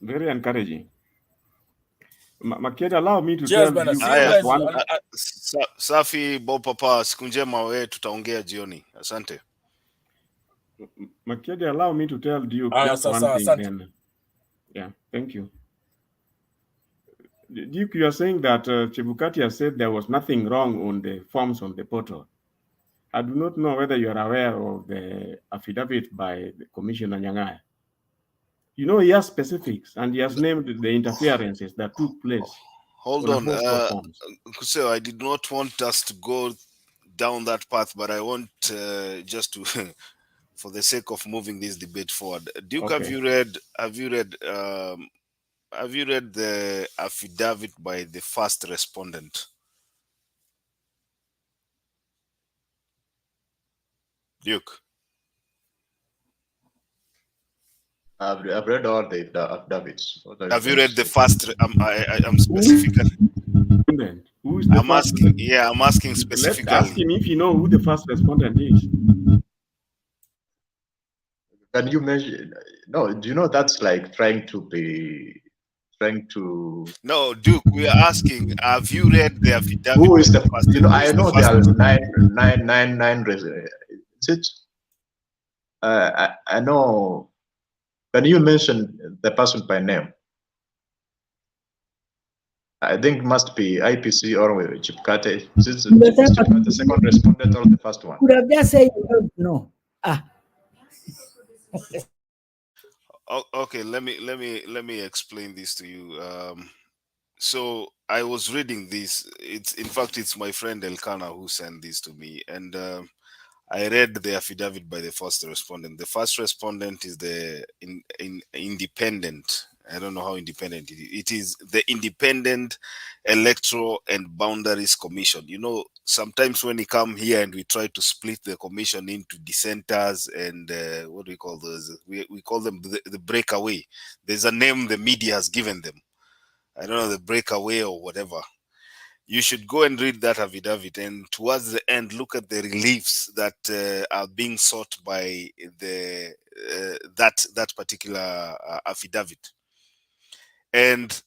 Very encouraging. Makiadi, allow me to Cheers, tell you guys. one. Safi Bopapa, siku njema, we tutaongea jioni. Asante. Makiadi, allow me to tell you just one thing then. Yeah, thank you. Duke, you are saying that Chebukati has said there was nothing wrong on the forms on the portal. I do not know whether you are aware of the affidavit by the Commissioner Nyang'aya. You know, he has specifics and he has named the interferences that took place. Hold on. Kuseo, I did not want us to go down that path, but I want just to, for the sake of moving this debate forward. Duke, okay. Have you read the affidavit by the first respondent? Duke. I've read all the affidavits. Have you read the first? I'm specifically. Who is the I'm asking. Yeah, I'm asking specifically. Let's ask him if you know who the first respondent is. Can you mention? No, do you know that's like trying to. No, Duke, we are asking. Have you read the affidavit? Who is the first? You know, I know there are nine. Is it? I know. Can you mention the person by name? I think it must be IPC or Chipkate. Is it Chipkate the second respondent or the first one? Could have just said you don't know. Okay, let me explain this to you. So I was reading this. In fact it's my friend Elkana who sent this to me, and I read the affidavit by the first respondent. The first respondent is the independent. I don't know how independent it is. It is the Independent Electoral and Boundaries Commission. You know, sometimes when we come here and we try to split the commission into dissenters and what do we call those? We call them the breakaway. There's a name the media has given them. I don't know, the breakaway or whatever. You should go and read that affidavit, and towards the end, look at the reliefs that are being sought by the that particular affidavit. And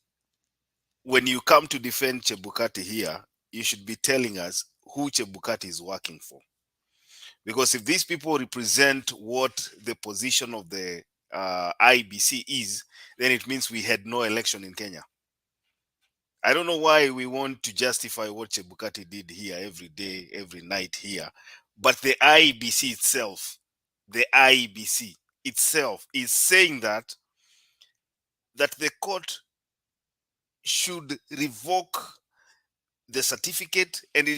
when you come to defend Chebukati here, you should be telling us who Chebukati is working for, Because if these people represent what the position of the IBC is, then it means we had no election in Kenya. I don't know why we want to justify what Chebukati did here every day, every night here. But the IBC itself is saying that the court should revoke the certificate, and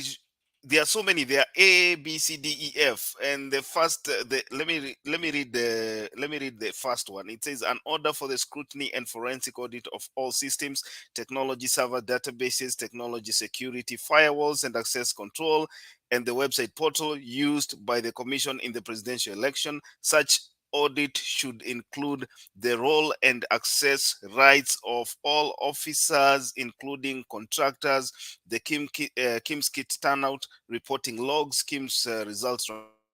there are so many. There are A, B, C, D, E, F, and the first. Let me read the first one. It says an order for the scrutiny and forensic audit of all systems, technology server databases, technology security, firewalls, and access control, and the website portal used by the commission in the presidential election. Such audit should include the role and access rights of all officers, including contractors, the KIMS kit turnout reporting logs, KIMS results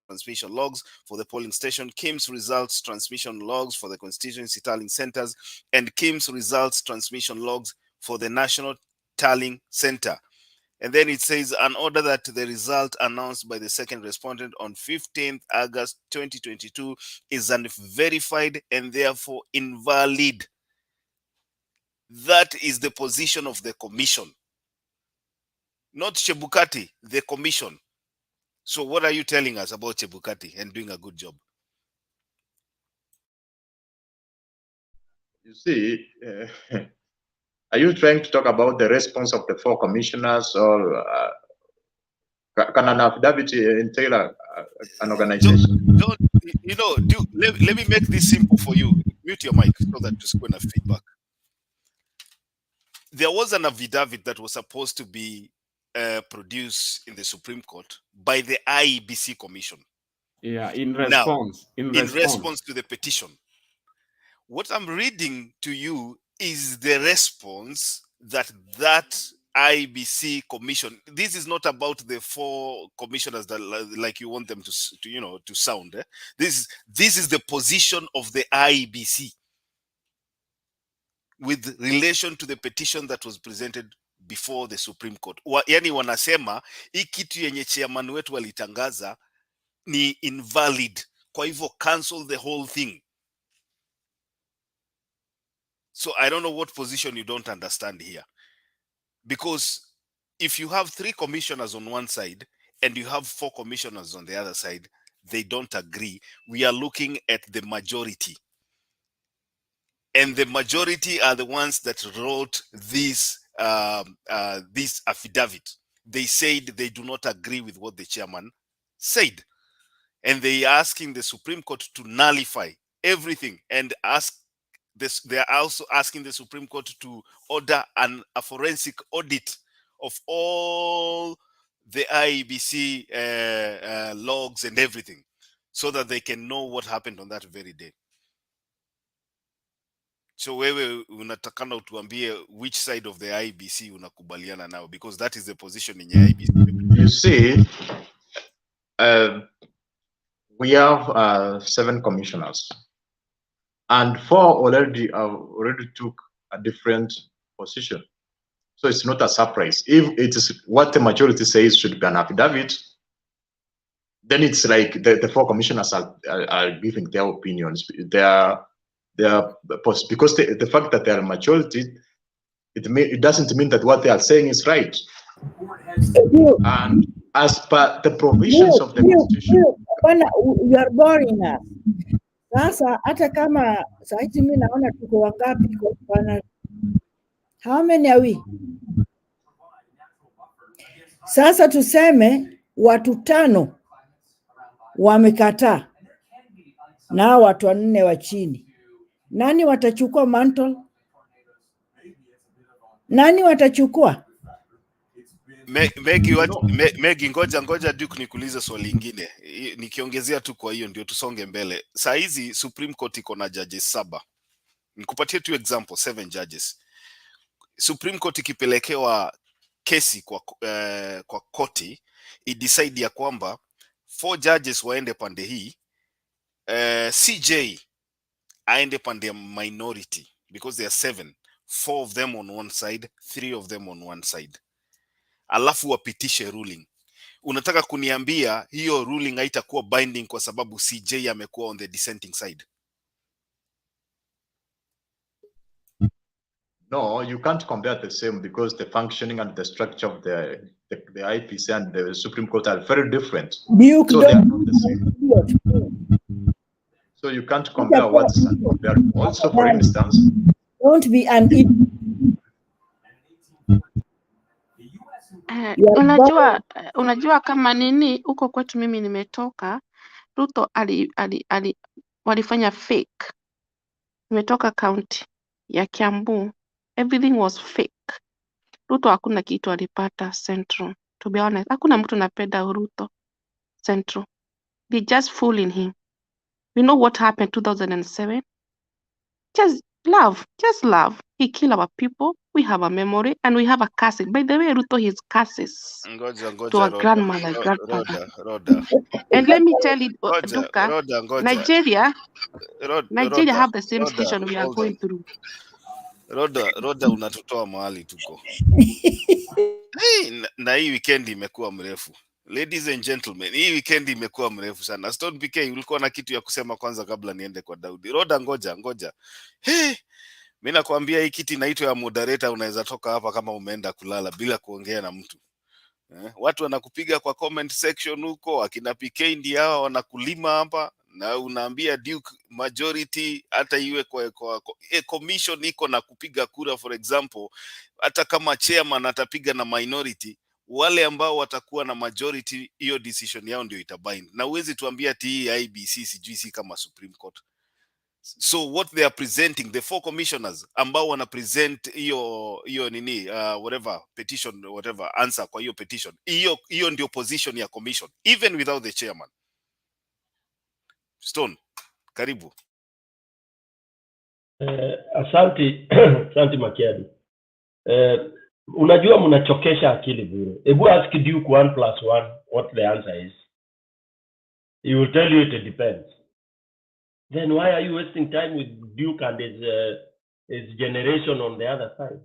transmission logs for the polling station, KIMS results transmission logs for the constituency tallying centers, and KIMS results transmission logs for the national tallying center. And then it says an order that the result announced by the second respondent on 15th August 2022 is unverified and therefore invalid. That is the position of the commission. Not Chebukati, the commission. So what are you telling us about Chebukati and doing a good job? You see, are you trying to talk about the response of the 4 commissioners, or can an affidavit entail an organization? Let me make this simple for you. Mute your mic so that there's going to feedback. There was an affidavit that was supposed to be produced in the Supreme Court by the IEBC Commission. Yeah, in response to the petition. What I'm reading to you is the response that IBC commission. This is not about the 4 commissioners that like you want them to sound. This is the position of the IBC with relation to the petition that was presented before the Supreme Court. Yani wanasema hii kitu yenye chairman wetu alitangaza ni invalid, kwa hivyo cancel the whole thing. So I don't know what position you don't understand here. Because if you have 3 commissioners on one side and you have 4 commissioners on the other side, they don't agree. We are looking at the majority. And the majority are the ones that wrote this affidavit. They said they do not agree with what the chairman said. And they are asking the Supreme Court to nullify everything and they are also asking the Supreme Court to order a forensic audit of all the IEBC logs and everything so that they can know what happened on that very day. So wewe unatakana utuambie which side of the IEBC unakubaliana now, because that is the position in the IEBC. You see, we have 7 commissioners. And 4 already took a different position. So it's not a surprise. If it is what the majority says should be an affidavit, then it's like the 4 commissioners are giving their opinions. Because the fact that they are majority, it doesn't mean that what they are saying is right. And as per the provisions of the Constitution. You are boring us. Sasa hata kama saizi mimi naona tuko wangapi kwa pana. How many are we? Sasa tuseme watu 5 wamekataa na watu 4 wa chini. Nani watachukua mantle? Nani watachukua? Megi, ngoja Duke nikuulize swali lingine. Nikiongezea tu kwa hiyo ndio tusonge mbele. Saa hizi Supreme Court iko na judges 7. Nikupatie tu example 7 judges. Supreme Court ikipelekewa kesi kwa koti, idecide ya kwamba 4 judges waende pande hii, CJ aende pande minority, because there are 7, 4 of them on one side, 3 of them on one side. Alafu wapitishe ruling. unataka kuniambia hiyo ruling haitakuwa binding kwa sababu CJ amekuwa on the dissenting side? No, you can't compare the same because the functioning and the structure of the IPC and the Supreme Court are very different. Duke, So they are not the same. So you can't compare what's compared. Also, for instance, don't be an idiot. Unajua kama nini huko kwetu mimi nimetoka, Ruto walifanya fake. Nimetoka county ya Kiambu. Everything was fake. Ruto hakuna kitu alipata Central. To be honest, hakuna mtu anapenda Ruto Central. They just fooling him. We know what happened 2007. Just love. He killed our people. We have a memory and we have a curse. By the way, Ruto his curses to our grandmother, grandfather. Roda. And let me tell you, Duka, Nigeria have the same situation we are going through. Roda unatutoa mahali tuko. Hey, na hii weekend imekuwa mrefu. Ladies and gentlemen, hii weekend imekuwa mrefu sana. Stone PK, ulikuwa na kitu ya kusema kwanza kabla niende kwa Daudi? Roda, ngoja. Hey, mimi nakwambia hii kiti inaitwa ya moderator, unaweza toka hapa kama umeenda kulala bila kuongea na mtu. Watu wanakupiga kwa comment section huko, akina PK ndio hawa wanakulima hapa na unaambia Duke majority hata iwe kwa commission iko na kupiga kura. For example, hata kama chairman atapiga na minority, wale ambao watakuwa na majority, hiyo decision yao ndio itabind. Na uwezi tuambia ati IBC sijui si kama Supreme Court. So what they are presenting, the 4 commissioners ambao wana present hiyo nini whatever petition, whatever answer kwa hiyo petition, hiyo ndio position ya commission even without the chairman. Stone, karibu. Asante Makiadi. Unajua mnachokesha akili bure. Ebu ask Duke 1 + 1 what the answer is. He will tell you it depends. Then why are you wasting time with Duke and his generation on the other side?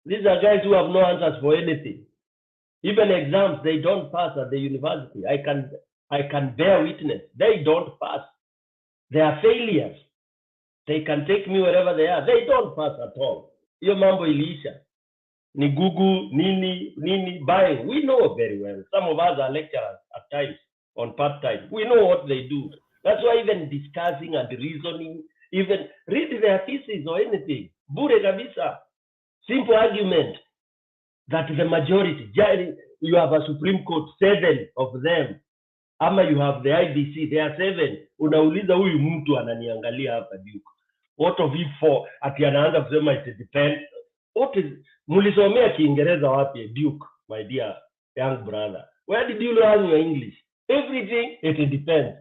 These are guys who have no answers for anything. Even exams, they don't pass at the university. I can bear witness. They don't pass. They are failures. They can take me wherever they are. They don't pass at all. Hiyo mambo iliisha. Ni Google, nini, buying. We know very well. Some of us are lecturers at times on part-time. We know what they do. That's why even discussing and reasoning, even read their thesis or anything. Bure kabisa. Simple argument that the majority, you have a Supreme Court, 7 of them. Ama you have the IBC, there are 7. Unauliza huyu mtu ananiangalia hapa Duke. What of you 4? Ati anaanza kusema it depends. What is, mulisomea Kiingereza wapi Duke, my dear young brother? Where did you learn your English? Everything, it depends.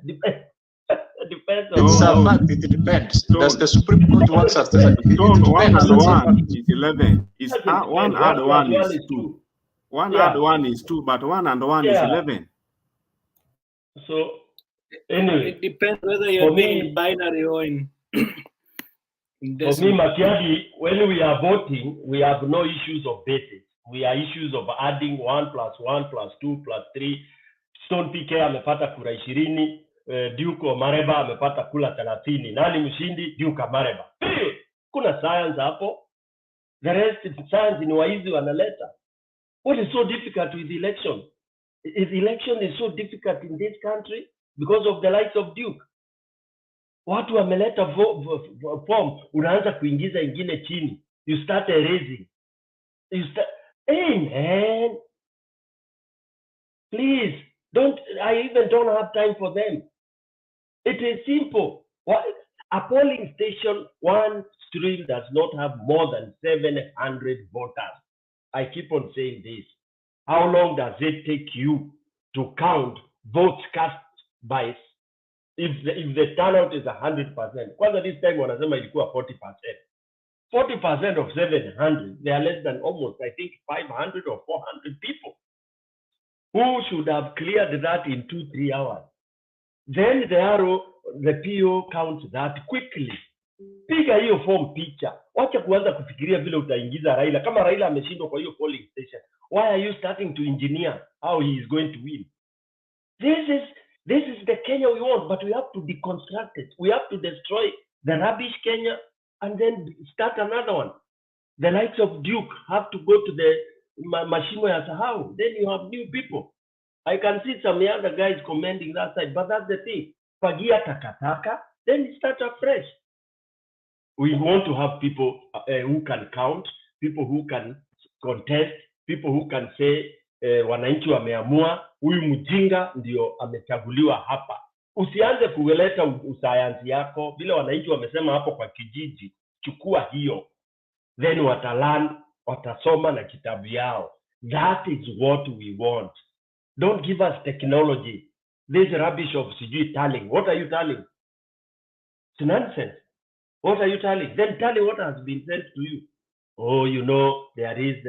Depends it's a fact, it depends. Does the Supreme Court wants us to say it depends? 1 and 1 is 11. Is 1 add 1 is 2. 1 add 1 is 2, but 1 and 1 is 11. So anyway, it depends whether you're doing binary or in for me, Makiadi, when we are voting, we have no issues of basis. We are issues of adding 1 + 1 + 2 + 3. Stone PK amepata kura 20. Duke Mareba amepata kula 30. Nani mshindi? Duke Mareba. Kuna science hapo. The rest is science ni waizi wanaleta. What is so difficult with the election? Election is so difficult in this country because of the likes of Duke. Watu wameleta form, unaanza kuingiza ingine chini. You start erasing. Hey man, please don't. I even don't have time for them. It is simple. A polling station, one stream does not have more than 700 voters. I keep on saying this. How long does it take you to count votes cast by if the turnout is 100%? Kwanza this time wanasema ilikuwa 40%. 40% of 700, they are less than almost, I think, 500 or 400 people who should have cleared that in 2-3 hours. Then the PO counts that quickly. Piga hiyo form picha. Wacha kuanza kufikiria vile utaingiza Raila. Kama Raila ameshindwa kwa hiyo polling station, Why are you starting to engineer how he is going to win? This is the Kenya we want, but we have to deconstruct it. We have to destroy the rubbish Kenya and then start another one. The likes of Duke have to go to the Mashimo ya Sahau. Then you have new people. I can see some other guys commenting that side, but that's the thing. Fagia takataka, then start afresh. We want to have people who can count, people who can contest, people who can say wananchi wameamua, huyu mjinga ndio amechaguliwa hapa. Usianze kuleta usayansi yako vile wananchi wamesema hapo kwa kijiji, chukua hiyo. Then watalan, watasoma na kitabu yao. That is what we want. Don't give us technology. This rubbish of sijui tallying. What are you tallying? It's nonsense. What are you tallying? Then tally what has been sent to you. Oh, you know, there is,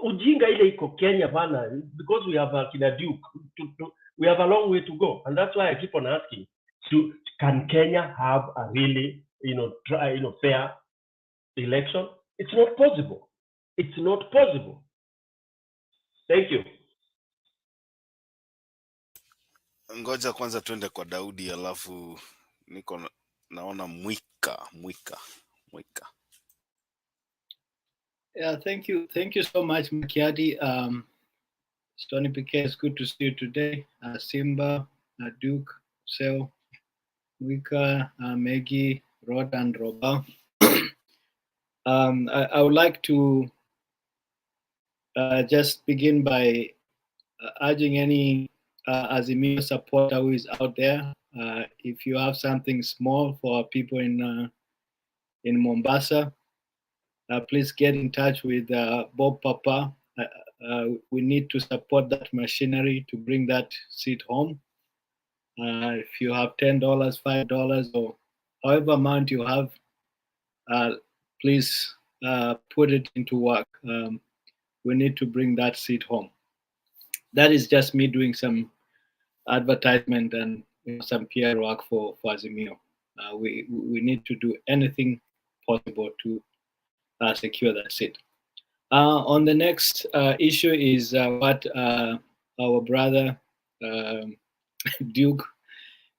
ujinga ile iko Kenya bana, because we have Kina Duke, we have a long way to go. And that's why I keep on asking, can Kenya have a really, fair election? It's not possible. It's not possible. Thank you. Ngoja kwanza tuende kwa Daudi, alafu naona Mwika. Yeah, thank you so much, Makiadi. Stony PK, it's good to see you today. Simba, Duke, Sel, Mwika, Maggie, Rod, and Roba. I would like to just begin by urging any Azimio supporter who is out there, if you have something small for people in Mombasa, please get in touch with Bob Papa. We need to support that machinery to bring that seat home. If you have $10, $5, or however amount you have, please put it into work. We need to bring that seat home. That is just me doing some advertisement and some PR work for Azimio. We need to do anything possible to secure that seat. On the next issue is what our brother Duke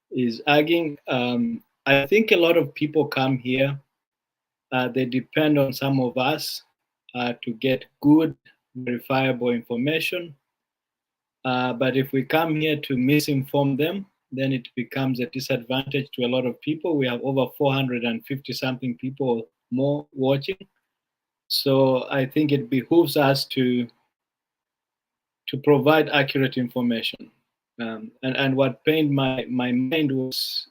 is arguing. I think a lot of people come here, they depend on some of us to get good, verifiable information. But if we come here to misinform them, then it becomes a disadvantage to a lot of people. We have over 450 something people more watching. So I think it behooves us to provide accurate information. And what pained my mind was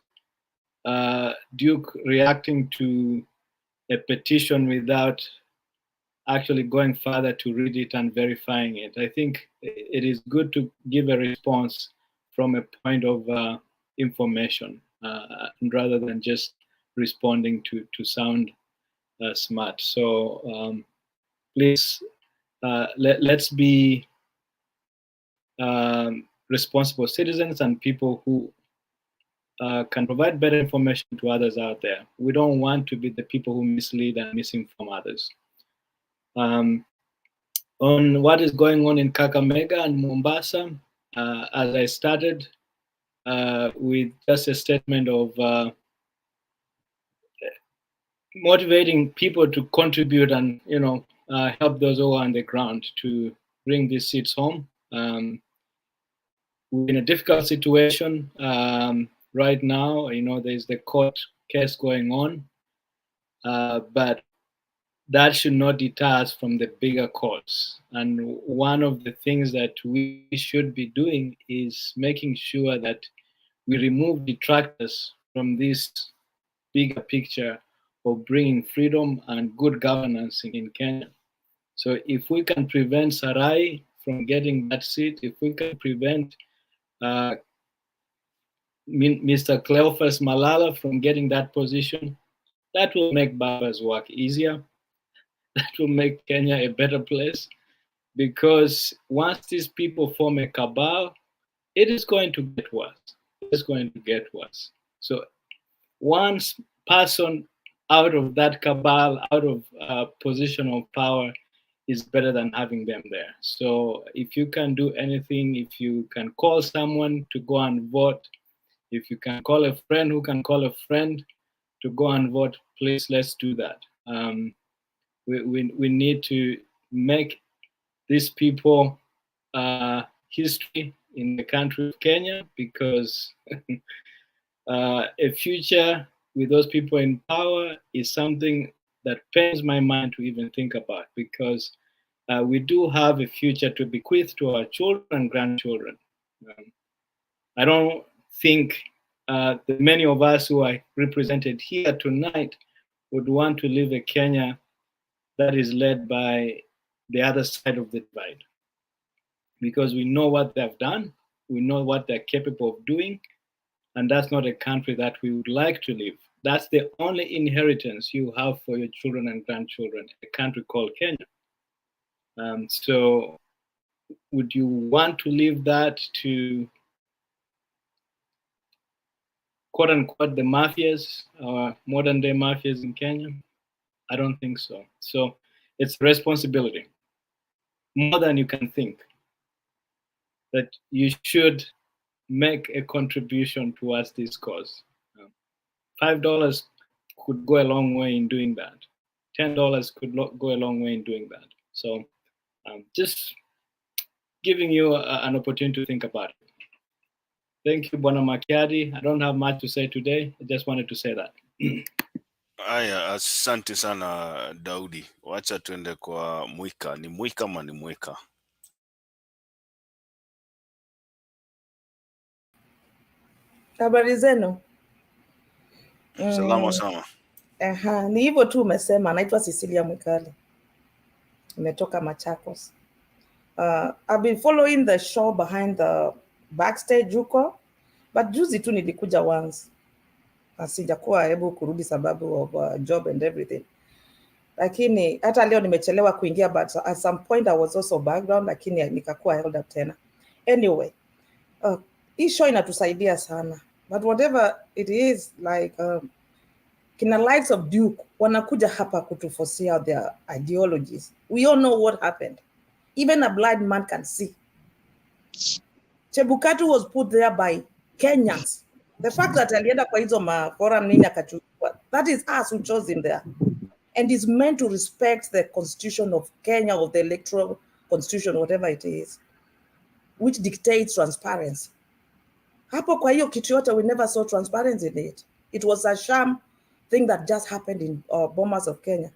Duke reacting to a petition without actually going further to read it and verifying it. I think it is good to give a response from a point of information rather than just responding to sound smart. So please, let's be responsible citizens and people who can provide better information to others out there. We don't want to be the people who mislead and misinform others. On what is going on in Kakamega and Mombasa, as I started with just a statement of motivating people to contribute and help those who are on the ground to bring these seats home. We're in a difficult situation right now. There's the court case going on, but that should not deter us from the bigger cause. And one of the things that we should be doing is making sure that we remove detractors from this bigger picture of bringing freedom and good governance in Kenya. So if we can prevent Sarai from getting that seat, if we can prevent Mr. Cleophas Malala from getting that position, that will make Baba's work easier. That will make Kenya a better place, because once these people form a cabal, it is going to get worse. It's going to get worse. So one person out of that cabal, out of position of power, is better than having them there. So if you can do anything, if you can call someone to go and vote, if you can call a friend who can call a friend to go and vote, please, let's do that. We need to make these people history in the country of Kenya, because a future with those people in power is something that pains my mind to even think about, because we do have a future to bequeath to our children and grandchildren. I don't think the many of us who are represented here tonight would want to live a Kenya that is led by the other side of the divide, because we know what they've done, we know what they're capable of doing, and that's not a country that we would like to live. That's the only inheritance you have for your children and grandchildren, a country called Kenya. So would you want to leave that to, quote unquote, the mafias, modern day mafias in Kenya? I don't think so. So it's a responsibility, more than you can think, that you should make a contribution towards this cause. $5 could go a long way in doing that. $10 could go a long way in doing that. So just giving you an opportunity to think about it. Thank you, Bwana Makiadi. I don't have much to say today. I just wanted to say that. Aya, asante sana Daudi. Wacha tuende kwa Mwika. Ni Mwika ama ni Mweka? Habari zenu? Salama sana. Ni hivyo tu umesema. Naitwa Cecilia Mwikali. Nimetoka Machakos. I've been following the show behind the backstage huko, but juzi tu nilikuja once. Sijakuwa hebu kurudi sababu of job and everything. Lakini hata leo nimechelewa kuingia, but at some point I was also background, lakini nikakuwa held up tena. Anyway, hii show inatusaidia sana. But whatever it is, like kina likes of Duke wanakuja hapa kutufosia their ideologies. We all know what happened. Even a blind man can see. Chebukati was put there by Kenyans. The fact that alienda kwa hizo forum nini akachukua, that is us who chose him there. And is meant to respect the constitution of Kenya, of the electoral constitution, whatever it is, which dictates transparency. Hapo kwa hiyo kitu yote, we never saw transparency in it. It was a sham thing that just happened in Bomas of Kenya.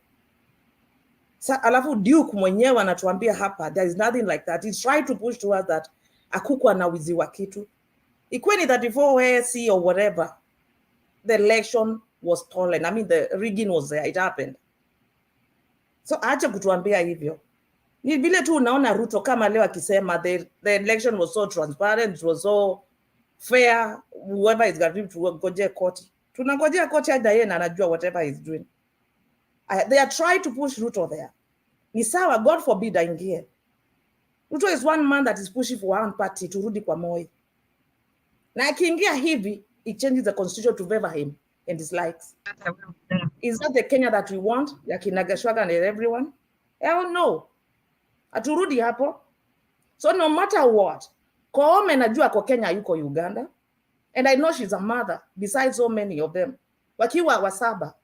Sa alafu Duke mwenyewe anatuambia hapa, there is nothing like that. He's trying to push towards that. Akukwa na wiziwa kitu. Ikweni 34 AC or whatever, the election was stolen. I mean, the rigging was there. It happened. So acha kutuambia hivyo. Ni vile tu unaona Ruto kama leo akisema the election was so transparent, it was so fair, whoever is going to goje koti. Tunangojea koti hadi yeye anajua whatever he's doing. They are trying to push Ruto there. Ni sawa, God forbid aingie. Ruto is one man that is pushing for one party to rudi kwa Moi. Na akiingia hivi, it changes the constitution to favor him and his likes. Is that the Kenya that we want? Ya kina Gachagua and everyone? Hell no. Aturudi hapo. So no matter what, Koome najua kwa Kenya yuko Uganda. And I know she's a mother, besides so many of them. Wakiwa wasaba.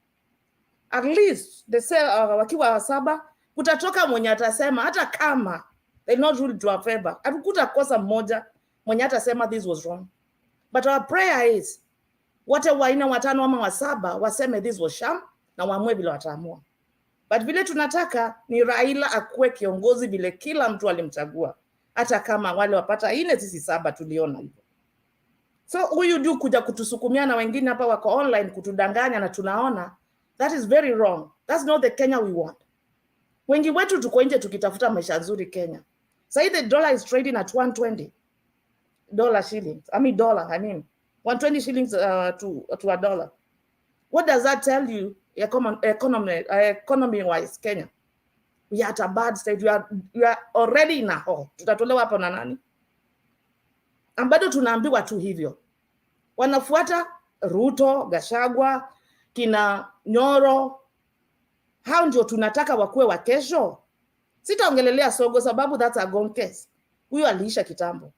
At least, they say, wakiwa wasaba, kutatoka mwenye atasema, hata kama they not ruled to our favor. Hatukuta kosa mmoja, mwenye atasema this was wrong. But our prayer is, wote waina watano ama wasaba, waseme this was sham, na waamue vile wataamua. But vile tunataka, ni Raila akuwe kiongozi vile kila mtu alimchagua. Hata kama wale wapata ine sisi saba tuliona hivyo. So huyu Duke kuja kutusukumia na wengine hapa wako online kutudanganya na tunaona, that is very wrong. That's not the Kenya we want. Wengi wetu tuko nje tukitafuta maisha nzuri Kenya. Say the dollar is trading at 120 shillings. I mean 120 shillings to a dollar. What does that tell you economy wise Kenya? We are at a bad state. We are already in a hole. Tutatolewa hapo na nani? Ambado tunaambiwa tu hivyo. Wanafuata Ruto, Gachagua, kina Nyoro. Hao ndio tunataka wakuwe wa kesho. Sitaongelelea Songo sababu that's a gone case. Huyo aliisha kitambo.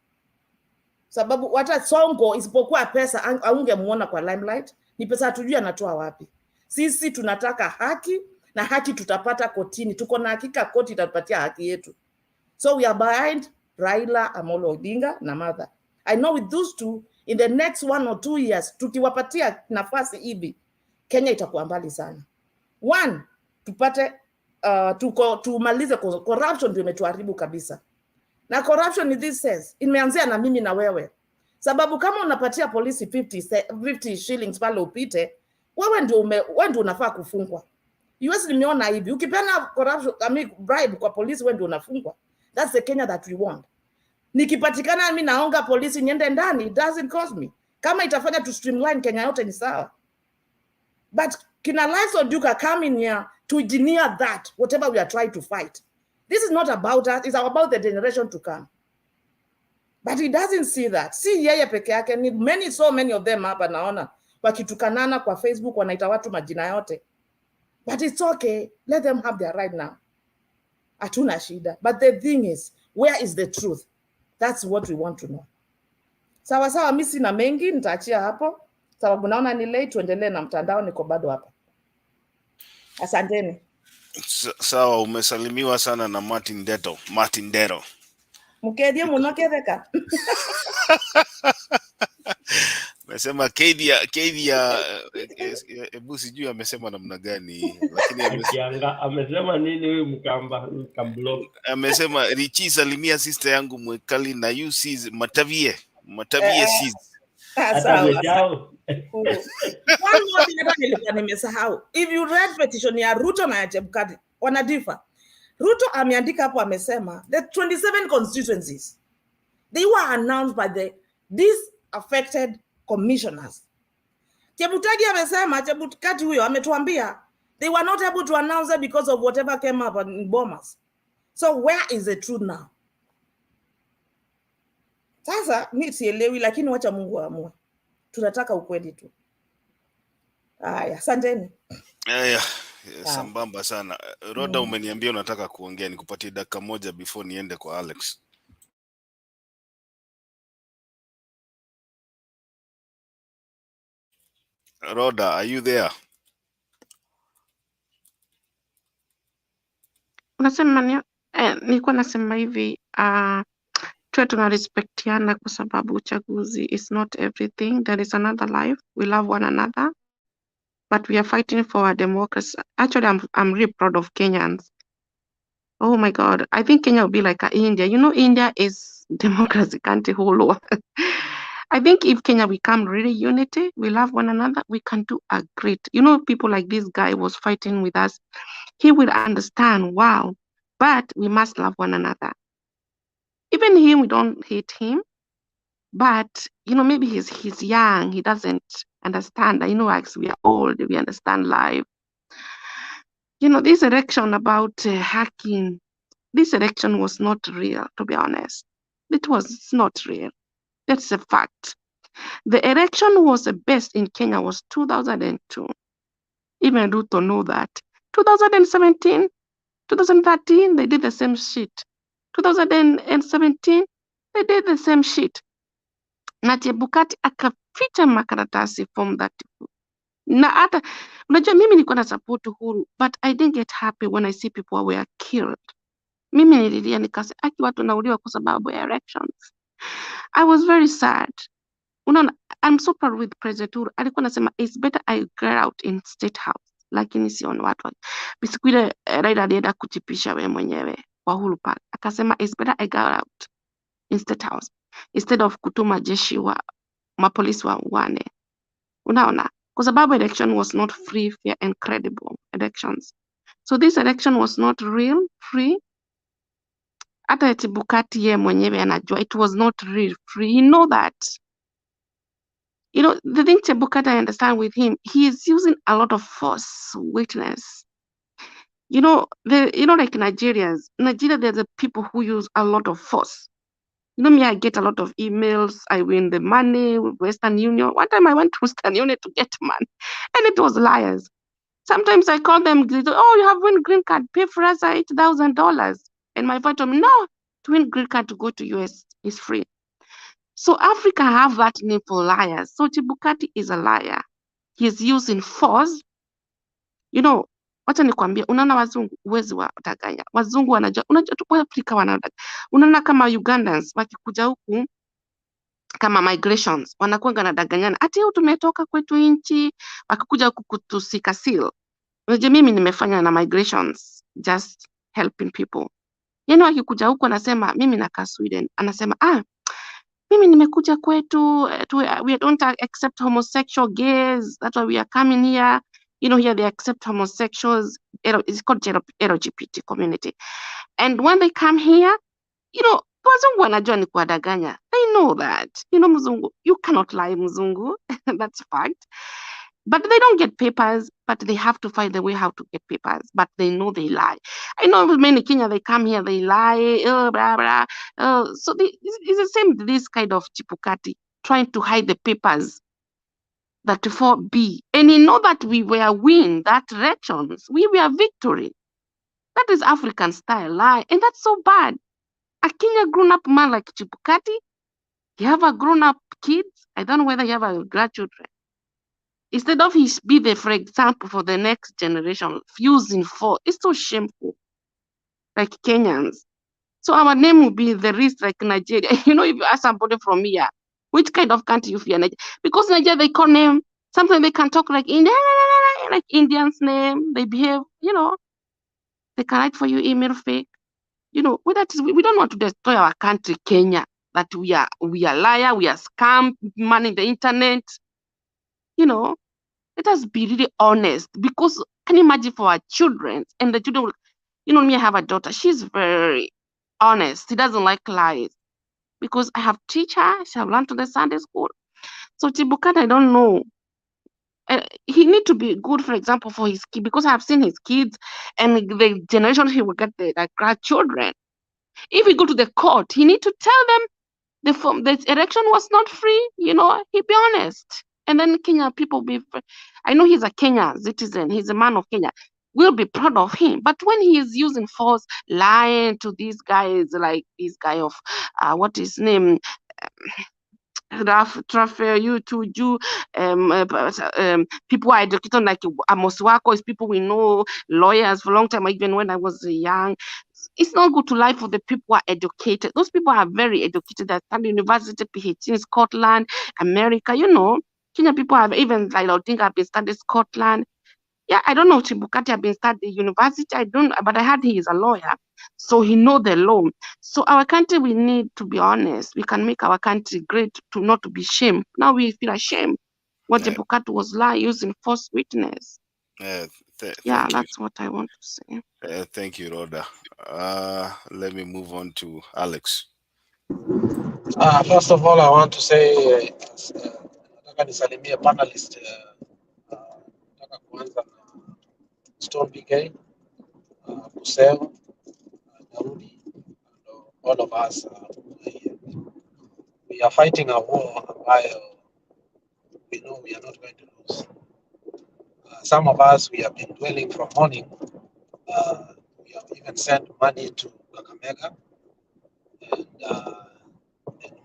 Sababu hata Songo isipokuwa pesa aungemuona kwa limelight, ni pesa hatujui anatoa wapi. Sisi tunataka haki na haki tutapata kotini. Tuko na hakika koti itatupatia haki yetu. So we are behind Raila Amolo Odinga na Martha. I know with those two, in the next 1 or 2 years, tukiwapatia nafasi hivi, Kenya itakuwa mbali sana. One, tupate tumalize corruption, ndio imetuharibu kabisa. Na corruption in this sense imeanzia na mimi na wewe. Sababu kama unapatia polisi 50 shillings pale upite, wewe ndio unafaa kufungwa. US nimeona hivi, ukipeana corruption bribe kwa polisi, wewe ndio unafungwa. That's the Kenya that we want. Nikipatikana mimi naonga polisi niende ndani, it doesn't cost me. Kama itafanya to streamline Kenya yote ni sawa. But kina Lives Oduka come in here to engineer that, whatever we are trying to fight. This is not about us, it's about the generation to come. But he doesn't see that. Si yeye peke yake, ni so many of them hapa naona wakitukanana kwa Facebook, wanaita watu majina yote. But it's okay, let them have their right now. Hatuna shida. But the thing is, where is the truth? That's what we want to know. Sawa sawa, mimi sina mengi, nitaachia hapo. Sababu naona ni late, tuendelee na mtandao, niko bado hapa. Asanteni. Sawa, umesalimiwa sana na Martin Dero. Mkedie munoketheka. Amesema Kedia ebu sijui amesema namna gani, lakini amesema nini huyu mkamblo? Amesema Richi salimia sister yangu Mwekali na you sees Matavie sees. Sawa. One more thing that nilikuwa nimesahau. If you read petition ya Ruto na ya Chebukati, wanadifa. Ruto ameandika hapo, amesema the 27 constituencies, they were announced by these affected commissioners. Chebukati huyo ametuambia they were not able to announce it because of whatever came up in Bomas. So where is the truth now? Sasa mimi sielewi, lakini wacha Mungu aamue. Tunataka ukweli tu. Haya, asanteni. Sambamba sana. Roda, umeniambia unataka kuongea, nikupatie dakika moja before niende kwa Alex. Roda, are you there? Unasema nilikuwa nasema hivi, tuwe tunarespectiana kwa sababu uchaguzi is not everything. There is another life. We love one another, but we are fighting for our democracy. Actually, I'm really proud of Kenyans. Oh my God, I think Kenya will be like India. You know, India is democracy country whole world. I think if Kenya become really unity, we love one another, we can do a great. You know, people like this guy was fighting with us. He will understand, wow, but we must love one another. Even him, we don't hate him, but you know, maybe he's young, he doesn't understand. You know, as we are old, we understand life. You know, this election about hacking, this election was not real, to be honest. It was not real. That's a fact. The election was the best in Kenya was 2002. Even Ruto know that. 2017, 2013, they did the same shit. 2017, they did the same shit. Na Chebukati akaficha makaratasi from that. Na hata, unajua mimi nilikuwa na support Uhuru, but I didn't get happy when I see people were killed. Mimi nililia nikasema, aki watu nauliwa kwa sababu ya elections. I was very sad. Unaona, I'm so proud with President Uhuru. Alikuwa nasema, it's better I get out in State House. Lakini sioni watu. Siku ile Raila alienda kujipisha wewe mwenyewe kwa Uhuru Park. Akasema, it's better I get out in State House instead of kutuma jeshi wa mapolisi wa wane. Unaona, kwa sababu election was not free, fair and credible elections. So this election was not real, free. Hata Chebukati ye mwenyewe anajua it was not real, free. You know that. You know, the thing Chebukati, I understand with him, he is using a lot of force, weakness. You know, like Nigeria, there's a people who use a lot of force. You know me, I get a lot of emails, I win the money with Western Union. One time I went to Western Union to get money, and it was liars. Sometimes I call them, oh, you have won green card, pay for us $8,000. And my father told me, no, to win green card to go to US is free. So Africa have that name for liars. So Chebukati is a liar. He's using force. You know, wacha nikwambia, unaona wazungu uwezi wadanganya. Wazungu wanajua, unajua tu Afrika wanadanganya. Unaona kama Ugandans wakikuja huku kama migrations wanakuanga nadanganyana. Ati leo tumetoka kwetu nchi, wakikuja huku kutusika seal. Unajua mimi nimefanya na migrations, just helping people. Yani wakikuja huku anasema mimi nakaa Sweden, anasema mimi nimekuja kwetu, we don't accept homosexual gays, that's why we are coming here. You know, here they accept homosexuals, it's called LGBT community. And when they come here, you know, wazungu wanajua ni kuwadanganya. They know that. You know, mzungu, you cannot lie, mzungu. That's fact. But they don't get papers, but they have to find a way how to get papers. But they know they lie. I know many Kenya, they come here, they lie, blah, blah. So it's the same, this kind of Chebukati, trying to hide the papers that for B. And you know that we were win that elections. We were victory. That is African style lie. And that's so bad. A Kenya grown-up man like Chebukati, you have a grown-up kids. I don't know whether you have a grandchildren. Instead of he be there, for example, for the next generation, fusing for, it's so shameful, like Kenyans. So our name will be the risk like Nigeria. You know, if you ask somebody from here, which kind of country you fear Nigeria? Because Nigeria, they call name, sometimes they can talk like India, like Indians name, they behave, you know, they can write for you email fake. You know, we don't want to destroy our country, Kenya, that we are liar, we are scam, money in the internet, you know. Let us be really honest, because can you imagine for our children, and the children will, you know, me, I have a daughter, she's very honest, she doesn't like lies, because I have teacher, she have learned to the Sunday school. So Chebukati, I don't know, he need to be good, for example, for his kids, because I have seen his kids, and the generation he will get the grandchildren. If we go to the court, he need to tell them the election was not free, you know, he be honest. And then Kenya people I know he's a Kenya citizen, he's a man of Kenya, we'll be proud of him. But when he is using force, lying to these guys, like this guy of, what is his name? You to you, people are educated like Amos Wako is people we know, lawyers for a long time, even when I was young. It's not good to lie for the people who are educated. Those people are very educated. They study university, PhD in Scotland, America, you know. Kenya people have even like Odinga have been studying Scotland. Yeah, I don't know if Chebukati have been studying university. I don't, but I heard he is a lawyer, so he know the law. So our country, we need to be honest. We can make our country great, to not to be shamed. Now we feel ashamed. What Chebukati was lying, using false witness. Yeah, that's what I want to say. Thank you, Rhoda. Let me move on to Alex. First of all, I want to say, nataka nisalimie panelist, nataka kuanza na Stone PK, Kuseo, Daudi, all of us. We are fighting a war ambayo we know we are not going to lose. Some of us, we have been dwelling from morning. We have even sent money to Kakamega and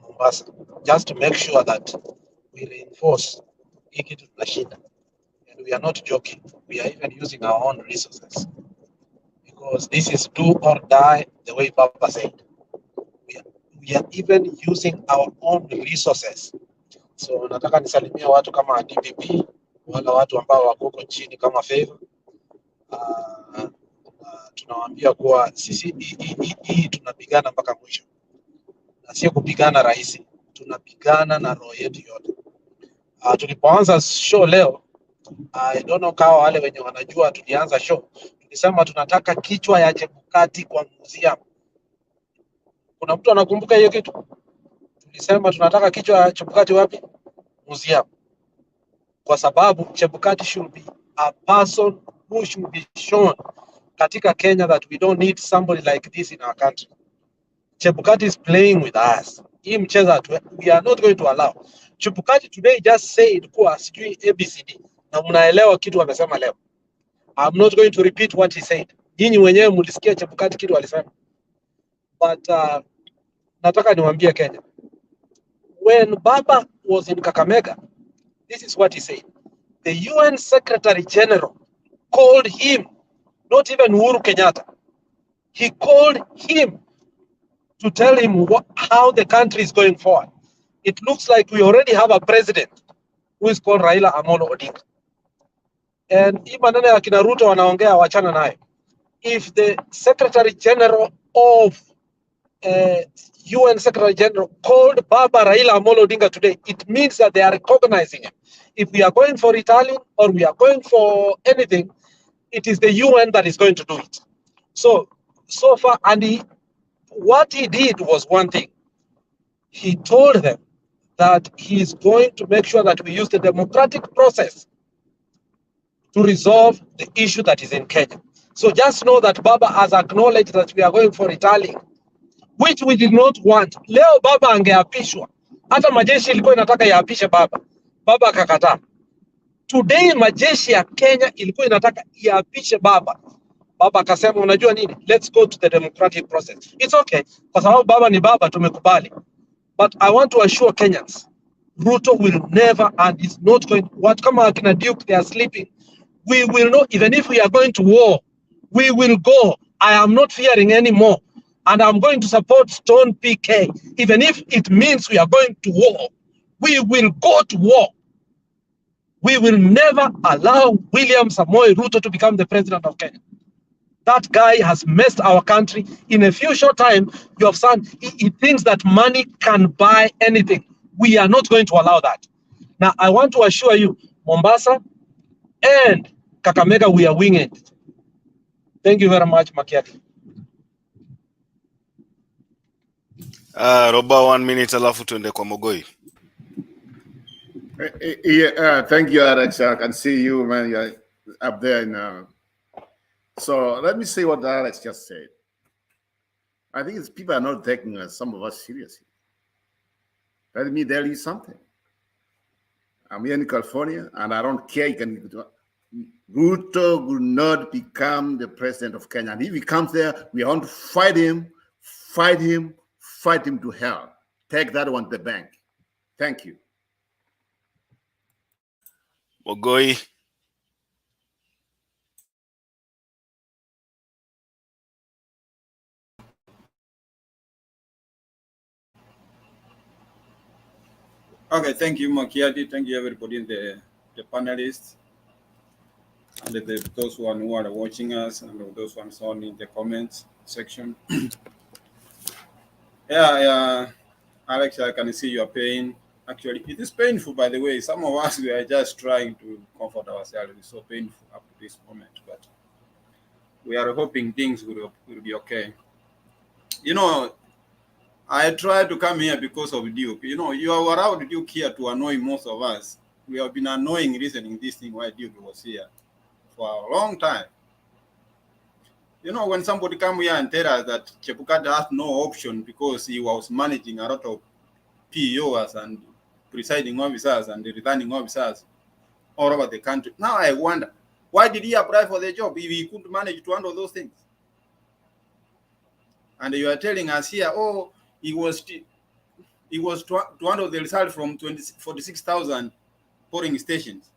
Mombasa, just to make sure that we reinforce hii kitu tunashinda. And we are not joking. We are even using our own resources, because this is do or die, the way Papa said. We are even using our own resources. So nataka nisalimie watu kama DPP, wala watu ambao wako chini kama Favor. Tunawaambia kuwa sisi hii tunapigana mpaka mwisho, na sio kupigana rahisi, tunapigana na roho yetu yote. Tulipoanza show leo, I don't know kama wale wenye wanajua, tulianza show tulisema tunataka kichwa ya Chebukati kwa museum. Kuna mtu anakumbuka hiyo kitu? Tulisema tunataka kichwa ya Chebukati wapi? Museum. Kwa sababu Chebukati should be a person who should be shown katika Kenya that we don't need somebody like this in our country. Chebukati is playing with us. Hii mchezo we are not going to allow. Chebukati today just said kuwa sijui ABCD, na mnaelewa kitu amesema leo. I'm not going to repeat what he said. Nyinyi wenyewe mlisikia Chebukati kitu alisema. but nataka niwaambie Kenya, when Baba was in Kakamega, this is what he said. The UN Secretary General called him, not even Uhuru Kenyatta. He called him to tell him how the country is going forward. It looks like we already have a president who is called Raila Amolo Odinga. And hii maneno ya kina Ruto wanaongea, wachana nayo. If the Secretary General of UN Secretary General called Baba Raila Amolo Odinga today, it means that they are recognizing him. If we are going for Italian or we are going for anything, it is the UN that is going to do it. So far, and what he did was one thing. He told them that he is going to make sure that we use the democratic process to resolve the issue that is in Kenya. So just know that Baba has acknowledged that we are going for Italian, which we did not want. Leo Baba angeapishwa, hata majeshi ilikuwa inataka yaapishe Baba, Baba akakataa. Today majeshi ya Kenya ilikuwa inataka yaapishe Baba, Baba akasema unajua nini, let's go to the democratic process. It's okay, kwa sababu Baba ni Baba, tumekubali. But I want to assure Kenyans, Ruto will never and is not going. What kama akina Duke, they are sleeping. We will not, even if we are going to war, we will go. I am not fearing anymore. And I'm going to support Stone PK. Even if it means we are going to war, we will go to war. We will never allow William Samoei Ruto to become the president of Kenya. That guy has messed our country. In a few short time, you have seen, he thinks that money can buy anything. We are not going to allow that. Now, I want to assure you, Mombasa and Kakamega, we are winging it. Thank you very much, Makiati. Roba 1 minute alafu tuende kwa Mogoi. Thank you, Alex. I can see you, man. You're up there now. So let me say what Alex just said. I think it's people are not taking some of us seriously. Let me tell you something. I'm here in California, and I don't care. Ruto will not become the president of Kenya. And if he comes there, we want to fight him to hell. Take that one to the bank. Thank you. Mogoi. Okay, thank you, Makiadi. Thank you, everybody, the panelists, and those who are watching us, and those who are on in the comments section. Yeah, Alex, I can see your pain. Actually, it is painful, by the way. Some of us, we are just trying to comfort ourselves. It's so painful up to this moment, but we are hoping things will be okay. You know, I tried to come here because of Duke. You know, you are allowed Duke here to annoy most of us. We have been annoying listening this thing while Duke was here for a long time. You know, when somebody come here and tell us that Chebukati has no option because he was managing a lot of POs and presiding officers and the returning officers all over the country. Now I wonder, why did he apply for the job if he couldn't manage to handle those things? And you are telling us here, oh, he was to handle the result from 46,000 polling stations,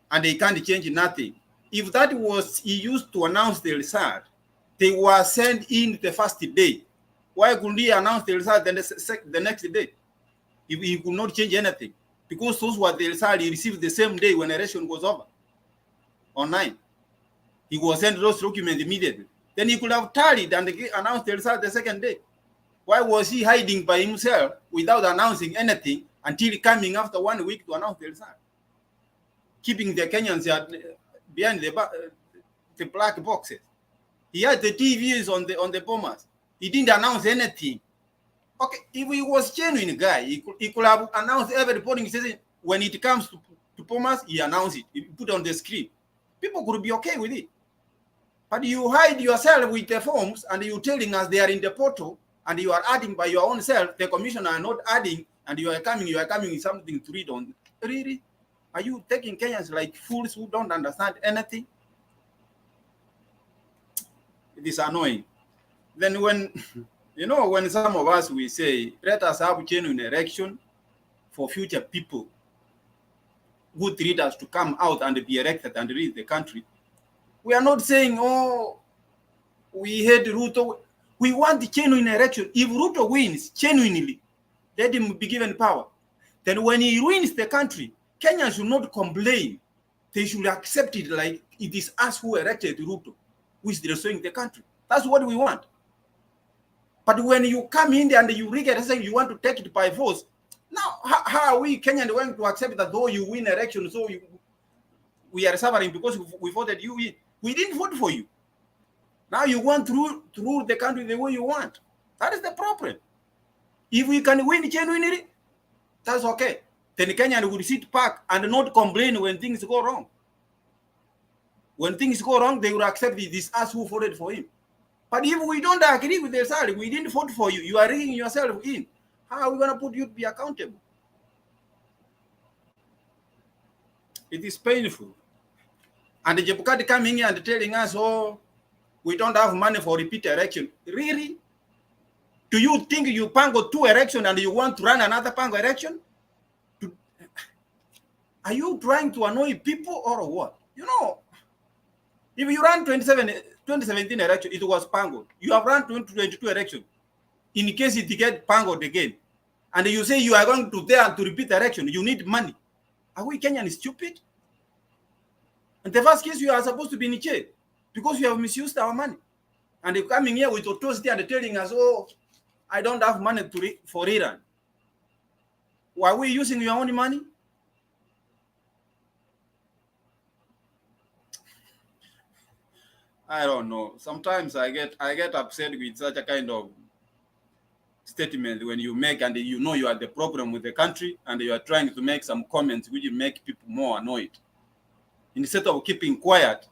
and they can't change nothing. If that was he used to announce the result, they were sent in the first day. Why couldn't he announce the result the next day? If he could not change anything, because those were the results he received the same day when election was over. Online, he was sent those documents immediately. Then he could have tallied and announced the result the second day. Why was he hiding by himself without announcing anything until coming after 1 week to announce the result? Keeping the Kenyans behind the black boxes. He had the TVs on the bombers. He didn't announce anything. Okay, if he was a genuine guy, he could have announced every polling station. When it comes to bombers, he announced it. He put it on the screen. People could be okay with it. But you hide yourself with the forms and you're telling us they are in the portal, and you are adding by your own self. The commissioner are not adding, and you are coming with something to read on. Really? Are you taking Kenyans like fools who don't understand anything? It is annoying. Then when You know, when some of us, we say, let us have genuine election for future people who treat us to come out and be elected and lead the country. We are not saying, oh, we hate Ruto. We want the genuine election. If Ruto wins genuinely, let him be given power. Then when he wins the country, Kenyans should not complain. They should accept it like it is us who elected Ruto, who is destroying the country. That's what we want. But when you come in there and you rig it, saying you want to take it by force, now how are we Kenyans going to accept that though you win election, so we are suffering because we voted you in? We didn't vote for you. Now you want to rule the country the way you want. That is the problem. If we can win genuinely, that's okay. Then Kenyans will sit back and not complain when things go wrong. When things go wrong, they will accept it is us who voted for him. But if we don't agree with the side, we didn't vote for you, you are rigging yourself in. How are we going to put you to be accountable? It is painful. And the Jebukati coming here and telling us, oh, we don't have money for repeat election. Really? Do you think you pango 2 elections and you want to run another pango election? Are you trying to annoy people or what? You know, if you run 2017 election, it was pango. You have run 2022 election. In case it get pangoed again, and you say you are going to there to repeat election, you need money. Are we Kenyan stupid? And the first case, you are supposed to be in jail because you have misused our money. And they're coming here with atrocity and telling us, oh, I don't have money for Iran. Why are we using your own money? I don't know. Sometimes I get upset with such a kind of statement when you make and you know you are the problem with the country and you are trying to make some comments which make people more annoyed. Instead of keeping quiet,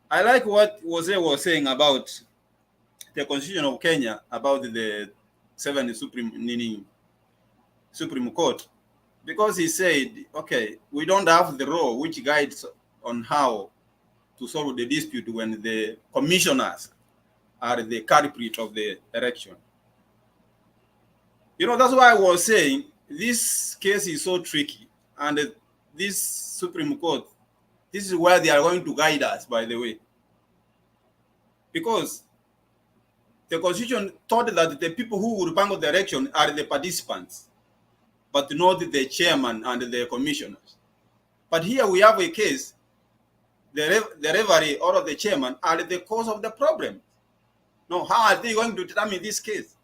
I like what Jose was saying about the Constitution of Kenya, about the 7th Supreme Court, because he said, okay, we don't have the law which guides on how to solve the dispute when the commissioners are the culprit of the election. You know, that's why I was saying this case is so tricky, and this Supreme Court, this is where they are going to guide us, by the way. Because the Constitution thought that the people who will pango the election are the participants, but not the chairman and the commissioners. But here we have a case, the referee or the chairman are the cause of the problem. Now, how are they going to determine this case?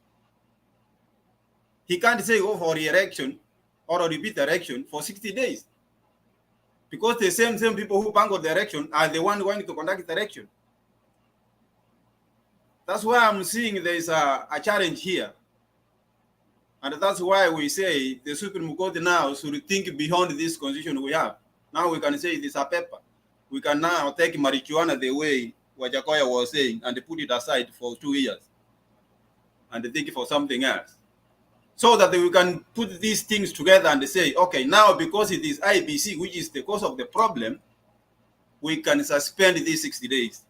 He can't say go for re-election or a repeat election for 60 days. Because the same people who pango the election are the one going to conduct the election. That's why I'm seeing there is a challenge here. And that's why we say the Supreme Court now should think beyond this constitution we have. Now we can say it is a paper. We can now take marijuana the way Wajakoya was saying and put it aside for 2 years and think for something else. So that we can put these things together and say, okay, now because it is IBC, which is the cause of the problem, we can suspend these 60 days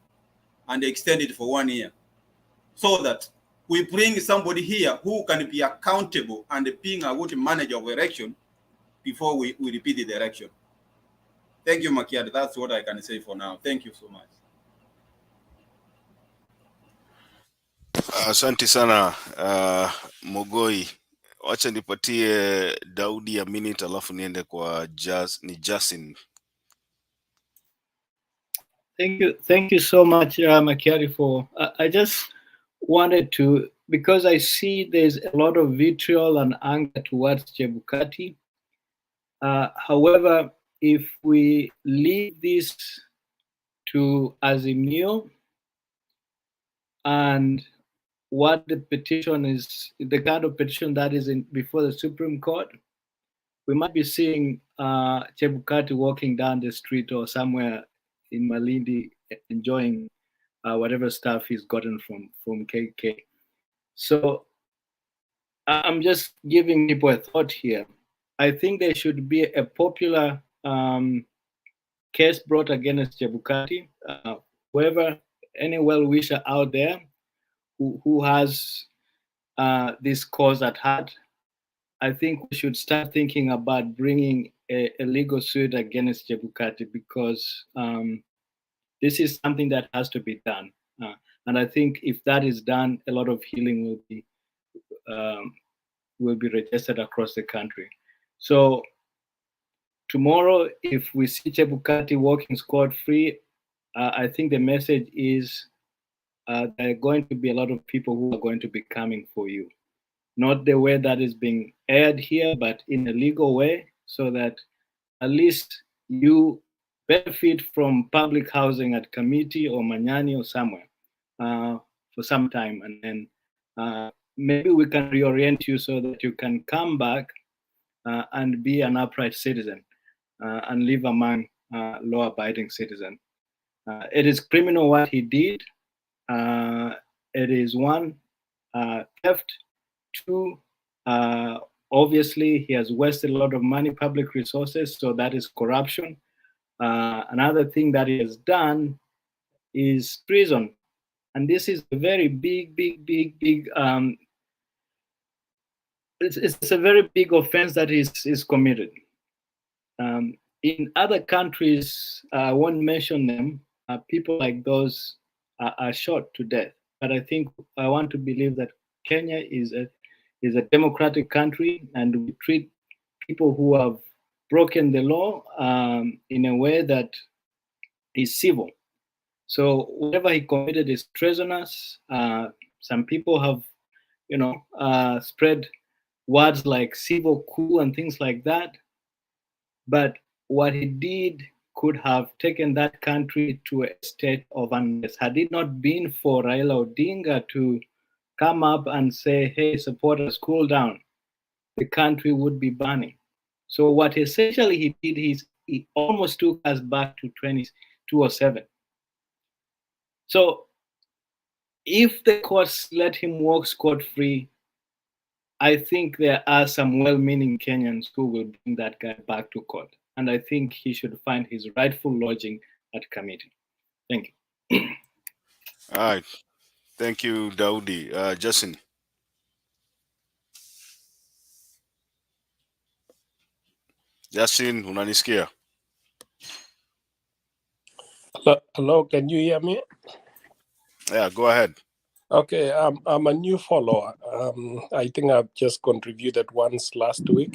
and extend it for 1 year. So that we bring somebody here who can be accountable and being a good manager of election before we repeat the election. Thank you, Makiad. That's what I can say for now. Thank you so much. Asante sana Mogoi. Wacha nipatie Daudi a minute alafu niende kwa Jasin. Thank you so much, Makiari, for. I just wanted to, because I see there's a lot of vitriol and anger towards Chebukati. However, if we leave this to Azimio and what the petition is, the kind of petition that is before the Supreme Court, we might be seeing Chebukati walking down the street or somewhere in Malindi enjoying whatever stuff he's gotten from KK. So I'm just giving people a thought here. I think there should be a popular case brought against Chebukati. Whoever, any well-wisher out there who has this cause at heart, I think we should start thinking about bringing a legal suit against Chebukati, because this is something that has to be done. And I think if that is done, a lot of healing will be registered across the country. So tomorrow, if we see Chebukati walking scot-free, I think the message is there are going to be a lot of people who are going to be coming for you. Not the way that is being aired here, but in a legal way, so that at least you benefit from public housing at Kamiti or Manyani or somewhere for some time. And then maybe we can reorient you so that you can come back and be an upright citizen and live among law-abiding citizens. It is criminal what he did. It is one, theft. Two, obviously he has wasted a lot of money, public resources, so that is corruption. Another thing that he has done is treason. And this is a very big, it's a very big offense that is committed. In other countries, I won't mention them, people like those are shot to death. But I think I want to believe that Kenya is a democratic country, and we treat people who have broken the law in a way that is civil. So whatever he committed is treasonous. Some people have, spread words like civil coup and things like that. But what he did could have taken that country to a state of unrest. Had it not been for Raila Odinga to come up and say, hey, supporters, cool down, the country would be burning. So what essentially he did is he almost took us back to 2007. So if the courts let him walk scot-free, I think there are some well-meaning Kenyans who will bring that guy back to court. And I think he should find his rightful lodging at committee. Thank you. All right. Thank you, Daudi. Justin. Justin, unanisikia? Hello, can you hear me? Yeah, go ahead. Okay, I'm a new follower. I think I've just contributed once last week.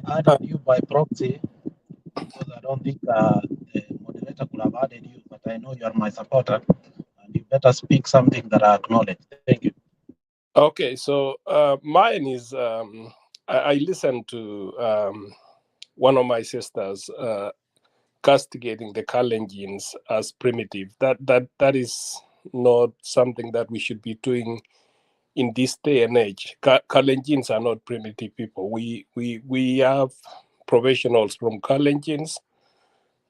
I added you by proxy because I don't think the moderator could have added you, but I know you are my supporter, and you better speak something that I acknowledge. Thank you. Okay, so mine is I listened to one of my sisters castigating the Kalenjins as primitive. That is not something that we should be doing in this day and age. Kalenjins are not primitive people. We have professionals from Kalenjins.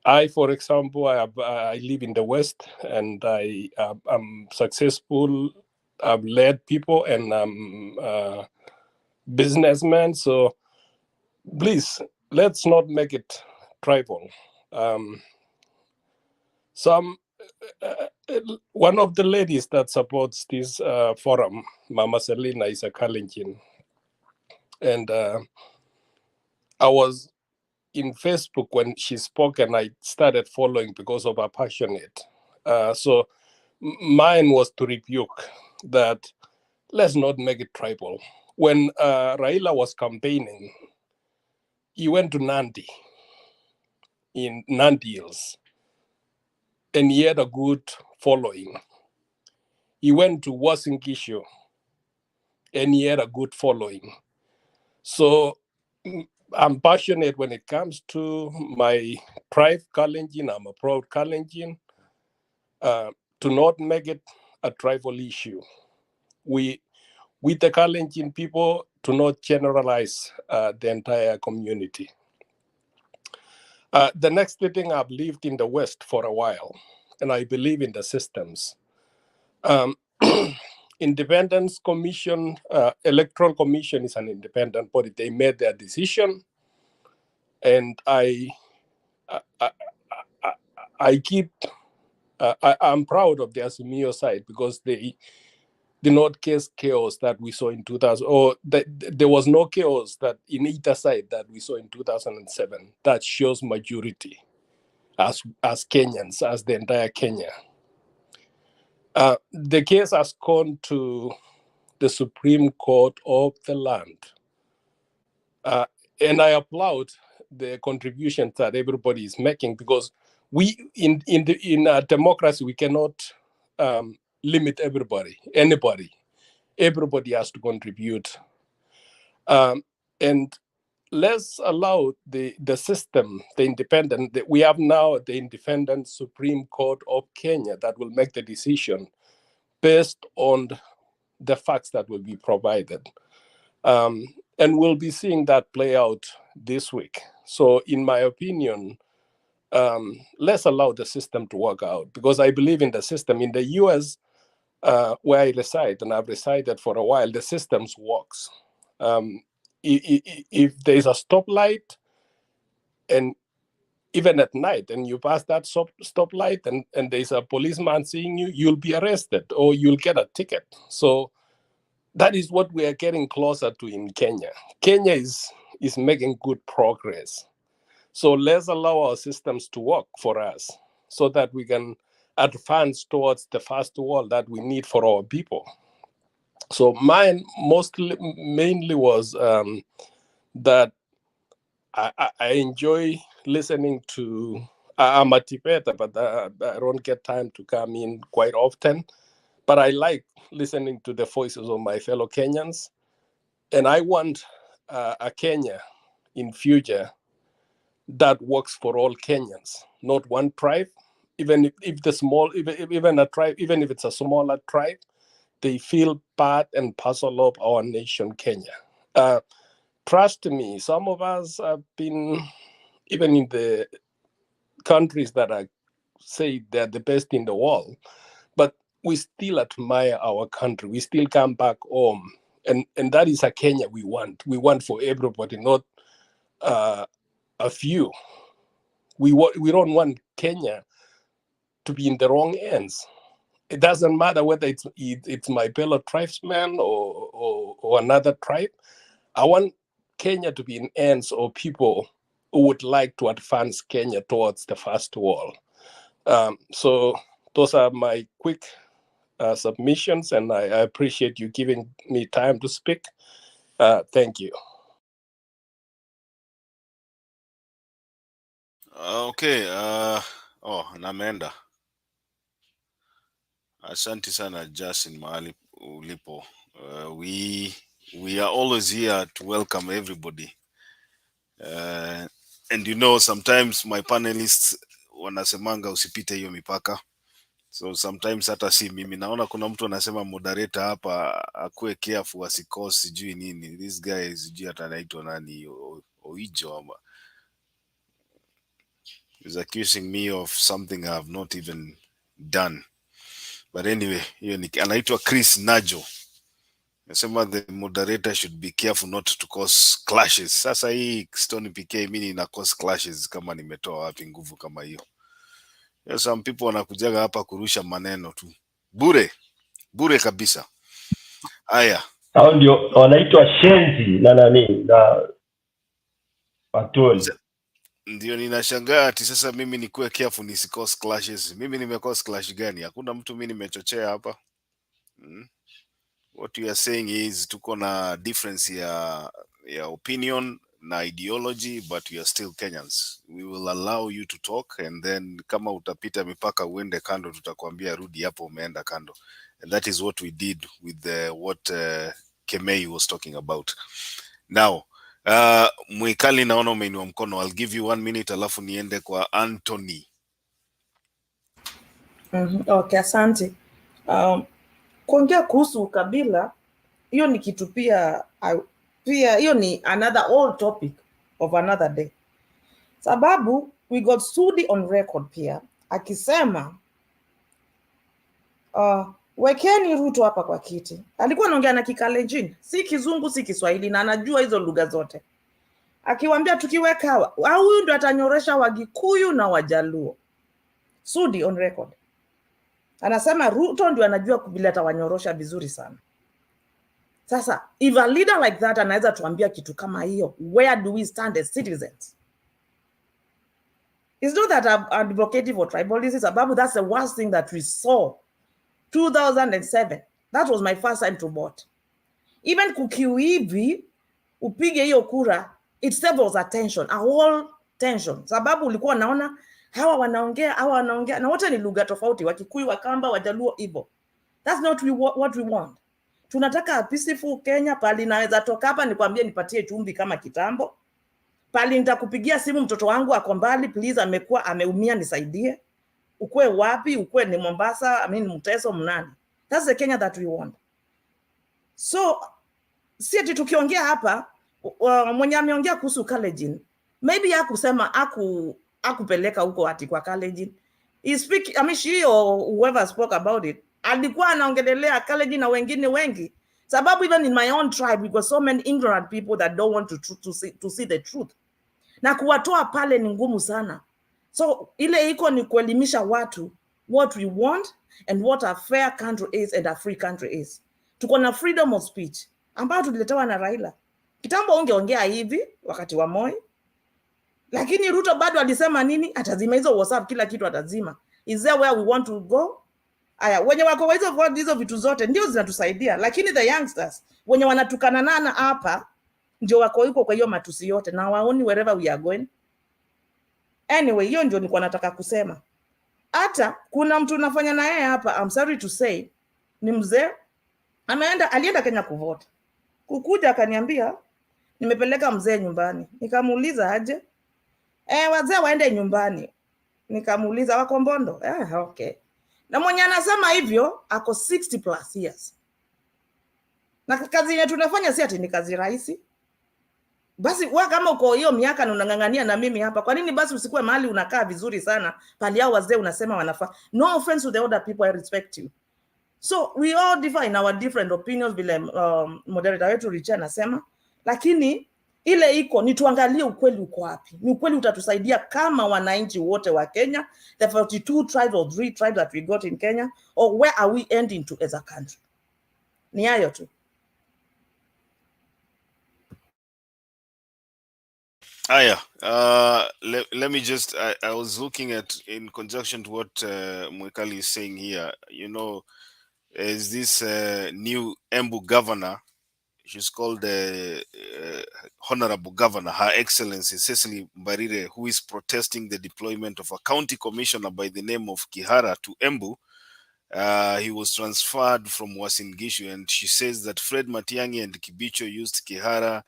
I, for example, I live in the West, and I'm successful. I've led people, and I'm a businessman. So please, let's not make it tribal. One of the ladies that supports this forum, Mama Selina, is a Kalenjin. And I was in Facebook when she spoke, and I started following because of her passionate. So mine was to rebuke that let's not make it tribal. When Raila was campaigning, he went to Nandi, in Nandi Hills, and he had a good following. He went to Uasin-Gishu, and he had a good following. So I'm passionate when it comes to my tribe, Kalenjin. I'm a proud Kalenjin. To not make it a tribal issue. We the Kalenjin people, to not generalize the entire community. The next thing, I've lived in the West for a while, and I believe in the systems. Independence Commission, Electoral Commission is an independent body. They made their decision, and I keep I'm proud of the Azimio side because they did not cause chaos that we saw in 2000, or there was no chaos that in either side that we saw in 2007 that shows majority as Kenyans, as the entire Kenya. The case has gone to the Supreme Court of the land. And I applaud the contributions that everybody is making, because we in a democracy we cannot limit anybody. Everybody has to contribute, and let's allow the system, the independent. We have now the independent Supreme Court of Kenya that will make the decision based on the facts that will be provided. And we'll be seeing that play out this week. So in my opinion, let's allow the system to work out, because I believe in the system. In the US, where I reside, and I've resided for a while, the system works. If there's a stoplight, and even at night, and you pass that stoplight and there's a policeman seeing you, you'll be arrested or you'll get a ticket. So that is what we are getting closer to in Kenya. Kenya is making good progress. So let's allow our systems to work for us so that we can advance towards the first world that we need for our people. So mine mainly was that I enjoy listening to, I'm a Tibetan, but I don't get time to come in quite often. But I like listening to the voices of my fellow Kenyans. And I want a Kenya in future that works for all Kenyans, not one tribe. Even if the small, even a tribe, even if it's a smaller tribe, they feel part and parcel of our nation, Kenya. Trust me, some of us have been, even in the countries that I say they're the best in the world, but we still admire our country. We still come back home. And that is a Kenya we want. We want for everybody, not a few. We don't want Kenya to be in the wrong hands. It doesn't matter whether it's my Ballot tribesman or another tribe. I want Kenya to be in hands of people who would like to advance Kenya towards the first world. So those are my quick submissions, and I appreciate you giving me time to speak. Thank you. Okay, nameenda. Asante sana Justin mahali ulipo. We are always here to welcome everybody. And you know, sometimes my panelists wanasemanga usipite hiyo mipaka. So sometimes hata si mimi naona kuna mtu anasema moderator hapa akuwe careful asikose sijui nini. This guy sijui hata anaitwa nani Oijo ama. He's accusing me of something I have not even done. But anyway, hiyo ni anaitwa Chris Najo. Nasema the moderator should be careful not to cause clashes. Sasa hii Stone PK mimi ina cause clashes kama nimetoa wapi nguvu kama hiyo. Yes, some people wanakujaga hapa kurusha maneno tu. Bure kabisa. Haya. Hao ndio wanaitwa shenzi na nani na Atoli. Ndio ninashangaa ati sasa mimi nikuwe careful nisikose clashes. Mimi nimecause clash gani? Hakuna mtu mimi nimechochea hapa. What you are saying is tuko na difference ya opinion na ideology, but we are still Kenyans. We will allow you to talk, and then kama utapita mipaka uende kando, tutakwambia rudi hapo umeenda kando. And that is what we did with what Kemei was talking about. Now, Mwikali naona umeinua mkono. I'll give you 1 minute alafu niende kwa Anthony. Okay, asante. Kuongea kuhusu ukabila, hiyo ni kitu pia hiyo ni another old topic of another day. Sababu we got Sudi on record pia akisema wekeni Ruto hapa kwa kiti. Alikuwa anaongea na Kikalenjin, si Kizungu si Kiswahili, na anajua hizo lugha zote. Akiwaambia tukiweka huyu ndo atanyoresha Wagikuyu na Wajaluo. Sudi on record. Anasema Ruto ndio anajua vile atawanyorosha vizuri sana. Sasa if a leader like that anaweza tuambia kitu kama hiyo, where do we stand as citizens? It's not that I'm advocating for tribalism, sababu that's the worst thing that we saw 2007. That was my first time to vote. Even kukiuivi upige hiyo kura, it severs attention, a whole tension. Sababu ulikuwa naona hawa wanaongea na wote ni lugha tofauti, Wakikuyu, Wakamba, Wajaluo, Igbo. That's not what we want. Tunataka a peaceful Kenya. Pali naweza toka hapa nikwambie nipatie chumvi kama kitambo. Pali nitakupigia simu mtoto wangu ako mbali, please ameumia nisaidie. Ukwe wapi? Ukwe ni Mombasa, Mteso, Mnani. That's the Kenya that we want. So si ati tukiongea hapa mwenye ameongea kuhusu Kalenjin, maybe hakusema akupeleka huko ati kwa Kalenjin. He speak, she or whoever spoke about it, alikuwa anaongelelea Kalenjin na wengine wengi. Sababu even in my own tribe we got so many ignorant people that don't want to see the truth. Na kuwatoa pale ni ngumu sana. So ile iko ni kuelimisha watu what we want and what a fair country is and a free country is. Tuko na freedom of speech ambayo tuliletewa na Raila. Kitambo ungeongea hivi wakati wa Moi. Lakini Ruto bado alisema nini? Atazima hizo WhatsApp, kila kitu atazima. Is there where we want to go? Aya, wenye wako hizo vitu zote ndio zinatusaidia. Lakini the youngsters wenye wanatukana nana hapa ndio wako yuko kwa hiyo matusi yote na waoni wherever we are going. Anyway, hiyo ndio nilikuwa nataka kusema. Hata kuna mtu nafanya na yeye hapa, I'm sorry to say, ni mzee alienda Kenya kuvote. Kukuja akaniambia nimepeleka mzee nyumbani. Nikamuuliza aje? Wazee waende nyumbani. Nikamuuliza wako Mbondo? Okay. Na mwenye anasema hivyo ako 60 plus years. Na kazi yetu tunafanya si ati ni kazi rahisi. Basi wewe kama uko hiyo miaka na unangangania na mimi hapa, kwa nini basi usikue mahali unakaa vizuri sana pali hao wazee unasema wanafaa? No offense to the other people, I respect you. So we all differ in our different opinions, vile moderator wetu Richard anasema, lakini ile iko ni tuangalie ukweli uko wapi. Ni ukweli utatusaidia kama wananchi wote wa Kenya, the 42 tribes or 3 tribes that we got in Kenya, or where are we ending to as a country? Ni hayo tu. Aya, let me just, I was looking at, in conjunction to what Mwekali is saying here, you know, is this new Embu governor, she's called the Honorable Governor, Her Excellency Cecily Mbarire, who is protesting the deployment of a county commissioner by the name of Kihara to Embu. He was transferred from Uasin Gishu, and she says that Fred Matiang'i and Kibicho used Kihara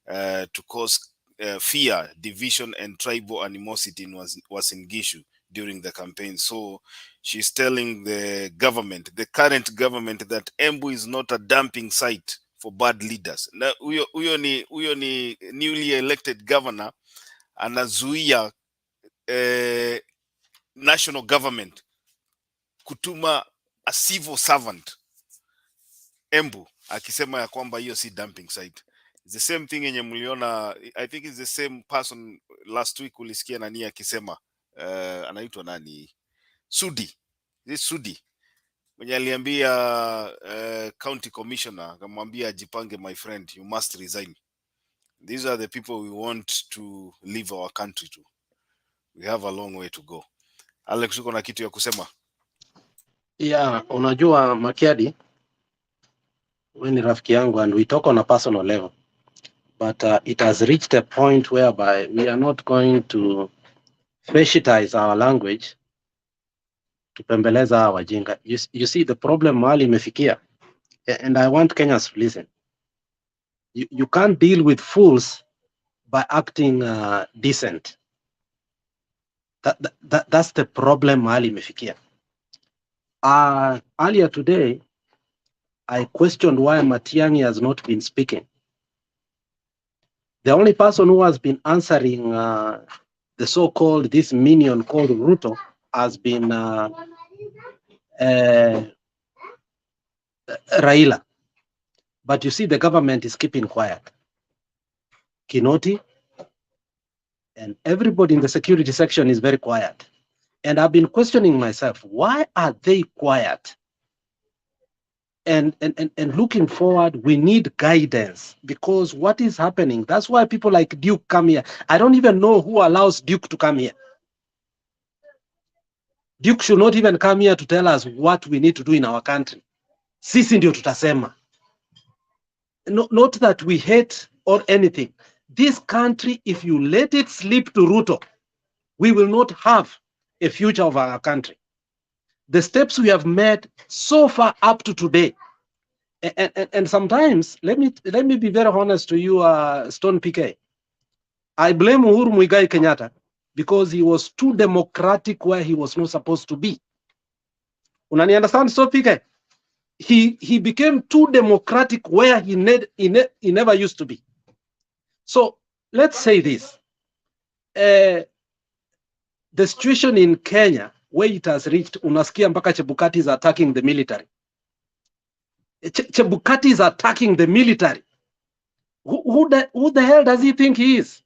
to cause fear, division, and tribal animosity in Uasin Gishu during the campaign. So she's telling the government, the current government, that Embu is not a dumping site for bad leaders. Na huyo ni newly elected governor anazuia national government kutuma a civil servant Embu, akisema ya kwamba hiyo si dumping site. It's the same thing yenye mliona, I think it's the same person last week ulisikia nani akisema, anaitwa nani? Sudi. This Sudi. Mwenye aliambia county commissioner, akamwambia ajipange, my friend, you must resign. These are the people we want to leave our country to. We have a long way to go. Alex, uko na kitu ya kusema? Yeah, unajua Makiadi, wewe ni rafiki yangu and we talk on a personal level. But it has reached a point whereby we are not going to fascistize our language to pembeleza wajinga. You see the problem mahali imefikia, and I want Kenyans to listen. You can't deal with fools by acting decent. That's the problem mahali imefikia. Earlier today, I questioned why Matiang'i has not been speaking. The only person who has been answering the so-called, this minion called Ruto, has been Raila. But you see, the government is keeping quiet. Kinoti and everybody in the security section is very quiet. And I've been questioning myself, why are they quiet? And looking forward, we need guidance, because what is happening, that's why people like Duke come here. I don't even know who allows Duke to come here. Duke should not even come here to tell us what we need to do in our country. Sisi ndio tutasema. Not that we hate or anything. This country, if you let it slip to Ruto, we will not have a future of our country. The steps we have made so far up to today, and sometimes, let me be very honest to you, Stone PK. I blame Uhuru Muigai Kenyatta because he was too democratic where he was not supposed to be. Unani understand, Stone PK? He became too democratic where he never used to be. So let's say this. The situation in Kenya, where it has reached, unasikia mpaka Chebukati is attacking the military. Chebukati is attacking the military. Who the hell does he think he is?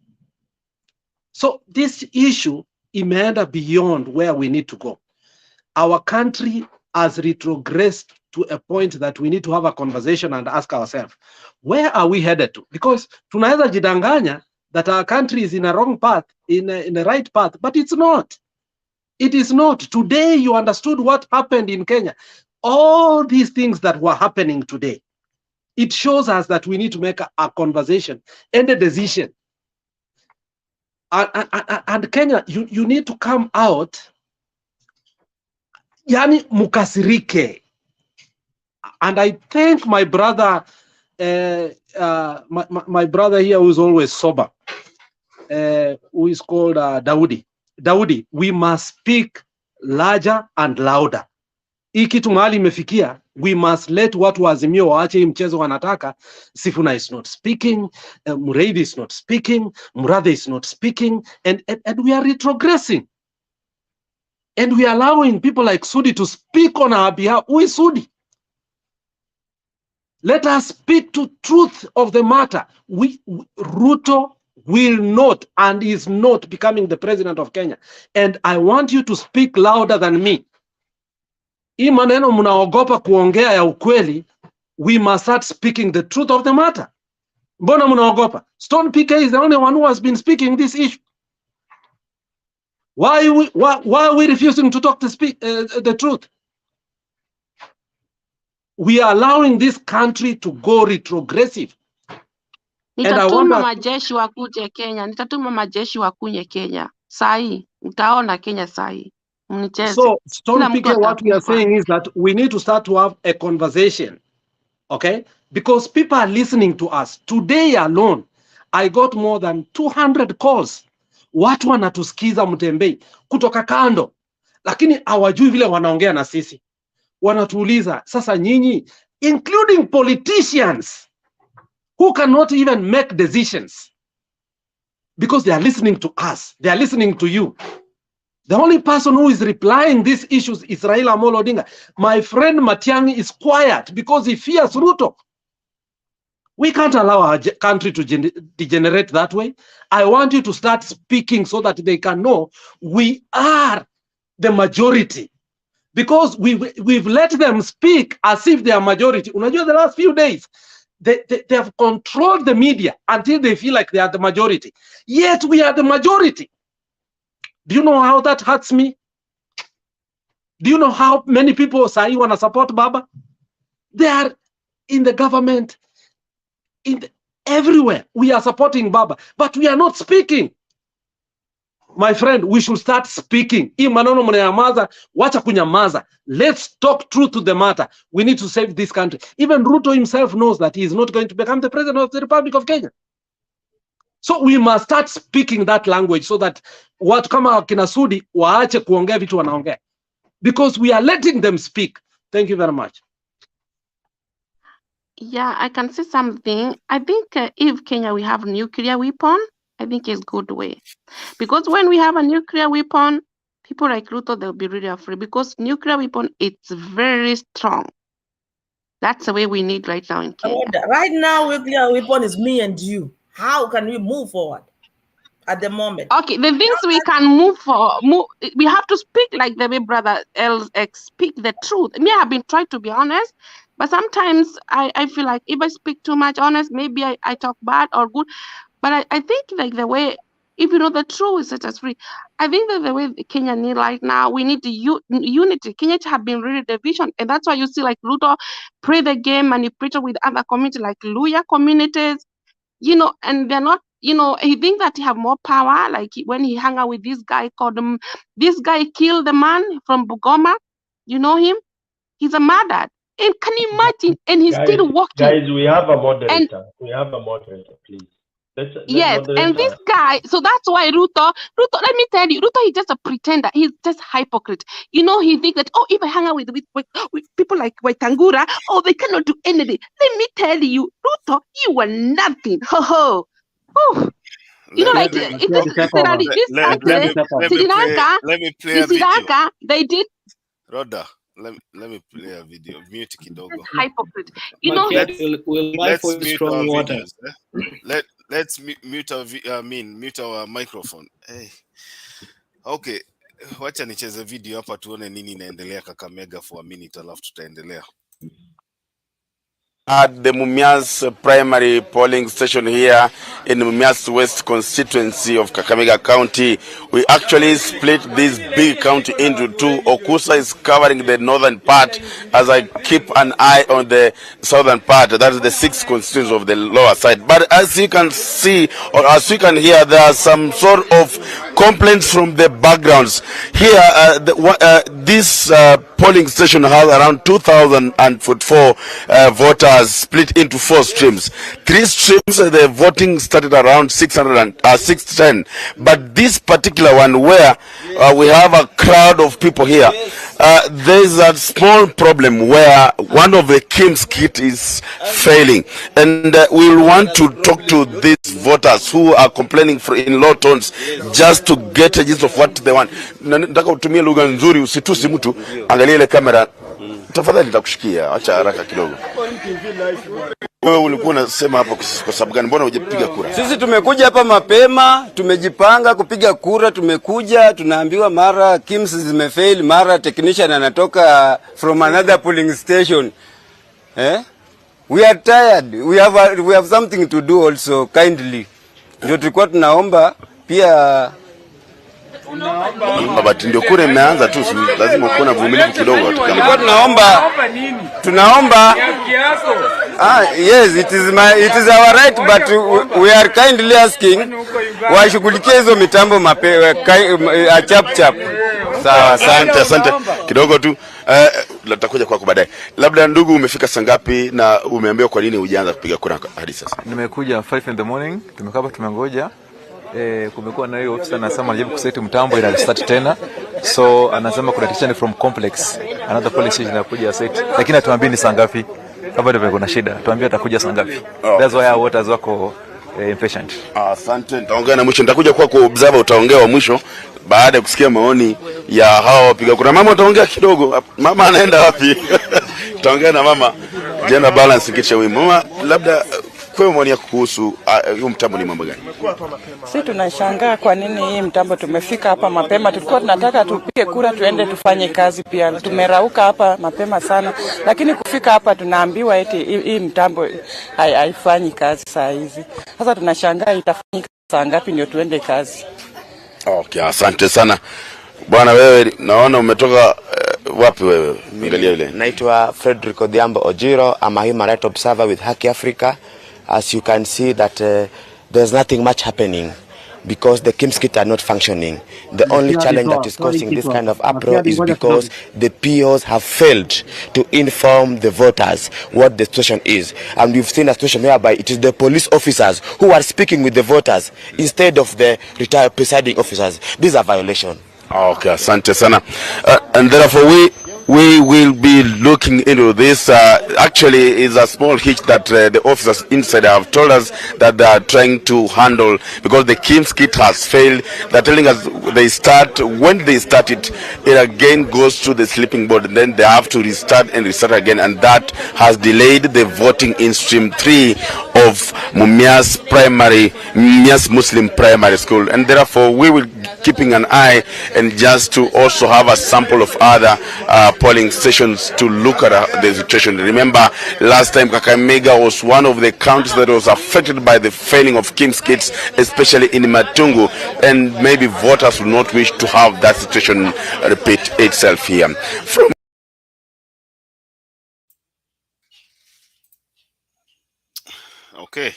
So this issue imeenda beyond where we need to go. Our country has retrogressed to a point that we need to have a conversation and ask ourselves, where are we headed to? Because tunaweza jidanganya that our country is in a wrong path, in a right path, but it's not. It is not. Today you understood what happened in Kenya. All these things that were happening today, it shows us that we need to make a conversation and a decision. And Kenya, you need to come out, yani mukasirike. And I thank my brother, my brother here who is always sober, who is called Daudi. Daudi, we must speak larger and louder. Hii kitu mahali imefikia, we must let watu wa Azimio waache hii mchezo wanataka. Sifuna is not speaking, Mureithi is not speaking, Murathe is not speaking, and we are retrogressing. And we are allowing people like Sudi to speak on our behalf. Who is Sudi? Let us speak to truth of the matter. Ruto will not and is not becoming the president of Kenya. And I want you to speak louder than me. Hii maneno mnaogopa kuongea ya ukweli, we must start speaking the truth of the matter. Mbona mnaogopa? Stone PK is the only one who has been speaking this issue. Why are we refusing to talk the truth? We are allowing this country to go retrogressive. Nitatuma majeshi wakuje Kenya. Nitatuma majeshi wakuje Kenya. Sahi, utaona Kenya sahi. So, Stone PK, what we are saying is that we need to start to have a conversation, okay? Because people are listening to us. Today alone, I got more than 200 calls. Watu wanatusikiza Mtembei kutoka kando, lakini hawajui vile wanaongea na sisi. Wanatuuliza, sasa nyinyi, including politicians who cannot even make decisions because they are listening to us. They are listening to you. The only person who is replying these issues is Raila Amolo Odinga. My friend Matiang'i is quiet because he fears Ruto. We can't allow our country to degenerate that way. I want you to start speaking so that they can know we are the majority. Because we've let them speak as if they are majority. Unajua, the last few days, they have controlled the media until they feel like they are the majority. Yet we are the majority. Do you know how that hurts me? Do you know how many people say want to support Baba? They are in the government, everywhere. We are supporting Baba, but we are not speaking. My friend, we should start speaking. Let's talk truth to the matter. We need to save this country. Even Ruto himself knows that he is not going to become the president of the Republic of Kenya. So we must start speaking that language so that watu kama kina Sudi waache kuongea vitu wanaongea. Because we are letting them speak. Thank you very much. Yeah, I can say something. I think if Kenya we have nuclear weapon, I think it's good way. Because when we have a nuclear weapon, people like Ruto, they'll be really afraid because nuclear weapon, it's very strong. That's the way we need right now in Kenya. Right now, nuclear weapon is me and you. How can we move forward? at the moment. Okay, the things we can move. We have to speak like the way Brother LX speak the truth. Me, I've been trying to be honest, but sometimes I feel like if I speak too much honest, maybe I talk bad or good. But I think like the way, if you know the truth will set us free. I think that the way Kenya need right now, we need the unity. Kenya have been really division, and that's why you see like Ruto play the game, manipulate with other communities like Luya communities, and they're not. He thinks that he have more power. Like when he hung out with this guy called this guy killed the man from Bugoma. You know him? He's a murderer. And can you imagine? And he's still working. Guys, we have a moderator. And Please. Let's yes, and this guy, so that's why Ruto, let me tell you, Ruto is just a pretender. He's just hypocrite. He thinks that, if I hang out with people like Waitangura, they cannot do anything. Let me tell you, Ruto, you are nothing. Ho ho. Whew. Let me play a video. They did. Rhoda, let me play a video. Mute kidogo. Hypocrite. Let's mute our microphone. Hey. Okay, wacha nicheze video hapa tuone nini inaendelea Kakamega for a minute, alafu tutaendelea. At the Mumias primary polling station here in Mumias West constituency of Kakamega County. We actually split this big county into two. Okusa is covering the northern part as I keep an eye on the southern part. That is the 6th constituency of the lower side. But as you can see, or as you can hear, there are some sort of complaints from the backgrounds. Here, this polling station has around 2,044 voters split into 4 streams. 3 streams, the voting started around 610. But this particular one, where we have a crowd of people here, there is a small problem where one of the Kim's kit is failing, and we will want to talk to these voters who are complaining in low tones just to get a gist of what they want. Nataka utumie lugha nzuri, usitusi mtu, angalia ile kamera. Tafadhali nitakushikia, acha haraka kidogo. Wewe ulikuwa unasema hapo kwa sababu gani? Mbona hujapiga kura? Sisi tumekuja hapa mapema, tumejipanga kupiga kura, tumekuja tunaambiwa mara Kims zimefail, mara technician anatoka from another polling station. We are tired. We have something to do also, kindly. Ndio tulikuwa tunaomba pia Baba ndio kura imeanza tu, lazima uko na vumilivu kidogo. Tulikuwa tunaomba yes, it is our right, but we are kindly asking washughulikie hizo mitambo chap. Sawa, asante kidogo tu. Tutakuja kwako baadaye. Labda ndugu, umefika saa ngapi na umeambiwa kwa nini hujaanza kupiga kura hadi sasa? Nimekuja 5 in the morning, tumekaa hapa tumengoja. Kumekuwa na hiyo ofisa anasema anajaribu kuseti mtambo ila start tena, so anasema kuna teacher from complex another policy inakuja seti, lakini atuambie ni saa ngapi. Hapa ndio kuna shida, tuambie atakuja saa ngapi. That's why our voters wako impatient. Asante, nitaongea na mwisho, nitakuja kwa observer, utaongea wa mwisho baada ya kusikia maoni ya hao wapiga kura. Mama utaongea kidogo. Mama anaenda wapi? Tutaongea na mama. Gender balance kisha wewe. Mama, labda kwa maoni yako kuhusu huu mtambo ni mambo gani? Sisi tunashangaa kwa nini hii mtambo tumefika hapa mapema. Tulikuwa tunataka tupige kura tuende tufanye kazi pia. Tumerauka hapa mapema sana, lakini kufika hapa tunaambiwa eti hii mtambo haifanyi kazi saa hizi. Sasa tunashangaa itafanyika saa ngapi ndio tuende kazi. Okay, asante sana. Bwana wewe naona umetoka wapi wewe? Angalia ile. Naitwa Frederick Odhiambo Ojiro. I'm a human rights observer with Haki Africa. As you can see that there's nothing much happening because the Kim's kit are not functioning. The only challenge that is causing this kind of uproar is because the POs have failed to inform the voters what the situation is. And we've seen a situation whereby it is the police officers who are speaking with the voters instead of the retired presiding officers. This is a violation. Okay, asante sana. And therefore we we will be looking into this. Actually, is a small hitch that the officers inside have told us that they are trying to handle, because the Kim's kit has failed. They're telling us when they start it again goes to the sleeping board, and then they have to restart and restart again, and that has delayed the voting in stream 3 of Mumias Muslim Primary School, and therefore we will keeping an eye and just to also have a sample of other polling stations to look at the situation. Remember, last time Kakamega was one of the counties that was affected by the failing of Kim's kits, especially in Matungu, and maybe voters will not wish to have that situation repeat itself here. Okay.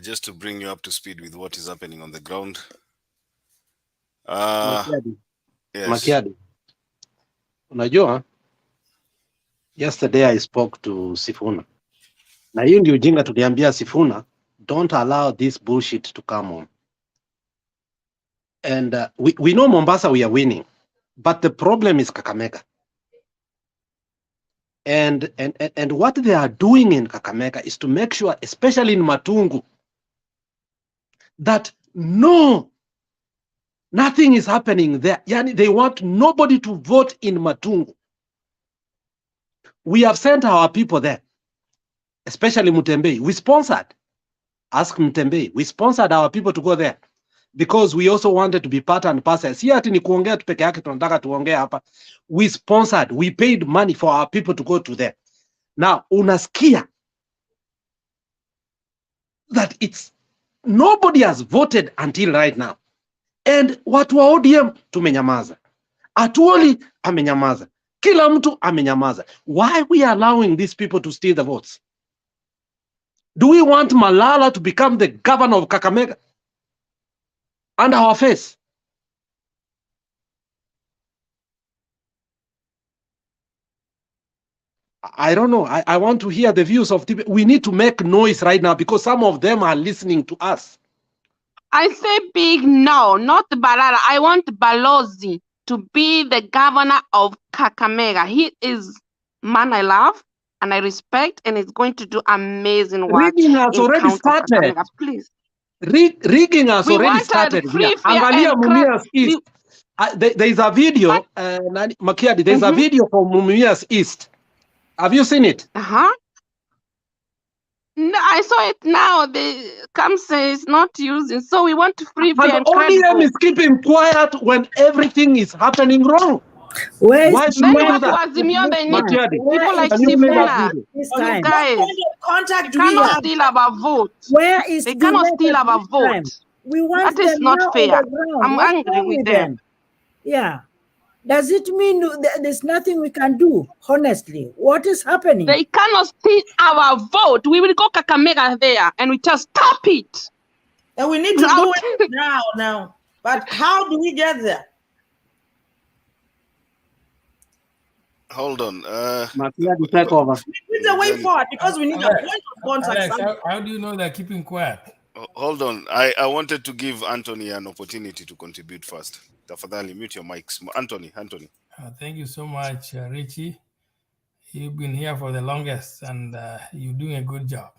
Just to bring you up to speed with what is happening on the ground. Yes. Makiadi. Unajua, yesterday I spoke to Sifuna. Na hiyo ndio ujinga tuliambia Sifuna, don't allow this bullshit to come on. And we know Mombasa we are winning, but the problem is Kakamega. And what they are doing in Kakamega is to make sure, especially in Matungu, that nothing is happening there. Yani, they want nobody to vote in Matungu. We have sent our people there, especially Mutembei. We sponsored. Ask Mutembei. We sponsored our people to go there because we also wanted to be part and parcel. Si ati ni kuongea tu peke yake tunataka tuongea hapa. We sponsored. We paid money for our people to go to there. Now, unasikia that nobody has voted until right now. And watu wa ODM tumenyamaza. Atuoli amenyamaza. Kila mtu amenyamaza. Why we allowing these people to steal the votes? Do we want Malala to become the governor of Kakamega under our face? I don't know. I want to hear the views of people. We need to make noise right now because some of them are listening to us. I say big no, not Balala. I want Balozi to be the governor of Kakamega. He is man I love and I respect, and he's going to do amazing work. Rigging has already started. Please. Rigging has already started. Angalia Mumias East. There is a video, Makiadi, there's a video from Mumias East. Have you seen it? No, I saw it now. The CAMSA is not using, so we want free, fair, and credible. ODM is keeping quiet when everything is happening wrong. Why do you do that? People like Sifuna, you guys, contact cannot steal our vote. Where is they cannot steal our vote. We want that is them not now fair. on the ground. I'm What's angry wrong with them. Yeah. Does it mean there's nothing we can do? Honestly, what is happening? They cannot steal our vote. We will go Kakamega there and we just stop it. And we need to do it now. But how do we get there? Hold on. Take over. We need a way forward because we need a point of contact. Alex, how do you know they're keeping quiet? Hold on. I wanted to give Anthony an opportunity to contribute first. Tafadhali, mute your mics. Anthony. Thank you so much, Richie. You've been here for the longest and you're doing a good job.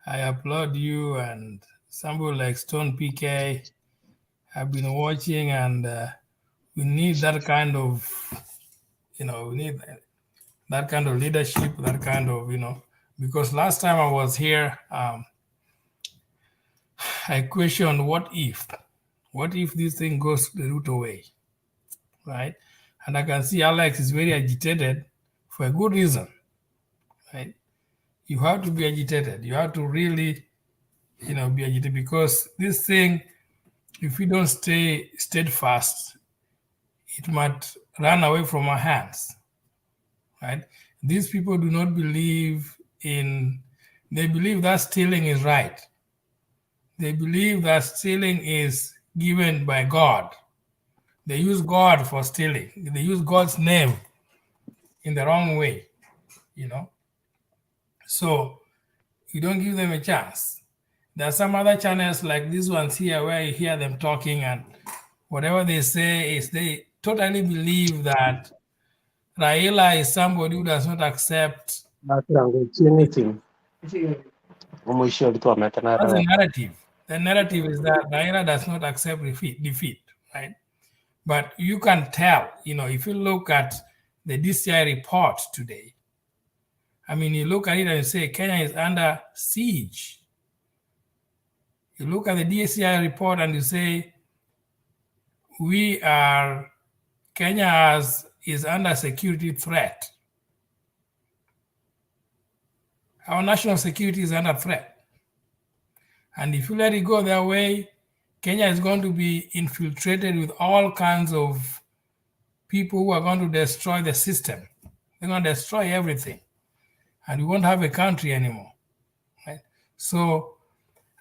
I applaud you and somebody like Stone PK. I've been watching and we need that kind of, we need that kind of leadership, that kind of, because last time I was here, I questioned what if this thing goes the root away, right? And I can see Alex is very agitated for a good reason, right? You have to be agitated. You have to really, be agitated because this thing, if we don't stay steadfast, it might run away from our hands, right? These people do not believe they believe that stealing is right. They believe that stealing is given by God. They use God for stealing. They use God's name in the wrong way, So you don't give them a chance. There are some other channels like these ones here where you hear them talking and whatever they say is totally believe that Raila is somebody who does not accept. That's the narrative. The narrative is that Raila does not accept defeat, right? But you can tell, if you look at the DCI report today, I mean, you look at it and you say Kenya is under siege. You look at the DCI report and you say Kenya is under security threat. Our national security is under threat. And if you let it go that way, Kenya is going to be infiltrated with all kinds of people who are going to destroy the system. They're going to destroy everything. And we won't have a country anymore. Right? So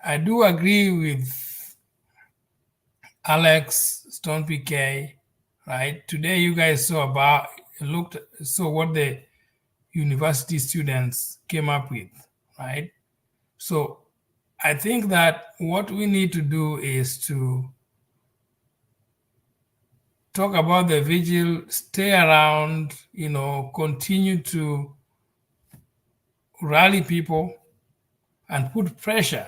I do agree with Alex, Stone PK, right? Today you guys saw what the university students came up with, right? So I think that what we need to do is to talk about the vigil, stay around, continue to rally people and put pressure.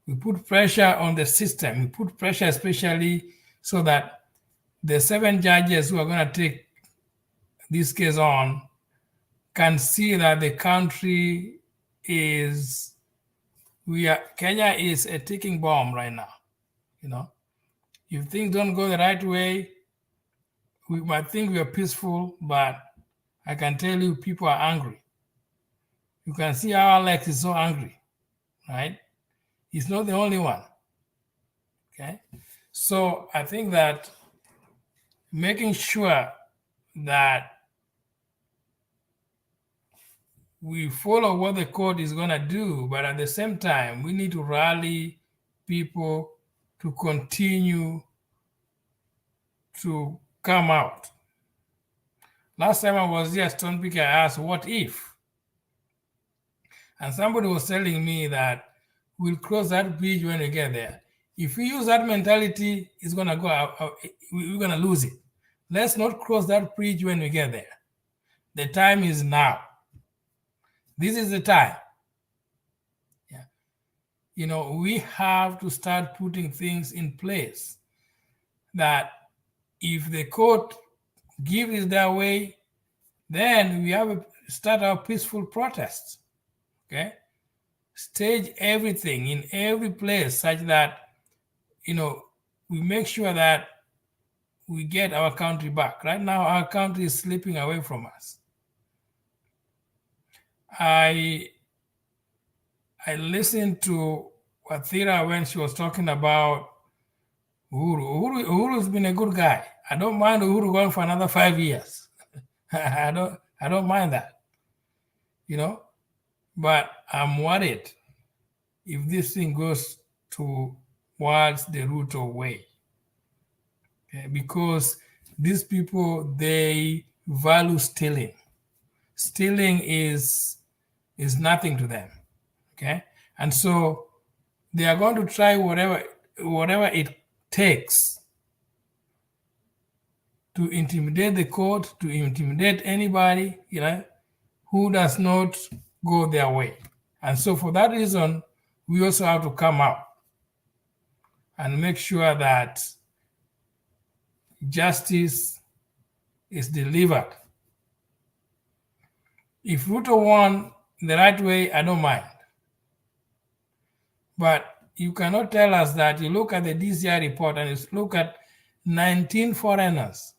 We put pressure on the system. We put pressure especially so that the 7 judges who are going to take this case on can see that the country Kenya is a ticking bomb right now. If things don't go the right way, we might think we are peaceful, but I can tell you people are angry. You can see how Alex is so angry, right? He's not the only one, okay? So I think that making sure that we follow what the court is going to do, but at the same time, we need to rally people to continue to come out. Last time I was here, Stone Picker asked, what if? And somebody was telling me that we'll cross that bridge when we get there. If we use that mentality, it's going to go out, we're going to lose it. Let's not cross that bridge when we get there. The time is now. This is the time. Yeah. We have to start putting things in place that if the court gives it their way, then we have start our peaceful protests. Okay? Stage everything in every place such that, we make sure that we get our country back. Right now, our country is slipping away from us. I listened to Wathira when she was talking about Uhuru. Uhuru's been a good guy. I don't mind Uhuru going for another 5 years. I don't mind that. But I'm worried if this thing goes towards the Ruto way. Okay? Because these people, they value stealing. Stealing is nothing to them. Okay? And so they are going to try whatever it takes to intimidate the court, to intimidate anybody, who does not go their way. And so for that reason, we also have to come out and make sure that justice is delivered. If Ruto won the right way, I don't mind. But you cannot tell us that you look at the DCI report and you look at 19 foreigners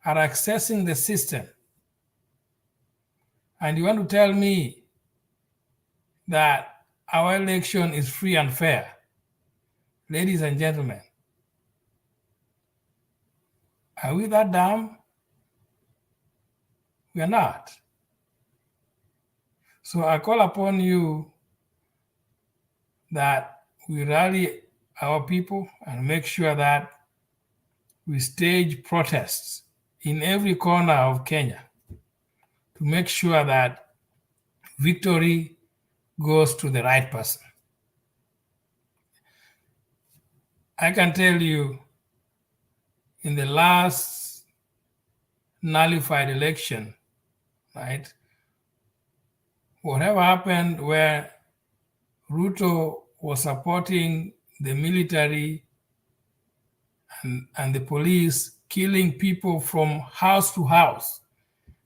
are accessing the system. And you want to tell me that our election is free and fair. Ladies and gentlemen, are we that dumb? We are not. So I call upon you that we rally our people and make sure that we stage protests in every corner of Kenya to make sure that victory goes to the right person. I can tell you in the last nullified election, right? Whatever happened where Ruto was supporting the military and the police killing people from house to house.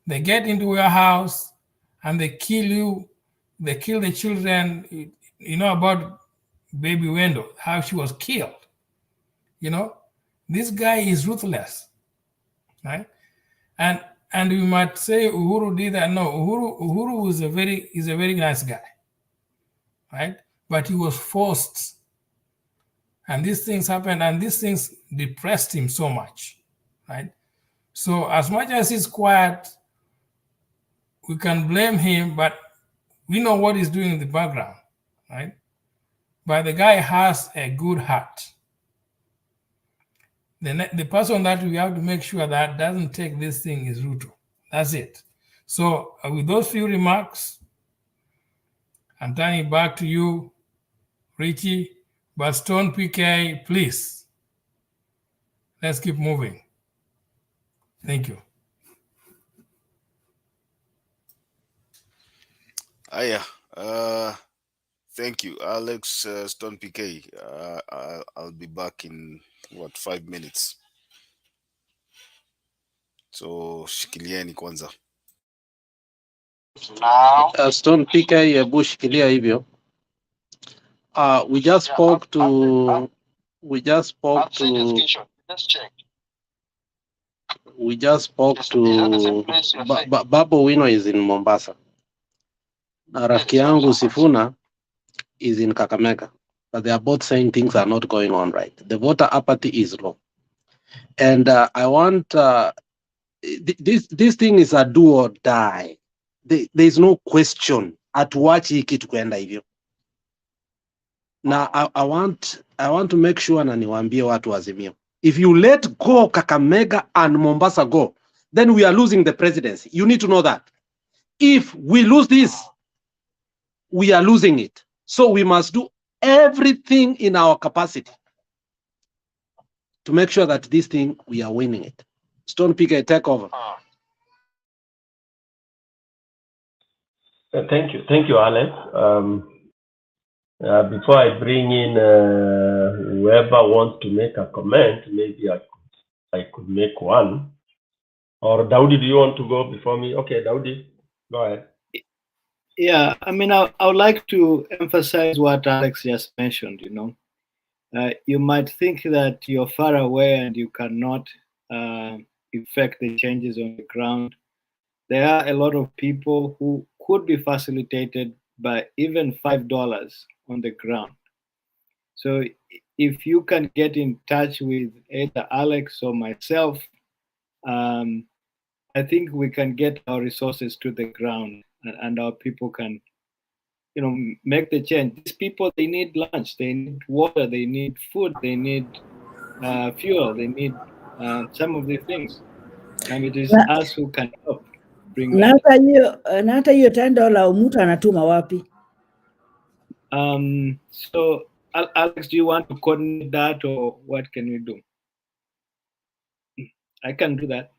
They get into your house and they kill you. They kill the children. You know about baby Wendo, how she was killed. You know, this guy is ruthless, right? And we might say Uhuru did that. No, Uhuru is a very nice guy, right? But he was forced. And these things happened, and these things depressed him so much, right? So as much as he's quiet, we can blame him, but we know what he's doing in the background, right? But the guy has a good heart. The person that we have to make sure that doesn't take this thing is Ruto. That's it. So with those few remarks, I'm turning back to you, Richie. But Stone PK, please, let's keep moving. Thank you. Thank you, Alex. Stone PK. I'll be back in 5 minutes. So shikilieni kwanza. Stone PK hebu shikilia hivyo. We just spoke to Babu Wino is in Mombasa. Na rafiki yangu Sifuna is in Kakamega. But they are both saying things are not going on right. The voter apathy is low. And I want this thing is a do or die. There is no question atuachi hiki tukwenda hivyo. Now I want to make sure na niwaambie watu Azimio. If you let go Kakamega and Mombasa go, then we are losing the presidency. You need to know that. If we lose this, we are losing it. So we must do everything in our capacity to make sure that this thing, we are winning it. Stone PK, take over. Thank you, Alex. Before I bring in whoever wants to make a comment, maybe I could make one. Or Daudi, do you want to go before me? Okay, Daudi, go ahead. Yeah, I mean, I would like to emphasize what Alex just mentioned. You know, you might think that you're far away and you cannot effect the changes on the ground. There are a lot of people who could be facilitated by even $5 on the ground. So if you can get in touch with either Alex or myself, I think we can get our resources to the ground and our people can, you know, make the change. These people, they need lunch, they need water, they need food, they need fuel, they need some of these things. And it is us who can help bring Na that. hata hiyo $10 mtu anatuma wapi? So Alex, do you want to coordinate that or what can we do? I can do that.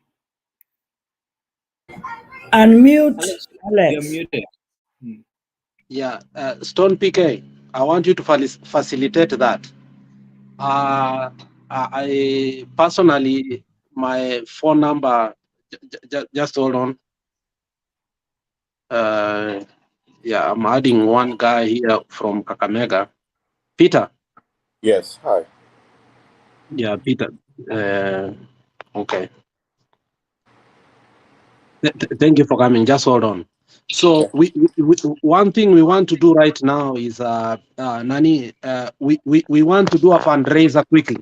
Unmute, Alex. You're muted. Yeah, Stone PK, I want you to facilitate that. I personally, my phone number, just hold on. Yeah, I'm adding one guy here from Kakamega. Peter. Yes, hi. Yeah, Peter. Okay. Thank you for coming. Just hold on. So we one thing we want to do right now is Nani. We want to do a fundraiser quickly.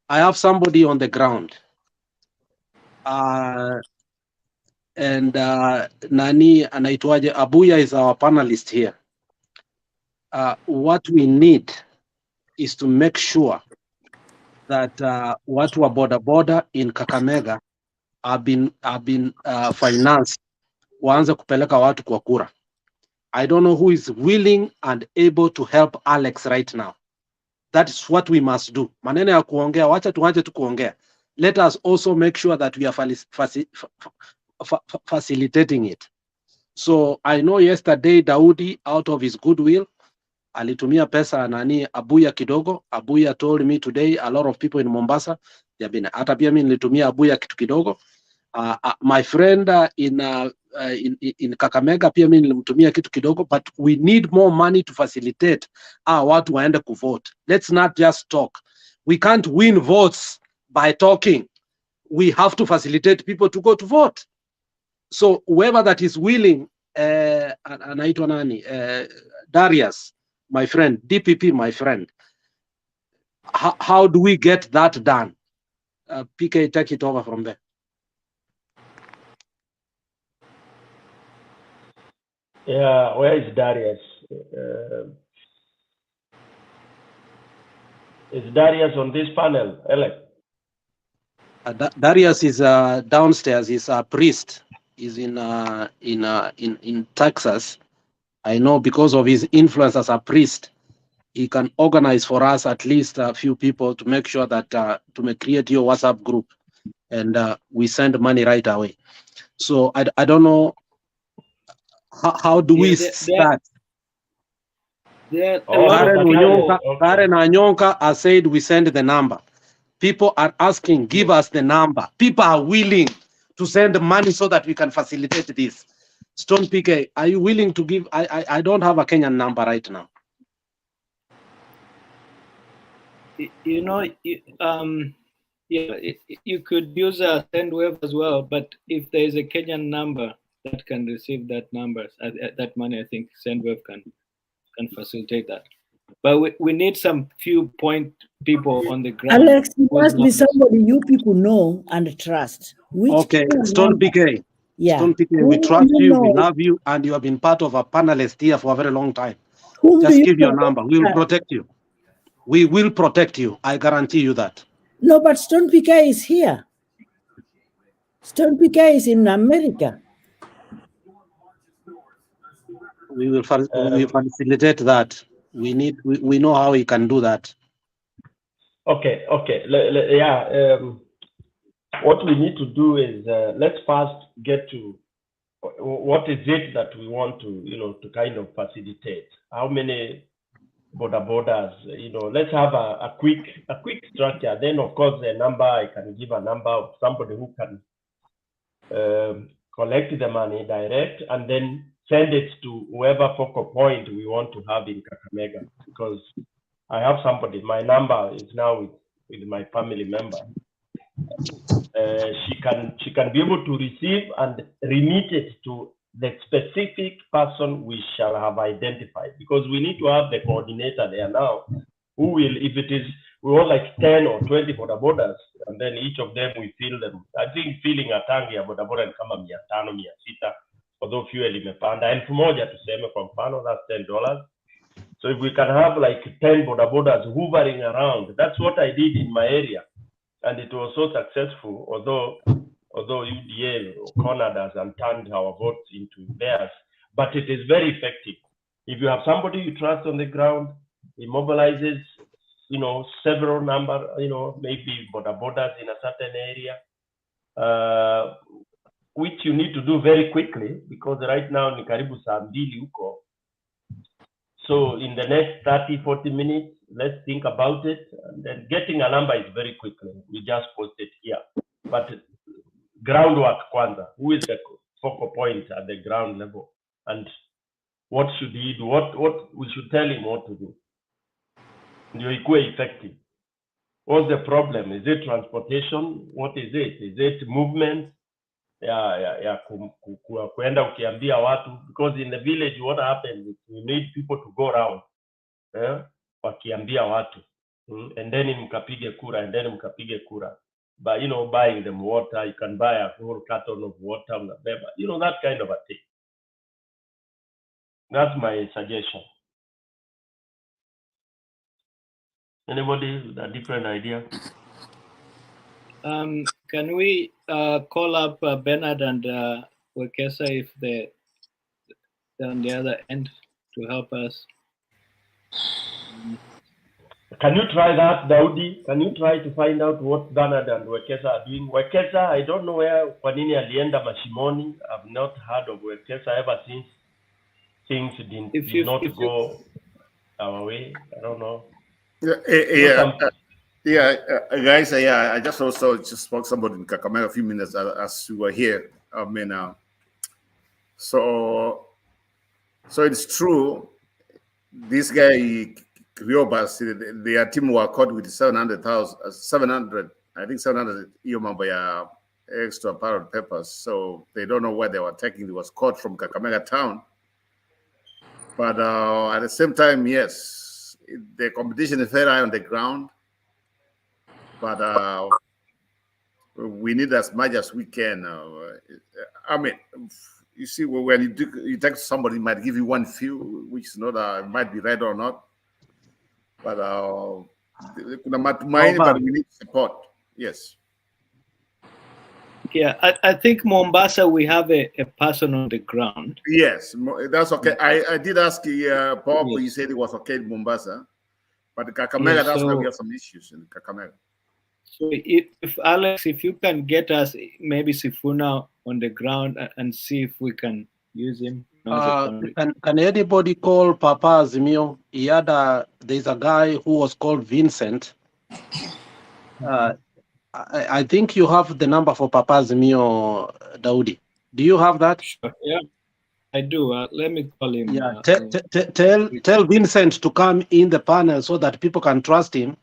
I have somebody on the ground. And Nani anaitwaje? Abuya is our panelist here. What we need is to make sure that watu wa boda in Kakamega have been financed waanze kupeleka watu kwa kura. I don't know who is willing and able to help Alex right now. That is what we must do. Maneno ya kuongea, wacha tuache tu kuongea. let us also make sure that we are facilitating it. So I know yesterday Daudi, out of his goodwill, alitumia pesa nani Abuya kidogo. Abuya told me today a lot of people in Mombasa, they've been, hata pia mimi nilitumia Abuya kitu kidogo. My friend in Kakamega pia mimi nilimtumia kitu kidogo, but we need more money to facilitate watu waende kuvote. Let's not just talk. We can't win votes by talking. We have to facilitate people to go to vote. So whoever that is willing, anaitwa nani, Darius, my friend, DPP, my friend, how do we get that done? PK, take it over from there. Yeah, where is Darius? Is Darius on this panel, Alex? Darius is downstairs. He's a priest. He's in Texas. I know because of his influence as a priest, he can organize for us at least a few people to make sure that to create your WhatsApp group, and we send money right away. So I don't know how do we start. Karen Anyonka has said we send the number. People are asking, give us the number. People are willing to send money so that we can facilitate this. Stone PK, are you willing to give? I don't have a Kenyan number right now. You know, you could use a SendWave as well, but if there is a Kenyan number that can receive that number, that money, I think SendWave can facilitate that. But we need some few point people on the ground. Alex, it must be somebody you people know and trust. Okay, Stone PK. Yeah. Stone PK, we trust you, we love you, and you have been part of a panelist here for a very long time. Just give your number. We will protect you. We will protect you. I guarantee you that. No, but Stone PK is here. Stone PK is in America. We will facilitate that. We know how we can do that. Okay. What we need to do is let's first get to what is it that we want to to kind of facilitate. How many borders? Let's have a quick structure. Then of course the number, I can give a number of somebody who can collect the money direct and then send it to whoever focal point we want to have in Kakamega, because I have somebody, my number is now with my family member. She can be able to receive and remit it to the specific person we shall have identified, because we need to have the coordinator there now who will, if it is, we want like 10 or 20 borders, and then each of them we fill them. I think filling a tangi ya bodaboda ni kama 500, 600, although fuel imepanda. Elfu moja tuseme kwa mfano, that's $10. So if we can have like 10 borders hovering around, that's what I did in my area, and it was so successful. Although UDA cornered us and turned our votes into theirs, but it is very effective. If you have somebody you trust on the ground, he mobilizes, several number, maybe borders in a certain area, which you need to do very quickly, because right now ni karibu saa 2 huko. So in the next 30-40 minutes, let's think about it. And then getting a number is very quickly. We just post it here. But groundwork kwanza, who is the focal point at the ground level? And what should he do? What we should tell him what to do. Ndio ikuwe effective. What's the problem? Is it transportation? What is it? Is it movement? Kuenda ukiambia watu, because in the village what happens is you need people to go around wakiambia watu and then mkapige kura, but buying them water, you can buy a whole carton of water, that kind of a thing. That's my suggestion. Anybody with a different idea? Can we call up Bernard and Wekesa if they're on the other end to help us? Can you try that, Daudi? Can you try to find out what Bernard and Wekesa are doing? Wekesa, I don't know where Kwanini alienda mashimoni. I've not heard of Wekesa ever since things did not go our way. I don't know. Guys, I just also just spoke to somebody in Kakamega a few minutes as we were here. I mean, so it's true. This guy, Riobas, their team were caught with 700, I think 700 by extra ballot papers. So they don't know where they were taking. It was caught from Kakamega town. But at the same time, yes, the competition is very high on the ground. But we need as much as we can. I mean, you see, when you take somebody, might give you one few, which is not might be right or not. But but we need support. Yes. Yeah, I think Mombasa, we have a person on the ground. Yes, that's okay. I did ask Paul, yes. He said it was okay in Mombasa. But Kakamega, that's where we have some issues in Kakamega. So if Alex, if you can get us maybe Sifuna on the ground and see if we can use him. Can anybody call Papa Azimio? He had there's a guy who was called Vincent. I think you have the number for Papa Azimio, Daudi. Do you have that? Sure. Yeah, I do. Let me call him. Yeah, tell Vincent to come in the panel so that people can trust him,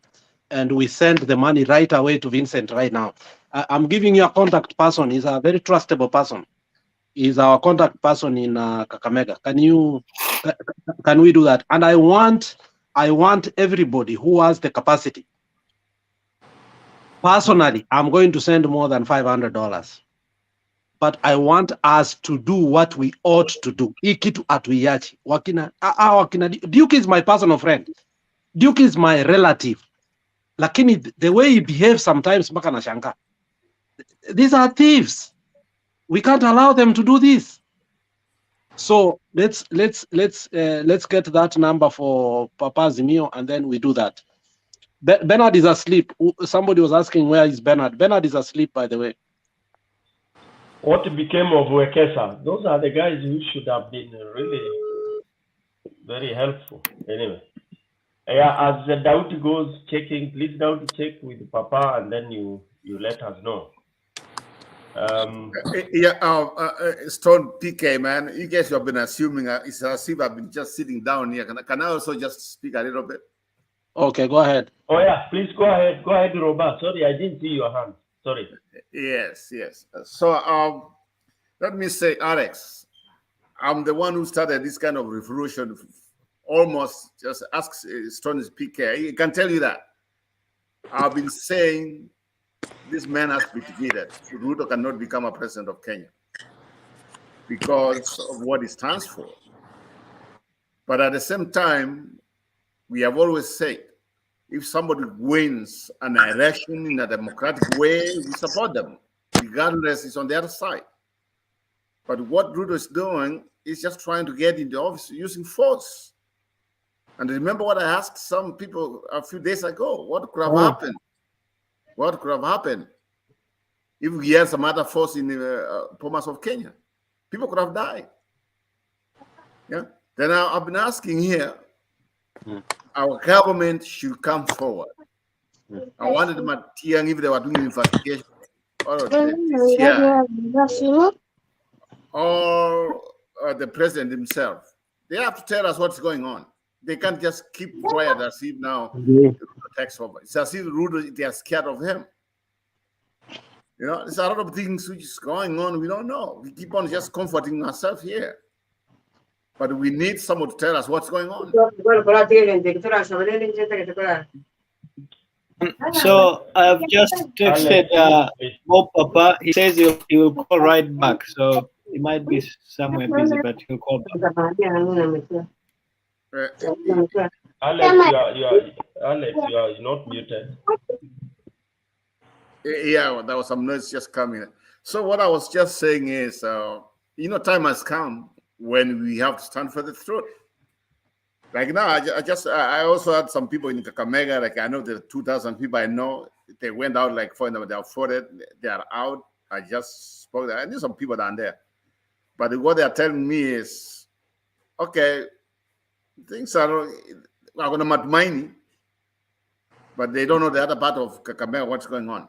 and we send the money right away to Vincent right now. I'm giving you a contact person. He's a very trustable person. He's our contact person in Kakamega. Can we do that? And I want everybody who has the capacity. Personally, I'm going to send more than $500. But I want us to do what we ought to do. Duke is my personal friend. Duke is my relative. Lakini the way he behaves sometimes, these are thieves. We can't allow them to do this. So let's get that number for Papa Zimio, and then we do that. Bernard is asleep. Somebody was asking where is Bernard. Bernard is asleep, by the way. What became of Wekesa? Those are the guys who should have been really very helpful. Anyway, as the Daudi goes checking, please Daudi check with Papa, and then you let us know. Stone PK, man, you guys have been assuming it's as if I've been just sitting down here. Can I also just speak a little bit? Okay, go ahead. Oh yeah, please go ahead. Go ahead, Robert. Sorry, I didn't see your hand. Sorry. Yes. So let me say, Alex, I'm the one who started this kind of revolution. Almost just ask Stone's PK. He can tell you that. I've been saying this man has to be defeated. Ruto cannot become a president of Kenya because of what he stands for. But at the same time, we have always said, if somebody wins an election in a democratic way, we support them, regardless it's on the other side. But what Ruto is doing is just trying to get into office using force. And remember what I asked some people a few days ago, what could have happened? What could have happened if we had some other force in the Bomas of Kenya? People could have died. Yeah. Then I've been asking here, our government should come forward. I wanted them at Tiang if they were doing investigation or the president himself. They have to tell us what's going on. They can't just keep quiet as if now Ruto takes over. It's as if Ruto, they are scared of him. You know, there's a lot of things which is going on. We don't know. We keep on just comforting ourselves here. But we need someone to tell us what's going on. So I've just texted Bob Papa. He says he will call right back. So he might be somewhere busy, but he'll call back. Alex, you are not muted. Yeah, there was some noise just coming. So what I was just saying is, time has come when we have to stand for the truth. Like now, I also had some people in Kakamega. Like I know the 2,000 people I know. They went out like for them. They afforded. They are out. I just spoke there. I knew some people down there, but what they are telling me is, okay, things are going to make money, but they don't know the other part of Kakamega, what's going on.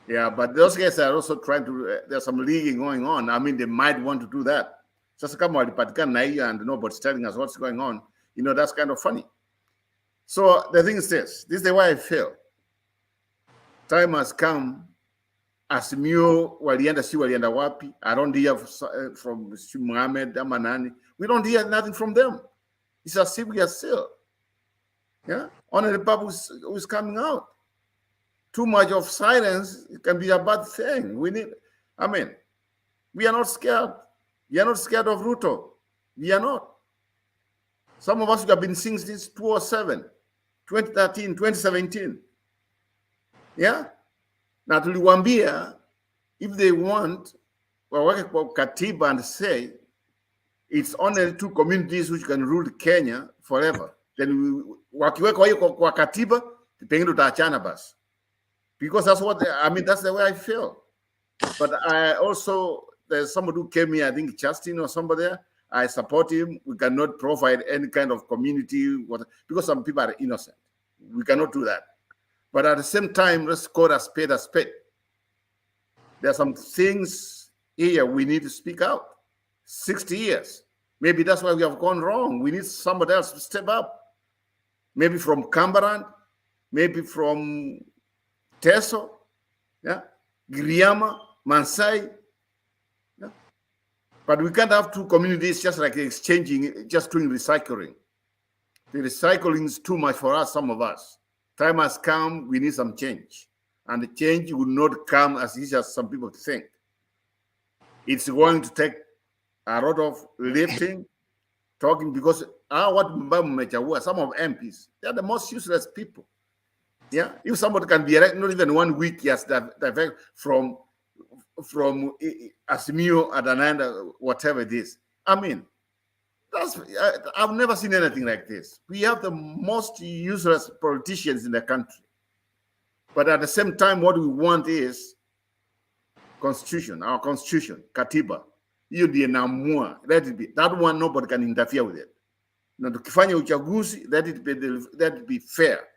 Yeah, but those guys are also trying to. There's some leaguing going on. I mean, they might want to do that. Just come on, and nobody's telling us what's going on. You know, that's kind of funny. So the thing is this is the way I feel. Time has come. Asimio walienda si walienda wapi. I don't hear from Muhammad Amanani. We don't hear nothing from them. It's as if we are still. Yeah, only the people who's coming out. Too much of silence can be a bad thing. We need. I mean, we are not scared. We are not scared of Ruto. We are not. Some of us have been since this 2007, 2013, 2017. Yeah? Now, tuliwaambia, if they want, waweke kwa katiba and say, it's only two communities which can rule Kenya forever. Then wakiweka hiyo kwa katiba, pengine tutaachana basi. Because that's what, that's the way I feel. But I also, there's somebody who came here, I think Justin or somebody there. I support him. We cannot provide any kind of community, because some people are innocent. We cannot do that. But at the same time, let's call a spade a spade. There are some things here we need to speak out. 60 years. Maybe that's why we have gone wrong. We need somebody else to step up. Maybe from Cumberland, maybe from Teso, yeah, Giriama, Mansai. Yeah. But we can't have two communities just like exchanging, just doing recycling. The recycling is too much for us, some of us. Time has come, we need some change. And the change will not come as easy as some people think. It's going to take a lot of lifting, talking, because some of MPs, they're the most useless people. Yeah, if somebody can be elected, not even 1 week, yes, that from Asimio, Adananda, whatever it is. I mean, I've never seen anything like this. We have the most useless politicians in the country. But at the same time, what we want is constitution, our constitution, Katiba. You be namua, let it be. That one, nobody can interfere with it. Na tukifanya uchaguzi, let it be fair.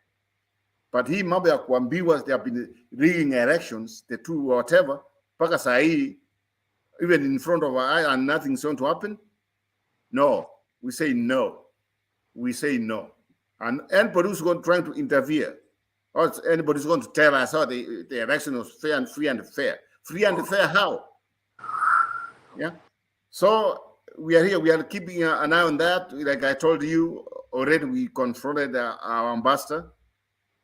But he mambo ya kuambiwa, they have been rigging elections, the two whatever, paka sahi, even in front of our eye, and nothing's going to happen. No, we say no. We say no. And anybody who's trying to interfere, or anybody's going to tell us how the election was fair and free and fair. Free and fair how? Yeah. So we are here. We are keeping an eye on that. Like I told you already, we confronted our ambassador.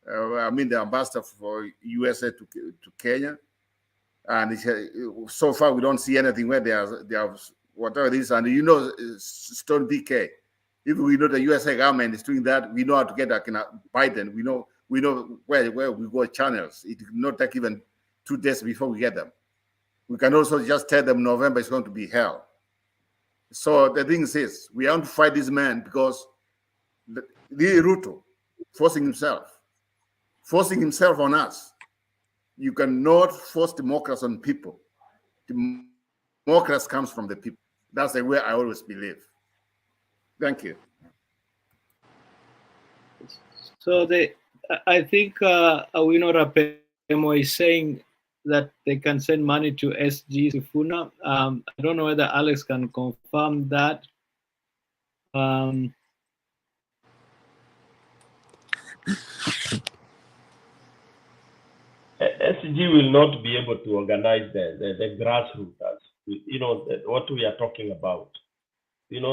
The ambassador for USA to Kenya. And so far, we don't see anything where they are whatever it is. And you know, Stone PK. If we know the USA government is doing that, we know how to get Biden. We know where we go channels. It will not take even 2 days before we get them. We can also just tell them November is going to be hell. So the thing is, we want to fight this man because Ruto forcing himself on us. You cannot force democracy on people. Democracy comes from the people. That's the way I always believe. Thank you. So I think Awino Rapemo is saying that they can send money to SG Sifuna. I don't know whether Alex can confirm that. SG will not be able to organize the grassroots, what we are talking about. Him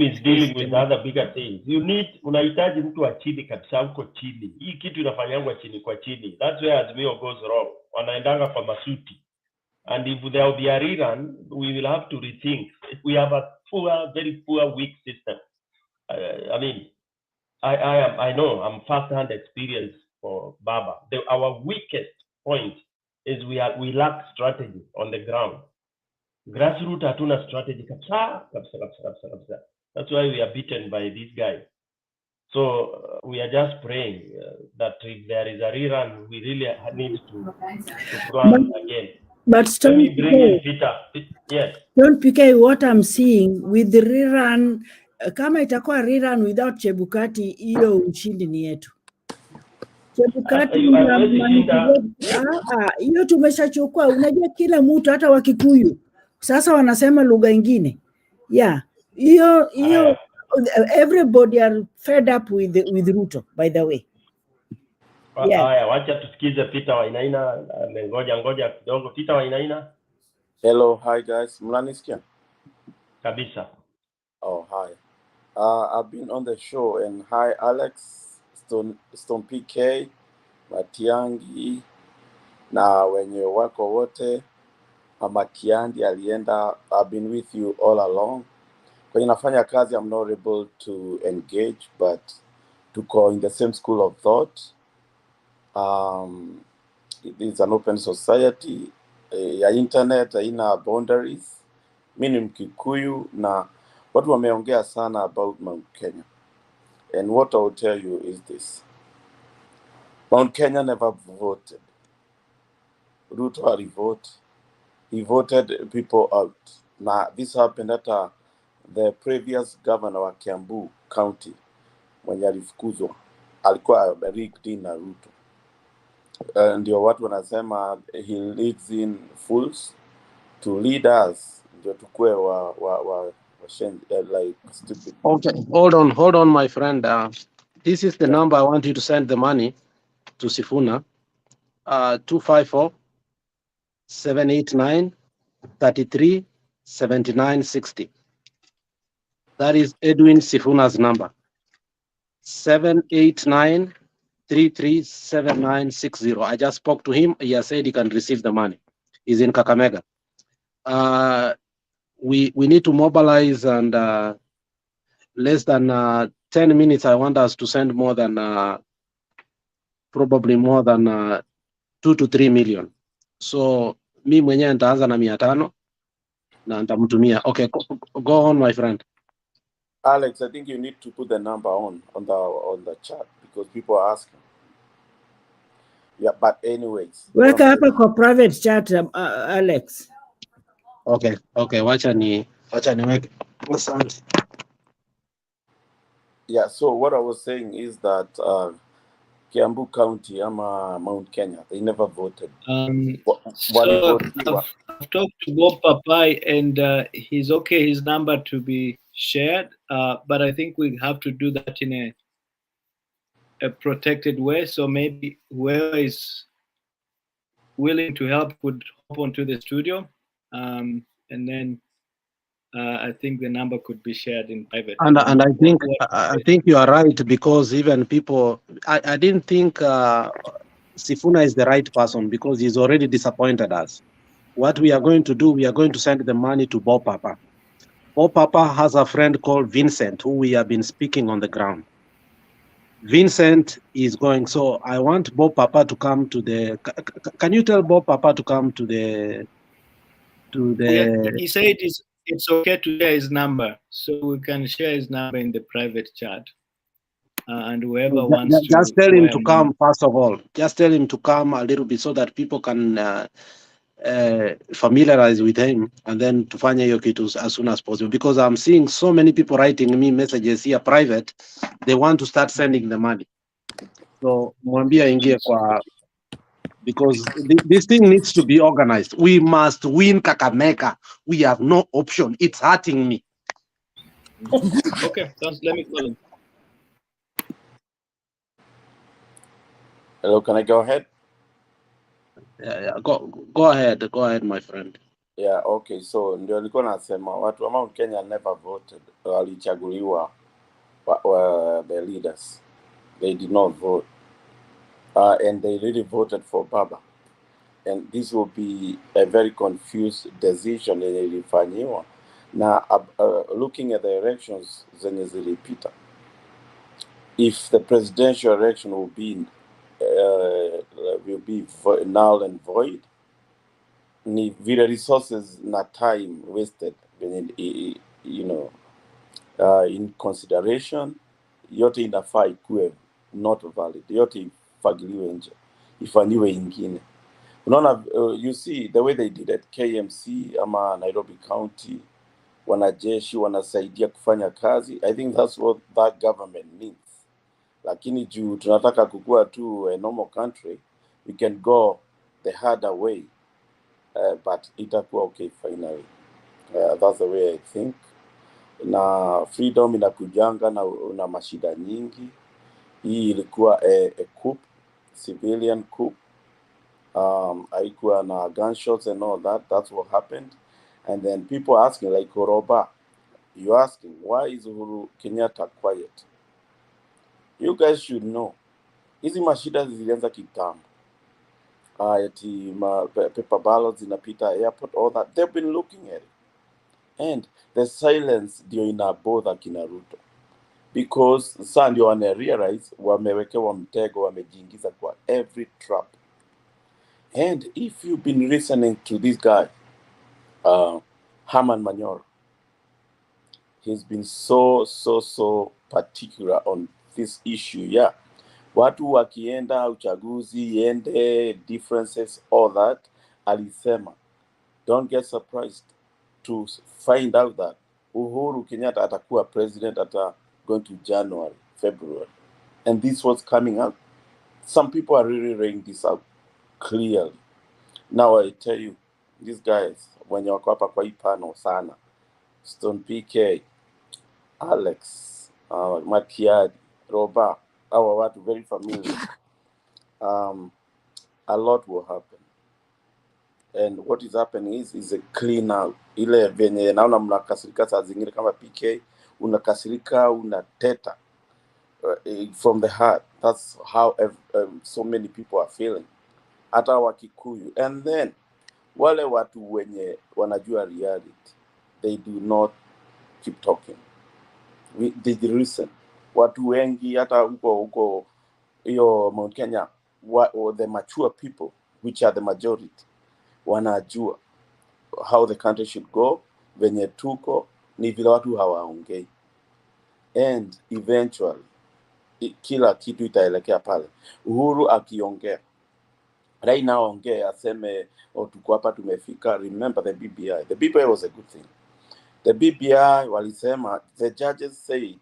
is dealing with other bigger things. Unahitaji mtu wa chini kabisa, huko chini. Hii kitu inafanyangwa chini kwa chini. That's where Azimio goes wrong. Wanaendanga kwa masuti. And if there will be a rerun, we will have to rethink. We have a very poor, weak system. I know, I'm first-hand experience for Baba. Our weakest point is we lack strategy on the ground. Grassroots hatuna strategy kabisa. That's why we are beaten by these guys. So we are just praying that if there is a rerun, we really need to plan again. But Let me bring in Peter. Yes. Don't PK, what I'm seeing with the rerun, kama itakuwa rerun without Chebukati, hiyo ushindi ni yetu. Chebukati hiyo tumeshachukua. Unajua kila mtu hata Wakikuyu sasa wanasema lugha ingine. Yeah, hiyo everybody are fed up with Ruto, by the way. Haya, wacha tusikize Peter Wainaina. Ngoja kidogo. Peter Wainaina. Hello, hi guys. Mnanisikia? Kabisa. Oh, hi. I've been on the show, and hi Alex, Stone PK, Matiangi, na wenye wako wote, Amakiandi alienda. I've been with you all along. Kwenye nafanya kazi, I'm not able to engage, but tuko in the same school of thought. It is an open society. Ya internet haina boundaries. Mimi ni Mkikuyu na watu wameongea sana about Mount Kenya. And what I will tell you is this. Mount Kenya never voted. Ruto alivote. He voted people out. Now this happened at the previous governor wa Kiambu County mwenye alifukuzwa. Alikuwa rigged in na Ruto. Ndio watu wanasema he leads in fools to lead us. Ndio tukue like stupid. Okay, hold on, my friend. This is the number I want you to send the money to Sifuna. 254-789-33-7960. That is Edwin Sifuna's number. 789-33-7960. I just spoke to him. He has said he can receive the money. He's in Kakamega. We need to mobilize, and less than 10 minutes, I want us to send more than probably more than 2 to 3 million. So mi mwenyewe nitaanza na 500 na nitamtumia. Okay, go on, my friend. Alex, I think you need to put the number on the chat because people are asking. Yeah, but anyways. Weka hapa kwa private chat, Alex. Okay, wacha niweke. Asante. Yeah, so what I was saying is that Kiambu County, Mount Kenya, they never voted. So I've talked to Bob Papai, and he's okay his number to be shared, but I think we have to do that in a protected way. So maybe whoever is willing to help could hop onto the studio, and then I think the number could be shared in private. And I think you are right, because even people, I didn't think Sifuna is the right person, because he's already disappointed us. What we are going to do, we are going to send the money to Bob Papa. Bob Papa has a friend called Vincent, who we have been speaking on the ground. Vincent is going, so I want Bob Papa to come to the. Can you tell Bob Papa to come to the? Yeah, he said it's okay to share his number, so we can share his number in the private chat, and whoever wants to. Just tell him to come. First of all, just tell him to come a little bit so that people can familiarize with him, and then to find hiyo kitu as soon as possible, because I'm seeing so many people writing me messages here private. They want to start sending the money, so mwambie aingie kwa, because this thing needs to be organized. We must win Kakamega. We have no option. It's hurting me. Okay, let me call him. Hello, can I go ahead? Yeah, go ahead, my friend. Yeah, okay. So ndio nilikuwa nasema watu wa Mount Kenya never voted. Walichaguliwa the leaders. They did not vote. And they really voted for Baba. And this will be a very confused decision yenye ilifanyiwa. Now, looking at the elections zenye zilipita, if the presidential election will be null and void, ni vile resources na time wasted you know, in consideration, yote inafaa ikuwe not valid, yote ifagiliwe nje, ifanyiwe ingine. Unaona, you see the way they did at KMC ama Nairobi County, wanajeshi wanasaidia kufanya kazi. I think that's what that government needs. Lakini juu tunataka kukua tu a normal country, we can go the harder way, but itakuwa okay finally. That's the way I think. Na freedom inakujanga na mashida nyingi. Hii ilikuwa a coup, civilian coup. Haikuwa na gunshots and all that. That's what happened. And then people asking, like Koroba, you're asking, why is Uhuru Kenyatta quiet? You guys should know. Hizi mashida zilianza kitambo. Ati paper ballots zinapita airport, all that. They've been looking at it. And the silence ndio inabother kina Ruto. Because sasa ndio wana realize wamewekewa mtego, wamejiingiza kwa every trap. And if you've been listening to this guy, Herman Manyora, he's been so particular on this issue. Yeah, watu wakienda uchaguzi ende differences, all that, alisema don't get surprised to find out that Uhuru Kenyatta atakuwa president going to January, February, and this was coming up. Some people are really laying this out clearly. Now I tell you, these guys, when you wako hapa kwa hii panel sana, Stone PK, Alex, Makiadi, Roba, our watu very familiar. A lot will happen. And what is happening is a clean out. Ile venye naona mnakasirika saa zingine kama PK, unakasirika, unateta from the heart. That's how so many people are feeling. Hata Wakikuyu. And then wale watu wenye wanajua reality, they do not keep talking. They listen. Watu wengi hata huko hiyo Mount Kenya, the mature people, which are the majority, wanajua how the country should go, venye tuko, ni vile watu hawaongei. And eventually, kila kitu itaelekea pale. Uhuru akiongea, right now ongea, aseme, tuko hapa tumefika, remember the BBI. The BBI was a good thing. The BBI, walisema, the judges said,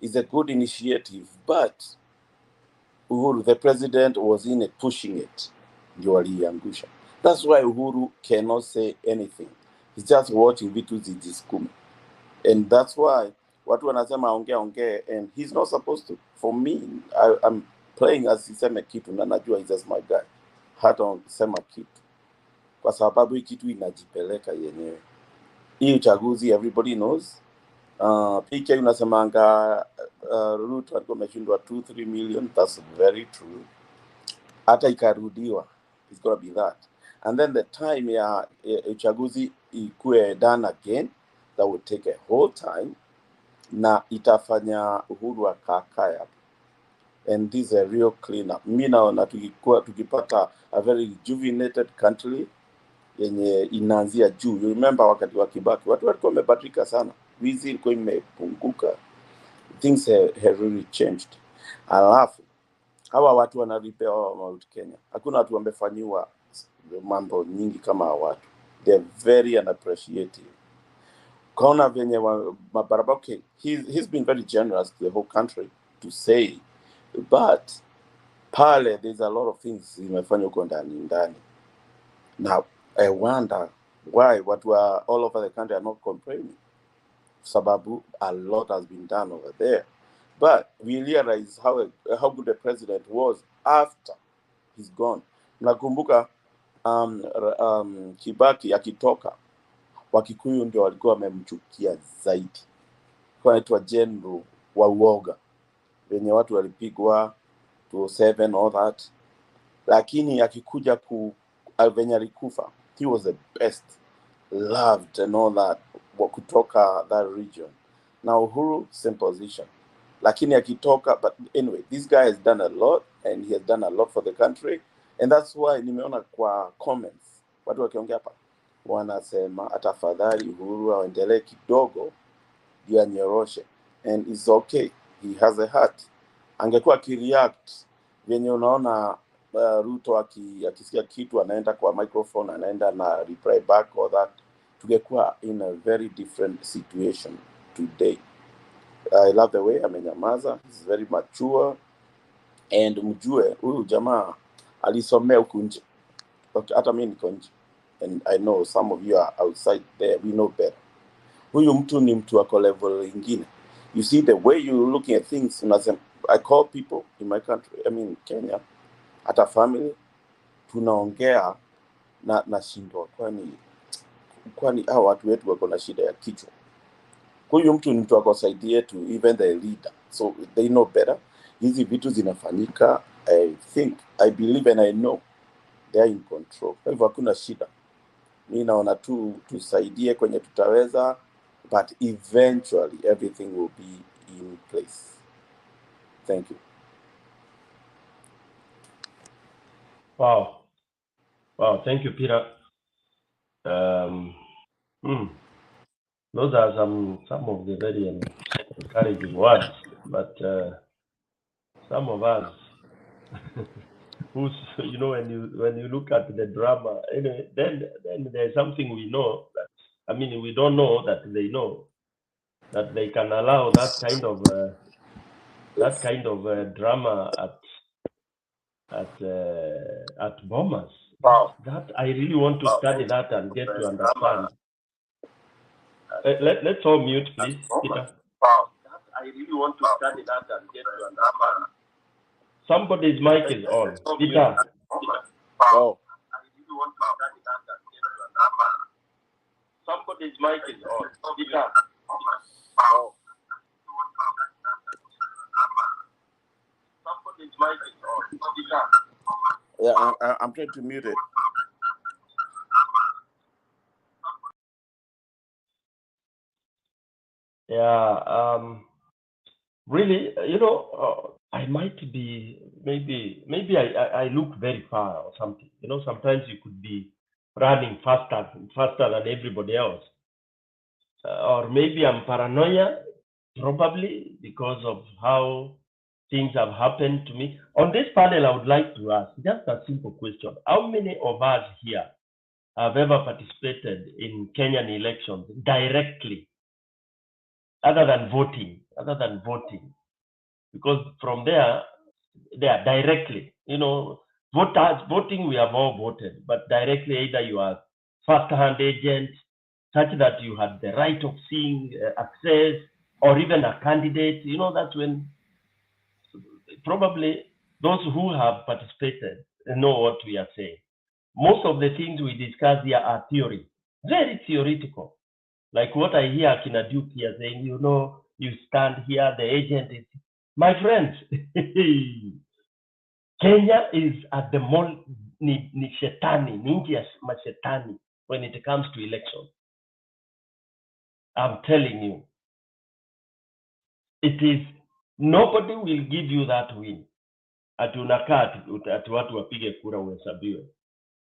is a good initiative, but Uhuru, the president, was in it, pushing it. Ndio waliangusha. That's why Uhuru cannot say anything. He's just watching vitu zijiskume. And that's why watu wanasema ongea, and he's not supposed to. For me, I'm playing as siseme kitu, na najua he's just my guy. Hata sema kitu. Kwa sababu hii kitu inajipeleka yenyewe. Hii uchaguzi, everybody knows. PK unasemanga Ruto alikuwa ameshindwa 2-3 million. That's very true. Hata ikarudiwa, it's gonna be that. And then the time ya uchaguzi ikuwe done again, that would take a whole time, na itafanya Uhuru akakaya. And this is a real cleanup. Mimi naona tukipata a very rejuvenated country yenye inaanzia juu. You remember wakati wa Kibaki, watu walikuwa wamebadilika sana. Wizi ilikuwa imepunguka. Things have really changed. Alafu hawa watu wanalipewa Mount Kenya. Hakuna watu wamefanyiwa mambo nyingi kama watu. They're very unappreciative. Kaona venye mabarabara, okay, he's been very generous to the whole country to say, but pale there's a lot of things zimefanywa huko ndani. Now I wonder why watu all over the country are not complaining. Sababu a lot has been done over there. But we realize how good the president was after he's gone. Nakumbuka Kibaki akitoka, Wakikuyu ndio walikuwa wamemchukia zaidi. Kwa anaitwa general wa uoga. Wenye watu walipigwa 207 all that. Lakini akikuja venye alikufa, he was the best loved and all that kutoka that region. Now Uhuru, same position. Lakini akitoka, but anyway, this guy has done a lot, and he has done a lot for the country, and that's why nimeona kwa comments watu wakiongea hapa, wanasema atafadhali Uhuru aendelee kidogo ndio anyoroshe, and it's okay, he has a heart. Angekuwa akireact venye unaona Ruto akisikia kitu anaenda kwa microphone, anaenda na reply back or that, tungekuwa in a very different situation today. I love the way amenyamaza, he's very mature, and mjue huyu jamaa alisomea huku nje. Okay, hata mimi niko nje, and I know some of you are outside there, we know better. Huyu mtu ni mtu wako level ingine. You see the way you're looking at things. I call people in my country, I mean Kenya, hata family, tunaongea na shindwa, kwani hao watu wetu wako na shida ya kichwa. Huyu mtu ni mtu wako side yetu, even the leader, so they know better. Hizi vitu zinafanyika, I believe and I know they are in control. Kwa hivyo hakuna shida. Mimi naona tu tusaidie kwenye tutaweza, but eventually everything will be in place. Thank you. Wow. Thank you, Peter. Those are some of the very encouraging words, but some of us, who's, when you look at the drama, anyway, then there's something we know that, we don't know that they know that they can allow that kind of drama at Bomas. That I really want to study that and get to understand. Let's all mute, please, Peter. That I really want to study that and get to understand. Somebody's mic is on. Peter. Oh. I really want to study that and get to understand. Somebody's mic is on. Peter. Oh. Somebody's mic is on. Peter. Yeah, I'm trying to mute it. Yeah, really, I might be, maybe I look very far or something. Sometimes you could be running faster than everybody else. Or maybe I'm paranoia, probably because of how things have happened to me. On this panel, I would like to ask just a simple question. How many of us here have ever participated in Kenyan elections directly, other than voting? Because from there directly, voting, we have all voted, but directly either you are first-hand agent, such that you had the right of seeing access, or even a candidate. That's when probably those who have participated know what we are saying. Most of the things we discuss here are theory, very theoretical. Like what I hear Kina Duke here saying, you stand here, the agent is... My friends, Kenya is at the mall, ni shetani, ninja mashetani when it comes to elections. I'm telling you, it is, nobody will give you that win. Ati unakaa ati watu wapige kura uhesabiwe.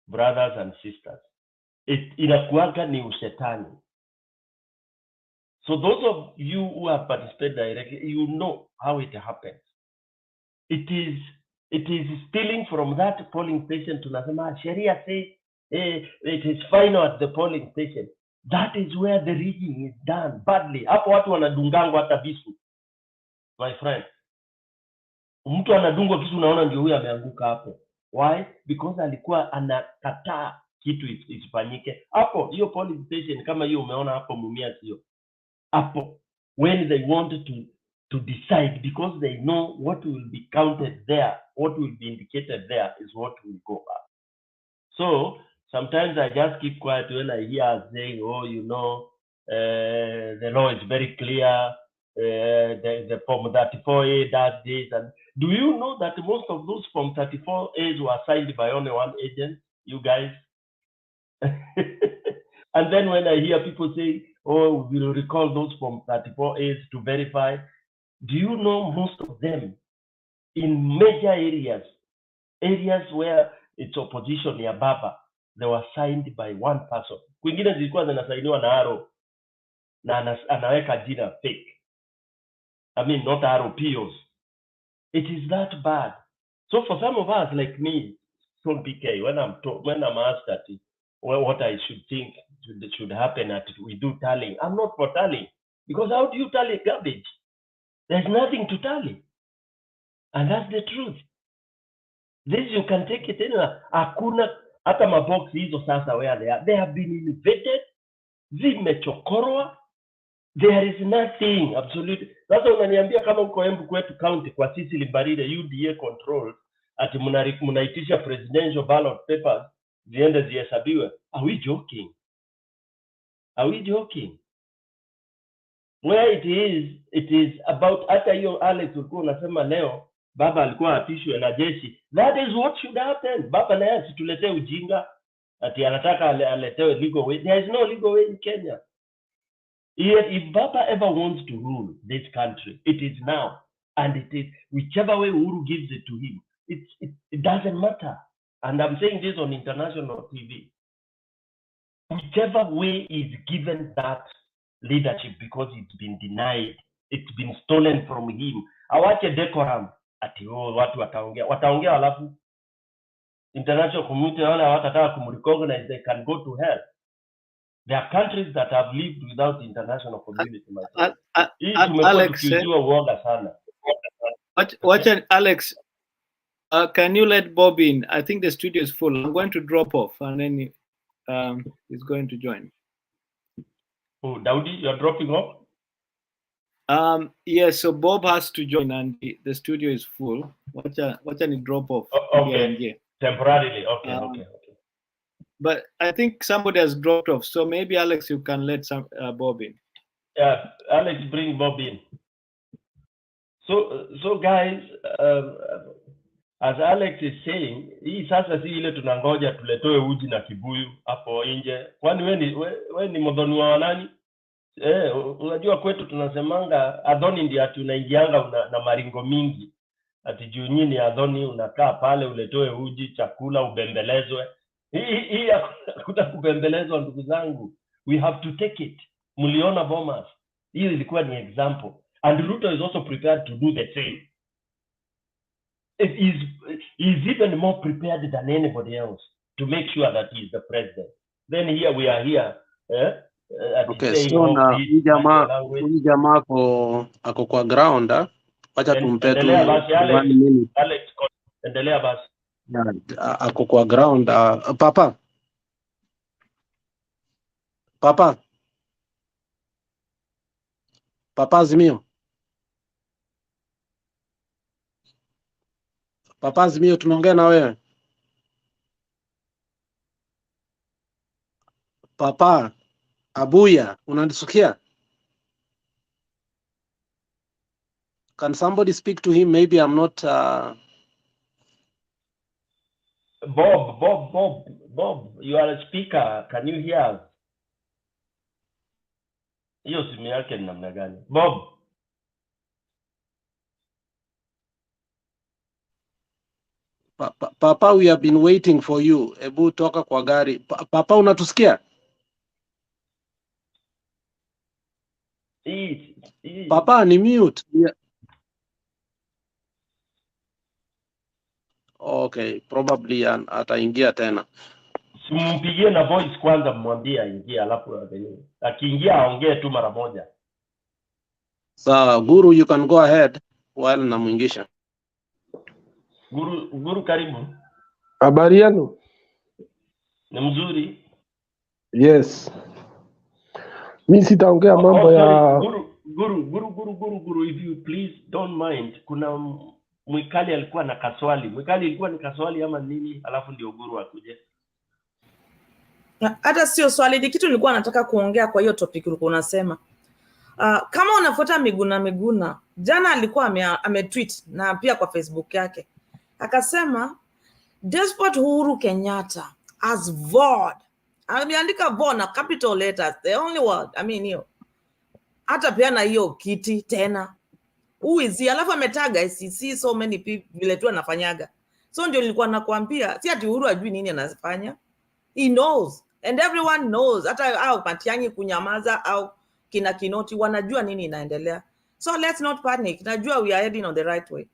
Brothers and sisters, inakuwaga ni ushetani. So those of you who have participated directly, you know how it happens. It is stealing from that polling station. Tunasema sheria say it is final at the polling station. That is where the rigging is done badly. Hapo watu wanadungangwa hata visu. My friend, mtu anadungwa kisu, unaona ndio huyu ameanguka hapo. Why? Because alikuwa anakataa kitu isifanyike. Hapo hiyo polling station kama hiyo umeona hapo Mumias hiyo. Hapo when they want to decide, because they know what will be counted there, what will be indicated there is what will go up. So sometimes I just keep quiet when I hear saying, the law is very clear, the Form 34A does this. And do you know that most of those Form 34As were signed by only one agent, you guys? And then when I hear people say, we will recall those Form 34As to verify, do you know most of them in major areas where it's opposition near Baba, they were signed by one person, Kwingine zilikuwa zinasainiwa na Aro na anaweka jina fake. I mean, not Aro POs. It is that bad. So for some of us like me, from PK, when I'm asked that what I should think should happen at we do tallying, I'm not for tallying, because how do you tally garbage? There's nothing to tally, and that's the truth. This you can take it in. Hakuna hata mabox hizo sasa where they have been invaded, zimechokorwa. There is nothing absolutely. Sasa unaniambia kama uko Embu kwetu county kwa sisi Limbarire UDA control ati mnaitisha presidential ballot papers ziende zihesabiwe. Are we joking? Are we joking? Where it is about hata hiyo Alex ulikuwa unasema leo baba alikuwa atishwe na jeshi. That is what should happen. Baba naye asituletee ujinga ati anataka aletewe legal way. There is no legal way in Kenya. Yet if Baba ever wants to rule this country, it is now. And it is whichever way Uhuru gives it to him. It doesn't matter. And I'm saying this on international TV. Whichever way is given that leadership, because it's been denied, it's been stolen from him. Awache decorum. Ati watu wataongea alafu international community wale hawatataka kumrecognize, they can go to hell. There are countries that have lived without the international community. Alex, Alex, can you let Bob in? I think the studio is full. I'm going to drop off, and then he's going to join. Oh, Daudi, you're dropping off? Yes, so Bob has to join, and the studio is full. Watch any drop off. Okay. Yeah. Temporarily. Okay. But I think somebody has dropped off, so maybe Alex, you can let Bob in. Yeah, Alex, bring Bob in. So guys, as Alex is saying, hii sasa si ile tunangoja tuletoe uji na kibuyu hapo nje. Kwani wewe ni modoni wa nani? Unajua kwetu tunasemanga adhoni ndiye ati unaingianga na maringo mingi. Ati juu nyinyi adhoni unakaa pale uletoe uji, chakula, ubembelezwe. Hii hakuna kubembelezwa ndugu zangu. We have to take it. Mliona Bomas. Hiyo ilikuwa ni example. And Ruto is also prepared to do the same. He is even more prepared than anybody else to make sure that he is the president. Then here we are here. Okay, so na hii jamaa ako kwa ground, wacha tumpe tu 1 minute. Alex, endelea basi. Ako kwa ground. Papa Azimio. Papa Azimio, tunaongea na wewe. Papa Abuya, unanisikia? Can somebody speak to him? Maybe I'm not Bob, you are a speaker. Can you hear us? Hiyo simu yake ni namna gani? Bob. Papa, we have been waiting for you. Ebu toka kwa gari. Papa, unatusikia? Papa, ni mute. Yeah. Okay, probably ataingia tena. Simpigie na voice kwanza, mwambie aingie, alafu akiingia aongee tu mara moja. So, Guru, you can go ahead while namuingisha. Guru, karibu. Habari yenu? Ni mzuri. Yes. Mimi sitaongea mambo ya Guru, if you please don't mind. Kuna Mwikali alikuwa na kaswali. Mwikali ilikuwa ni kaswali ama nini? Alafu ndio Guru akuje. Hata sio swali, ni kitu nilikuwa nataka kuongea kwa hiyo topic ulikuwa unasema. Kama unafuata Miguna, jana alikuwa ametweet na pia kwa Facebook yake. Akasema Despot Uhuru Kenyatta has vowed. Ameandika vowed na capital letters, the only word. I mean hiyo. Hata pia na hiyo kiti tena. Who is he? Alafu ametaga see so many people vile tu anafanyaga. So ndio nilikuwa nakwambia, si ati Uhuru ajui nini anafanya. He knows. And everyone knows, hata au Matiang'i kunyamaza au kina Kinoti wanajua nini inaendelea. So let's not panic. Najua we are heading on the right way.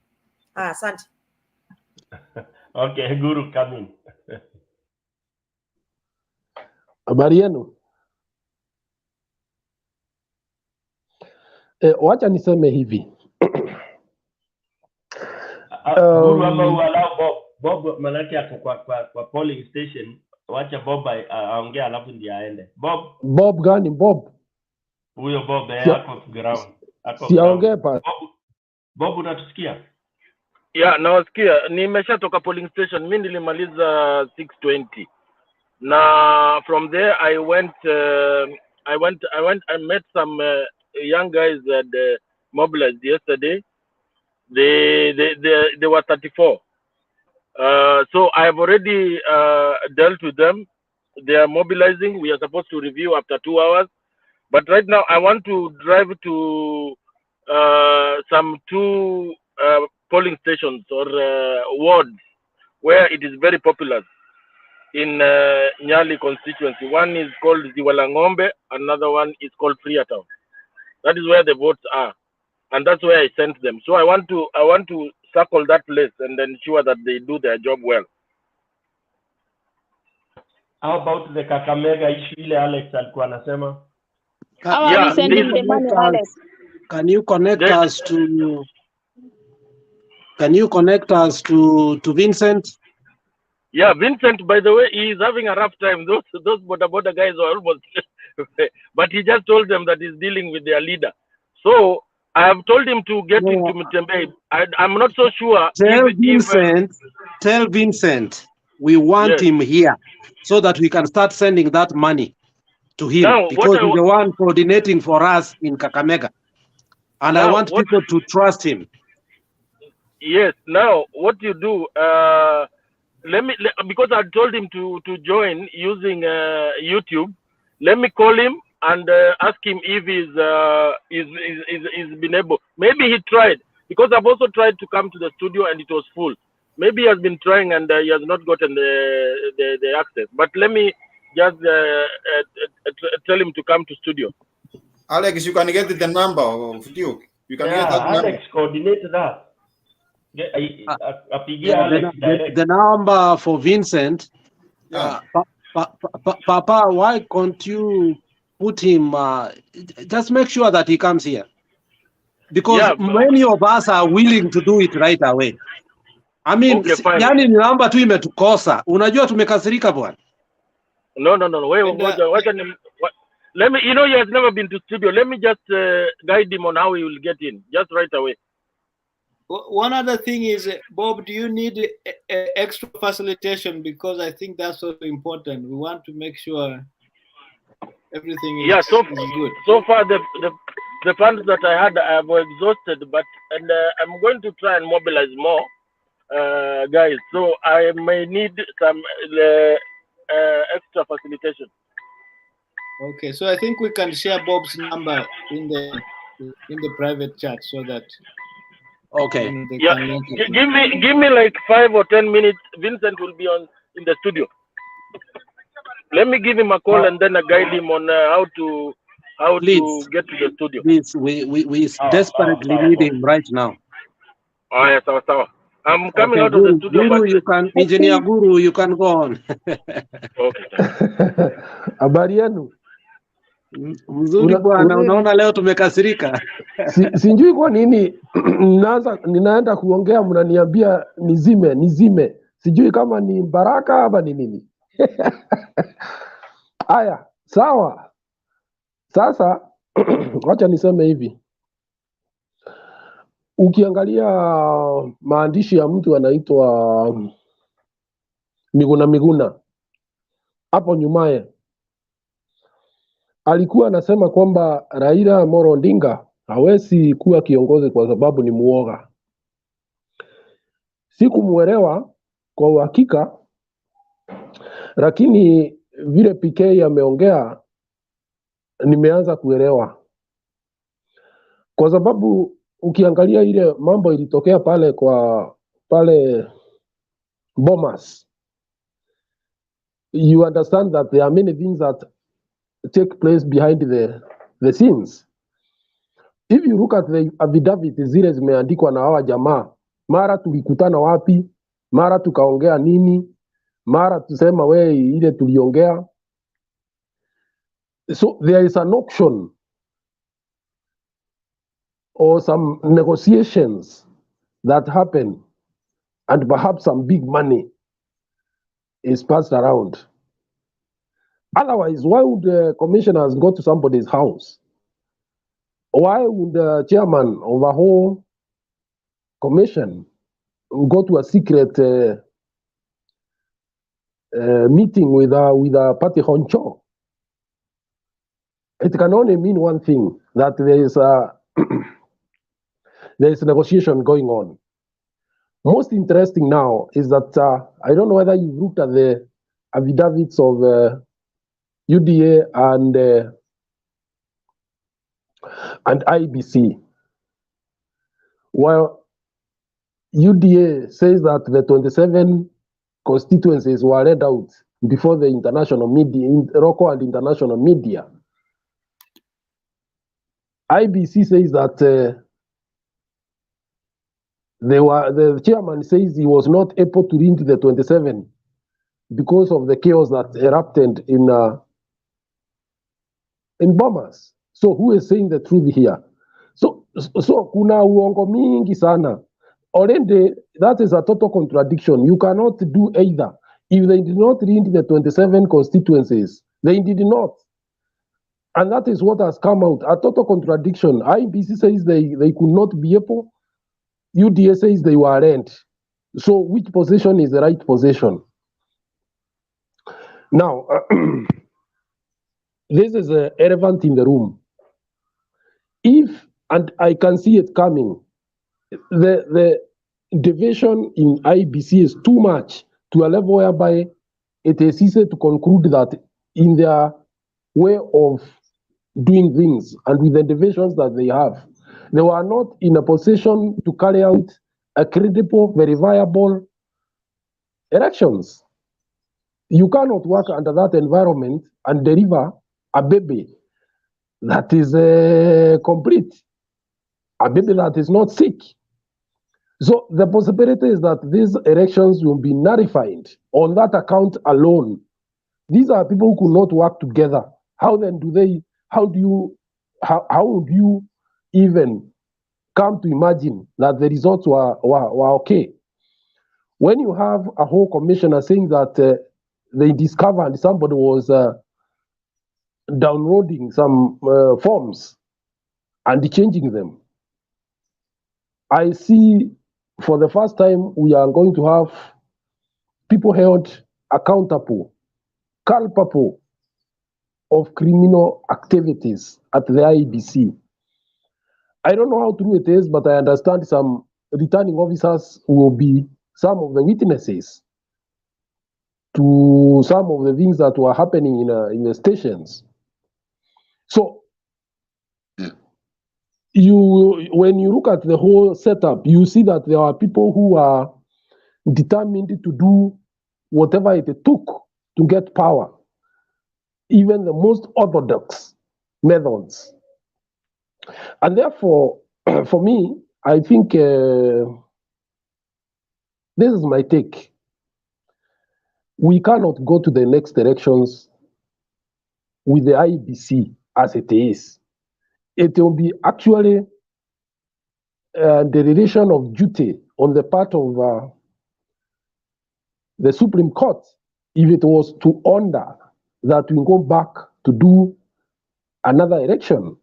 Asante. Okay, Guru, come in. Habari yenu? Wacha niseme hivi. Guru ama ualao Bob manake yako kwa polling station, wacha Bob aongea alafu ndiye aende. Bob gani Bob? Huyo Bob yako ground. Siaongee pa. Bob unatusikia? Yeah, nawasikia. Nimeshatoka polling station. Mimi nilimaliza 6:20. Na from there I met some young guys that mobilized yesterday. They were 34. So I have already dealt with them. They are mobilizing. We are supposed to review after 2 hours. But right now I want to drive to some 2 polling stations or wards where it is very popular in Nyali constituency. One is called Ziwalangombe, another one is called Freetown. That is where the votes are, and that's where I sent them. So I want to circle that place and ensure that they do their job well. How about the Kakamega issue ile Alex alikuwa anasema? Can you connect us to? Can you connect us to Vincent? Yeah, Vincent, by the way, he is having a rough time. Those border guys are almost, but he just told them that he's dealing with their leader. So I have told him to get into Mtembe. I'm not so sure. Tell Vincent we want him here so that we can start sending that money to him, now, because he's the one coordinating for us in Kakamega. And now, I want people to trust him. Yes. Now, what you do, because I told him to join using YouTube. Let me call him and ask him if he's been able. Maybe he tried, because I've also tried to come to the studio and it was full. Maybe he has been trying and he has not gotten the access. But let me just tell him to come to studio. Alex, you can get the number of Duke. You can get that number. Alex, coordinate that. The number for Vincent. Papa, why can't you put him? Just make sure that he comes here, because many of us are willing to do it right away. I mean, yani ni namba tu imetukosa. Unajua tumekasirika bwana. No. Let me, he has never been to studio. Let me just guide him on how he will get in, just right away. One other thing is, Bob, do you need extra facilitation? Because I think that's also important. We want to make sure everything is, is good. So far, the funds that I had, I have exhausted, but I'm going to try and mobilize more guys. So I may need some extra facilitation. Okay, so I think we can share Bob's number in the private chat so that. Okay. Give me like 5 or 10 minutes. Vincent will be in the studio. Let me give him a call and then I guide him on how to get to the studio. Please, we desperately need him right now. Yes, I'm coming out of the studio. Guru, you can, Engineer Guru, you can go on. Habari yenu? Mzuri bwana, unaona leo tumekasirika. Sijui kwa nini ninaenda kuongea mnaniambia nizime. Sijui kama ni baraka ama ni nini. Aya, sawa. Sasa wacha niseme hivi. Ukiangalia maandishi ya mtu anaitwa Miguna hapo nyumaye alikuwa anasema kwamba Raila Amolo Odinga hawezi kuwa kiongozi kwa sababu ni muoga. Sikumuelewa kwa uhakika, lakini vile PK ameongea nimeanza kuelewa, kwa sababu ukiangalia ile mambo ilitokea pale pale Bomas, you understand that there are many things that take place behind the scenes. If you look at the affidavit zile zimeandikwa na hawa jamaa, mara tulikutana wapi, mara tukaongea nini, mara tusema we ile tuliongea. So there is an option or some negotiations that happen, and perhaps some big money is passed around. Otherwise, why would the commissioners go to somebody's house? Why would the chairman of a whole commission go to a secret meeting with a party honcho? It can only mean one thing, that there is a there is a negotiation going on. Most interesting now is that I don't know whether you've looked at the affidavits of UDA and IBC. Well, UDA says that the 27 constituencies were read out before the international media, local and international media. IBC says that the chairman says he was not able to read the 27 because of the chaos that erupted in Bomas. So who is saying the truth here? So kuna uongo mingi sana. Already, that is a total contradiction. You cannot do either. If they did not read the 27 constituencies, they did not. And that is what has come out, a total contradiction. IBC says they could not be able. UDA says they were rent. So which position is the right position? Now, this is an elephant in the room. If, and I can see it coming, the division in IBC is too much to a level whereby it is easy to conclude that in their way of doing things and with the divisions that they have, they were not in a position to carry out a credible, verifiable elections. You cannot work under that environment and deliver a baby that is complete, a baby that is not sick. So the possibility is that these elections will be nullified on that account alone. These are people who could not work together. How then do they, how would you even come to imagine that the results were okay? When you have a whole commissioner saying that they discovered somebody was downloading some forms and changing them, I see for the first time we are going to have people held accountable, culpable of criminal activities at the IEBC. I don't know how true it is, but I understand some returning officers will be some of the witnesses to some of the things that were happening in the stations. So when you look at the whole setup, you see that there are people who are determined to do whatever it took to get power, even the most orthodox methods. And therefore, for me, I think this is my take. We cannot go to the next elections with the IEBC as it is. It will be actually the relation of duty on the part of the Supreme Court, if it was to order that we go back to do another election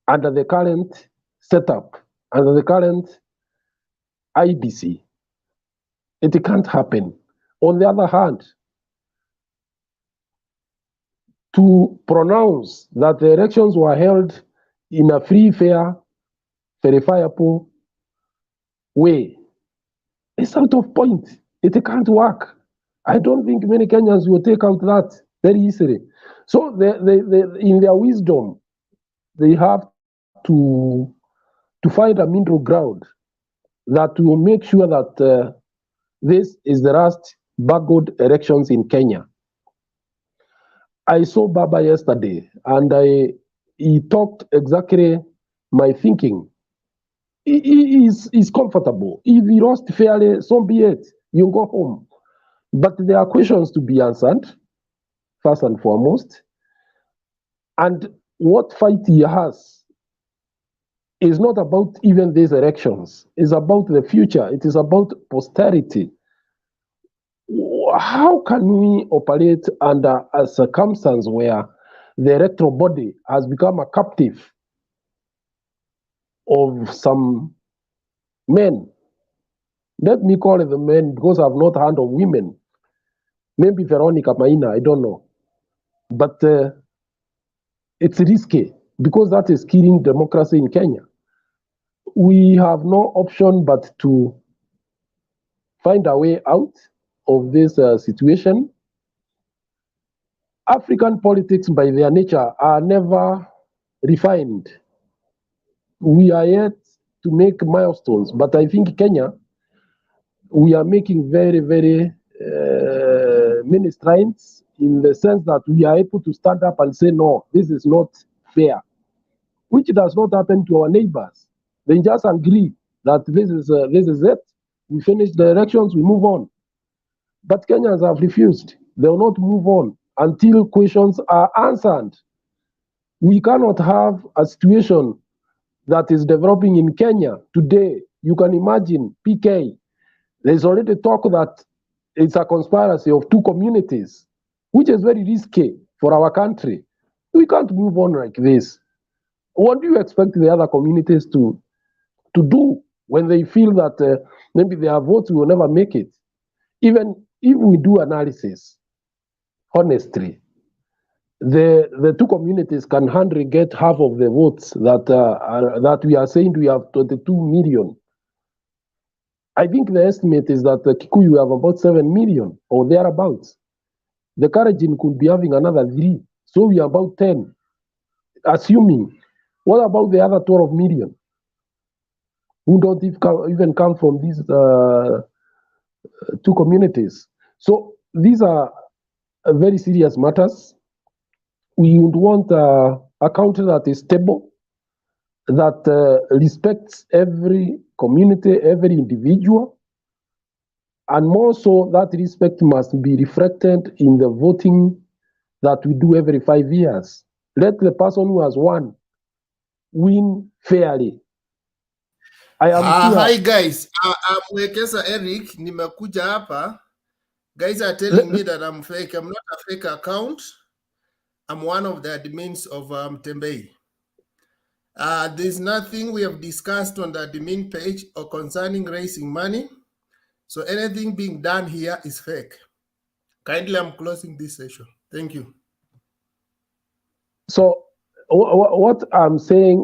under the current setup, under the current IBC. It can't happen. On the other hand, to pronounce that the elections were held in a free, fair, verifiable way, it's out of point. It can't work. I don't think many Kenyans will take out that very easily. So in their wisdom, they have to find a middle ground that will make sure that this is the last backward elections in Kenya. I saw Baba yesterday, and he talked exactly my thinking. He's comfortable. If he lost fairly, so be it. You go home. But there are questions to be answered, first and foremost. And what fight he has is not about even these elections. It's about the future. It is about posterity. How can we operate under a circumstance where the electoral body has become a captive of some men? Let me call it the men because I've not heard of women. Maybe Veronica Maina, I don't know. But it's risky because that is killing democracy in Kenya. We have no option but to find a way out of this situation. African politics, by their nature, are never refined. We are yet to make milestones, but I think Kenya, we are making very, very many strides in the sense that we are able to stand up and say, no, this is not fair, which does not happen to our neighbors. They just agree that this is it. We finish the elections, we move on. But Kenyans have refused. They will not move on until questions are answered. We cannot have a situation that is developing in Kenya today. You can imagine PK. There's already talk that it's a conspiracy of two communities, which is very risky for our country. We can't move on like this. What do you expect the other communities to do when they feel that maybe their votes will never make it? Even if we do analysis, honestly, the two communities can hardly get half of the votes that we are saying we have 22 million. I think the estimate is that the Kikuyu have about 7 million or thereabouts. The Kalenjin could be having another 3. So we are about 10. Assuming, what about the other 12 million who don't even come from these two communities? So these are very serious matters. We would want a country that is stable, that respects every community, every individual, and more so that respect must be reflected in the voting that we do every 5 years. Let the person who has won win fairly. I am sure. Hi guys, I'm Wekesa Eric, nimekuja hapa. Guys are telling me that I'm fake. I'm not a fake account. I'm one of the admins of Tembei. There's nothing we have discussed on the admin page or concerning raising money. So anything being done here is fake. Kindly, I'm closing this session. Thank you. So what I'm saying